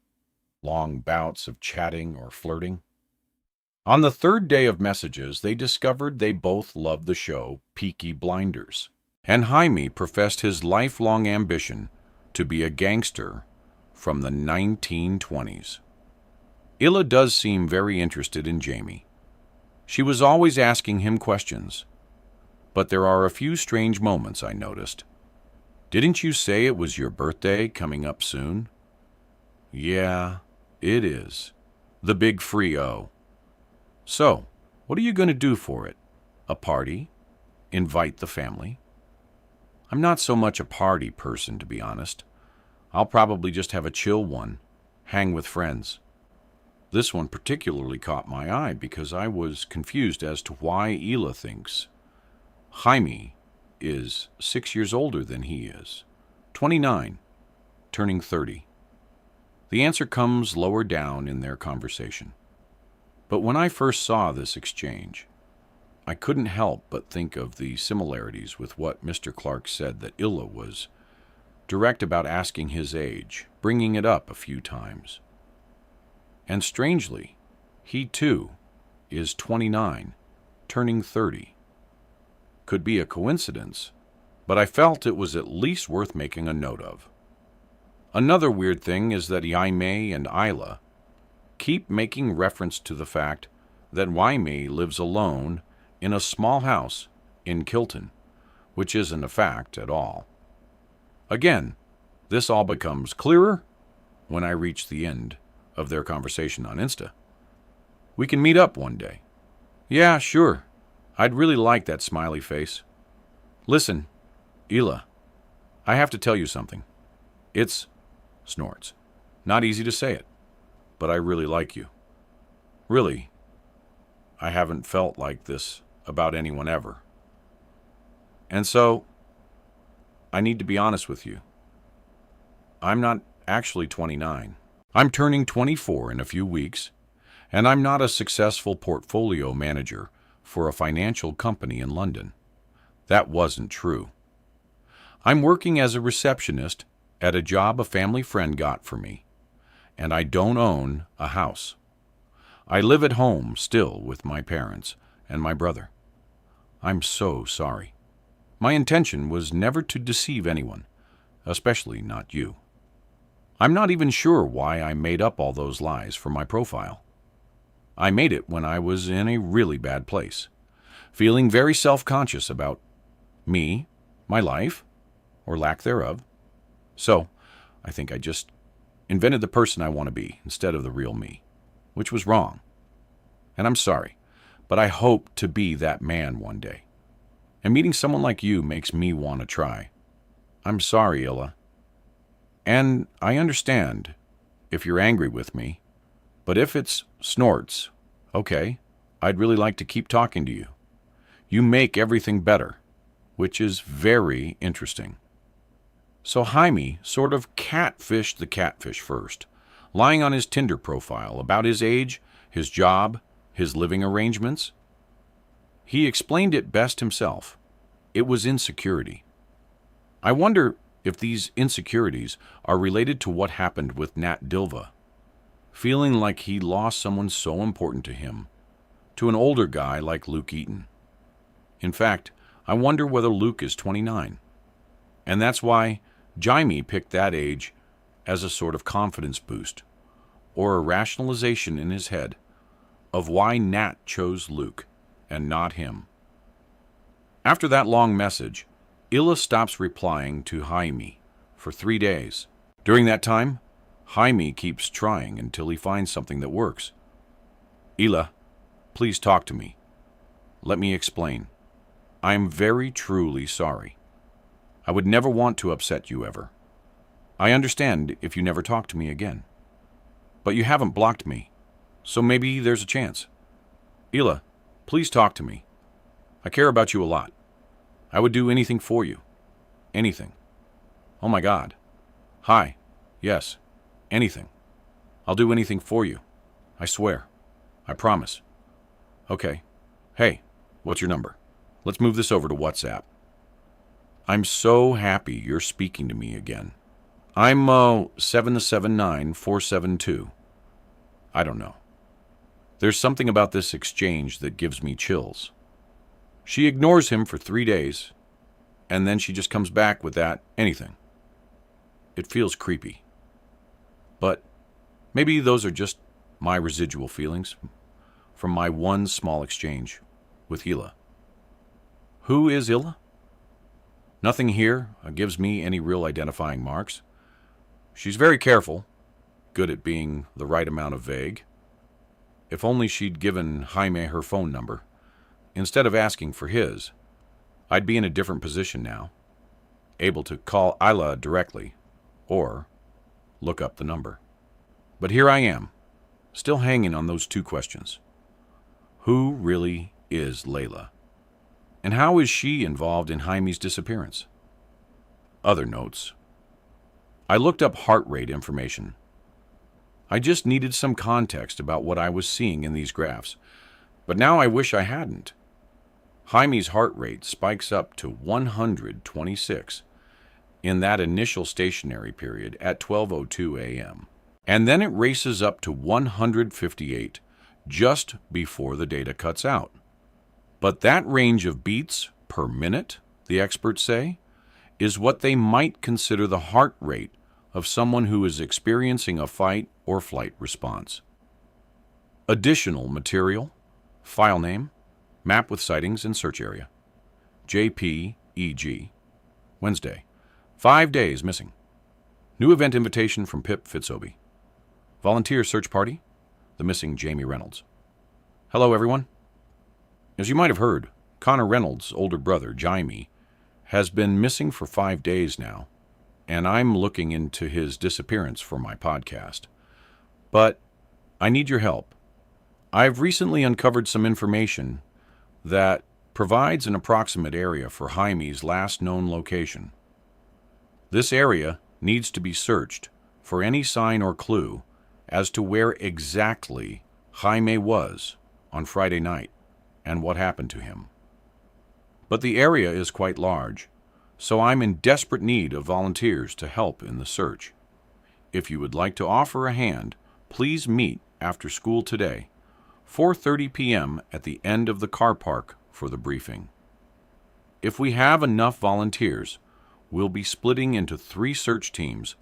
Long bouts of chatting or flirting. On the third day of messages, they discovered they both loved the show Peaky Blinders, and Jaime professed his lifelong ambition to be a gangster from the 1920s. Illa does seem very interested in Jamie. She was always asking him questions, but there are a few strange moments I noticed. Didn't you say it was your birthday coming up soon? Yeah, it is. The big free-o. So, what are you going to do for it? A party? Invite the family? I'm not so much a party person, to be honest. I'll probably just have a chill one, hang with friends. This one particularly caught my eye because I was confused as to why Ila thinks Jaime is 6 years older than he is, 29, turning 30. The answer comes lower down in their conversation. But when I first saw this exchange, I couldn't help but think of the similarities with what Mr. Clark said that Illa was direct about asking his age, bringing it up a few times. And strangely, he too is 29, turning 30. Could be a coincidence, but I felt it was at least worth making a note of. Another weird thing is that Jaime and Isla keep making reference to the fact that Jaime lives alone in a small house in Kilton, which isn't a fact at all. Again, this all becomes clearer when I reach the end of their conversation on Insta. We can meet up one day. Yeah, sure. I'd really like that smiley face. Listen, Ila, I have to tell you something. It's, snorts, not easy to say it, but I really like you. Really, I haven't felt like this about anyone ever. And so, I need to be honest with you. I'm not actually 29. I'm turning 24 in a few weeks, and I'm not a successful portfolio manager for a financial company in London. That wasn't true. I'm working as a receptionist at a job a family friend got for me, and I don't own a house. I live at home still with my parents and my brother. I'm so sorry. My intention was never to deceive anyone, especially not you. I'm not even sure why I made up all those lies for my profile. I made it when I was in a really bad place, feeling very self-conscious about me, my life, or lack thereof. So, I think I just invented the person I want to be instead of the real me, which was wrong. And I'm sorry, but I hope to be that man one day. And meeting someone like you makes me want to try. I'm sorry, Illa. And I understand if you're angry with me, but if it's snorts, okay, I'd really like to keep talking to you. You make everything better, which is very interesting. So Jaime sort of catfished the catfish first, lying on his Tinder profile about his age, his job, his living arrangements. He explained it best himself. It was insecurity. I wonder if these insecurities are related to what happened with Nat Dilva, feeling like he lost someone so important to him, to an older guy like Luke Eaton. In fact, I wonder whether Luke is 29. And that's why Jaime picked that age as a sort of confidence boost, or a rationalization in his head of why Nat chose Luke and not him. After that long message, Illa stops replying to Jaime for 3 days. During that time, Jaime keeps trying until he finds something that works. Illa, please talk to me. Let me explain. I am very truly sorry. I would never want to upset you ever. I understand if you never talk to me again. But you haven't blocked me, so maybe there's a chance. Illa, please talk to me. I care about you a lot. I would do anything for you. Anything. Oh my God. Hi. Yes. Anything. I'll do anything for you. I swear. I promise. Okay. Hey, what's your number? Let's move this over to WhatsApp. I'm so happy you're speaking to me again. I'm 779-472. I don't know. There's something about this exchange that gives me chills. She ignores him for 3 days, and then she just comes back with that anything. It feels creepy. But maybe those are just my residual feelings from my one small exchange with Illa. Who is Illa? Nothing here gives me any real identifying marks. She's very careful, good at being the right amount of vague. If only she'd given Jaime her phone number, instead of asking for his, I'd be in a different position now, able to call Illa directly, or look up the number. But here I am, still hanging on those 2 questions. Who really is Layla? And how is she involved in Jaime's disappearance? Other notes. I looked up heart rate information. I just needed some context about what I was seeing in these graphs, but now I wish I hadn't. Jaime's heart rate spikes up to 126 in that initial stationary period at 12:02 a.m., and then it races up to 158 just before the data cuts out. But that range of beats per minute, the experts say, is what they might consider the heart rate of someone who is experiencing a fight or flight response. Additional material, file name, map with sightings and search area, JPEG, Wednesday, 5 days missing. New event invitation from Pip Fitzobi. Volunteer search party, the missing Jamie Reynolds. Hello, everyone. As you might have heard, Connor Reynolds' older brother, Jaime, has been missing for 5 days now, and I'm looking into his disappearance for my podcast. But I need your help. I've recently uncovered some information that provides an approximate area for Jaime's last known location. This area needs to be searched for any sign or clue as to where exactly Jaime was on Friday night and what happened to him. But the area is quite large, so I'm in desperate need of volunteers to help in the search. If you would like to offer a hand, please meet after school today, 4:30 p.m. at the end of the car park for the briefing. If we have enough volunteers, we'll be splitting into 3 search teams,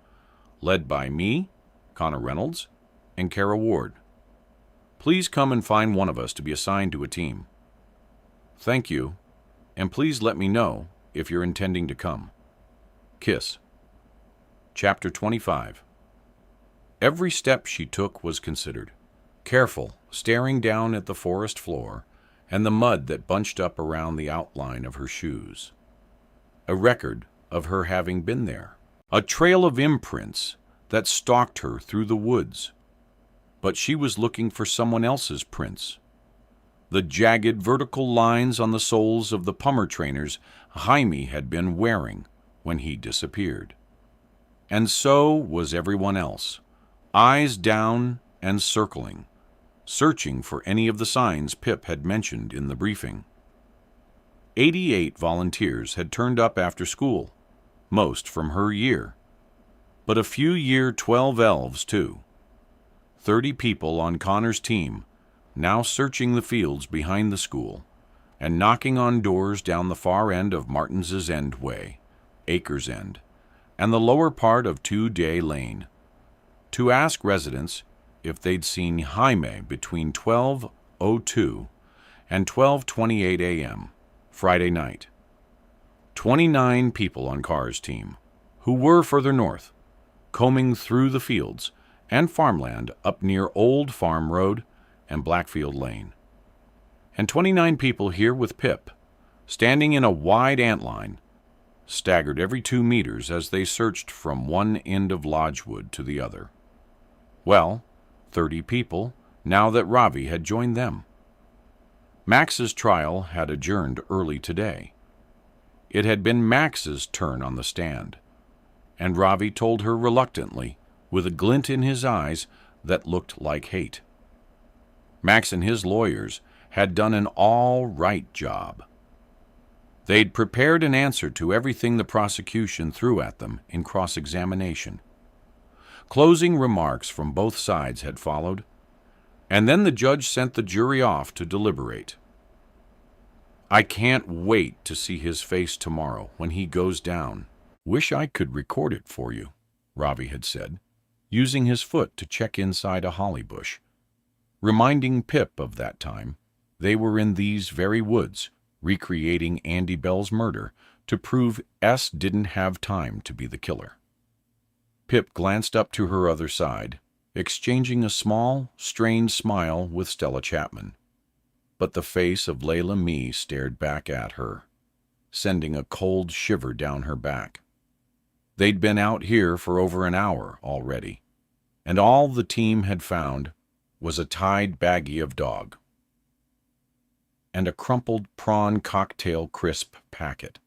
led by me, Connor Reynolds, and Kara Ward. Please come and find one of us to be assigned to a team. Thank you, and please let me know if you're intending to come. Kiss. Chapter 25. Every step she took was considered. Careful, staring down at the forest floor and the mud that bunched up around the outline of her shoes. A record of her having been there. A trail of imprints that stalked her through the woods. But she was looking for someone else's prints. The jagged vertical lines on the soles of the pummer trainers Jaime had been wearing when he disappeared. And so was everyone else, eyes down and circling, searching for any of the signs Pip had mentioned in the briefing. 88 volunteers had turned up after school, most from her year, but a few year 12 elves too. 30 people on Connor's team, now searching the fields behind the school and knocking on doors down the far end of Martin's End Way, Acres End, and the lower part of 2-Day Lane, to ask residents if they'd seen Jaime between 12:02 and 12:28 a.m. Friday night. 29 people on Carr's team, who were further north, combing through the fields and farmland up near Old Farm Road and Blackfield Lane. And 29 people here with Pip, standing in a wide antline, staggered every 2 meters as they searched from one end of Lodgewood to the other. Well, 30 people, now that Ravi had joined them. Max's trial had adjourned early today. It had been Max's turn on the stand, and Ravi told her reluctantly, with a glint in his eyes that looked like hate. Max and his lawyers had done an all-right job. They'd prepared an answer to everything the prosecution threw at them in cross-examination. Closing remarks from both sides had followed, and then the judge sent the jury off to deliberate. I can't wait to see his face tomorrow when he goes down. Wish I could record it for you, Ravi had said, using his foot to check inside a holly bush, reminding Pip of that time they were in these very woods, recreating Andy Bell's murder to prove S didn't have time to be the killer. Pip glanced up to her other side, exchanging a small, strained smile with Stella Chapman. But the face of Layla Mee stared back at her, sending a cold shiver down her back. They'd been out here for over an hour already, and all the team had found was a tied baggie of dog and a crumpled prawn cocktail crisp packet.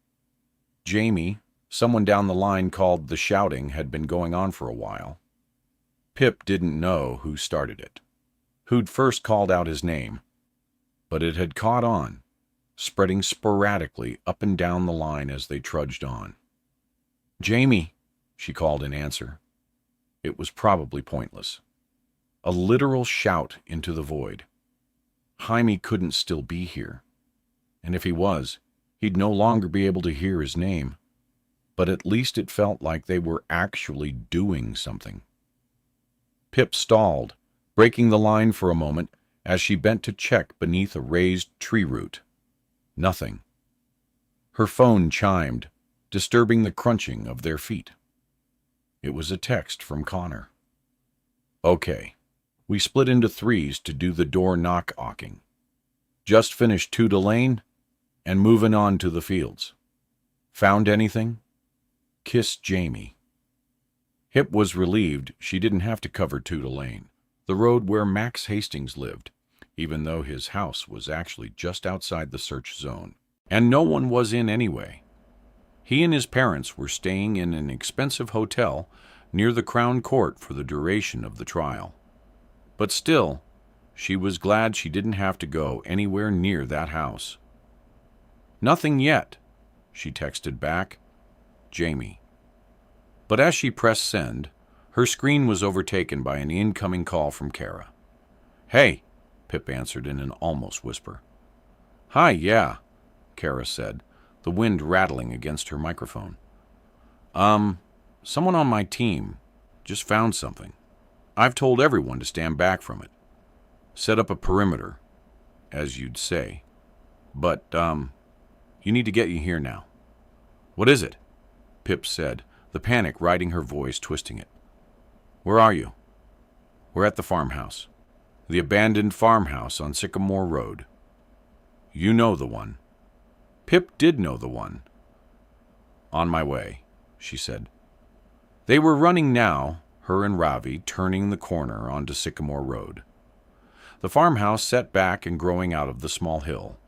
Jamie, someone down the line called the shouting, had been going on for a while. Pip didn't know who started it, who'd first called out his name, but it had caught on, spreading sporadically up and down the line as they trudged on. Jamie, she called in answer. It was probably pointless. A literal shout into the void. Jaime couldn't still be here, and if he was, he'd no longer be able to hear his name, but at least it felt like they were actually doing something. Pip stalled, breaking the line for a moment as she bent to check beneath a raised tree root. Nothing. Her phone chimed, disturbing the crunching of their feet. It was a text from Connor. Okay, we split into threes to do the door knock-awking. Just finished 2-Day Lane and moving on to the fields. Found anything? Kiss Jamie. Hip was relieved she didn't have to cover 2-Day Lane, the road where Max Hastings lived, even though his house was actually just outside the search zone, and no one was in anyway. He and his parents were staying in an expensive hotel near the Crown Court for the duration of the trial. But still, she was glad she didn't have to go anywhere near that house. Nothing yet, she texted back. Jamie. But as she pressed send, her screen was overtaken by an incoming call from Kara. Hey, Pip answered in an almost whisper. Hi, yeah, Kara said, the wind rattling against her microphone. Someone on my team just found something. I've told everyone to stand back from it. Set up a perimeter, as you'd say. But, you need to get you here now." "What is it?" Pip said, the panic riding her voice, twisting it. "Where are you?" "We're at the farmhouse. The abandoned farmhouse on Sycamore Road. You know the one." Pip did know the one. "On my way," she said. They were running now, her and Ravi, turning the corner onto Sycamore Road. The farmhouse set back and growing out of the small hill.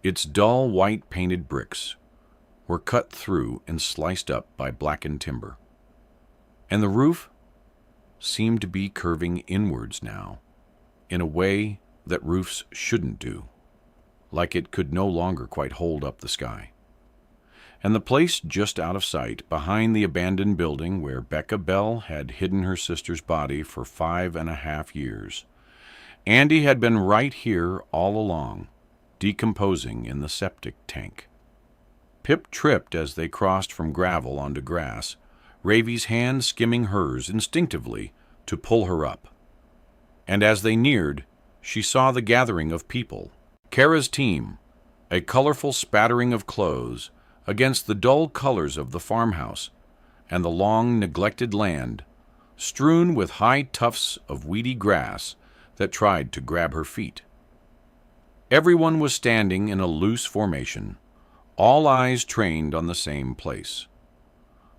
Its dull white painted bricks were cut through and sliced up by blackened timber. And the roof seemed to be curving inwards now, in a way that roofs shouldn't do, like it could no longer quite hold up the sky. And the place just out of sight, behind the abandoned building where Becca Bell had hidden her sister's body for 5.5 years. Andy had been right here all along, decomposing in the septic tank. Pip tripped as they crossed from gravel onto grass, Ravi's hand skimming hers instinctively to pull her up. And as they neared, she saw the gathering of people. Kara's team, a colorful spattering of clothes against the dull colors of the farmhouse and the long neglected land, strewn with high tufts of weedy grass that tried to grab her feet. Everyone was standing in a loose formation, all eyes trained on the same place.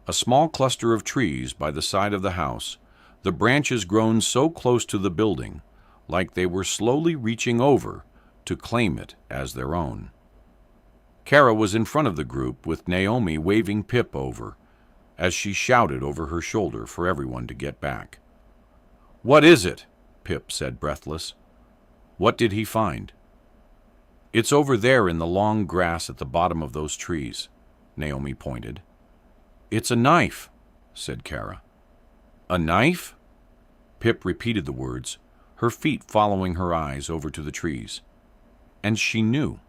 A small cluster of trees by the side of the house, the branches grown so close to the building, like they were slowly reaching over to claim it as their own. Kara was in front of the group with Naomi waving Pip over as she shouted over her shoulder for everyone to get back. "What is it?" Pip said, breathless. "What did he find?" "It's over there in the long grass at the bottom of those trees," Naomi pointed. "It's a knife," said Kara. "A knife?" Pip repeated the words, her feet following her eyes over to the trees. And she knew.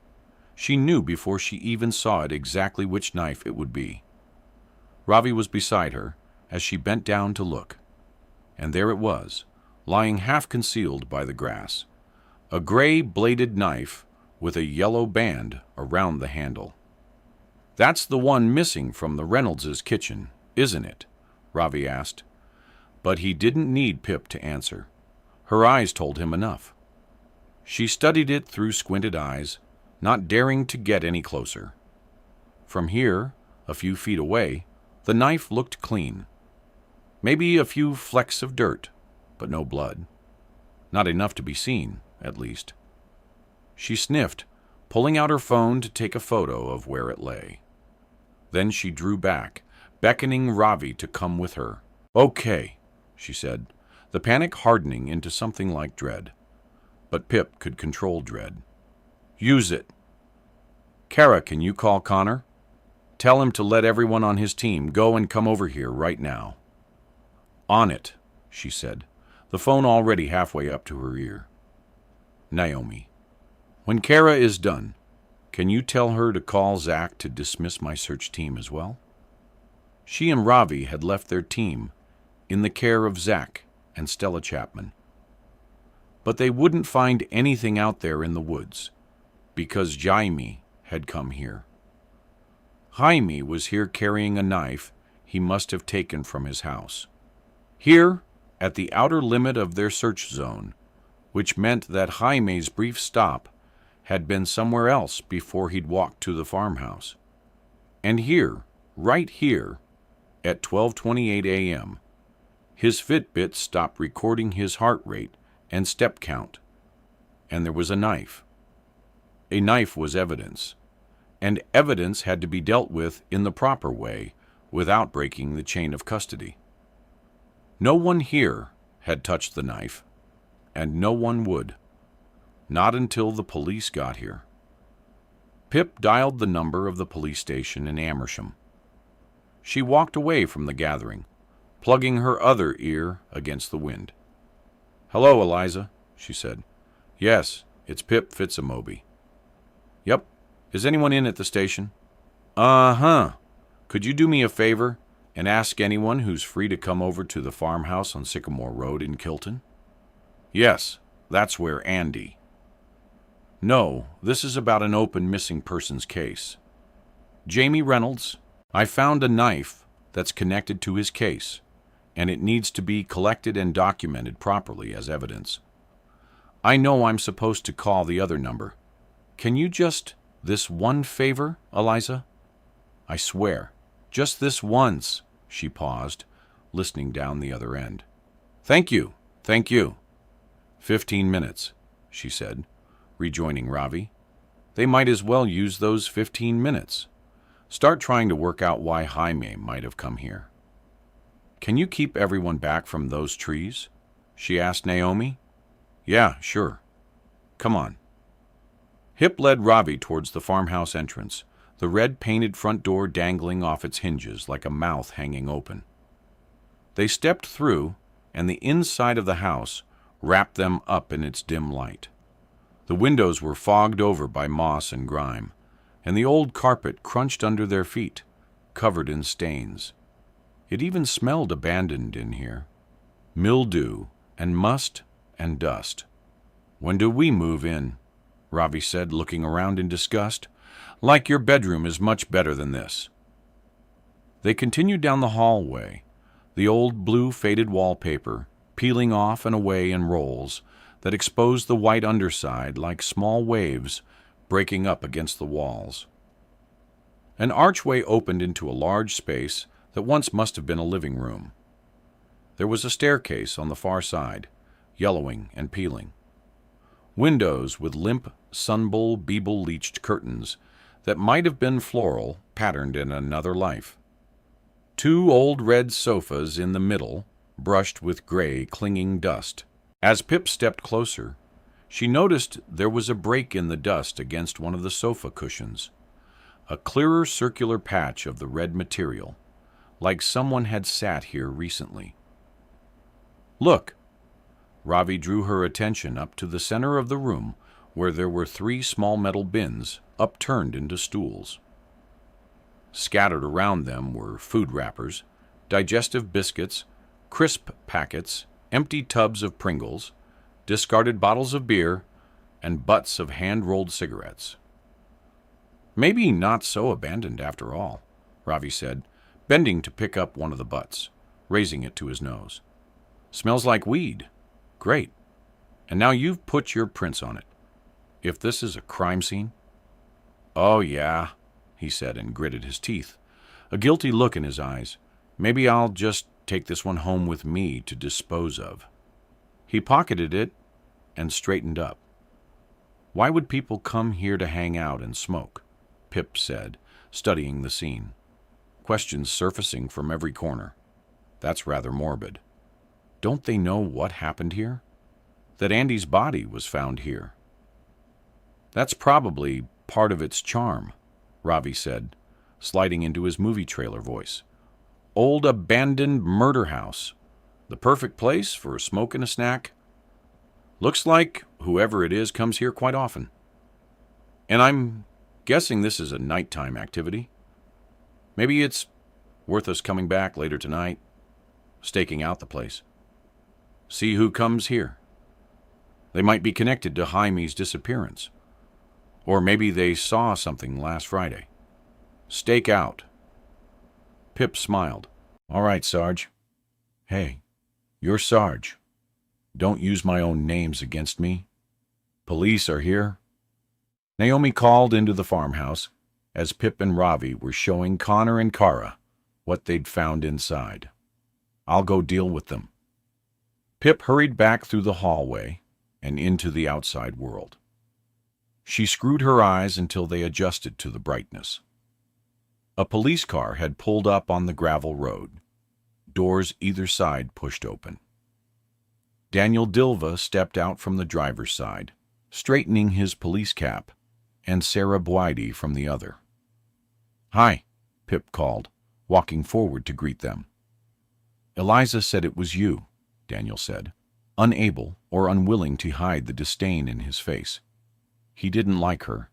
She knew before she even saw it exactly which knife it would be. Ravi was beside her as she bent down to look. And there it was, lying half concealed by the grass. A gray-bladed knife with a yellow band around the handle. "That's the one missing from the Reynolds' kitchen, isn't it?" Ravi asked. But he didn't need Pip to answer. Her eyes told him enough. She studied it through squinted eyes, not daring to get any closer. From here, a few feet away, the knife looked clean. Maybe a few flecks of dirt, but no blood. Not enough to be seen, at least. She sniffed, pulling out her phone to take a photo of where it lay. Then she drew back, beckoning Ravi to come with her. "Okay," she said, the panic hardening into something like dread. But Pip could control dread. "Use it. Kara, can you call Connor? Tell him to let everyone on his team go and come over here right now." "On it," she said, the phone already halfway up to her ear. "Naomi, when Kara is done, can you tell her to call Zach to dismiss my search team as well?" She and Ravi had left their team in the care of Zach and Stella Chapman. But they wouldn't find anything out there in the woods, because Jaime had come here. Jaime was here carrying a knife he must have taken from his house. Here, at the outer limit of their search zone, which meant that Jaime's brief stop had been somewhere else before he'd walked to the farmhouse. And here, right here, at 12:28 a.m., his Fitbit stopped recording his heart rate and step count, and there was a knife. A knife was evidence, and evidence had to be dealt with in the proper way without breaking the chain of custody. No one here had touched the knife, and no one would. Not until the police got here. Pip dialed the number of the police station in Amersham. She walked away from the gathering, plugging her other ear against the wind. "Hello, Eliza," she said. "Yes, it's Pip Fitzamoby." "Yep. Is anyone in at the station?" "Uh-huh. Could you do me a favor and ask anyone who's free to come over to the farmhouse on Sycamore Road in Kilton?" "Yes. That's where Andy. No, this is about an open missing persons case. Jamie Reynolds, I found a knife that's connected to his case, and it needs to be collected and documented properly as evidence. I know I'm supposed to call the other number. Can you just this one favor, Eliza? I swear, just this once. She paused, listening down the other end. Thank you, thank you. 15 minutes, she said, rejoining Ravi. They might as well use those 15 minutes. Start trying to work out why Jaime might have come here. Can you keep everyone back from those trees? She asked Naomi. Yeah, sure. Come on. Hip led Ravi towards the farmhouse entrance, the red painted front door dangling off its hinges like a mouth hanging open. They stepped through, and the inside of the house wrapped them up in its dim light. The windows were fogged over by moss and grime, and the old carpet crunched under their feet, covered in stains. It even smelled abandoned in here. Mildew and must and dust. When do we move in? Ravi said, looking around in disgust. Like your bedroom is much better than this. They continued down the hallway, the old blue faded wallpaper peeling off and away in rolls that exposed the white underside like small waves breaking up against the walls. An archway opened into a large space that once must have been a living room. There was a staircase on the far side, yellowing and peeling. Windows with limp, sunbull, beetle-leached curtains that might have been floral, patterned in another life. 2 old red sofas in the middle, brushed with gray, clinging dust. As Pip stepped closer, she noticed there was a break in the dust against one of the sofa cushions, a clearer circular patch of the red material, like someone had sat here recently. Look! Ravi drew her attention up to the center of the room where there were 3 small metal bins upturned into stools. Scattered around them were food wrappers, digestive biscuits, crisp packets, empty tubs of Pringles, discarded bottles of beer, and butts of hand-rolled cigarettes. Maybe not so abandoned after all, Ravi said, bending to pick up one of the butts, raising it to his nose. Smells like weed. Great. And now you've put your prints on it. If this is a crime scene? Oh, yeah, he said and gritted his teeth, a guilty look in his eyes. Maybe I'll just take this one home with me to dispose of. He pocketed it and straightened up. Why would people come here to hang out and smoke? Pip said, studying the scene. Questions surfacing from every corner. That's rather morbid. Don't they know what happened here? That Andy's body was found here. That's probably part of its charm, Ravi said, sliding into his movie trailer voice. Old abandoned murder house. The perfect place for a smoke and a snack. Looks like whoever it is comes here quite often. And I'm guessing this is a nighttime activity. Maybe it's worth us coming back later tonight, staking out the place. See who comes here. They might be connected to Jaime's disappearance. Or maybe they saw something last Friday. Stake out. Pip smiled. All right, Sarge. Hey, you're Sarge. Don't use my own names against me. Police are here. Naomi called into the farmhouse as Pip and Ravi were showing Connor and Kara what they'd found inside. I'll go deal with them. Pip hurried back through the hallway and into the outside world. She screwed her eyes until they adjusted to the brightness. A police car had pulled up on the gravel road, doors either side pushed open. Daniel Dilva stepped out from the driver's side, straightening his police cap, and Sarah Bwide from the other. Hi, Pip called, walking forward to greet them. Eliza said it was you, Daniel said, unable or unwilling to hide the disdain in his face. He didn't like her,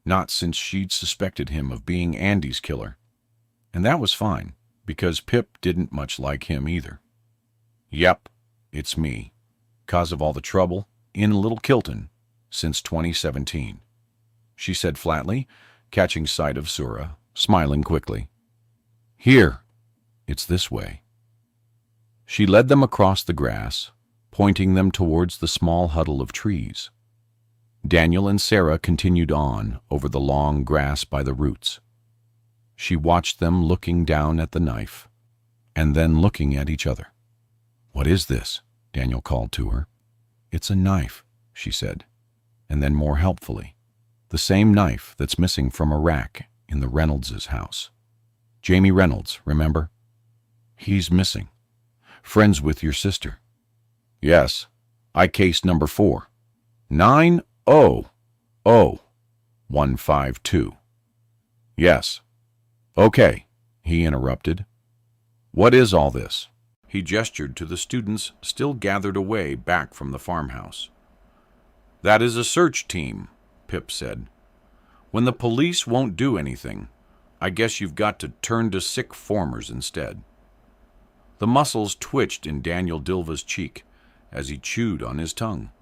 not since she'd suspected him of being Andy's killer. And that was fine, because Pip didn't much like him either. Yep, it's me. 'Cause of all the trouble, in Little Kilton since 2017, she said flatly, catching sight of Sura, smiling quickly. Here, it's this way. She led them across the grass, pointing them towards the small huddle of trees. Daniel and Sarah continued on over the long grass by the roots. She watched them looking down at the knife, and then looking at each other. "What is this?" Daniel called to her. "It's a knife," she said, and then more helpfully, "the same knife that's missing from a rack in the Reynolds' house. Jamie Reynolds, remember? He's missing. Friends with your sister." "Yes, I case number 4. 9000152. Yes. Okay," he interrupted. "What is all this?" He gestured to the students still gathered away back from the farmhouse. "That is a search team," Pip said. "When the police won't do anything, I guess you've got to turn to sick formers instead." The muscles twitched in Daniel Dilva's cheek as he chewed on his tongue.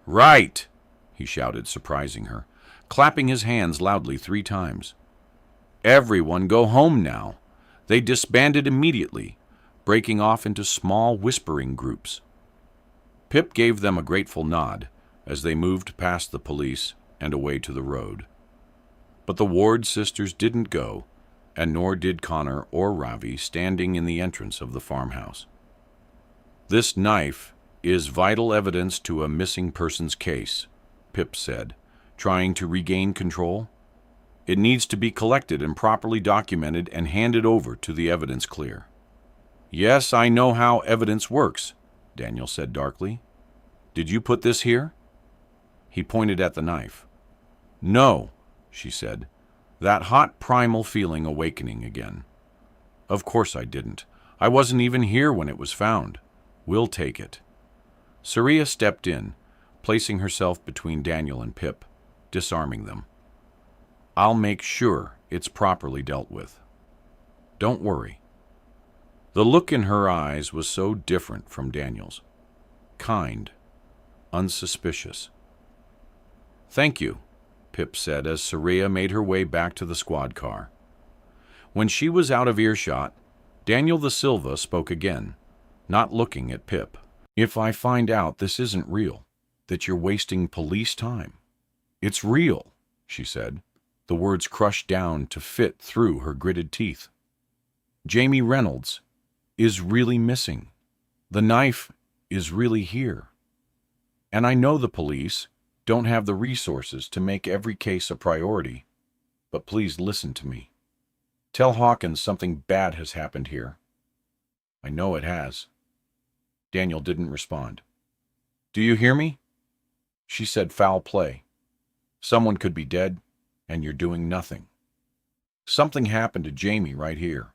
"Right!" he shouted, surprising her, clapping his hands loudly 3 times. "Everyone go home now." They disbanded immediately, breaking off into small whispering groups. Pip gave them a grateful nod as they moved past the police and away to the road. But the Ward sisters didn't go, and nor did Connor or Ravi, standing in the entrance of the farmhouse. "This knife is vital evidence to a missing persons case," Pip said, trying to regain control. "It needs to be collected and properly documented and handed over to the evidence clear." "Yes, I know how evidence works," Daniel said darkly. "Did you put this here?" He pointed at the knife. "No," she said, that hot primal feeling awakening again. "Of course I didn't. I wasn't even here when it was found. We'll take it." Saria stepped in, placing herself between Daniel and Pip, disarming them. "I'll make sure it's properly dealt with. Don't worry." The look in her eyes was so different from Daniel's. Kind, unsuspicious. "Thank you," Pip said as Saria made her way back to the squad car. When she was out of earshot, Daniel da Silva spoke again, not looking at Pip. "If I find out this isn't real, that you're wasting police time." "It's real," she said, the words crushed down to fit through her gritted teeth. "Jamie Reynolds is really missing. The knife is really here. And I know the police don't have the resources to make every case a priority, but please listen to me. Tell Hawkins something bad has happened here." "I know it has." Daniel didn't respond. "Do you hear me?" She said, "Foul play. Someone could be dead, and you're doing nothing. Something happened to Jamie right here."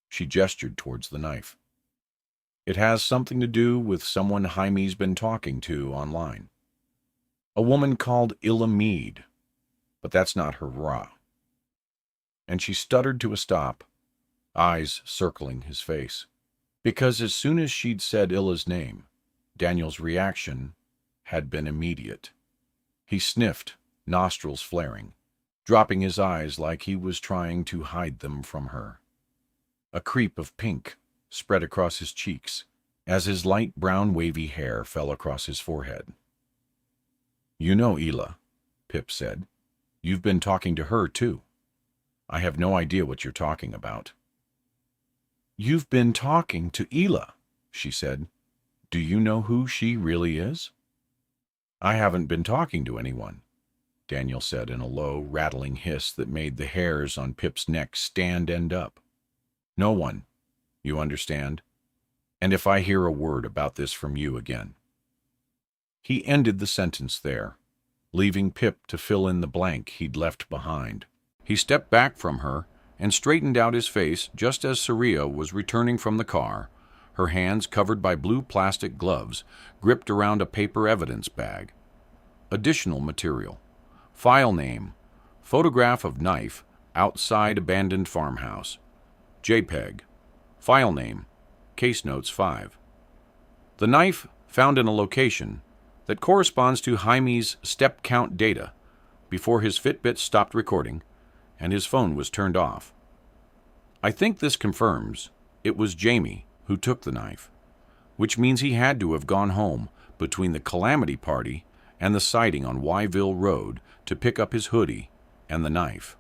She gestured towards the knife. "It has something to do with someone Jaime's been talking to online. A woman called Illa Mead, but that's not her Ra." And she stuttered to a stop, eyes circling his face. Because as soon as she'd said Illa's name, Daniel's reaction had been immediate. He sniffed, nostrils flaring, dropping his eyes like he was trying to hide them from her. A creep of pink spread across his cheeks as his light brown wavy hair fell across his forehead. "You know Illa," Pip said. "You've been talking to her, too. I have no idea what you're talking about." "You've been talking to Illa," she said. "Do you know who she really is?" "I haven't been talking to anyone," Daniel said in a low, rattling hiss that made the hairs on Pip's neck stand end up. "No one, you understand? And if I hear a word about this from you again." He ended the sentence there, leaving Pip to fill in the blank he'd left behind. He stepped back from her and straightened out his face just as Saria was returning from the car, her hands covered by blue plastic gloves gripped around a paper evidence bag. Additional material. File name. Photograph of knife outside abandoned farmhouse. JPEG. File name. Case Notes 5. The knife, found in a location that corresponds to Jaime's step count data before his Fitbit stopped recording and his phone was turned off. I think this confirms it was Jamie who took the knife, which means he had to have gone home between the calamity party and the sighting on Yville Road to pick up his hoodie and the knife.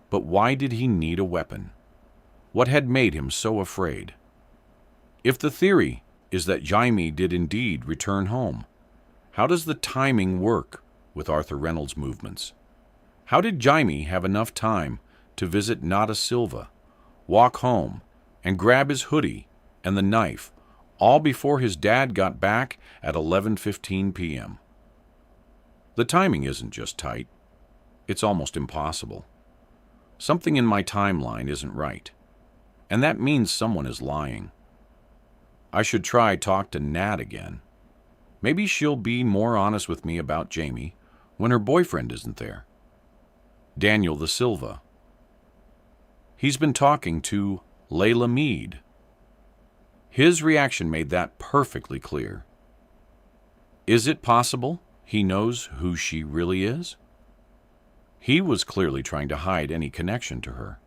But why did he need a weapon? What had made him so afraid? If the theory is that Jaime did indeed return home, how does the timing work with Arthur Reynolds' movements? How did Jaime have enough time to visit Nada Silva, walk home, and grab his hoodie and the knife, all before his dad got back at 11:15 p.m.? The timing isn't just tight, it's almost impossible. Something in my timeline isn't right, and that means someone is lying. I should try talk to Nat again. Maybe she'll be more honest with me about Jamie when her boyfriend isn't there. Daniel the Silva. He's been talking to Layla Mead. His reaction made that perfectly clear. Is it possible he knows who she really is? He was clearly trying to hide any connection to her.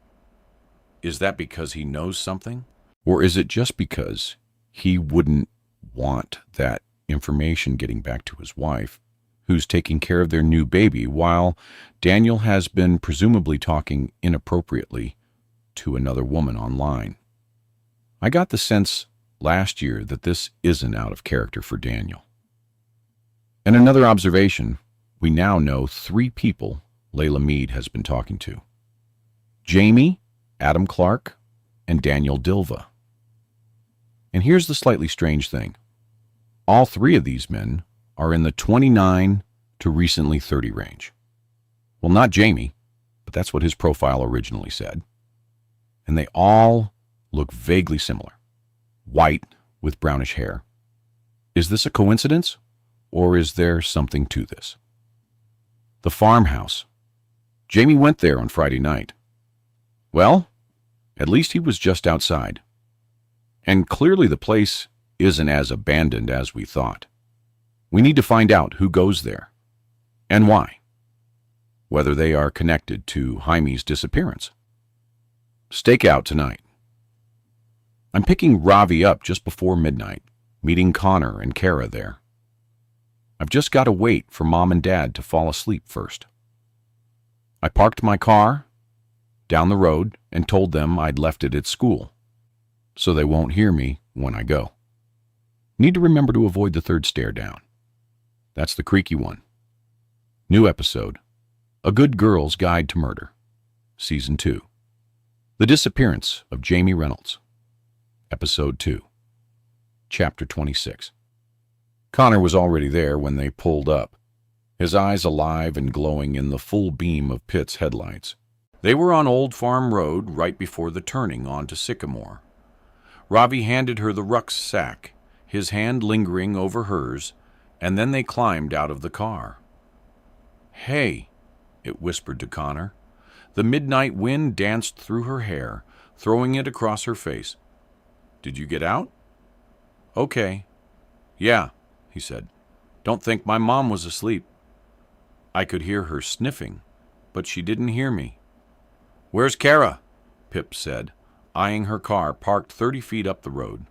Is that because he knows something? Or is it just because he wouldn't want that information getting back to his wife, who's taking care of their new baby, while Daniel has been presumably talking inappropriately to another woman online? I got the sense last year that this isn't out of character for Daniel. And another observation, we now know 3 people Layla Mead has been talking to: Jamie, Adam Clark, and Daniel Dilva. And here's the slightly strange thing. All 3 of these men are in the 29 to recently 30 range. Well, not Jamie, but that's what his profile originally said. And they all look vaguely similar. White with brownish hair. Is this a coincidence, or is there something to this? The farmhouse. Jamie went there on Friday night. Well, at least he was just outside. And clearly the place isn't as abandoned as we thought. We need to find out who goes there, and why. Whether they are connected to Jaime's disappearance. Stakeout tonight. I'm picking Ravi up just before midnight, meeting Connor and Kara there. I've just got to wait for Mom and Dad to fall asleep first. I parked my car down the road and told them I'd left it at school, so they won't hear me when I go. Need to remember to avoid the 3rd stair down. That's the creaky one. New episode, A Good Girl's Guide to Murder, Season 2. The Disappearance of Jamie Reynolds, Episode 2, Chapter 26. Connor was already there when they pulled up, his eyes alive and glowing in the full beam of Pitt's headlights. They were on Old Farm Road right before the turning onto Sycamore. Ravi handed her the rucksack, his hand lingering over hers, and then they climbed out of the car. "Hey," it whispered to Connor. The midnight wind danced through her hair, throwing it across her face. "Did you get out?" "Okay." "Yeah," he said. "Don't think my mom was asleep." I could hear her sniffing, but she didn't hear me. "Where's Kara?" Pip said, eyeing her car parked 30 feet up the road.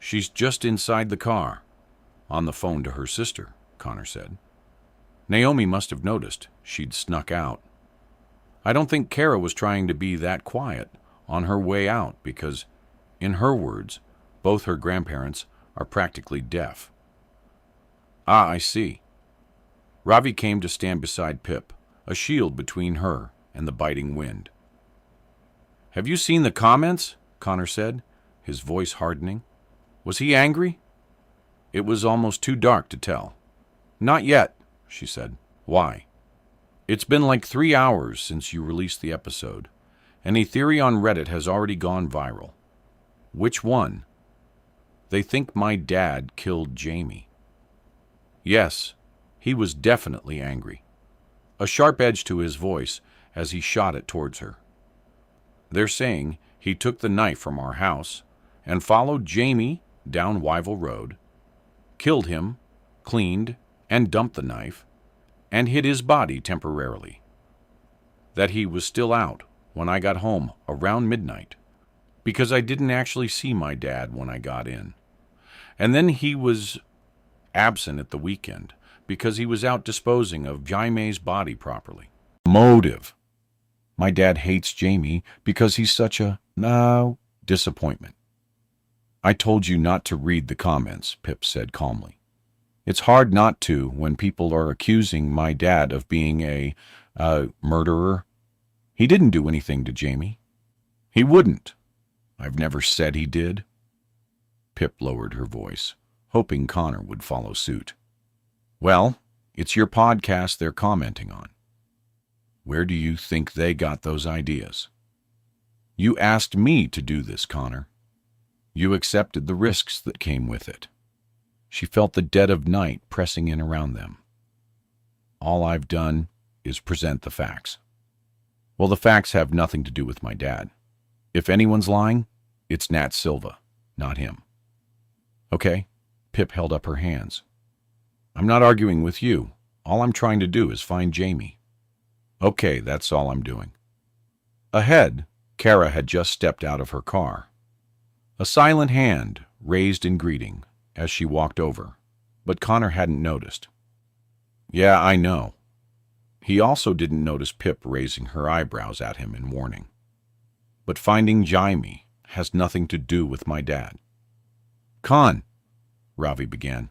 "She's just inside the car, on the phone to her sister," Connor said. Naomi must have noticed she'd snuck out. I don't think Kara was trying to be that quiet on her way out because, in her words, both her grandparents are practically deaf. "Ah, I see." Ravi came to stand beside Pip, a shield between her and the biting wind. "Have you seen the comments?" Connor said, his voice hardening. "Was he angry?" It was almost too dark to tell. "Not yet," she said. "Why?" "It's been like 3 hours since you released the episode, and a theory on Reddit has already gone viral." "Which one?" "They think my dad killed Jamie." Yes, he was definitely angry. A sharp edge to his voice as he shot it towards her. "They're saying he took the knife from our house and followed Jamie down Yville Road, killed him, cleaned and dumped the knife, and hid his body temporarily. That he was still out when I got home around midnight, because I didn't actually see my dad when I got in. And then he was absent at the weekend because he was out disposing of Jaime's body properly. Motive. My dad hates Jamie because he's such a disappointment. I told you not to read the comments, Pip said calmly. It's hard not to when people are accusing my dad of being a murderer. He didn't do anything to Jamie. He wouldn't. I've never said he did. Pip lowered her voice, hoping Connor would follow suit. Well, it's your podcast they're commenting on. Where do you think they got those ideas? You asked me to do this, Connor. You accepted the risks that came with it. She felt the dead of night pressing in around them. All I've done is present the facts. Well, the facts have nothing to do with my dad. If anyone's lying, it's Nat Silva, not him. Okay, Pip held up her hands. I'm not arguing with you. All I'm trying to do is find Jamie. Okay, that's all I'm doing. Ahead, Kara had just stepped out of her car. A silent hand raised in greeting as she walked over, but Connor hadn't noticed. Yeah, I know. He also didn't notice Pip raising her eyebrows at him in warning. But finding Jaime has nothing to do with my dad. Con, Ravi began.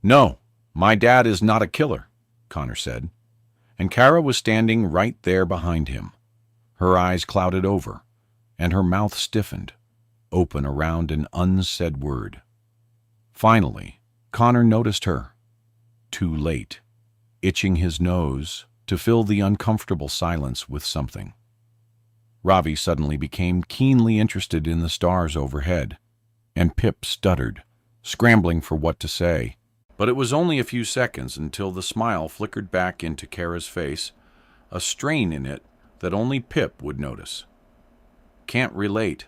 No, my dad is not a killer, Connor said, and Kara was standing right there behind him. Her eyes clouded over, and her mouth stiffened, open around an unsaid word. Finally, Connor noticed her. Too late, itching his nose to fill the uncomfortable silence with something. Ravi suddenly became keenly interested in the stars overhead, and Pip stuttered, scrambling for what to say. But it was only a few seconds until the smile flickered back into Kara's face, a strain in it that only Pip would notice. Can't relate,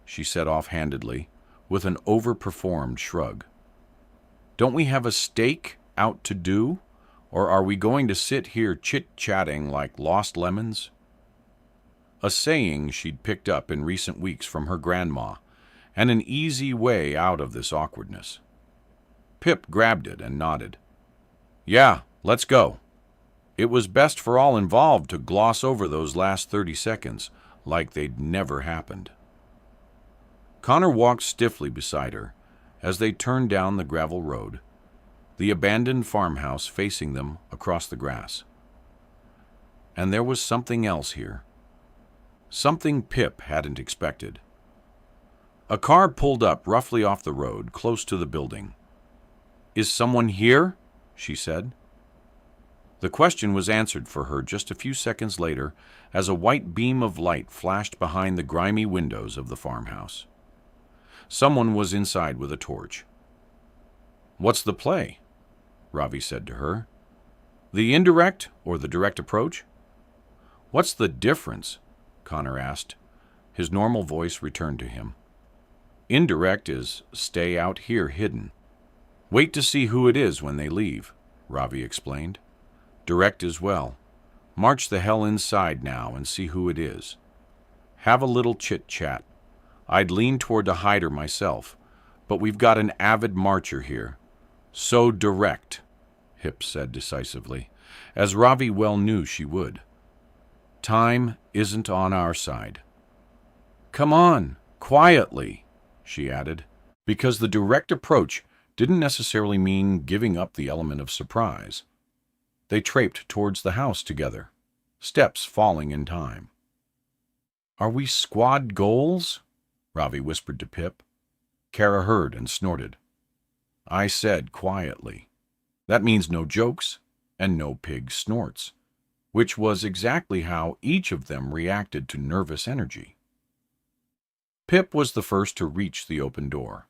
she said offhandedly, with an overperformed shrug. Don't we have a stake out to do, or are we going to sit here chit-chatting like lost lemons? A saying she'd picked up in recent weeks from her grandma, and an easy way out of this awkwardness. Pip grabbed it and nodded. Yeah, let's go. It was best for all involved to gloss over those last 30 seconds like they'd never happened. Connor walked stiffly beside her as they turned down the gravel road, the abandoned farmhouse facing them across the grass. And there was something else here. Something Pip hadn't expected. A car pulled up roughly off the road, close to the building. Is someone here? She said. The question was answered for her just a few seconds later as a white beam of light flashed behind the grimy windows of the farmhouse. Someone was inside with a torch. What's the play? Ravi said to her. The indirect or the direct approach? What's the difference? Connor asked. His normal voice returned to him. Indirect is stay out here hidden. Wait to see who it is when they leave, Ravi explained. Direct as well. March the hell inside now and see who it is. Have a little chit-chat. I'd lean toward the hider myself, but we've got an avid marcher here. So direct, Hip said decisively, as Ravi well knew she would. Time isn't on our side. Come on, quietly, she added, because the direct approach didn't necessarily mean giving up the element of surprise. They traipsed towards the house together, steps falling in time. Are we squad goals? Ravi whispered to Pip. Kara heard and snorted. I said quietly. That means no jokes and no pig snorts, which was exactly how each of them reacted to nervous energy. Pip was the first to reach the open door.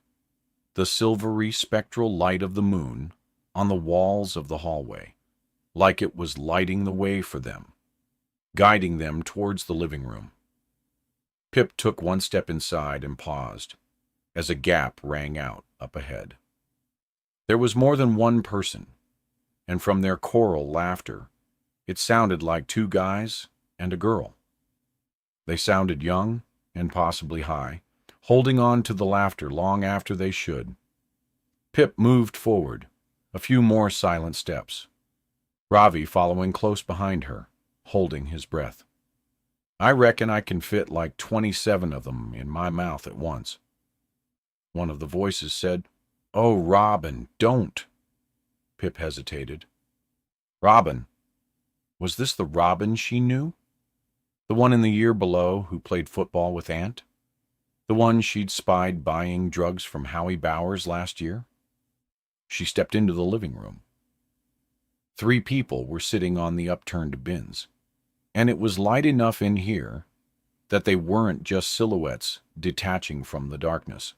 The silvery spectral light of the moon on the walls of the hallway, like it was lighting the way for them, guiding them towards the living room. Pip took one step inside and paused, as a gap rang out up ahead. There was more than one person, and from their choral laughter, it sounded like two guys and a girl. They sounded young and possibly high, holding on to the laughter long after they should. Pip moved forward, a few more silent steps, Ravi following close behind her, holding his breath. I reckon I can fit like 27 of them in my mouth at once. One of the voices said, "Oh, Robin, don't." Pip hesitated. Robin. Was this the Robin she knew? The one in the year below who played football with Aunt? The one she'd spied buying drugs from Howie Bowers last year? She stepped into the living room. 3 people were sitting on the upturned bins, and it was light enough in here that they weren't just silhouettes detaching from the darkness.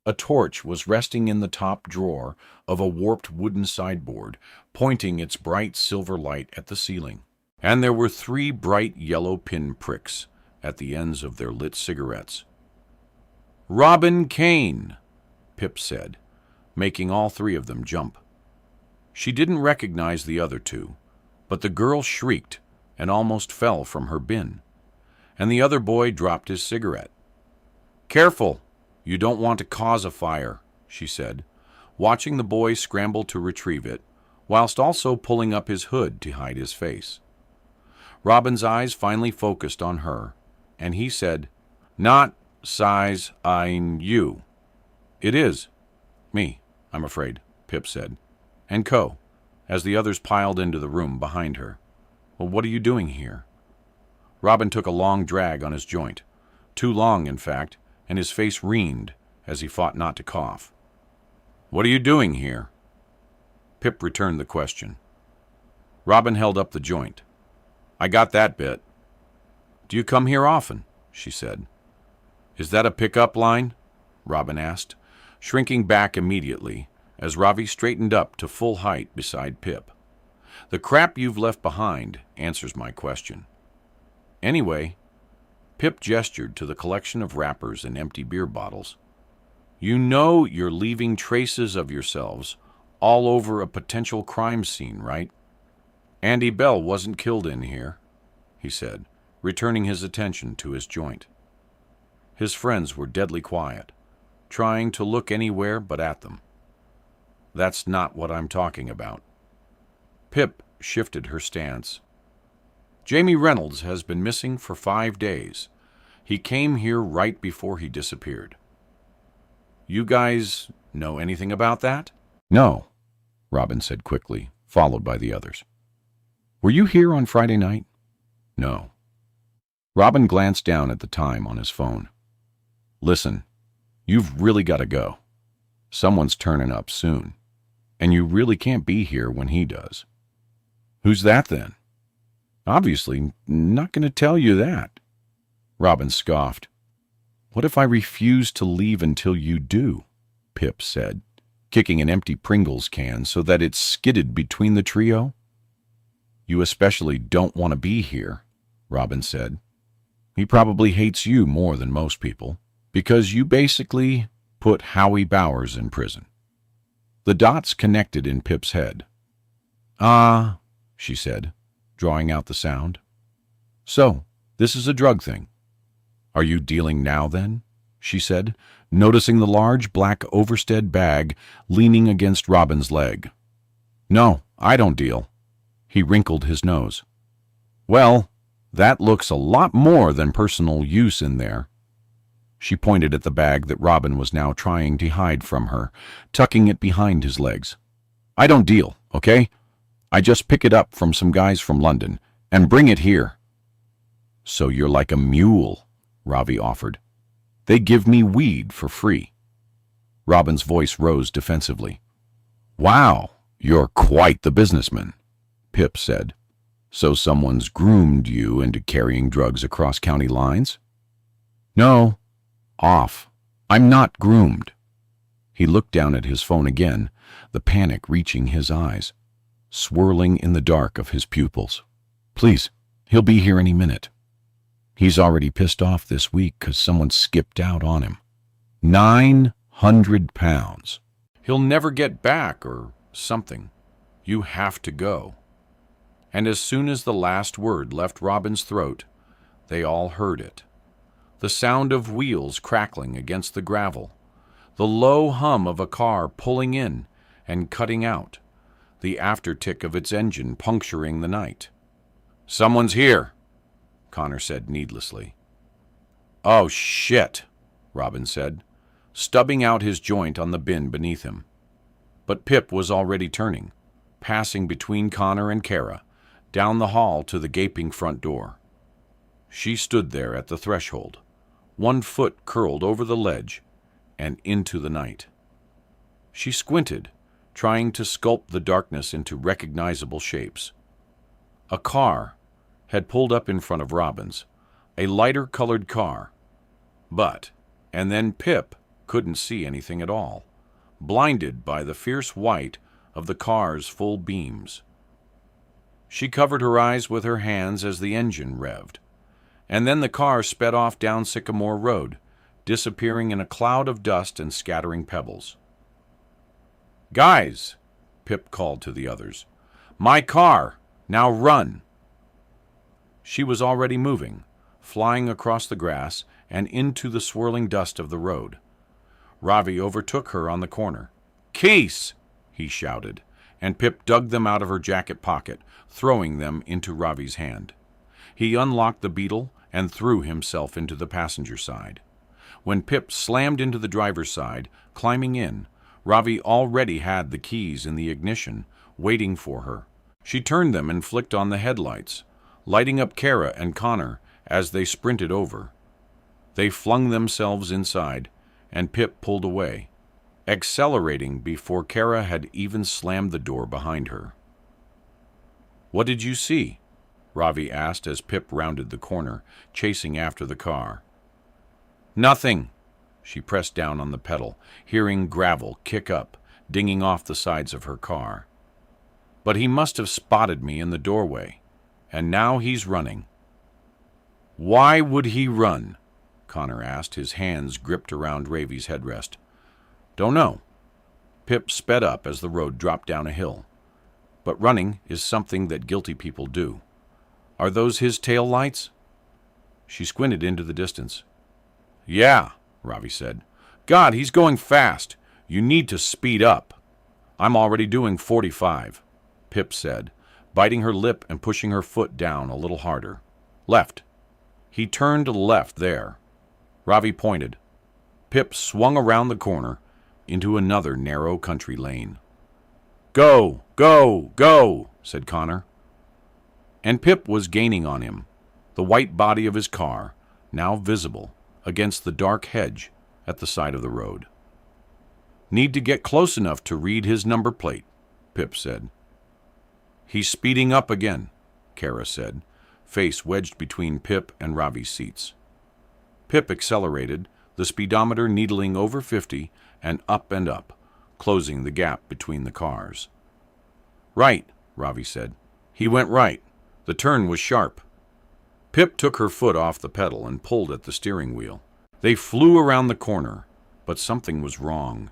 A torch was resting in the top drawer of a warped wooden sideboard, pointing its bright silver light at the ceiling. And there were 3 bright yellow pin pricks at the ends of their lit cigarettes. "Robin Kane," Pip said, making all 3 of them jump. She didn't recognize the other 2, but the girl shrieked and almost fell from her bin, and the other boy dropped his cigarette. "Careful, you don't want to cause a fire," she said, watching the boy scramble to retrieve it, whilst also pulling up his hood to hide his face. Robin's eyes finally focused on her, and he said, "Not size I'm you." "It is. Me, I'm afraid," Pip said, and Co., as the others piled into the room behind her. "Well, what are you doing here?" Robin took a long drag on his joint, too long, in fact, and his face reened as he fought not to cough. "What are you doing here?" Pip returned the question. Robin held up the joint. "I got that bit." "Do you come here often?" she said. "Is that a pick-up line?" Robin asked, shrinking back immediately as Ravi straightened up to full height beside Pip. "The crap you've left behind answers my question. Anyway," Pip gestured to the collection of wrappers and empty beer bottles, "you know you're leaving traces of yourselves all over a potential crime scene, right? Andy Bell wasn't killed in here," he said, returning his attention to his joint. His friends were deadly quiet, trying to look anywhere but at them. "That's not what I'm talking about." Pip shifted her stance. "Jamie Reynolds has been missing for 5 days. He came here right before he disappeared. You guys know anything about that?" "No," Robin said quickly, followed by the others. "Were you here on Friday night?" "No." Robin glanced down at the time on his phone. "Listen, you've really got to go. Someone's turning up soon, and you really can't be here when he does." "Who's that, then?" "Obviously, not going to tell you that." Robin scoffed. "What if I refuse to leave until you do?" Pip said, kicking an empty Pringles can so that it skidded between the trio. "You especially don't want to be here," Robin said. "He probably hates you more than most people, because you basically put Howie Bowers in prison." The dots connected in Pip's head. "Ah," she said, drawing out the sound. "So, this is a drug thing. Are you dealing now, then?" she said, noticing the large black overstead bag leaning against Robin's leg. "No, I don't deal." He wrinkled his nose. "Well, that looks a lot more than personal use in there." She pointed at the bag that Robin was now trying to hide from her, tucking it behind his legs. "I don't deal, okay? I just pick it up from some guys from London and bring it here." "So you're like a mule," Ravi offered. "They give me weed for free." Robin's voice rose defensively. "Wow, you're quite the businessman," Pip said. "So someone's groomed you into carrying drugs across county lines?" "No, off. I'm not groomed." He looked down at his phone again, the panic reaching his eyes, swirling in the dark of his pupils. "Please, he'll be here any minute. He's already pissed off this week because someone skipped out on him. 900 pounds. He'll never get back or something. You have to go." And as soon as the last word left Robin's throat, they all heard it. The sound of wheels crackling against the gravel, the low hum of a car pulling in and cutting out, the aftertick of its engine puncturing the night. "Someone's here," Connor said needlessly. "Oh, shit," Robin said, stubbing out his joint on the bin beneath him. But Pip was already turning, passing between Connor and Kara, down the hall to the gaping front door. She stood there at the threshold, one foot curled over the ledge and into the night. She squinted, trying to sculpt the darkness into recognizable shapes. A car had pulled up in front of Robin's, a lighter-colored car. And then Pip couldn't see anything at all, blinded by the fierce white of the car's full beams. She covered her eyes with her hands as the engine revved, and then the car sped off down Sycamore Road, disappearing in a cloud of dust and scattering pebbles. "Guys," Pip called to the others, "my car! Now run!" She was already moving, flying across the grass and into the swirling dust of the road. Ravi overtook her on the corner. "Keys!" he shouted, and Pip dug them out of her jacket pocket, throwing them into Ravi's hand. He unlocked the Beetle and threw himself into the passenger side. When Pip slammed into the driver's side, climbing in, Ravi already had the keys in the ignition, waiting for her. She turned them and flicked on the headlights, lighting up Kara and Connor as they sprinted over. They flung themselves inside, and Pip pulled away, accelerating before Kara had even slammed the door behind her. "What did you see?" Ravi asked as Pip rounded the corner, chasing after the car. "Nothing." She pressed down on the pedal, hearing gravel kick up, dinging off the sides of her car. "But he must have spotted me in the doorway, and now he's running." "Why would he run?" Connor asked, his hands gripped around Ravi's headrest. "Don't know." Pip sped up as the road dropped down a hill. "But running is something that guilty people do. Are those his tail lights?" She squinted into the distance. "Yeah," Ravi said. "God, he's going fast. You need to speed up." "I'm already doing 45, Pip said, biting her lip and pushing her foot down a little harder. "Left." He turned left there. Ravi pointed. Pip swung around the corner into another narrow country lane. "Go, go, go," said Connor. And Pip was gaining on him, the white body of his car now visible against the dark hedge at the side of the road. "Need to get close enough to read his number plate," Pip said. "He's speeding up again," Kara said, face wedged between Pip and Ravi's seats. Pip accelerated, the speedometer needling over 50 and up, closing the gap between the cars. "Right," Ravi said. "He went right. The turn was sharp." Pip took her foot off the pedal and pulled at the steering wheel. They flew around the corner, but something was wrong.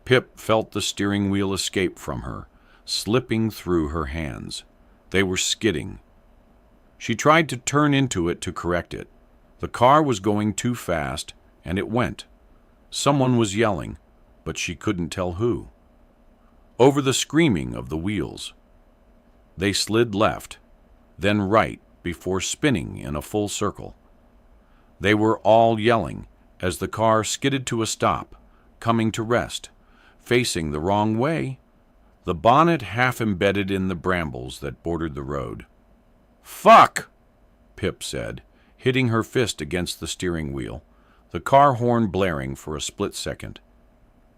Pip felt the steering wheel escape from her, slipping through her hands. They were skidding. She tried to turn into it to correct it. The car was going too fast, and it went. Someone was yelling, but she couldn't tell who. Over the screaming of the wheels. They slid left, then right before spinning in a full circle. They were all yelling as the car skidded to a stop, coming to rest, facing the wrong way, the bonnet half embedded in the brambles that bordered the road. "Fuck!" Pip said, hitting her fist against the steering wheel, the car horn blaring for a split second.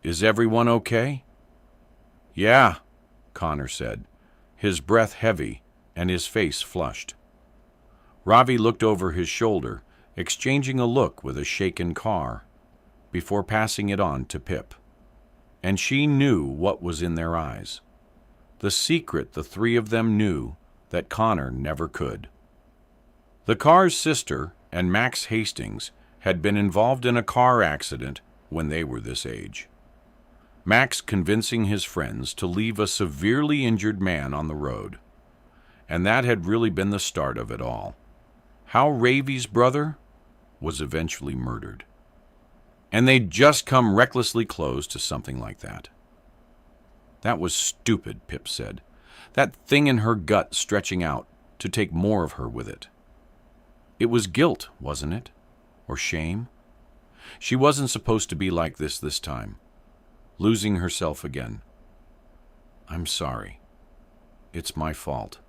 "Is everyone okay?" "Yeah," Connor said, his breath heavy and his face flushed. Ravi looked over his shoulder, exchanging a look with a shaken car, before passing it on to Pip. And she knew what was in their eyes. The secret the three of them knew that Connor never could. The car's sister and Max Hastings had been involved in a car accident when they were this age. Max convincing his friends to leave a severely injured man on the road. And that had really been the start of it all. How Ravi's brother was eventually murdered. And they'd just come recklessly close to something like that. That was stupid, Pip said. That thing in her gut stretching out to take more of her with it. It was guilt, wasn't it? Or shame? She wasn't supposed to be like this time. Losing herself again. I'm sorry. It's my fault.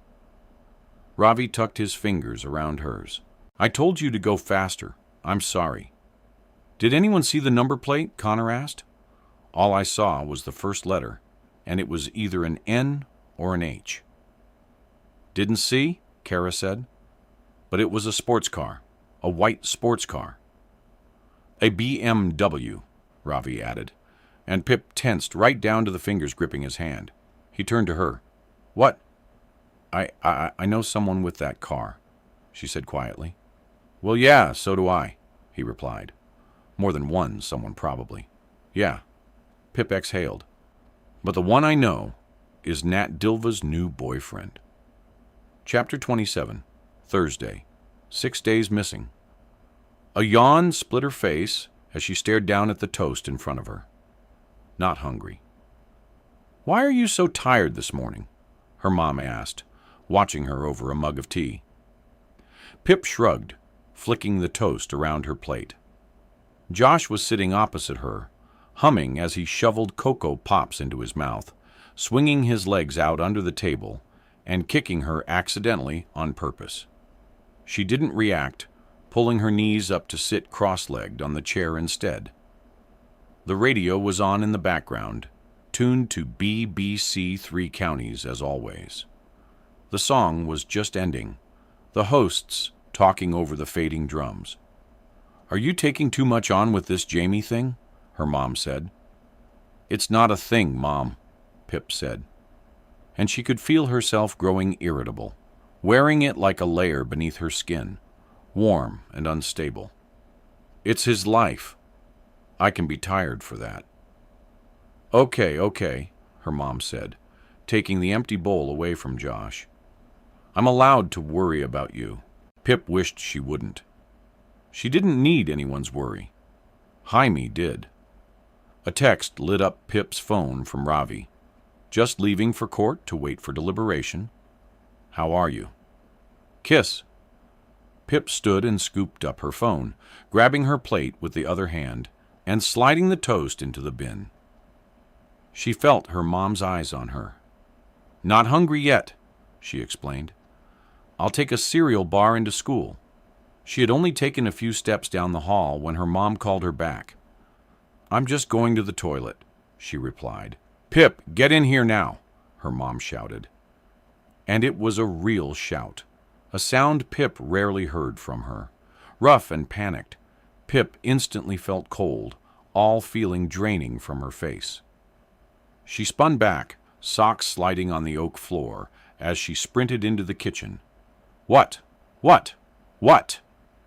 Ravi tucked his fingers around hers. I told you to go faster. I'm sorry. Did anyone see the number plate? Connor asked. All I saw was the first letter, and it was either an N or an H. Didn't see? Kara said. But it was a sports car. A white sports car. A BMW, Ravi added, and Pip tensed right down to the fingers gripping his hand. He turned to her. What? I know someone with that car, she said quietly. Well, yeah, so do I, he replied. More than one, someone probably. Yeah, Pip exhaled. But the one I know is Nat Dilva's new boyfriend. Chapter 27, Thursday, 6 days missing. A yawn split her face as she stared down at the toast in front of her. Not hungry. Why are you so tired this morning? Her mom asked, watching her over a mug of tea. Pip shrugged, flicking the toast around her plate. Josh was sitting opposite her, humming as he shoveled Cocoa Pops into his mouth, swinging his legs out under the table and kicking her accidentally on purpose. She didn't react, pulling her knees up to sit cross-legged on the chair instead. The radio was on in the background, tuned to BBC Three Counties as always. The song was just ending, the hosts talking over the fading drums. Are you taking too much on with this Jamie thing? Her mom said. It's not a thing, Mom, Pip said. And she could feel herself growing irritable, wearing it like a layer beneath her skin, warm and unstable. It's his life. I can be tired for that. Okay, her mom said, taking the empty bowl away from Josh. I'm allowed to worry about you. Pip wished she wouldn't. She didn't need anyone's worry. Jaime did. A text lit up Pip's phone from Ravi. Just leaving for court to wait for deliberation. How are you? Kiss. Pip stood and scooped up her phone, grabbing her plate with the other hand and sliding the toast into the bin. She felt her mom's eyes on her. Not hungry yet, she explained. I'll take a cereal bar into school. She had only taken a few steps down the hall when her mom called her back. I'm just going to the toilet, she replied. Pip, get in here now, her mom shouted. And it was a real shout, a sound Pip rarely heard from her. Rough and panicked, Pip instantly felt cold, all feeling draining from her face. She spun back, socks sliding on the oak floor, as she sprinted into the kitchen. What?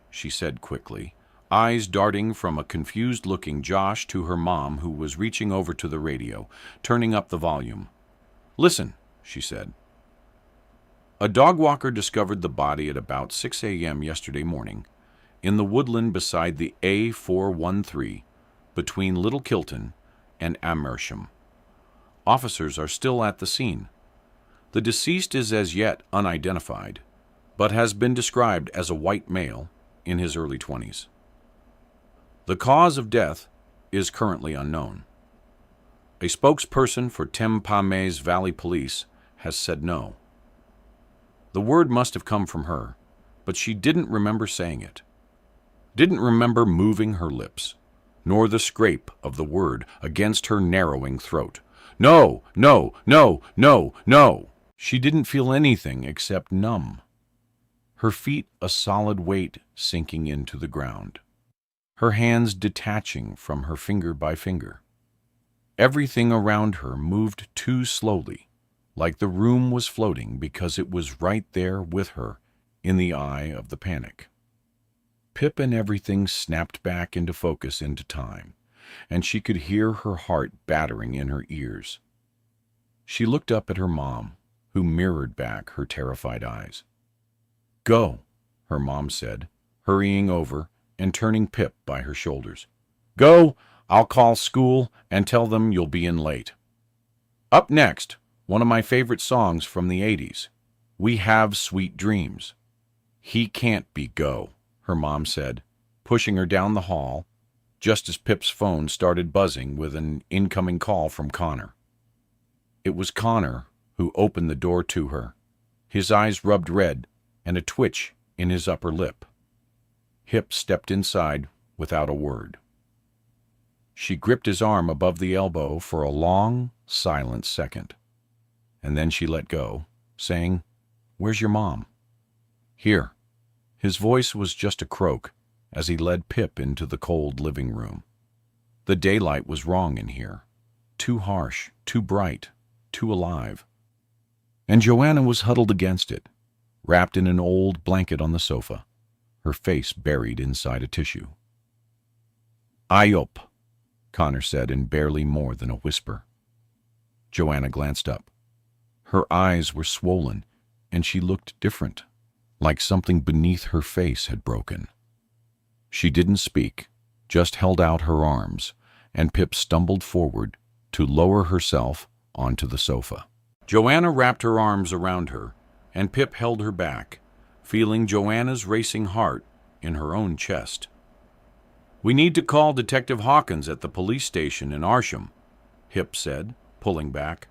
She said quickly, eyes darting from a confused-looking Josh to her mom, who was reaching over to the radio, turning up the volume. Listen, she said. A dog walker discovered the body at about 6 a.m. yesterday morning, in the woodland beside the A413, between Little Kilton and Amersham. Officers are still at the scene. The deceased is as yet unidentified, but has been described as a white male in his early 20s. The cause of death is currently unknown. A spokesperson for Tempame's Valley Police has said no. The word must have come from her, but she didn't remember saying it. Didn't remember moving her lips, nor the scrape of the word against her narrowing throat. No. She didn't feel anything except numb. Her feet a solid weight sinking into the ground. Her hands detaching from her finger by finger. Everything around her moved too slowly, like the room was floating because it was right there with her in the eye of the panic. Pip and everything snapped back into focus into time, and she could hear her heart battering in her ears. She looked up at her mom, who mirrored back her terrified eyes. "Go," her mom said, hurrying over and turning Pip by her shoulders. "Go, I'll call school and tell them you'll be in late." Up next, one of my favorite songs from the 80s, "We Have Sweet Dreams." "He can't be go," her mom said, pushing her down the hall, just as Pip's phone started buzzing with an incoming call from Connor. It was Connor who opened the door to her, his eyes rubbed red and a twitch in his upper lip. Pip stepped inside without a word. She gripped his arm above the elbow for a long, silent second, and then she let go, saying, "Where's your mom?" "Here." His voice was just a croak as he led Pip into the cold living room. The daylight was wrong in here, too harsh, too bright, too alive. And Joanna was huddled against it, wrapped in an old blanket on the sofa, her face buried inside a tissue. "Ayop," Connor said in barely more than a whisper. Joanna glanced up. Her eyes were swollen, and she looked different, like something beneath her face had broken. She didn't speak, just held out her arms, and Pip stumbled forward to lower herself onto the sofa. Joanna wrapped her arms around her, and Pip held her back, feeling Joanna's racing heart in her own chest. "We need to call Detective Hawkins at the police station in Arsham," Pip said, pulling back.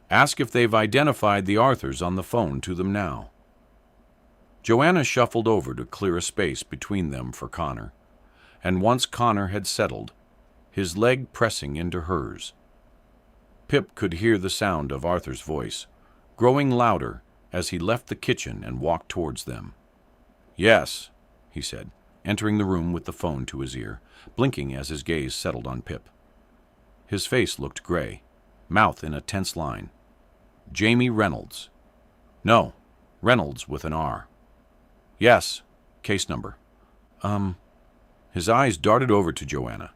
"Ask if they've identified the Arthurs on the phone to them now." Joanna shuffled over to clear a space between them for Connor, and once Connor had settled, his leg pressing into hers, Pip could hear the sound of Arthur's voice, growing louder as he left the kitchen and walked towards them. "Yes," he said, entering the room with the phone to his ear, blinking as his gaze settled on Pip. His face looked gray, mouth in a tense line. "Jamie Reynolds." "No, Reynolds with an R." "Yes, case number." His eyes darted over to Joanna.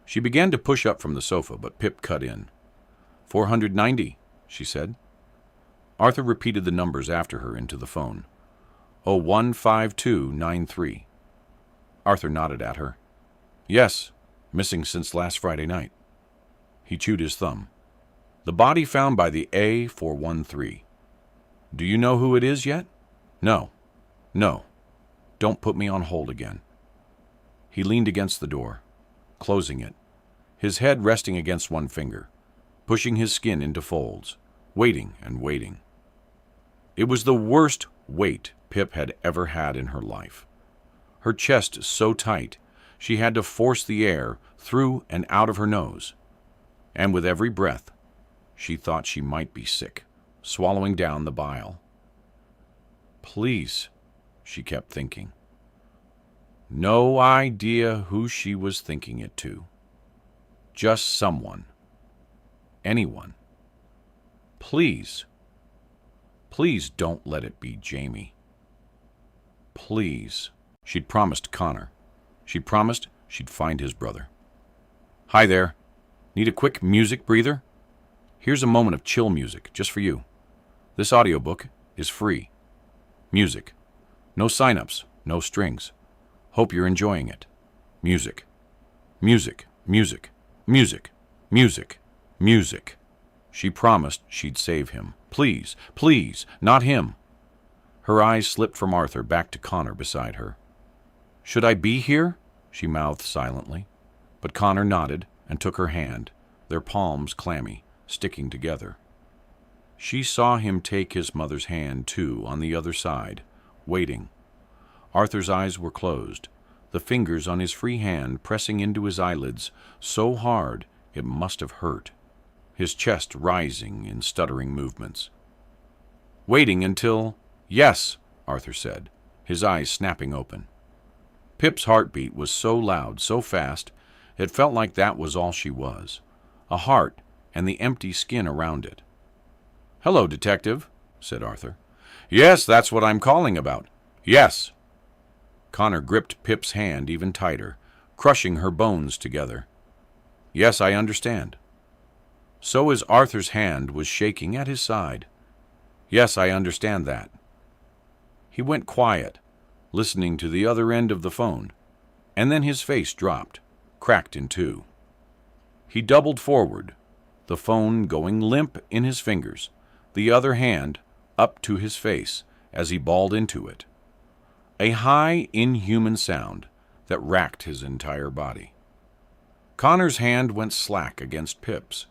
She began to push up from the sofa, but Pip cut in. 490, she said. Arthur repeated the numbers after her into the phone. 015293. Arthur nodded at her. "Yes, missing since last Friday night." He chewed his thumb. "The body found by the A413. Do you know who it is yet?" No. Don't put me on hold again." He leaned against the door, closing it, his head resting against one finger, pushing his skin into folds, waiting and waiting. It was the worst wait Pip had ever had in her life. Her chest so tight, she had to force the air through and out of her nose. And with every breath, she thought she might be sick, swallowing down the bile. "Please," she kept thinking. No idea who she was thinking it to. Just someone. Anyone. Please. Please don't let it be Jamie. Please. She'd promised Connor. She'd promised she'd find his brother. "Hi there. Need a quick music breather? Here's a moment of chill music just for you. This audiobook is free. Music. No sign-ups, no strings. Hope you're enjoying it. Music. Music, music, music, music, music." She promised she'd save him. Please, please, not him. Her eyes slipped from Arthur back to Connor beside her. "Should I be here?" she mouthed silently. But Connor nodded and took her hand, their palms clammy, sticking together. She saw him take his mother's hand, too, on the other side, waiting. Arthur's eyes were closed, the fingers on his free hand pressing into his eyelids so hard it must have hurt, his chest rising in stuttering movements. Waiting until... "Yes," Arthur said, his eyes snapping open. Pip's heartbeat was so loud, so fast, it felt like that was all she was, a heart and the empty skin around it. "Hello, Detective," said Arthur. "Yes, that's what I'm calling about. Yes." Connor gripped Pip's hand even tighter, crushing her bones together. Yes, I understand. So as Arthur's hand was shaking at his side. Yes, I understand that. He went quiet, listening to the other end of the phone, and then his face dropped, cracked in two. He doubled forward, the phone going limp in his fingers, the other hand up to his face as he bawled into it. A high, inhuman sound that racked his entire body. Connor's hand went slack against Pip's,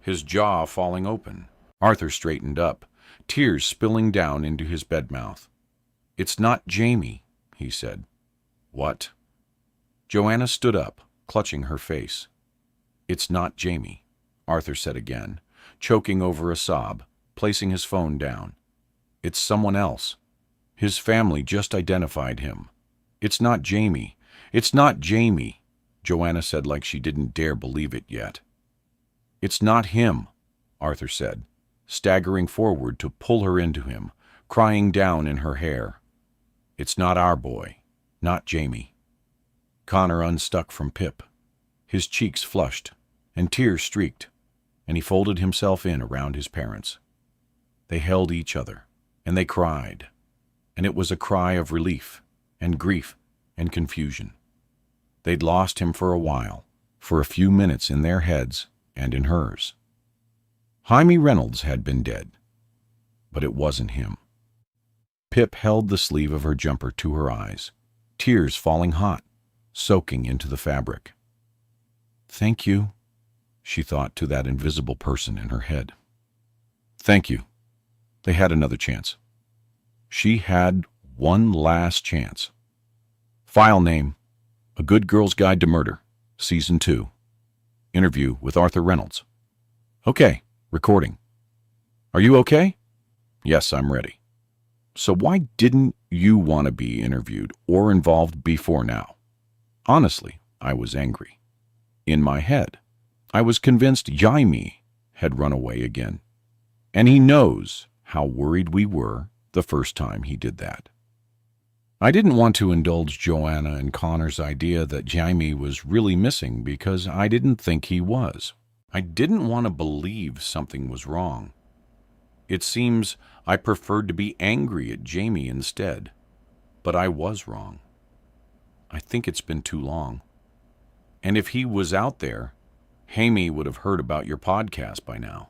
his jaw falling open. Arthur straightened up, tears spilling down into his bedmouth. "It's not Jamie," he said. "What?" Joanna stood up, clutching her face. "It's not Jamie," Arthur said again, choking over a sob, placing his phone down. "It's someone else. His family just identified him. It's not Jamie. It's not Jamie," Joanna said like she didn't dare believe it yet. "It's not him," Arthur said, staggering forward to pull her into him, crying down in her hair. "It's not our boy, not Jamie." Connor unstuck from Pip. His cheeks flushed, and tears streaked, and he folded himself in around his parents. They held each other, and they cried, and it was a cry of relief and grief and confusion. They'd lost him for a while, for a few minutes in their heads and in hers. Jaime Reynolds had been dead, but it wasn't him. Pip held the sleeve of her jumper to her eyes, tears falling hot, soaking into the fabric. "Thank you," she thought to that invisible person in her head. Thank you. They had another chance. She had one last chance. File name, A Good Girl's Guide to Murder, Season 2. Interview with Arthur Reynolds. Okay, recording. Are you okay? Yes, I'm ready. So why didn't you want to be interviewed or involved before now? Honestly, I was angry. In my head, I was convinced Jaime had run away again. And he knows how worried we were the first time he did that. I didn't want to indulge Joanna and Connor's idea that Jaime was really missing because I didn't think he was. I didn't want to believe something was wrong. It seems I preferred to be angry at Jamie instead, but I was wrong. I think it's been too long. And if he was out there, Jaime would have heard about your podcast by now.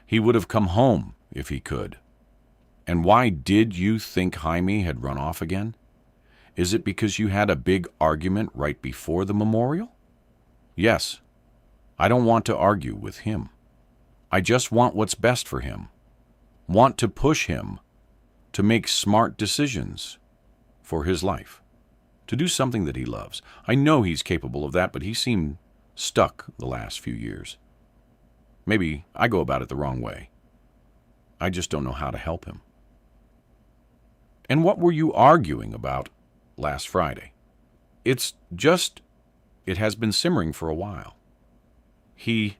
He would have come home if he could. And why did you think Jaime had run off again? Is it because you had a big argument right before the memorial? Yes. I don't want to argue with him. I just want what's best for him. Want to push him to make smart decisions for his life, to do something that he loves. I know he's capable of that, but he seemed stuck the last few years. Maybe I go about it the wrong way. I just don't know how to help him. And what were you arguing about last Friday? It has been simmering for a while. He'd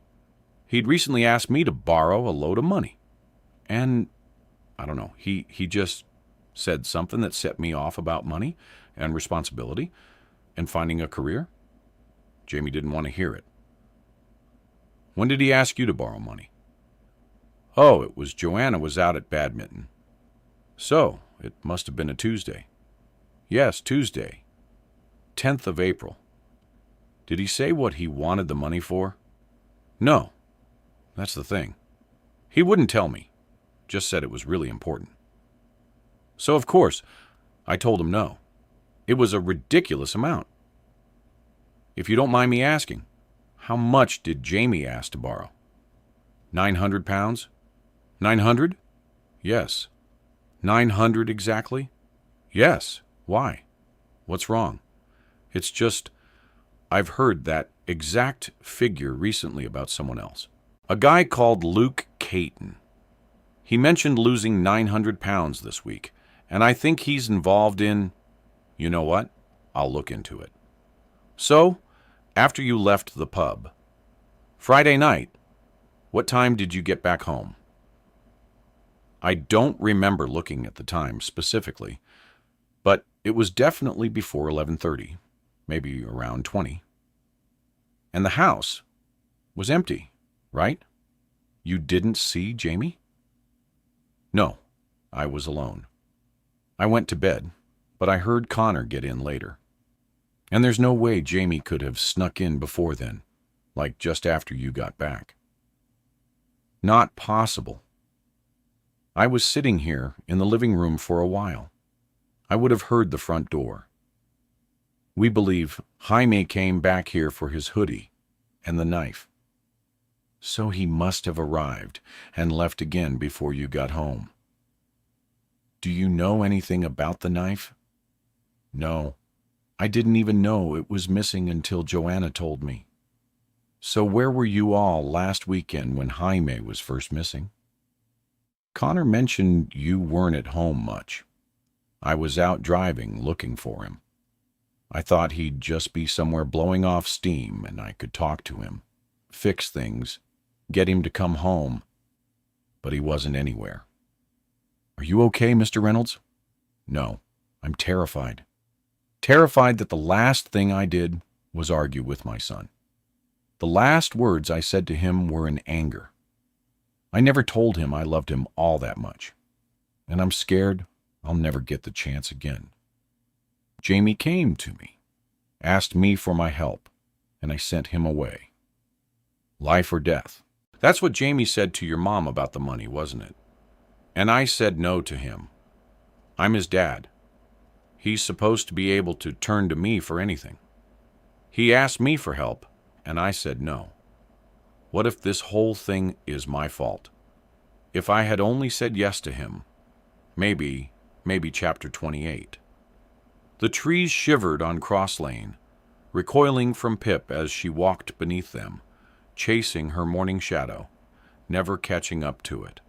recently asked me to borrow a load of money. And, I don't know, he just said something that set me off about money and responsibility and finding a career. Jamie didn't want to hear it. When did he ask you to borrow money? Oh, it was Joanna was out at badminton. So, it must have been a Tuesday. Yes, Tuesday. 10th of April. Did he say what he wanted the money for? No. That's the thing. He wouldn't tell me. Just said it was really important. So, of course, I told him no. It was a ridiculous amount. If you don't mind me asking, how much did Jamie ask to borrow? 900 pounds? 900? Yes. 900 exactly? Yes. Why? What's wrong? It's just, I've heard that exact figure recently about someone else. A guy called Luke Caton. He mentioned losing 900 pounds this week, and I think he's involved in, you know what? I'll look into it. So, after you left the pub, Friday night, what time did you get back home? I don't remember looking at the time specifically, but it was definitely before 11:30, maybe around 20. And the house, was empty, right? You didn't see Jamie? No, I was alone. I went to bed, but I heard Connor get in later. And there's no way Jamie could have snuck in before then, like just after you got back. Not possible. I was sitting here in the living room for a while. I would have heard the front door. We believe Jaime came back here for his hoodie and the knife. So he must have arrived and left again before you got home. Do you know anything about the knife? No, I didn't even know it was missing until Joanna told me. So where were you all last weekend when Jaime was first missing? Connor mentioned you weren't at home much. I was out driving looking for him. I thought he'd just be somewhere blowing off steam and I could talk to him, fix things, get him to come home, but he wasn't anywhere. Are you okay, Mr. Reynolds? No, I'm terrified. Terrified that the last thing I did was argue with my son. The last words I said to him were in anger. I never told him I loved him all that much, and I'm scared I'll never get the chance again. Jamie came to me, asked me for my help, and I sent him away. Life or death. That's what Jamie said to your mom about the money, wasn't it? And I said no to him. I'm his dad. He's supposed to be able to turn to me for anything. He asked me for help, and I said no. What if this whole thing is my fault? If I had only said yes to him, maybe chapter 28. The trees shivered on Cross Lane, recoiling from Pip as she walked beneath them, chasing her morning shadow, never catching up to it.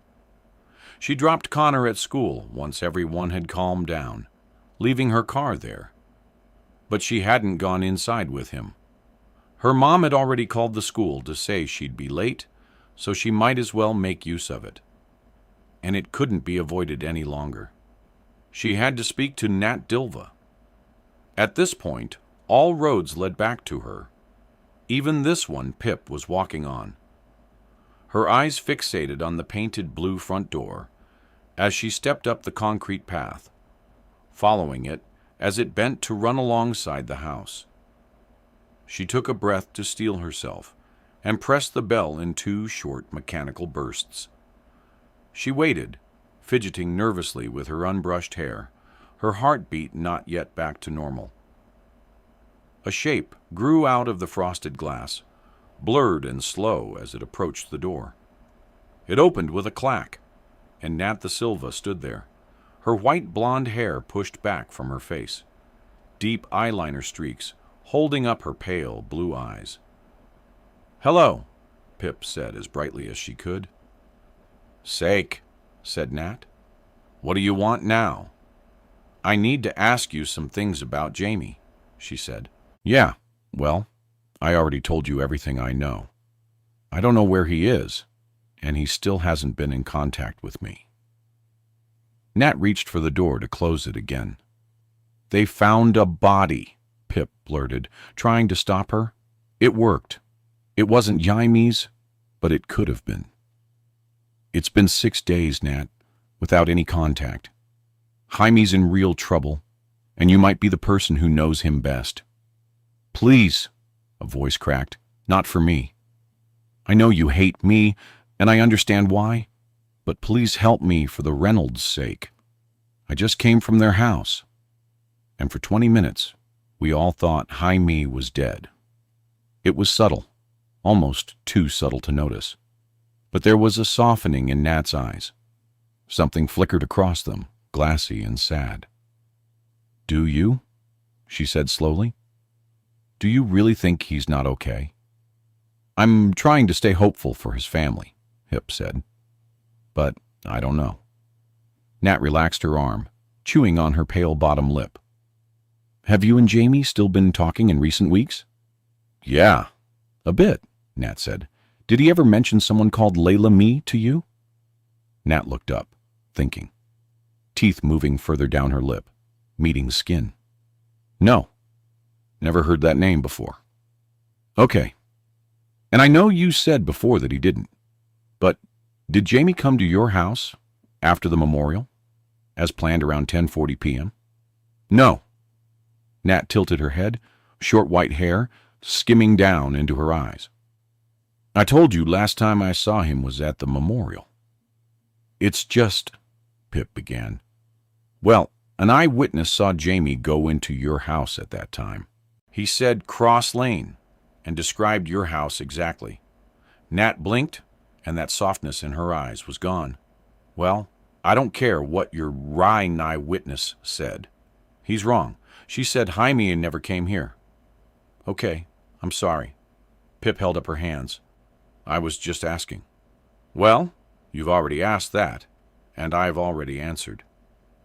She dropped Connor at school once everyone had calmed down, leaving her car there. But she hadn't gone inside with him. Her mom had already called the school to say she'd be late, so she might as well make use of it. And it couldn't be avoided any longer. She had to speak to Nat Dilva. At this point, all roads led back to her. Even this one Pip was walking on. Her eyes fixated on the painted blue front door as she stepped up the concrete path, following it as it bent to run alongside the house. She took a breath to steel herself and pressed the bell in 2 short mechanical bursts. She waited, fidgeting nervously with her unbrushed hair, her heartbeat not yet back to normal. A shape grew out of the frosted glass, blurred and slow as it approached the door. It opened with a clack, and Nat the Silva stood there, her white blonde hair pushed back from her face, deep eyeliner streaks holding up her pale blue eyes. "Hello," Pip said as brightly as she could. "Sake," said Nat. "What do you want now?" "I need to ask you some things about Jamie," she said. "Yeah, well, I already told you everything I know. I don't know where he is, and he still hasn't been in contact with me." Nat reached for the door to close it again. "They found a body," Pip blurted, trying to stop her. "It worked. It wasn't Jaime's, but it could have been. It's been 6 days, Nat, without any contact. Jaime's in real trouble, and you might be the person who knows him best. Please," a voice cracked, "not for me. I know you hate me, and I understand why, but please help me for the Reynolds' sake. I just came from their house, and for 20 minutes, we all thought Jaime was dead. It was subtle, almost too subtle to notice, but there was a softening in Nat's eyes. Something flickered across them, glassy and sad. "Do you?" she said slowly. "Do you really think he's not okay?" "I'm trying to stay hopeful for his family," Hip said. "But I don't know." Nat relaxed her arm, chewing on her pale bottom lip. "Have you and Jamie still been talking in recent weeks?" "Yeah, a bit," Nat said. "Did he ever mention someone called Layla Mee to you?" Nat looked up, thinking, teeth moving further down her lip, meeting skin. "No, never heard that name before." "Okay. And I know you said before that he didn't, but did Jamie come to your house after the memorial, as planned around 10:40 p.m.? No. Nat tilted her head, short white hair skimming down into her eyes. I told you last time I saw him was at the memorial. It's just, Pip began. Well, an eyewitness saw Jamie go into your house at that time. He said Cross Lane and described your house exactly. Nat blinked, and that softness in her eyes was gone. Well, I don't care what your lying eyewitness said. He's wrong. She said Jaime never came here. Okay, I'm sorry. Pip held up her hands. I was just asking. Well, you've already asked that, and I've already answered.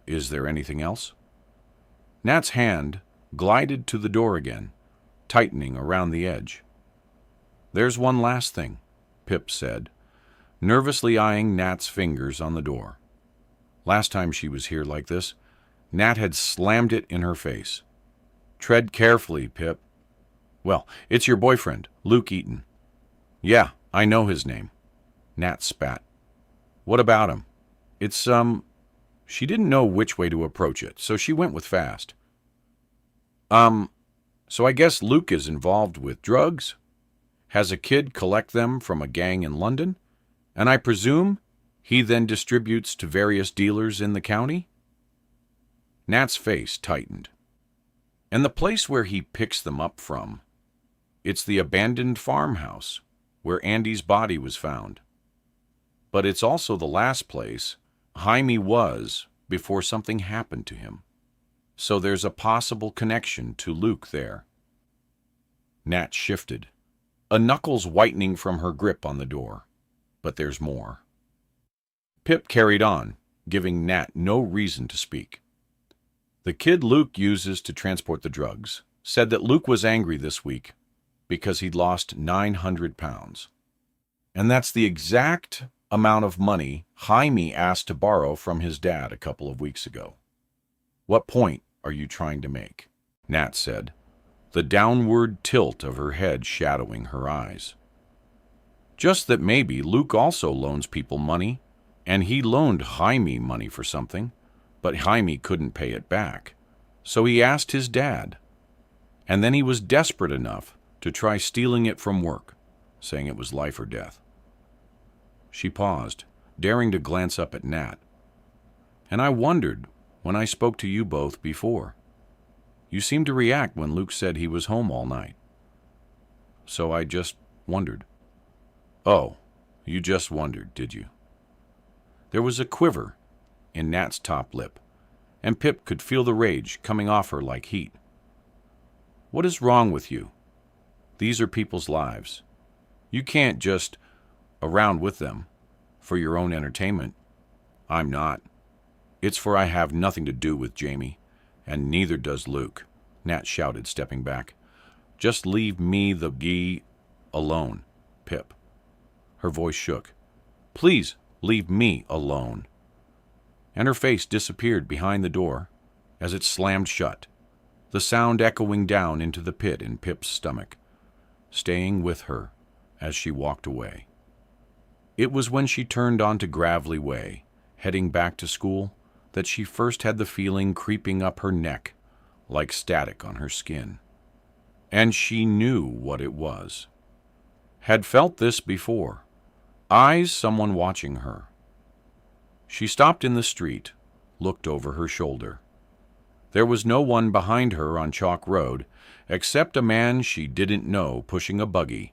Is there anything else? Nat's hand glided to the door again, tightening around the edge. There's one last thing, Pip said, nervously eyeing Nat's fingers on the door. Last time she was here like this, Nat had slammed it in her face. Tread carefully, Pip. Well, it's your boyfriend, Luke Eaton. Yeah, I know his name. Nat spat. What about him? It's, She didn't know which way to approach it, so she went with fast. So I guess Luke is involved with drugs? Has a kid collect them from a gang in London? And I presume he then distributes to various dealers in the county? Nat's face tightened. And the place where he picks them up from, it's the abandoned farmhouse where Andy's body was found. But it's also the last place Jaime was before something happened to him. So there's a possible connection to Luke there. Nat shifted, a knuckles whitening from her grip on the door. But there's more. Pip carried on, giving Nat no reason to speak. The kid Luke uses to transport the drugs said that Luke was angry this week because he'd lost 900 pounds. And that's the exact amount of money Jaime asked to borrow from his dad a couple of weeks ago. What point are you trying to make? Nat said, the downward tilt of her head shadowing her eyes. Just that maybe Luke also loans people money, and he loaned Jaime money for something, but Jaime couldn't pay it back. So he asked his dad. And then he was desperate enough to try stealing it from work, saying it was life or death. She paused, daring to glance up at Nat. And I wondered when I spoke to you both before. You seemed to react when Luke said he was home all night. So I just wondered. Oh, you just wondered, did you? There was a quiver in Nat's top lip, and Pip could feel the rage coming off her like heat. What is wrong with you? These are people's lives. You can't just around with them for your own entertainment. I'm not. It's for I have nothing to do with Jamie, and neither does Luke, Nat shouted, stepping back. Just leave me the gee alone, Pip. Her voice shook. Please leave me alone. And her face disappeared behind the door as it slammed shut, the sound echoing down into the pit in Pip's stomach, staying with her as she walked away. It was when she turned onto Gravelly Way, heading back to school, that she first had the feeling creeping up her neck like static on her skin. And she knew what it was. Had felt this before. Eyes someone watching her. She stopped in the street, looked over her shoulder. There was no one behind her on Chalk Road except a man she didn't know pushing a buggy,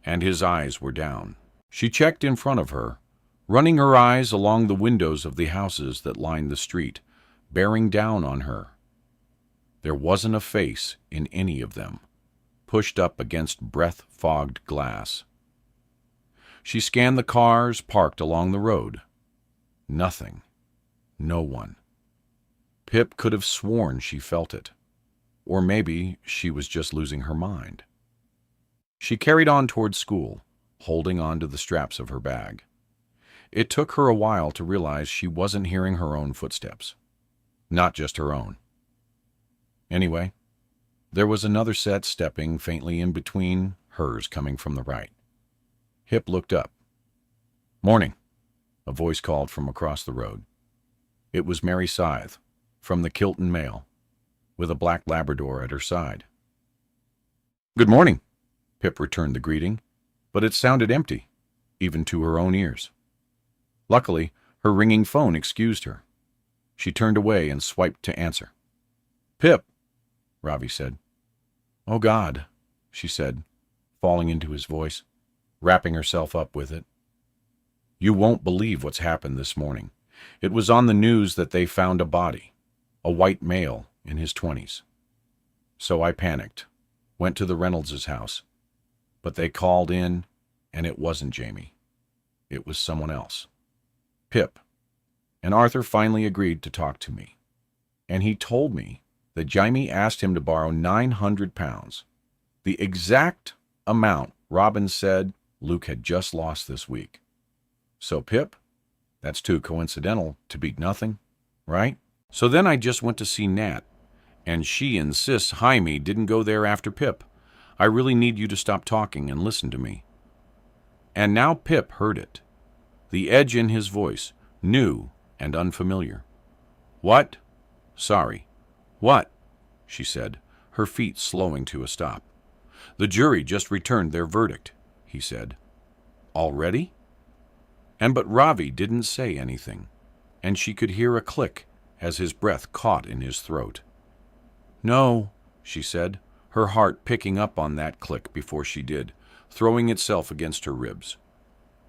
and his eyes were down. She checked in front of her, running her eyes along the windows of the houses that lined the street, bearing down on her. There wasn't a face in any of them, pushed up against breath-fogged glass. She scanned the cars parked along the road. Nothing. No one. Pip could have sworn she felt it. Or maybe she was just losing her mind. She carried on toward school, holding on to the straps of her bag. It took her a while to realize she wasn't hearing her own footsteps. Not just her own. Anyway, there was another set stepping faintly in between hers coming from the right. Hip looked up. "Morning," a voice called from across the road. It was Mary Scythe, from the Kilton Mail, with a black Labrador at her side. "Good morning," Pip returned the greeting, but it sounded empty, even to her own ears. Luckily, her ringing phone excused her. She turned away and swiped to answer. "Pip," Ravi said. "Oh, God," she said, falling into his voice, wrapping herself up with it. "You won't believe what's happened this morning. It was on the news that they found a body, a white male in his 20s. So I panicked, went to the Reynolds' house, but they called in, and it wasn't Jamie. It was someone else. Pip. And Arthur finally agreed to talk to me. And he told me that Jamie asked him to borrow £900, the exact amount Robin said Luke had just lost this week. So, Pip, that's too coincidental to beat nothing, right? So then I just went to see Nat, and she insists Jaime didn't go there after Pip. I really need you to stop talking and listen to me." And now Pip heard it. The edge in his voice, new and unfamiliar. "What?" "Sorry." "What?" she said, her feet slowing to a stop. "The jury just returned their verdict," he said. "Already?" But Ravi didn't say anything, and she could hear a click as his breath caught in his throat. "No," she said, her heart picking up on that click before she did, throwing itself against her ribs.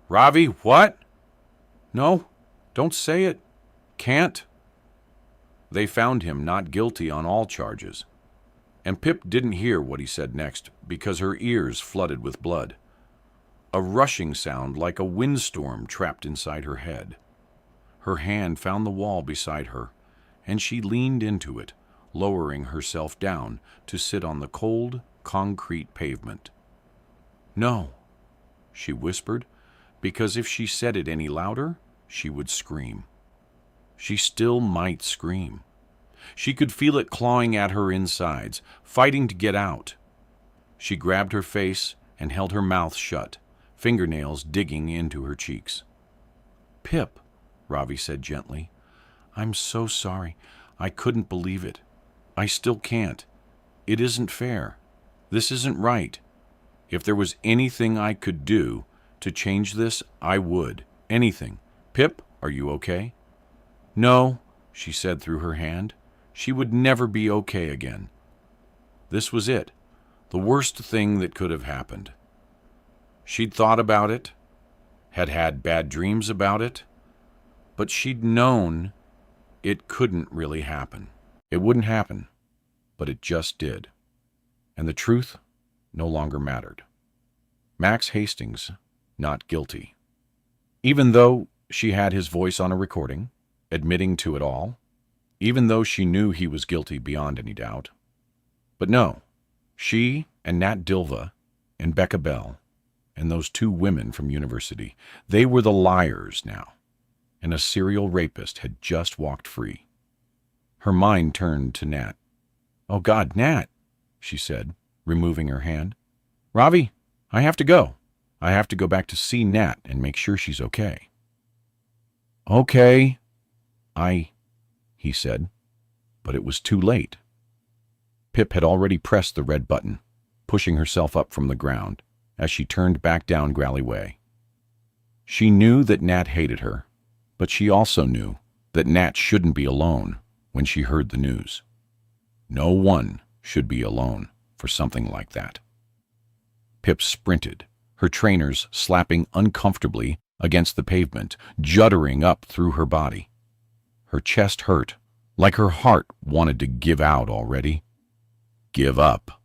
"Ravi, what?" "No, don't say it. Can't." They found him not guilty on all charges, and Pip didn't hear what he said next because her ears flooded with blood. A rushing sound like a windstorm trapped inside her head. Her hand found the wall beside her, and she leaned into it, lowering herself down to sit on the cold, concrete pavement. "No," she whispered, because if she said it any louder, she would scream. She still might scream. She could feel it clawing at her insides, fighting to get out. She grabbed her face and held her mouth shut, fingernails digging into her cheeks. "Pip," Ravi said gently, "I'm so sorry. I couldn't believe it. I still can't. It isn't fair. This isn't right. If there was anything I could do to change this, I would. Anything. Pip, are you okay?" "No," she said through her hand. She would never be okay again. This was it, the worst thing that could have happened. She'd thought about it, had had bad dreams about it, but she'd known it couldn't really happen. It wouldn't happen, but it just did. And the truth no longer mattered. Max Hastings, not guilty. Even though she had his voice on a recording, admitting to it all, even though she knew he was guilty beyond any doubt. But no, she and Nat Dilva and Becca Bell and those two women from university, they were the liars now, and a serial rapist had just walked free. Her mind turned to Nat. "Oh God, Nat," she said, removing her hand. "Ravi, I have to go. I have to go back to see Nat and make sure she's okay." "Okay, he said, but it was too late. Pip had already pressed the red button, pushing herself up from the ground as she turned back down Grally Way. She knew that Nat hated her, but she also knew that Nat shouldn't be alone when she heard the news. No one should be alone for something like that. Pip sprinted, her trainers slapping uncomfortably against the pavement, juddering up through her body. Her chest hurt, like her heart wanted to give out already. Give up.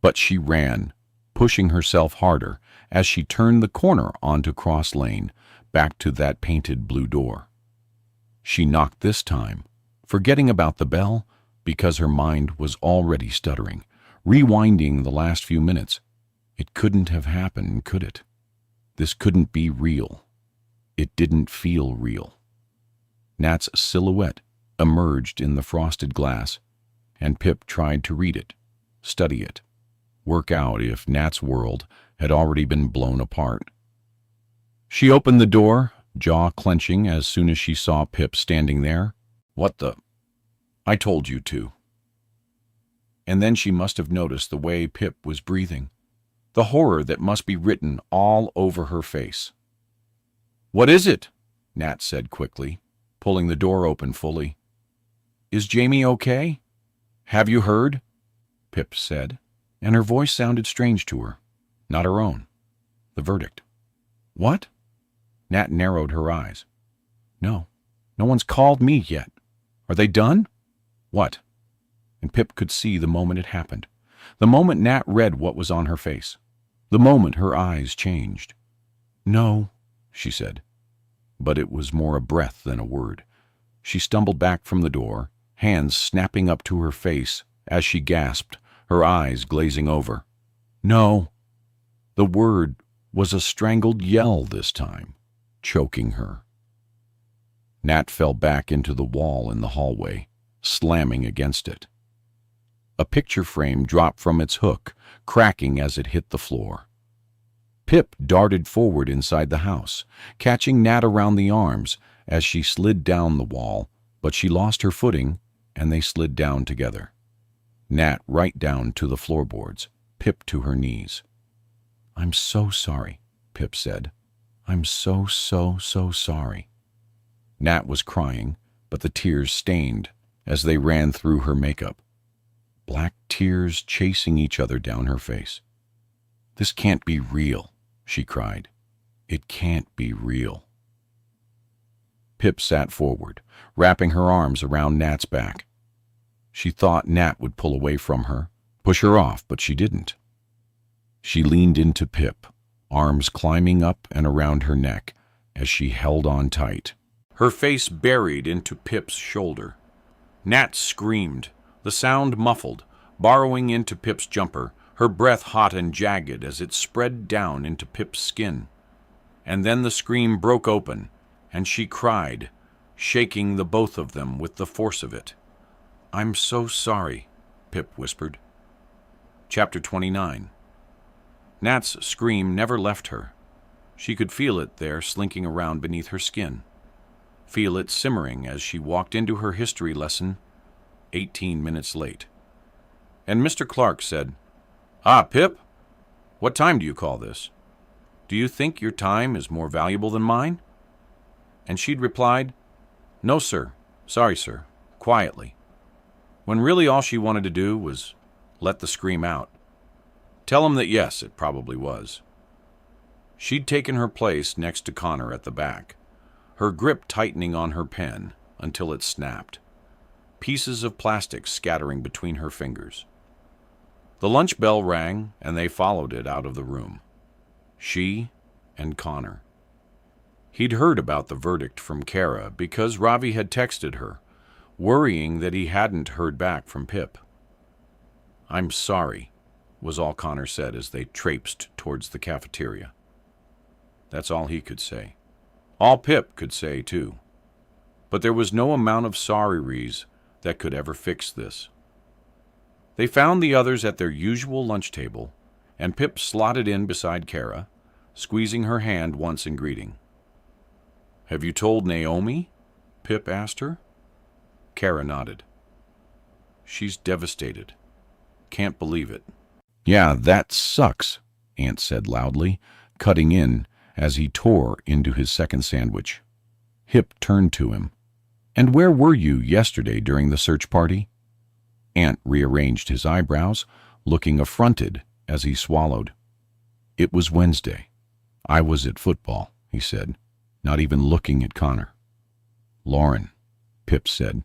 But she ran, pushing herself harder as she turned the corner onto Cross Lane, back to that painted blue door. She knocked this time, forgetting about the bell because her mind was already stuttering, rewinding the last few minutes. It couldn't have happened, could it? This couldn't be real. It didn't feel real. Nat's silhouette emerged in the frosted glass, and Pip tried to read it, study it, work out if Nat's world had already been blown apart. She opened the door, jaw clenching as soon as she saw Pip standing there. "What the? I told you to." And then she must have noticed the way Pip was breathing, the horror that must be written all over her face. "What is it?" Nat said quickly, pulling the door open fully. "Is Jamie okay? Have you heard?" Pip said, and her voice sounded strange to her, not her own. The verdict. "What?" Nat narrowed her eyes. No one's called me yet. Are they done?" "What?" And Pip could see the moment it happened, the moment Nat read what was on her face, the moment her eyes changed. "No," she said, but it was more a breath than a word. She stumbled back from the door, hands snapping up to her face as she gasped, her eyes glazing over. "No." The word was a strangled yell this time, choking her. Nat fell back into the wall in the hallway, slamming against it. A picture frame dropped from its hook, cracking as it hit the floor. Pip darted forward inside the house, catching Nat around the arms as she slid down the wall, but she lost her footing and they slid down together. Nat right down to the floorboards, Pip to her knees. "I'm so sorry," Pip said. "I'm so sorry." Nat was crying, but the tears stained as they ran through her makeup. Black tears chasing each other down her face. "This can't be real," she cried. "It can't be real." Pip sat forward, wrapping her arms around Nat's back. She thought Nat would pull away from her, push her off, but she didn't. She leaned into Pip, arms climbing up and around her neck as she held on tight, her face buried into Pip's shoulder. Nat screamed, the sound muffled, burrowing into Pip's jumper, her breath hot and jagged as it spread down into Pip's skin. And then the scream broke open, and she cried, shaking the both of them with the force of it. "I'm so sorry," Pip whispered. Chapter 29. Nat's scream never left her. She could feel it there slinking around beneath her skin, feel it simmering as she walked into her history lesson 18 minutes late. And Mr. Clark said, "Ah, Pip, what time do you call this? Do you think your time is more valuable than mine?" And she'd replied, "No, sir. Sorry, sir," quietly, when really all she wanted to do was let the scream out. Tell him that yes, it probably was. She'd taken her place next to Connor at the back, her grip tightening on her pen until it snapped, pieces of plastic scattering between her fingers. The lunch bell rang, and they followed it out of the room. She and Connor. He'd heard about the verdict from Kara because Ravi had texted her, worrying that he hadn't heard back from Pip. "I'm sorry," was all Connor said as they traipsed towards the cafeteria. That's all he could say. All Pip could say, too. But there was no amount of sorries that could ever fix this. They found the others at their usual lunch table, and Pip slotted in beside Kara, squeezing her hand once in greeting. "Have you told Naomi?" Pip asked her. Kara nodded. "She's devastated. Can't believe it." "Yeah, that sucks," Aunt said loudly, cutting in as he tore into his second sandwich. Hip turned to him. "And where were you yesterday during the search party?" Aunt rearranged his eyebrows, looking affronted as he swallowed. "It was Wednesday. I was at football," he said, not even looking at Connor. "Lauren," Pip said.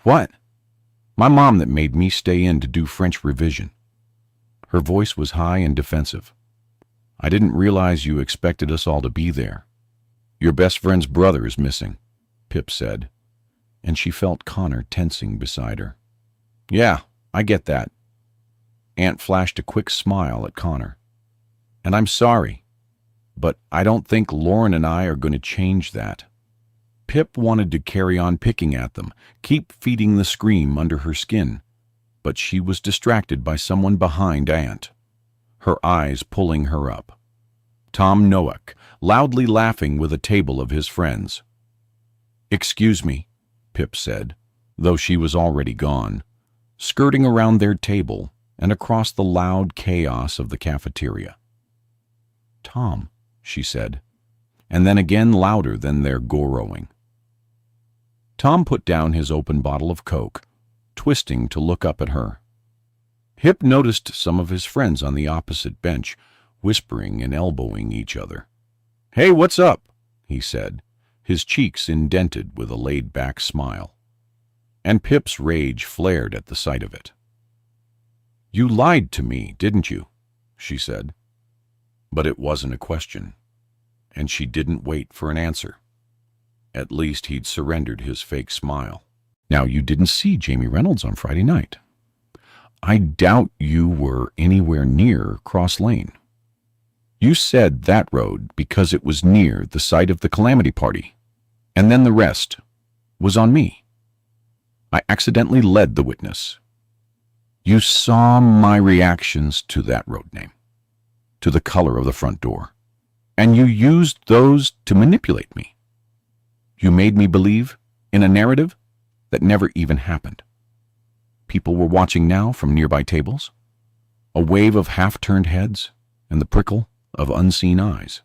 "What?" "My mom that made me stay in to do French revision." Her voice was high and defensive. "I didn't realize you expected us all to be there. Your best friend's brother is missing," Pip said, and she felt Connor tensing beside her. "Yeah, I get that." Aunt flashed a quick smile at Connor. "And I'm sorry, but I don't think Lauren and I are going to change that." Pip wanted to carry on picking at them, keep feeding the scream under her skin, but she was distracted by someone behind Aunt. her eyes pulling her up. Tom Noack, loudly laughing with a table of his friends. "Excuse me," Pip said, though she was already gone, skirting around their table and across the loud chaos of the cafeteria. "Tom," she said, and then again louder than their gorrowing. Tom put down his open bottle of Coke, twisting to look up at her. Pip noticed some of his friends on the opposite bench, whispering and elbowing each other. "Hey, what's up?" he said, his cheeks indented with a laid-back smile. And Pip's rage flared at the sight of it. "You lied to me, didn't you?" she said. But it wasn't a question, and she didn't wait for an answer. At least he'd surrendered his fake smile. "Now, you didn't see Jamie Reynolds on Friday night. I doubt you were anywhere near Cross Lane. You said that road because it was near the site of the calamity party, and then the rest was on me. I accidentally led the witness. You saw my reactions to that road name, to the color of the front door, and you used those to manipulate me. You made me believe in a narrative that never even happened. People were watching now from nearby tables, a wave of half-turned heads and the prickle of unseen eyes.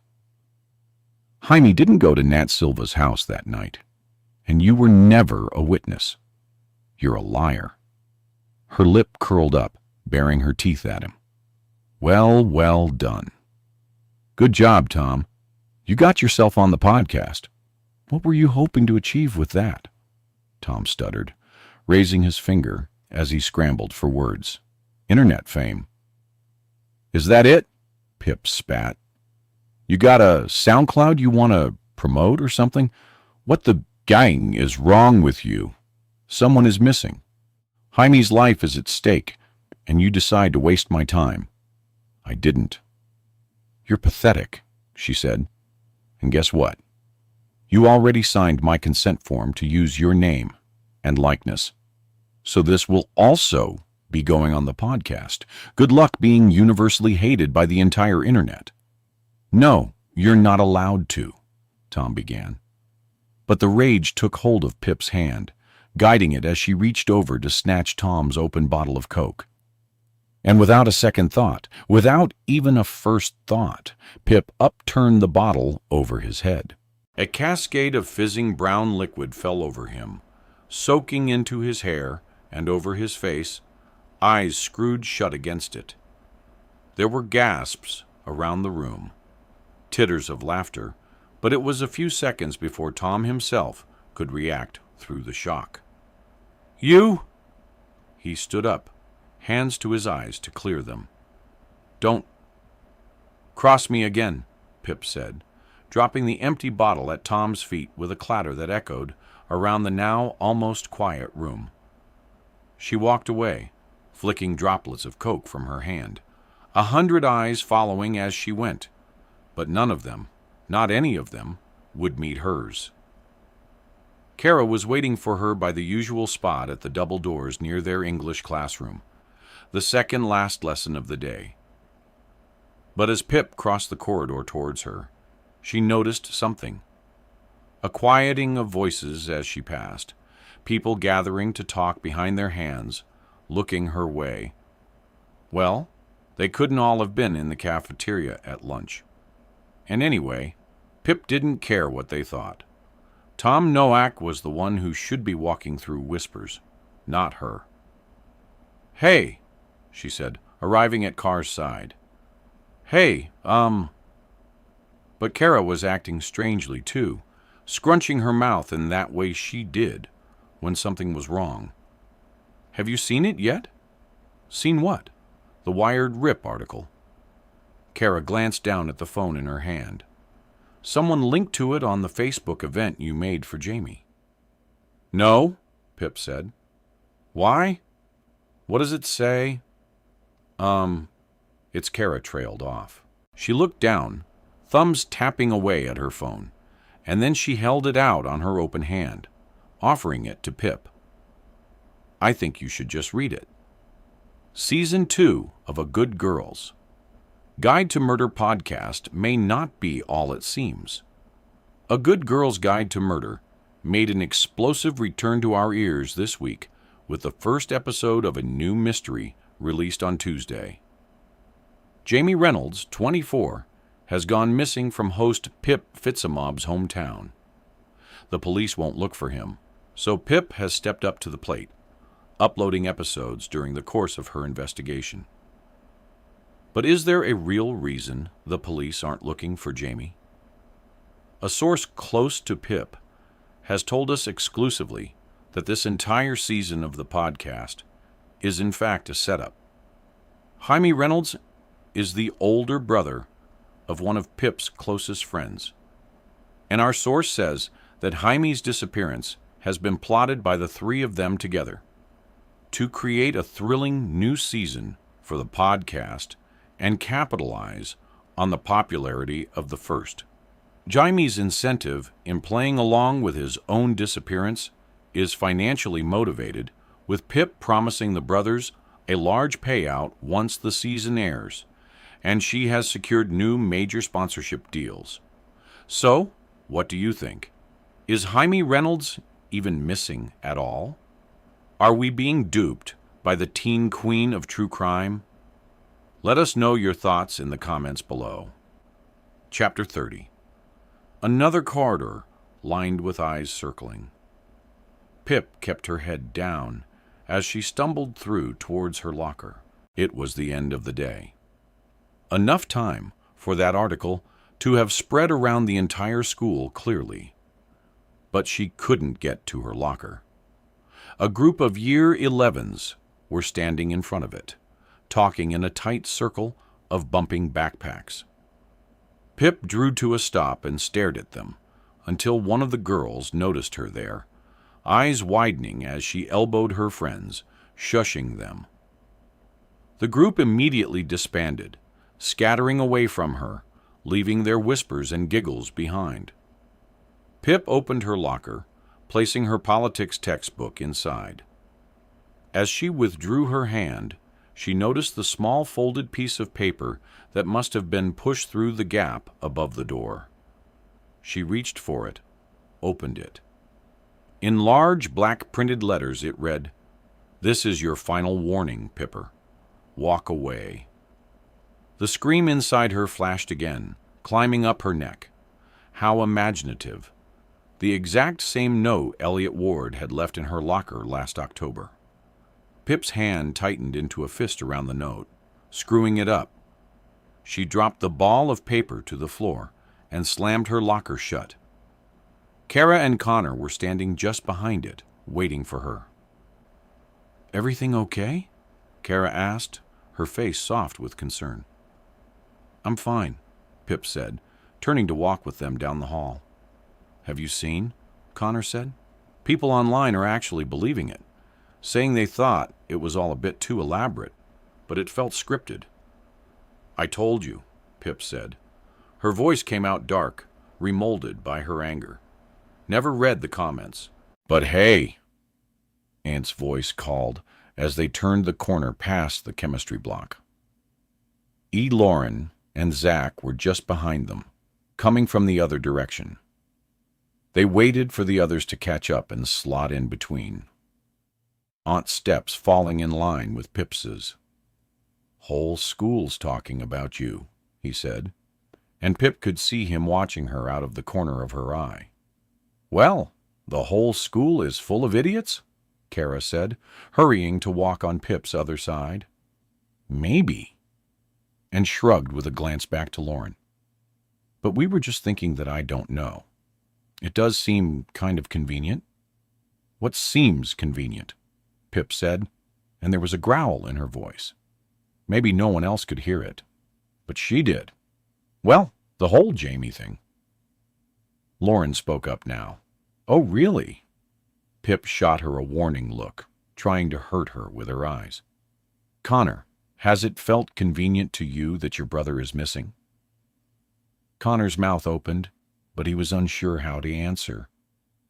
Jaime didn't go to Nat Silva's house that night, and you were never a witness. You're a liar." Her lip curled up, baring her teeth at him. Well done. "Good job, Tom. You got yourself on the podcast. What were you hoping to achieve with that?" Tom stuttered, raising his finger as he scrambled for words. "Internet fame." "Is that it?" Pip spat. "You got a SoundCloud you want to promote or something? What the gang is wrong with you? Someone is missing. Jaime's life is at stake, and you decide to waste my time." I didn't. "You're pathetic," she said. "And guess what? You already signed my consent form to use your name and likeness. So this will also be going on the podcast. Good luck being universally hated by the entire internet." "No, you're not allowed to," Tom began. But the rage took hold of Pip's hand, guiding it as she reached over to snatch Tom's open bottle of Coke. And without a second thought, without even a first thought, Pip upturned the bottle over his head. A cascade of fizzing brown liquid fell over him, soaking into his hair and over his face, eyes screwed shut against it. There were gasps around the room, titters of laughter, but it was a few seconds before Tom himself could react through the shock. "You?" He stood up, hands to his eyes to clear them. "Don't cross me again," Pip said, dropping the empty bottle at Tom's feet with a clatter that echoed around the now almost quiet room. She walked away, flicking droplets of Coke from her hand, 100 eyes following as she went, but none of them, not any of them, would meet hers. Kara was waiting for her by the usual spot at the double doors near their English classroom, the second last lesson of the day. But as Pip crossed the corridor towards her, she noticed something. A quieting of voices as she passed, people gathering to talk behind their hands, looking her way. Well, they couldn't all have been in the cafeteria at lunch. And anyway, Pip didn't care what they thought. Tom Noack was the one who should be walking through whispers, not her. "Hey," she said, arriving at Carr's side. "Hey, But Kara was acting strangely, too, scrunching her mouth in that way she did when something was wrong. "Have you seen it yet?" "Seen what?" "The Wired Rip article." Kara glanced down at the phone in her hand. "Someone linked to it on the Facebook event you made for Jamie." "No," Pip said. "Why? What does it say?" Its Kara trailed off. She looked down, thumbs tapping away at her phone, and then she held it out on her open hand, offering it to Pip. "I think you should just read it. Season 2 of A Good Girls. Guide to Murder podcast may not be all it seems. A Good Girl's Guide to Murder made an explosive return to our ears this week with the first episode of a new mystery released on Tuesday. Jamie Reynolds, 24, has gone missing from host Pip Fitzimob's hometown. The police won't look for him, so Pip has stepped up to the plate, uploading episodes during the course of her investigation. But is there a real reason the police aren't looking for Jamie? A source close to Pip has told us exclusively that this entire season of the podcast is in fact a setup. Jaime Reynolds is the older brother of one of Pip's closest friends, and our source says that Jaime's disappearance has been plotted by the three of them together to create a thrilling new season for the podcast and capitalize on the popularity of the first. Jaime's incentive in playing along with his own disappearance is financially motivated, with Pip promising the brothers a large payout once the season airs, and she has secured new major sponsorship deals. So, what do you think? Is Jaime Reynolds even missing at all? Are we being duped by the teen queen of true crime? Let us know your thoughts in the comments below. Chapter 30. Another corridor lined with eyes circling. Pip kept her head down as she stumbled through towards her locker. It was the end of the day. Enough time for that article to have spread around the entire school clearly. But she couldn't get to her locker. A group of Year 11s were standing in front of it, talking in a tight circle of bumping backpacks. Pip drew to a stop and stared at them until one of the girls noticed her there, eyes widening as she elbowed her friends, shushing them. The group immediately disbanded, scattering away from her, leaving their whispers and giggles behind. Pip opened her locker, placing her politics textbook inside. As she withdrew her hand, she noticed the small folded piece of paper that must have been pushed through the gap above the door. She reached for it, opened it. In large black printed letters it read, "This is your final warning, Pipper. Walk away." The scream inside her flashed again, climbing up her neck. How imaginative. The exact same note Elliot Ward had left in her locker last October. Pip's hand tightened into a fist around the note, screwing it up. She dropped the ball of paper to the floor and slammed her locker shut. Kara and Connor were standing just behind it, waiting for her. "Everything okay?" Kara asked, her face soft with concern. "I'm fine," Pip said, turning to walk with them down the hall. "Have you seen?" Connor said. "People online are actually believing it, saying they thought it was all a bit too elaborate, but it felt scripted." "I told you," Pip said. Her voice came out dark, remolded by her anger. "Never read the comments." "But hey," Aunt's voice called as they turned the corner past the chemistry block. E. Lauren and Zach were just behind them, coming from the other direction. They waited for the others to catch up and slot in between. Aunt's steps falling in line with Pip's. "Whole school's talking about you," he said, and Pip could see him watching her out of the corner of her eye. "Well, the whole school is full of idiots?" Kara said, hurrying to walk on Pip's other side. "Maybe," and shrugged with a glance back to Lauren. "But we were just thinking that I don't know. It does seem kind of convenient." "What seems convenient?" Pip said, and there was a growl in her voice. Maybe no one else could hear it, but she did. "Well, the whole Jamie thing." Lauren spoke up now. "Oh, really?" Pip shot her a warning look, trying to hurt her with her eyes. "Connor, has it felt convenient to you that your brother is missing?" Connor's mouth opened, but he was unsure how to answer,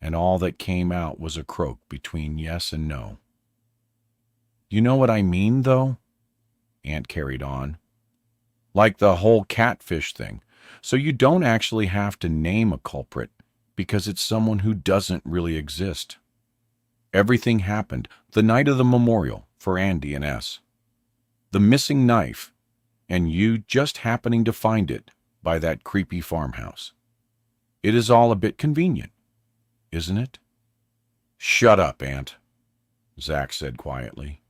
and all that came out was a croak between yes and no. "You know what I mean, though?" Aunt carried on. like the whole catfish thing, so you don't actually have to name a culprit because it's someone who doesn't really exist. Everything happened the night of the memorial for Andy and S. The missing knife, and you just happening to find it by that creepy farmhouse. It is all a bit convenient, isn't it? Shut up, Aunt, Zack said quietly,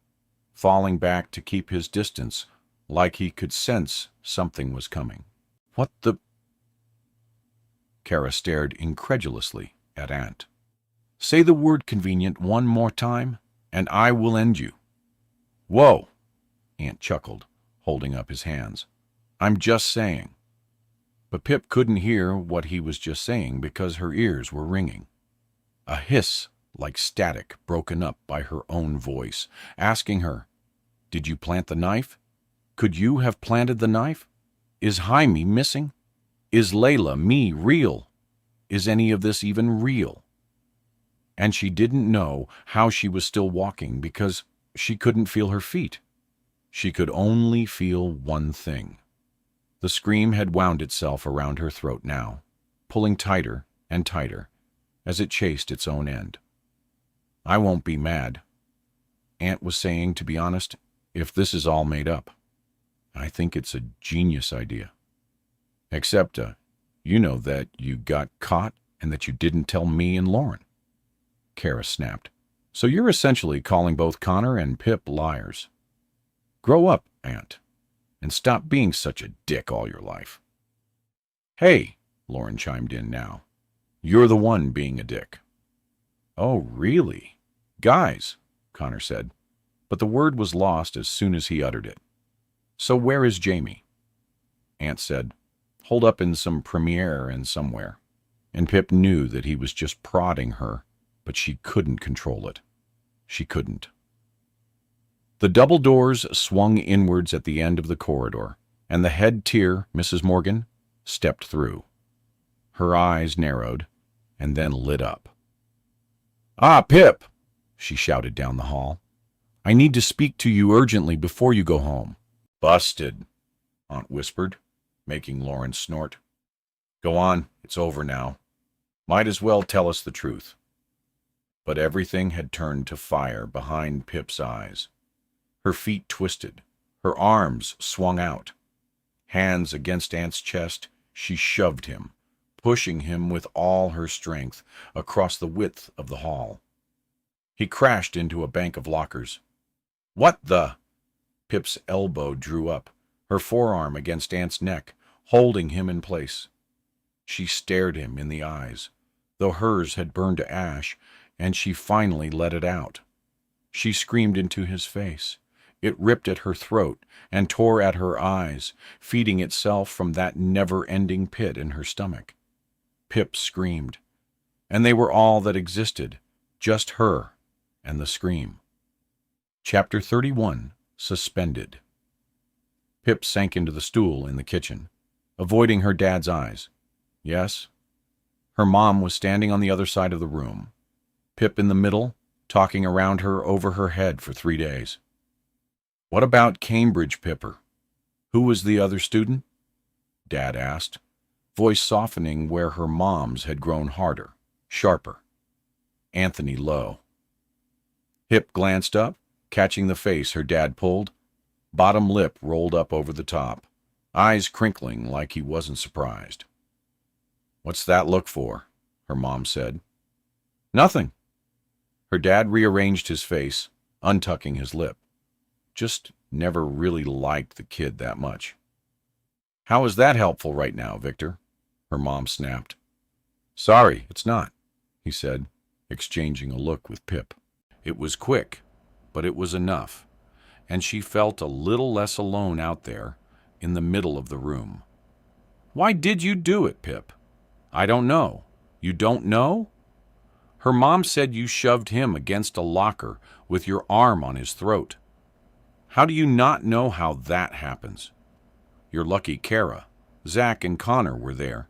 falling back to keep his distance like he could sense something was coming. What the... Kara stared incredulously at Aunt. Say the word convenient one more time, and I will end you. Whoa, Aunt chuckled, holding up his hands. I'm just saying. But Pip couldn't hear what he was just saying because her ears were ringing. A hiss like static broken up by her own voice, asking her, Did you plant the knife? Could you have planted the knife? Is Jaime missing? Is Layla, me, real? Is any of this even real? And she didn't know how she was still walking because she couldn't feel her feet. She could only feel one thing. The scream had wound itself around her throat now, pulling tighter and tighter as it chased its own end. I won't be mad, Aunt was saying, to be honest, if this is all made up. I think it's a genius idea. Except, you know that you got caught and that you didn't tell me and Lauren. Kara snapped. So you're essentially calling both Connor and Pip liars. Grow up, Aunt, and stop being such a dick all your life. Hey, Lauren chimed in now. You're the one being a dick. Oh, really? Guys, Connor said, but the word was lost as soon as he uttered it. So where is Jamie? Aunt said, holed up in some premiere and somewhere. And Pip knew that he was just prodding her, but she couldn't control it. She couldn't. The double doors swung inwards at the end of the corridor, and the head tier, Mrs. Morgan, stepped through. Her eyes narrowed, and then lit up. Ah, Pip, she shouted down the hall. I need to speak to you urgently before you go home. Busted, Aunt whispered, making Lauren snort. Go on, it's over now. Might as well tell us the truth. But everything had turned to fire behind Pip's eyes. Her feet twisted, her arms swung out. Hands against Aunt's chest, she shoved him, pushing him with all her strength across the width of the hall. He crashed into a bank of lockers. What the? Pip's elbow drew up, her forearm against Aunt's neck, holding him in place. She stared him in the eyes, though hers had burned to ash, and she finally let it out. She screamed into his face. It ripped at her throat and tore at her eyes, feeding itself from that never-ending pit in her stomach. Pip screamed, and they were all that existed, just her and the scream. Chapter 31, Suspended. Pip sank into the stool in the kitchen, avoiding her dad's eyes. Yes, her mom was standing on the other side of the room, Pip in the middle, talking around her over her head for 3 days. What about Cambridge Pipper? Who was the other student? Dad asked, voice softening where her mom's had grown harder, sharper. Anthony Lowe. Pip glanced up, catching the face her dad pulled, bottom lip rolled up over the top, eyes crinkling like he wasn't surprised. What's that look for? Her mom said. Nothing. Her dad rearranged his face, untucking his lip. Just never really liked the kid that much. How is that helpful right now, Victor? Her mom snapped. Sorry, it's not, he said, exchanging a look with Pip. It was quick, but it was enough, and she felt a little less alone out there in the middle of the room. Why did you do it, Pip? I don't know. You don't know? Her mom said you shoved him against a locker with your arm on his throat. How do you not know how that happens? You're lucky Kara, Zack, and Connor were there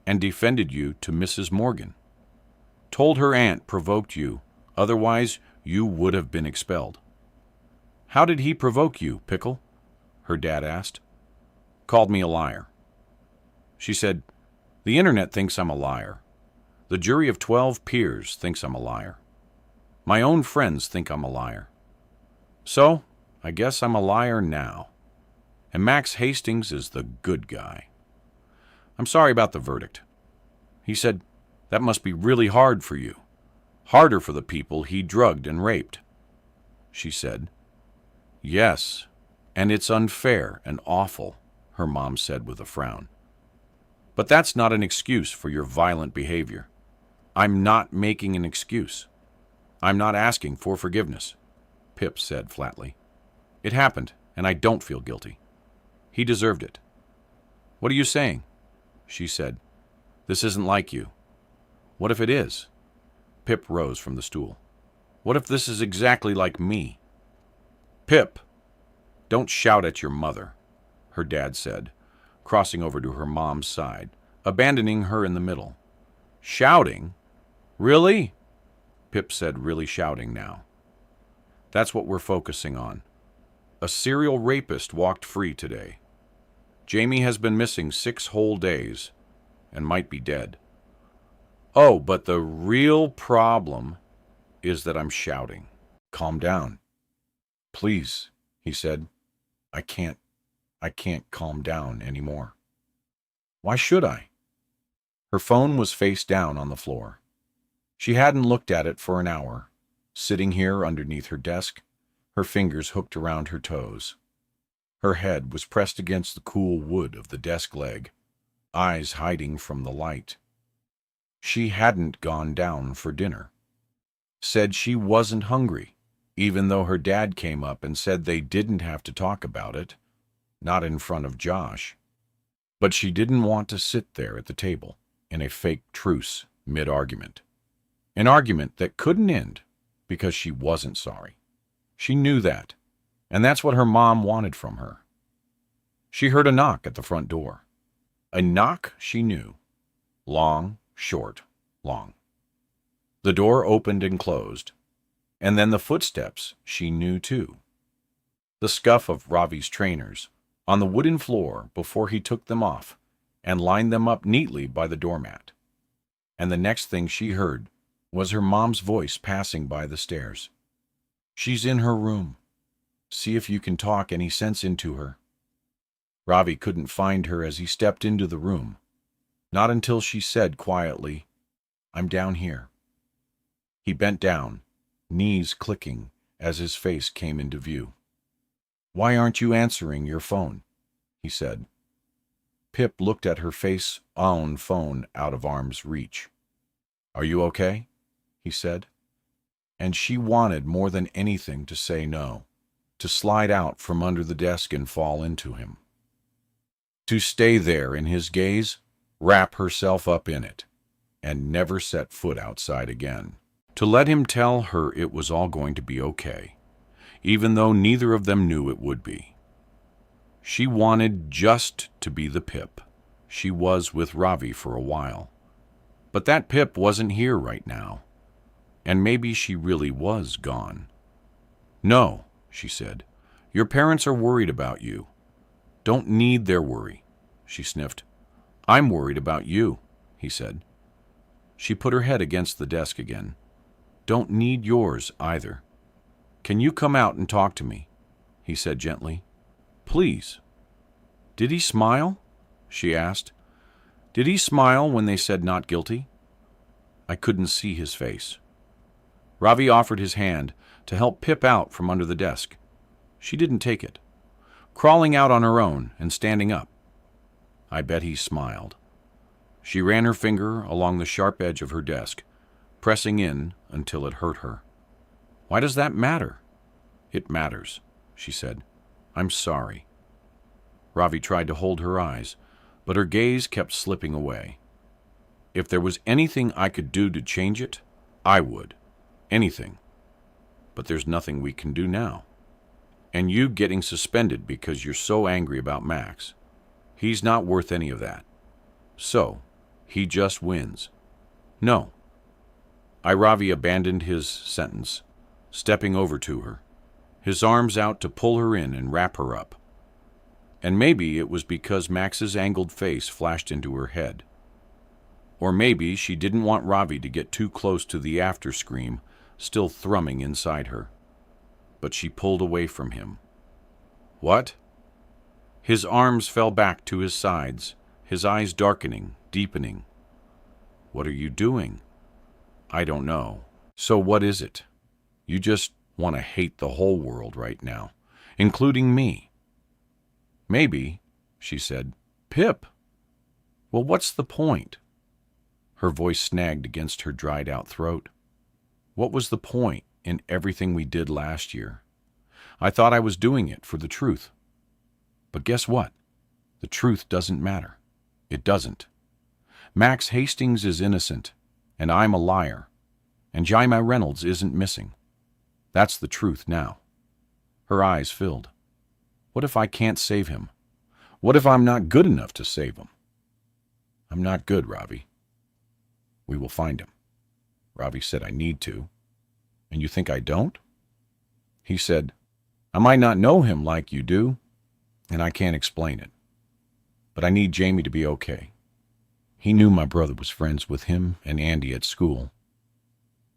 and defended you to Mrs. Morgan. Told her aunt provoked you, otherwise you would have been expelled. How did he provoke you, Pickle? Her dad asked. called me a liar. She said, "The internet thinks I'm a liar. The jury of 12 peers thinks I'm a liar. My own friends think I'm a liar. So, I guess I'm a liar now. And Max Hastings is the good guy. I'm sorry about the verdict." He said, "That must be really hard for you. Harder for the people he drugged and raped." She said, "Yes, and it's unfair and awful," her mom said with a frown. "But that's not an excuse for your violent behavior. I'm not making an excuse. I'm not asking for forgiveness," Pip said flatly. "It happened, and I don't feel guilty. He deserved it." "What are you saying?" She said, "This isn't like you." "What if it is?" Pip rose from the stool. "What if this is exactly like me?" "Pip, don't shout at your mother," her dad said, crossing over to her mom's side, abandoning her in the middle. "Shouting? Really?" Pip said, "Really shouting now. That's what we're focusing on. A serial rapist walked free today. Jamie has been missing 6 whole days and might be dead. Oh, but the real problem is that I'm shouting." "Calm down. Please," he said. I can't calm down anymore." "Why should I?" Her phone was face down on the floor. She hadn't looked at it for an hour, sitting here underneath her desk, her fingers hooked around her toes. Her head was pressed against the cool wood of the desk leg, eyes hiding from the light. She hadn't gone down for dinner. Said she wasn't hungry, even though her dad came up and said they didn't have to talk about it, not in front of Josh. But she didn't want to sit there at the table in a fake truce mid-argument. An argument that couldn't end because she wasn't sorry. She knew that, and that's what her mom wanted from her. She heard a knock at the front door. A knock she knew. Long, short, long. The door opened and closed, and then the footsteps she knew too. The scuff of Ravi's trainers on the wooden floor before he took them off and lined them up neatly by the doormat. And the next thing she heard was her mom's voice passing by the stairs. "She's in her room. See if you can talk any sense into her." Ravi couldn't find her as he stepped into the room. Not until she said quietly, "I'm down here." He bent down, knees clicking as his face came into view. "Why aren't you answering your phone?" he said. Pip looked at her face-on phone out of arm's reach. "Are you okay?" he said. And she wanted more than anything to say no, to slide out from under the desk and fall into him. To stay there in his gaze, wrap herself up in it, and never set foot outside again. To let him tell her it was all going to be okay, even though neither of them knew it would be. She wanted just to be the Pip she was with Ravi for a while. But that Pip wasn't here right now, and maybe she really was gone. "No," she said. "Your parents are worried about you. Don't need their worry," she sniffed. "I'm worried about you," he said. She put her head against the desk again. "Don't need yours either. Can you come out and talk to me?" he said gently. "Please." "Did he smile?" she asked. "Did he smile when they said not guilty?" I couldn't see his face. Ravi offered his hand to help Pip out from under the desk. She didn't take it, crawling out on her own and standing up. I bet he smiled. She ran her finger along the sharp edge of her desk, pressing in until it hurt her. "Why does that matter?" "It matters," she said. "I'm sorry." Ravi tried to hold her eyes, but her gaze kept slipping away. "If there was anything I could do to change it, I would. Anything. But there's nothing we can do now. And you getting suspended because you're so angry about Max. He's not worth any of that. So, he just wins." "No." Ravi abandoned his sentence, stepping over to her, his arms out to pull her in and wrap her up. And maybe it was because Max's angled face flashed into her head. Or maybe she didn't want Ravi to get too close to the after-scream still thrumming inside her. But she pulled away from him. What? His arms fell back to his sides, his eyes darkening, deepening. What are you doing? I don't know. So what is it? You just want to hate the whole world right now, including me. Maybe, she said. Pip! Well, what's the point? Her voice snagged against her dried-out throat. What was the point in everything we did last year? I thought I was doing it for the truth. But guess what? The truth doesn't matter. It doesn't. Max Hastings is innocent, and I'm a liar, and Jaime Reynolds isn't missing. That's the truth now. Her eyes filled. What if I can't save him? What if I'm not good enough to save him? I'm not good, Ravi. We will find him. Ravi said I need to. And you think I don't? He said, I might not know him like you do, and I can't explain it. But I need Jamie to be okay. He knew my brother was friends with him and Andy at school.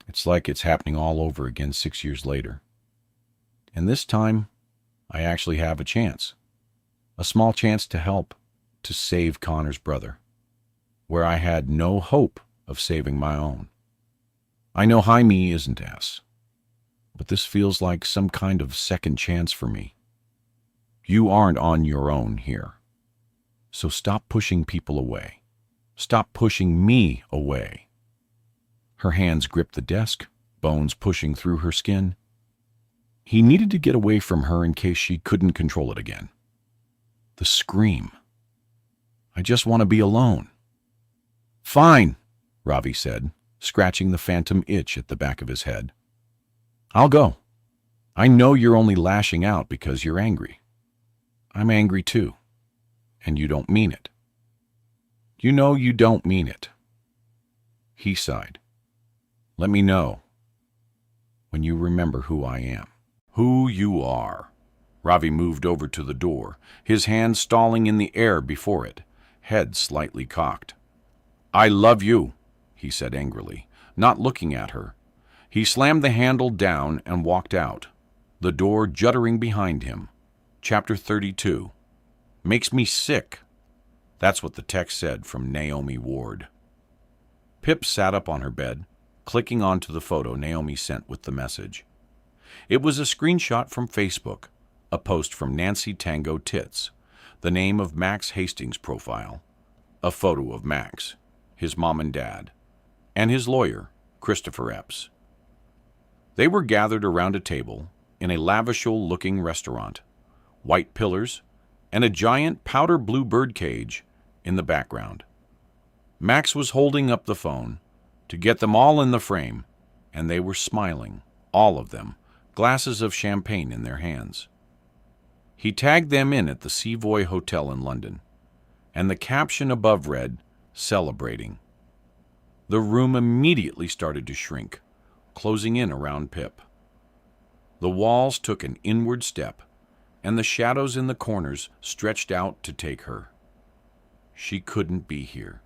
It's like it's happening all over again 6 years later. And this time, I actually have a chance. A small chance to help, to save Connor's brother, where I had no hope of saving my own. I know Jaime isn't S, but this feels like some kind of second chance for me. You aren't on your own here. So stop pushing people away. Stop pushing me away. Her hands gripped the desk, bones pushing through her skin. He needed to get away from her in case she couldn't control it again. The scream. I just want to be alone. Fine, Ravi said, scratching the phantom itch at the back of his head. I'll go. I know you're only lashing out because you're angry. I'm angry too, and you don't mean it. You know you don't mean it. He sighed. Let me know when you remember who I am. Who you are. Ravi moved over to the door, his hand stalling in the air before it, head slightly cocked. I love you, he said angrily, not looking at her. He slammed the handle down and walked out, the door juddering behind him. Chapter 32. Makes me sick. That's what the text said from Naomi Ward. Pip sat up on her bed, clicking onto the photo Naomi sent with the message. It was a screenshot from Facebook, a post from Nancy Tango Tits, the name of Max Hastings' profile, a photo of Max, his mom and dad, and his lawyer, Christopher Epps. They were gathered around a table in a lavish-looking restaurant, white pillars, and a giant powder blue bird cage in the background. Max was holding up the phone to get them all in the frame, and they were smiling, all of them, glasses of champagne in their hands. He tagged them in at the Savoy Hotel in London, and the caption above read, Celebrating. The room immediately started to shrink, closing in around Pip. The walls took an inward step, and the shadows in the corners stretched out to take her. She couldn't be here.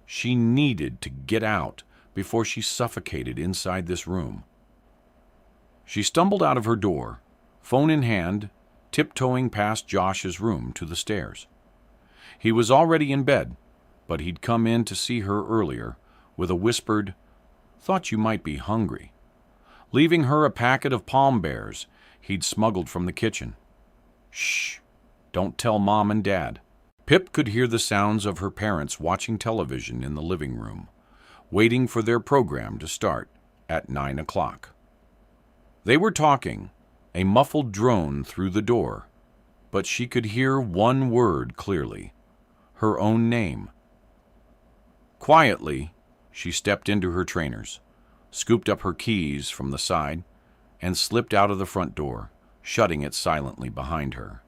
She needed to get out before she suffocated inside this room. She stumbled out of her door, phone in hand, tiptoeing past Josh's room to the stairs. He was already in bed, but he'd come in to see her earlier with a whispered, "Thought you might be hungry," leaving her a packet of Palm Bears he'd smuggled from the kitchen. Shh, don't tell Mom and Dad. Pip could hear the sounds of her parents watching television in the living room, waiting for their program to start at 9 o'clock. They were talking, a muffled drone through the door, but she could hear one word clearly, her own name. Quietly, she stepped into her trainers, scooped up her keys from the side, and slipped out of the front door, shutting it silently behind her.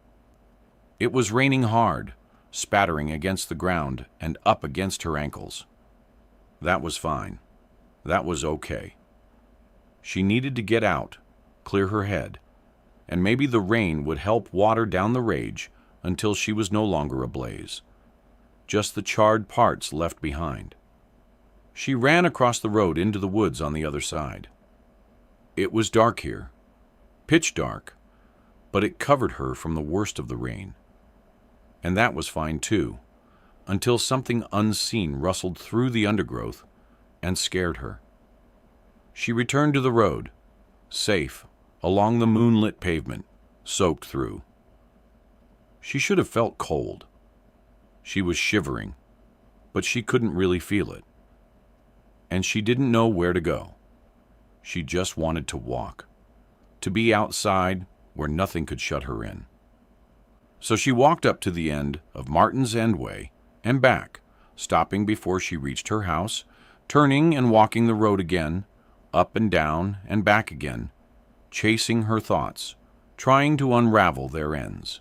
It was raining hard, spattering against the ground and up against her ankles. That was fine. That was okay. She needed to get out, clear her head, and maybe the rain would help water down the rage until she was no longer ablaze, just the charred parts left behind. She ran across the road into the woods on the other side. It was dark here, pitch dark, but it covered her from the worst of the rain. And that was fine too, until something unseen rustled through the undergrowth and scared her. She returned to the road, safe, along the moonlit pavement, soaked through. She should have felt cold. She was shivering, but she couldn't really feel it. And she didn't know where to go. She just wanted to walk, to be outside where nothing could shut her in. So she walked up to the end of Martin's End Way and back, stopping before she reached her house, turning and walking the road again, up and down and back again, chasing her thoughts, trying to unravel their ends.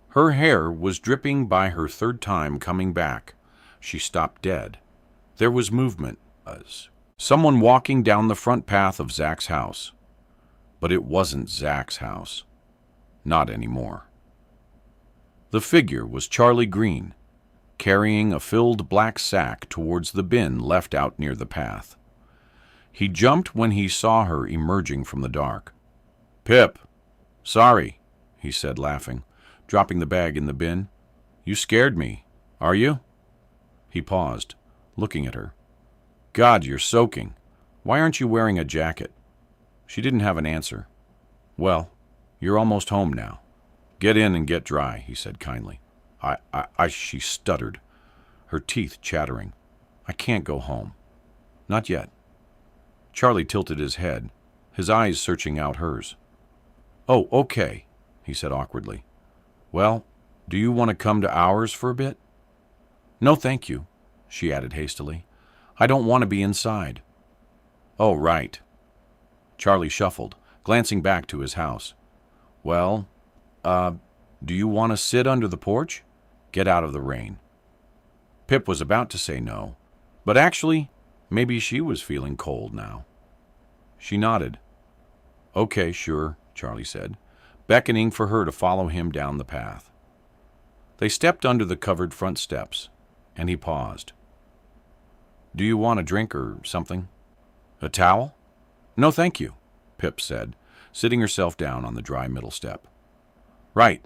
Her hair was dripping by her third time coming back. She stopped dead. There was movement. Someone walking down the front path of Zach's house. But it wasn't Zach's house. Not anymore. The figure was Charlie Green, carrying a filled black sack towards the bin left out near the path. He jumped when he saw her emerging from the dark. "Pip, sorry," he said, laughing, dropping the bag in the bin. "You scared me. Are you?" He paused, looking at her. "God, you're soaking. Why aren't you wearing a jacket?" She didn't have an answer. "Well, you're almost home now. Get in and get dry," he said kindly. She stuttered, her teeth chattering. "I can't go home. Not yet." Charlie tilted his head, his eyes searching out hers. "Oh, okay," he said awkwardly. "Well, do you want to come to ours for a bit?" "No, thank you," she added hastily. "I don't want to be inside." "Oh, right." Charlie shuffled, glancing back to his house. "Well, do you want to sit under the porch? Get out of the rain." Pip was about to say no, but actually, maybe she was feeling cold now. She nodded. "Okay, sure," Charlie said, beckoning for her to follow him down the path. They stepped under the covered front steps, and he paused. "Do you want a drink or something? A towel?" "No, thank you," Pip said, sitting herself down on the dry middle step. "Right,"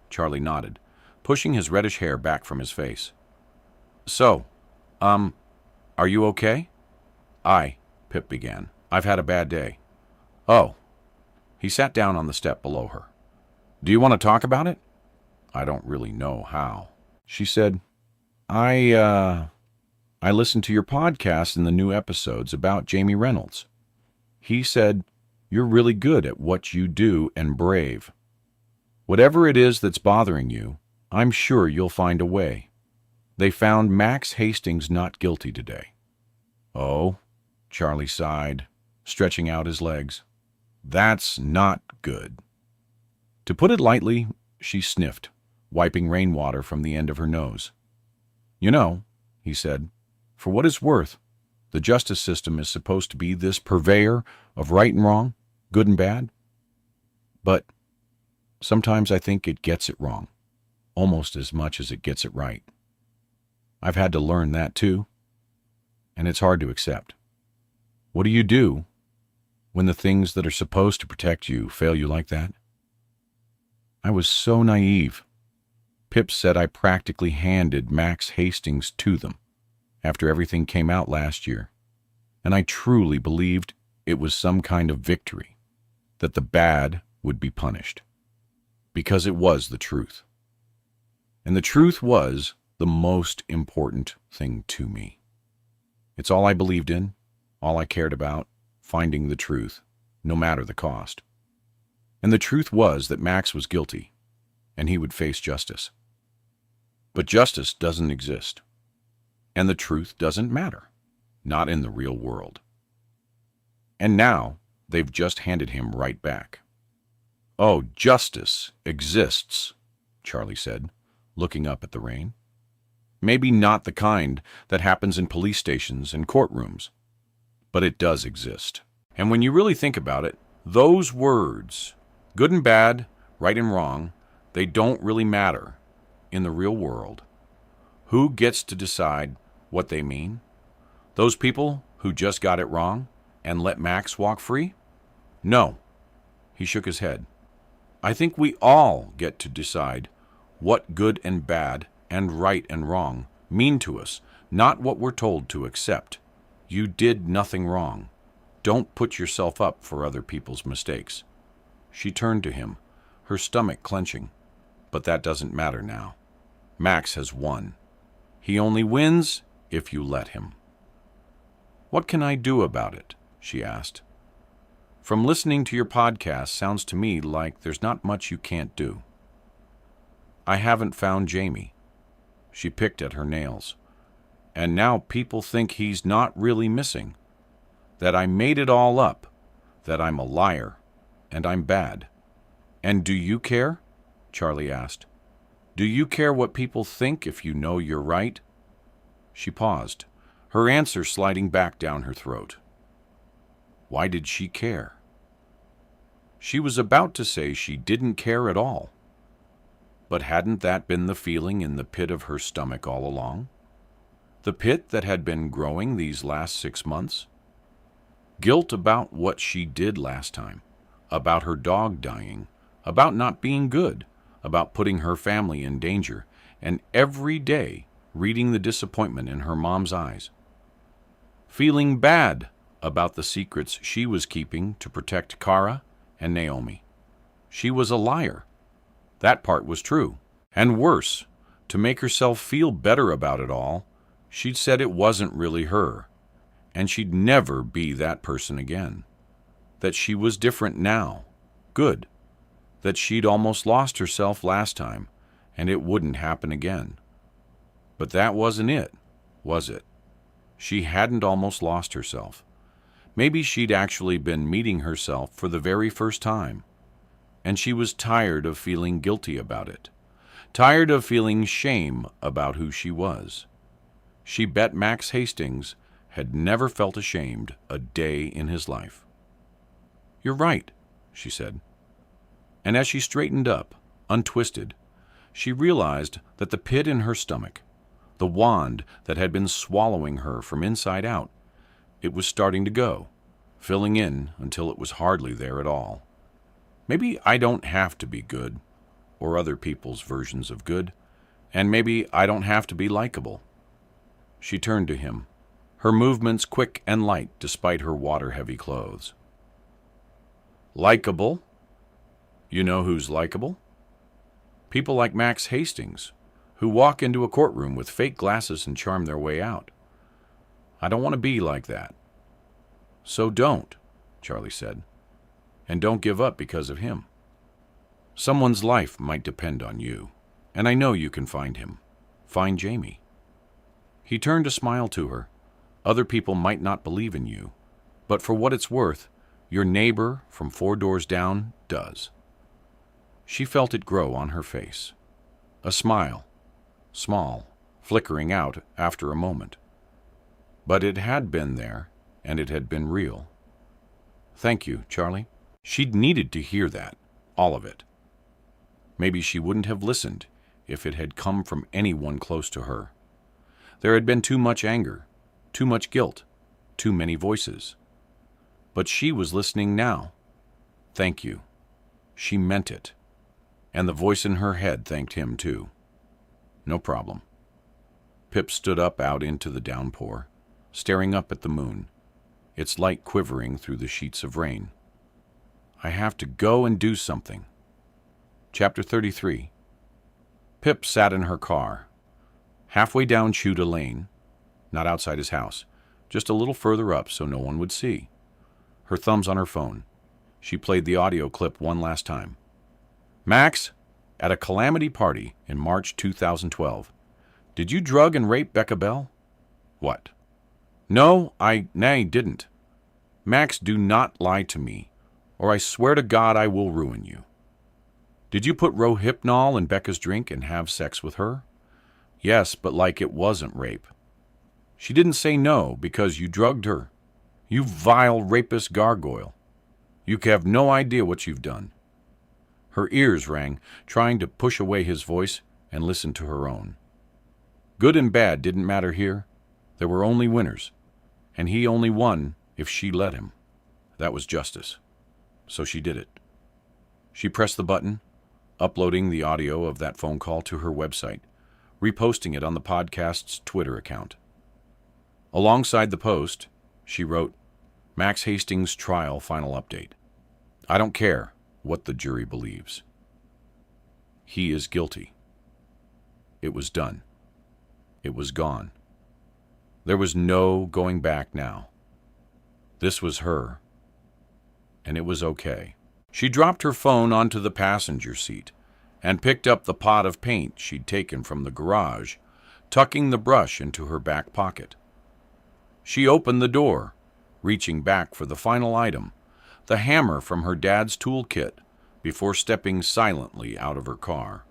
Charlie nodded, pushing his reddish hair back from his face. "So, are you okay?" Pip began. "I've had a bad day." "Oh." He sat down on the step below her. "Do you want to talk about it?" "I don't really know how," she said. I listened to your podcast and the new episodes about Jamie Reynolds. He said, you're really good at what you do and brave. Whatever it is that's bothering you, I'm sure you'll find a way. They found Max Hastings not guilty today." "Oh," Charlie sighed, stretching out his legs. "That's not good." To put it lightly, she sniffed, wiping rainwater from the end of her nose. "You know," he said, "for what it's worth, the justice system is supposed to be this purveyor of right and wrong, good and bad. But sometimes I think it gets it wrong, almost as much as it gets it right. I've had to learn that too, and it's hard to accept. What do you do when the things that are supposed to protect you fail you like that?" I was so naive. Pip said I practically handed Max Hastings to them after everything came out last year, and I truly believed it was some kind of victory, that the bad would be punished, because it was the truth. And the truth was the most important thing to me. It's all I believed in, all I cared about, finding the truth, no matter the cost. And the truth was that Max was guilty, and he would face justice. But justice doesn't exist, and the truth doesn't matter, not in the real world. And now they've just handed him right back. "Oh, justice exists," Charlie said, looking up at the rain. "Maybe not the kind that happens in police stations and courtrooms, but it does exist. And when you really think about it, those words, good and bad, right and wrong, They don't really matter in the real world. Who gets to decide what they mean? Those people who just got it wrong and let Max walk free? No. He shook his head. I think we all get to decide what good and bad and right and wrong mean to us, not what we're told to accept. You did nothing wrong. Don't put yourself up for other people's mistakes. She turned to him, her stomach clenching. But that doesn't matter now. Max has won. He only wins if you let him. What can I do about it? She asked. From listening to your podcast sounds to me like there's not much you can't do. I haven't found Jamie. She picked at her nails. And now people think he's not really missing. That I made it all up. That I'm a liar. And I'm bad. And do you care? Charlie asked. Do you care what people think if you know you're right? She paused, her answer sliding back down her throat. Why did she care? She was about to say she didn't care at all. But hadn't that been the feeling in the pit of her stomach all along? The pit that had been growing these last 6 months? Guilt about what she did last time, about her dog dying, about not being good, about putting her family in danger, and every day reading the disappointment in her mom's eyes. Feeling bad about the secrets she was keeping to protect Kara and Naomi. She was a liar. That part was true. And worse, to make herself feel better about it all, she'd said it wasn't really her, and she'd never be that person again. That she was different now. Good. That she'd almost lost herself last time, and it wouldn't happen again. But that wasn't it, was it? She hadn't almost lost herself. Maybe she'd actually been meeting herself for the very first time, and she was tired of feeling guilty about it, tired of feeling shame about who she was. She bet Max Hastings had never felt ashamed a day in his life. You're right, she said. And as she straightened up, untwisted, she realized that the pit in her stomach, the wand that had been swallowing her from inside out, it was starting to go, filling in until it was hardly there at all. Maybe I don't have to be good, or other people's versions of good, and maybe I don't have to be likable. She turned to him, her movements quick and light despite her water-heavy clothes. Likable? You know who's likable? People like Max Hastings, who walk into a courtroom with fake glasses and charm their way out. I don't want to be like that. So don't, Charlie said, and don't give up because of him. Someone's life might depend on you, and I know you can find him. Find Jamie. He turned a smile to her. Other people might not believe in you, but for what it's worth, your neighbor from 4 doors down does. She felt it grow on her face. A smile, small, flickering out after a moment. But it had been there, and it had been real. Thank you, Charlie. She'd needed to hear that, all of it. Maybe she wouldn't have listened if it had come from anyone close to her. There had been too much anger, too much guilt, too many voices. But she was listening now. Thank you. She meant it. And the voice in her head thanked him too. No problem. Pip stood up out into the downpour, staring up at the moon, its light quivering through the sheets of rain. I have to go and do something. Chapter 33. Pip sat in her car, halfway down Chuda Lane, not outside his house, just a little further up so no one would see. Her thumbs on her phone. She played the audio clip one last time. Max, at a calamity party in March 2012, did you drug and rape Becca Bell? What? No, nay, didn't. Max, do not lie to me, or I swear to God I will ruin you. Did you put Rohypnol in Becca's drink and have sex with her? Yes, but like it wasn't rape. She didn't say no because you drugged her. You vile rapist gargoyle. You have no idea what you've done. Her ears rang, trying to push away his voice and listen to her own. Good and bad didn't matter here. There were only winners, and he only won if she let him. That was justice. So she did it. She pressed the button, uploading the audio of that phone call to her website, reposting it on the podcast's Twitter account. Alongside the post, she wrote, Max Hastings' trial final update. I don't care what the jury believes. He is guilty. It was done. It was gone. There was no going back now. This was her, and it was okay. She dropped her phone onto the passenger seat and picked up the pot of paint she'd taken from the garage, tucking the brush into her back pocket. She opened the door, reaching back for the final item, the hammer from her dad's toolkit, before stepping silently out of her car.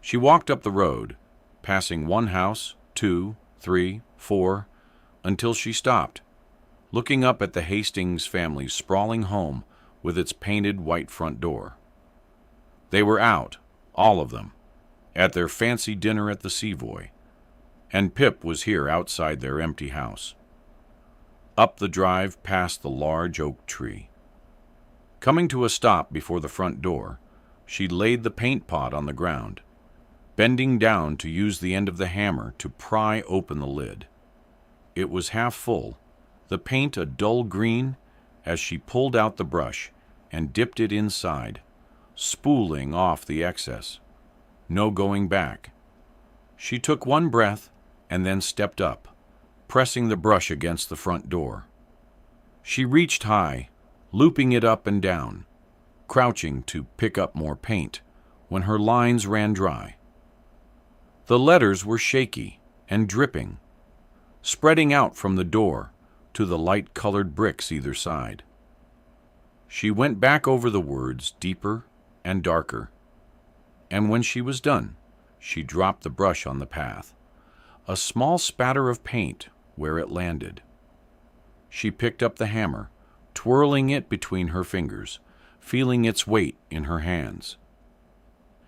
She walked up the road, passing one house, 2, 3, 4, until she stopped, looking up at the Hastings family's sprawling home with its painted white front door. They were out, all of them, at their fancy dinner at the Savoy, and Pip was here outside their empty house. Up the drive past the large oak tree. Coming to a stop before the front door, she laid the paint pot on the ground, bending down to use the end of the hammer to pry open the lid. It was half full, the paint a dull green, as she pulled out the brush and dipped it inside, spooling off the excess. No going back. She took one breath and then stepped up, pressing the brush against the front door. She reached high, looping it up and down, crouching to pick up more paint, when her lines ran dry. The letters were shaky and dripping, spreading out from the door to the light-colored bricks either side. She went back over the words deeper and darker, and when she was done, she dropped the brush on the path, a small spatter of paint where it landed. She picked up the hammer, twirling it between her fingers, feeling its weight in her hands.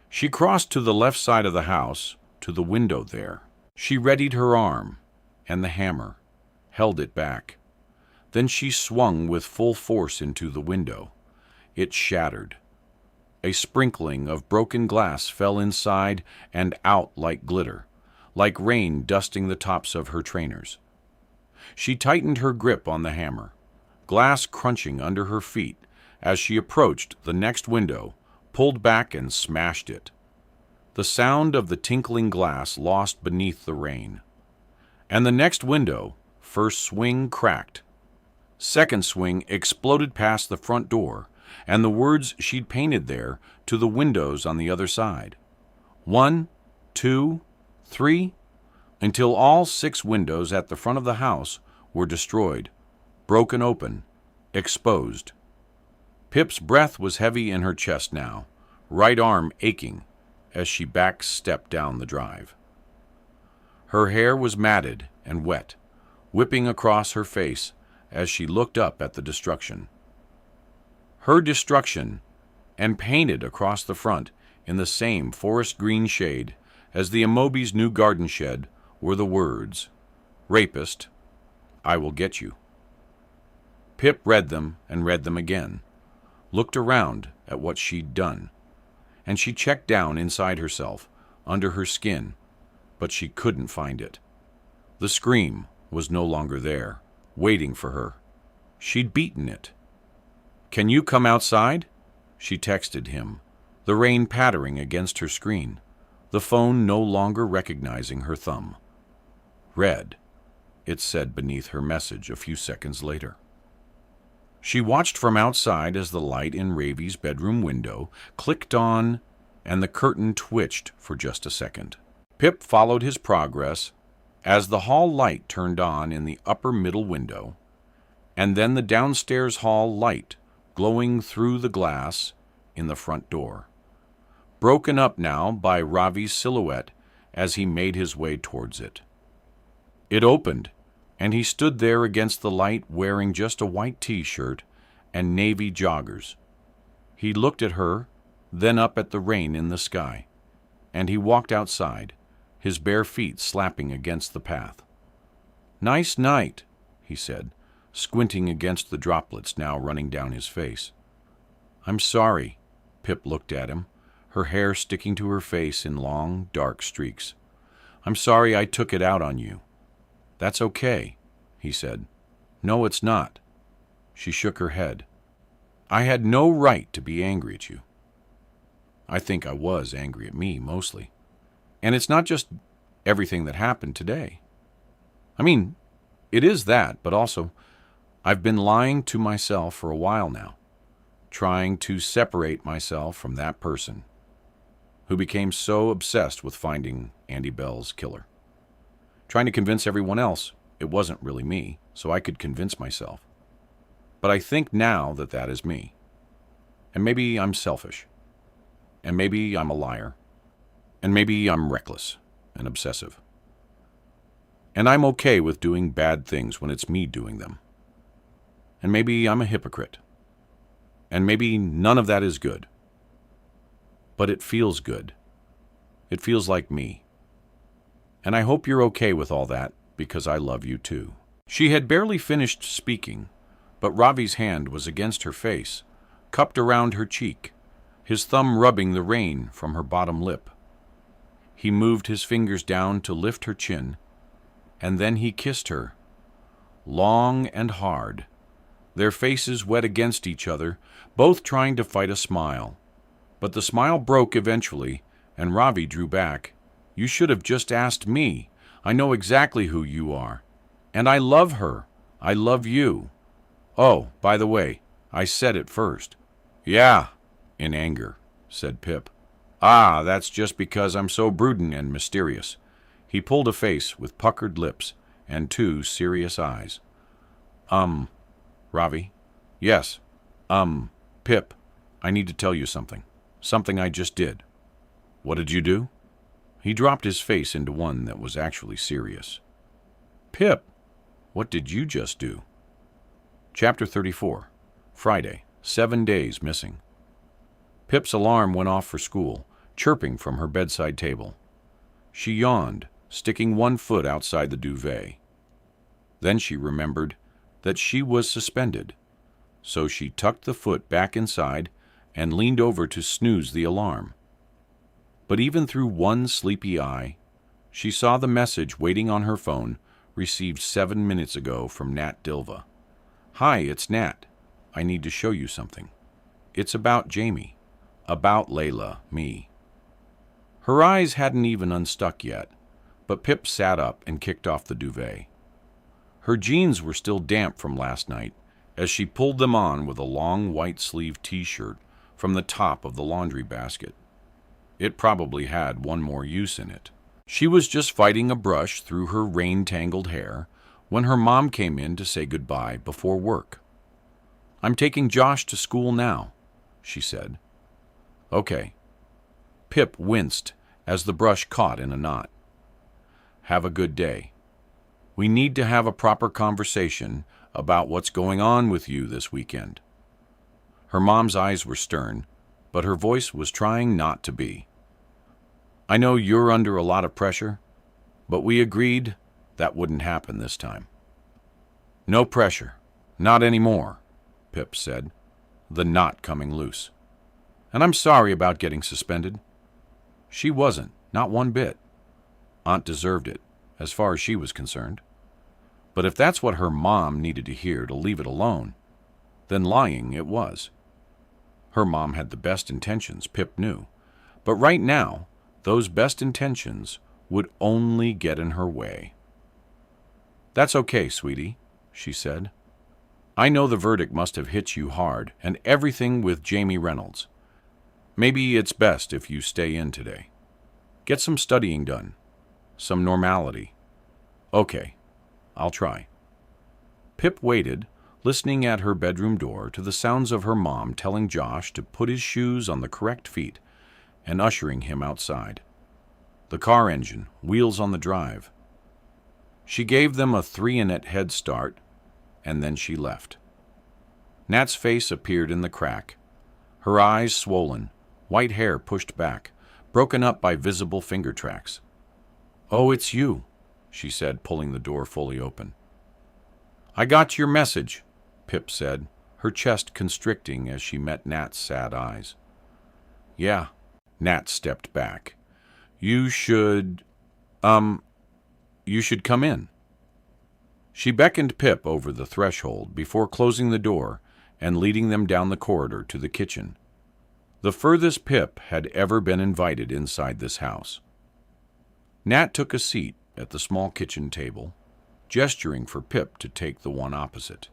She crossed to the left side of the house, to the window there. She readied her arm and the hammer, held it back. Then she swung with full force into the window. It shattered. A sprinkling of broken glass fell inside and out like glitter, like rain dusting the tops of her trainers. She tightened her grip on the hammer, glass crunching under her feet as she approached the next window, pulled back and smashed it. The sound of the tinkling glass lost beneath the rain. And the next window, first swing cracked. Second swing exploded past the front door and the words she'd painted there to the windows on the other side. 1, 2, 3, until all 6 windows at the front of the house were destroyed, broken open, exposed. Pip's breath was heavy in her chest now, right arm aching as she back-stepped down the drive. Her hair was matted and wet, whipping across her face as she looked up at the destruction. Her destruction, and painted across the front in the same forest green shade as the Amobi's new garden shed, were the words, "Rapist, I will get you." Pip read them and read them again, looked around at what she'd done, and she checked down inside herself, under her skin, but she couldn't find it. The scream was no longer there, waiting for her. She'd beaten it. "Can you come outside?" She texted him, the rain pattering against her screen, the phone no longer recognizing her thumb. "Read," it said beneath her message a few seconds later. She watched from outside as the light in Ravi's bedroom window clicked on and the curtain twitched for just a second. Pip followed his progress as the hall light turned on in the upper middle window, and then the downstairs hall light glowing through the glass in the front door, broken up now by Ravi's silhouette as he made his way towards it. It opened, and he stood there against the light wearing just a white t-shirt and navy joggers. He looked at her then up at the rain in the sky, and he walked outside, his bare feet slapping against the path. "Nice night," he said, squinting against the droplets now running down his face. "I'm sorry." Pip looked at him, her hair sticking to her face in long, dark streaks. "I'm sorry I took it out on you." "That's okay," he said. "No, it's not." She shook her head. "I had no right to be angry at you." I think I was angry at me, mostly. And it's not just everything that happened today. I mean, it is that, but also, I've been lying to myself for a while now, trying to separate myself from that person who became so obsessed with finding Andy Bell's killer. Trying to convince everyone else it wasn't really me, so I could convince myself. But I think now that that is me. And maybe I'm selfish. And maybe I'm a liar. And maybe I'm reckless and obsessive. And I'm okay with doing bad things when it's me doing them. And maybe I'm a hypocrite. And maybe none of that is good. But it feels good. It feels like me. And I hope you're okay with all that, because I love you too. She had barely finished speaking, but Ravi's hand was against her face, cupped around her cheek, his thumb rubbing the rain from her bottom lip. He moved his fingers down to lift her chin, and then he kissed her, long and hard, their faces wet against each other, both trying to fight a smile. But the smile broke eventually, and Ravi drew back. "You should have just asked me. I know exactly who you are. And I love her. I love you. Oh, by the way, I said it first." "Yeah," in anger, said Pip. "Ah, that's just because I'm so brooding and mysterious." He pulled a face with puckered lips and two serious eyes. Ravi? "Yes. Pip, I need to tell you something. Something I just did." "What did you do?" He dropped his face into one that was actually serious. "Pip, what did you just do?" Chapter 34. Friday, 7 days missing. Pip's alarm went off for school, chirping from her bedside table. She yawned, sticking one foot outside the duvet. Then she remembered that she was suspended, so she tucked the foot back inside and leaned over to snooze the alarm. But even through one sleepy eye, she saw the message waiting on her phone received 7 minutes ago from Nat Dilva. "Hi, it's Nat. I need to show you something. It's about Jamie. About Layla, me." Her eyes hadn't even unstuck yet, but Pip sat up and kicked off the duvet. Her jeans were still damp from last night as she pulled them on with a long white-sleeved t-shirt from the top of the laundry basket. It probably had one more use in it. She was just fighting a brush through her rain-tangled hair when her mom came in to say goodbye before work. "I'm taking Josh to school now," she said. "Okay." Pip winced as the brush caught in a knot. "Have a good day. We need to have a proper conversation about what's going on with you this weekend." Her mom's eyes were stern, but her voice was trying not to be. "I know you're under a lot of pressure, but we agreed that wouldn't happen this time." "No pressure. Not anymore," Pip said, the knot coming loose. "And I'm sorry about getting suspended." She wasn't, not one bit. Aunt deserved it, as far as she was concerned. But if that's what her mom needed to hear to leave it alone, then lying it was. Her mom had the best intentions, Pip knew, but right now, those best intentions would only get in her way. "That's okay, sweetie," she said. "I know the verdict must have hit you hard, and everything with Jamie Reynolds. Maybe it's best if you stay in today. Get some studying done. Some normality." "Okay, I'll try." Pip waited, listening at her bedroom door to the sounds of her mom telling Josh to put his shoes on the correct feet and ushering him outside. The car engine, wheels on the drive. She gave them a 3-minute head start, and then she left. Nat's face appeared in the crack, her eyes swollen, white hair pushed back, broken up by visible finger tracks. "Oh, it's you," she said, pulling the door fully open. "I got your message," Pip said, her chest constricting as she met Nat's sad eyes. "Yeah." Nat stepped back. You should come in." She beckoned Pip over the threshold before closing the door and leading them down the corridor to the kitchen, the furthest Pip had ever been invited inside this house. Nat took a seat at the small kitchen table, gesturing for Pip to take the one opposite.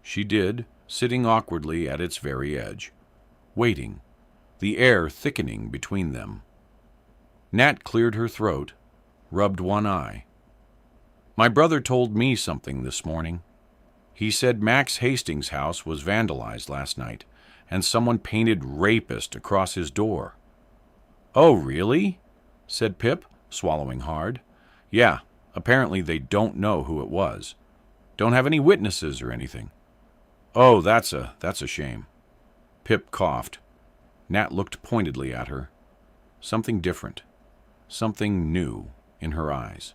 She did, sitting awkwardly at its very edge, waiting, the air thickening between them. Nat cleared her throat, rubbed one eye. "My brother told me something this morning. He said Max Hastings' house was vandalized last night, and someone painted 'rapist' across his door." "Oh, really?" said Pip, swallowing hard. "Yeah, apparently they don't know who it was. Don't have any witnesses or anything." "Oh, that's a shame." Pip coughed. Nat looked pointedly at her. Something different, something new in her eyes.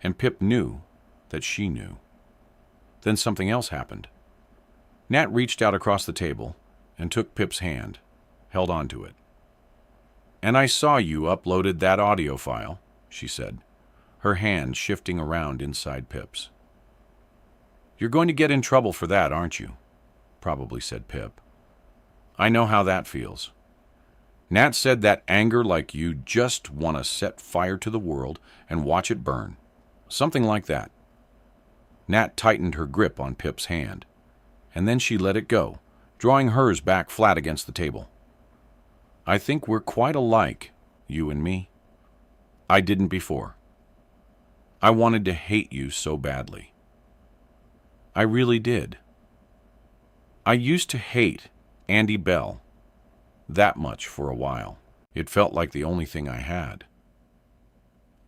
And Pip knew that she knew. Then something else happened. Nat reached out across the table and took Pip's hand, held on to it. "And I saw you uploaded that audio file," she said, her hand shifting around inside Pip's. "You're going to get in trouble for that, aren't you?" probably said Pip. "I know how that feels." Nat said that anger like you just want to set fire to the world and watch it burn. Something like that. Nat tightened her grip on Pip's hand, and then she let it go, drawing hers back flat against the table. "I think we're quite alike, you and me. I didn't before. I wanted to hate you so badly. I really did. I used to hate Andy Bell that much for a while. It felt like the only thing I had.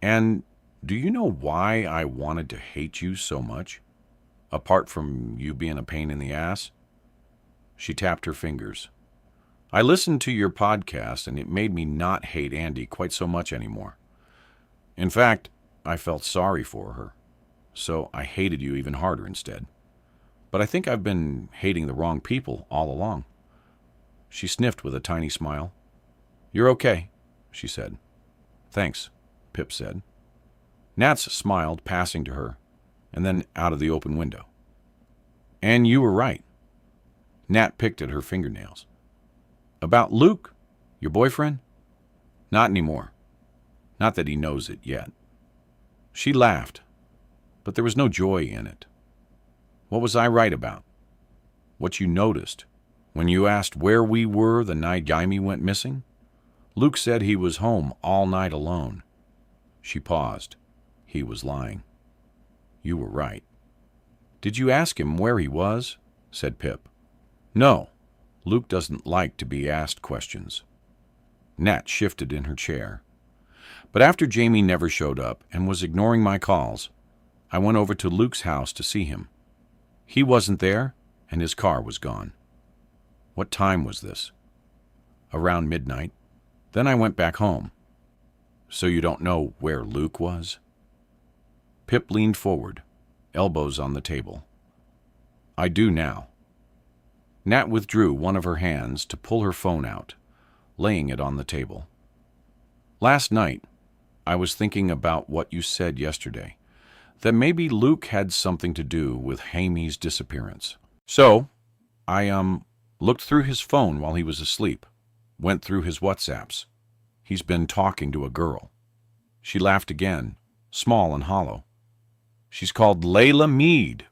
And do you know why I wanted to hate you so much? Apart from you being a pain in the ass?" She tapped her fingers. "I listened to your podcast, and it made me not hate Andy quite so much anymore. In fact, I felt sorry for her, so I hated you even harder instead. But I think I've been hating the wrong people all along." She sniffed with a tiny smile. "You're okay," she said. "Thanks," Pip said. Nats smiled, passing to her, and then out of the open window. "And you were right." Nat picked at her fingernails. "About Luke, your boyfriend?" "Not anymore. Not that he knows it yet." She laughed, but there was no joy in it. "What was I right about? What you noticed when you asked where we were the night Jaime went missing? Luke said he was home all night alone." She paused. He was lying. "You were right." "Did you ask him where he was?" said Pip. "No. Luke doesn't like to be asked questions." Nat shifted in her chair. "But after Jamie never showed up and was ignoring my calls, I went over to Luke's house to see him. He wasn't there, and his car was gone." "What time was this?" "Around midnight. Then I went back home." "So you don't know where Luke was?" Pip leaned forward, elbows on the table. "I do now." Nat withdrew one of her hands to pull her phone out, laying it on the table. "Last night, I was thinking about what you said yesterday, that maybe Luke had something to do with Jaime's disappearance. So, I looked through his phone while he was asleep, went through his WhatsApps. He's been talking to a girl." She laughed again, small and hollow. "She's called Layla Mead."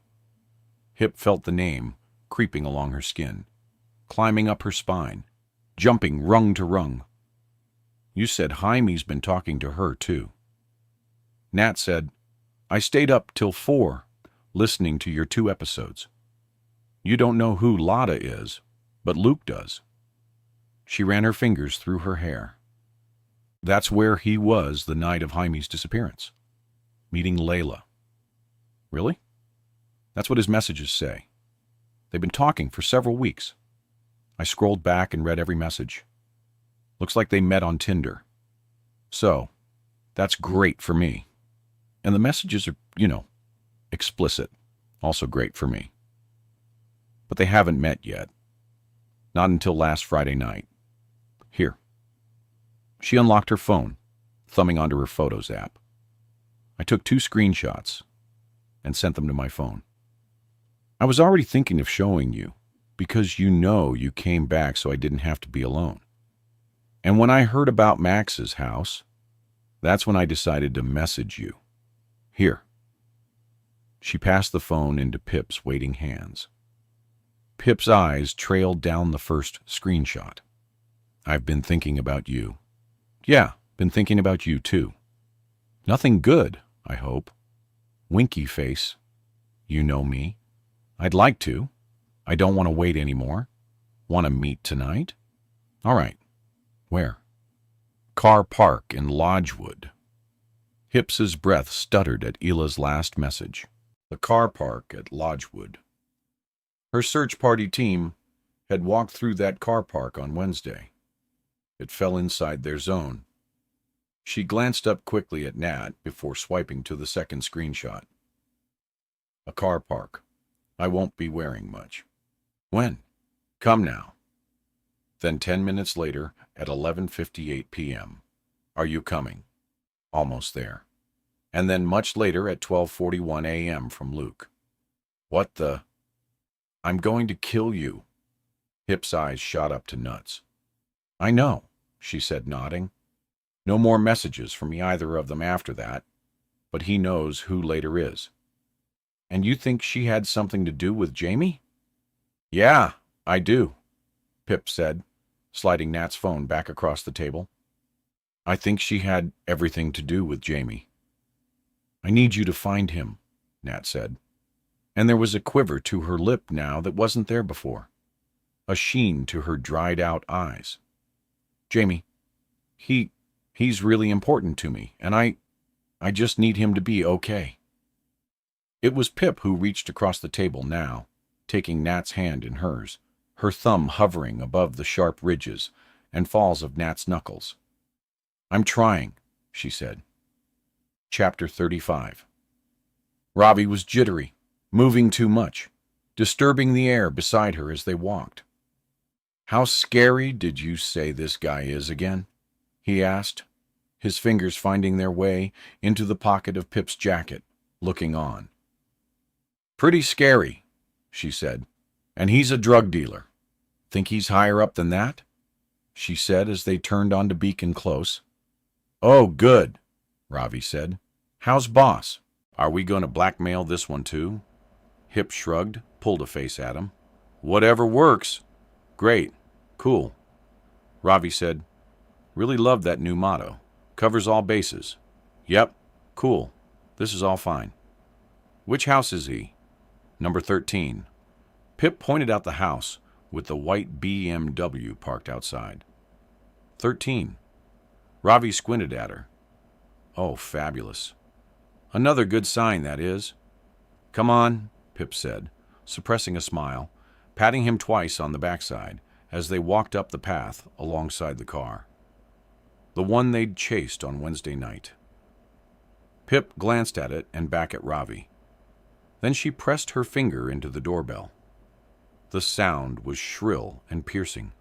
Pip felt the name creeping along her skin, climbing up her spine, jumping rung to rung. "You said Jaime's been talking to her, too." Nat said, "I stayed up till 4, listening to your 2 episodes. You don't know who Lotta is, but Luke does." She ran her fingers through her hair. "That's where he was the night of Jaime's disappearance, meeting Layla." "Really?" "That's what his messages say. They've been talking for several weeks." I scrolled back and read every message. Looks like they met on Tinder. So, that's great for me. And the messages are, explicit. Also great for me. But they haven't met yet. Not until last Friday night. Here. She unlocked her phone, thumbing onto her Photos app. I took 2 screenshots and sent them to my phone. I was already thinking of showing you, because you came back so I didn't have to be alone. And when I heard about Max's house, that's when I decided to message you. Here. She passed the phone into Pip's waiting hands. Pip's eyes trailed down the first screenshot. I've been thinking about you. Yeah, been thinking about you too. Nothing good, I hope. Winky face. You know me. I'd like to. I don't want to wait anymore. Want to meet tonight? All right. Where? Car park in Lodgewood. Hipps's breath stuttered at Ila's last message. The car park at Lodgewood. Her search party team had walked through that car park on Wednesday. It fell inside their zone. She glanced up quickly at Nat before swiping to the second screenshot. A car park. I won't be wearing much. When? Come now. Then 10 minutes later at 11:58 p.m. Are you coming? Almost there. And then much later at 12:41 a.m. from Luke. What the? I'm going to kill you. Hip's eyes shot up to nuts. I know, she said, nodding. No more messages from either of them after that, but he knows who later is. And you think she had something to do with Jamie? Yeah, I do, Pip said, sliding Nat's phone back across the table. I think she had everything to do with Jamie. I need you to find him, Nat said. And there was a quiver to her lip now that wasn't there before. A sheen to her dried-out eyes. Jamie, he's really important to me, and I just need him to be okay. It was Pip who reached across the table now, taking Nat's hand in hers, her thumb hovering above the sharp ridges and falls of Nat's knuckles. I'm trying, she said. Chapter 35. Ravi was jittery, moving too much, disturbing the air beside her as they walked. How scary did you say this guy is again? He asked, his fingers finding their way into the pocket of Pip's jacket, looking on. Pretty scary, she said, and he's a drug dealer. Think he's higher up than that? She said as they turned onto Beacon Close. Oh, good, Ravi said. How's boss? Are we going to blackmail this one too? Hip shrugged, pulled a face at him. Whatever works. Great. Cool. Ravi said, really love that new motto. Covers all bases. Yep. Cool. This is all fine. Which house is he? Number 13. Pip pointed out the house with the white BMW parked outside. 13. Ravi squinted at her. Oh, fabulous. Another good sign, that is. Come on, Pip said, suppressing a smile, patting him twice on the backside as they walked up the path alongside the car. The one they'd chased on Wednesday night. Pip glanced at it and back at Ravi. Then she pressed her finger into the doorbell. The sound was shrill and piercing.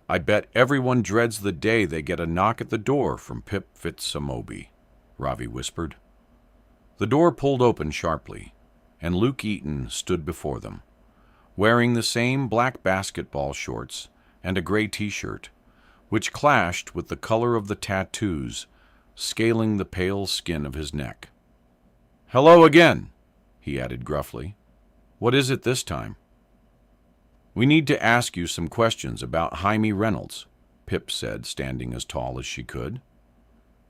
I bet everyone dreads the day they get a knock at the door from Pip Fitzamobi, Ravi whispered. The door pulled open sharply, and Luke Eaton stood before them, wearing the same black basketball shorts and a gray t-shirt, which clashed with the color of the tattoos scaling the pale skin of his neck. Hello again, he added gruffly. What is it this time? We need to ask you some questions about Jaime Reynolds, Pip said, standing as tall as she could.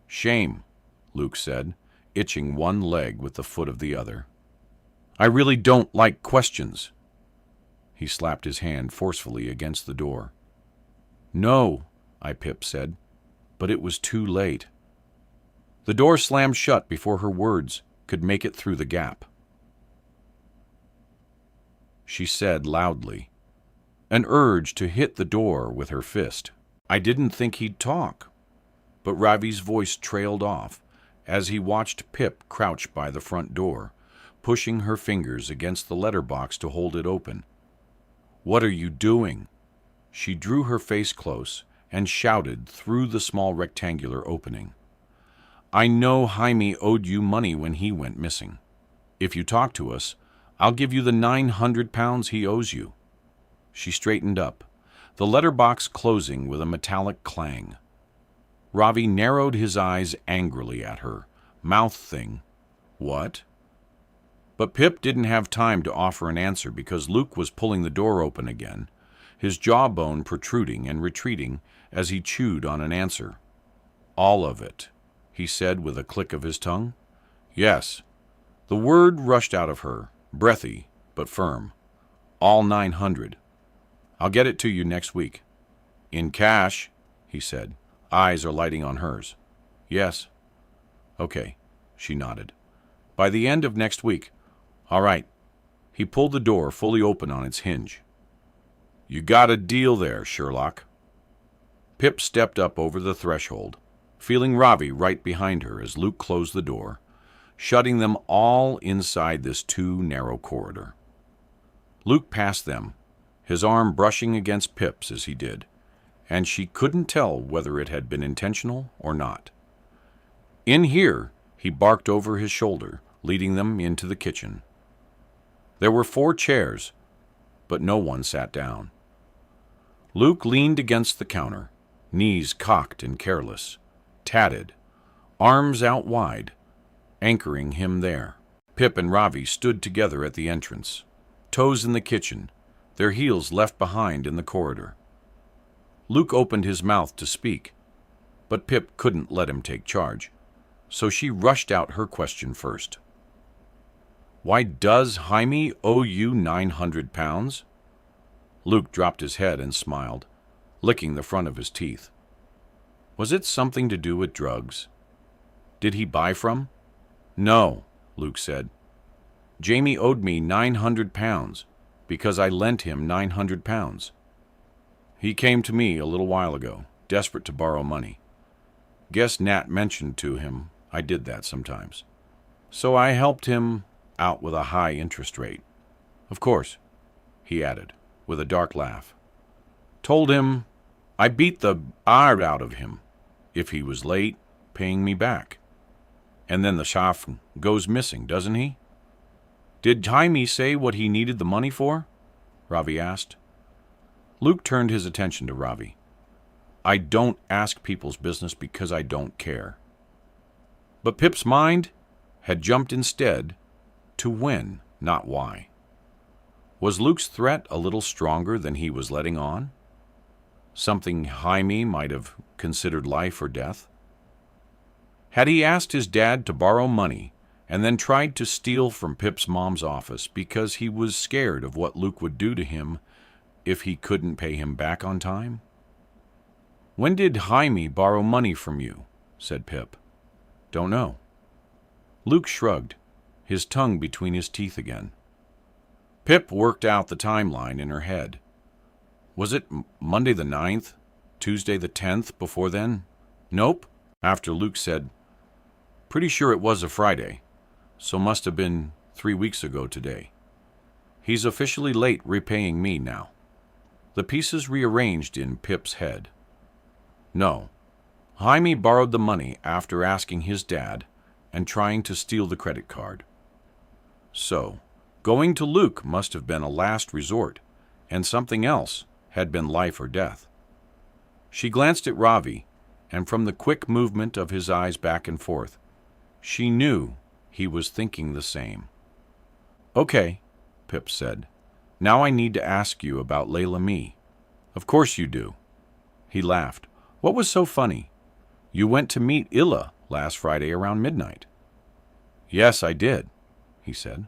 Shame, Luke said, itching one leg with the foot of the other. I really don't like questions. He slapped his hand forcefully against the door. No, Pip said, but it was too late. The door slammed shut before her words could make it through the gap. She said loudly, an urge to hit the door with her fist. I didn't think he'd talk. But Ravi's voice trailed off as he watched Pip crouch by the front door, pushing her fingers against the letterbox to hold it open. "What are you doing?" She drew her face close and shouted through the small rectangular opening. "I know Jaime owed you money when he went missing. If you talk to us, I'll give you the £900 he owes you." She straightened up, the letterbox closing with a metallic clang. Ravi narrowed his eyes angrily at her, mouth-thing, "What?" But Pip didn't have time to offer an answer because Luke was pulling the door open again, his jawbone protruding and retreating as he chewed on an answer. "All of it," he said with a click of his tongue. "Yes." The word rushed out of her, breathy but firm. "All 900. I'll get it to you next week." "In cash," he said. Eyes are lighting on hers. "Yes." "Okay," she nodded. "By the end of next week." "All right." He pulled the door fully open on its hinge. "You got a deal there, Sherlock." Pip stepped up over the threshold, feeling Ravi right behind her as Luke closed the door, shutting them all inside this too narrow corridor. Luke passed them, his arm brushing against Pip's as he did, and she couldn't tell whether it had been intentional or not. "In here," he barked over his shoulder, leading them into the kitchen. There were 4 chairs, but no one sat down. Luke leaned against the counter, knees cocked and careless, tatted, arms out wide, anchoring him there. Pip and Ravi stood together at the entrance, toes in the kitchen, their heels left behind in the corridor. Luke opened his mouth to speak, but Pip couldn't let him take charge, so she rushed out her question first. "Why does Jaime owe you £900? Luke dropped his head and smiled, licking the front of his teeth. "Was it something to do with drugs? Did he buy from?" "No," Luke said. "Jamie owed me £900 because I lent him £900. He came to me a little while ago, desperate to borrow money. Guess Nat mentioned to him I did that sometimes. So I helped him out with a high interest rate. Of course," he added, with a dark laugh. "Told him I beat the art out of him if he was late paying me back. And then the chef goes missing, doesn't he?" "Did Jaime say what he needed the money for?" Ravi asked. Luke turned his attention to Ravi. "I don't ask people's business because I don't care." But Pip's mind had jumped instead to when, not why. Was Luke's threat a little stronger than he was letting on? Something Jaime might have considered life or death? Had he asked his dad to borrow money and then tried to steal from Pip's mom's office because he was scared of what Luke would do to him if he couldn't pay him back on time? "When did Jaime borrow money from you?" said Pip. "Don't know." Luke shrugged, his tongue between his teeth again. Pip worked out the timeline in her head. Was it Monday the 9th? Tuesday the 10th before then? Nope, after Luke said, "Pretty sure it was a Friday, so must have been 3 weeks ago today. He's officially late repaying me now." The pieces rearranged in Pip's head. No, Jaime borrowed the money after asking his dad and trying to steal the credit card. So, going to Luke must have been a last resort, and something else had been life or death. She glanced at Ravi, and from the quick movement of his eyes back and forth, she knew he was thinking the same. "Okay," Pip said. "Now I need to ask you about Layla Mee." "Of course you do." He laughed. "What was so funny? You went to meet Illa last Friday around midnight." "Yes, I did," he said,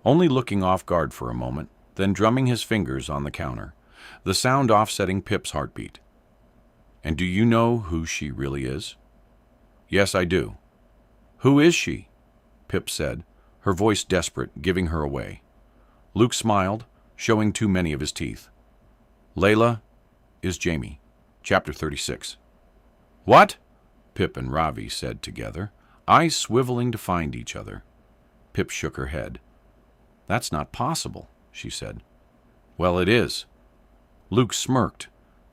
only looking off guard for a moment, then drumming his fingers on the counter, the sound offsetting Pip's heartbeat. "And do you know who she really is?" "Yes, I do." "Who is she?" Pip said, her voice desperate, giving her away. Luke smiled, showing too many of his teeth. "Layla is Jamie. Chapter 36. What? Pip and Ravi said together, eyes swiveling to find each other. Pip shook her head. That's not possible, she said. Well, it is. Luke smirked,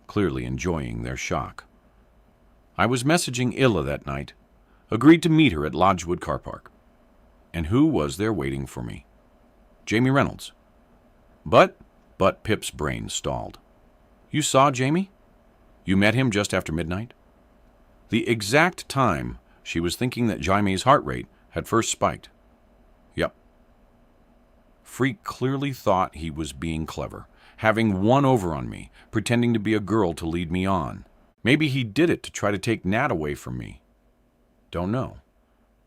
clearly enjoying their shock. I was messaging Illa that night. Agreed to meet her at Lodgewood Car Park. And who was there waiting for me? Jamie Reynolds. But Pip's brain stalled. You saw Jamie? You met him just after midnight? The exact time she was thinking that Jamie's heart rate had first spiked. Yep. Freak clearly thought he was being clever, having one over on me, pretending to be a girl to lead me on. Maybe he did it to try to take Nat away from me. Don't know.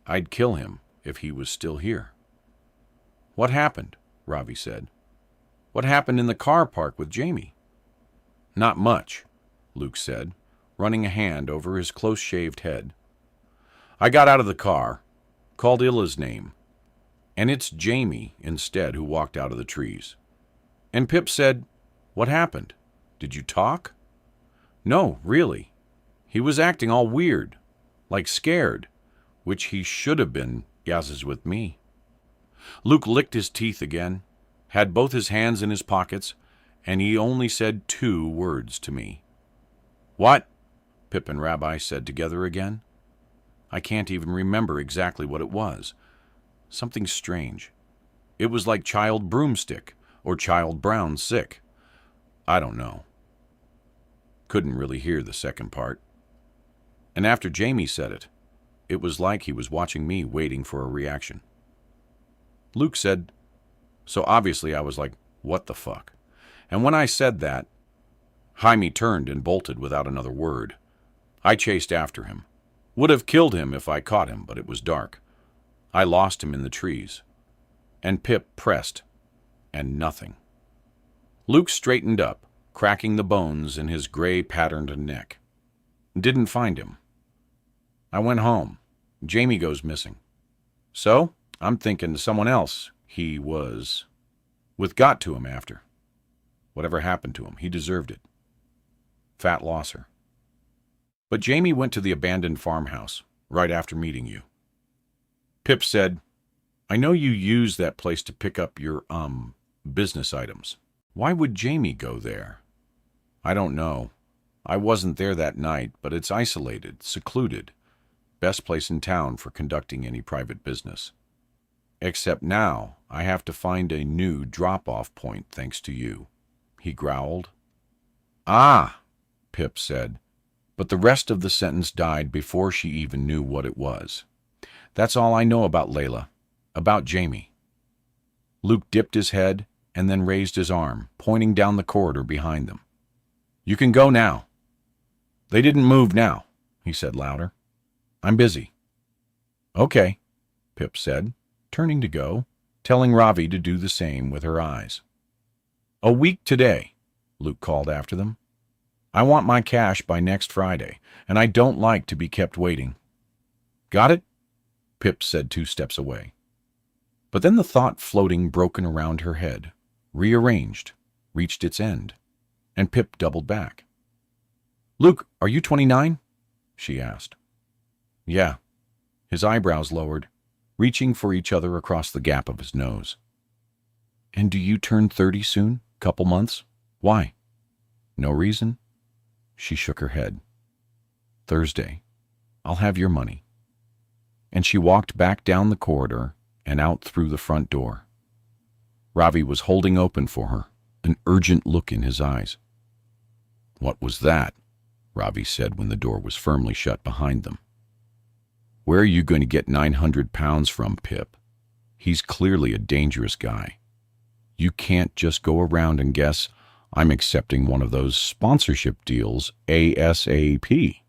I'd kill him if he was still here. What happened? Ravi said. What happened in the car park with Jamie? Not much, Luke said, running a hand over his close-shaved head. I got out of the car, called Illa's name, and it's Jamie instead who walked out of the trees. And Pip said, What happened? Did you talk? No, really. He was acting all weird, like scared, which he should have been, as with me. Luke licked his teeth again, had both his hands in his pockets, and he only said 2 words to me. What? Pip and Rabbi said together again. I can't even remember exactly what it was. Something strange. It was like Child Broomstick or Child Brown Sick. I don't know. Couldn't really hear the second part. And after Jamie said it, it was like he was watching me waiting for a reaction. Luke said, so obviously I was like, what the fuck? And when I said that, Jaime turned and bolted without another word. I chased after him. Would have killed him if I caught him, but it was dark. I lost him in the trees. And Pip pressed, and nothing. Luke straightened up, cracking the bones in his gray-patterned neck. Didn't find him. I went home. Jamie goes missing. So, I'm thinking someone else he was with got to him after. Whatever happened to him, he deserved it. Fat losser. But Jamie went to the abandoned farmhouse right after meeting you. Pip said, I know you use that place to pick up your, business items. Why would Jamie go there? I don't know. I wasn't there that night, but it's isolated, secluded. Best place in town for conducting any private business. Except now, I have to find a new drop-off point thanks to you. He growled. Ah, Pip said, but the rest of the sentence died before she even knew what it was. That's all I know about Layla, about Jamie. Luke dipped his head and then raised his arm, pointing down the corridor behind them. You can go now. They didn't move now, he said louder. I'm busy. Okay, Pip said, turning to go, telling Ravi to do the same with her eyes. A week today, Luke called after them. I want my cash by next Friday, and I don't like to be kept waiting. Got it? Pip said 2 steps away. But then the thought floating broken around her head, rearranged, reached its end, and Pip doubled back. Luke, are you 29? She asked. Yeah. His eyebrows lowered, reaching for each other across the gap of his nose. And do you turn 30 soon? Couple months? Why? No reason? She shook her head. Thursday. I'll have your money. And she walked back down the corridor and out through the front door. Ravi was holding open for her, an urgent look in his eyes. What was that? Ravi said when the door was firmly shut behind them. Where are you going to get 900 pounds from, Pip? He's clearly a dangerous guy. You can't just go around and guess, I'm accepting one of those sponsorship deals ASAP,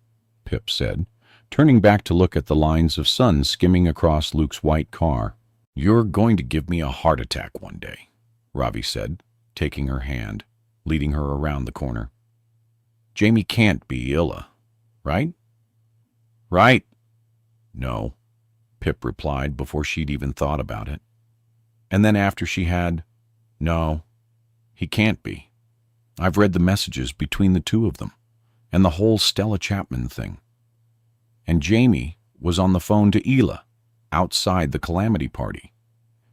Pip said, turning back to look at the lines of sun skimming across Luke's white car. You're going to give me a heart attack one day, Ravi said, taking her hand, leading her around the corner. Jamie can't be Illa, right? Right. No, Pip replied before she'd even thought about it. And then after she had, no, he can't be. I've read the messages between the two of them. and the whole Stella Chapman thing. And Jamie was on the phone to Hila, outside the calamity party.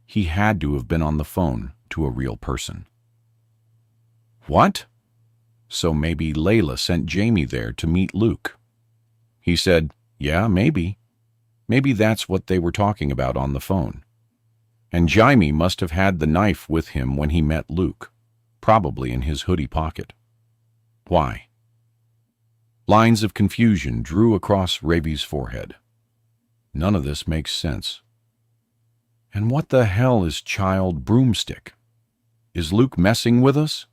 He had to have been on the phone to a real person. What? So maybe Layla sent Jamie there to meet Luke. He said, yeah, maybe. Maybe that's what they were talking about on the phone. And Jamie must have had the knife with him when he met Luke, probably in his hoodie pocket. Why? Lines of confusion drew across Ravi's forehead. None of this makes sense. And what the hell is Child Broomstick? Is Luke messing with us?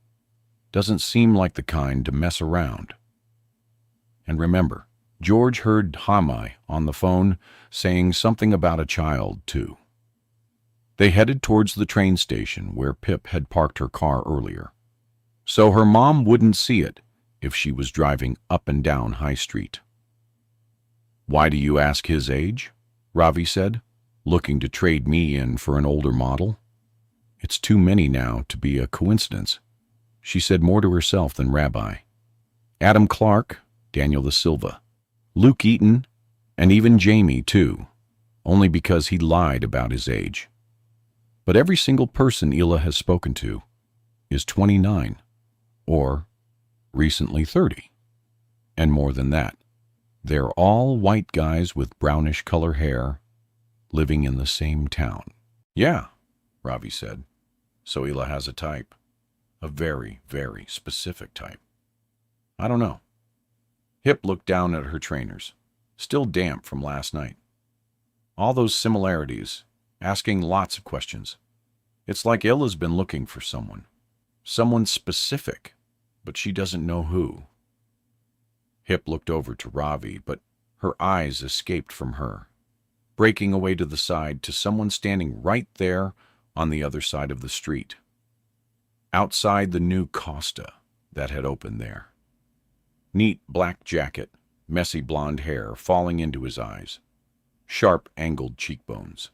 Doesn't seem like the kind to mess around. And remember, George heard Hamai on the phone saying something about a child, too. They headed towards the train station where Pip had parked her car earlier, so her mom wouldn't see it if she was driving up and down High Street. Why do you ask his age? Ravi said, looking to trade me in for an older model. It's too many now to be a coincidence. She said more to herself than Rabbi. Adam Clark, Daniel da Silva, Luke Eaton, and even Jamie, too, only because he lied about his age. But every single person Hila has spoken to is 29, or recently 30. And more than that, they're all white guys with brownish color hair living in the same town. Yeah, Ravi said. So Hila has a type. A very, very specific type. I don't know. Hip looked down at her trainers, still damp from last night. All those similarities, asking lots of questions. It's like Hila's been looking for someone. Someone specific, but she doesn't know who. Hip looked over to Ravi, but her eyes escaped from her, breaking away to the side to someone standing right there on the other side of the street. Outside the new Costa that had opened there. Neat black jacket, messy blonde hair falling into his eyes, sharp angled cheekbones.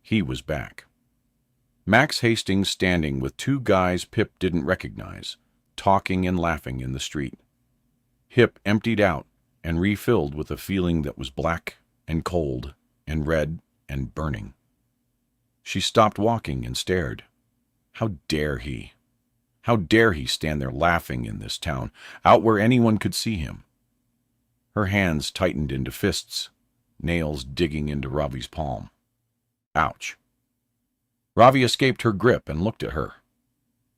He was back. Max Hastings standing with two guys Pip didn't recognize, talking and laughing in the street. Hip emptied out and refilled with a feeling that was black and cold and red and burning. She stopped walking and stared. How dare he? How dare he stand there laughing in this town, out where anyone could see him? Her hands tightened into fists, nails digging into Ravi's palm. Ouch. Ravi escaped her grip and looked at her.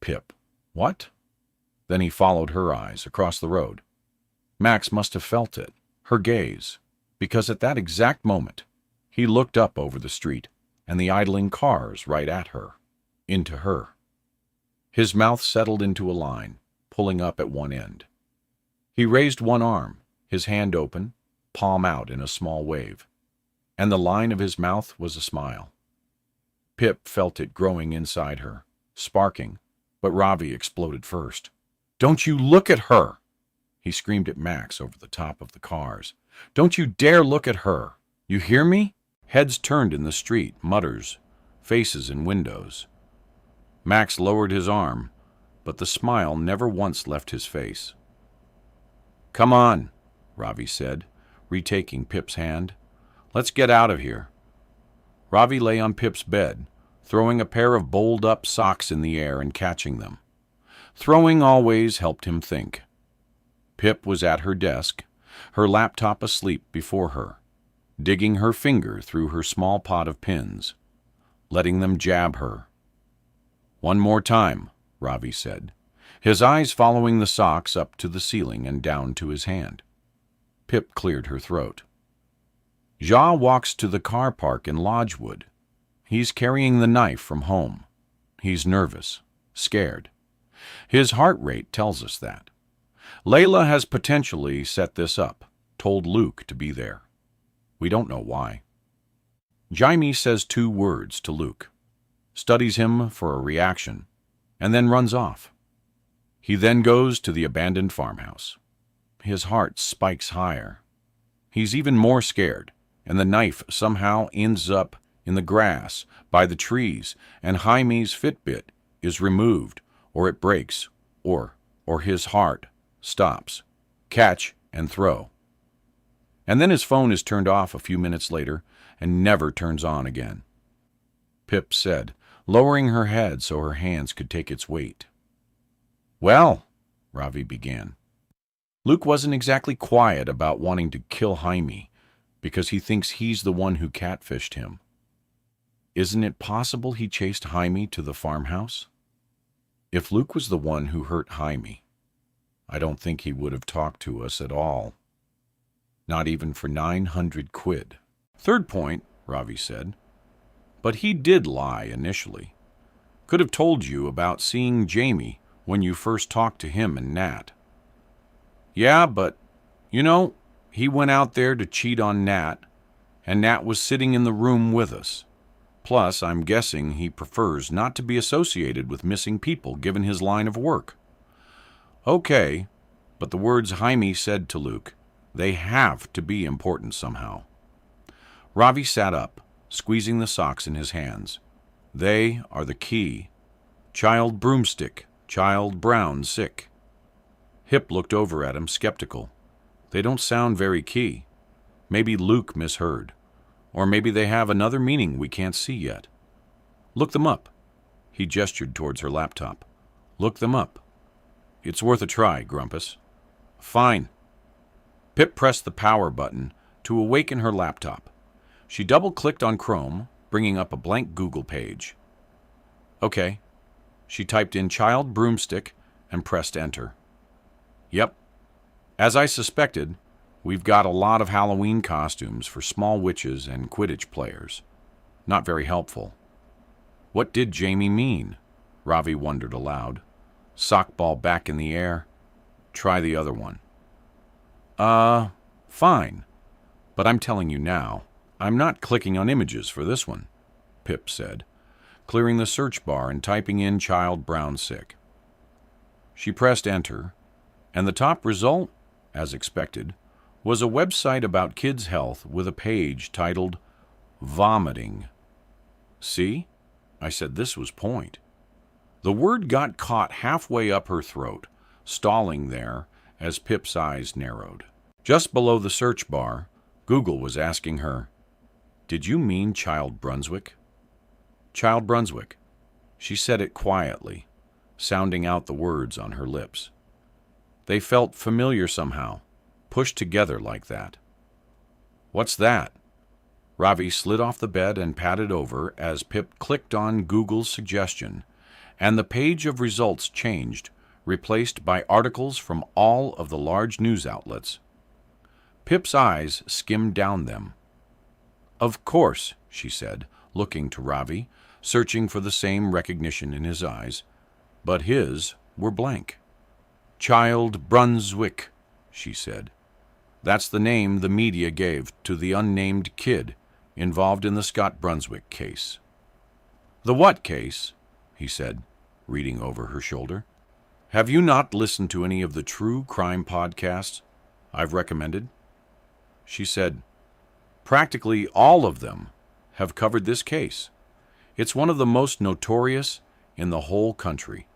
Pip. What? Then he followed her eyes across the road. Max must have felt it, her gaze, because at that exact moment, he looked up over the street and the idling cars right at her, into her. His mouth settled into a line, pulling up at one end. He raised one arm, his hand open, palm out in a small wave, and the line of his mouth was a smile. Pip felt it growing inside her, sparking, but Ravi exploded first. Don't you look at her! He screamed at Max over the top of the cars. Don't you dare look at her! You hear me? Heads turned in the street, mutters, faces in windows. Max lowered his arm, but the smile never once left his face. Come on, Ravi said, retaking Pip's hand. Let's get out of here. Ravi lay on Pip's bed, throwing a pair of bowled-up socks in the air and catching them. Throwing always helped him think. Pip was at her desk, her laptop asleep before her, digging her finger through her small pot of pins, letting them jab her. One more time, Ravi said, his eyes following the socks up to the ceiling and down to his hand. Pip cleared her throat. Ja walks to the car park in Lodgewood. He's carrying the knife from home. He's nervous, scared. His heart rate tells us that. Layla has potentially set this up, told Luke to be there. We don't know why. Jaime says 2 words to Luke, studies him for a reaction, and then runs off. He then goes to the abandoned farmhouse. His heart spikes higher. He's even more scared, and the knife somehow ends up in the grass by the trees, and Jaime's Fitbit is removed, or it breaks, or his heart stops, catch, and throw. And then his phone is turned off a few minutes later and never turns on again. Pip said, lowering her head so her hands could take its weight. Well, Ravi began. Luke wasn't exactly quiet about wanting to kill Jaime because he thinks he's the one who catfished him. Isn't it possible he chased Jaime to the farmhouse? If Luke was the one who hurt Jaime, I don't think he would have talked to us at all. Not even for 900 quid. Third point, Ravi said. But he did lie initially. Could have told you about seeing Jamie when you first talked to him and Nat. Yeah, but, he went out there to cheat on Nat, and Nat was sitting in the room with us. Plus, I'm guessing he prefers not to be associated with missing people given his line of work. Okay, but the words Jaime said to Luke, they have to be important somehow. Ravi sat up, squeezing the socks in his hands. They are the key. Child broomstick, child brown sick. Hip looked over at him, skeptical. They don't sound very key. Maybe Luke misheard. Or maybe they have another meaning we can't see yet. Look them up. He gestured towards her laptop. Look them up. It's worth a try, Grumpus. Fine. Pip pressed the power button to awaken her laptop. She double-clicked on Chrome, bringing up a blank Google page. Okay. She typed in child broomstick and pressed enter. Yep. As I suspected, we've got a lot of Halloween costumes for small witches and Quidditch players. Not very helpful. What did Jamie mean? Ravi wondered aloud. Sockball back in the air. Try the other one. Fine. But I'm telling you now, I'm not clicking on images for this one, Pip said, clearing the search bar and typing in child brown sick. She pressed enter, and the top result, as expected, was a website about kids' health with a page titled Vomiting. See? I said this was point. The word got caught halfway up her throat, stalling there as Pip's eyes narrowed. Just below the search bar, Google was asking her, Did you mean Child Brunswick? Child Brunswick. She said it quietly, sounding out the words on her lips. They felt familiar somehow, pushed together like that. What's that? Ravi slid off the bed and patted over as Pip clicked on Google's suggestion, and the page of results changed, replaced by articles from all of the large news outlets. Pip's eyes skimmed down them. Of course, she said, looking to Ravi, searching for the same recognition in his eyes, but his were blank. Child Brunswick, she said. That's the name the media gave to the unnamed kid involved in the Scott Brunswick case. The what case? He said, reading over her shoulder. Have you not listened to any of the true crime podcasts I've recommended? She said, practically all of them have covered this case. It's one of the most notorious in the whole country.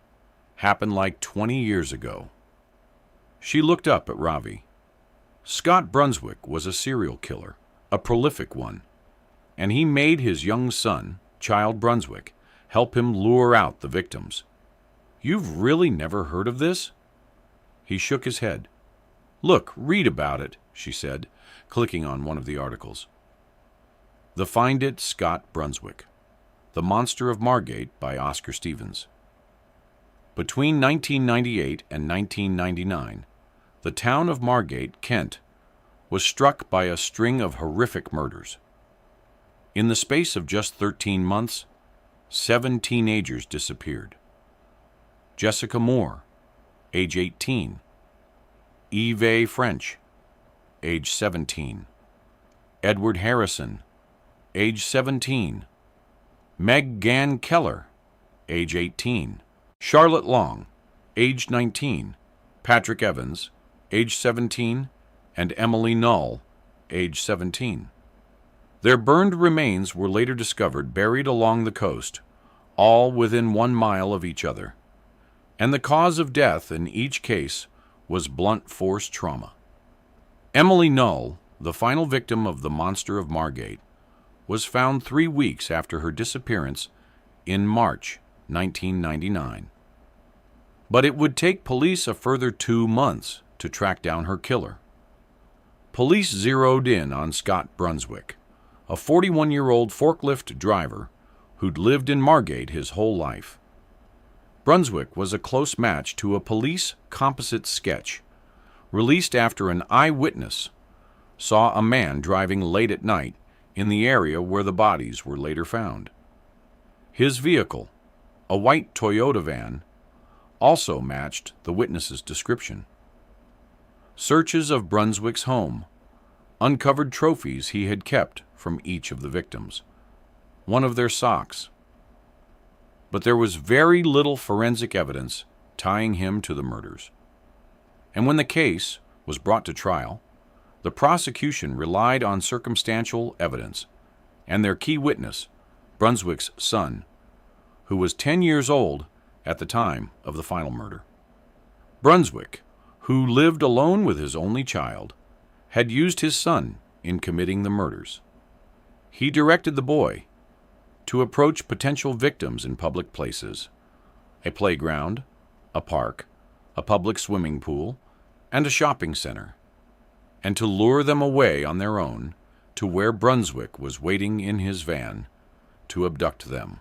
Happened like 20 years ago. She looked up at Ravi. Scott Brunswick was a serial killer, a prolific one, and he made his young son, Child Brunswick, help him lure out the victims. You've really never heard of this? He shook his head. Look, read about it, she said, clicking on one of the articles. The Find It Scott Brunswick. The Monster of Margate by Oscar Stevens. Between 1998 and 1999, the town of Margate, Kent, was struck by a string of horrific murders. In the space of just 13 months, 7 teenagers disappeared. Jessica Moore, age 18. Eve French, age 17. Edward Harrison, age 17. Meg Gann Keller, age 18. Charlotte Long, age 19. Patrick Evans, age 17. And Emily Null, age 17. Their burned remains were later discovered buried along the coast, all within 1 mile of each other. And the cause of death in each case was blunt force trauma. Emily Null, the final victim of the monster of Margate, was found 3 weeks after her disappearance in March 1999. But it would take police a further 2 months to track down her killer. Police zeroed in on Scott Brunswick, a 41-year-old forklift driver who'd lived in Margate his whole life. Brunswick was a close match to a police composite sketch released after an eyewitness saw a man driving late at night in the area where the bodies were later found. His vehicle, a white Toyota van, also matched the witness's description. Searches of Brunswick's home uncovered trophies he had kept from each of the victims, one of their socks. But there was very little forensic evidence tying him to the murders. And when the case was brought to trial, the prosecution relied on circumstantial evidence and their key witness, Brunswick's son, who was 10 years old at the time of the final murder. Brunswick, who lived alone with his only child, had used his son in committing the murders. He directed the boy to approach potential victims in public places, a playground, a park, a public swimming pool, and a shopping center, and to lure them away on their own to where Brunswick was waiting in his van to abduct them.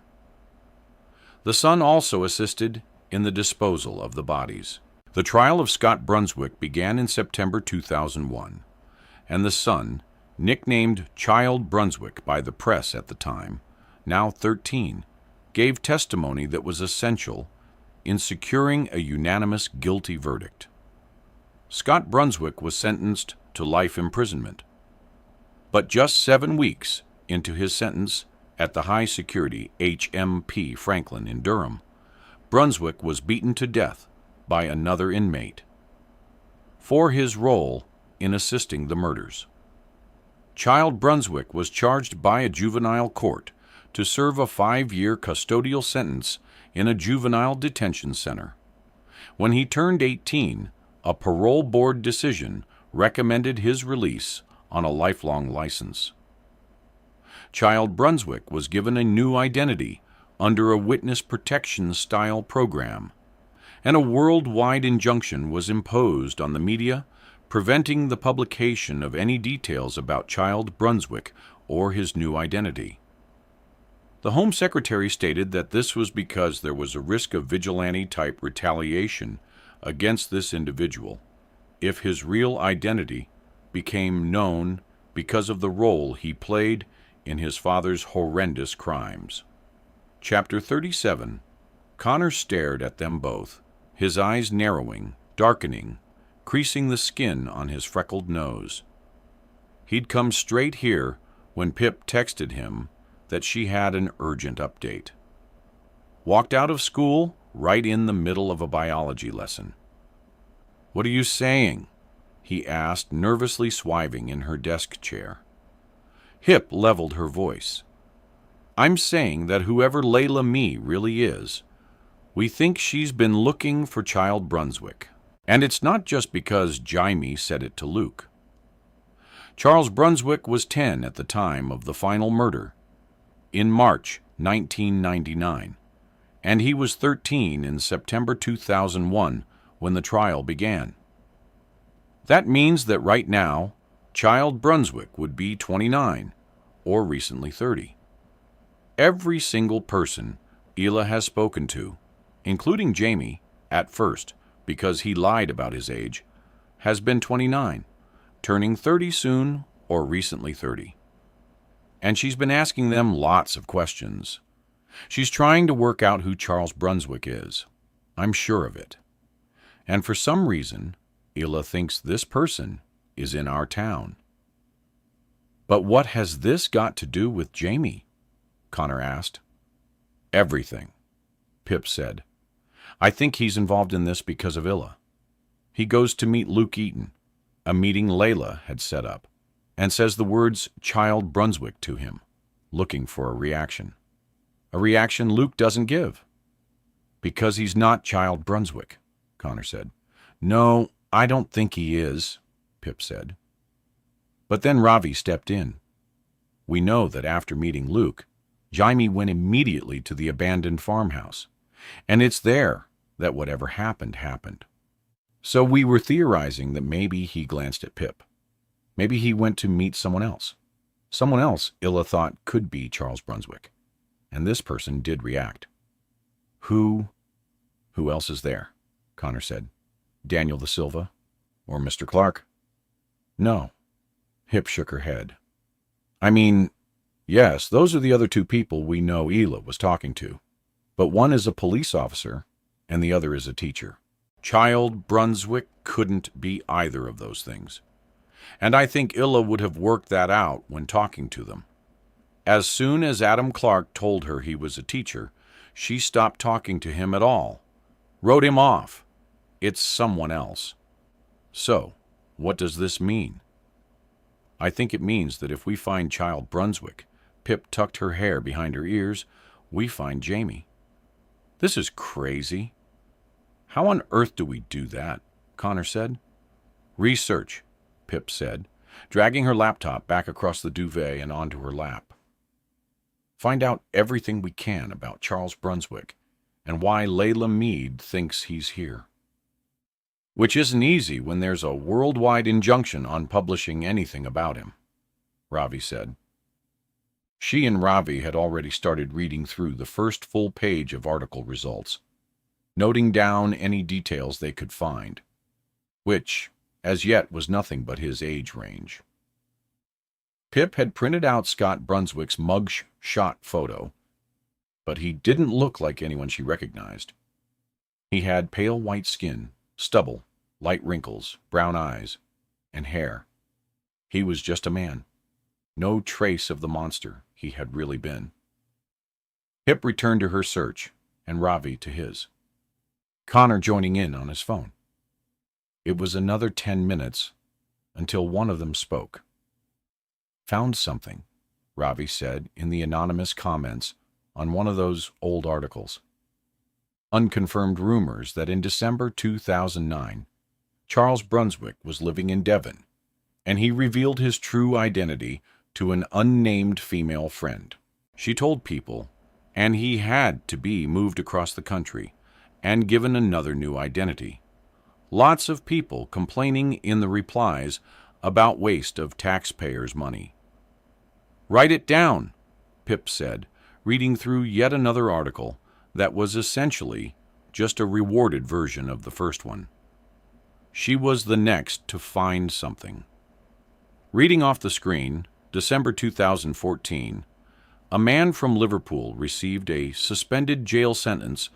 The son also assisted in the disposal of the bodies. The trial of Scott Brunswick began in September 2001, and the son, nicknamed Child Brunswick by the press at the time, now 13, gave testimony that was essential in securing a unanimous guilty verdict. Scott Brunswick was sentenced to life imprisonment, but just 7 weeks into his sentence at the high-security HMP Franklin in Durham, Brunswick was beaten to death by another inmate for his role in assisting the murders. Child Brunswick was charged by a juvenile court to serve a 5-year custodial sentence in a juvenile detention center. When he turned 18, a parole board decision recommended his release on a lifelong license. Child Brunswick was given a new identity under a witness protection style program, and a worldwide injunction was imposed on the media, preventing the publication of any details about Child Brunswick or his new identity. The Home Secretary stated that this was because there was a risk of vigilante-type retaliation against this individual if his real identity became known because of the role he played in his father's horrendous crimes. Chapter 37. Connor stared at them both, his eyes narrowing, darkening, creasing the skin on his freckled nose. He'd come straight here when Pip texted him that she had an urgent update. Walked out of school right in the middle of a biology lesson. "What are you saying?" he asked, nervously swiving in her desk chair. Hip leveled her voice. "I'm saying that whoever Layla Mee really is, we think she's been looking for Child Brunswick. And it's not just because Jaime said it to Luke. Charles Brunswick was 10 at the time of the final murder, in March 1999, and he was 13 in September 2001 when the trial began. That means that right now, Child Brunswick would be 29, or recently 30. Every single person Hila has spoken to, including Jaime, at first, because he lied about his age, has been 29, turning 30 soon or recently 30. And she's been asking them lots of questions. She's trying to work out who Charles Brunswick is. I'm sure of it. And for some reason, Hila thinks this person is in our town. But what has this got to do with Jaime? Connor asked. Everything, Pip said. I think he's involved in this because of Hila. He goes to meet Luke Eaton, a meeting Layla had set up, and says the words Child Brunswick to him, looking for a reaction. A reaction Luke doesn't give. Because he's not Child Brunswick, Connor said. No, I don't think he is, Pip said. But then Ravi stepped in. We know that after meeting Luke, Jaime went immediately to the abandoned farmhouse, and it's there that whatever happened happened. So we were theorizing that maybe he glanced at Pip. Maybe he went to meet someone else. Someone else Illa thought could be Charles Brunswick. And this person did react. Who else is there? Connor said. Daniel da Silva? Or Mr. Clark? No. Hip shook her head. I mean, yes, those are the other two people we know Illa was talking to. But one is a police officer, and the other is a teacher. Child Brunswick couldn't be either of those things. And I think Illa would have worked that out when talking to them. As soon as Adam Clark told her he was a teacher, she stopped talking to him at all. Wrote him off. It's someone else. So, what does this mean? I think it means that if we find Child Brunswick, Pip tucked her hair behind her ears, we find Jamie. This is crazy. How on earth do we do that? Connor said. Research, Pip said, dragging her laptop back across the duvet and onto her lap. Find out everything we can about Charles Brunswick and why Layla Mead thinks he's here. Which isn't easy when there's a worldwide injunction on publishing anything about him, Ravi said. She and Ravi had already started reading through the first full page of article results, noting down any details they could find, which, as yet, was nothing but his age range. Pip had printed out Scott Brunswick's mug shot photo, but he didn't look like anyone she recognized. He had pale white skin, stubble, light wrinkles, brown eyes, and hair. He was just a man. No trace of the monster he had really been. Pip returned to her search, and Ravi to his. Connor joining in on his phone. It was another 10 minutes until one of them spoke. Found something, Ravi said in the anonymous comments on one of those old articles. Unconfirmed rumors that in December 2009, Charles Brunswick was living in Devon, and he revealed his true identity to an unnamed female friend. She told people, and he had to be moved across the country and given another new identity. Lots of people complaining in the replies about waste of taxpayers' money. Write it down, Pip said, reading through yet another article that was essentially just a rewarded version of the first one. She was the next to find something. Reading off the screen, December 2014, a man from Liverpool received a suspended jail sentence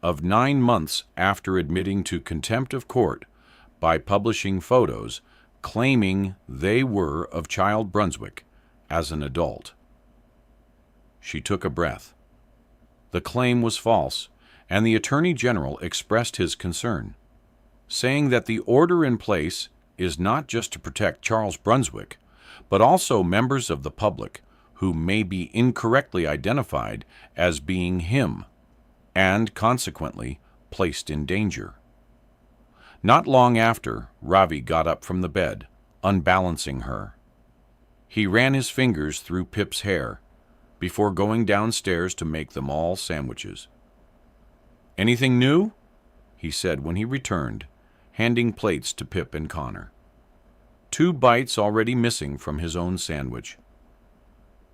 of 9 months after admitting to contempt of court by publishing photos claiming they were of Child Brunswick as an adult. She took a breath. The claim was false, and the Attorney General expressed his concern, saying that the order in place is not just to protect Charles Brunswick, but also members of the public who may be incorrectly identified as being him, and consequently placed in danger. Not long after, Ravi got up from the bed, unbalancing her. He ran his fingers through Pip's hair before going downstairs to make them all sandwiches. Anything new? He said when he returned, handing plates to Pip and Connor. 2 bites already missing from his own sandwich.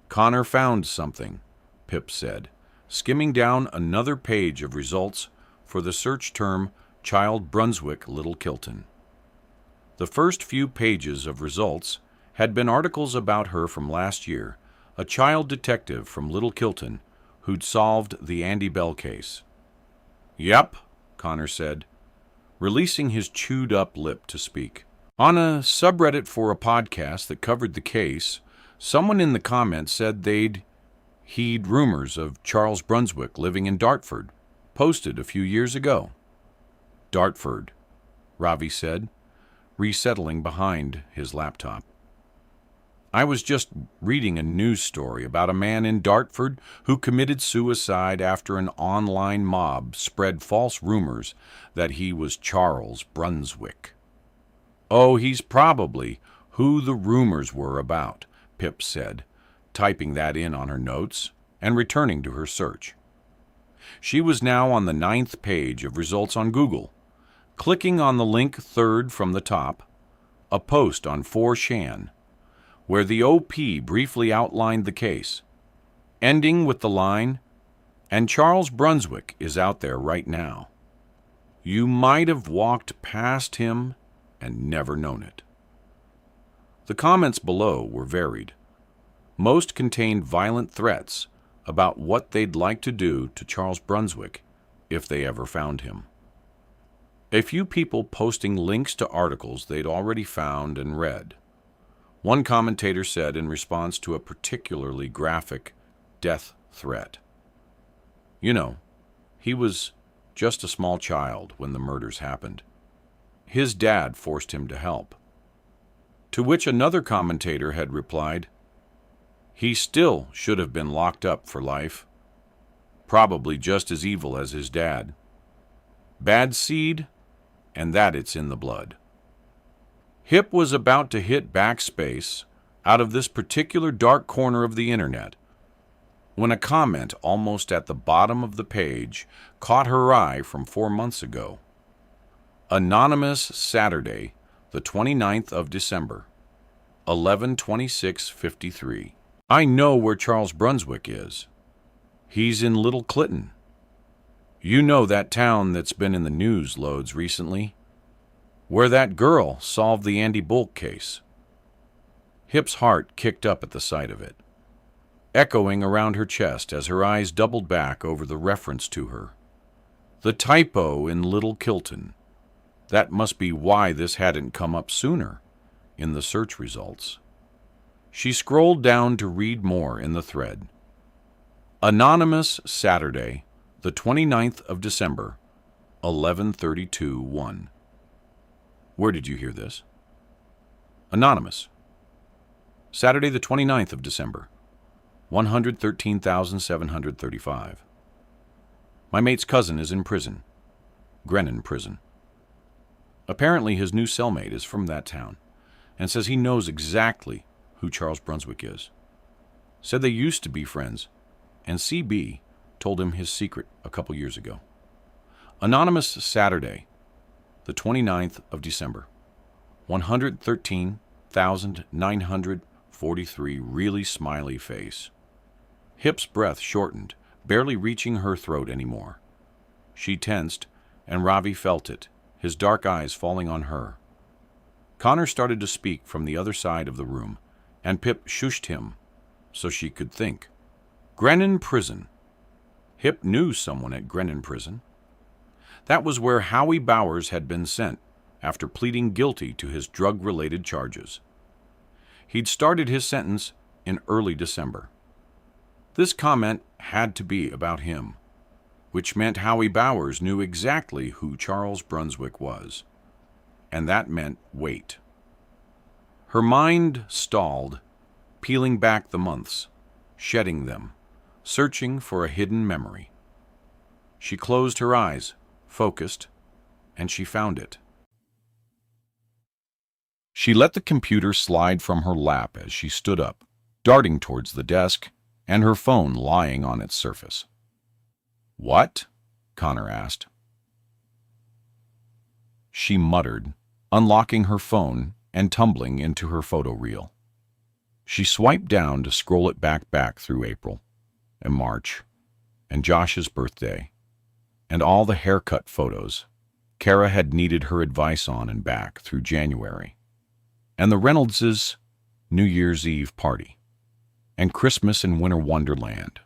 Connor found something, Pip said, skimming down another page of results for the search term Child Brunswick Little Kilton. The first few pages of results had been articles about her from last year, a child detective from Little Kilton who'd solved the Andy Bell case. Yep, Connor said, releasing his chewed-up lip to speak. On a subreddit for a podcast that covered the case, someone in the comments said they'd heed rumors of Charles Brunswick living in Dartford, posted a few years ago. Dartford, Ravi said, resettling behind his laptop. I was just reading a news story about a man in Dartford who committed suicide after an online mob spread false rumors that he was Charles Brunswick. Oh, he's probably who the rumors were about, Pip said, typing that in on her notes and returning to her search. She was now on the 9th page of results on Google. Clicking on the link third from the top, a post on 4chan, where the OP briefly outlined the case, ending with the line, "And Charles Brunswick is out there right now. You might have walked past him and never known it." The comments below were varied. Most contained violent threats about what they'd like to do to Charles Brunswick if they ever found him. A few people posting links to articles they'd already found and read. One commentator said in response to a particularly graphic death threat, "You know, he was just a small child when the murders happened. His dad forced him to help." To which another commentator had replied, "He still should have been locked up for life. Probably just as evil as his dad. Bad seed, and that it's in the blood." Hip was about to hit backspace out of this particular dark corner of the internet when a comment almost at the bottom of the page caught her eye from 4 months ago. Anonymous, Saturday, the 29th of December, 11:26:53. "I know where Charles Brunswick is. He's in Little Clinton. You know that town that's been in the news loads recently, where that girl solved the Andy Bulk case." Hip's heart kicked up at the sight of it, echoing around her chest as her eyes doubled back over the reference to her. The typo in Little Kilton. That must be why this hadn't come up sooner in the search results. She scrolled down to read more in the thread. Anonymous, Saturday, the 29th of December, 11:32:1. Where did you hear this? Anonymous. Saturday the 29th of December, 113,735. My mate's cousin is in prison, Grennan Prison. Apparently his new cellmate is from that town and says he knows exactly who Charles Brunswick is. Said they used to be friends, and CB told him his secret a couple years ago. Anonymous, Saturday, the 29th of December, 113,943, really smiley face. Hip's breath shortened, barely reaching her throat anymore. She tensed, and Ravi felt it, his dark eyes falling on her. Connor started to speak from the other side of the room, and Pip shushed him so she could think. Grennan Prison. Hip knew someone at Grennan Prison. That was where Howie Bowers had been sent after pleading guilty to his drug-related charges. He'd started his sentence in early December. This comment had to be about him, which meant Howie Bowers knew exactly who Charles Brunswick was. And that meant wait. Her mind stalled, peeling back the months, shedding them, searching for a hidden memory. She closed her eyes, focused, and she found it. She let the computer slide from her lap as she stood up, darting towards the desk and her phone lying on its surface. "What?" Connor asked. She muttered, unlocking her phone and tumbling into her photo reel. She swiped down to scroll it back through April and March and Josh's birthday and all the haircut photos Kara had needed her advice on and back through January, and the Reynoldses' New Year's Eve party, and Christmas in Winter Wonderland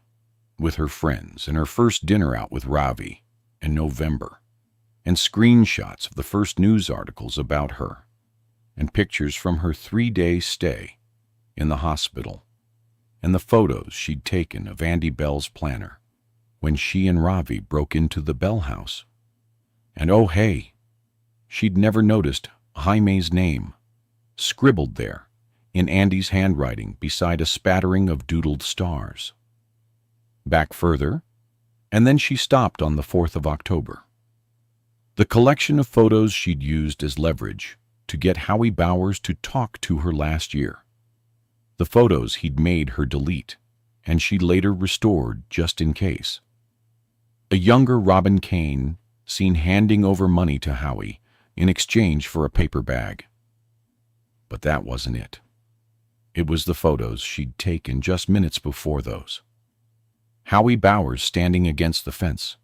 with her friends, and her first dinner out with Ravi in November, and screenshots of the first news articles about her, and pictures from her 3-day stay in the hospital, and the photos she'd taken of Andy Bell's planner when she and Ravi broke into the Bell house. And oh hey, she'd never noticed Jaime's name, scribbled there in Andy's handwriting beside a spattering of doodled stars. Back further, and then she stopped on the 4th of October. The collection of photos she'd used as leverage to get Howie Bowers to talk to her last year. The photos he'd made her delete, and she later restored just in case. A younger Robin Kane seen handing over money to Howie in exchange for a paper bag. But that wasn't it. It was the photos she'd taken just minutes before those. Howie Bowers standing against the fence.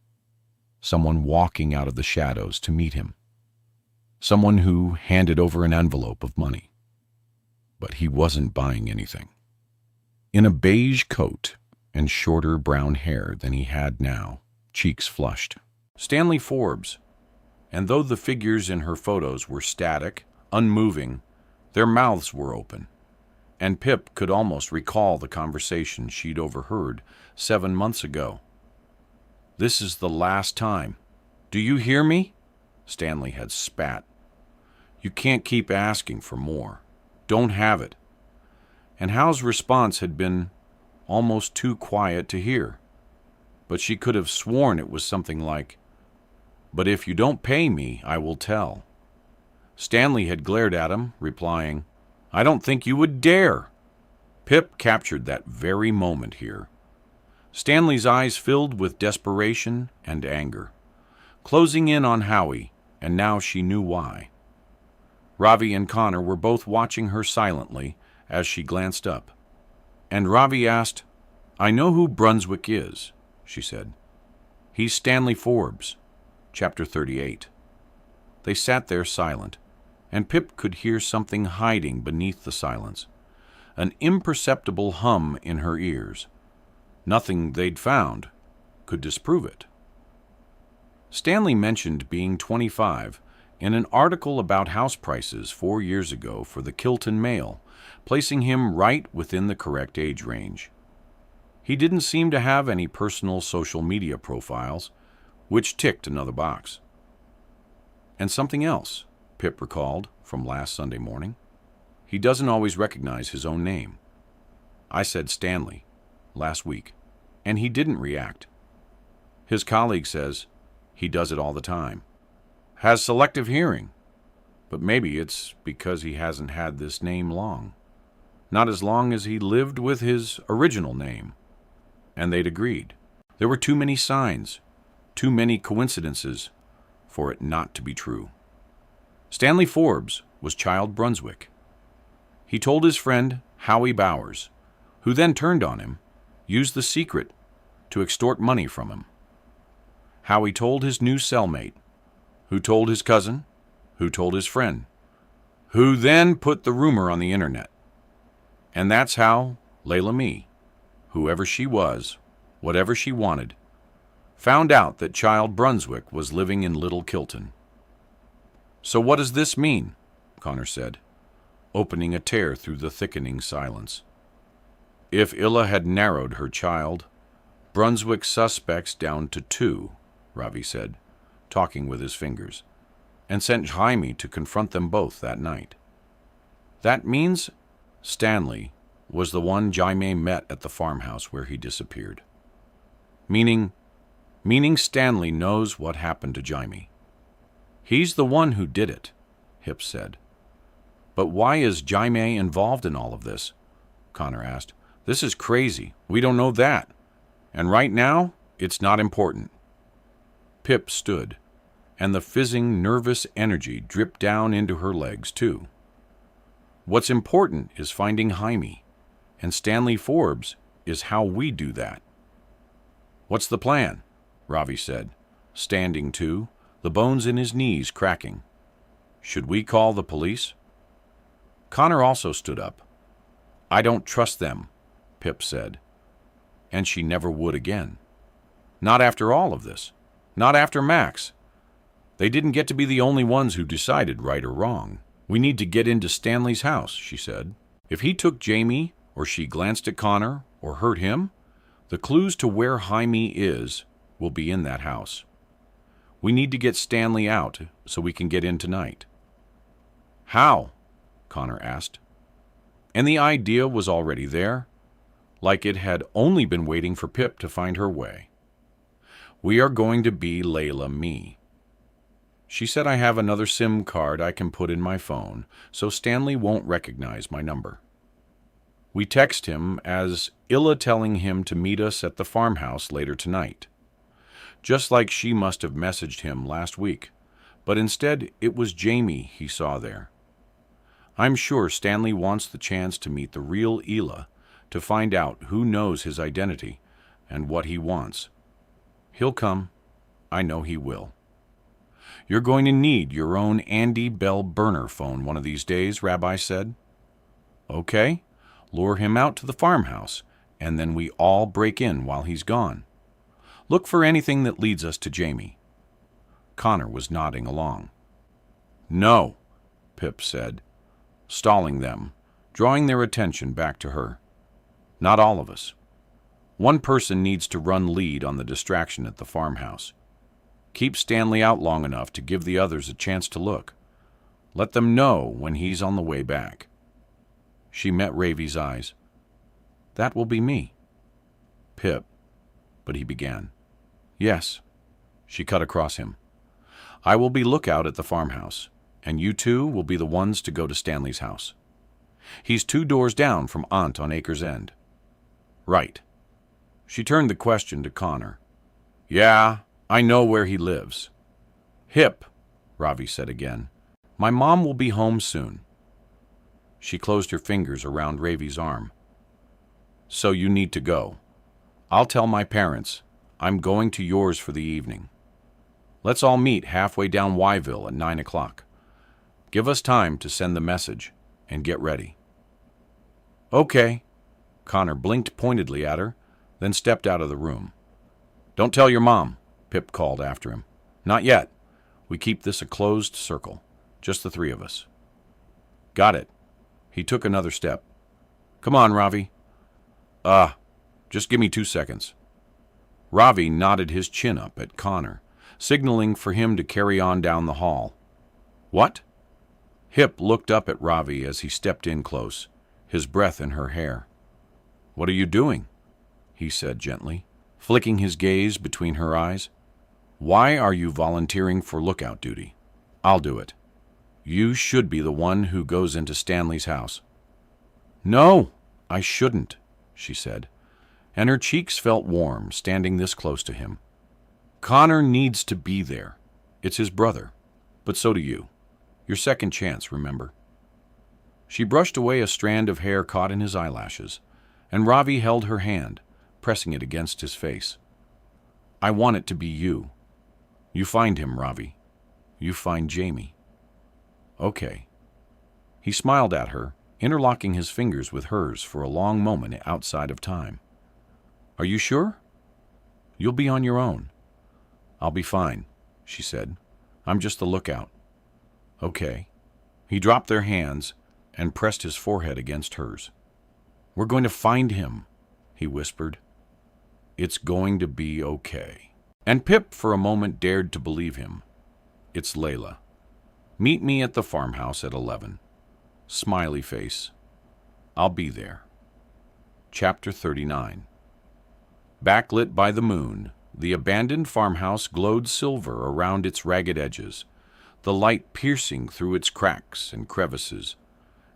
Someone walking out of the shadows to meet him. Someone who handed over an envelope of money. But he wasn't buying anything. In a beige coat and shorter brown hair than he had now, cheeks flushed. Stanley Forbes. And though the figures in her photos were static, unmoving, their mouths were open. And Pip could almost recall the conversation she'd overheard 7 months ago. "This is the last time. Do you hear me?" Stanley had spat. "You can't keep asking for more. Don't have it." And Hal's response had been almost too quiet to hear. But she could have sworn it was something like, "But if you don't pay me, I will tell." Stanley had glared at him, replying, "I don't think you would dare." Pip captured that very moment here. Stanley's eyes filled with desperation and anger, closing in on Howie, and now she knew why. Ravi and Connor were both watching her silently as she glanced up. And Ravi asked, "I know who Brunswick is," she said. "He's Stanley Forbes." Chapter 38. They sat there silent, and Pip could hear something hiding beneath the silence, an imperceptible hum in her ears. Nothing they'd found could disprove it. Stanley mentioned being 25 in an article about house prices 4 years ago for the Kilton Mail, placing him right within the correct age range. He didn't seem to have any personal social media profiles, which ticked another box. And something else, Pip recalled from last Sunday morning. He doesn't always recognize his own name. I said Stanley last week, and he didn't react. His colleague says he does it all the time. Has selective hearing, but maybe it's because he hasn't had this name long. Not as long as he lived with his original name. And they'd agreed. There were too many signs, too many coincidences for it not to be true. Stanley Forbes was Child Brunswick. He told his friend Howie Bowers, who then turned on him, used the secret to extort money from him. Howie told his new cellmate, who told his cousin, who told his friend, who then put the rumor on the internet. And that's how Layla Mee, whoever she was, whatever she wanted, found out that Child Brunswick was living in Little Kilton. "So what does this mean?" Connor said, opening a tear through the thickening silence. "If Illa had narrowed her Child Brunswick suspects down to 2, Ravi said, talking with his fingers, and sent Jaime to confront them both that night. That means Stanley was the one Jaime met at the farmhouse where he disappeared. Meaning Stanley knows what happened to Jaime. He's the one who did it, Hip said. But why is Jaime involved in all of this? Connor asked. This is crazy. We don't know that. And right now, it's not important. Pip stood, and the fizzing, nervous energy dripped down into her legs, too. What's important is finding Jaime, and Stanley Forbes is how we do that. What's the plan? Ravi said, standing too, the bones in his knees cracking. Should we call the police? Connor also stood up. I don't trust them, Pip said. And she never would again. Not after all of this. Not after Max. They didn't get to be the only ones who decided right or wrong. We need to get into Stanley's house, she said. If he took Jamie, or she glanced at Connor, or hurt him, the clues to where Jaime is will be in that house. We need to get Stanley out so we can get in tonight. How? Connor asked. And the idea was already there, like it had only been waiting for Pip to find her way. We are going to be Layla Mee. She said I have another SIM card I can put in my phone, so Stanley won't recognize my number. We text him as Illa telling him to meet us at the farmhouse later tonight. Just like she must have messaged him last week, but instead it was Jamie he saw there. I'm sure Stanley wants the chance to meet the real Illa, to find out who knows his identity and what he wants. He'll come. I know he will. You're going to need your own Andy Bell burner phone one of these days, Rabbi said. Okay. Lure him out to the farmhouse, and then we all break in while he's gone. Look for anything that leads us to Jamie. Connor was nodding along. No, Pip said, stalling them, drawing their attention back to her. Not all of us. One person needs to run lead on the distraction at the farmhouse. Keep Stanley out long enough to give the others a chance to look. Let them know when he's on the way back. She met Ravi's eyes. That will be me. Pip, but he began. Yes, she cut across him. I will be lookout at the farmhouse, and you two will be the ones to go to Stanley's house. He's 2 doors down from Aunt on Acres End. Right. She turned the question to Connor. Yeah, I know where he lives. Hip, Ravi said again. My mom will be home soon. She closed her fingers around Ravi's arm. So you need to go. I'll tell my parents. I'm going to yours for the evening. Let's all meet halfway down Yville at 9 o'clock. Give us time to send the message and get ready. Okay. Connor blinked pointedly at her, then stepped out of the room. Don't tell your mom, Pip called after him. Not yet. We keep this a closed circle, just the 3 of us. Got it. He took another step. Come on, Ravi. Just give me 2 seconds. Ravi nodded his chin up at Connor, signaling for him to carry on down the hall. What? Hip looked up at Ravi as he stepped in close, his breath in her hair. What are you doing? He said gently, flicking his gaze between her eyes. Why are you volunteering for lookout duty? I'll do it. You should be the one who goes into Stanley's house. No, I shouldn't, she said, and her cheeks felt warm standing this close to him. Connor needs to be there. It's his brother, but so do you. Your second chance, remember? She brushed away a strand of hair caught in his eyelashes, and Ravi held her hand, pressing it against his face. I want it to be you. You find him, Ravi. You find Jamie. Okay. He smiled at her, interlocking his fingers with hers for a long moment outside of time. Are you sure? You'll be on your own. I'll be fine, she said. I'm just the lookout. Okay. He dropped their hands and pressed his forehead against hers. We're going to find him, he whispered. It's going to be okay. And Pip for a moment dared to believe him. It's Layla. Meet me at the farmhouse at 11. Smiley face. I'll be there. Chapter 39. Backlit by the moon, the abandoned farmhouse glowed silver around its ragged edges, the light piercing through its cracks and crevices,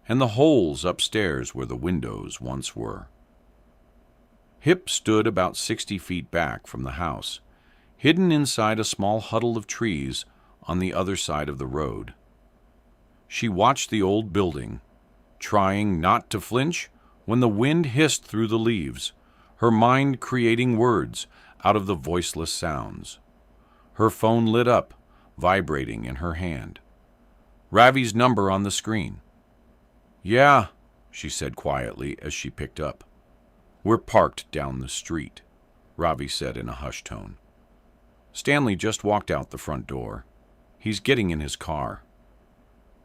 and the holes upstairs where the windows once were. Hip stood about 60 feet back from the house, hidden inside a small huddle of trees on the other side of the road. She watched the old building, trying not to flinch when the wind hissed through the leaves, her mind creating words out of the voiceless sounds. Her phone lit up, vibrating in her hand. Ravi's number on the screen. Yeah, she said quietly as she picked up. We're parked down the street, Ravi said in a hushed tone. Stanley just walked out the front door. He's getting in his car.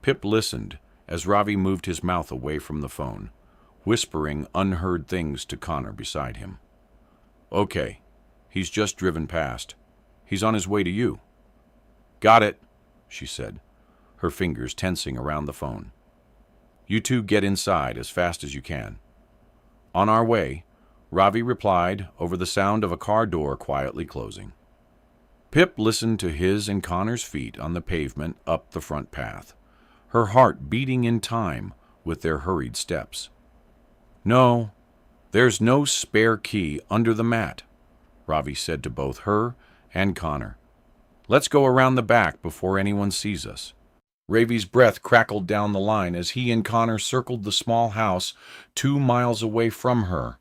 Pip listened as Ravi moved his mouth away from the phone, whispering unheard things to Connor beside him. Okay, he's just driven past. He's on his way to you. Got it, she said, her fingers tensing around the phone. You two get inside as fast as you can. On our way, Ravi replied over the sound of a car door quietly closing. Pip listened to his and Connor's feet on the pavement up the front path, her heart beating in time with their hurried steps. "No, there's no spare key under the mat," Ravi said to both her and Connor. "Let's go around the back before anyone sees us." Ravi's breath crackled down the line as he and Connor circled the small house 2 miles away from her,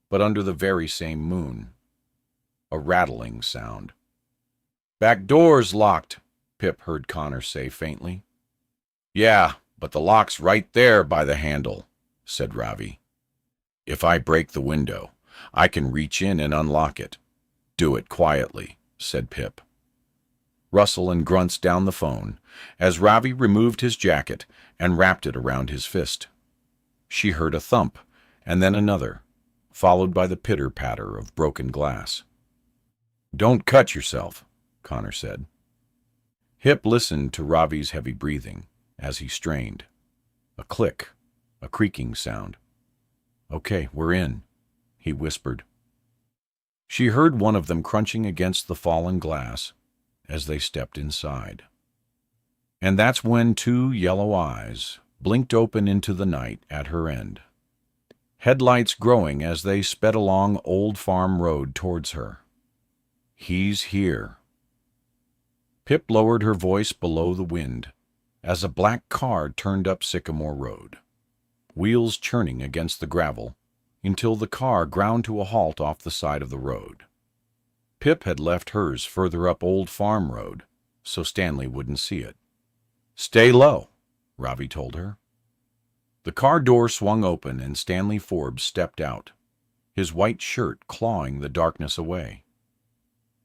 but under the very same moon. A rattling sound. "Back door's locked," Pip heard Connor say faintly. "Yeah, but the lock's right there by the handle," said Ravi. "If I break the window, I can reach in and unlock it." "Do it quietly," said Pip. Rustle and grunts down the phone as Ravi removed his jacket and wrapped it around his fist. She heard a thump, and then another, followed by the pitter-patter of broken glass. "Don't cut yourself," Connor said. Hip listened to Ravi's heavy breathing as he strained. A click, a creaking sound. "Okay, we're in," he whispered. She heard one of them crunching against the fallen glass as they stepped inside. And that's when 2 yellow eyes blinked open into the night at her end, headlights growing as they sped along Old Farm Road towards her. "He's here." Pip lowered her voice below the wind as a black car turned up Sycamore Road, wheels churning against the gravel until the car ground to a halt off the side of the road. Pip had left hers further up Old Farm Road, so Stanley wouldn't see it. "Stay low," Ravi told her. The car door swung open and Stanley Forbes stepped out, his white shirt clawing the darkness away.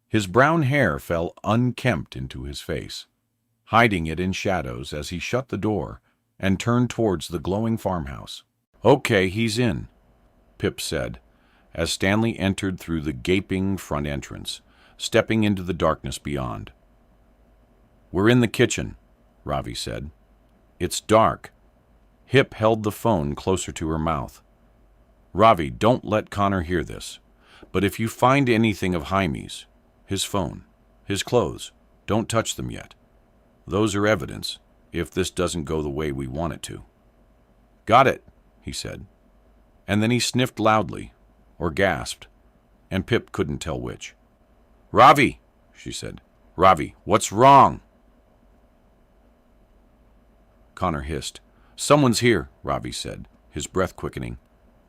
His brown hair fell unkempt into his face, hiding it in shadows as he shut the door and turned towards the glowing farmhouse. "Okay, he's in," Pip said, as Stanley entered through the gaping front entrance, stepping into the darkness beyond. "We're in the kitchen," Ravi said. "It's dark." Hip held the phone closer to her mouth. "Ravi, don't let Connor hear this, but if you find anything of Jaime's, his phone, his clothes, don't touch them yet. Those are evidence, if this doesn't go the way we want it to." "Got it," he said. And then he sniffed loudly, or gasped, and Pip couldn't tell which. "Ravi," she said. "Ravi, what's wrong?" Connor hissed. "Someone's here," Ravi said, his breath quickening.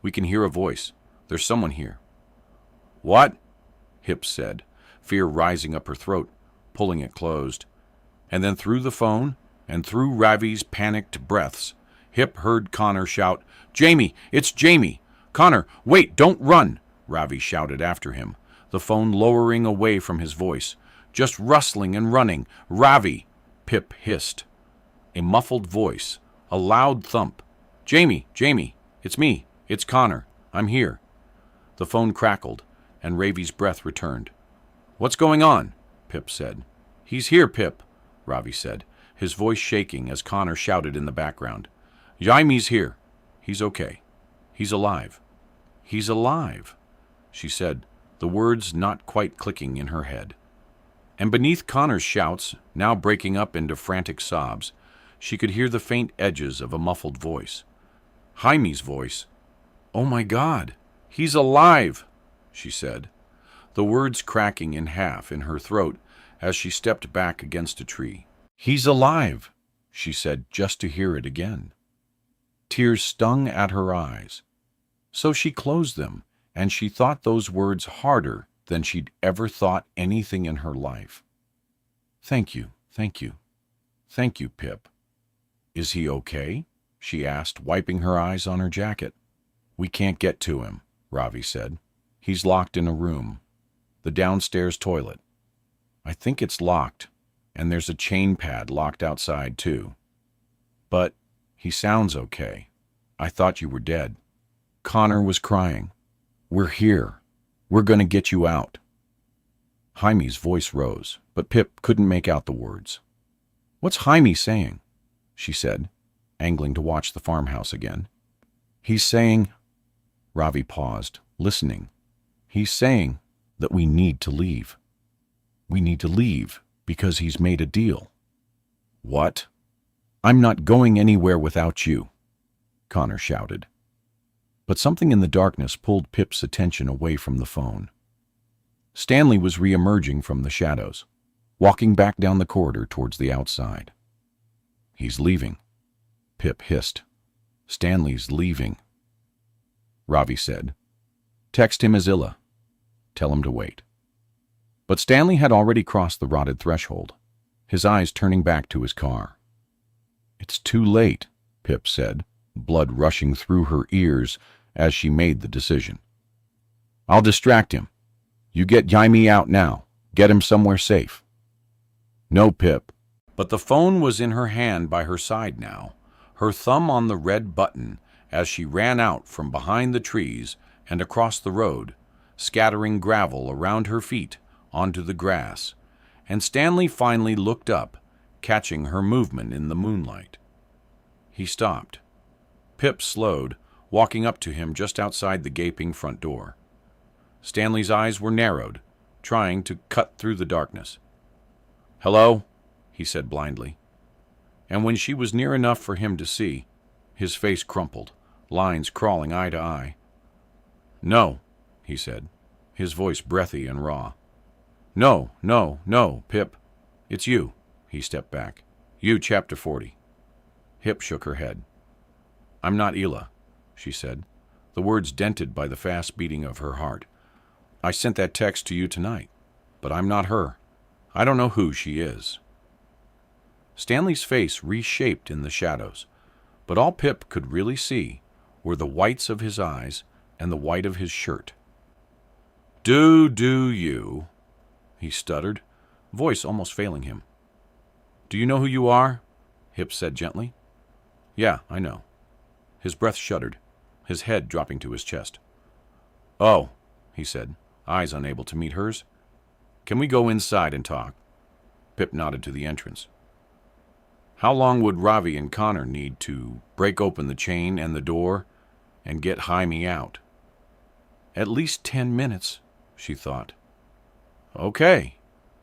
"We can hear a voice. There's someone here." "What?" Hip said, fear rising up her throat, pulling it closed. And then through the phone, and through Ravi's panicked breaths, Hip heard Connor shout, "Jamie! It's Jamie! Connor, wait! Don't run!" Ravi shouted after him, the phone lowering away from his voice. "Just rustling and running! Ravi!" Pip hissed. A muffled voice, a loud thump. "Jamie! Jamie! It's me! It's Connor! I'm here!" The phone crackled, and Ravi's breath returned. "What's going on?" Pip said. "He's here, Pip," Ravi said, his voice shaking as Connor shouted in the background. "Jaime's here. He's okay. He's alive." "He's alive," she said, the words not quite clicking in her head. And beneath Connor's shouts, now breaking up into frantic sobs, she could hear the faint edges of a muffled voice. Jaime's voice. "Oh my God, he's alive," she said, the words cracking in half in her throat as she stepped back against a tree. "He's alive," she said just to hear it again. Tears stung at her eyes. So she closed them, and she thought those words harder than she'd ever thought anything in her life. "Thank you, thank you, thank you, Pip." "Is he okay?" she asked, wiping her eyes on her jacket. "We can't get to him," Ravi said. "He's locked in a room, the downstairs toilet. I think it's locked, and there's a chain pad locked outside, too. But he sounds okay. I thought you were dead." Connor was crying. "We're here. We're going to get you out." Jaime's voice rose, but Pip couldn't make out the words. "What's Jaime saying?" she said, angling to watch the farmhouse again. "He's saying—" Ravi paused, listening. "He's saying that we need to leave." We need to leave, because he's made a deal. What? I'm not going anywhere without you, Connor shouted. But something in the darkness pulled Pip's attention away from the phone. Stanley was re-emerging from the shadows, walking back down the corridor towards the outside. He's leaving, Pip hissed. Stanley's leaving. Ravi said, Text him Azilla. Tell him to wait. But Stanley had already crossed the rotted threshold, his eyes turning back to his car. It's too late, Pip said, blood rushing through her ears as she made the decision. I'll distract him. You get Jaime out now. Get him somewhere safe. No, Pip. But the phone was in her hand by her side now, her thumb on the red button as she ran out from behind the trees and across the road, scattering gravel around her feet onto the grass, and Stanley finally looked up, catching her movement in the moonlight. He stopped. Pip slowed, walking up to him just outside the gaping front door. Stanley's eyes were narrowed, trying to cut through the darkness. Hello? He said blindly. And when she was near enough for him to see, his face crumpled, lines crawling eye to eye. No, he said, his voice breathy and raw. No, no, no, Pip. It's you. He stepped back. You, Chapter 40. Hip shook her head. I'm not Ela, she said, the words dented by the fast beating of her heart. I sent that text to you tonight, but I'm not her. I don't know who she is. Stanley's face reshaped in the shadows, but all Pip could really see were the whites of his eyes and the white of his shirt. Do you? He stuttered, voice almost failing him. Do you know who you are? Hip said gently. Yeah, I know. His breath shuddered, his head dropping to his chest. Oh, he said, eyes unable to meet hers. Can we go inside and talk? Pip nodded to the entrance. How long would Ravi and Connor need to break open the chain and the door and get Jaime out? At least 10 minutes, she thought. Okay,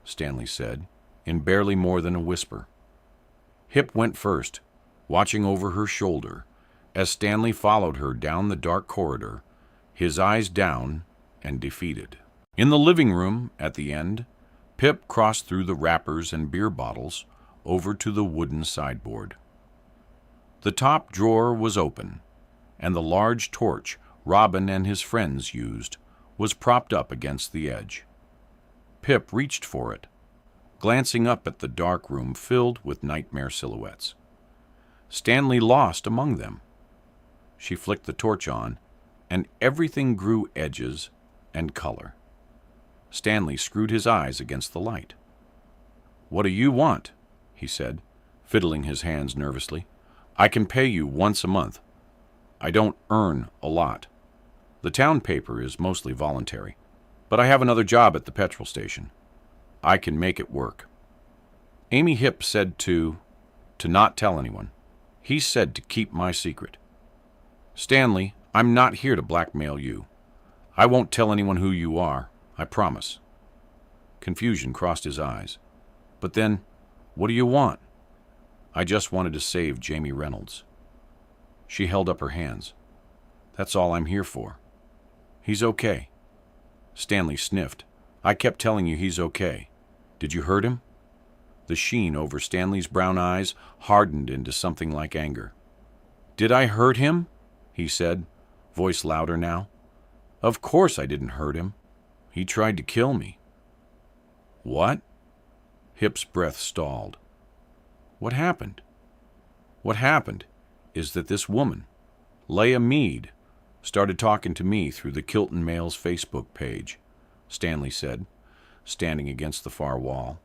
Stanley said, in barely more than a whisper. Hip went first, watching over her shoulder, as Stanley followed her down the dark corridor, his eyes down and defeated. In the living room, at the end, Pip crossed through the wrappers and beer bottles over to the wooden sideboard. The top drawer was open, and the large torch Robin and his friends used was propped up against the edge. Pip reached for it, glancing up at the dark room filled with nightmare silhouettes. Stanley lost among them. She flicked the torch on, and everything grew edges and color. Stanley screwed his eyes against the light. What do you want? He said, fiddling his hands nervously. I can pay you once a month. I don't earn a lot. The town paper is mostly voluntary, but I have another job at the petrol station. I can make it work. Amy Hip said to not tell anyone. He said to keep my secret. Stanley, I'm not here to blackmail you. I won't tell anyone who you are, I promise. Confusion crossed his eyes. But then, what do you want? I just wanted to save Jamie Reynolds. She held up her hands. That's all I'm here for. He's okay. Stanley sniffed. I kept telling you he's okay. Did you hurt him? The sheen over Stanley's brown eyes hardened into something like anger. Did I hurt him? He said, voice louder now. Of course I didn't hurt him. He tried to kill me. What? Hip's breath stalled. What happened? What happened is that this woman, Leah Mead, started talking to me through the Kilton Mail's Facebook page, Stanley said, standing against the far wall.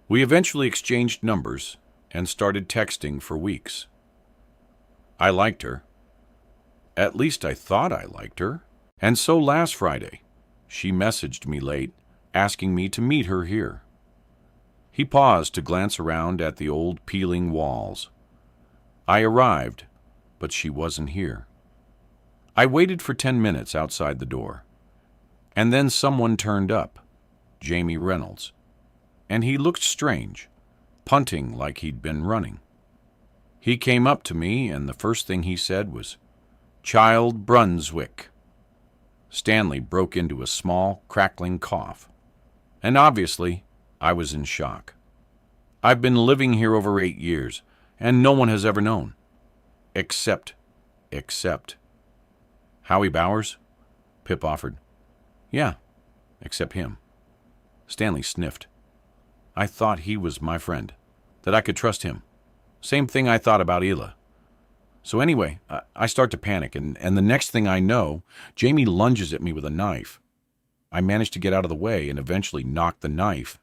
We eventually exchanged numbers and started texting for weeks. I liked her. At least I thought I liked her. And so last Friday, she messaged me late, asking me to meet her here. He paused to glance around at the old peeling walls. I arrived, but she wasn't here. I waited for 10 minutes outside the door. And then someone turned up, Jamie Reynolds, and he looked strange, punting like he'd been running. He came up to me, and the first thing he said was, "Child Brunswick." Stanley broke into a small, crackling cough, and obviously I was in shock. I've been living here over 8 years, and no one has ever known. Except. Howie Bowers? Pip offered. Yeah, except him. Stanley sniffed. I thought he was my friend, that I could trust him. Same thing I thought about Ela. So anyway, I start to panic, and the next thing I know, Jamie lunges at me with a knife. I manage to get out of the way and eventually knock the knife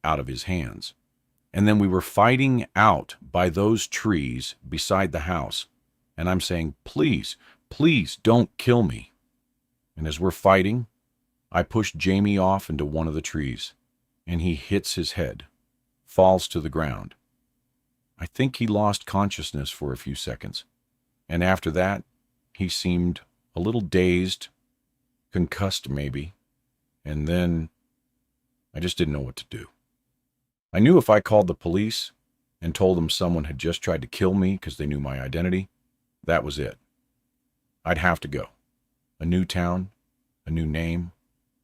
out of his hands. And then we were fighting out by those trees beside the house, and I'm saying, please, please don't kill me. And as we're fighting, I push Jamie off into one of the trees, and he hits his head, falls to the ground. I think he lost consciousness for a few seconds, and after that, he seemed a little dazed, concussed maybe, and then I just didn't know what to do. I knew if I called the police and told them someone had just tried to kill me because they knew my identity, that was it. I'd have to go. A new town, a new name,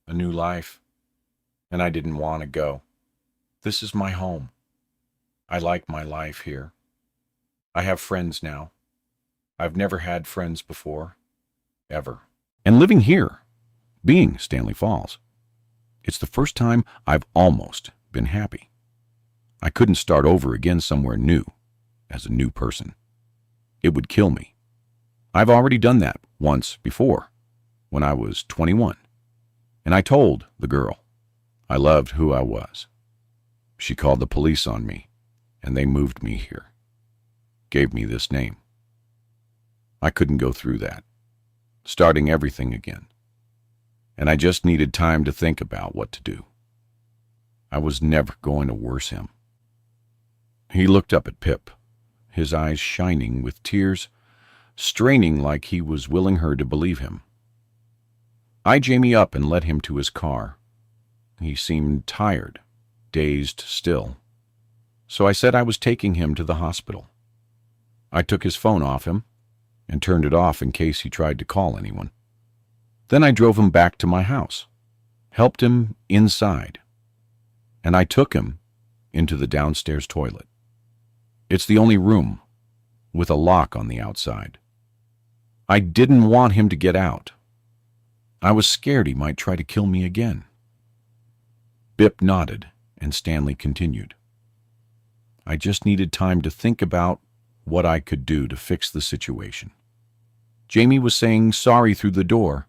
a new life, and I didn't want to go. This is my home. I like my life here. I have friends now. I've never had friends before, ever. And living here, being Stanley Falls, it's the first time I've almost been happy. I couldn't start over again somewhere new, as a new person. It would kill me. I've already done that once before, when I was 21, and I told the girl I loved who I was. She called the police on me, and they moved me here, gave me this name. I couldn't go through that, starting everything again, and I just needed time to think about what to do. I was never going to worse him. He looked up at Pip, his eyes shining with tears, straining like he was willing her to believe him. I Jamie up and led him to his car. He seemed tired, dazed still, so I said I was taking him to the hospital. I took his phone off him and turned it off in case he tried to call anyone. Then I drove him back to my house, helped him inside, and I took him into the downstairs toilet. It's the only room with a lock on the outside. I didn't want him to get out. I was scared he might try to kill me again. Bip nodded, and Stanley continued. I just needed time to think about what I could do to fix the situation. Jamie was saying sorry through the door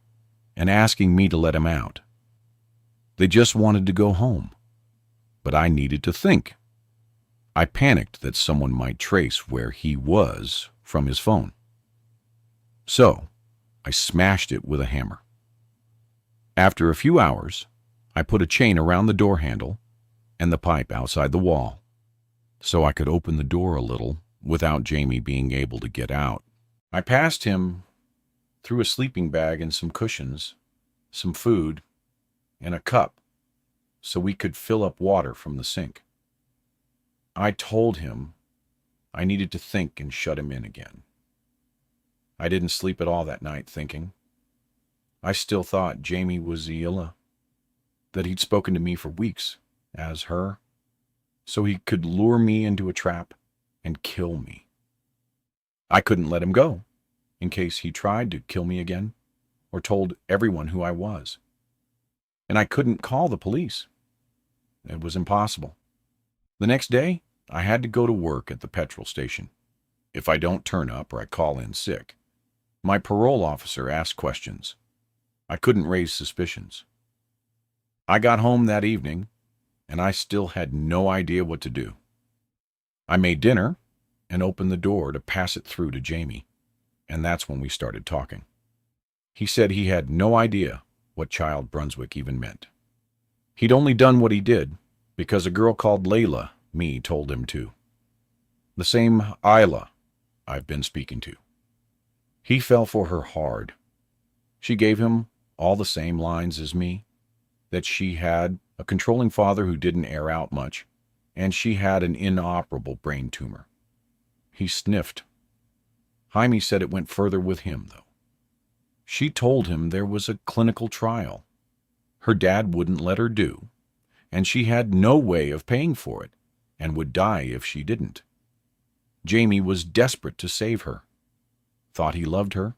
and asking me to let him out. They just wanted to go home, but I needed to think. I panicked that someone might trace where he was from his phone. So, I smashed it with a hammer. After a few hours, I put a chain around the door handle and the pipe outside the wall, so I could open the door a little without Jamie being able to get out. I passed him through a sleeping bag and some cushions, some food, and a cup so we could fill up water from the sink. I told him I needed to think and shut him in again. I didn't sleep at all that night thinking. I still thought Jamie was Ela, that he'd spoken to me for weeks as her, so he could lure me into a trap and kill me. I couldn't let him go, in case he tried to kill me again, or told everyone who I was. And I couldn't call the police. It was impossible. The next day, I had to go to work at the petrol station. If I don't turn up or I call in sick, my parole officer asks questions. I couldn't raise suspicions. I got home that evening, and I still had no idea what to do. I made dinner and opened the door to pass it through to Jamie, and that's when we started talking. He said he had no idea what Child Brunswick even meant. He'd only done what he did because a girl called Layla, told him to. The same Isla I've been speaking to. He fell for her hard. She gave him all the same lines as me, that she had a controlling father who didn't air out much, and she had an inoperable brain tumor. He sniffed. Jaime said it went further with him, though. She told him there was a clinical trial her dad wouldn't let her do, and she had no way of paying for it, and would die if she didn't. Jamie was desperate to save her, thought he loved her,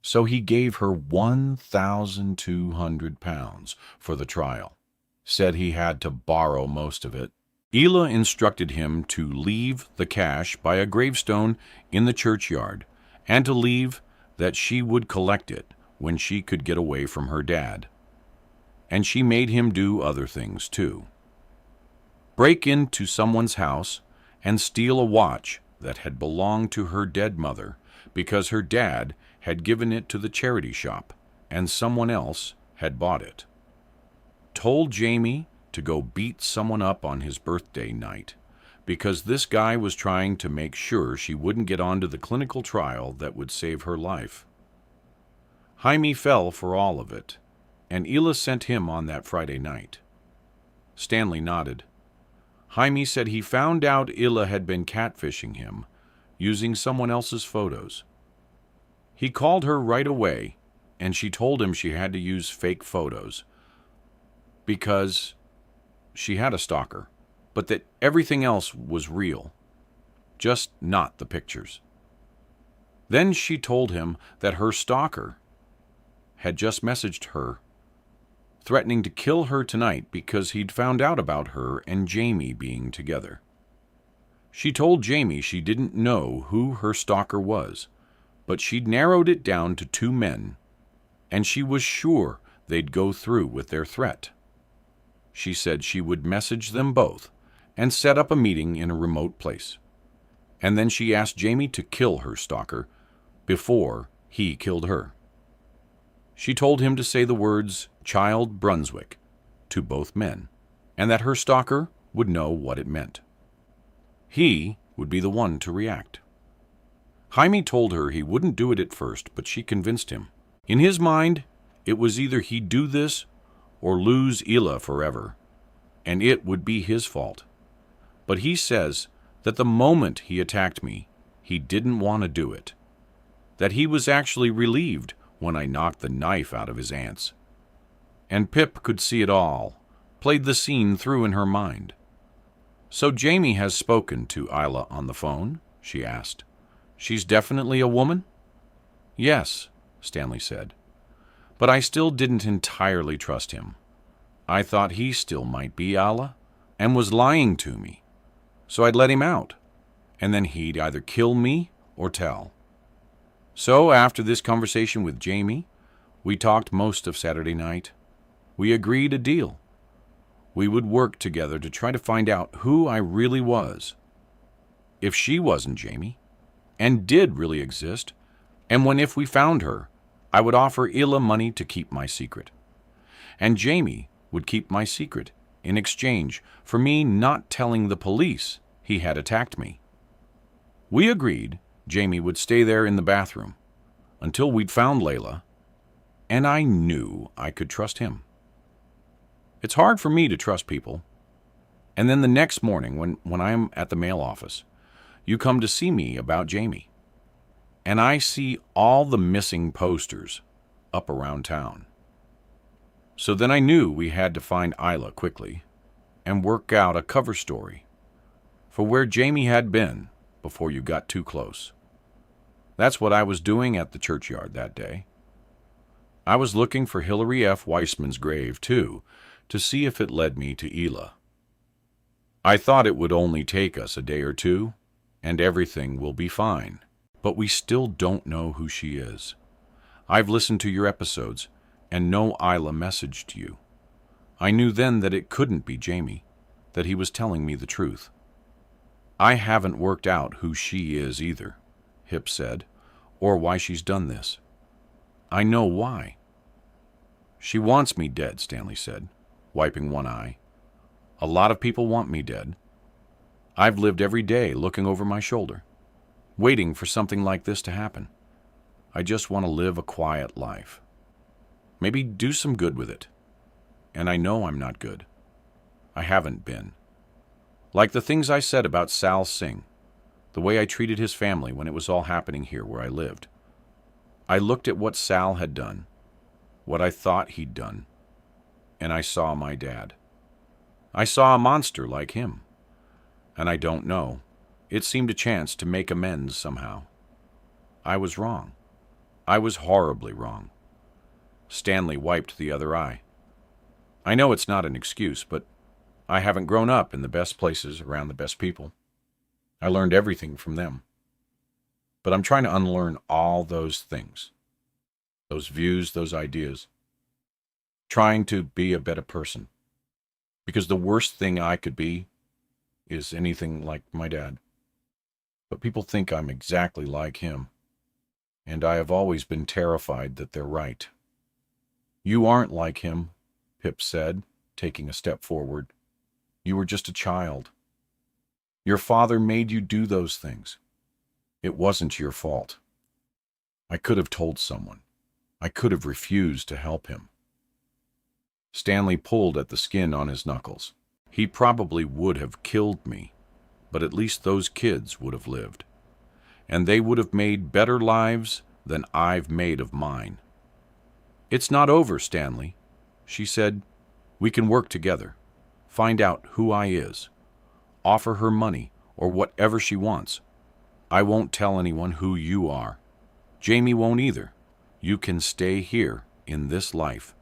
so he gave her £1,200 for the trial, said he had to borrow most of it. Ela instructed him to leave the cash by a gravestone in the churchyard, and to leave that she would collect it when she could get away from her dad. And she made him do other things too. Break into someone's house and steal a watch that had belonged to her dead mother because her dad had given it to the charity shop and someone else had bought it. Told Jamie to go beat someone up on his birthday night because this guy was trying to make sure she wouldn't get onto the clinical trial that would save her life. Jaime fell for all of it, and Ela sent him on that Friday night. Stanley nodded. Jaime said he found out Ela had been catfishing him, using someone else's photos. He called her right away, and she told him she had to use fake photos because she had a stalker, but that everything else was real, just not the pictures. Then she told him that her stalker had just messaged her, threatening to kill her tonight because he'd found out about her and Jamie being together. She told Jamie she didn't know who her stalker was, but she'd narrowed it down to 2 men, and she was sure they'd go through with their threat. She said she would message them both and set up a meeting in a remote place. And then she asked Jamie to kill her stalker before he killed her. She told him to say the words "Child Brunswick" to both men, and that her stalker would know what it meant. He would be the one to react. Jaime told her he wouldn't do it at first, but she convinced him. In his mind, it was either he'd do this or lose Ela forever, and it would be his fault. But he says that the moment he attacked me, he didn't want to do it, that he was actually relieved when I knocked the knife out of his aunt's. And Pip could see it all, played the scene through in her mind. "So Jamie has spoken to Isla on the phone?" she asked. "She's definitely a woman?" "Yes," Stanley said. "But I still didn't entirely trust him. I thought he still might be Isla and was lying to me. So I'd let him out, and then he'd either kill me or tell. So after this conversation with Jamie, we talked most of Saturday night. We agreed a deal. We would work together to try to find out who I really was. If she wasn't Jamie, and did really exist, and if we found her, I would offer Ela money to keep my secret. And Jamie would keep my secret in exchange for me not telling the police he had attacked me. We agreed Jamie would stay there in the bathroom until we'd found Layla, and I knew I could trust him. It's hard for me to trust people. And then the next morning, when I'm at the mail office, you come to see me about Jamie, and I see all the missing posters up around town. So then I knew we had to find Isla quickly and work out a cover story for where Jamie had been before you got too close. That's what I was doing at the churchyard that day. I was looking for Hilary F. Weissman's grave, too, to see if it led me to Ela. I thought it would only take us a day or two, and everything will be fine. But we still don't know who she is. I've listened to your episodes, and know Isla messaged you. I knew then that it couldn't be Jamie, that he was telling me the truth. I haven't worked out who she is either, Hip said, or why she's done this. I know why. She wants me dead, Stanley said, wiping one eye. A lot of people want me dead. I've lived every day looking over my shoulder, waiting for something like this to happen. I just want to live a quiet life. Maybe do some good with it. and I know I'm not good. I haven't been. Like the things I said about Sal Singh, the way I treated his family when it was all happening here where I lived. I looked at what Sal had done, what I thought he'd done, and I saw my dad. I saw a monster like him, and I don't know. It seemed a chance to make amends somehow. I was wrong. I was horribly wrong. Stanley wiped the other eye. I know it's not an excuse, but I haven't grown up in the best places around the best people. I learned everything from them. But I'm trying to unlearn all those things, those views, those ideas. Trying to be a better person. Because the worst thing I could be is anything like my dad. But people think I'm exactly like him. And I have always been terrified that they're right. You aren't like him, Pip said, taking a step forward. You were just a child. Your father made you do those things. It wasn't your fault. I could have told someone. I could have refused to help him. Stanley pulled at the skin on his knuckles. He probably would have killed me, but at least those kids would have lived. And they would have made better lives than I've made of mine. It's not over, Stanley, she said. We can work together. Find out who I is. Offer her money or whatever she wants. I won't tell anyone who you are. Jamie won't either. You can stay here in this life.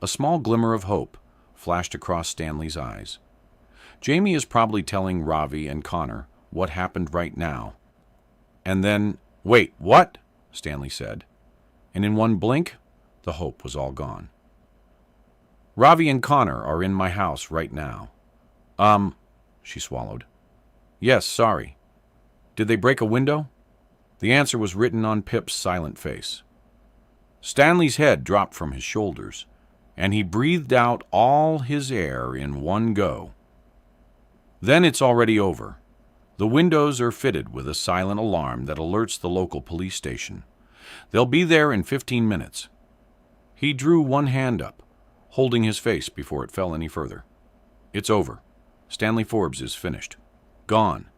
A small glimmer of hope flashed across Stanley's eyes. Jamie is probably telling Ravi and Connor what happened right now. And then, wait, what? Stanley said. And in one blink, the hope was all gone. Ravi and Connor are in my house right now. She swallowed. Yes, sorry. Did they break a window? The answer was written on Pip's silent face. Stanley's head dropped from his shoulders, and he breathed out all his air in one go. Then it's already over. The windows are fitted with a silent alarm that alerts the local police station. They'll be there in 15 minutes. He drew one hand up, holding his face before it fell any further. It's over. Stanley Forbes is finished. Gone.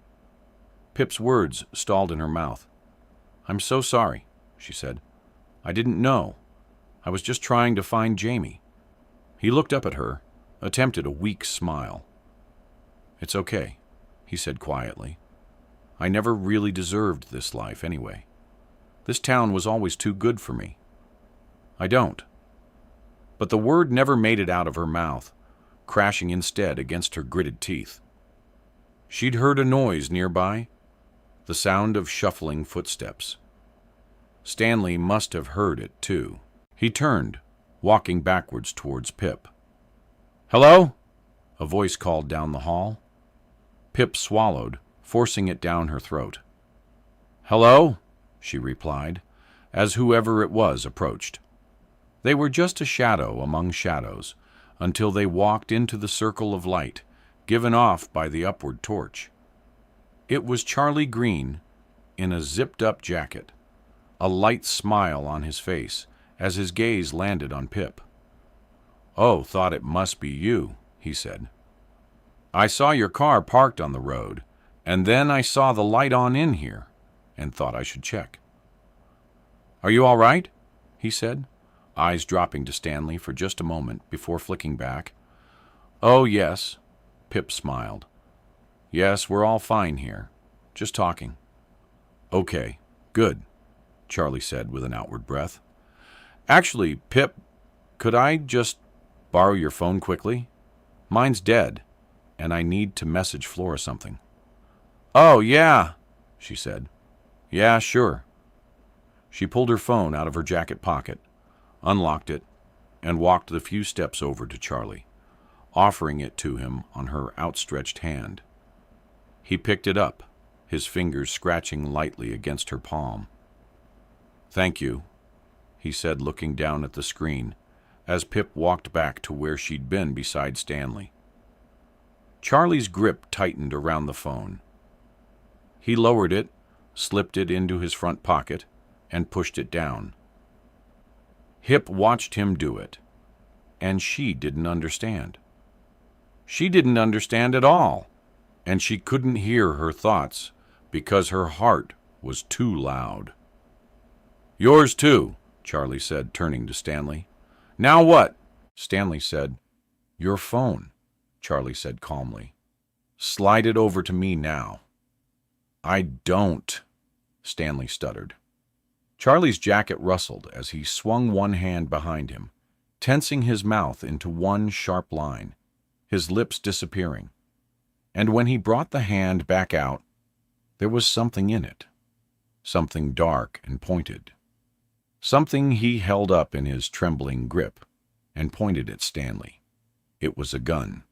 Pip's words stalled in her mouth. I'm so sorry, she said. I didn't know. I was just trying to find Jamie. He looked up at her, attempted a weak smile. It's okay, he said quietly. I never really deserved this life anyway. This town was always too good for me. I don't. But the word never made it out of her mouth, crashing instead against her gritted teeth. She'd heard a noise nearby, the sound of shuffling footsteps. Stanley must have heard it, too. He turned, walking backwards towards Pip. Hello? A voice called down the hall. Pip swallowed, forcing it down her throat. Hello? She replied, as whoever it was approached. They were just a shadow among shadows, until they walked into the circle of light, given off by the upward torch. It was Charlie Green, in a zipped-up jacket, a light smile on his face as his gaze landed on Pip. Oh, thought it must be you, he said. I saw your car parked on the road, and then I saw the light on in here, and thought I should check. Are you all right? He said, eyes dropping to Stanley for just a moment before flicking back. Oh, yes, Pip smiled. Yes, we're all fine here. Just talking. Okay, good, Charlie said with an outward breath. Actually, Pip, could I just borrow your phone quickly? Mine's dead, and I need to message Flora something. Oh, yeah, she said. Yeah, sure. She pulled her phone out of her jacket pocket, unlocked it, and walked the few steps over to Charlie, offering it to him on her outstretched hand. He picked it up, his fingers scratching lightly against her palm. Thank you, he said, looking down at the screen, as Pip walked back to where she'd been beside Stanley. Charlie's grip tightened around the phone. He lowered it, slipped it into his front pocket, and pushed it down. Hip watched him do it. and she didn't understand. She didn't understand at all, and she couldn't hear her thoughts because her heart was too loud. "Yours too," Charlie said, turning to Stanley. "Now what?" Stanley said. "Your phone," Charlie said calmly. "Slide it over to me now." "I don't," Stanley stuttered. Charlie's jacket rustled as he swung one hand behind him, tensing his mouth into one sharp line, his lips disappearing. And when he brought the hand back out, there was something in it, something dark and pointed. Something he held up in his trembling grip and pointed at Stanley. It was a gun.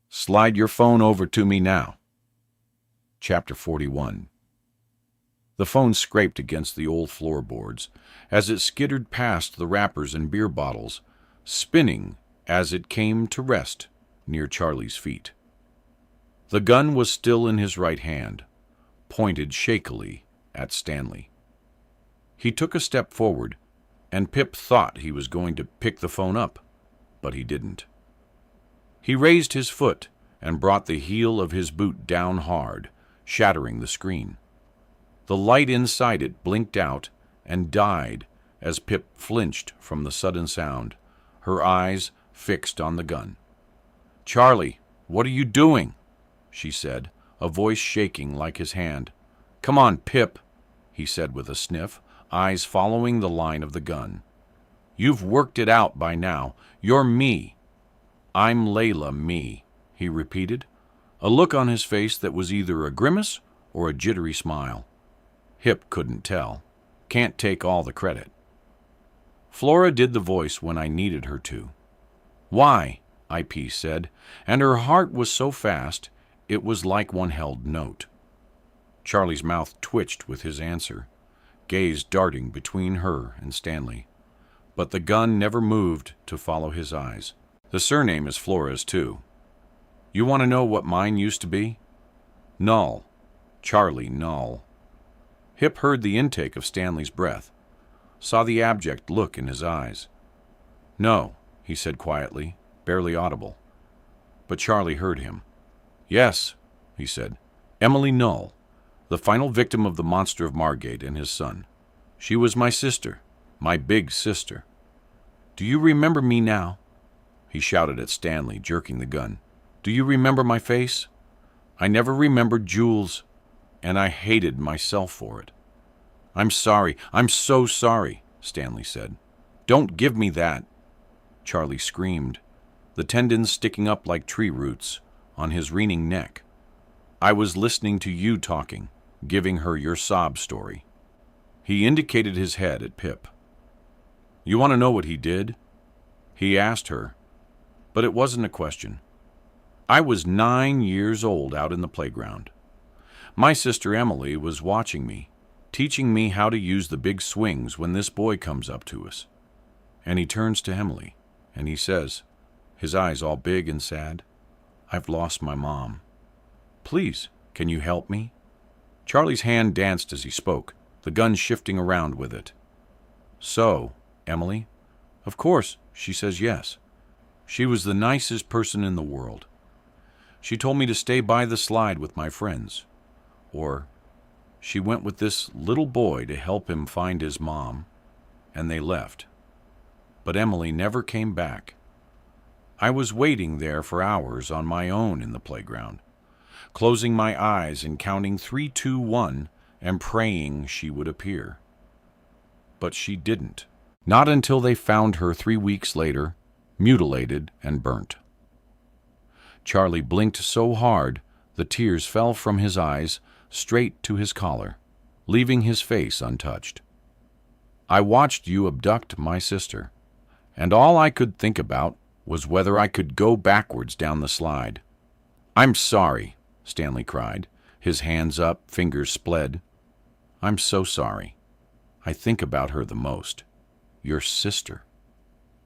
"Slide your phone over to me now." Chapter 41. The phone scraped against the old floorboards as it skittered past the wrappers and beer bottles, spinning as it came to rest near Charlie's feet. The gun was still in his right hand, pointed shakily at Stanley. He took a step forward, and Pip thought he was going to pick the phone up, but he didn't. He raised his foot and brought the heel of his boot down hard, shattering the screen. The light inside it blinked out and died as Pip flinched from the sudden sound, her eyes fixed on the gun. "Charlie, what are you doing?" she said, a voice shaking like his hand. "Come on, Pip," he said with a sniff, eyes following the line of the gun. "You've worked it out by now. You're me." "I'm Layla, me," he repeated, a look on his face that was either a grimace or a jittery smile. Hip couldn't tell. Can't take all the credit. Flora did the voice when I needed her to. "Why?" IP said, and her heart was so fast it was like one held note. Charlie's mouth twitched with his answer, gaze darting between her and Stanley. But the gun never moved to follow his eyes. "The surname is Flora's, too. You want to know what mine used to be? Null. Charlie Null." Hip heard the intake of Stanley's breath, saw the abject look in his eyes. "No," he said quietly, barely audible. But Charlie heard him. "Yes," he said. "Emily Null, the final victim of the monster of Margate and his son. She was my sister, my big sister. Do you remember me now?" He shouted at Stanley, jerking the gun. "Do you remember my face? I never remembered Jules, and I hated myself for it." "I'm sorry. I'm so sorry," Stanley said. "Don't give me that." Charlie screamed, the tendons sticking up like tree roots on his reeling neck. "I was listening to you talking, giving her your sob story." He indicated his head at Pip. "You want to know what he did?" He asked her, but it wasn't a question. "I was 9 years old out in the playground. My sister Emily was watching me, teaching me how to use the big swings when this boy comes up to us." And he turns to Emily, and he says, his eyes all big and sad, "I've lost my mom. Please, can you help me?" Charlie's hand danced as he spoke, the gun shifting around with it. "So, Emily?" "Of course," she says, "yes. She was the nicest person in the world. She told me to stay by the slide with my friends. Or, she went with this little boy to help him find his mom, and they left. But Emily never came back. I was waiting there for hours on my own in the playground, closing my eyes and counting 3, 2, 1 and praying she would appear. But she didn't. Not until they found her 3 weeks later, mutilated and burnt." Charlie blinked so hard the tears fell from his eyes straight to his collar, leaving his face untouched. "I watched you abduct my sister, and all I could think about was whether I could go backwards down the slide." "I'm sorry," Stanley cried, his hands up, fingers spread. "I'm so sorry. I think about her the most. Your sister.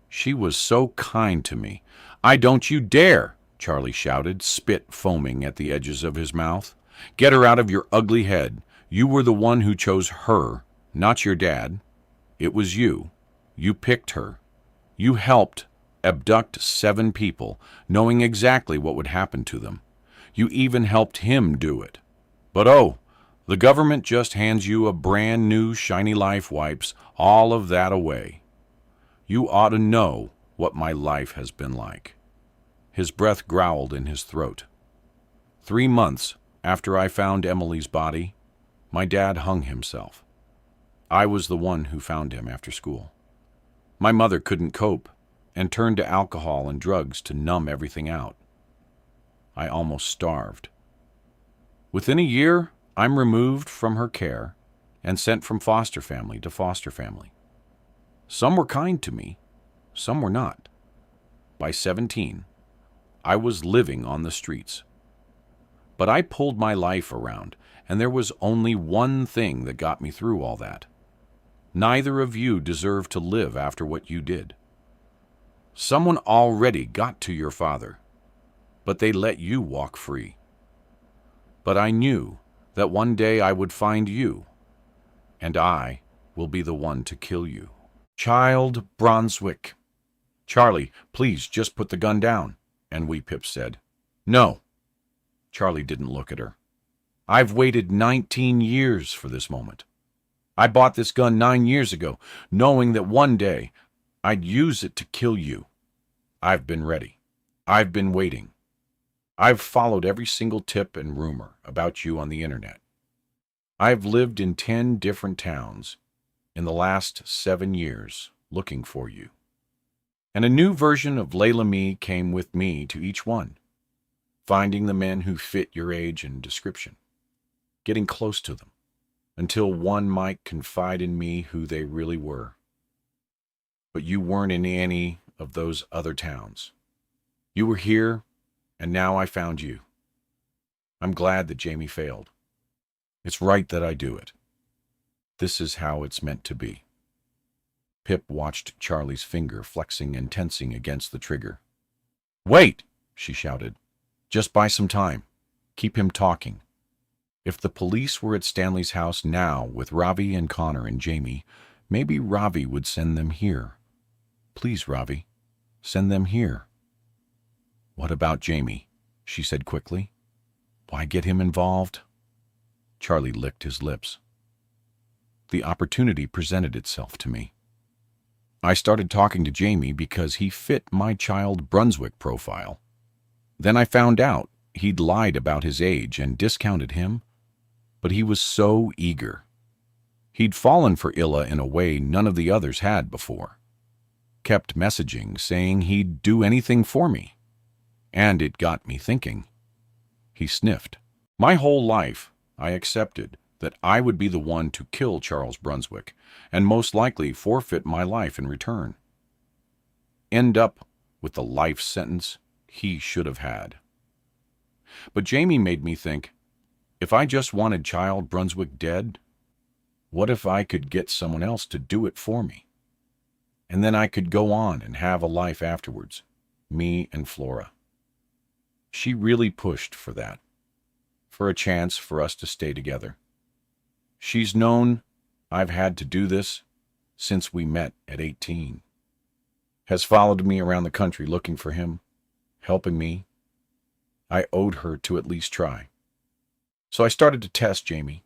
She was so kind to me." "I don't you dare!" Charlie shouted, spit foaming at the edges of his mouth. "Get her out of your ugly head. You were the one who chose her, not your dad. It was you. You picked her. You helped abduct 7 people, knowing exactly what would happen to them. You even helped him do it. But oh, the government just hands you a brand new shiny life, wipes all of that away. You ought to know what my life has been like." His breath growled in his throat. 3 months after I found Emily's body, my dad hung himself. I was the one who found him after school. My mother couldn't cope and turned to alcohol and drugs to numb everything out. I almost starved. Within a year, I'm removed from her care and sent from foster family to foster family. Some were kind to me, some were not. By 17, I was living on the streets. But I pulled my life around, and there was only one thing that got me through all that. Neither of you deserve to live after what you did. Someone already got to your father, but they let you walk free. But I knew that one day I would find you, and I will be the one to kill you. Child Brunswick. Charlie, please just put the gun down, and Wee Pip said. No. Charlie didn't look at her. I've waited 19 years for this moment. I bought this gun 9 years ago, knowing that one day I'd use it to kill you. I've been ready. I've been waiting. I've followed every single tip and rumor about you on the internet. I've lived in 10 different towns in the last 7 years looking for you. And a new version of Layla Me came with me to each one, finding the men who fit your age and description, getting close to them, until one might confide in me who they really were. But you weren't in any of those other towns. You were here, and now I found you. I'm glad that Jamie failed. It's right that I do it. This is how it's meant to be. Pip watched Charlie's finger flexing and tensing against the trigger. Wait, she shouted. Just buy some time. Keep him talking. If the police were at Stanley's house now with Ravi and Connor and Jamie, maybe Ravi would send them here. Please, Ravi, send them here. What about Jamie? She said quickly. Why get him involved? Charlie licked his lips. The opportunity presented itself to me. I started talking to Jamie because he fit my Child Brunswick profile. Then I found out he'd lied about his age and discounted him, but he was so eager. He'd fallen for Illa in a way none of the others had before. Kept messaging, saying he'd do anything for me. And it got me thinking. He sniffed. My whole life, I accepted that I would be the one to kill Charles Brunswick, and most likely forfeit my life in return. End up with the life sentence he should have had. But Jamie made me think, if I just wanted Child Brunswick dead, what if I could get someone else to do it for me? And then I could go on and have a life afterwards, me and Flora. She really pushed for that, for a chance for us to stay together. She's known I've had to do this since we met at 18. Has followed me around the country looking for him, helping me. I owed her to at least try. So I started to test Jamie,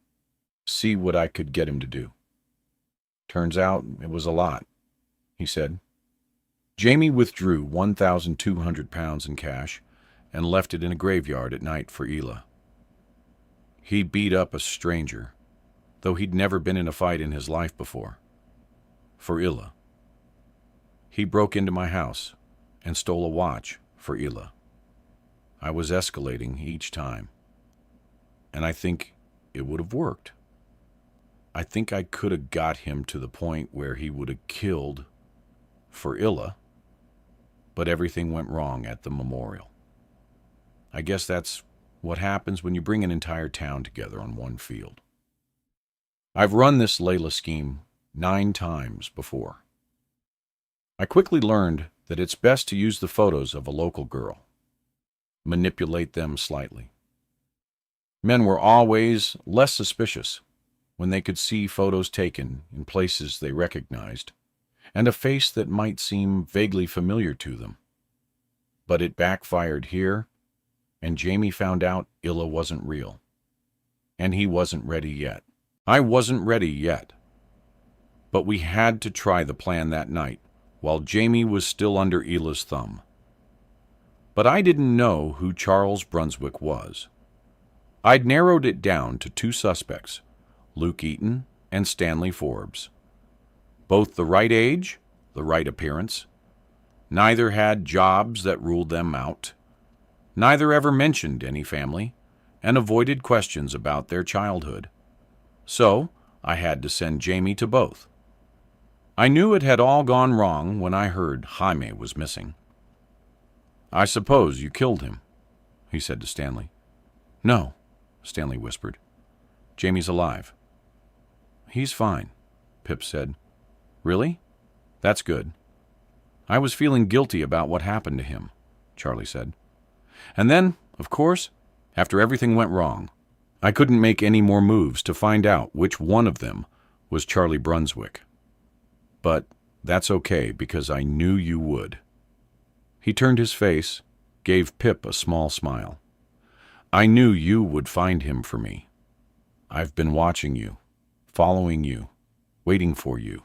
see what I could get him to do. Turns out it was a lot, he said. Jamie withdrew 1,200 pounds in cash and left it in a graveyard at night for Ela. He beat up a stranger, though he'd never been in a fight in his life before, for Ila. He broke into my house and stole a watch for Ila. I was escalating each time, and I think it would have worked. I think I could have got him to the point where he would have killed for Ila, but everything went wrong at the memorial. I guess that's what happens when you bring an entire town together on one field. I've run this Layla scheme 9 times before. I quickly learned that it's best to use the photos of a local girl, manipulate them slightly. Men were always less suspicious when they could see photos taken in places they recognized and a face that might seem vaguely familiar to them. But it backfired here, and Jamie found out Illa wasn't real. And he wasn't ready yet. I wasn't ready yet. But we had to try the plan that night, while Jamie was still under Illa's thumb. But I didn't know who Charles Brunswick was. I'd narrowed it down to 2 suspects, Luke Eaton and Stanley Forbes. Both the right age, the right appearance. Neither had jobs that ruled them out. Neither ever mentioned any family, and avoided questions about their childhood. So I had to send Jamie to both. I knew it had all gone wrong when I heard Jaime was missing. "I suppose you killed him," he said to Stanley. "No," Stanley whispered. "Jamie's alive." "He's fine," Pip said. "Really? That's good." "I was feeling guilty about what happened to him," Charlie said. "And then, of course, after everything went wrong, I couldn't make any more moves to find out which one of them was Charlie Brunswick. But that's okay, because I knew you would." He turned his face, gave Pip a small smile. "I knew you would find him for me. I've been watching you, following you, waiting for you,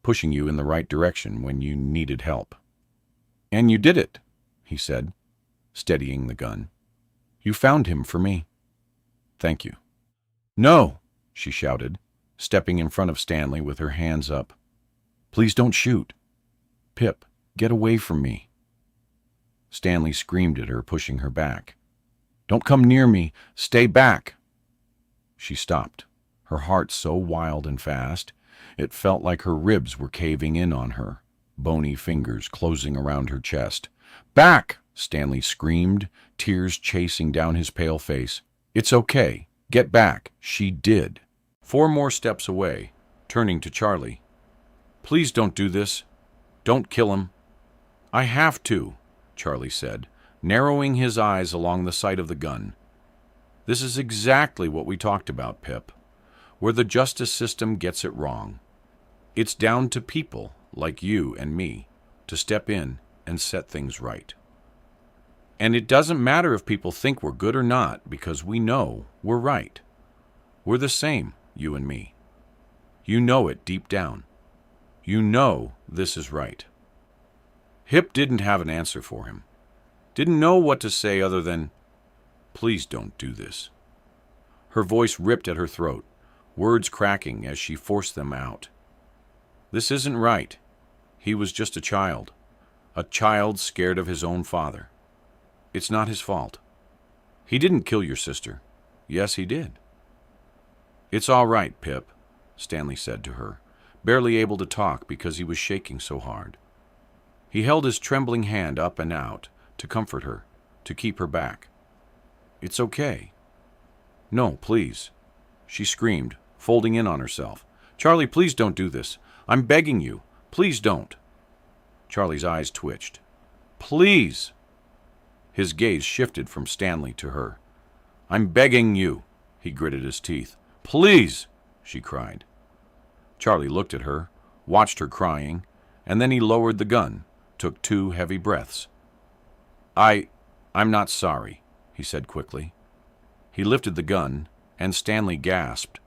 pushing you in the right direction when you needed help." "And you did it," he said, steadying the gun. "You found him for me. Thank you." "No," she shouted, stepping in front of Stanley with her hands up. "Please don't shoot. Pip, get away from me." Stanley screamed at her, pushing her back. "Don't come near me. Stay back." She stopped, her heart so wild and fast, it felt like her ribs were caving in on her, bony fingers closing around her chest. "Back!" Stanley screamed, tears chasing down his pale face. "It's okay. Get back." She did. 4 more steps away, turning to Charlie. "Please don't do this. Don't kill him." "I have to," Charlie said, narrowing his eyes along the sight of the gun. "This is exactly what we talked about, Pip, where the justice system gets it wrong. It's down to people like you and me to step in and set things right. And it doesn't matter if people think we're good or not, because we know we're right. We're the same, you and me. You know it deep down. You know this is right." Hip didn't have an answer for him. Didn't know what to say other than, "Please don't do this." Her voice ripped at her throat, words cracking as she forced them out. "This isn't right. He was just a child scared of his own father. It's not his fault. He didn't kill your sister. Yes, he did." "It's all right, Pip," Stanley said to her, barely able to talk because he was shaking so hard. He held his trembling hand up and out to comfort her, to keep her back. "It's okay." "No, please," she screamed, folding in on herself. "Charlie, please don't do this. I'm begging you. Please don't." Charlie's eyes twitched. "Please." His gaze shifted from Stanley to her. "I'm begging you," he gritted his teeth. "Please," she cried. Charlie looked at her, watched her crying, and then he lowered the gun, took 2 heavy breaths. I'm not sorry," he said quickly. He lifted the gun, and Stanley gasped.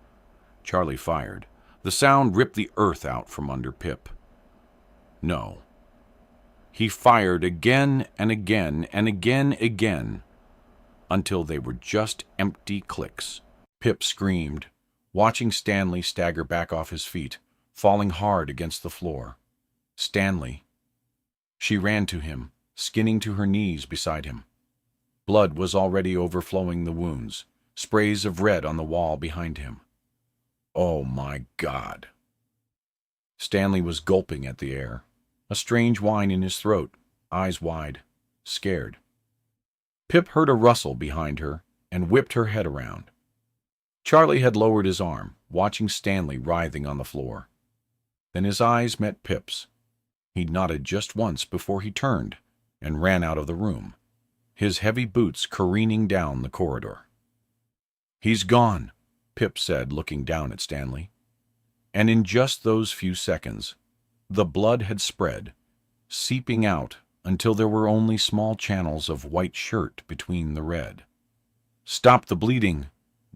Charlie fired. The sound ripped the earth out from under Pip. No. He fired again and again and again, until they were just empty clicks. Pip screamed, watching Stanley stagger back off his feet, falling hard against the floor. Stanley. She ran to him, skinning to her knees beside him. Blood was already overflowing the wounds, sprays of red on the wall behind him. Oh my God. Stanley was gulping at the air, a strange whine in his throat, eyes wide, scared. Pip heard a rustle behind her and whipped her head around. Charlie had lowered his arm, watching Stanley writhing on the floor. Then his eyes met Pip's. He nodded just once before he turned and ran out of the room, his heavy boots careening down the corridor. "He's gone," Pip said, looking down at Stanley. And in just those few seconds, The blood had spread, seeping out until there were only small channels of white shirt between the red. "Stop the bleeding!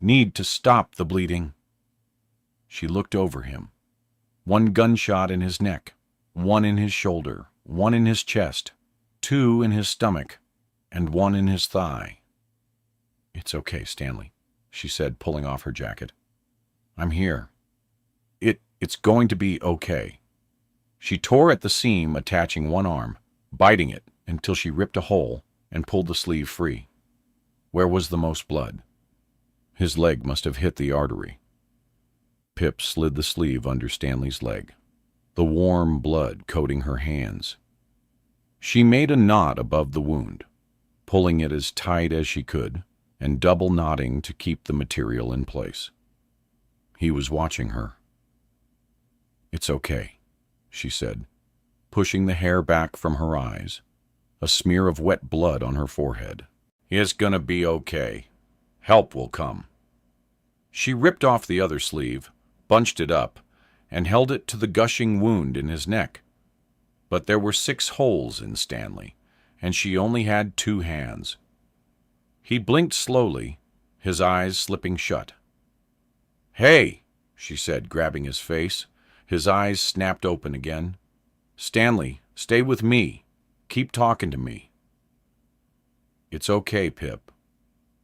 Need to stop the bleeding!" She looked over him. One gunshot in his neck, one in his shoulder, one in his chest, two in his stomach, and one in his thigh. "It's okay, Stanley," she said, pulling off her jacket. "I'm here. It's going to be okay." She tore at the seam attaching one arm, biting it until she ripped a hole and pulled the sleeve free. Where was the most blood? His leg must have hit the artery. Pip slid the sleeve under Stanley's leg, the warm blood coating her hands. She made a knot above the wound, pulling it as tight as she could and double knotting to keep the material in place. He was watching her. "It's okay," she said, pushing the hair back from her eyes, a smear of wet blood on her forehead. "It's gonna be okay. Help will come." She ripped off the other sleeve, bunched it up, and held it to the gushing wound in his neck. But there were 6 holes in Stanley, and she only had 2 hands. He blinked slowly, his eyes slipping shut. "Hey," she said, grabbing his face. His eyes snapped open again. "Stanley, stay with me. Keep talking to me." "It's okay, Pip,"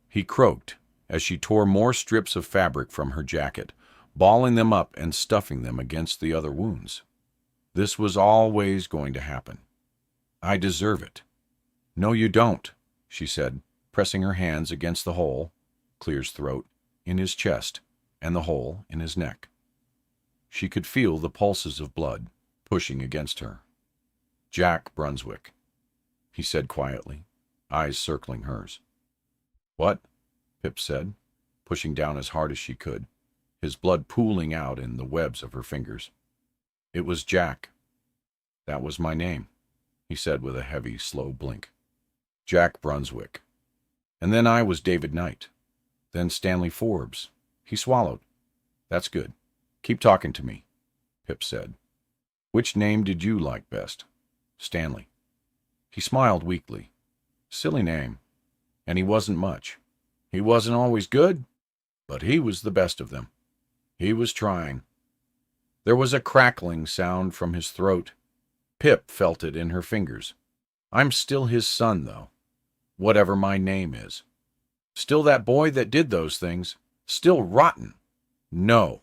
he croaked as she tore more strips of fabric from her jacket, balling them up and stuffing them against the other wounds. "This was always going to happen. I deserve it." "No, you don't," she said, pressing her hands against the hole, Clear's throat, in his chest, and the hole in his neck. She could feel the pulses of blood pushing against her. "Jack Brunswick," he said quietly, eyes circling hers. "What?" Pip said, pushing down as hard as she could, his blood pooling out in the webs of her fingers. "It was Jack. That was my name," he said with a heavy, slow blink. "Jack Brunswick. And then I was David Knight. Then Stanley Forbes." He swallowed. "That's good. Keep talking to me," Pip said. "Which name did you like best?" "Stanley." He smiled weakly. "Silly name. And he wasn't much. He wasn't always good, but he was the best of them. He was trying." There was a crackling sound from his throat. Pip felt it in her fingers. "I'm still his son, though, whatever my name is. Still that boy that did those things. Still rotten." "No,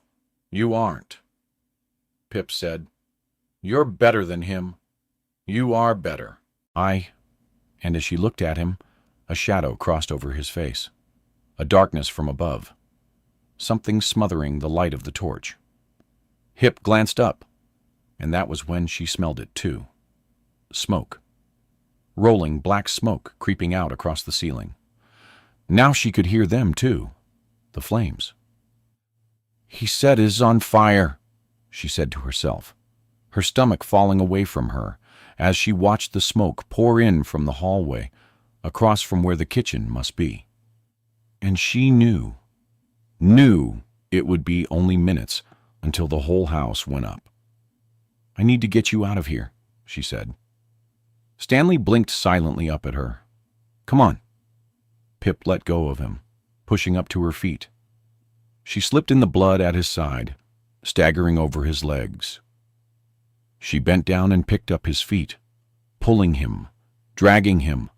you aren't," Pip said. "You're better than him. You are better." And as she looked at him, a shadow crossed over his face, a darkness from above, something smothering the light of the torch. Pip glanced up, and that was when she smelled it too. Smoke. Rolling black smoke creeping out across the ceiling. Now she could hear them too, the flames. "He set his on fire," she said to herself, her stomach falling away from her as she watched the smoke pour in from the hallway, across from where the kitchen must be. And she knew it would be only minutes until the whole house went up. "I need to get you out of here," she said. Stanley blinked silently up at her. "Come on." Pip let go of him, pushing up to her feet. She slipped in the blood at his side, staggering over his legs. She bent down and picked up his feet, pulling him, dragging him.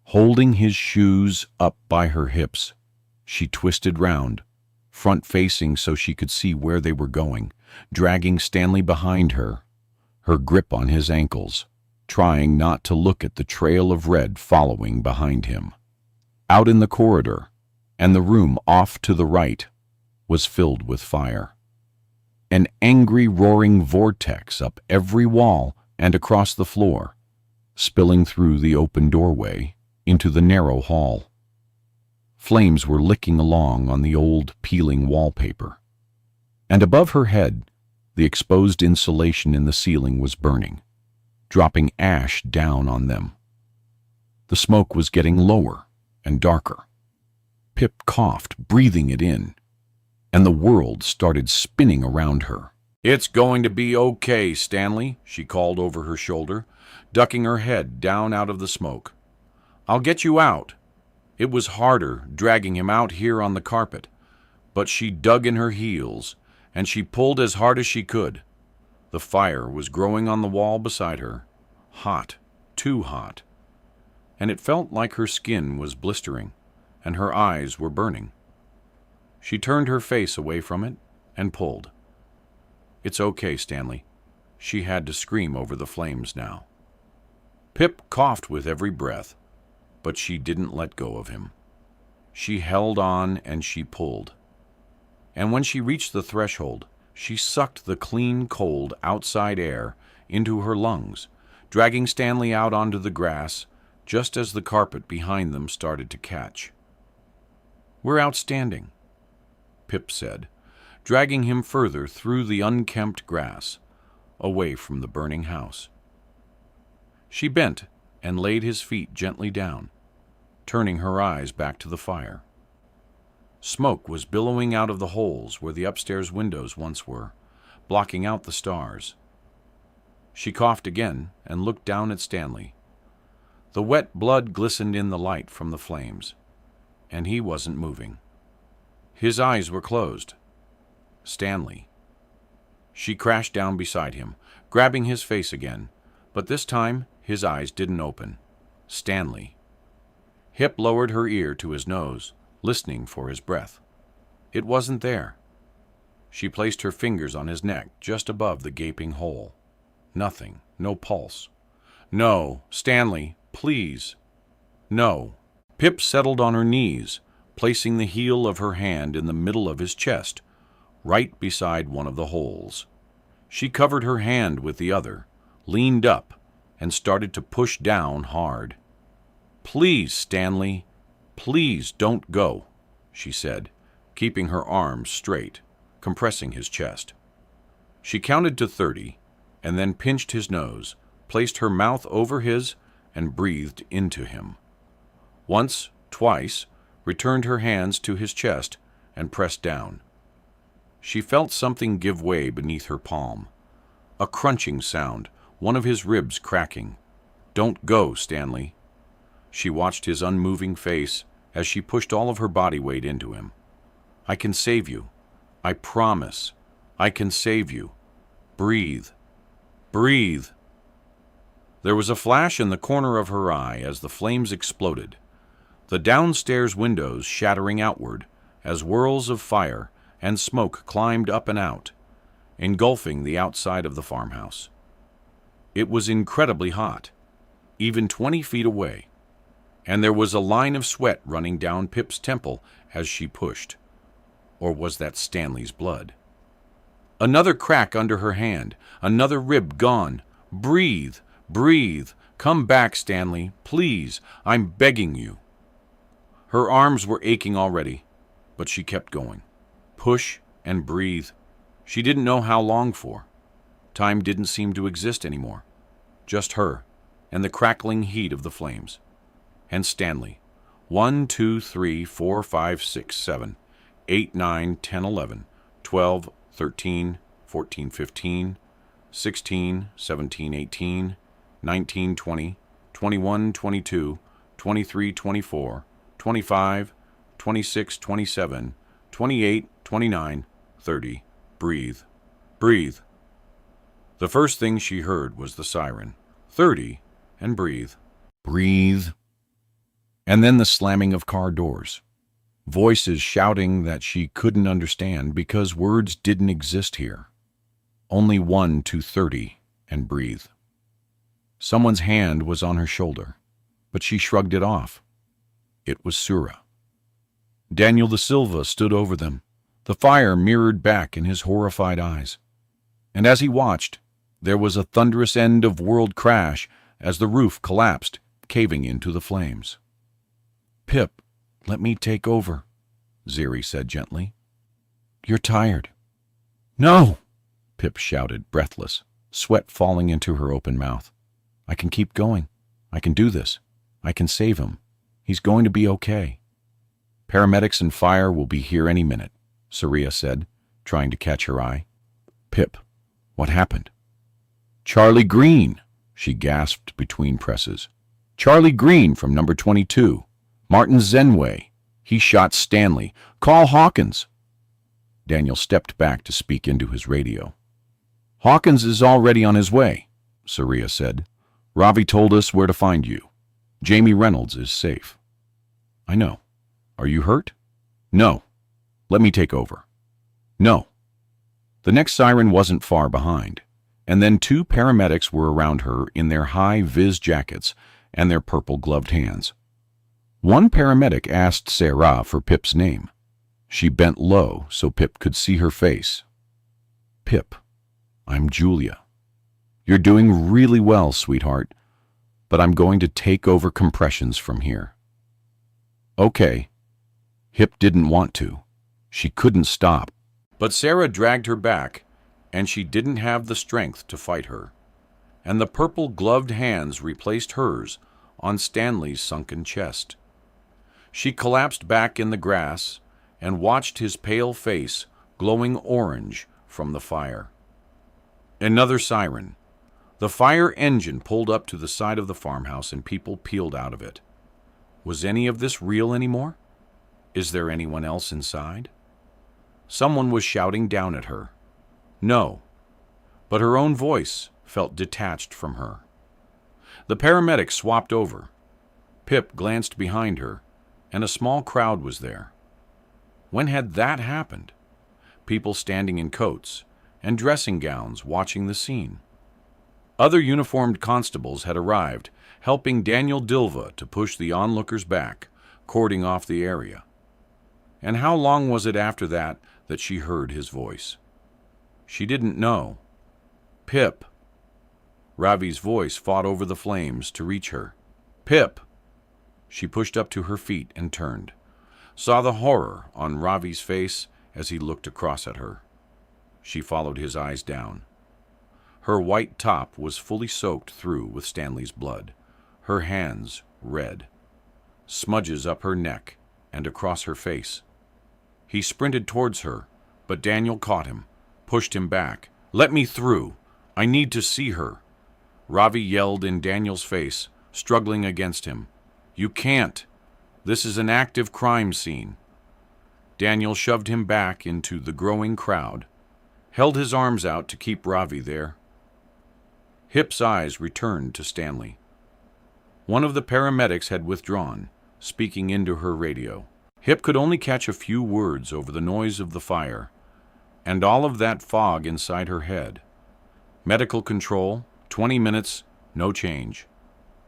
Holding his shoes up by her hips, she twisted round, front-facing so she could see where they were going, dragging Stanley behind her, her grip on his ankles, trying not to look at the trail of red following behind him. Out in the corridor, and the room off to the right, was filled with fire. An angry, roaring vortex up every wall and across the floor, spilling through the open doorway into the narrow hall. Flames were licking along on the old, peeling wallpaper. And above her head, the exposed insulation in the ceiling was burning, dropping ash down on them. The smoke was getting lower and darker. Pip coughed, breathing it in, and the world started spinning around her. "It's going to be okay, Stanley," she called over her shoulder, ducking her head down out of the smoke. "I'll get you out." It was harder dragging him out here on the carpet, but she dug in her heels, and she pulled as hard as she could. The fire was growing on the wall beside her, hot, too hot, and it felt like her skin was blistering, and her eyes were burning. She turned her face away from it and pulled. "It's okay, Stanley." She had to scream over the flames now. Pip coughed with every breath, but she didn't let go of him. She held on and she pulled. And when she reached the threshold, she sucked the clean, cold, outside air into her lungs, dragging Stanley out onto the grass just as the carpet behind them started to catch. "We're outstanding," Pip said, dragging him further through the unkempt grass, away from the burning house. She bent and laid his feet gently down, turning her eyes back to the fire. Smoke was billowing out of the holes where the upstairs windows once were, blocking out the stars. She coughed again and looked down at Stanley. The wet blood glistened in the light from the flames, and he wasn't moving. His eyes were closed. Stanley. She crashed down beside him, grabbing his face again, but this time his eyes didn't open. Stanley. Hip lowered her ear to his nose, listening for his breath. It wasn't there. She placed her fingers on his neck just above the gaping hole. Nothing, no pulse. "No, Stanley, please." "No." Pip settled on her knees, placing the heel of her hand in the middle of his chest, right beside one of the holes. She covered her hand with the other, leaned up, and started to push down hard. "Please, Stanley, please don't go," she said, keeping her arms straight, compressing his chest. She counted to 30, and then pinched his nose, placed her mouth over his, and breathed into him. Once, twice, returned her hands to his chest and pressed down. She felt something give way beneath her palm. A crunching sound, one of his ribs cracking. "Don't go, Stanley." She watched his unmoving face as she pushed all of her body weight into him. "I can save you. I promise. I can save you. Breathe. Breathe." There was a flash in the corner of her eye as the flames exploded, the downstairs windows shattering outward as whirls of fire and smoke climbed up and out, engulfing the outside of the farmhouse. It was incredibly hot, even 20 feet away, and there was a line of sweat running down Pip's temple as she pushed. Or was that Stanley's blood? Another crack under her hand, another rib gone. "Breathe, breathe. Come back, Stanley, please. I'm begging you." Her arms were aching already, but she kept going. Push and breathe. She didn't know how long for. Time didn't seem to exist anymore. Just her, and the crackling heat of the flames. And Stanley. 1, 2, 3, 4, 5, 6, 7, 8, 9, 10, 11, 12, 13, 14, 15, 16, 17, 18, 19, 20, 21, 22, 23, 24, 25, 26, 27, 28, 29, 30. Breathe. Breathe. The first thing she heard was the siren. 30, and breathe. Breathe. And then the slamming of car doors. Voices shouting that she couldn't understand because words didn't exist here. Only 1 to 30, and breathe. Someone's hand was on her shoulder, but she shrugged it off. It was Sura. Daniel da Silva stood over them, the fire mirrored back in his horrified eyes. And as he watched, there was a thunderous end-of-world crash as the roof collapsed, caving into the flames. "Pip, let me take over," Ziri said gently. "You're tired." "No!" Pip shouted, breathless, sweat falling into her open mouth. "I can keep going. I can do this. I can save him. He's going to be okay." "Paramedics and fire will be here any minute," Saria said, trying to catch her eye. "Pip, What happened? Charlie Green, she gasped between presses. Charlie Green from number 22. Martin Zenway. He shot Stanley. Call Hawkins. Daniel stepped back to speak into his radio. Hawkins is already on his way, Saria said. Ravi told us where to find you. Jamie Reynolds is safe. I know. Are you hurt? No. Let me take over. No. The next siren wasn't far behind, and then 2 paramedics were around her in their high-vis jackets and their purple-gloved hands. One paramedic asked Sarah for Pip's name. She bent low so Pip could see her face. Pip, I'm Julia. You're doing really well, sweetheart, but I'm going to take over compressions from here. Okay. Hip didn't want to. She couldn't stop. But Sarah dragged her back, and she didn't have the strength to fight her. And the purple-gloved hands replaced hers on Stanley's sunken chest. She collapsed back in the grass and watched his pale face glowing orange from the fire. Another siren. The fire engine pulled up to the side of the farmhouse and people peeled out of it. Was any of this real anymore? Is there anyone else inside? Someone was shouting down at her. No, but her own voice felt detached from her. The paramedics swapped over. Pip glanced behind her, and a small crowd was there. When had that happened? People standing in coats and dressing gowns watching the scene. Other uniformed constables had arrived, helping Daniel Dilva to push the onlookers back, cording off the area. And how long was it after that she heard his voice? She didn't know. Pip. Ravi's voice fought over the flames to reach her. Pip. She pushed up to her feet and turned, saw the horror on Ravi's face as he looked across at her. She followed his eyes down. Her white top was fully soaked through with Stanley's blood, her hands red, smudges up her neck and across her face. He sprinted towards her, but Daniel caught him, pushed him back. Let me through. I need to see her. Ravi yelled in Daniel's face, struggling against him. You can't. This is an active crime scene. Daniel shoved him back into the growing crowd, held his arms out to keep Ravi there. Hip's eyes returned to Stanley. One of the paramedics had withdrawn, speaking into her radio. Hip could only catch a few words over the noise of the fire, and all of that fog inside her head. Medical control, 20 minutes, no change.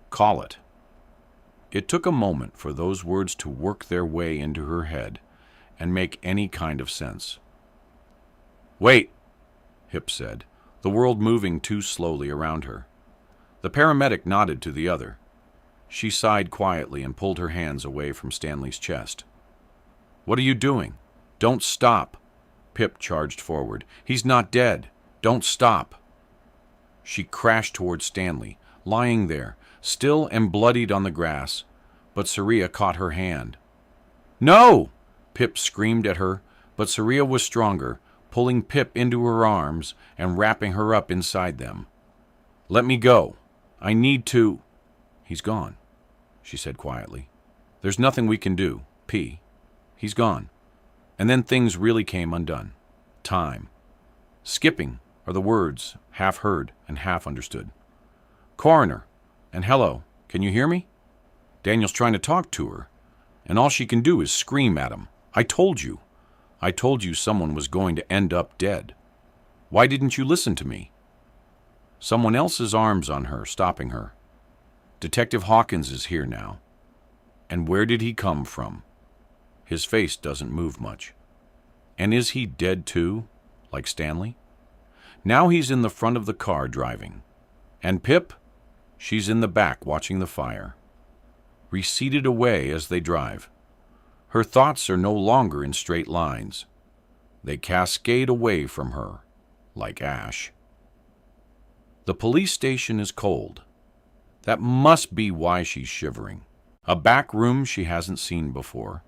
Call it. It took a moment for those words to work their way into her head and make any kind of sense. Wait, Hip said, the world moving too slowly around her. The paramedic nodded to the other. She sighed quietly and pulled her hands away from Stanley's chest. What are you doing? Don't stop. Pip charged forward. He's not dead. Don't stop. She crashed toward Stanley, lying there, still and bloodied on the grass, but Saria caught her hand. No! Pip screamed at her, but Saria was stronger, pulling Pip into her arms and wrapping her up inside them. Let me go. I need to... He's gone, she said quietly. There's nothing we can do, P. He's gone. And then things really came undone. Time. Skipping are the words, half heard and half understood. Coroner. And hello. Can you hear me? Daniel's trying to talk to her, and all she can do is scream at him. I told you. I told you someone was going to end up dead. Why didn't you listen to me? Someone else's arms on her, stopping her. Detective Hawkins is here now. And where did he come from? His face doesn't move much. And is he dead too, like Stanley? Now he's in the front of the car driving. And Pip? She's in the back watching the fire. Receded away as they drive. Her thoughts are no longer in straight lines. They cascade away from her, like ash. The police station is cold. That must be why she's shivering. A back room she hasn't seen before.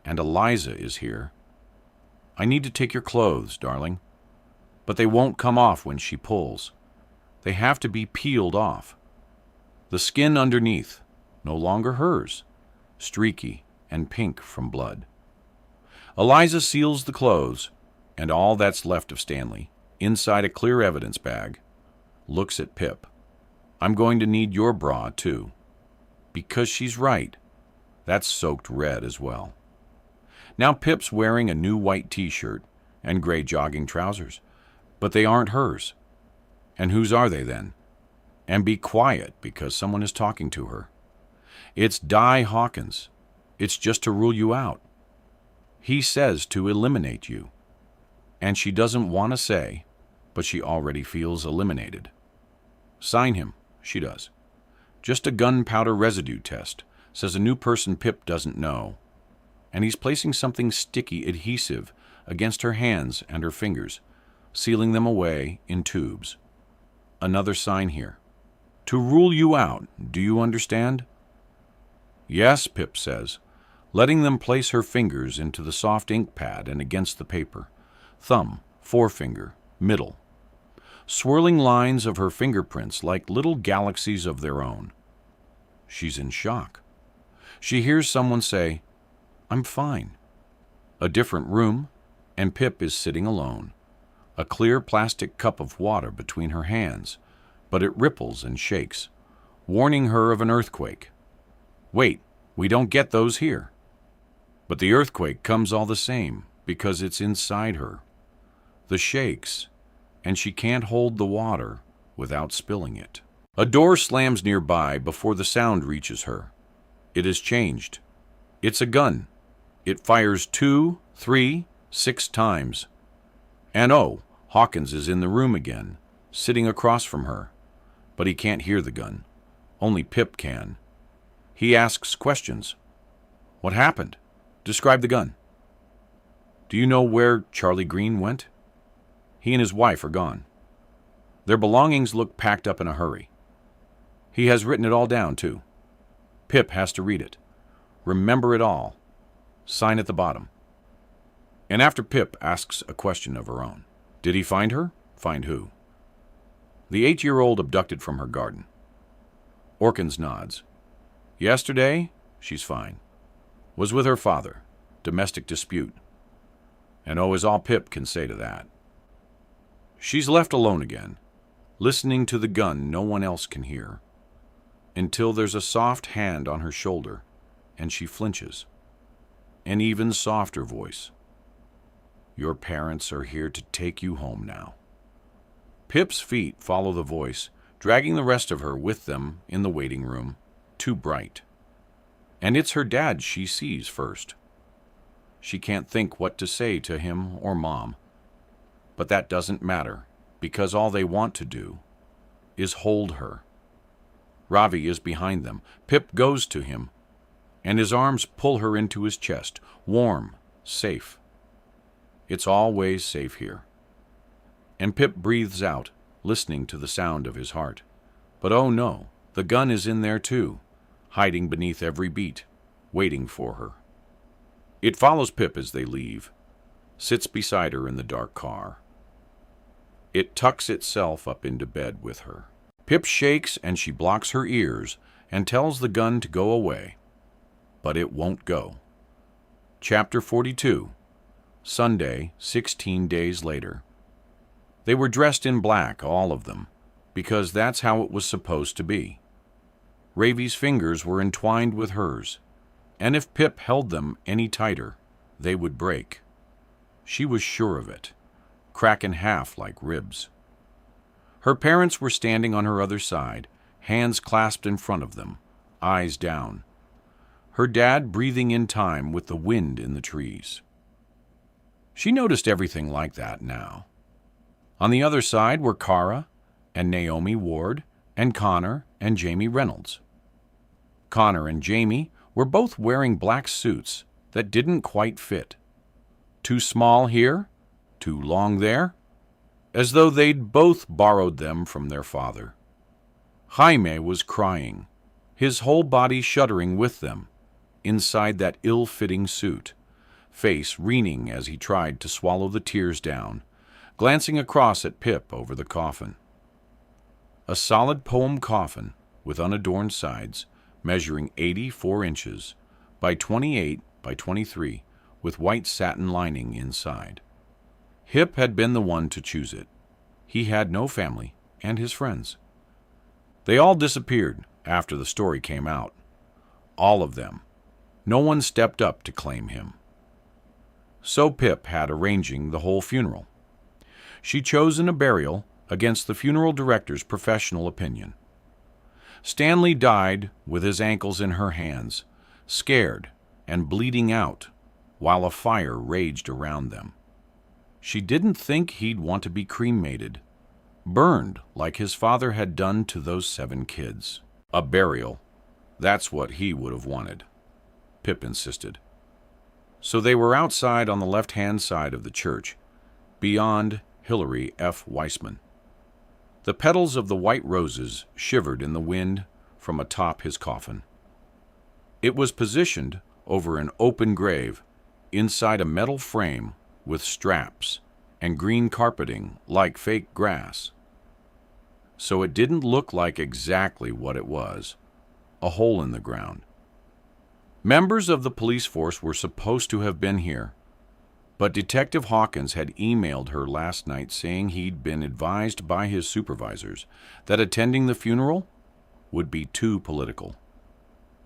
And Eliza is here. I need to take your clothes, darling. but they won't come off when she pulls. They have to be peeled off. The skin underneath, no longer hers, streaky and pink from blood. Eliza seals the clothes, and all that's left of Stanley, inside a clear evidence bag, looks at Pip. I'm going to need your bra, too. Because she's right. That's soaked red as well. Now Pip's wearing a new white t-shirt and gray jogging trousers, but they aren't hers. And whose are they then? And be quiet, because someone is talking to her. It's Di Hawkins. It's just to rule you out. He says to eliminate you. And she doesn't want to say, but she already feels eliminated. Sign him, she does. Just a gunpowder residue test, says a new person Pip doesn't know. And he's placing something sticky adhesive against her hands and her fingers, sealing them away in tubes. Another sign here. To rule you out, do you understand? Yes, Pip says, letting them place her fingers into the soft ink pad and against the paper. Thumb, forefinger, middle. Swirling lines of her fingerprints like little galaxies of their own. She's in shock. She hears someone say, I'm fine. A different room, and Pip is sitting alone. A clear plastic cup of water between her hands, but it ripples and shakes, warning her of an earthquake. Wait, we don't get those here. But the earthquake comes all the same, because it's inside her. The shakes, and she can't hold the water without spilling it. A door slams nearby before the sound reaches her. It has changed. It's a gun. It fires 2, 3, 6 times. And oh, Hawkins is in the room again, sitting across from her. But he can't hear the gun. Only Pip can. He asks questions. What happened? Describe the gun. Do you know where Charlie Green went? He and his wife are gone. Their belongings look packed up in a hurry. He has written it all down, too. Pip has to read it. Remember it all. Sign at the bottom. And after Pip asks a question of her own. Did he find her? Find who? The 8-year-old abducted from her garden. Orkins nods. Yesterday, she's fine. Was with her father. Domestic dispute. And oh, is all Pip can say to that. She's left alone again, listening to the gun no one else can hear, until there's a soft hand on her shoulder, and she flinches. An even softer voice. Your parents are here to take you home now. Pip's feet follow the voice, dragging the rest of her with them in the waiting room, too bright. And it's her dad she sees first. She can't think what to say to him or Mom. But that doesn't matter, because all they want to do is hold her. Ravi is behind them. Pip goes to him, and his arms pull her into his chest, warm, safe. It's always safe here. And Pip breathes out, listening to the sound of his heart. But oh no, the gun is in there too, hiding beneath every beat, waiting for her. It follows Pip as they leave, sits beside her in the dark car. It tucks itself up into bed with her. Pip shakes and she blocks her ears and tells the gun to go away. But it won't go. Chapter 42. Sunday, 16 days later. They were dressed in black, all of them, because that's how it was supposed to be. Ravi's fingers were entwined with hers, and if Pip held them any tighter, they would break. She was sure of it, crack in half like ribs. Her parents were standing on her other side, hands clasped in front of them, eyes down. Her dad breathing in time with the wind in the trees. She noticed everything like that now. On the other side were Kara and Naomi Ward and Connor and Jamie Reynolds. Connor and Jamie were both wearing black suits that didn't quite fit. Too small here, too long there, as though they'd both borrowed them from their father. Jaime was crying, his whole body shuddering with them, inside that ill-fitting suit, face weening as he tried to swallow the tears down, glancing across at Pip over the coffin. A solid poem coffin with unadorned sides, measuring 84 inches by 28 by 23, with white satin lining inside. Hip had been the one to choose it. He had no family and his friends. They all disappeared after the story came out. All of them. No one stepped up to claim him. So Pip had arranging the whole funeral. She'd chosen a burial against the funeral director's professional opinion. Stanley died with his ankles in her hands, scared and bleeding out, while a fire raged around them. She didn't think he'd want to be cremated, burned like his father had done to those 7 kids. A burial, that's what he would have wanted, Pip insisted. So they were outside on the left-hand side of the church, beyond Hilary F. Weissman. The petals of the white roses shivered in the wind from atop his coffin. It was positioned over an open grave inside a metal frame with straps and green carpeting like fake grass. So it didn't look like exactly what it was, a hole in the ground. Members of the police force were supposed to have been here, but Detective Hawkins had emailed her last night saying he'd been advised by his supervisors that attending the funeral would be too political.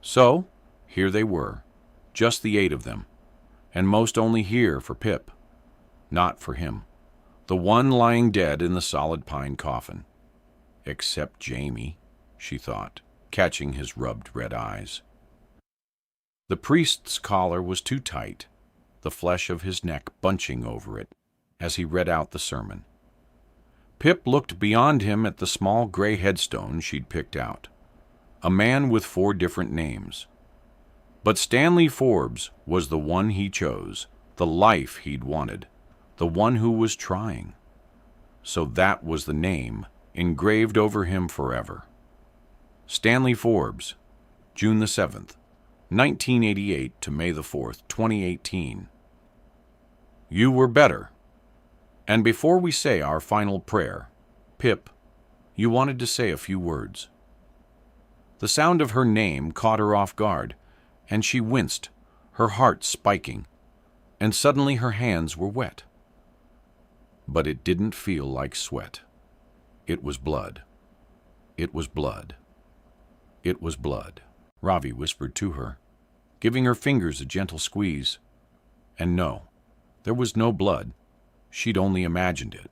So, here they were, just the 8 of them, and most only here for Pip, not for him, the one lying dead in the solid pine coffin. Except Jamie, she thought, catching his rubbed red eyes. The priest's collar was too tight, the flesh of his neck bunching over it as he read out the sermon. Pip looked beyond him at the small gray headstone she'd picked out, a man with 4 different names. But Stanley Forbes was the one he chose, the life he'd wanted, the one who was trying. So that was the name engraved over him forever. Stanley Forbes, June the 7th, 1988 to May the 4th, 2018. You were better. And before we say our final prayer, Pip, you wanted to say a few words. The sound of her name caught her off guard, and she winced, her heart spiking, and suddenly her hands were wet. But it didn't feel like sweat. It was blood. It was blood. It was blood, Ravi whispered to her, giving her fingers a gentle squeeze. And no, there was no blood. She'd only imagined it.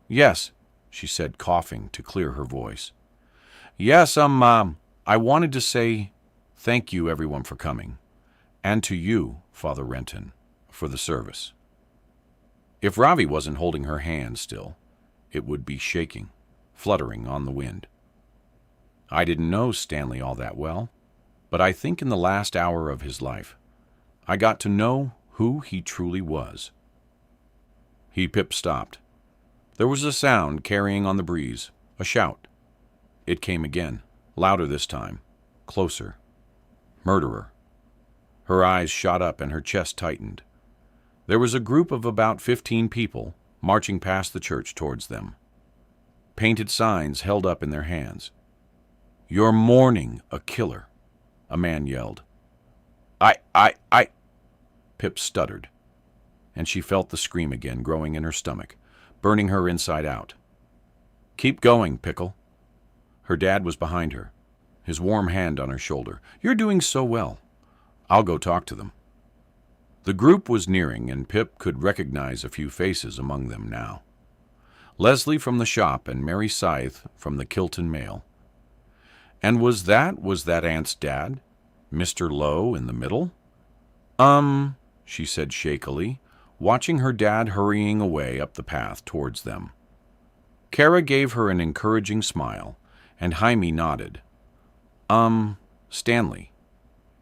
Yes, she said, coughing to clear her voice. Yes, I wanted to say thank you, everyone, for coming, and to you, Father Renton, for the service. If Ravi wasn't holding her hand still, it would be shaking, fluttering on the wind. I didn't know Stanley all that well, but I think in the last hour of his life, I got to know who he truly was. Pip stopped. There was a sound carrying on the breeze, a shout. It came again, louder this time, closer. Murderer. Her eyes shot up and her chest tightened. There was a group of about 15 people marching past the church towards them. Painted signs held up in their hands. You're mourning a killer, a man yelled. I... Pip stuttered, and she felt the scream again growing in her stomach, burning her inside out. Keep going, Pickle. Her dad was behind her, his warm hand on her shoulder. You're doing so well. I'll go talk to them. The group was nearing, and Pip could recognize a few faces among them now. Leslie from the shop and Mary Scythe from the Kilton Mail. And was that Aunt's dad? Mr. Lowe in the middle? She said shakily, watching her dad hurrying away up the path towards them. Kara gave her an encouraging smile, and Jaime nodded. Stanley.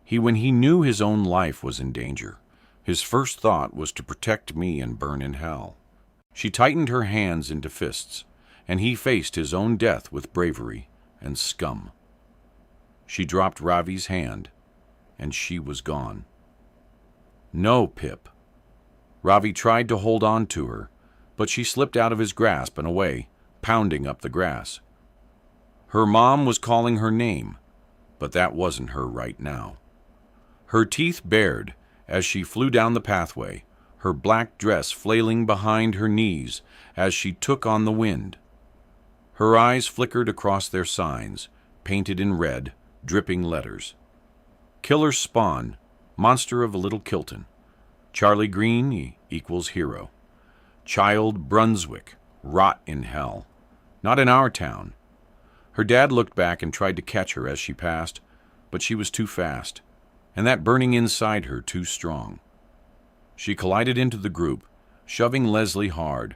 When he knew his own life was in danger, his first thought was to protect me and burn in hell. She tightened her hands into fists, and he faced his own death with bravery and scum. She dropped Ravi's hand, and she was gone. No, Pip. Ravi tried to hold on to her, but she slipped out of his grasp and away, pounding up the grass. Her mom was calling her name, but that wasn't her right now. Her teeth bared as she flew down the pathway, her black dress flailing behind her knees as she took on the wind. Her eyes flickered across their signs, painted in red, dripping letters. Killer Spawn, Monster of Little Kilton. Charlie Green equals hero. Child Brunswick, rot in hell. Not in our town. Her dad looked back and tried to catch her as she passed, but she was too fast, and that burning inside her too strong. She collided into the group, shoving Leslie hard,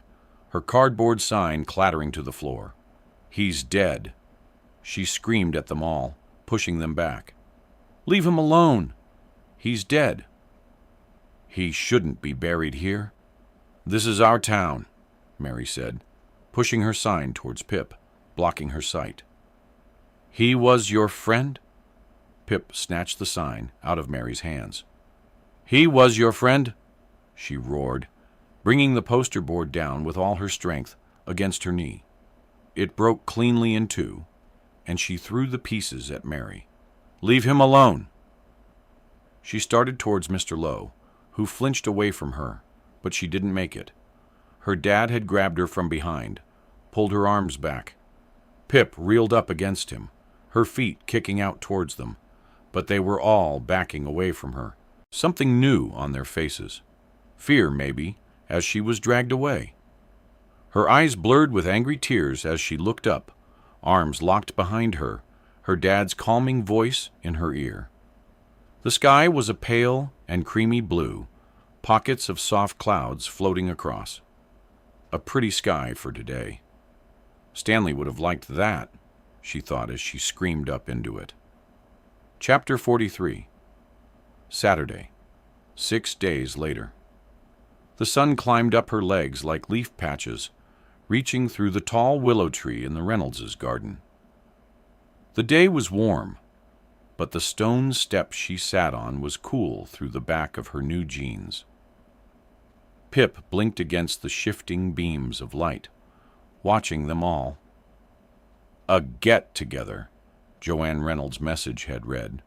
her cardboard sign clattering to the floor. He's dead. She screamed at them all, pushing them back. Leave him alone. He's dead. He shouldn't be buried here. This is our town, Mary said, pushing her sign towards Pip, blocking her sight. He was your friend? Pip snatched the sign out of Mary's hands. He was your friend? She roared, bringing the poster board down with all her strength against her knee. It broke cleanly in two, and she threw the pieces at Mary. Leave him alone. She started towards Mr. Lowe, who flinched away from her, but she didn't make it. Her dad had grabbed her from behind, pulled her arms back. Pip reeled up against him, her feet kicking out towards them, but they were all backing away from her, something new on their faces. Fear, maybe, as she was dragged away. Her eyes blurred with angry tears as she looked up, arms locked behind her, her dad's calming voice in her ear. The sky was a pale and creamy blue, pockets of soft clouds floating across. A pretty sky for today. Stanley would have liked that, she thought as she screamed up into it. Chapter 43. Saturday, 6 days later. The sun climbed up her legs like leaf patches, reaching through the tall willow tree in the Reynolds' garden. The day was warm, but the stone step she sat on was cool through the back of her new jeans. Pip blinked against the shifting beams of light, watching them all. A get-together, Joanne Reynolds' message had read,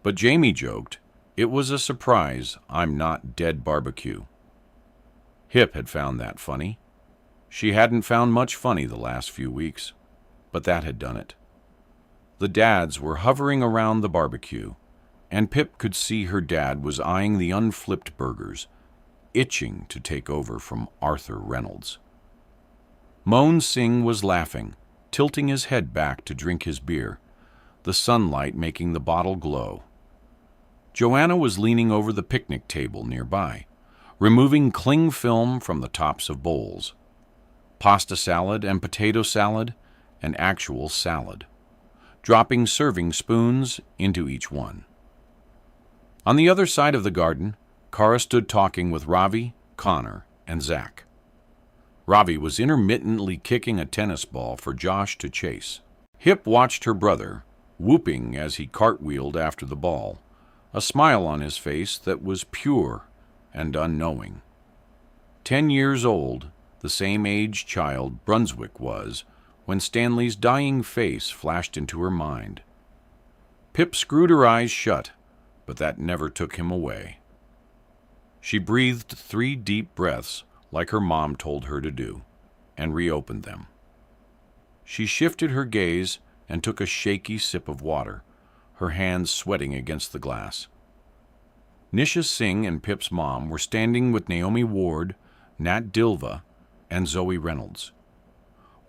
but Jamie joked, it was a surprise I'm not dead barbecue. Hip had found that funny. She hadn't found much funny the last few weeks, but that had done it. The dads were hovering around the barbecue, and Pip could see her dad was eyeing the unflipped burgers, itching to take over from Arthur Reynolds. Moan Singh was laughing, tilting his head back to drink his beer, the sunlight making the bottle glow. Joanna was leaning over the picnic table nearby, removing cling film from the tops of bowls. Pasta salad and potato salad, and actual salad, dropping serving spoons into each one. On the other side of the garden, Kara stood talking with Ravi, Connor, and Zach. Ravi was intermittently kicking a tennis ball for Josh to chase. Hip watched her brother, whooping as he cartwheeled after the ball, a smile on his face that was pure and unknowing. 10 years old, the same age child Brunswick was, when Stanley's dying face flashed into her mind. Pip screwed her eyes shut, but that never took him away. She breathed 3 deep breaths, like her mom told her to do, and reopened them. She shifted her gaze and took a shaky sip of water, her hands sweating against the glass. Nisha Singh and Pip's mom were standing with Naomi Ward, Nat Dilva, and Zoe Reynolds.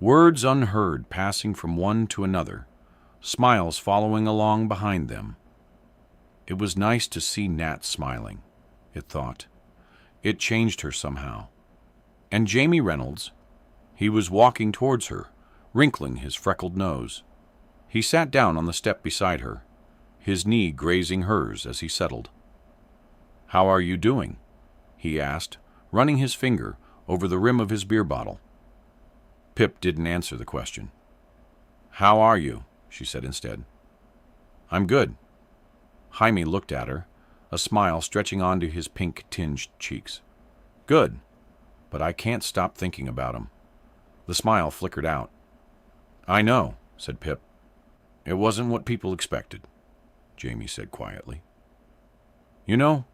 Words unheard passing from one to another, smiles following along behind them. It was nice to see Nat smiling, it thought. It changed her somehow. And Jamie Reynolds, he was walking towards her, wrinkling his freckled nose. He sat down on the step beside her, his knee grazing hers as he settled. "How are you doing?" he asked, running his finger over the rim of his beer bottle. Pip didn't answer the question. "How are you?" she said instead. "I'm good." Jaime looked at her, a smile stretching onto his pink-tinged cheeks. "Good. but I can't stop thinking about him. The smile flickered out. I know, said Pip. It wasn't what people expected, Jamie said quietly. You know,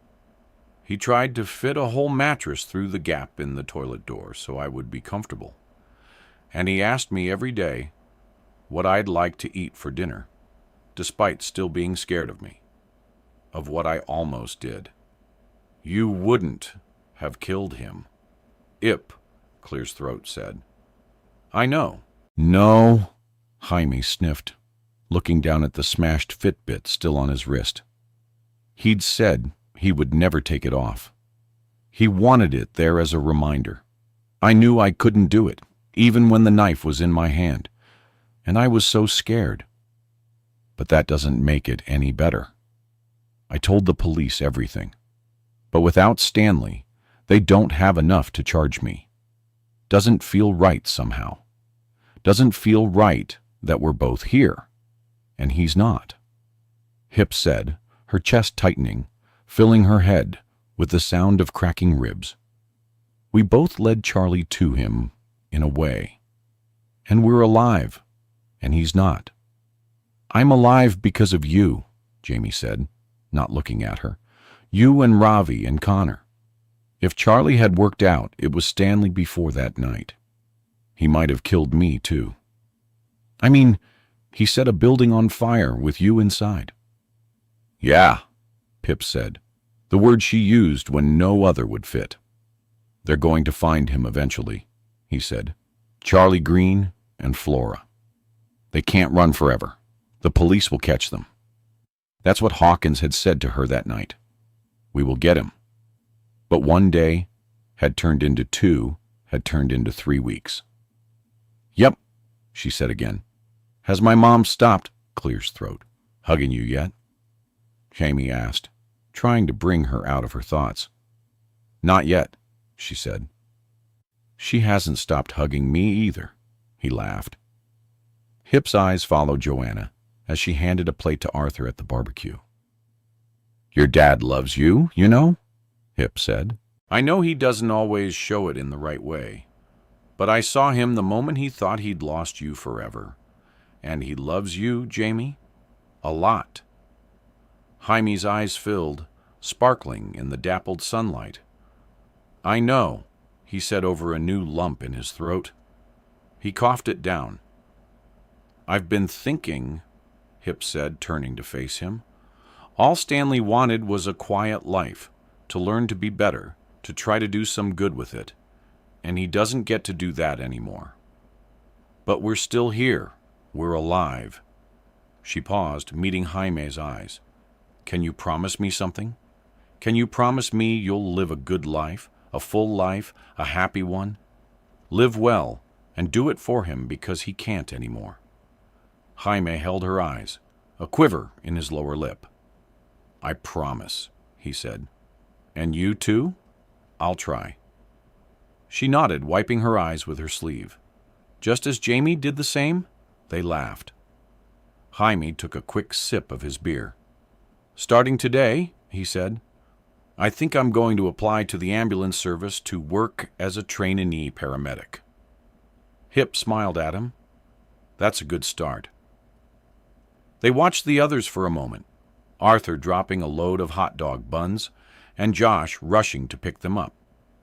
he tried to fit a whole mattress through the gap in the toilet door so I would be comfortable. And he asked me every day what I'd like to eat for dinner, despite still being scared of me, of what I almost did. You wouldn't have killed him, Ip, Clear's throat said. I know. No, Jaime sniffed, looking down at the smashed Fitbit still on his wrist. He'd said he would never take it off. He wanted it there as a reminder. I knew I couldn't do it, even when the knife was in my hand, and I was so scared. But that doesn't make it any better. I told the police everything. But without Stanley, they don't have enough to charge me. Doesn't feel right somehow. Doesn't feel right that we're both here, and he's not. Hip said, her chest tightening, filling her head with the sound of cracking ribs. We both led Charlie to him, in a way. And we're alive, and he's not. I'm alive because of you, Jamie said, not looking at her. You and Ravi and Connor. If Charlie had worked out, it was Stanley before that night. He might have killed me, too. I mean, he set a building on fire with you inside. Yeah, Pip said, the word she used when no other would fit. They're going to find him eventually, he said. Charlie Green and Flora. They can't run forever. The police will catch them. That's what Hawkins had said to her that night. We will get him. But one day had turned into 2, had turned into 3 weeks. Yep, she said again. Has my mom stopped, Clear's throat, hugging you yet? Jamie asked, trying to bring her out of her thoughts. Not yet, she said. She hasn't stopped hugging me either, he laughed. Hip's eyes followed Joanna as she handed a plate to Arthur at the barbecue. Your dad loves you, you know, Hip said. I know he doesn't always show it in the right way, but I saw him the moment he thought he'd lost you forever. And he loves you, Jamie, a lot. Jaime's eyes filled, sparkling in the dappled sunlight. I know, he said over a new lump in his throat. He coughed it down. I've been thinking, Hip said, turning to face him. All Stanley wanted was a quiet life, to learn to be better, to try to do some good with it, and he doesn't get to do that anymore. But we're still here. We're alive. She paused, meeting Jaime's eyes. Can you promise me something? Can you promise me you'll live a good life, a full life, a happy one? Live well, and do it for him because he can't anymore. Jaime held her eyes, a quiver in his lower lip. I promise, he said. And you too? I'll try. She nodded, wiping her eyes with her sleeve. Just as Jamie did the same, they laughed. Jaime took a quick sip of his beer. Starting today, he said, I think I'm going to apply to the ambulance service to work as a trainee paramedic. Hip smiled at him. That's a good start. They watched the others for a moment, Arthur dropping a load of hot dog buns, and Josh rushing to pick them up,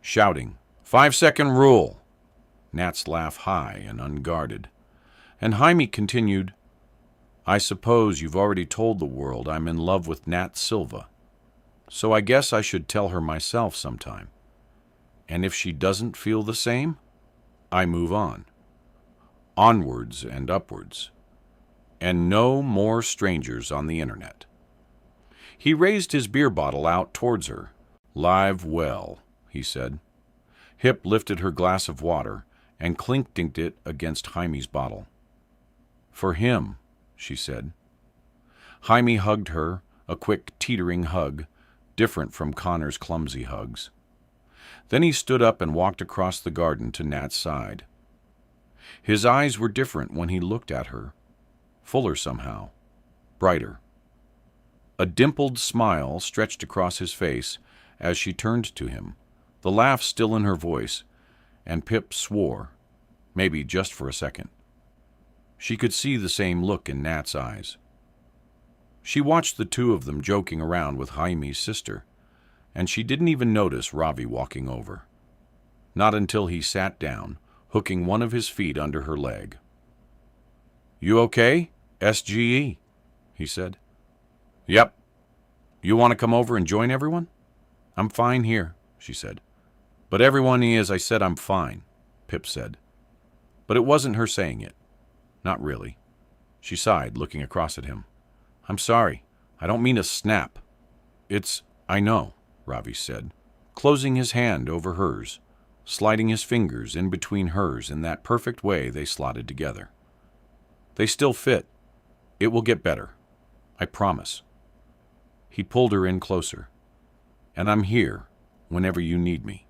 shouting, 5-second rule. Nat's laugh high and unguarded. And Jaime continued, I suppose you've already told the world I'm in love with Nat Silva, so I guess I should tell her myself sometime. And if she doesn't feel the same, I move on. Onwards and upwards. And no more strangers on the internet. He raised his beer bottle out towards her. Live well, he said. Hip lifted her glass of water and clinked it against Jaime's bottle. For him, she said. Jaime hugged her, a quick teetering hug, different from Connor's clumsy hugs. Then he stood up and walked across the garden to Nat's side. His eyes were different when he looked at her, fuller somehow, brighter. A dimpled smile stretched across his face as she turned to him, the laugh still in her voice, and Pip swore, maybe just for a second. She could see the same look in Nat's eyes. She watched the two of them joking around with Jaime's sister, and she didn't even notice Ravi walking over. Not until he sat down, hooking one of his feet under her leg. "You okay, SGE?" he said. "Yep. You want to come over and join everyone?" "I'm fine here," she said. "But everyone is, I said I'm fine," Pip said. But it wasn't her saying it. Not really. She sighed, looking across at him. "I'm sorry. I don't mean to snap." I know," Ravi said, closing his hand over hers, sliding his fingers in between hers in that perfect way they slotted together. "They still fit. It will get better. I promise." He pulled her in closer. "And I'm here whenever you need me."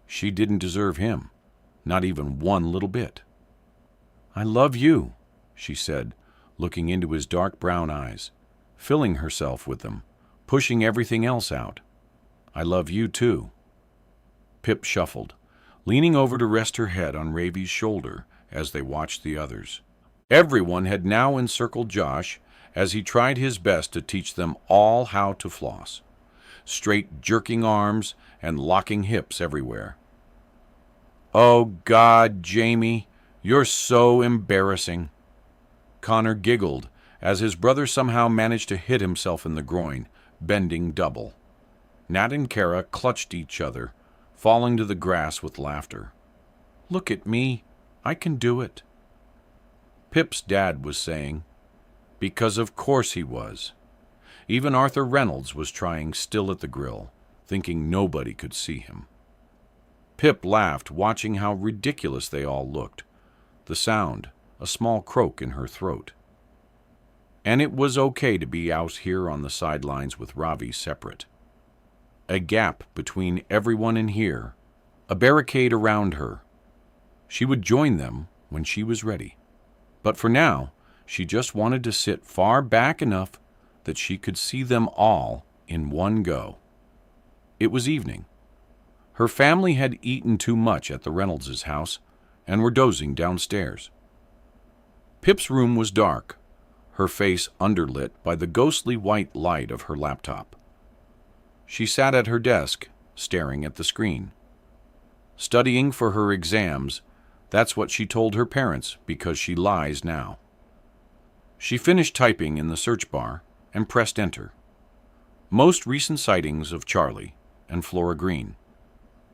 She didn't deserve him, not even one little bit. "I love you," she said, looking into his dark brown eyes, filling herself with them, pushing everything else out. "I love you too." Pip shuffled, leaning over to rest her head on Ravi's shoulder as they watched the others. Everyone had now encircled Josh as he tried his best to teach them all how to floss, straight jerking arms and locking hips everywhere. "Oh, God, Jamie, you're so embarrassing." Connor giggled as his brother somehow managed to hit himself in the groin, bending double. Nat and Kara clutched each other, falling to the grass with laughter. "Look at me. I can do it." Pip's dad was saying, because of course he was. Even Arthur Reynolds was trying still at the grill, thinking nobody could see him. Pip laughed, watching how ridiculous they all looked. The sound, a small croak in her throat. And it was okay to be out here on the sidelines with Ravi separate. A gap between everyone in here, a barricade around her. She would join them when she was ready. But for now, she just wanted to sit far back enough that she could see them all in one go. It was evening. Her family had eaten too much at the Reynolds' house and were dozing downstairs. Pip's room was dark, her face underlit by the ghostly white light of her laptop. She sat at her desk, staring at the screen. Studying for her exams, that's what she told her parents because she lies now. She finished typing in the search bar and pressed enter. Most recent sightings of Charlie and Flora Green.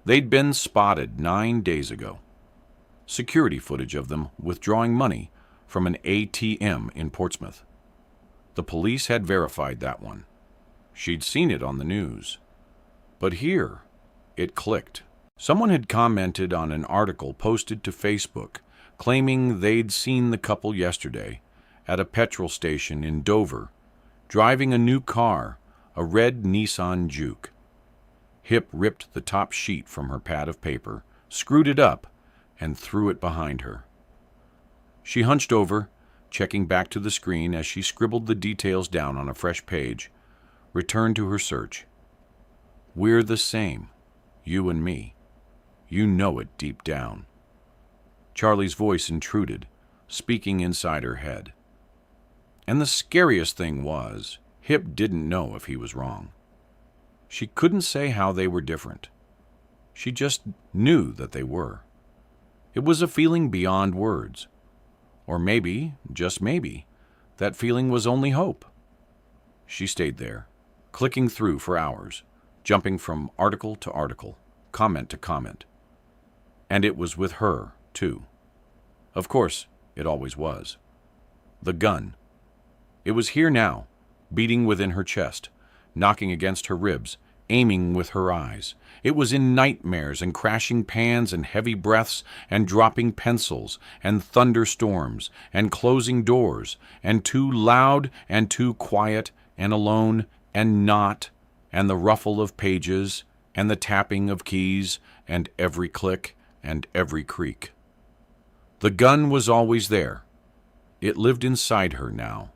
They'd been spotted 9 days ago. Security footage of them withdrawing money from an ATM in Portsmouth. The police had verified that one. She'd seen it on the news. But here, it clicked. Someone had commented on an article posted to Facebook claiming they'd seen the couple yesterday at a petrol station in Dover, driving a new car, a red Nissan Juke. Hip ripped the top sheet from her pad of paper, screwed it up, and threw it behind her. She hunched over, checking back to the screen as she scribbled the details down on a fresh page, returned to her search. "We're the same, you and me. You know it deep down." Charlie's voice intruded, speaking inside her head. And the scariest thing was, Hip didn't know if he was wrong. She couldn't say how they were different. She just knew that they were. It was a feeling beyond words. Or maybe, just maybe, that feeling was only hope. She stayed there, clicking through for hours, jumping from article to article, comment to comment. And it was with her, too. Of course, it always was. The gun. It was here now, beating within her chest, knocking against her ribs, aiming with her eyes. It was in nightmares and crashing pans and heavy breaths and dropping pencils and thunderstorms and closing doors and too loud and too quiet and alone and not and the ruffle of pages and the tapping of keys and every click and every creak. The gun was always there. It lived inside her now,